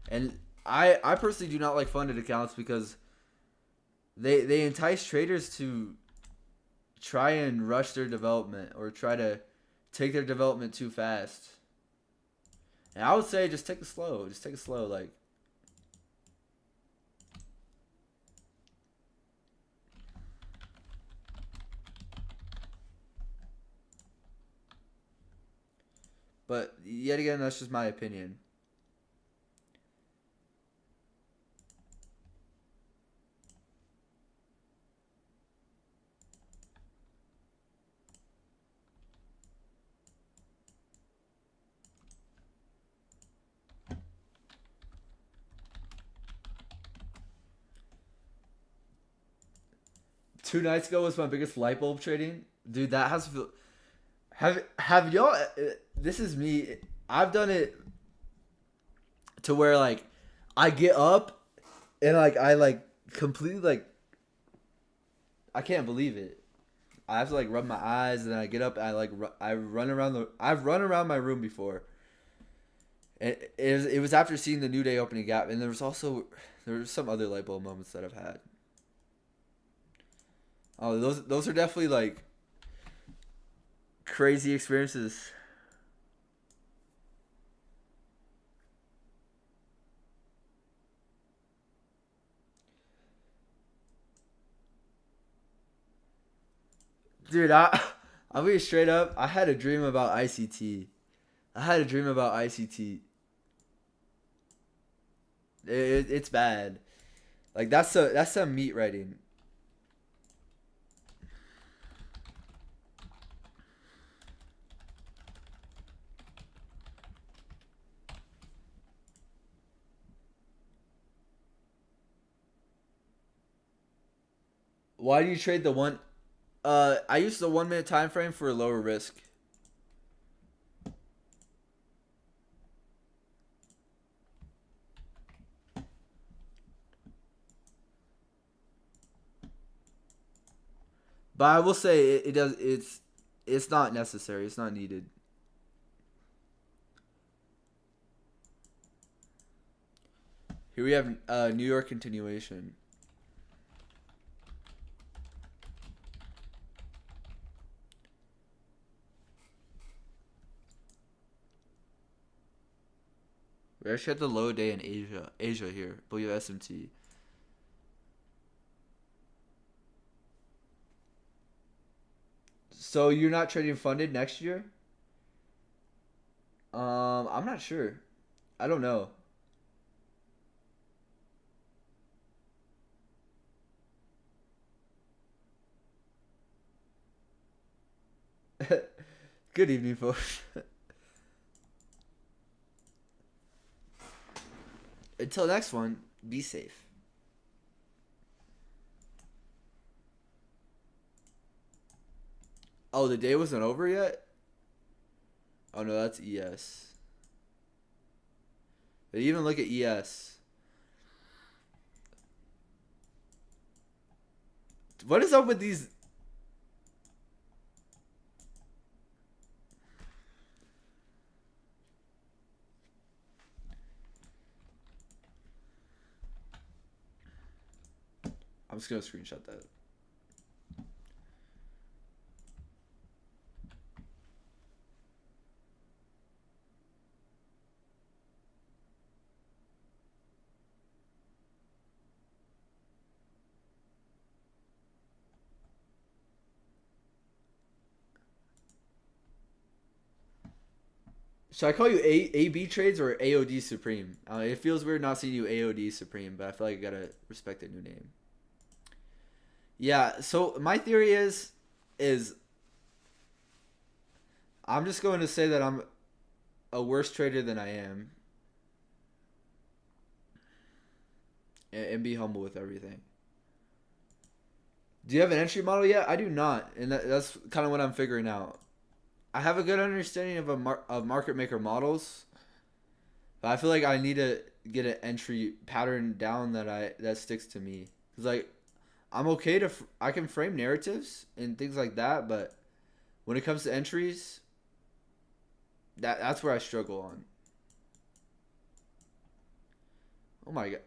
And I personally do not like funded accounts because they entice traders to try and rush their development or try to take their development too fast. And I would say just take it slow. Just take it slow. Like, but yet again, that's just my opinion. 2 nights ago was my biggest light bulb trading. Dude, that has have y'all? This is me. I've done it to where like I get up and like I like completely like I can't believe it. I have to like rub my eyes and then I get up and I've run around my room before. It was after seeing the New Day opening gap, and there was some other light bulb moments that I've had. Oh, those are definitely like crazy experiences. Dude, I'll be straight up. I had a dream about ICT. It's bad. Like that's some meat writing. Why do you trade the one? I use the 1 minute time frame for a lower risk. But I will say it does. It's not necessary. It's not needed. Here we have New York continuation. We actually had the low day in Asia here. I believe SMT. So you're not trading funded next year? I'm not sure. I don't know. Good evening, folks. Until next one, be safe. Oh, the day wasn't over yet? Oh no, that's ES. But even look at ES. What is up with these? I'm just gonna screenshot that. Should I call you AB trades or AOD Supreme? It feels weird not seeing you AOD Supreme, but I feel like I gotta respect the new name. Yeah, so my theory is I'm just going to say that I'm a worse trader than I am. And be humble with everything. Do you have an entry model yet? I do not, and that's kind of what I'm figuring out. I have a good understanding of market maker models, but I feel like I need to get an entry pattern down that sticks to me. Cause like I'm okay I can frame narratives and things like that, but when it comes to entries, that's where I struggle on. Oh my god,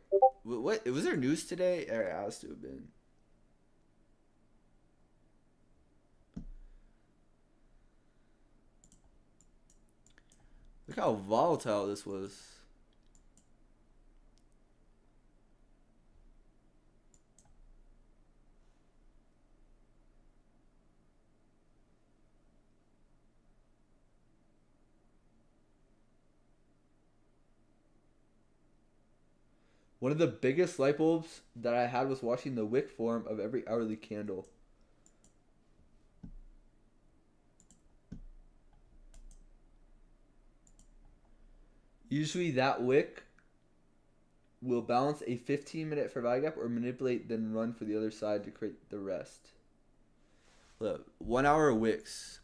what was there news today? It has to have been. Look how volatile this was. One of the biggest light bulbs that I had was watching the wick form of every hourly candle. Usually that wick will balance a 15-minute fair value gap or manipulate then run for the other side to create the rest. Look, 1 hour wicks.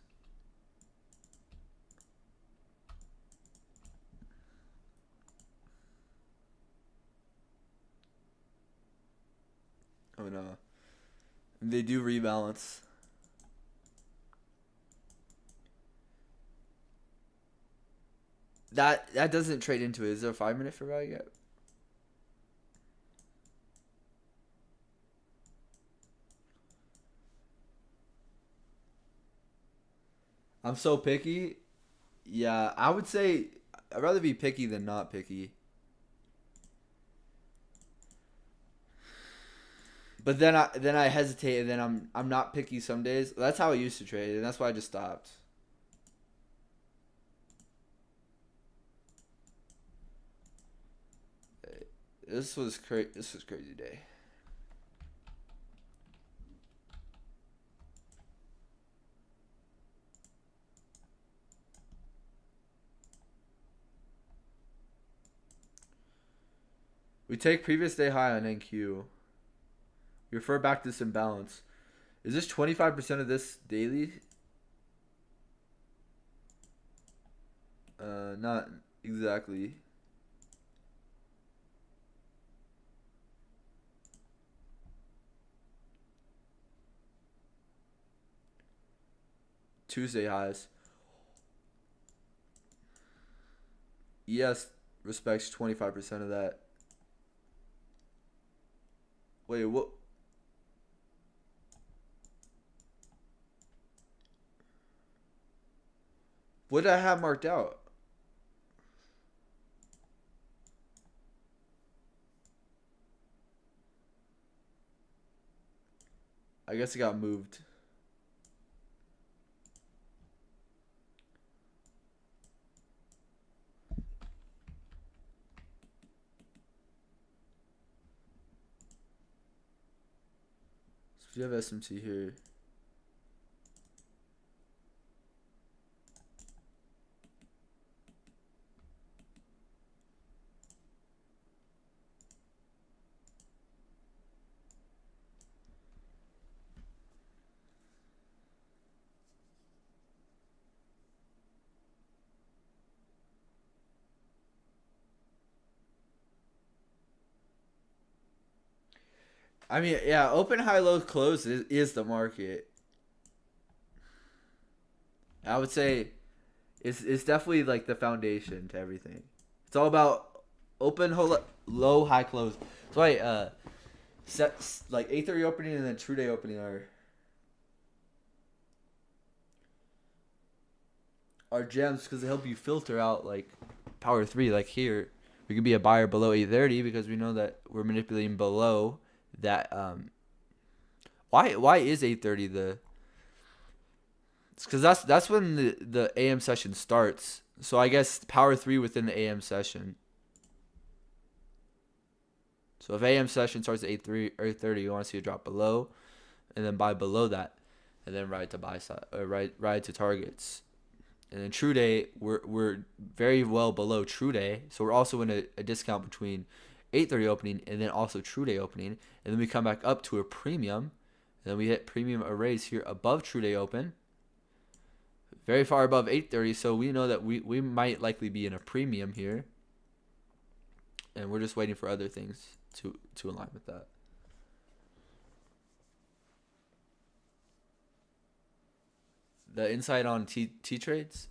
Oh no. They do rebalance. That doesn't trade into it. Is there a 5-minute fair value gap? I'm so picky. Yeah, I would say I'd rather be picky than not picky. But then I hesitate, and then I'm not picky some days. That's how I used to trade, and that's why I just stopped. This was crazy day. We take previous day high on NQ. We refer back to this imbalance. Is this 25% of this daily? Not exactly. Tuesday highs. ES respects 25% of that. Wait, what? What did I have marked out? I guess it got moved. So we have SMT here. I mean, yeah, open, high, low, close is the market. I would say it's definitely like the foundation to everything. It's all about open, low, high, close. That's why sets like 8:30 opening and then true day opening are gems because they help you filter out like power 3. Like here, we could be a buyer below 8:30 because we know that we're manipulating below that. Why is 8:30 the? It's because that's when the AM session starts. So I guess power 3 within the AM session. So if AM session starts at 8:30, you want to see a drop below, and then buy below that, and then ride to buy side or ride to targets. And then true day, we're very well below true day, so we're also in a discount between 8:30 opening and then also true day opening, and then we come back up to a premium, and then we hit premium arrays here above true day open, very far above 8:30. So we know that we might likely be in a premium here, and we're just waiting for other things to align with that. The insight on T trades.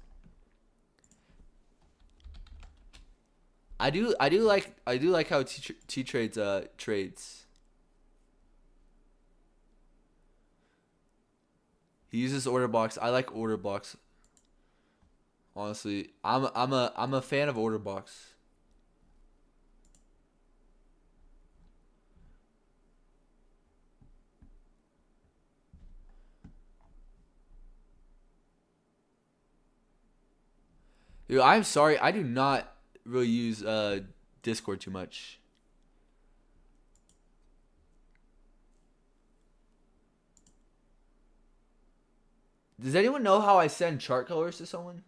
I do like how T trades trades. He uses order blocks. I like order blocks. Honestly, I'm a fan of order blocks. Dude, I'm sorry. I do not really use Discord too much. Does anyone know how I send chart colors to someone?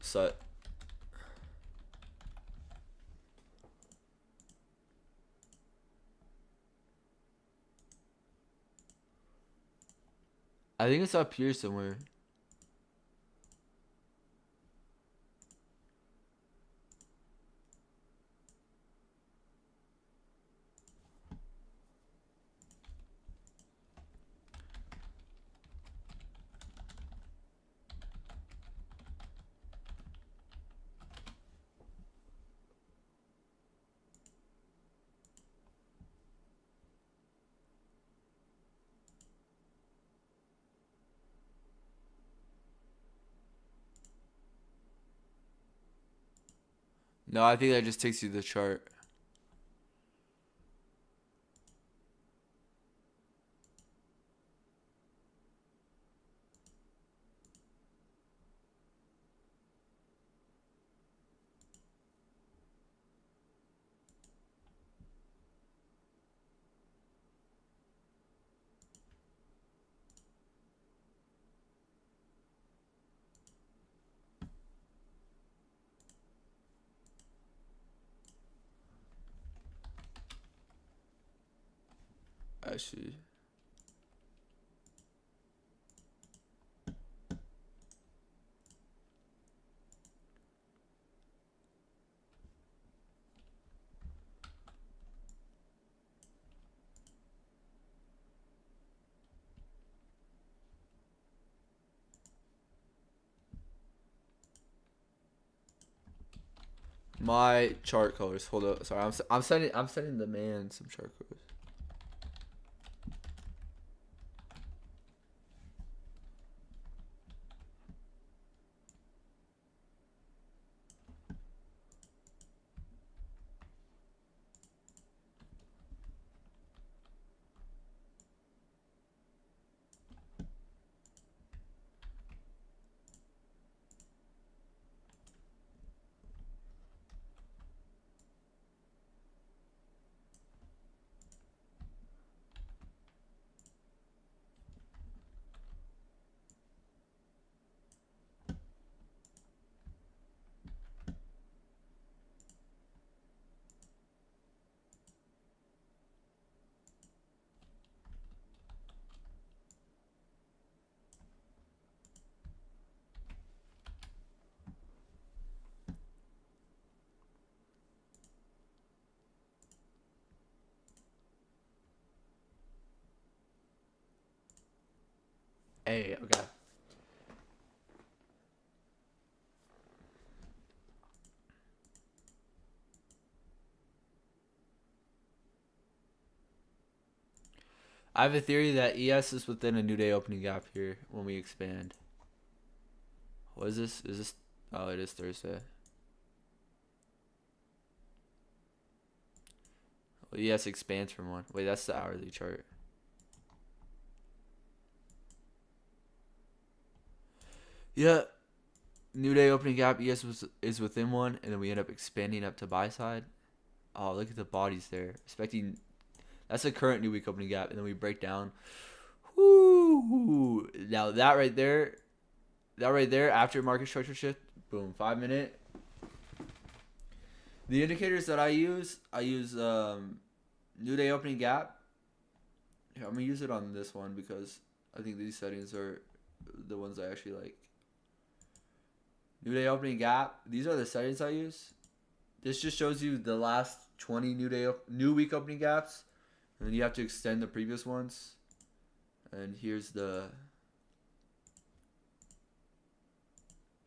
So I think it's up here somewhere. No, I think that just takes you to the chart. Actually. My chart colors. Hold up. Sorry, I'm sending the man some chart colors. Hey, okay. I have a theory that ES is within a new day opening gap here when we expand. What is this? Is this? Oh, it is Thursday. Well, ES expands from one. Wait, that's the hourly chart. Yeah. New day opening gap. ES is within one, and then we end up expanding up to buy side. Oh, look at the bodies there. Expecting. That's the current new week opening gap, and then we break down. Whoo! Now that right there, after market structure shift, boom, 5 minute. The indicators that I use new day opening gap. Here, I'm gonna use it on this one because I think these settings are the ones I actually like. New day opening gap. These are the settings I use. This just shows you the last 20 new week opening gaps. And then you have to extend the previous ones. And here's the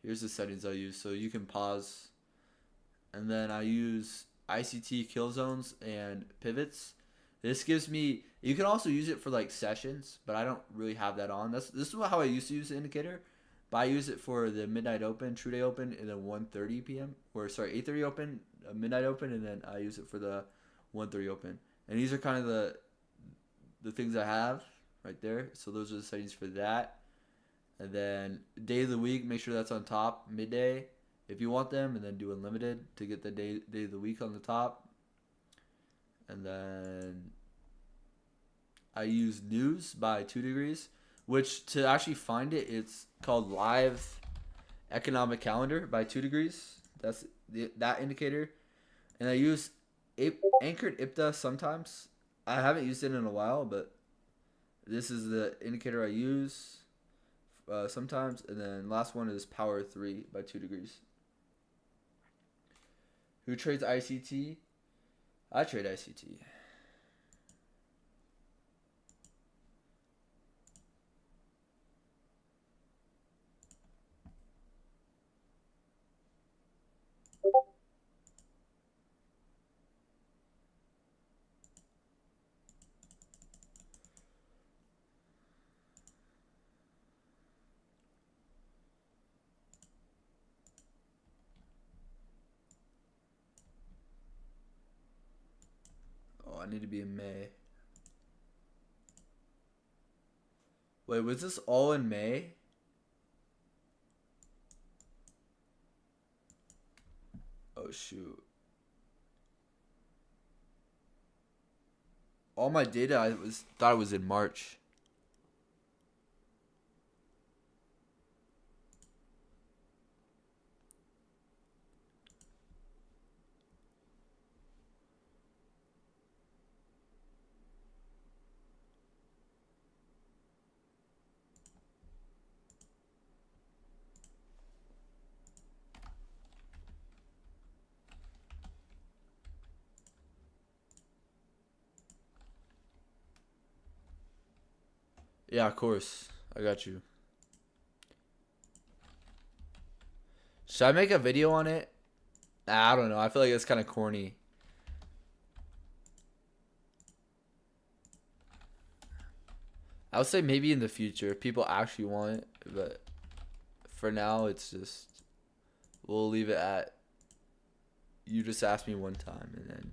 settings I use. So you can pause. And then I use ICT kill zones and pivots. This gives me, you can also use it for like sessions, but I don't really have that on. This is how I used to use the indicator. But I use it for the midnight open, true day open, and then 1:30 p.m. Or sorry, 8:30 open, midnight open, and then I use it for the 1:30 open. And these are kind of the things I have right there. So those are the settings for that. And then day of the week, make sure that's on top, midday, if you want them, and then do unlimited to get the day of the week on the top. And then I use news by 2 degrees, which to actually find it, it's called live economic calendar by 2 degrees. That's that indicator. And I use anchored IPTA sometimes. I haven't used it in a while, but this is the indicator I use. sometimes, and then last one is power 3 by 2 degrees. Who trades ICT? I trade ICT. Oh, I need to be in May. Wait, was this all in May? Oh shoot. All my data thought it was in March. Yeah, of course. I got you. Should I make a video on it? I don't know. I feel like it's kind of corny. I would say maybe in the future if people actually want it, but for now it's just we'll leave it at you just asked me one time and then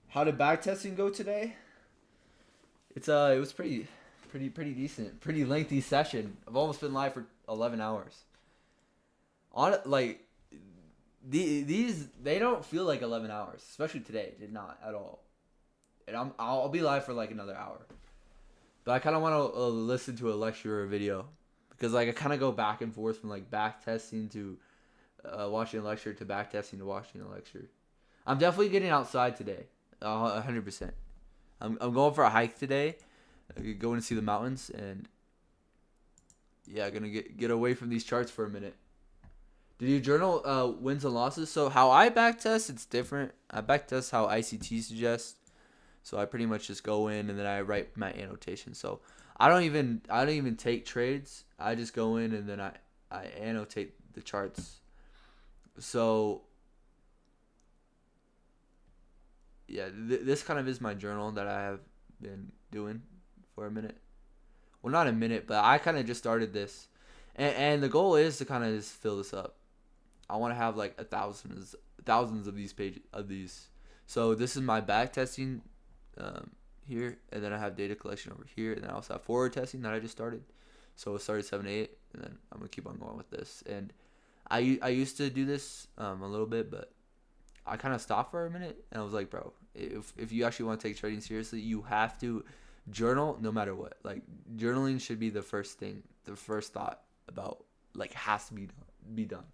how did backtesting go today? It was pretty decent. Pretty lengthy session. I've almost been live for 11 hours. These they don't feel like 11 hours, especially today. Did not at all. And I'll be live for like another hour. But I kind of want to listen to a lecture or a video because like I kind of go back and forth from like backtesting to watching a lecture to backtesting to watching a lecture. I'm definitely getting outside today. 100%. I'm going for a hike today. Going to see the mountains and yeah, gonna get away from these charts for a minute. Did you journal wins and losses? So how I backtest, it's different. I backtest how ICT suggests. So I pretty much just go in and then I write my annotation. So I don't even take trades. I just go in and then I annotate the charts. So yeah, this kind of is my journal that I have been doing for a minute. Well, not a minute, but I kind of just started this, and the goal is to kind of just fill this up. I want to have like thousands of these pages of these. So this is my back testing here, and then I have data collection over here, and then I also have forward testing that I just started. So it started 7-8, and then I'm gonna keep on going with this. And I used to do this a little bit, but I kind of stopped for a minute, and I was like, bro, if you actually want to take trading seriously, you have to journal no matter what. Like journaling should be the first thing, the first thought about like has to be done.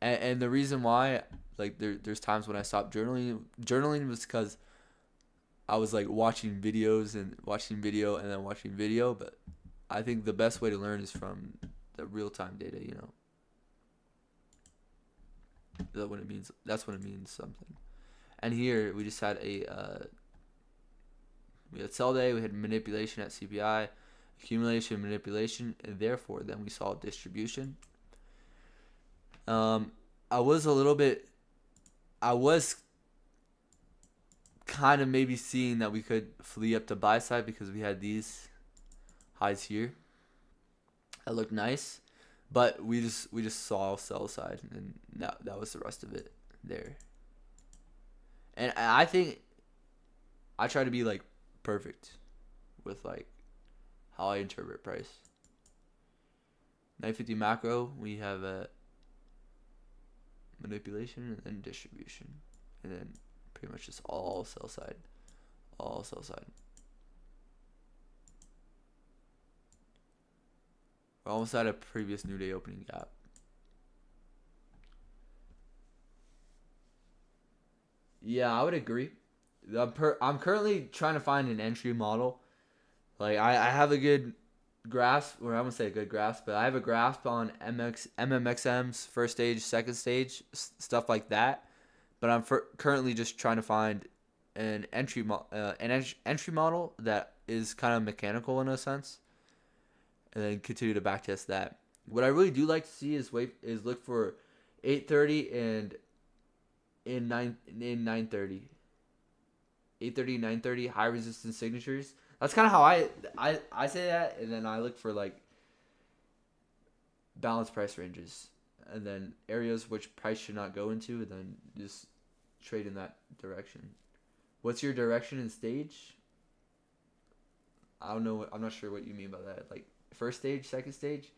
And the reason why like there's times when I stopped journaling was because I was like watching videos and watching video and then watching video. But I think the best way to learn is from the real time data. You know, that's when it means something. And here we just had we had sell day, we had manipulation at CPI, accumulation, manipulation, and therefore then we saw distribution. I was kind of maybe seeing that we could flee up to buy side because we had these highs here that looked nice, but we just saw sell side, and that was the rest of it there. And I think I try to be like perfect with like how I interpret price. 950 macro, we have a manipulation and then distribution, and then pretty much just all sell side. We're almost at a previous new day opening gap. Yeah, I would agree. I'm currently trying to find an entry model. Like I have a good grasp, or I wouldn't say a good grasp, but I have a grasp on MMXM's first stage, second stage, stuff like that. But I'm currently just trying to find an entry model that is kind of mechanical in a sense, and then continue to backtest that. What I really do like to see is look for 830 and in 930. 830, 930 high resistance signatures. That's kind of how I say that, and then I look for like balanced price ranges, and then areas which price should not go into, and then just trade in that direction. What's your direction and stage? I don't know. I'm not sure what you mean by that. Like first stage, second stage.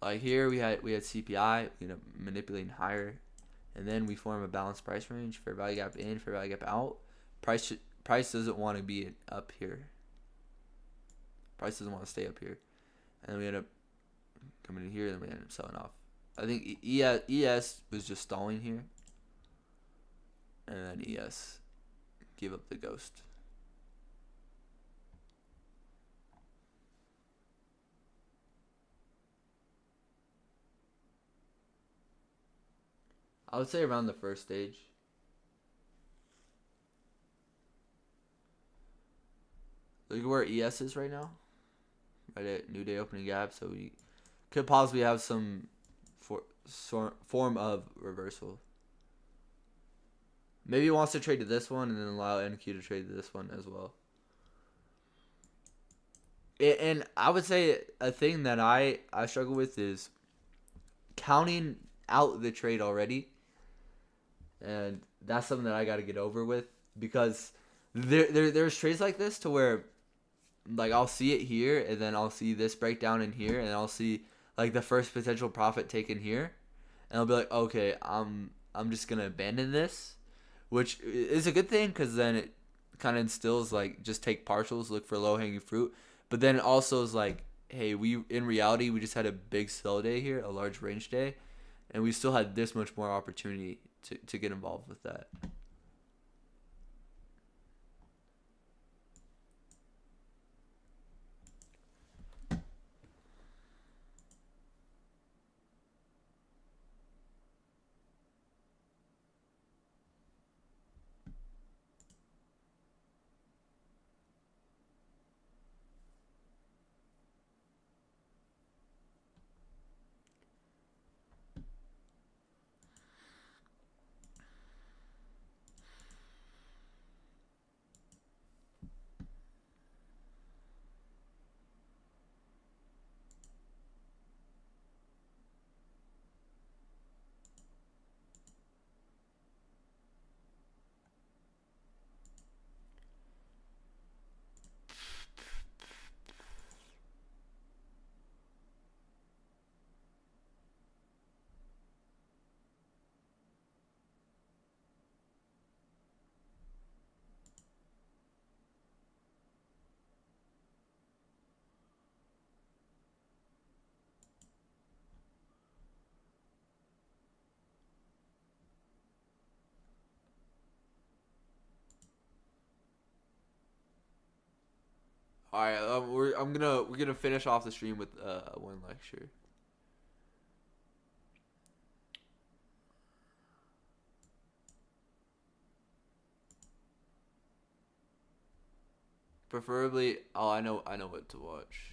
Like here we had CPI, manipulating higher, and then we form a balanced price range. Fair value gap in, fair value gap out. Price doesn't want to be up here. Price doesn't want to stay up here, and then we end up coming in here, and then we end up selling off. I think ES was just stalling here, and then ES gave up the ghost. I would say around the first stage. Look at where ES is right now. Right at new day opening gap, so we could possibly have some form of reversal. Maybe he wants to trade to this one and then allow NQ to trade to this one as well. And I would say a thing that I struggle with is counting out the trade already. And that's something that I got to get over with, because there's trades like this to where, like, I'll see it here, and then I'll see this breakdown in here, and I'll see like the first potential profit taken here, and I'll be like, okay, I'm just gonna abandon this, which is a good thing, because then it kind of instills like just take partials, look for low hanging fruit, but then it also is like, hey, in reality we just had a big sell day here, a large range day, and we still had this much more opportunity to get involved with that. All right, we're gonna finish off the stream with one lecture. Preferably, I know what to watch.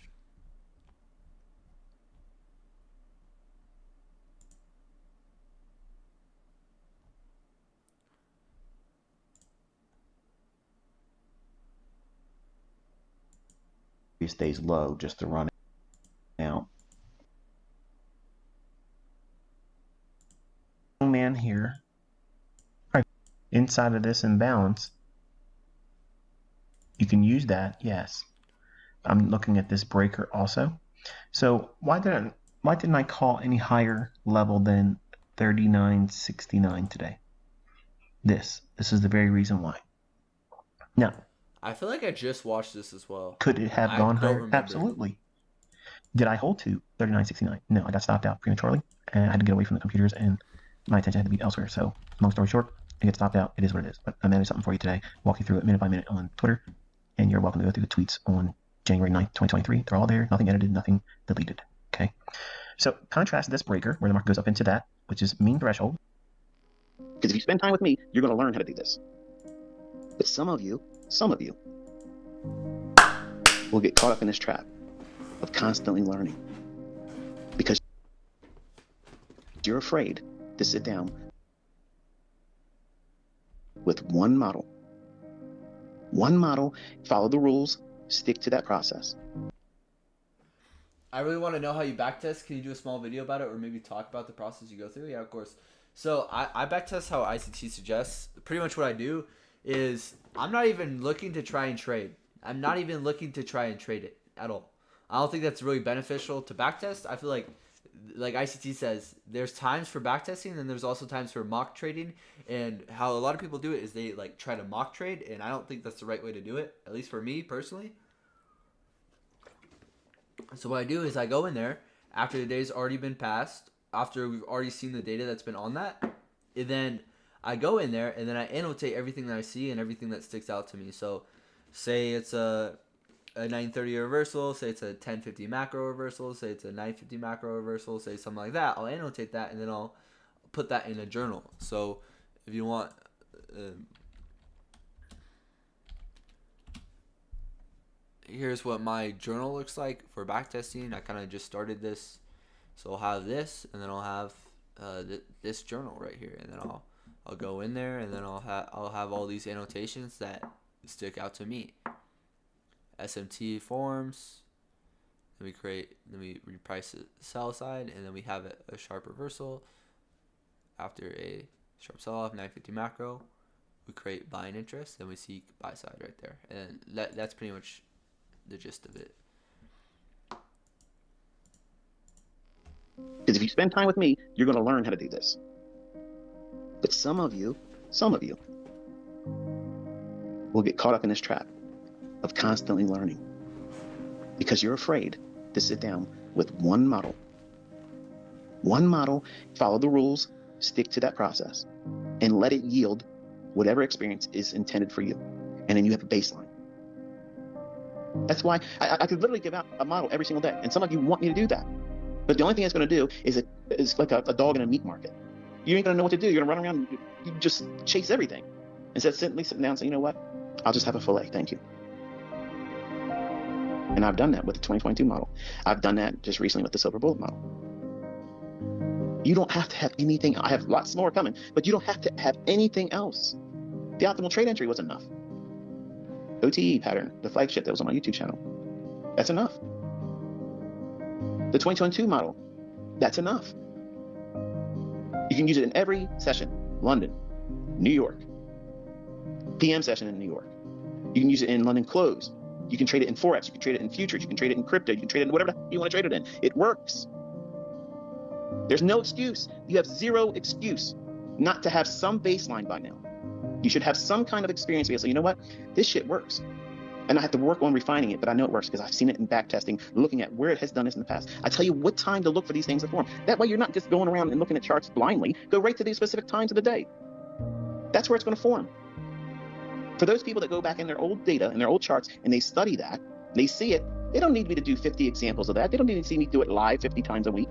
It stays low just to run it out. Man here, right inside of this imbalance, you can use that. Yes, I'm looking at this breaker also. So why didn't I call any higher level than 39.69 today? This is the very reason why. Now, I feel like I just watched this as well. could it have I gone don't higher? remember. Absolutely. Did I hold to 39.69? No, I got stopped out prematurely, and I had to get away from the computers, and my attention had to be elsewhere. So, long story short, it gets stopped out. It is what it is. But I managed something for you today. Walk you through it minute by minute on Twitter, and you're welcome to go through the tweets on January 9th, 2023. They're all there. Nothing edited, nothing deleted. Okay. So contrast this breaker, where the market goes up into that, which is mean threshold. Because if you spend time with me, you're going to learn how to do this. But some of you will get caught up in this trap of constantly learning because you're afraid to sit down with one model, follow the rules, stick to that process. I really want to know how you backtest. Can you do a small video about it, or maybe talk about the process you go through? Yeah, of course. So I backtest how ICT suggests. Pretty much what I do is I'm not even looking to try and trade. I'm not even looking to try and trade it at all. I don't think that's really beneficial to backtest. I feel like ICT says, there's times for backtesting and there's also times for mock trading. And how a lot of people do it is they like try to mock trade, and I don't think that's the right way to do it, at least for me personally. So what I do is I go in there after the day's already been passed, after we've already seen the data that's been on that, and then I go in there and then I annotate everything that I see and everything that sticks out to me. So say it's a 930 reversal, say it's a 1050 macro reversal, say it's a 950 macro reversal, say something like that. I'll annotate that and then I'll put that in a journal. So if you want, here's what my journal looks like for backtesting. I kind of just started this, so I'll have this, and then I'll have this journal right here, and then I'll go in there, and then I'll have all these annotations that stick out to me. SMT forms. Then we reprice the sell side, and then we have a sharp reversal after a sharp sell-off, 950 macro. We create buying interest, then we seek buy side right there, and that's pretty much the gist of it. Because if you spend time with me, you're going to learn how to do this. But some of you will get caught up in this trap of constantly learning because you're afraid to sit down with one model, follow the rules, stick to that process, and let it yield whatever experience is intended for you. And then you have a baseline. That's why I could literally give out a model every single day, and some of you want me to do that. But the only thing it's going to do is like a dog in a meat market. You ain't going to know what to do. You're going to run around and you just chase everything. Instead of sitting down and saying, you know what? I'll just have a fillet. Thank you. And I've done that with the 2022 model. I've done that just recently with the silver bullet model. You don't have to have anything. I have lots more coming, but you don't have to have anything else. The optimal trade entry was enough. OTE pattern, the flagship that was on my YouTube channel. That's enough. The 2022 model, that's enough. You can use it in every session. London, New York, PM session in New York. You can use it in London close. You can trade it in Forex. You can trade it in futures. You can trade it in crypto. You can trade it in whatever you want to trade it in. It works. There's no excuse. You have zero excuse not to have some baseline by now. You should have some kind of experience where you say, you know what? This shit works. And I have to work on refining it, but I know it works because I've seen it in backtesting, looking at where it has done this in the past. I tell you what time to look for these things to form. That way you're not just going around and looking at charts blindly. Go right to these specific times of the day. That's where it's going to form. For those people that go back in their old data and their old charts and they study that, they see it, they don't need me to do 50 examples of that. They don't need to see me do it live 50 times a week.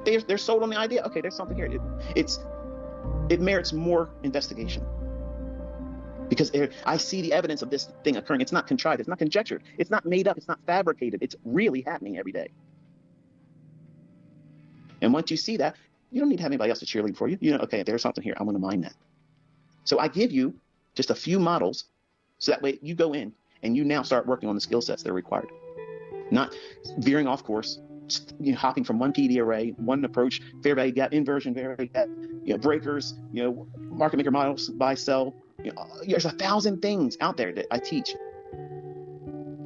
They're sold on the idea, okay, there's something here. It merits more investigation. Because I see the evidence of this thing occurring. It's not contrived. It's not conjectured. It's not made up. It's not fabricated. It's really happening every day. And once you see that, you don't need to have anybody else to cheerlead for you. You know, okay, there's something here. I'm going to mine that. So I give you just a few models so that way you go in and you now start working on the skill sets that are required. Not veering off course, hopping from one PD array, one approach, fair value gap, inversion, fair value gap, breakers, market maker models, buy, sell. There's 1,000 things out there that I teach.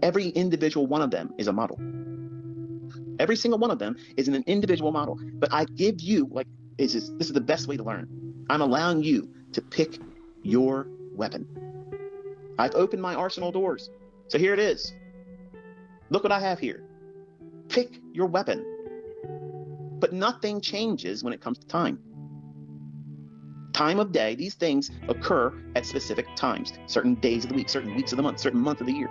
Every individual one of them is a model. Every single one of them is an individual model. But I give you, this is the best way to learn. I'm allowing you to pick your weapon. I've opened my arsenal doors. So here it is. Look what I have here. Pick your weapon. But nothing changes when it comes to time. Time of day, these things occur at specific times, certain days of the week, certain weeks of the month, certain month of the year.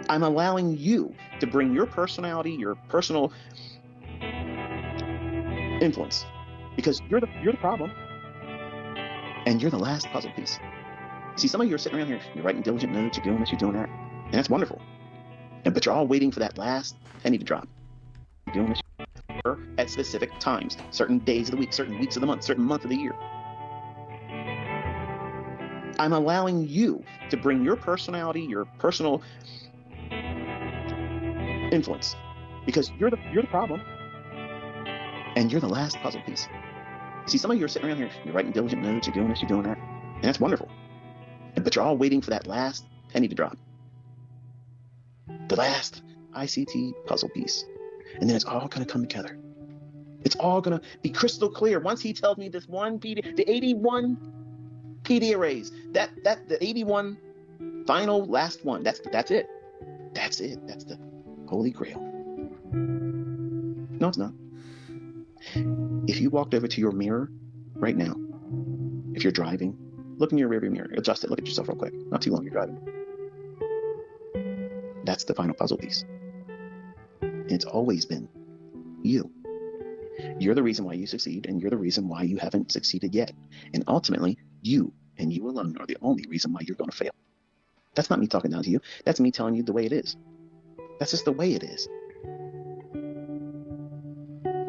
I'm allowing you to bring your personality, your personal influence, because you're the problem, and you're the last puzzle piece. See, some of you are sitting around here, you're writing diligent notes, you're doing this, you're doing that, and that's wonderful. But you're all waiting for that last penny to drop. You're doing this at specific times, certain days of the week, certain weeks of the month, certain month of the year. I'm allowing you to bring your personality, your personal influence, because you're the problem, and you're the last puzzle piece. See, some of you are sitting around here, you're writing diligent notes, you're doing this, you're doing that, and that's wonderful. But you're all waiting for that last penny to drop, the last ICT puzzle piece, and then it's all going to come together. It's all going to be crystal clear once he tells me this one PD, the 81 PD arrays, that the 81 final last one. That's it. That's it. That's the Holy Grail. No, it's not. If you walked over to your mirror right now, if you're driving, look in your rearview mirror, adjust it, look at yourself real quick. Not too long you're driving. That's the final puzzle piece. And it's always been you. You're the reason why you succeed, and you're the reason why you haven't succeeded yet. And ultimately, you and you alone are the only reason why you're going to fail. That's not me talking down to you. That's me telling you the way it is. That's just the way it is.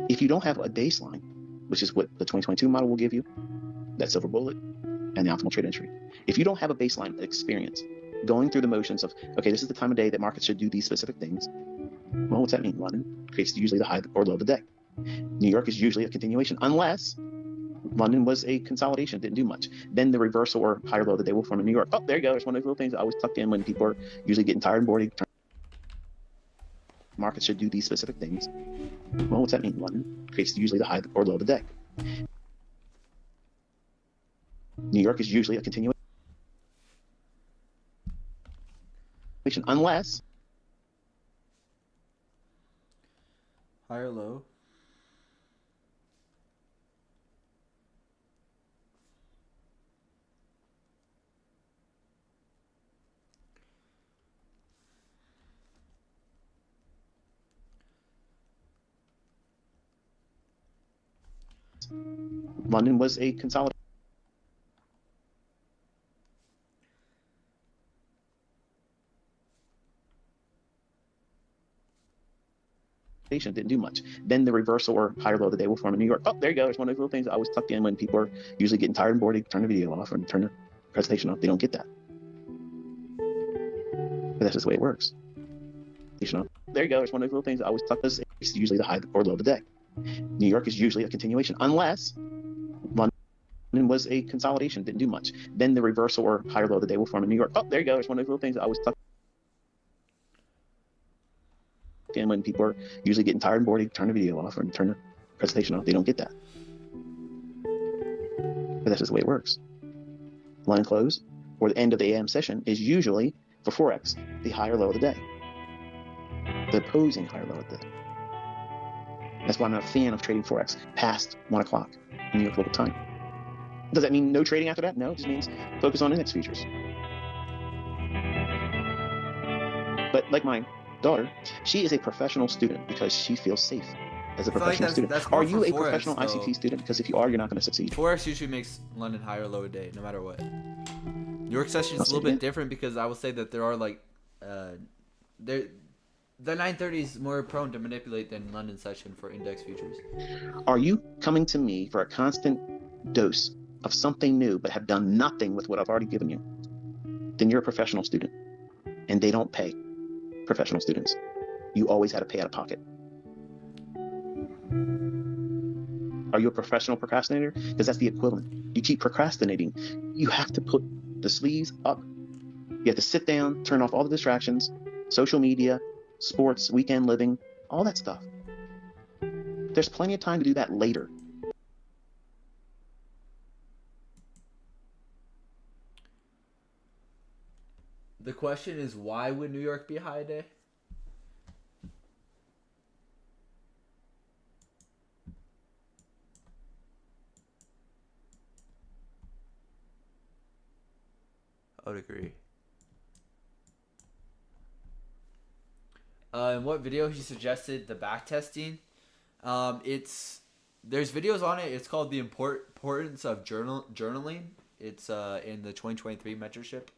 If you don't have a baseline, which is what the 2022 model will give you, that silver bullet, and the optimal trade entry. If you don't have a baseline experience going through the motions of, okay, this is the time of day that markets should do these specific things. Well, what's that mean? London creates usually the high or low of the day. New York is usually a continuation, unless London was a consolidation, didn't do much. Then the reversal or higher low of the day will form in New York. Oh, there you go. There's one of those little things I always tucked in when people are usually getting tired and bored. Markets should do these specific things. Well, what's that mean? London creates usually the high or low of the day. New York is usually a continuation, unless High or low? London was a consolidation. Didn't do much. Then the reversal or higher low of the day will form in New York. Oh, there you go. There's one of those little things I always tucked in when people are usually getting tired and bored. They turn the video off or turn the presentation off. They don't get that. But that's just the way it works. There you go. There's one of those little things I always tucked in. It's usually the high or low of the day. New York is usually a continuation, unless London was a consolidation, didn't do much. Then the reversal or higher low of the day will form in New York. Oh, there you go. There's one of those little things I always tucked in when people are usually getting tired and bored. They turn the video off or turn the presentation off. They don't get that. But that's just the way it works. Line close or the end of the AM session is usually for Forex the higher low of the day, the opposing higher low of the day. That's why I'm not a fan of trading Forex past 1 o'clock in New York local time. Does that mean no trading after that? No, it just means focus on index futures. But like my daughter, she is a professional student because she feels safe as a professional student. Are you a professional ICT student? Because if you are, you're not going to succeed. Forex usually makes London higher or lower day, no matter what. New York session is a little bit different because I will say that there are like, the 930 is more prone to manipulate than London session for index futures. Are you coming to me for a constant dose of something new but have done nothing with what I've already given you? Then you're a professional student, and they don't pay professional students. You always had to pay out of pocket. Are you a professional procrastinator? Because that's the equivalent. You keep procrastinating. You have to put the sleeves up. You have to sit down, turn off all the distractions, social media, sports, weekend living, all that stuff. There's plenty of time to do that later. The question is, why would New York be a high day? I would agree. In what video he suggested the backtesting? There's videos on it. It's called the importance of journaling. It's in the 2023 mentorship.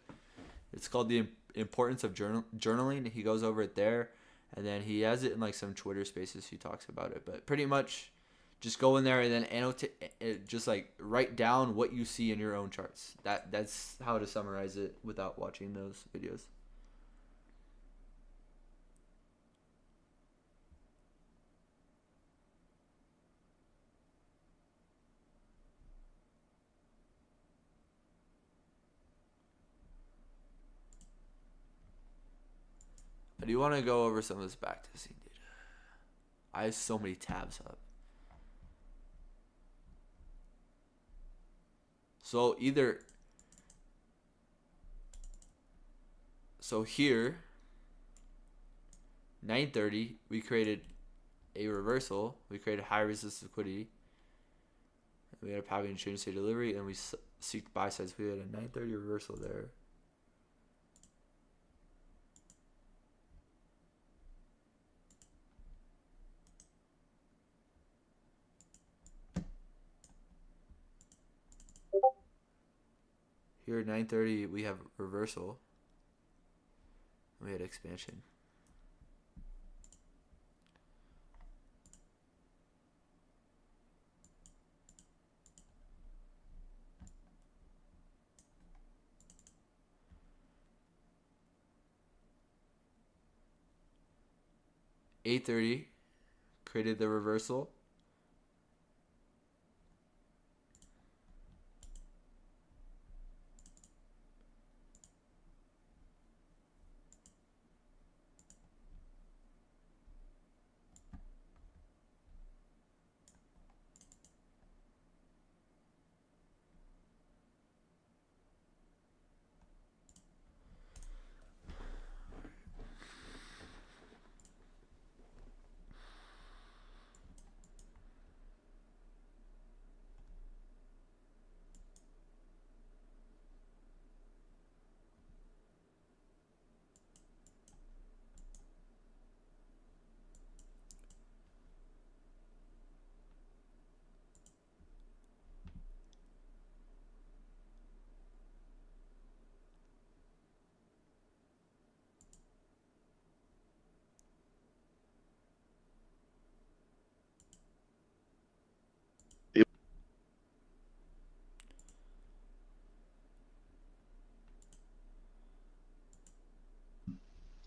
It's called the importance of journaling. He goes over it there, and then he has it in like some Twitter Spaces. He talks about it, but pretty much, just go in there and then annotate. Just like write down what you see in your own charts. That's how to summarize it without watching those videos. I do want to go over some of this backtesting data. I have so many tabs up. So here, 9:30, we created a reversal. We created high resistance liquidity. We had a pattern and change state delivery, and we seeked buy sides. We had a 9:30 reversal there. Here at 9:30, we have reversal. We had expansion. $8.30 created the reversal.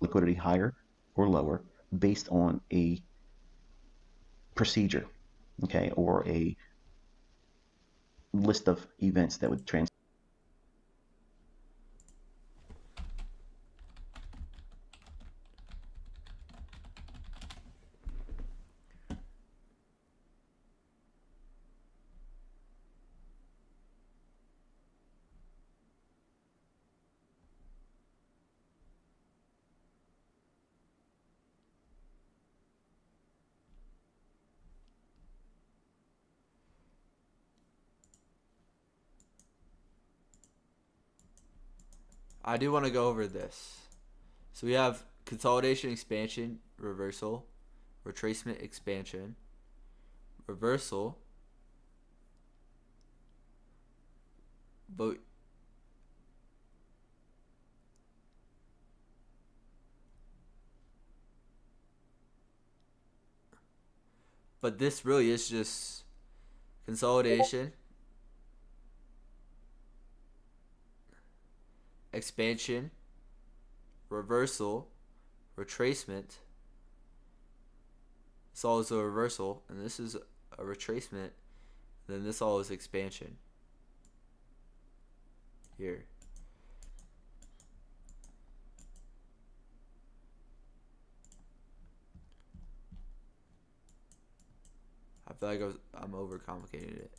Liquidity higher or lower based on a procedure, okay, or a list of events that would trans. I do want to go over this. So we have consolidation, expansion, reversal, retracement, expansion, reversal, but this really is just consolidation, expansion, reversal, retracement. This all is a reversal, and this is a retracement. Then this all is expansion. Here. I feel like I'm overcomplicating it.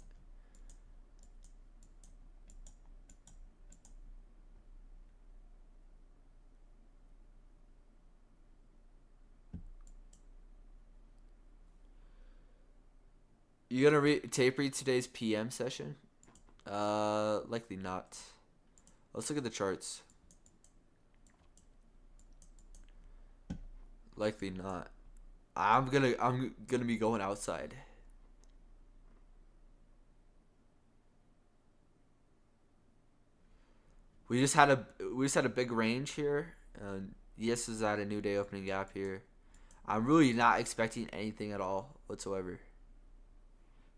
You gonna tape read today's PM session? Likely not. Let's look at the charts. Likely not. I'm gonna be going outside. We just had a big range here. Yes is at a new day opening gap here. I'm really not expecting anything at all whatsoever.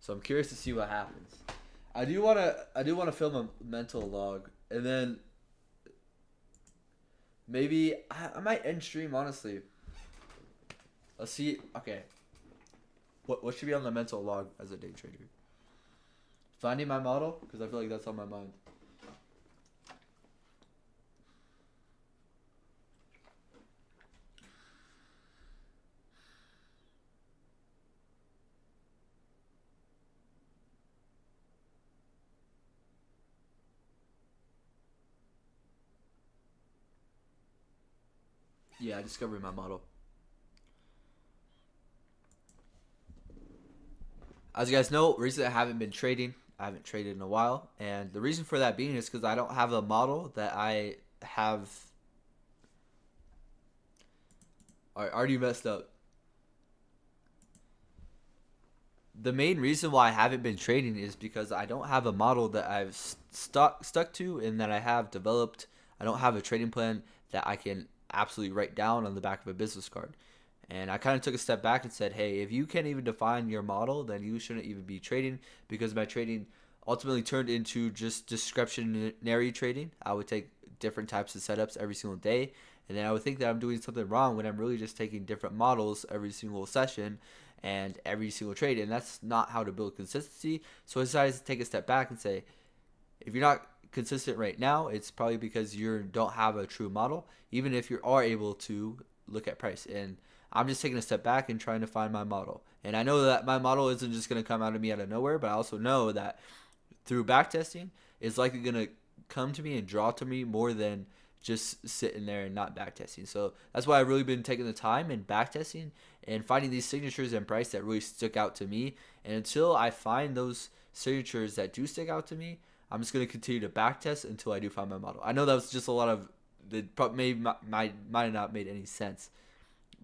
So I'm curious to see what happens. I do wanna film a mental log, and then maybe I might end stream, honestly. Let's see. Okay. What should be on the mental log as a day trader? Finding my model, because I feel like that's on my mind. Yeah, discovering my model. As you guys know, recently I haven't been trading. I haven't traded in a while. And the reason for that being is because I don't have a model that I have. Alright, already messed up. The main reason why I haven't been trading is because I don't have a model that I've stuck to and that I have developed. I don't have a trading plan that I can absolutely write down on the back of a business card. And I kind of took a step back and said, hey, if you can't even define your model, then you shouldn't even be trading, because my trading ultimately turned into just discretionary trading. I would take different types of setups every single day, and then I would think that I'm doing something wrong when I'm really just taking different models every single session and every single trade, and that's not how to build consistency. So I decided to take a step back and say, if you're not consistent right now, it's probably because you don't have a true model, even if you are able to look at price. And I'm just taking a step back and trying to find my model. And I know that my model isn't just going to come out of me out of nowhere, but I also know that through backtesting, it's likely going to come to me and draw to me more than just sitting there and not backtesting. So that's why I've really been taking the time and backtesting and finding these signatures and price that really stuck out to me. And until I find those signatures that do stick out to me, I'm just going to continue to backtest until I do find my model. I know that was just a lot of, might have not made any sense.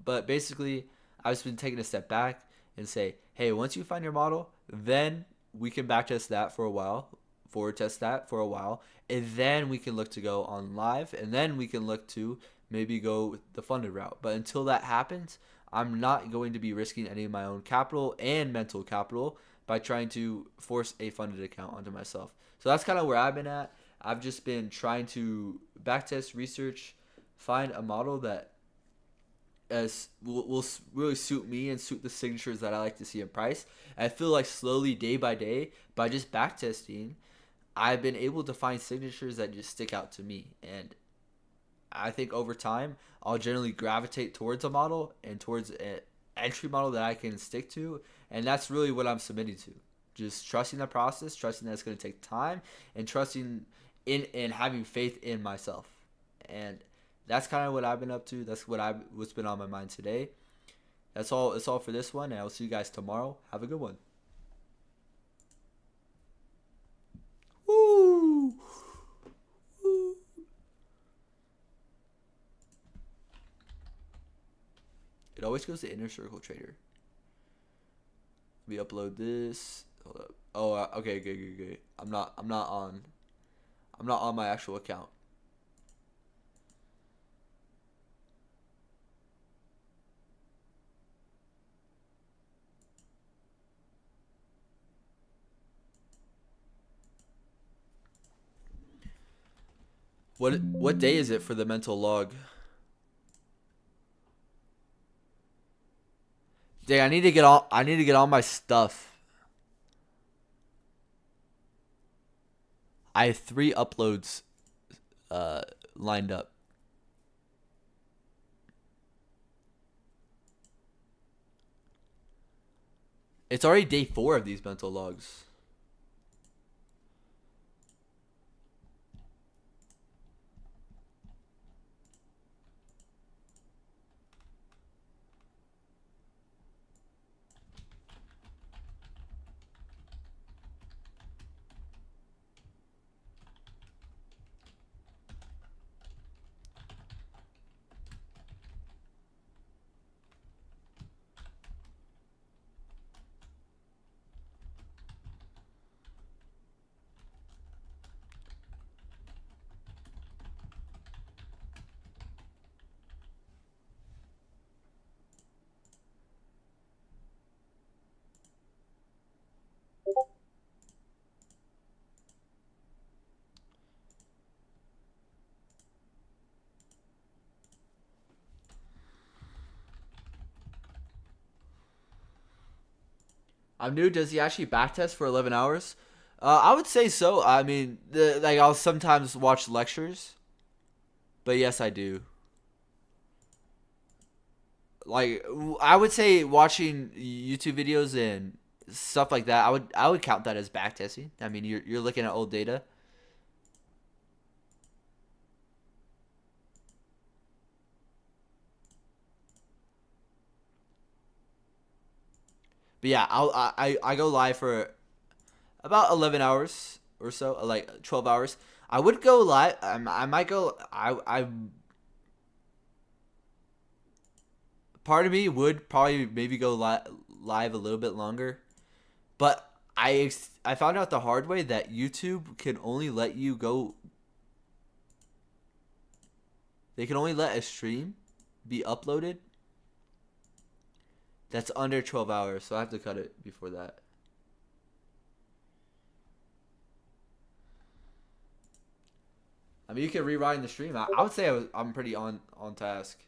But basically, I've just been taking a step back and say, hey, once you find your model, then we can backtest that for a while, forward test that for a while, and then we can look to go on live, and then we can look to maybe go with the funded route. But until that happens, I'm not going to be risking any of my own capital and mental capital by trying to force a funded account onto myself. So that's kind of where I've been at. I've just been trying to backtest, research, find a model that will really suit me and suit the signatures that I like to see in price. And I feel like slowly, day by day, by just backtesting, I've been able to find signatures that just stick out to me. And I think over time, I'll generally gravitate towards a model and towards an entry model that I can stick to. And that's really what I'm submitting to. Just trusting the process, trusting that it's going to take time, and trusting in having faith in myself. And that's kind of what I've been up to. That's what's been on my mind today. That's all for this one, and I'll see you guys tomorrow. Have a good one. Woo! Woo! It always goes to Inner Circle Trader. We upload this. Hold up. Oh, okay, good. I'm not on my actual account. What day is it for the mental log? Dang, I need to get all my stuff. I have 3 uploads lined up. It's already day 4 of these mental logs. I'm new. Does he actually backtest for 11 hours? I would say so. I mean, I'll sometimes watch lectures, but yes, I do. Like, I would say watching YouTube videos and stuff like that, I would count that as backtesting. I mean, you're looking at old data. But yeah, I go live for about 11 hours or so, like 12 hours. I would go live. I might go. I part of me would probably maybe go live a little bit longer, but I found out the hard way that YouTube can only let you go. They can only let a stream be uploaded that's under 12 hours, so I have to cut it before that. I mean, you can rewind the stream. I would say I'm pretty on task.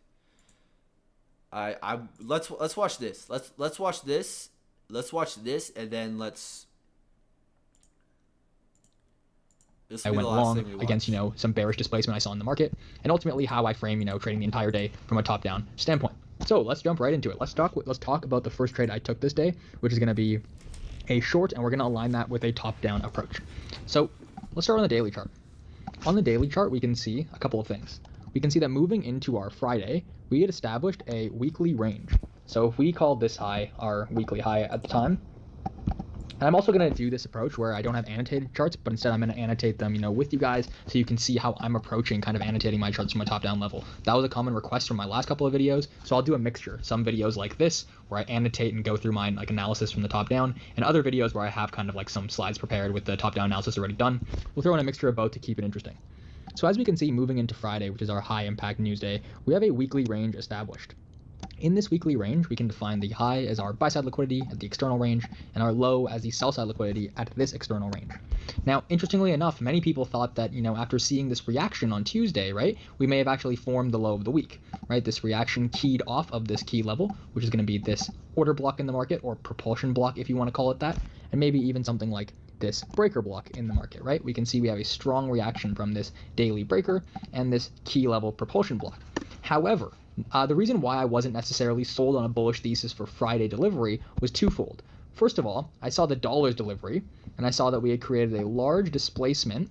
Let's watch this. Let's watch this. Let's watch this, and then let's. I went long against, some bearish displacement I saw in the market, and ultimately how I frame, trading the entire day from a top-down standpoint. So let's jump right into it. Let's talk about the first trade I took this day, which is going to be a short, and we're going to align that with a top-down approach. So let's start on the daily chart. On the daily chart, we can see a couple of things. We can see that moving into our Friday, we had established a weekly range. So if we call this high our weekly high at the time, and I'm also going to do this approach where I don't have annotated charts, but instead I'm going to annotate them, with you guys so you can see how I'm approaching kind of annotating my charts from a top-down level. That was a common request from my last couple of videos, so I'll do a mixture. Some videos like this where I annotate and go through my analysis from the top down, and other videos where I have kind of some slides prepared with the top-down analysis already done. We'll throw in a mixture of both to keep it interesting. So as we can see, moving into Friday, which is our high impact news day, we have a weekly range established. In this weekly range, we can define the high as our buy-side liquidity at the external range and our low as the sell-side liquidity at this external range. Now, interestingly enough, many people thought that, after seeing this reaction on Tuesday, right, we may have actually formed the low of the week, right? This reaction keyed off of this key level, which is going to be this order block in the market, or propulsion block if you want to call it that, and maybe even something like this breaker block in the market, right? We can see we have a strong reaction from this daily breaker and this key level propulsion block. However, the reason why I wasn't necessarily sold on a bullish thesis for Friday delivery was twofold. First of all, I saw the dollar's delivery, and I saw that we had created a large displacement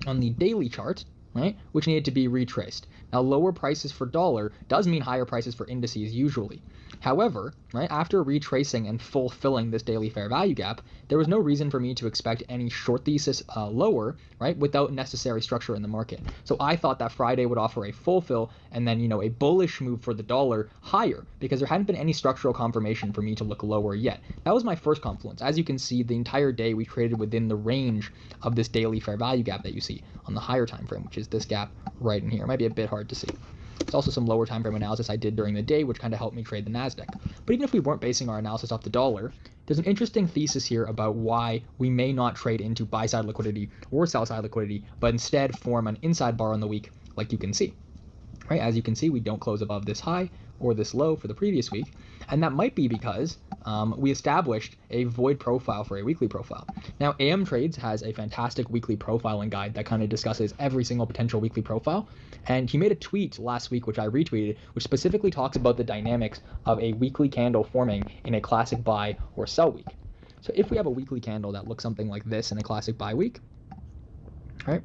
on the daily chart, right, which needed to be retraced. Now, lower prices for dollar does mean higher prices for indices usually. However, right, after retracing and fulfilling this daily fair value gap, there was no reason for me to expect any short thesis lower, right, without necessary structure in the market. So I thought that Friday would offer a fulfill and then, a bullish move for the dollar higher because there hadn't been any structural confirmation for me to look lower yet. That was my first confluence. As you can see, the entire day we traded within the range of this daily fair value gap that you see on the higher time frame, which is this gap right in here. It might be a bit hard to see. There's also some lower time frame analysis I did during the day, which kind of helped me trade the NASDAQ. But even if we weren't basing our analysis off the dollar, there's an interesting thesis here about why we may not trade into buy-side liquidity or sell-side liquidity, but instead form an inside bar on the week, like you can see. Right? As you can see, we don't close above this high or this low for the previous week, and that might be because we established a void profile for a weekly profile. Now, AM Trades has a fantastic weekly profiling guide that kind of discusses every single potential weekly profile, and he made a tweet last week, which I retweeted, which specifically talks about the dynamics of a weekly candle forming in a classic buy or sell week. So if we have a weekly candle that looks something like this in a classic buy week, right,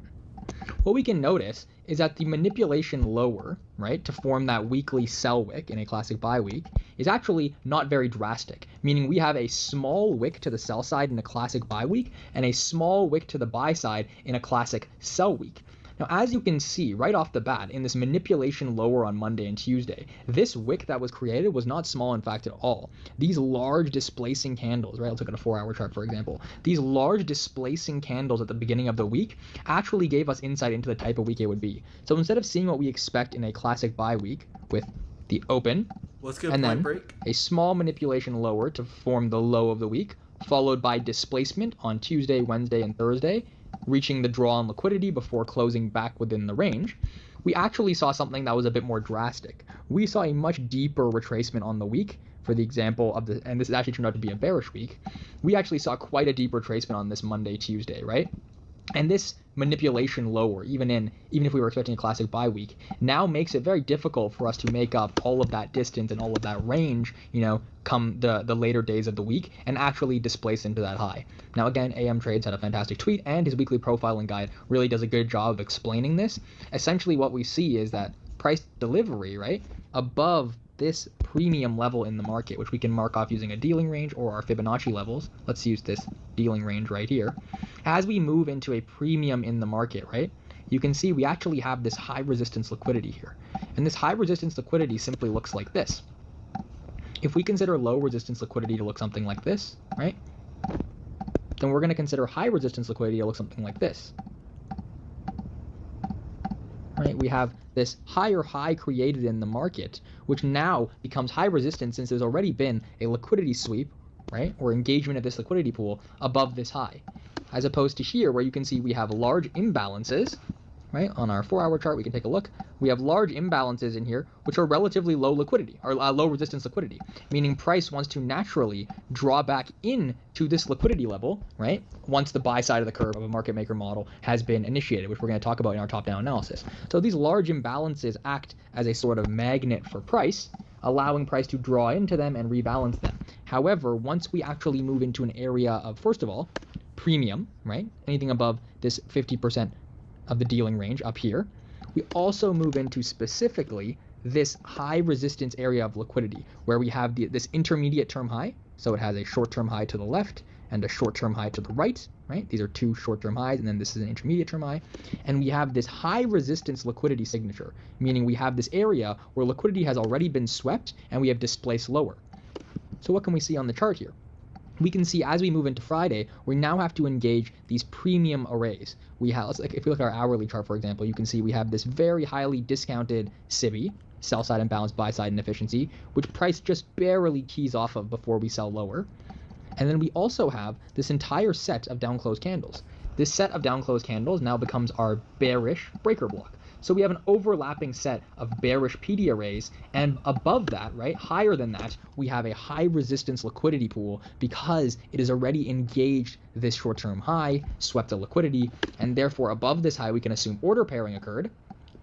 what we can notice is that the manipulation lower, right, to form that weekly sell wick in a classic buy week is actually not very drastic, meaning we have a small wick to the sell side in a classic buy week and a small wick to the buy side in a classic sell week. Now, as you can see right off the bat in this manipulation lower on Monday and Tuesday, this wick that was created was not small in fact at all. These large displacing candles, right, let's look at a 4-hour chart for example, these large displacing candles at the beginning of the week actually gave us insight into the type of week it would be. So instead of seeing what we expect in a classic buy week with the open and then a small manipulation lower to form the low of the week, followed by displacement on Tuesday, Wednesday, and Thursday, reaching the draw on liquidity before closing back within the range, we actually saw something that was a bit more drastic. We saw a much deeper retracement on the week. For the example of the, and this actually turned out to be a bearish week, we actually saw quite a deep retracement on this Monday, Tuesday, right? And this manipulation lower, even if we were expecting a classic buy week, now makes it very difficult for us to make up all of that distance and all of that range, come the later days of the week and actually displace into that high. Now again, AM Trades had a fantastic tweet, and his weekly profiling guide really does a good job of explaining this. Essentially what we see is that price delivery, right, above this premium level in the market, which we can mark off using a dealing range or our Fibonacci levels. Let's use this dealing range right here. As we move into a premium in the market, right, you can see we actually have this high resistance liquidity here. And this high resistance liquidity simply looks like this. If we consider low resistance liquidity to look something like this, right, then we're going to consider high resistance liquidity to look something like this. Right, we have this higher high created in the market, which now becomes high resistance since there's already been a liquidity sweep, right, or engagement of this liquidity pool above this high, as opposed to here where you can see we have large imbalances, right? On our 4-hour chart, we can take a look. We have large imbalances in here, which are relatively low liquidity, or low resistance liquidity, meaning price wants to naturally draw back into this liquidity level, right? Once the buy side of the curve of a market maker model has been initiated, which we're going to talk about in our top-down analysis. So these large imbalances act as a sort of magnet for price, allowing price to draw into them and rebalance them. However, once we actually move into an area of, first of all, premium, right? Anything above this 50% of the dealing range up here, we also move into specifically this high resistance area of liquidity where we have this intermediate term high. So it has a short-term high to the left and a short-term high to the right, right? These are two short-term highs, and then this is an intermediate term high. And we have this high resistance liquidity signature, meaning we have this area where liquidity has already been swept and we have displaced lower. So what can we see on the chart here? We can see as we move into Friday, we now have to engage these premium arrays. We have, if we look at our hourly chart, for example, you can see we have this very highly discounted SIBI, sell side imbalance, buy side inefficiency, which price just barely keys off of before we sell lower. And then we also have this entire set of down close candles. This set of down close candles now becomes our bearish breaker block. So we have an overlapping set of bearish PD arrays, and above that, right, higher than that, we have a high resistance liquidity pool because it has already engaged this short-term high, swept the liquidity, and therefore above this high we can assume order pairing occurred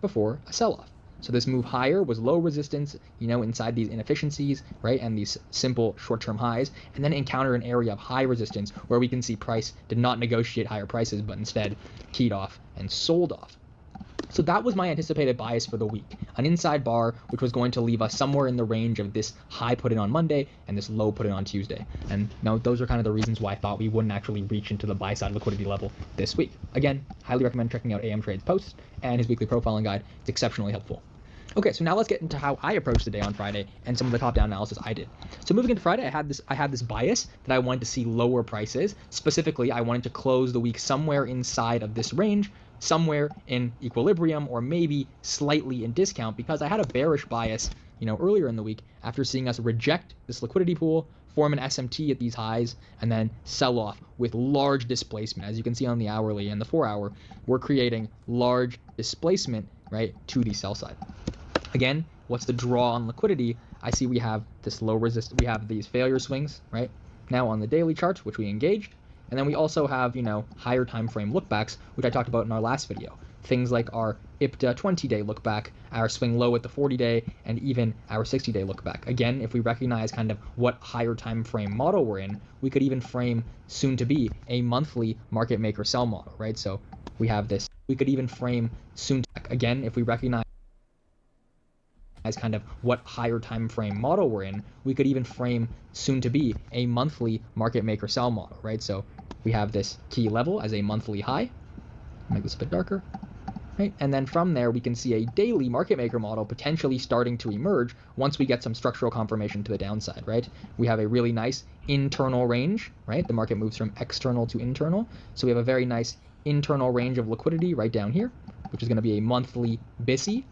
before a sell-off. So this move higher was low resistance, inside these inefficiencies, right, and these simple short-term highs, and then encounter an area of high resistance where we can see price did not negotiate higher prices, but instead keyed off and sold off. So that was my anticipated bias for the week, an inside bar which was going to leave us somewhere in the range of this high put in on Monday and this low put in on Tuesday. And now those are kind of the reasons why I thought we wouldn't actually reach into the buy side liquidity level this week. Again, highly recommend checking out AM Trade's posts and his weekly profiling guide. It's exceptionally helpful. Okay, so now let's get into how I approached the day on Friday and some of the top-down analysis I did. So moving into Friday, I had this bias that I wanted to see lower prices. Specifically, I wanted to close the week somewhere inside of this range, somewhere in equilibrium or maybe slightly in discount, because I had a bearish bias, earlier in the week after seeing us reject this liquidity pool, form an SMT at these highs, and then sell off with large displacement. As you can see on the hourly and the 4-hour, we're creating large displacement, right, to the sell side. Again, what's the draw on liquidity? I see we have this low resistance, we have these failure swings, right, now on the daily charts, which we engaged. And then we also have, higher time frame lookbacks, which I talked about in our last video. Things like our IPTA 20-day lookback, our swing low at the 40-day, and even our 60-day lookback. Again, if we recognize kind of what higher time frame model we're in, we could even frame soon to be a monthly market maker sell model, right? So we have this. We could even frame soon to, again, if we recognize as kind of what higher time frame model we're in, we could even frame soon to be a monthly market maker sell model, right? So we have this key level as a monthly high. Make this a bit darker, right? And then from there, we can see a daily market maker model potentially starting to emerge once we get some structural confirmation to the downside, right? We have a really nice internal range, right? The market moves from external to internal. So we have a very nice internal range of liquidity right down here, which is going to be a monthly BISI.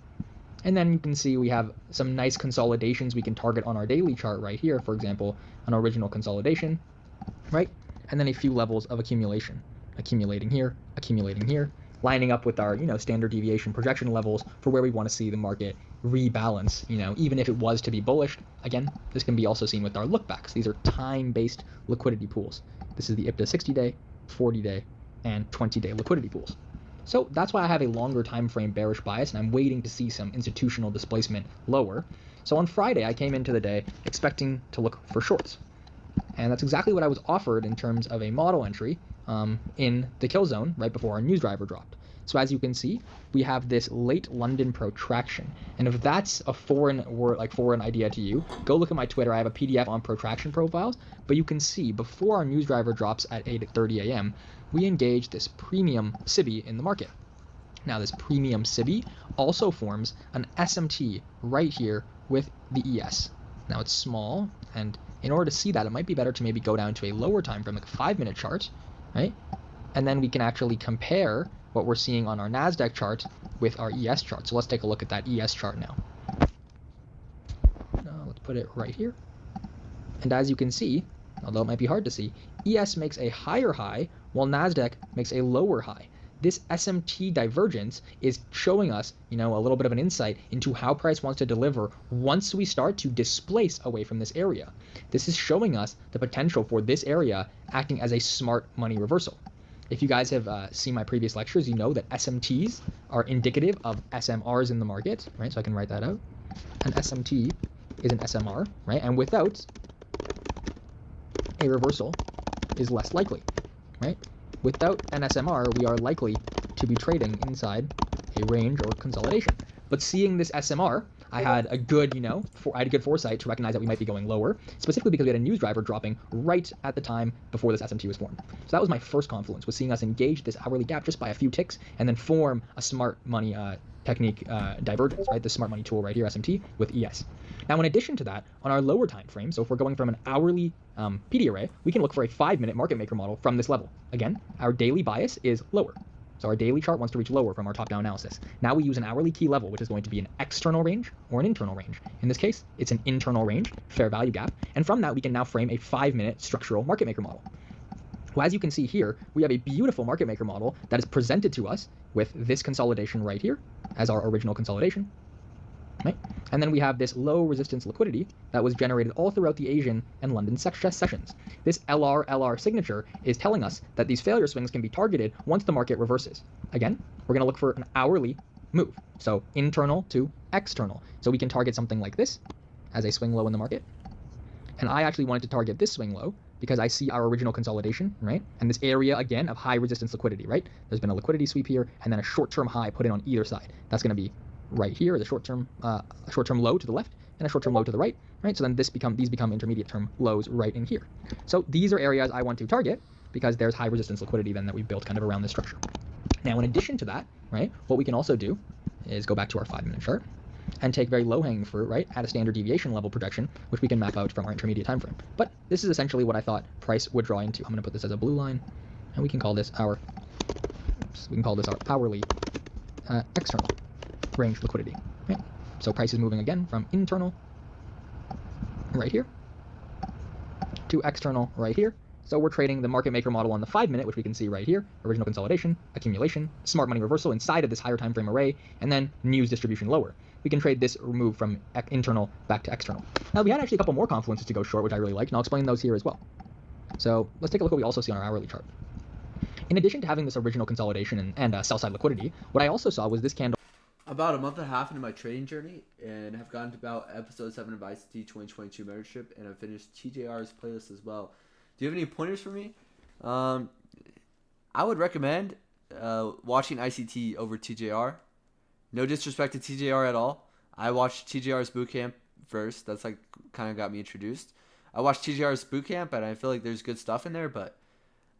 And then you can see we have some nice consolidations we can target on our daily chart right here, for example, an original consolidation, right? And then a few levels of accumulation. accumulating here, lining up with our, standard deviation projection levels for where we want to see the market rebalance, even if it was to be bullish. Again, this can be also seen with our lookbacks. These are time-based liquidity pools. This is the IPTA 60-day, 40-day, and 20-day liquidity pools. So that's why I have a longer time frame bearish bias, and I'm waiting to see some institutional displacement lower. So on Friday, I came into the day expecting to look for shorts. And that's exactly what I was offered in terms of a model entry in the kill zone right before our news driver dropped. So as you can see, we have this late London protraction. And if that's a foreign idea to you, go look at my Twitter. I have a PDF on protraction profiles. But you can see before our news driver drops at 8:30 a.m., we engage this premium SIBI in the market. Now this premium SIBI also forms an SMT right here with the ES. Now it's small, and in order to see that, it might be better to maybe go down to a lower time frame, like a 5-minute chart, right? And then we can actually compare what we're seeing on our NASDAQ chart with our ES chart. So let's take a look at that ES chart now. Let's put it right here. And as you can see, although it might be hard to see, ES makes a higher high while NASDAQ makes a lower high. This SMT divergence is showing us, a little bit of an insight into how price wants to deliver once we start to displace away from this area. This is showing us the potential for this area acting as a smart money reversal. If you guys have seen my previous lectures, you know that SMTs are indicative of SMRs in the market, right? So I can write that out. An SMT is an SMR, right? And without a reversal is less likely, right? Without an SMR, we are likely to be trading inside a range or consolidation. But seeing this SMR, I had a good, I had a good foresight to recognize that we might be going lower, specifically because we had a news driver dropping right at the time before this SMT was formed. So that was my first confluence, was seeing us engage this hourly gap just by a few ticks and then form a smart money technique divergence, right? The smart money tool right here, SMT, with ES. Now, in addition to that, on our lower time frame, so if we're going from an hourly PD array, we can look for a 5-minute market maker model from this level. Again, our daily bias is lower. So our daily chart wants to reach lower from our top-down analysis. Now we use an hourly key level, which is going to be an external range or an internal range. In this case, it's an internal range, fair value gap. And from that, we can now frame a 5-minute structural market maker model. Well, as you can see here, we have a beautiful market maker model that is presented to us with this consolidation right here as our original consolidation. Right? And then we have this low resistance liquidity that was generated all throughout the Asian and London sessions. This LR signature is telling us that these failure swings can be targeted once the market reverses. Again, we're going to look for an hourly move. So internal to external. So we can target something like this as a swing low in the market. And I actually wanted to target this swing low because I see our original consolidation, right? And this area, again, of high resistance liquidity, right? There's been a liquidity sweep here and then a short-term high put in on either side. That's going to be right here, the short-term low to the left and a short-term low to the right, right? So then these become intermediate-term lows right in here. So these are areas I want to target because there's high resistance liquidity then that we've built kind of around this structure. Now, in addition to that, right, what we can also do is go back to our 5-minute chart and take very low-hanging fruit, right, at a standard deviation level projection, which we can map out from our intermediate time frame. But this is essentially what I thought price would draw into. I'm going to put this as a blue line, and we can call this our hourly external range liquidity, right? So price is moving again from internal right here to external right here. So we're trading the market maker model on the 5-minute, which we can see right here, original consolidation, accumulation, smart money reversal inside of this higher time frame array, and then news distribution lower. We can trade this move from internal back to external. Now we had actually a couple more confluences to go short, which I really liked, and I'll explain those here as well. So let's take a look at what we also see on our hourly chart. In addition to having this original consolidation and sell side liquidity, what I also saw was this candle. About a month and a half into my trading journey, and have gotten to about episode 7 of ICT 2022 membership, and I've finished TJR's playlist as well. Do you have any pointers for me? I would recommend watching ICT over TJR. No disrespect to TJR at all. I watched TJR's bootcamp first. That's like kind of got me introduced. I watched TJR's bootcamp, and I feel like there's good stuff in there, but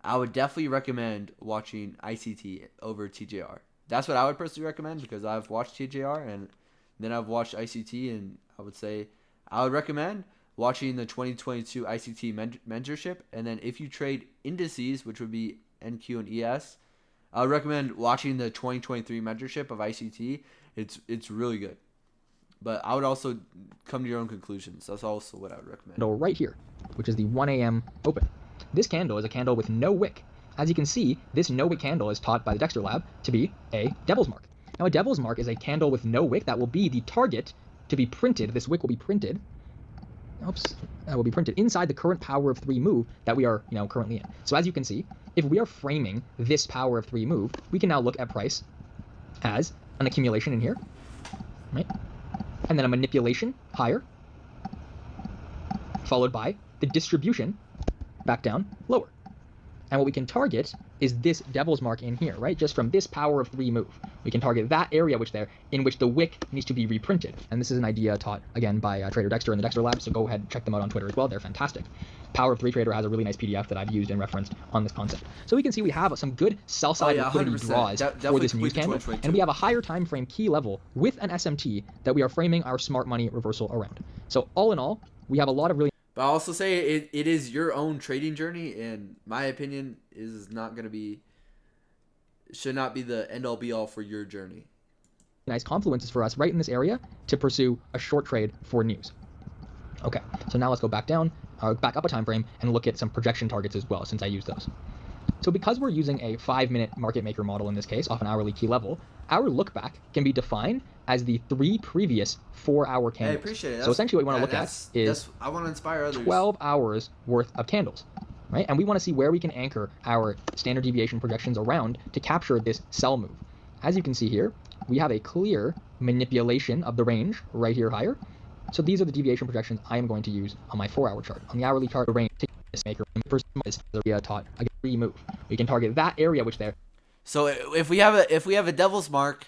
I would definitely recommend watching ICT over TJR. That's what I would personally recommend because I've watched TJR and then I've watched ICT, and I would say I would recommend watching the 2022 ICT mentorship. And then if you trade indices, which would be NQ and ES, I would recommend watching the 2023 mentorship of ICT. It's really good. But I would also come to your own conclusions. That's also what I would recommend. Right here, which is the 1 a.m. open. This candle is a candle with no wick. As you can see, this no wick candle is taught by the Dexter lab to be a devil's mark. Now a devil's mark is a candle with no wick that will be the target to be printed. This wick will be printed. Oops, that will be printed inside the current power of 3 move that we are, currently in. So as you can see, if we are framing this power of 3 move, we can now look at price as an accumulation in here, right? And then a manipulation higher, followed by the distribution back down lower. And what we can target is this devil's mark in here, right? Just from this power of 3 move. We can target that area in which the wick needs to be reprinted. And this is an idea taught, again, by Trader Dexter in the Dexter lab, so go ahead and check them out on Twitter as well. They're fantastic. Power of 3 Trader has a really nice PDF that I've used and referenced on this concept. So we can see we have some good sell-side liquidity draws for this news candle, and we have a higher time frame key level with an SMT that we are framing our smart money reversal around. So all in all, we have a lot of really... But I'll also say it is your own trading journey, and my opinion is not going to be, should not be the end-all be-all for your journey. Nice confluences for us right in this area to pursue a short trade for news. Okay, so now let's go back down, back up a time frame and look at some projection targets as well, since I use those. So because we're using a 5-minute market maker model in this case, off an hourly key level, our look back can be defined as the 3 previous 4-hour candles. I appreciate it. So essentially what we want to look at is I want to inspire others. 12 hours worth of candles, right? And we want to see where we can anchor our standard deviation projections around to capture this sell move. As you can see here, we have a clear manipulation of the range right here higher. So these are the deviation projections I am going to use on my 4-hour chart. On the hourly chart, the range maker is taught a free move. We can target that area which there. So if we have a devil's mark,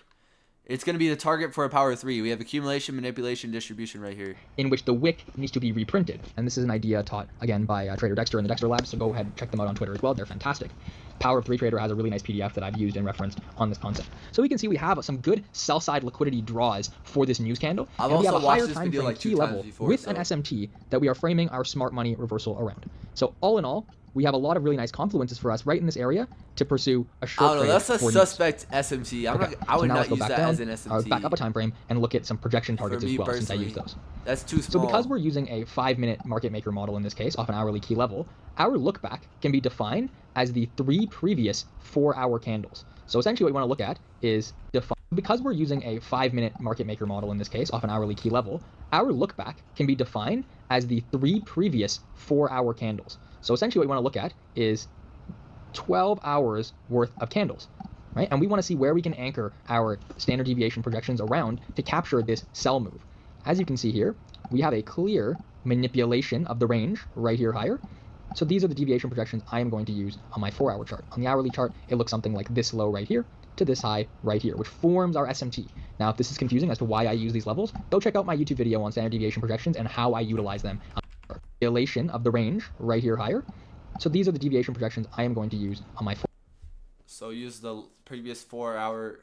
it's going to be the target for a power of 3. We have accumulation, manipulation, distribution right here, in which the wick needs to be reprinted. And this is an idea taught, again, by Trader Dexter in the Dexter lab, so go ahead and check them out on Twitter as well. They're fantastic. Power of 3 Trader has a really nice PDF that I've used and referenced on this concept. So we can see we have some good sell-side liquidity draws for this news candle. I've and we have also a higher watched this time video frame like 2 key times level before, with so. an SMT that we are framing our smart money reversal around. So all in all, we have a lot of really nice confluences for us right in this area to pursue a short I don't know, trade that's a for suspect SMT. news. I would So now not let's go use back that down, as an SMT. back up a time frame and look at some projection targets For as me well, since I personally, use those. That's too small. So because we're using a 5-minute market maker model in this case, off an hourly key level, our look back can be defined as the 3 previous 4-hour candles. So essentially what we want to look at is because we're using a 5-minute market maker model in this case, off an hourly key level, our look back can be defined as the 3 previous 4-hour candles. So essentially what we want to look at is 12 hours worth of candles, right? And we want to see where we can anchor our standard deviation projections around to capture this sell move. As you can see here, we have a clear manipulation of the range right here higher. So these are the deviation projections I am going to use on my 4-hour chart. On the hourly chart, it looks something like this low right here to this high right here, which forms our SMT. Now, if this is confusing as to why I use these levels, go check out my YouTube video on standard deviation projections and how I utilize them. Manipulation of the range right here higher. So these are the deviation projections I am going to use on my. So use the previous 4-hour.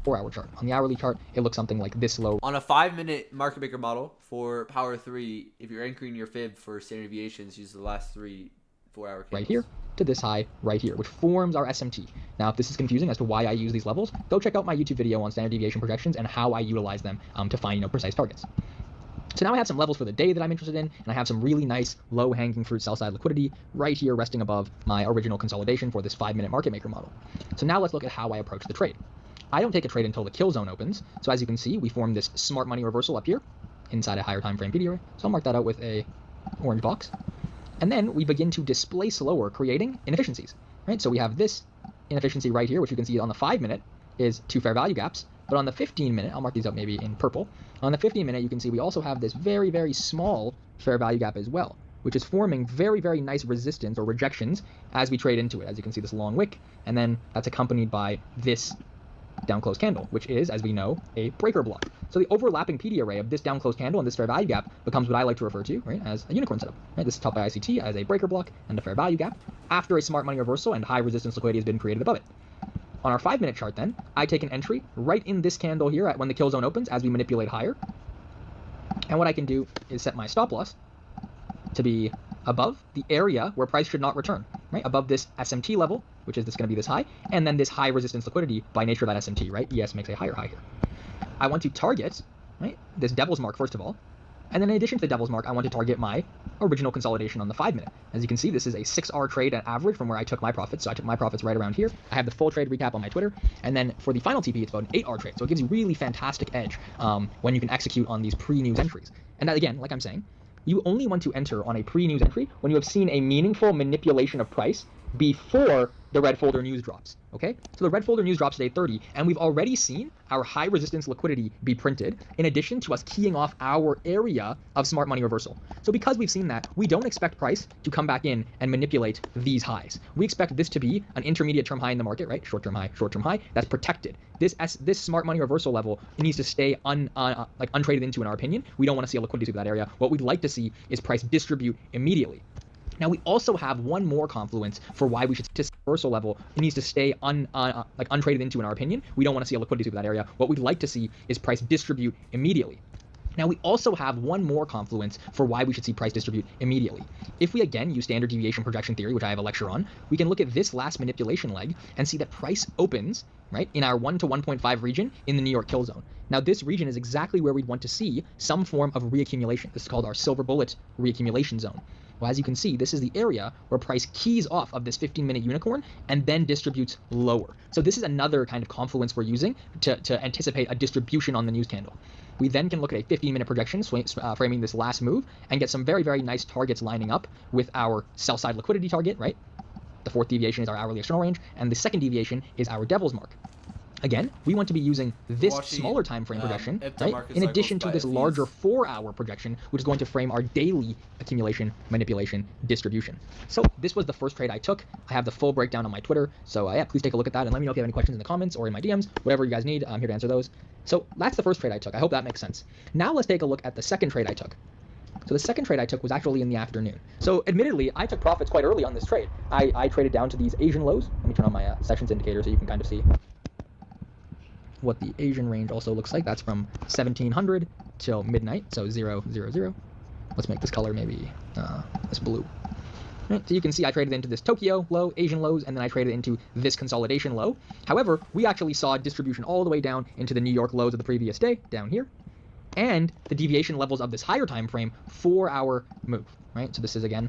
Hour chart. On the hourly chart, it looks something like this low. On a 5-minute market maker model for power 3, if you're anchoring your fib for standard deviations, use the last 3 4-hour candles. Right here to this high right here, which forms our SMT. Now, if this is confusing as to why I use these levels, go check out my YouTube video on standard deviation projections and how I utilize them to find precise targets. So now I have some levels for the day that I'm interested in, and I have some really nice low-hanging fruit sell-side liquidity right here resting above my original consolidation for this 5-minute market maker model. So now let's look at how I approach the trade. I don't take a trade until the kill zone opens. So as you can see, we form this smart money reversal up here inside a higher time frame PDRA. So I'll mark that out with a orange box. And then we begin to displace lower, creating inefficiencies, right? So we have this inefficiency right here, which you can see on the 5-minute is 2 fair value gaps. But on the 15-minute, I'll mark these up maybe in purple. On the 15-minute, you can see we also have this very, very small fair value gap as well, which is forming very, very nice resistance or rejections as we trade into it. As you can see, this long wick, and then that's accompanied by this down close candle, which is, as we know, a breaker block. So the overlapping PD array of this down close candle and this fair value gap becomes what I like to refer to, right, as a unicorn setup. Right? This is taught by ICT as a breaker block and a fair value gap after a smart money reversal and high resistance liquidity has been created above it. On our 5-minute chart then, I take an entry right in this candle here at when the kill zone opens as we manipulate higher. And what I can do is set my stop loss to be above the area where price should not return, right? Above this SMT level, which is this going to be this high, and then this high resistance liquidity by nature of that SMT, right? ES makes a higher high here. I want to target, right, this devil's mark first of all. And then in addition to the devil's mark, I want to target my original consolidation on the 5 minute. As you can see, this is a 6R trade at average from where I took my profits. So I took my profits right around here. I have the full trade recap on my Twitter. And then for the final TP, it's about an 8R trade. So it gives you really fantastic edge when you can execute on these pre-news entries. And that, again, like I'm saying, you only want to enter on a pre-news entry when you have seen a meaningful manipulation of price before the red folder news drops, okay? So the red folder news drops today 30, and we've already seen our high resistance liquidity be printed, in addition to us keying off our area of smart money reversal. So because we've seen that, we don't expect price to come back in and manipulate these highs. We expect this to be an intermediate term high in the market, right? Short-term high, that's protected. This smart money reversal level, it needs to stay untraded into, in our opinion. We don't want to see a liquidity sweep to that area. What we'd like to see is price distribute immediately. Now we also have one more confluence for why we should this reversal level. It needs to stay untraded into, in our opinion. We don't want to see a liquidity sweep to that area. What we'd like to see is price distribute immediately. Now we also have one more confluence for why we should see price distribute immediately. If we again use standard deviation projection theory, which I have a lecture on, we can look at this last manipulation leg and see that price opens, right, in our 1 to 1.5 region in the New York kill zone. Now this region is exactly where we'd want to see some form of reaccumulation. This is called our silver bullet reaccumulation zone. Well, as you can see, this is the area where price keys off of this 15-minute unicorn and then distributes lower. So this is another kind of confluence we're using to anticipate a distribution on the news candle. We then can look at a 15-minute projection framing this last move and get some very, very nice targets lining up with our sell-side liquidity target, right? The fourth deviation is our hourly external range, and the second deviation is our devil's mark. Again, we want to be using this smaller time frame projection, right, in addition to this larger 4-hour projection, which is going to frame our daily accumulation, manipulation, distribution. So this was the first trade I took. I have the full breakdown on my Twitter. So yeah, please take a look at that and let me know if you have any questions in the comments or in my DMs, whatever you guys need. I'm here to answer those. So that's the first trade I took. I hope that makes sense. Now let's take a look at the second trade I took. So the second trade I took was actually in the afternoon. So admittedly, I took profits quite early on this trade. I traded down to these Asian lows. Let me turn on my sessions indicator so you can kind of see what the Asian range also looks like. That's from 1700 till midnight, so 0, 0, 0. Let's make this color maybe this blue. Right, so you can see I traded into this Tokyo low, Asian lows, and then I traded into this consolidation low. However, we actually saw distribution all the way down into the New York lows of the previous day, down here, and the deviation levels of this higher time frame 4-hour move, right? So this is, again,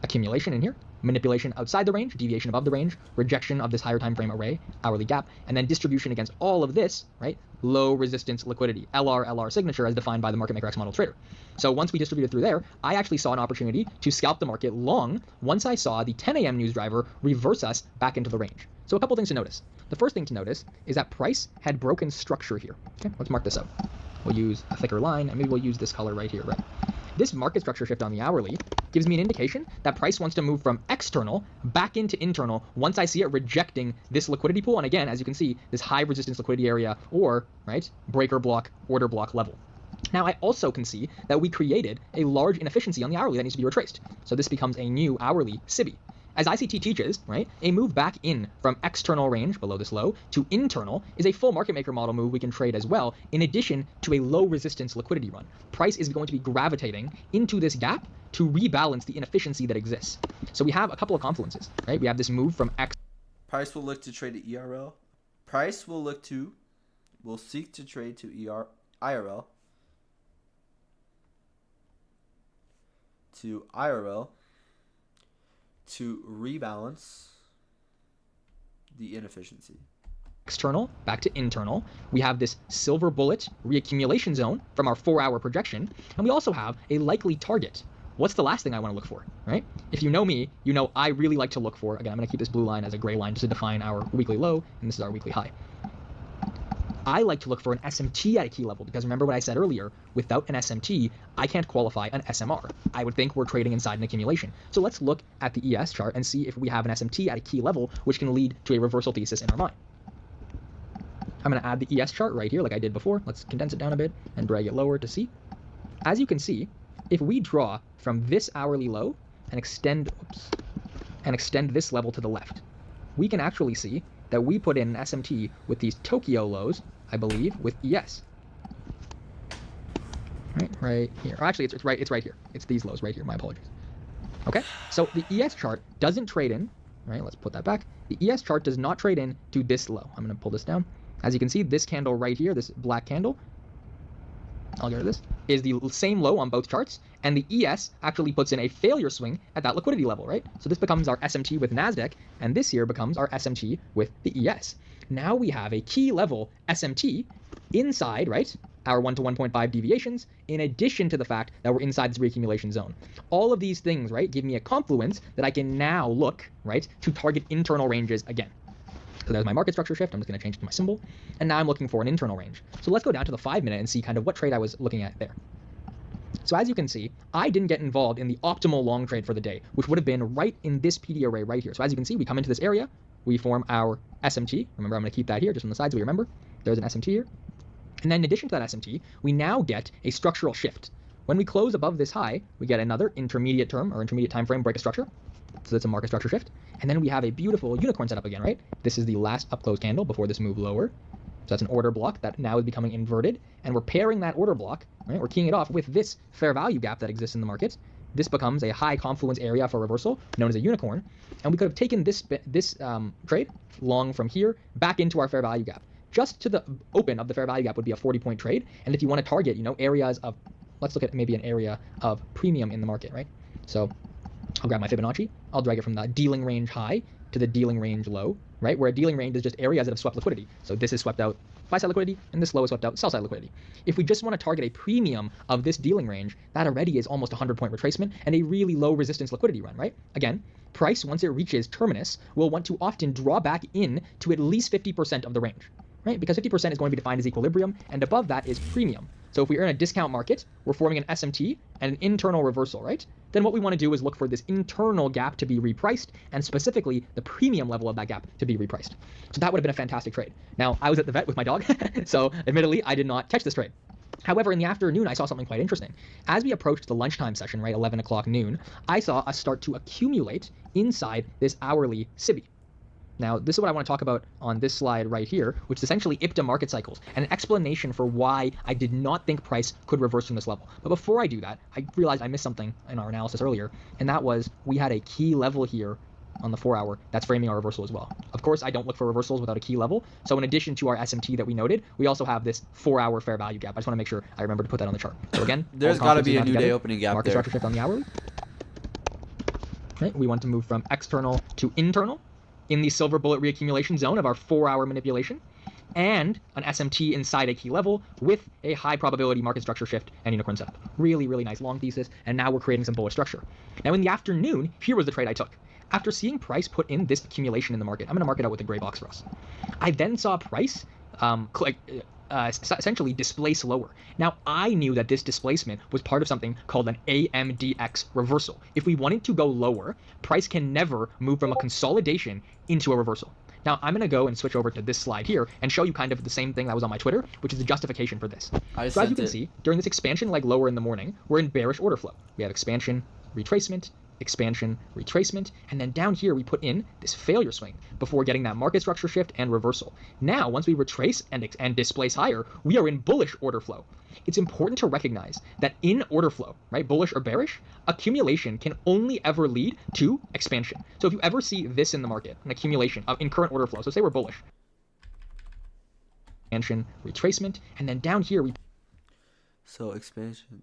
accumulation in here, manipulation outside the range, deviation above the range, rejection of this higher time frame array, hourly gap, and then distribution against all of this, right? Low resistance liquidity, LR signature as defined by the Market Maker X model trader. So once we distributed through there, I actually saw an opportunity to scalp the market long once I saw the 10 a.m. news driver reverse us back into the range. So a couple things to notice. The first thing to notice is that price had broken structure here. Okay, let's mark this up. We'll use a thicker line, and maybe we'll use this color right here, right? This market structure shift on the hourly gives me an indication that price wants to move from external back into internal once I see it rejecting this liquidity pool. And again, as you can see, this high resistance liquidity area or, right, breaker block, order block level. Now, I also can see that we created a large inefficiency on the hourly that needs to be retraced. So this becomes a new hourly SIBI. As ICT teaches, right, a move back in from external range below this low to internal is a full market maker model move we can trade as well, in addition to a low resistance liquidity run. Price is going to be gravitating into this gap to rebalance the inefficiency that exists. So we have a couple of confluences, right? We have this move from X. Price will look to trade to ERL. Price will seek to trade to IRL. To IRL. To rebalance the inefficiency. External back to internal. We have this silver bullet reaccumulation zone from our 4-hour projection, and we also have a likely target. What's the last thing I want to look for, right? If you know me, you know I really like to look for, again, I'm going to keep this blue line as a gray line just to define our weekly low, and this is our weekly high. I like to look for an SMT at a key level because remember what I said earlier, without an SMT, I can't qualify an SMR. I would think we're trading inside an accumulation. So let's look at the ES chart and see if we have an SMT at a key level, which can lead to a reversal thesis in our mind. I'm going to add the ES chart right here like I did before. Let's condense it down a bit and drag it lower to see. As you can see, if we draw from this hourly low and extend this level to the left, we can actually see that we put in an SMT with these Tokyo lows, I believe, with ES. Right here. Or actually, it's right here. It's these lows right here. My apologies. Okay, so the ES chart doesn't trade in, right? Let's put that back. The ES chart does not trade in to this low. I'm going to pull this down. As you can see, this candle right here, this black candle, I'll get rid of this, is the same low on both charts, and the ES actually puts in a failure swing at that liquidity level, right? So this becomes our SMT with NASDAQ, and this here becomes our SMT with the ES. Now we have a key level SMT inside, right, our 1 to 1.5 deviations, in addition to the fact that we're inside this reaccumulation zone. All of these things, right, give me a confluence that I can now look, right, to target internal ranges again. So there's my market structure shift. I'm just going to change it to my symbol. And now I'm looking for an internal range. So let's go down to the 5-minute and see kind of what trade I was looking at there. So as you can see, I didn't get involved in the optimal long trade for the day, which would have been right in this PD array right here. So as you can see, we come into this area, we form our SMT. Remember, I'm going to keep that here just on the side so we remember. There's an SMT here. And then in addition to that SMT, we now get a structural shift. When we close above this high, we get another intermediate term or intermediate time frame break of structure. So that's a market structure shift. And then we have a beautiful unicorn setup again, right? This is the last up close candle before this move lower. So that's an order block that now is becoming inverted. And we're pairing that order block, right? We're keying it off with this fair value gap that exists in the market. This becomes a high confluence area for reversal, known as a unicorn. And we could have taken this trade long from here back into our fair value gap. Just to the open of the fair value gap would be a 40-point trade. And if you want to target, areas of, let's look at maybe an area of premium in the market, right? So I'll grab my Fibonacci. I'll drag it from the dealing range high to the dealing range low, right? Where a dealing range is just areas that have swept liquidity. So this is swept out buy-side liquidity, and this low is swept out sell-side liquidity. If we just want to target a premium of this dealing range, that already is almost a 100-point retracement and a really low resistance liquidity run, right? Again, price, once it reaches terminus, will want to often draw back in to at least 50% of the range, right? Because 50% is going to be defined as equilibrium, and above that is premium. So if we are in a discount market, we're forming an SMT and an internal reversal, right? Then what we want to do is look for this internal gap to be repriced, and specifically the premium level of that gap to be repriced. So that would have been a fantastic trade. Now, I was at the vet with my dog, so admittedly, I did not catch this trade. However, in the afternoon, I saw something quite interesting. As we approached the lunchtime session, right, 11 o'clock noon, I saw us start to accumulate inside this hourly SIBI. Now, this is what I want to talk about on this slide right here, which is essentially IPTA market cycles and an explanation for why I did not think price could reverse from this level. But before I do that, I realized I missed something in our analysis earlier, and that was we had a key level here on the 4-hour that's framing our reversal as well. Of course, I don't look for reversals without a key level. So in addition to our SMT that we noted, we also have this 4-hour fair value gap. I just want to make sure I remember to put that on the chart. So again, there's got to be a new day opening gap market there. Structure shift on the hourly. Right, we want to move from external to internal in the silver bullet reaccumulation zone of our 4-hour manipulation, and an SMT inside a key level with a high probability market structure shift and unicorn setup. Really, really nice long thesis, and now we're creating some bullish structure. Now in the afternoon, here was the trade I took. After seeing price put in this accumulation in the market, I'm going to mark it out with a gray box for us. I then saw price essentially displace lower. Now, I knew that this displacement was part of something called an AMDX reversal. If we wanted to go lower, price can never move from a consolidation into a reversal. Now, I'm going to go and switch over to this slide here and show you kind of the same thing that was on my Twitter, which is the justification for this. So as you can see, during this expansion leg lower in the morning, we're in bearish order flow. We have expansion, retracement, expansion, retracement, and then down here we put in this failure swing before getting that market structure shift and reversal. Now, once we retrace and displace higher, we are in bullish order flow. It's important to recognize that in order flow, right, bullish or bearish, accumulation can only ever lead to expansion. So if you ever see this in the market, an accumulation in current order flow, so say we're bullish, expansion, retracement, and then down here we expansion,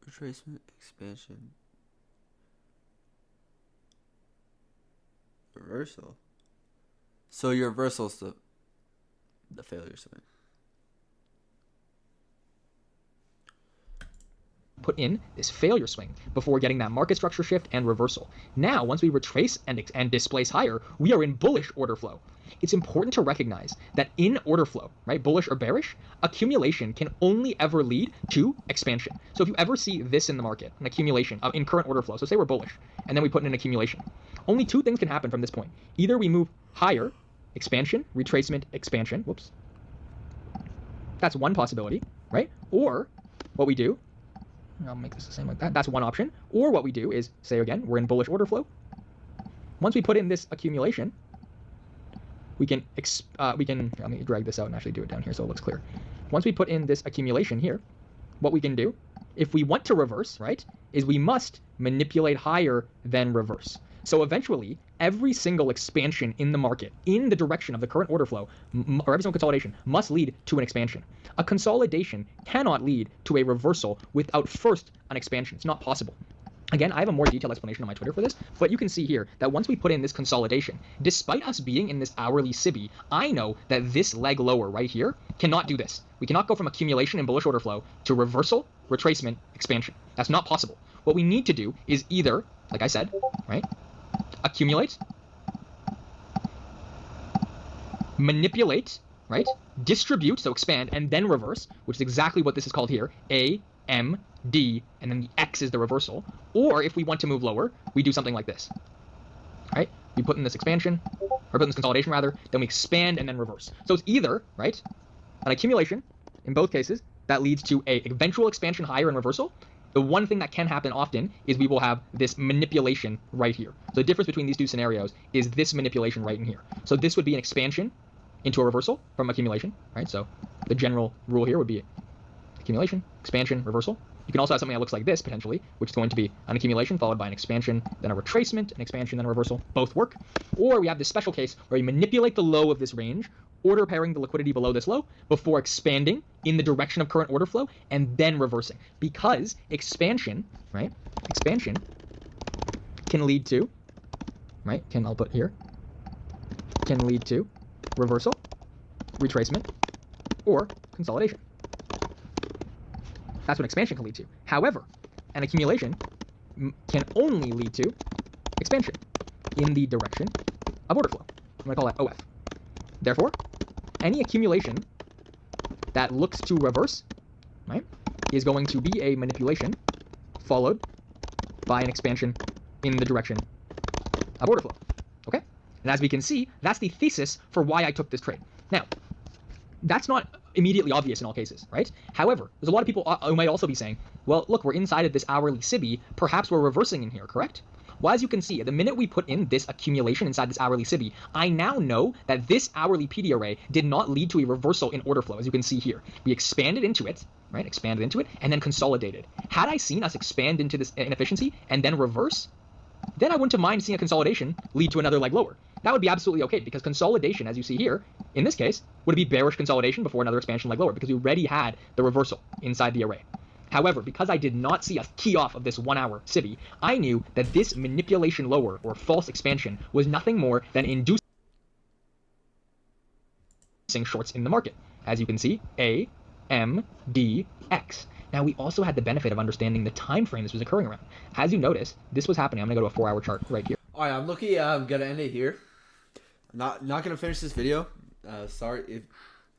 retracement, expansion, reversal. So your reversal's the failure swing. Put in this failure swing before getting that market structure shift and reversal. Now, once we retrace and displace higher, we are in bullish order flow. It's important to recognize that in order flow, right, bullish or bearish, accumulation can only ever lead to expansion. So if you ever see this in the market, an accumulation in current order flow, so say we're bullish, and then we put in an accumulation, only two things can happen from this point. Either we move higher, expansion, retracement, expansion, whoops. That's one possibility, right? Or what we do, I'll make this the same like that. That's one option. Or what we do is, say again, we're in bullish order flow. Once we put in this accumulation, we can let me drag this out and actually do it down here so it looks clear. Once we put in this accumulation here, what we can do, if we want to reverse, right, is we must manipulate higher than reverse. So eventually, every single expansion in the market in the direction of the current order flow, or every single consolidation, must lead to an expansion. A consolidation cannot lead to a reversal without first an expansion. It's not possible. Again, I have a more detailed explanation on my Twitter for this, but you can see here that once we put in this consolidation, despite us being in this hourly SIBI, I know that this leg lower right here cannot do this. We cannot go from accumulation and bullish order flow to reversal, retracement, expansion. That's not possible. What we need to do is either, like I said, right, accumulate, manipulate, right, distribute, so expand, and then reverse, which is exactly what this is called here, A, M, D, and then the X is the reversal. Or if we want to move lower, we do something like this, right? We put in this expansion, or put in this consolidation rather, then we expand and then reverse. So it's either, right, an accumulation, in both cases, that leads to a eventual expansion higher and reversal. The one thing that can happen often is we will have this manipulation right here. So the difference between these two scenarios is this manipulation right in here. So this would be an expansion into a reversal from accumulation, right? So the general rule here would be accumulation, expansion, reversal. You can also have something that looks like this, potentially, which is going to be an accumulation followed by an expansion, then a retracement, an expansion, then a reversal. Both work. Or we have this special case where you manipulate the low of this range, order pairing the liquidity below this low, before expanding in the direction of current order flow, and then reversing. Because expansion, right, expansion can lead to, right, I'll put here, can lead to reversal, retracement, or consolidation. That's what expansion can lead to. However, an accumulation can only lead to expansion in the direction of order flow. I'm going to call that OF. Therefore, any accumulation that looks to reverse, right, is going to be a manipulation followed by an expansion in the direction of order flow. Okay? And as we can see, that's the thesis for why I took this trade. Now, that's not immediately obvious in all cases, right? However, there's a lot of people who might also be saying, well, look, we're inside of this hourly SIBI, perhaps we're reversing in here, correct? Well, as you can see, the minute we put in this accumulation inside this hourly SIBI, I now know that this hourly PD array did not lead to a reversal in order flow, as you can see here. We expanded into it, right? Expanded into it, and then consolidated. Had I seen us expand into this inefficiency and then reverse, then I wouldn't have mind seeing a consolidation lead to another leg lower. That would be absolutely okay, because consolidation, as you see here, in this case, would be bearish consolidation before another expansion leg lower, because we already had the reversal inside the array. However, because I did not see us key off of this 1 hour SIBI, I knew that this manipulation lower, or false expansion, was nothing more than inducing shorts in the market. As you can see, A, M, D, X. Now, we also had the benefit of understanding the time frame this was occurring around. As you notice, this was happening. I'm going to go to a 4 hour chart right here. All right, I'm looking. I'm gonna end it here. Not gonna finish this video. Sorry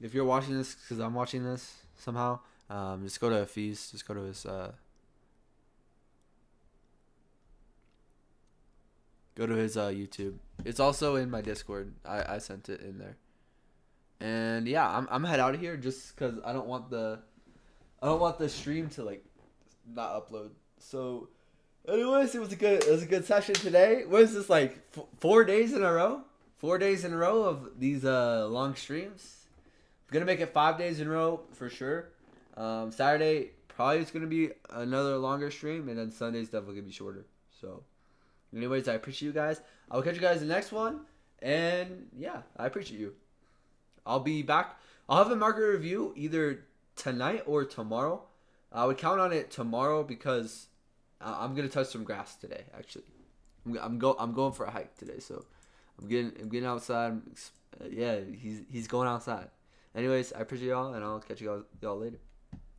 if you're watching this because I'm watching this somehow. Just go to Fees. Just go to his. Go to his YouTube. It's also in my Discord. I sent it in there. And yeah, I'm head out of here just because I don't want the stream to like not upload. So, anyways, it was a good session today. What is this, like 4 days in a row? 4 days in a row of these long streams. I'm gonna make it 5 days in a row for sure. Saturday probably is gonna be another longer stream, and then Sunday's definitely gonna be shorter. So, anyways, I appreciate you guys. I'll catch you guys in the next one. And yeah, I appreciate you. I'll be back. I'll have a market review either tonight or tomorrow. I would count on it tomorrow because I'm gonna touch some grass today. Actually, I'm going for a hike today, so I'm getting outside. Yeah, he's going outside. Anyways, I appreciate y'all, and I'll catch y'all later.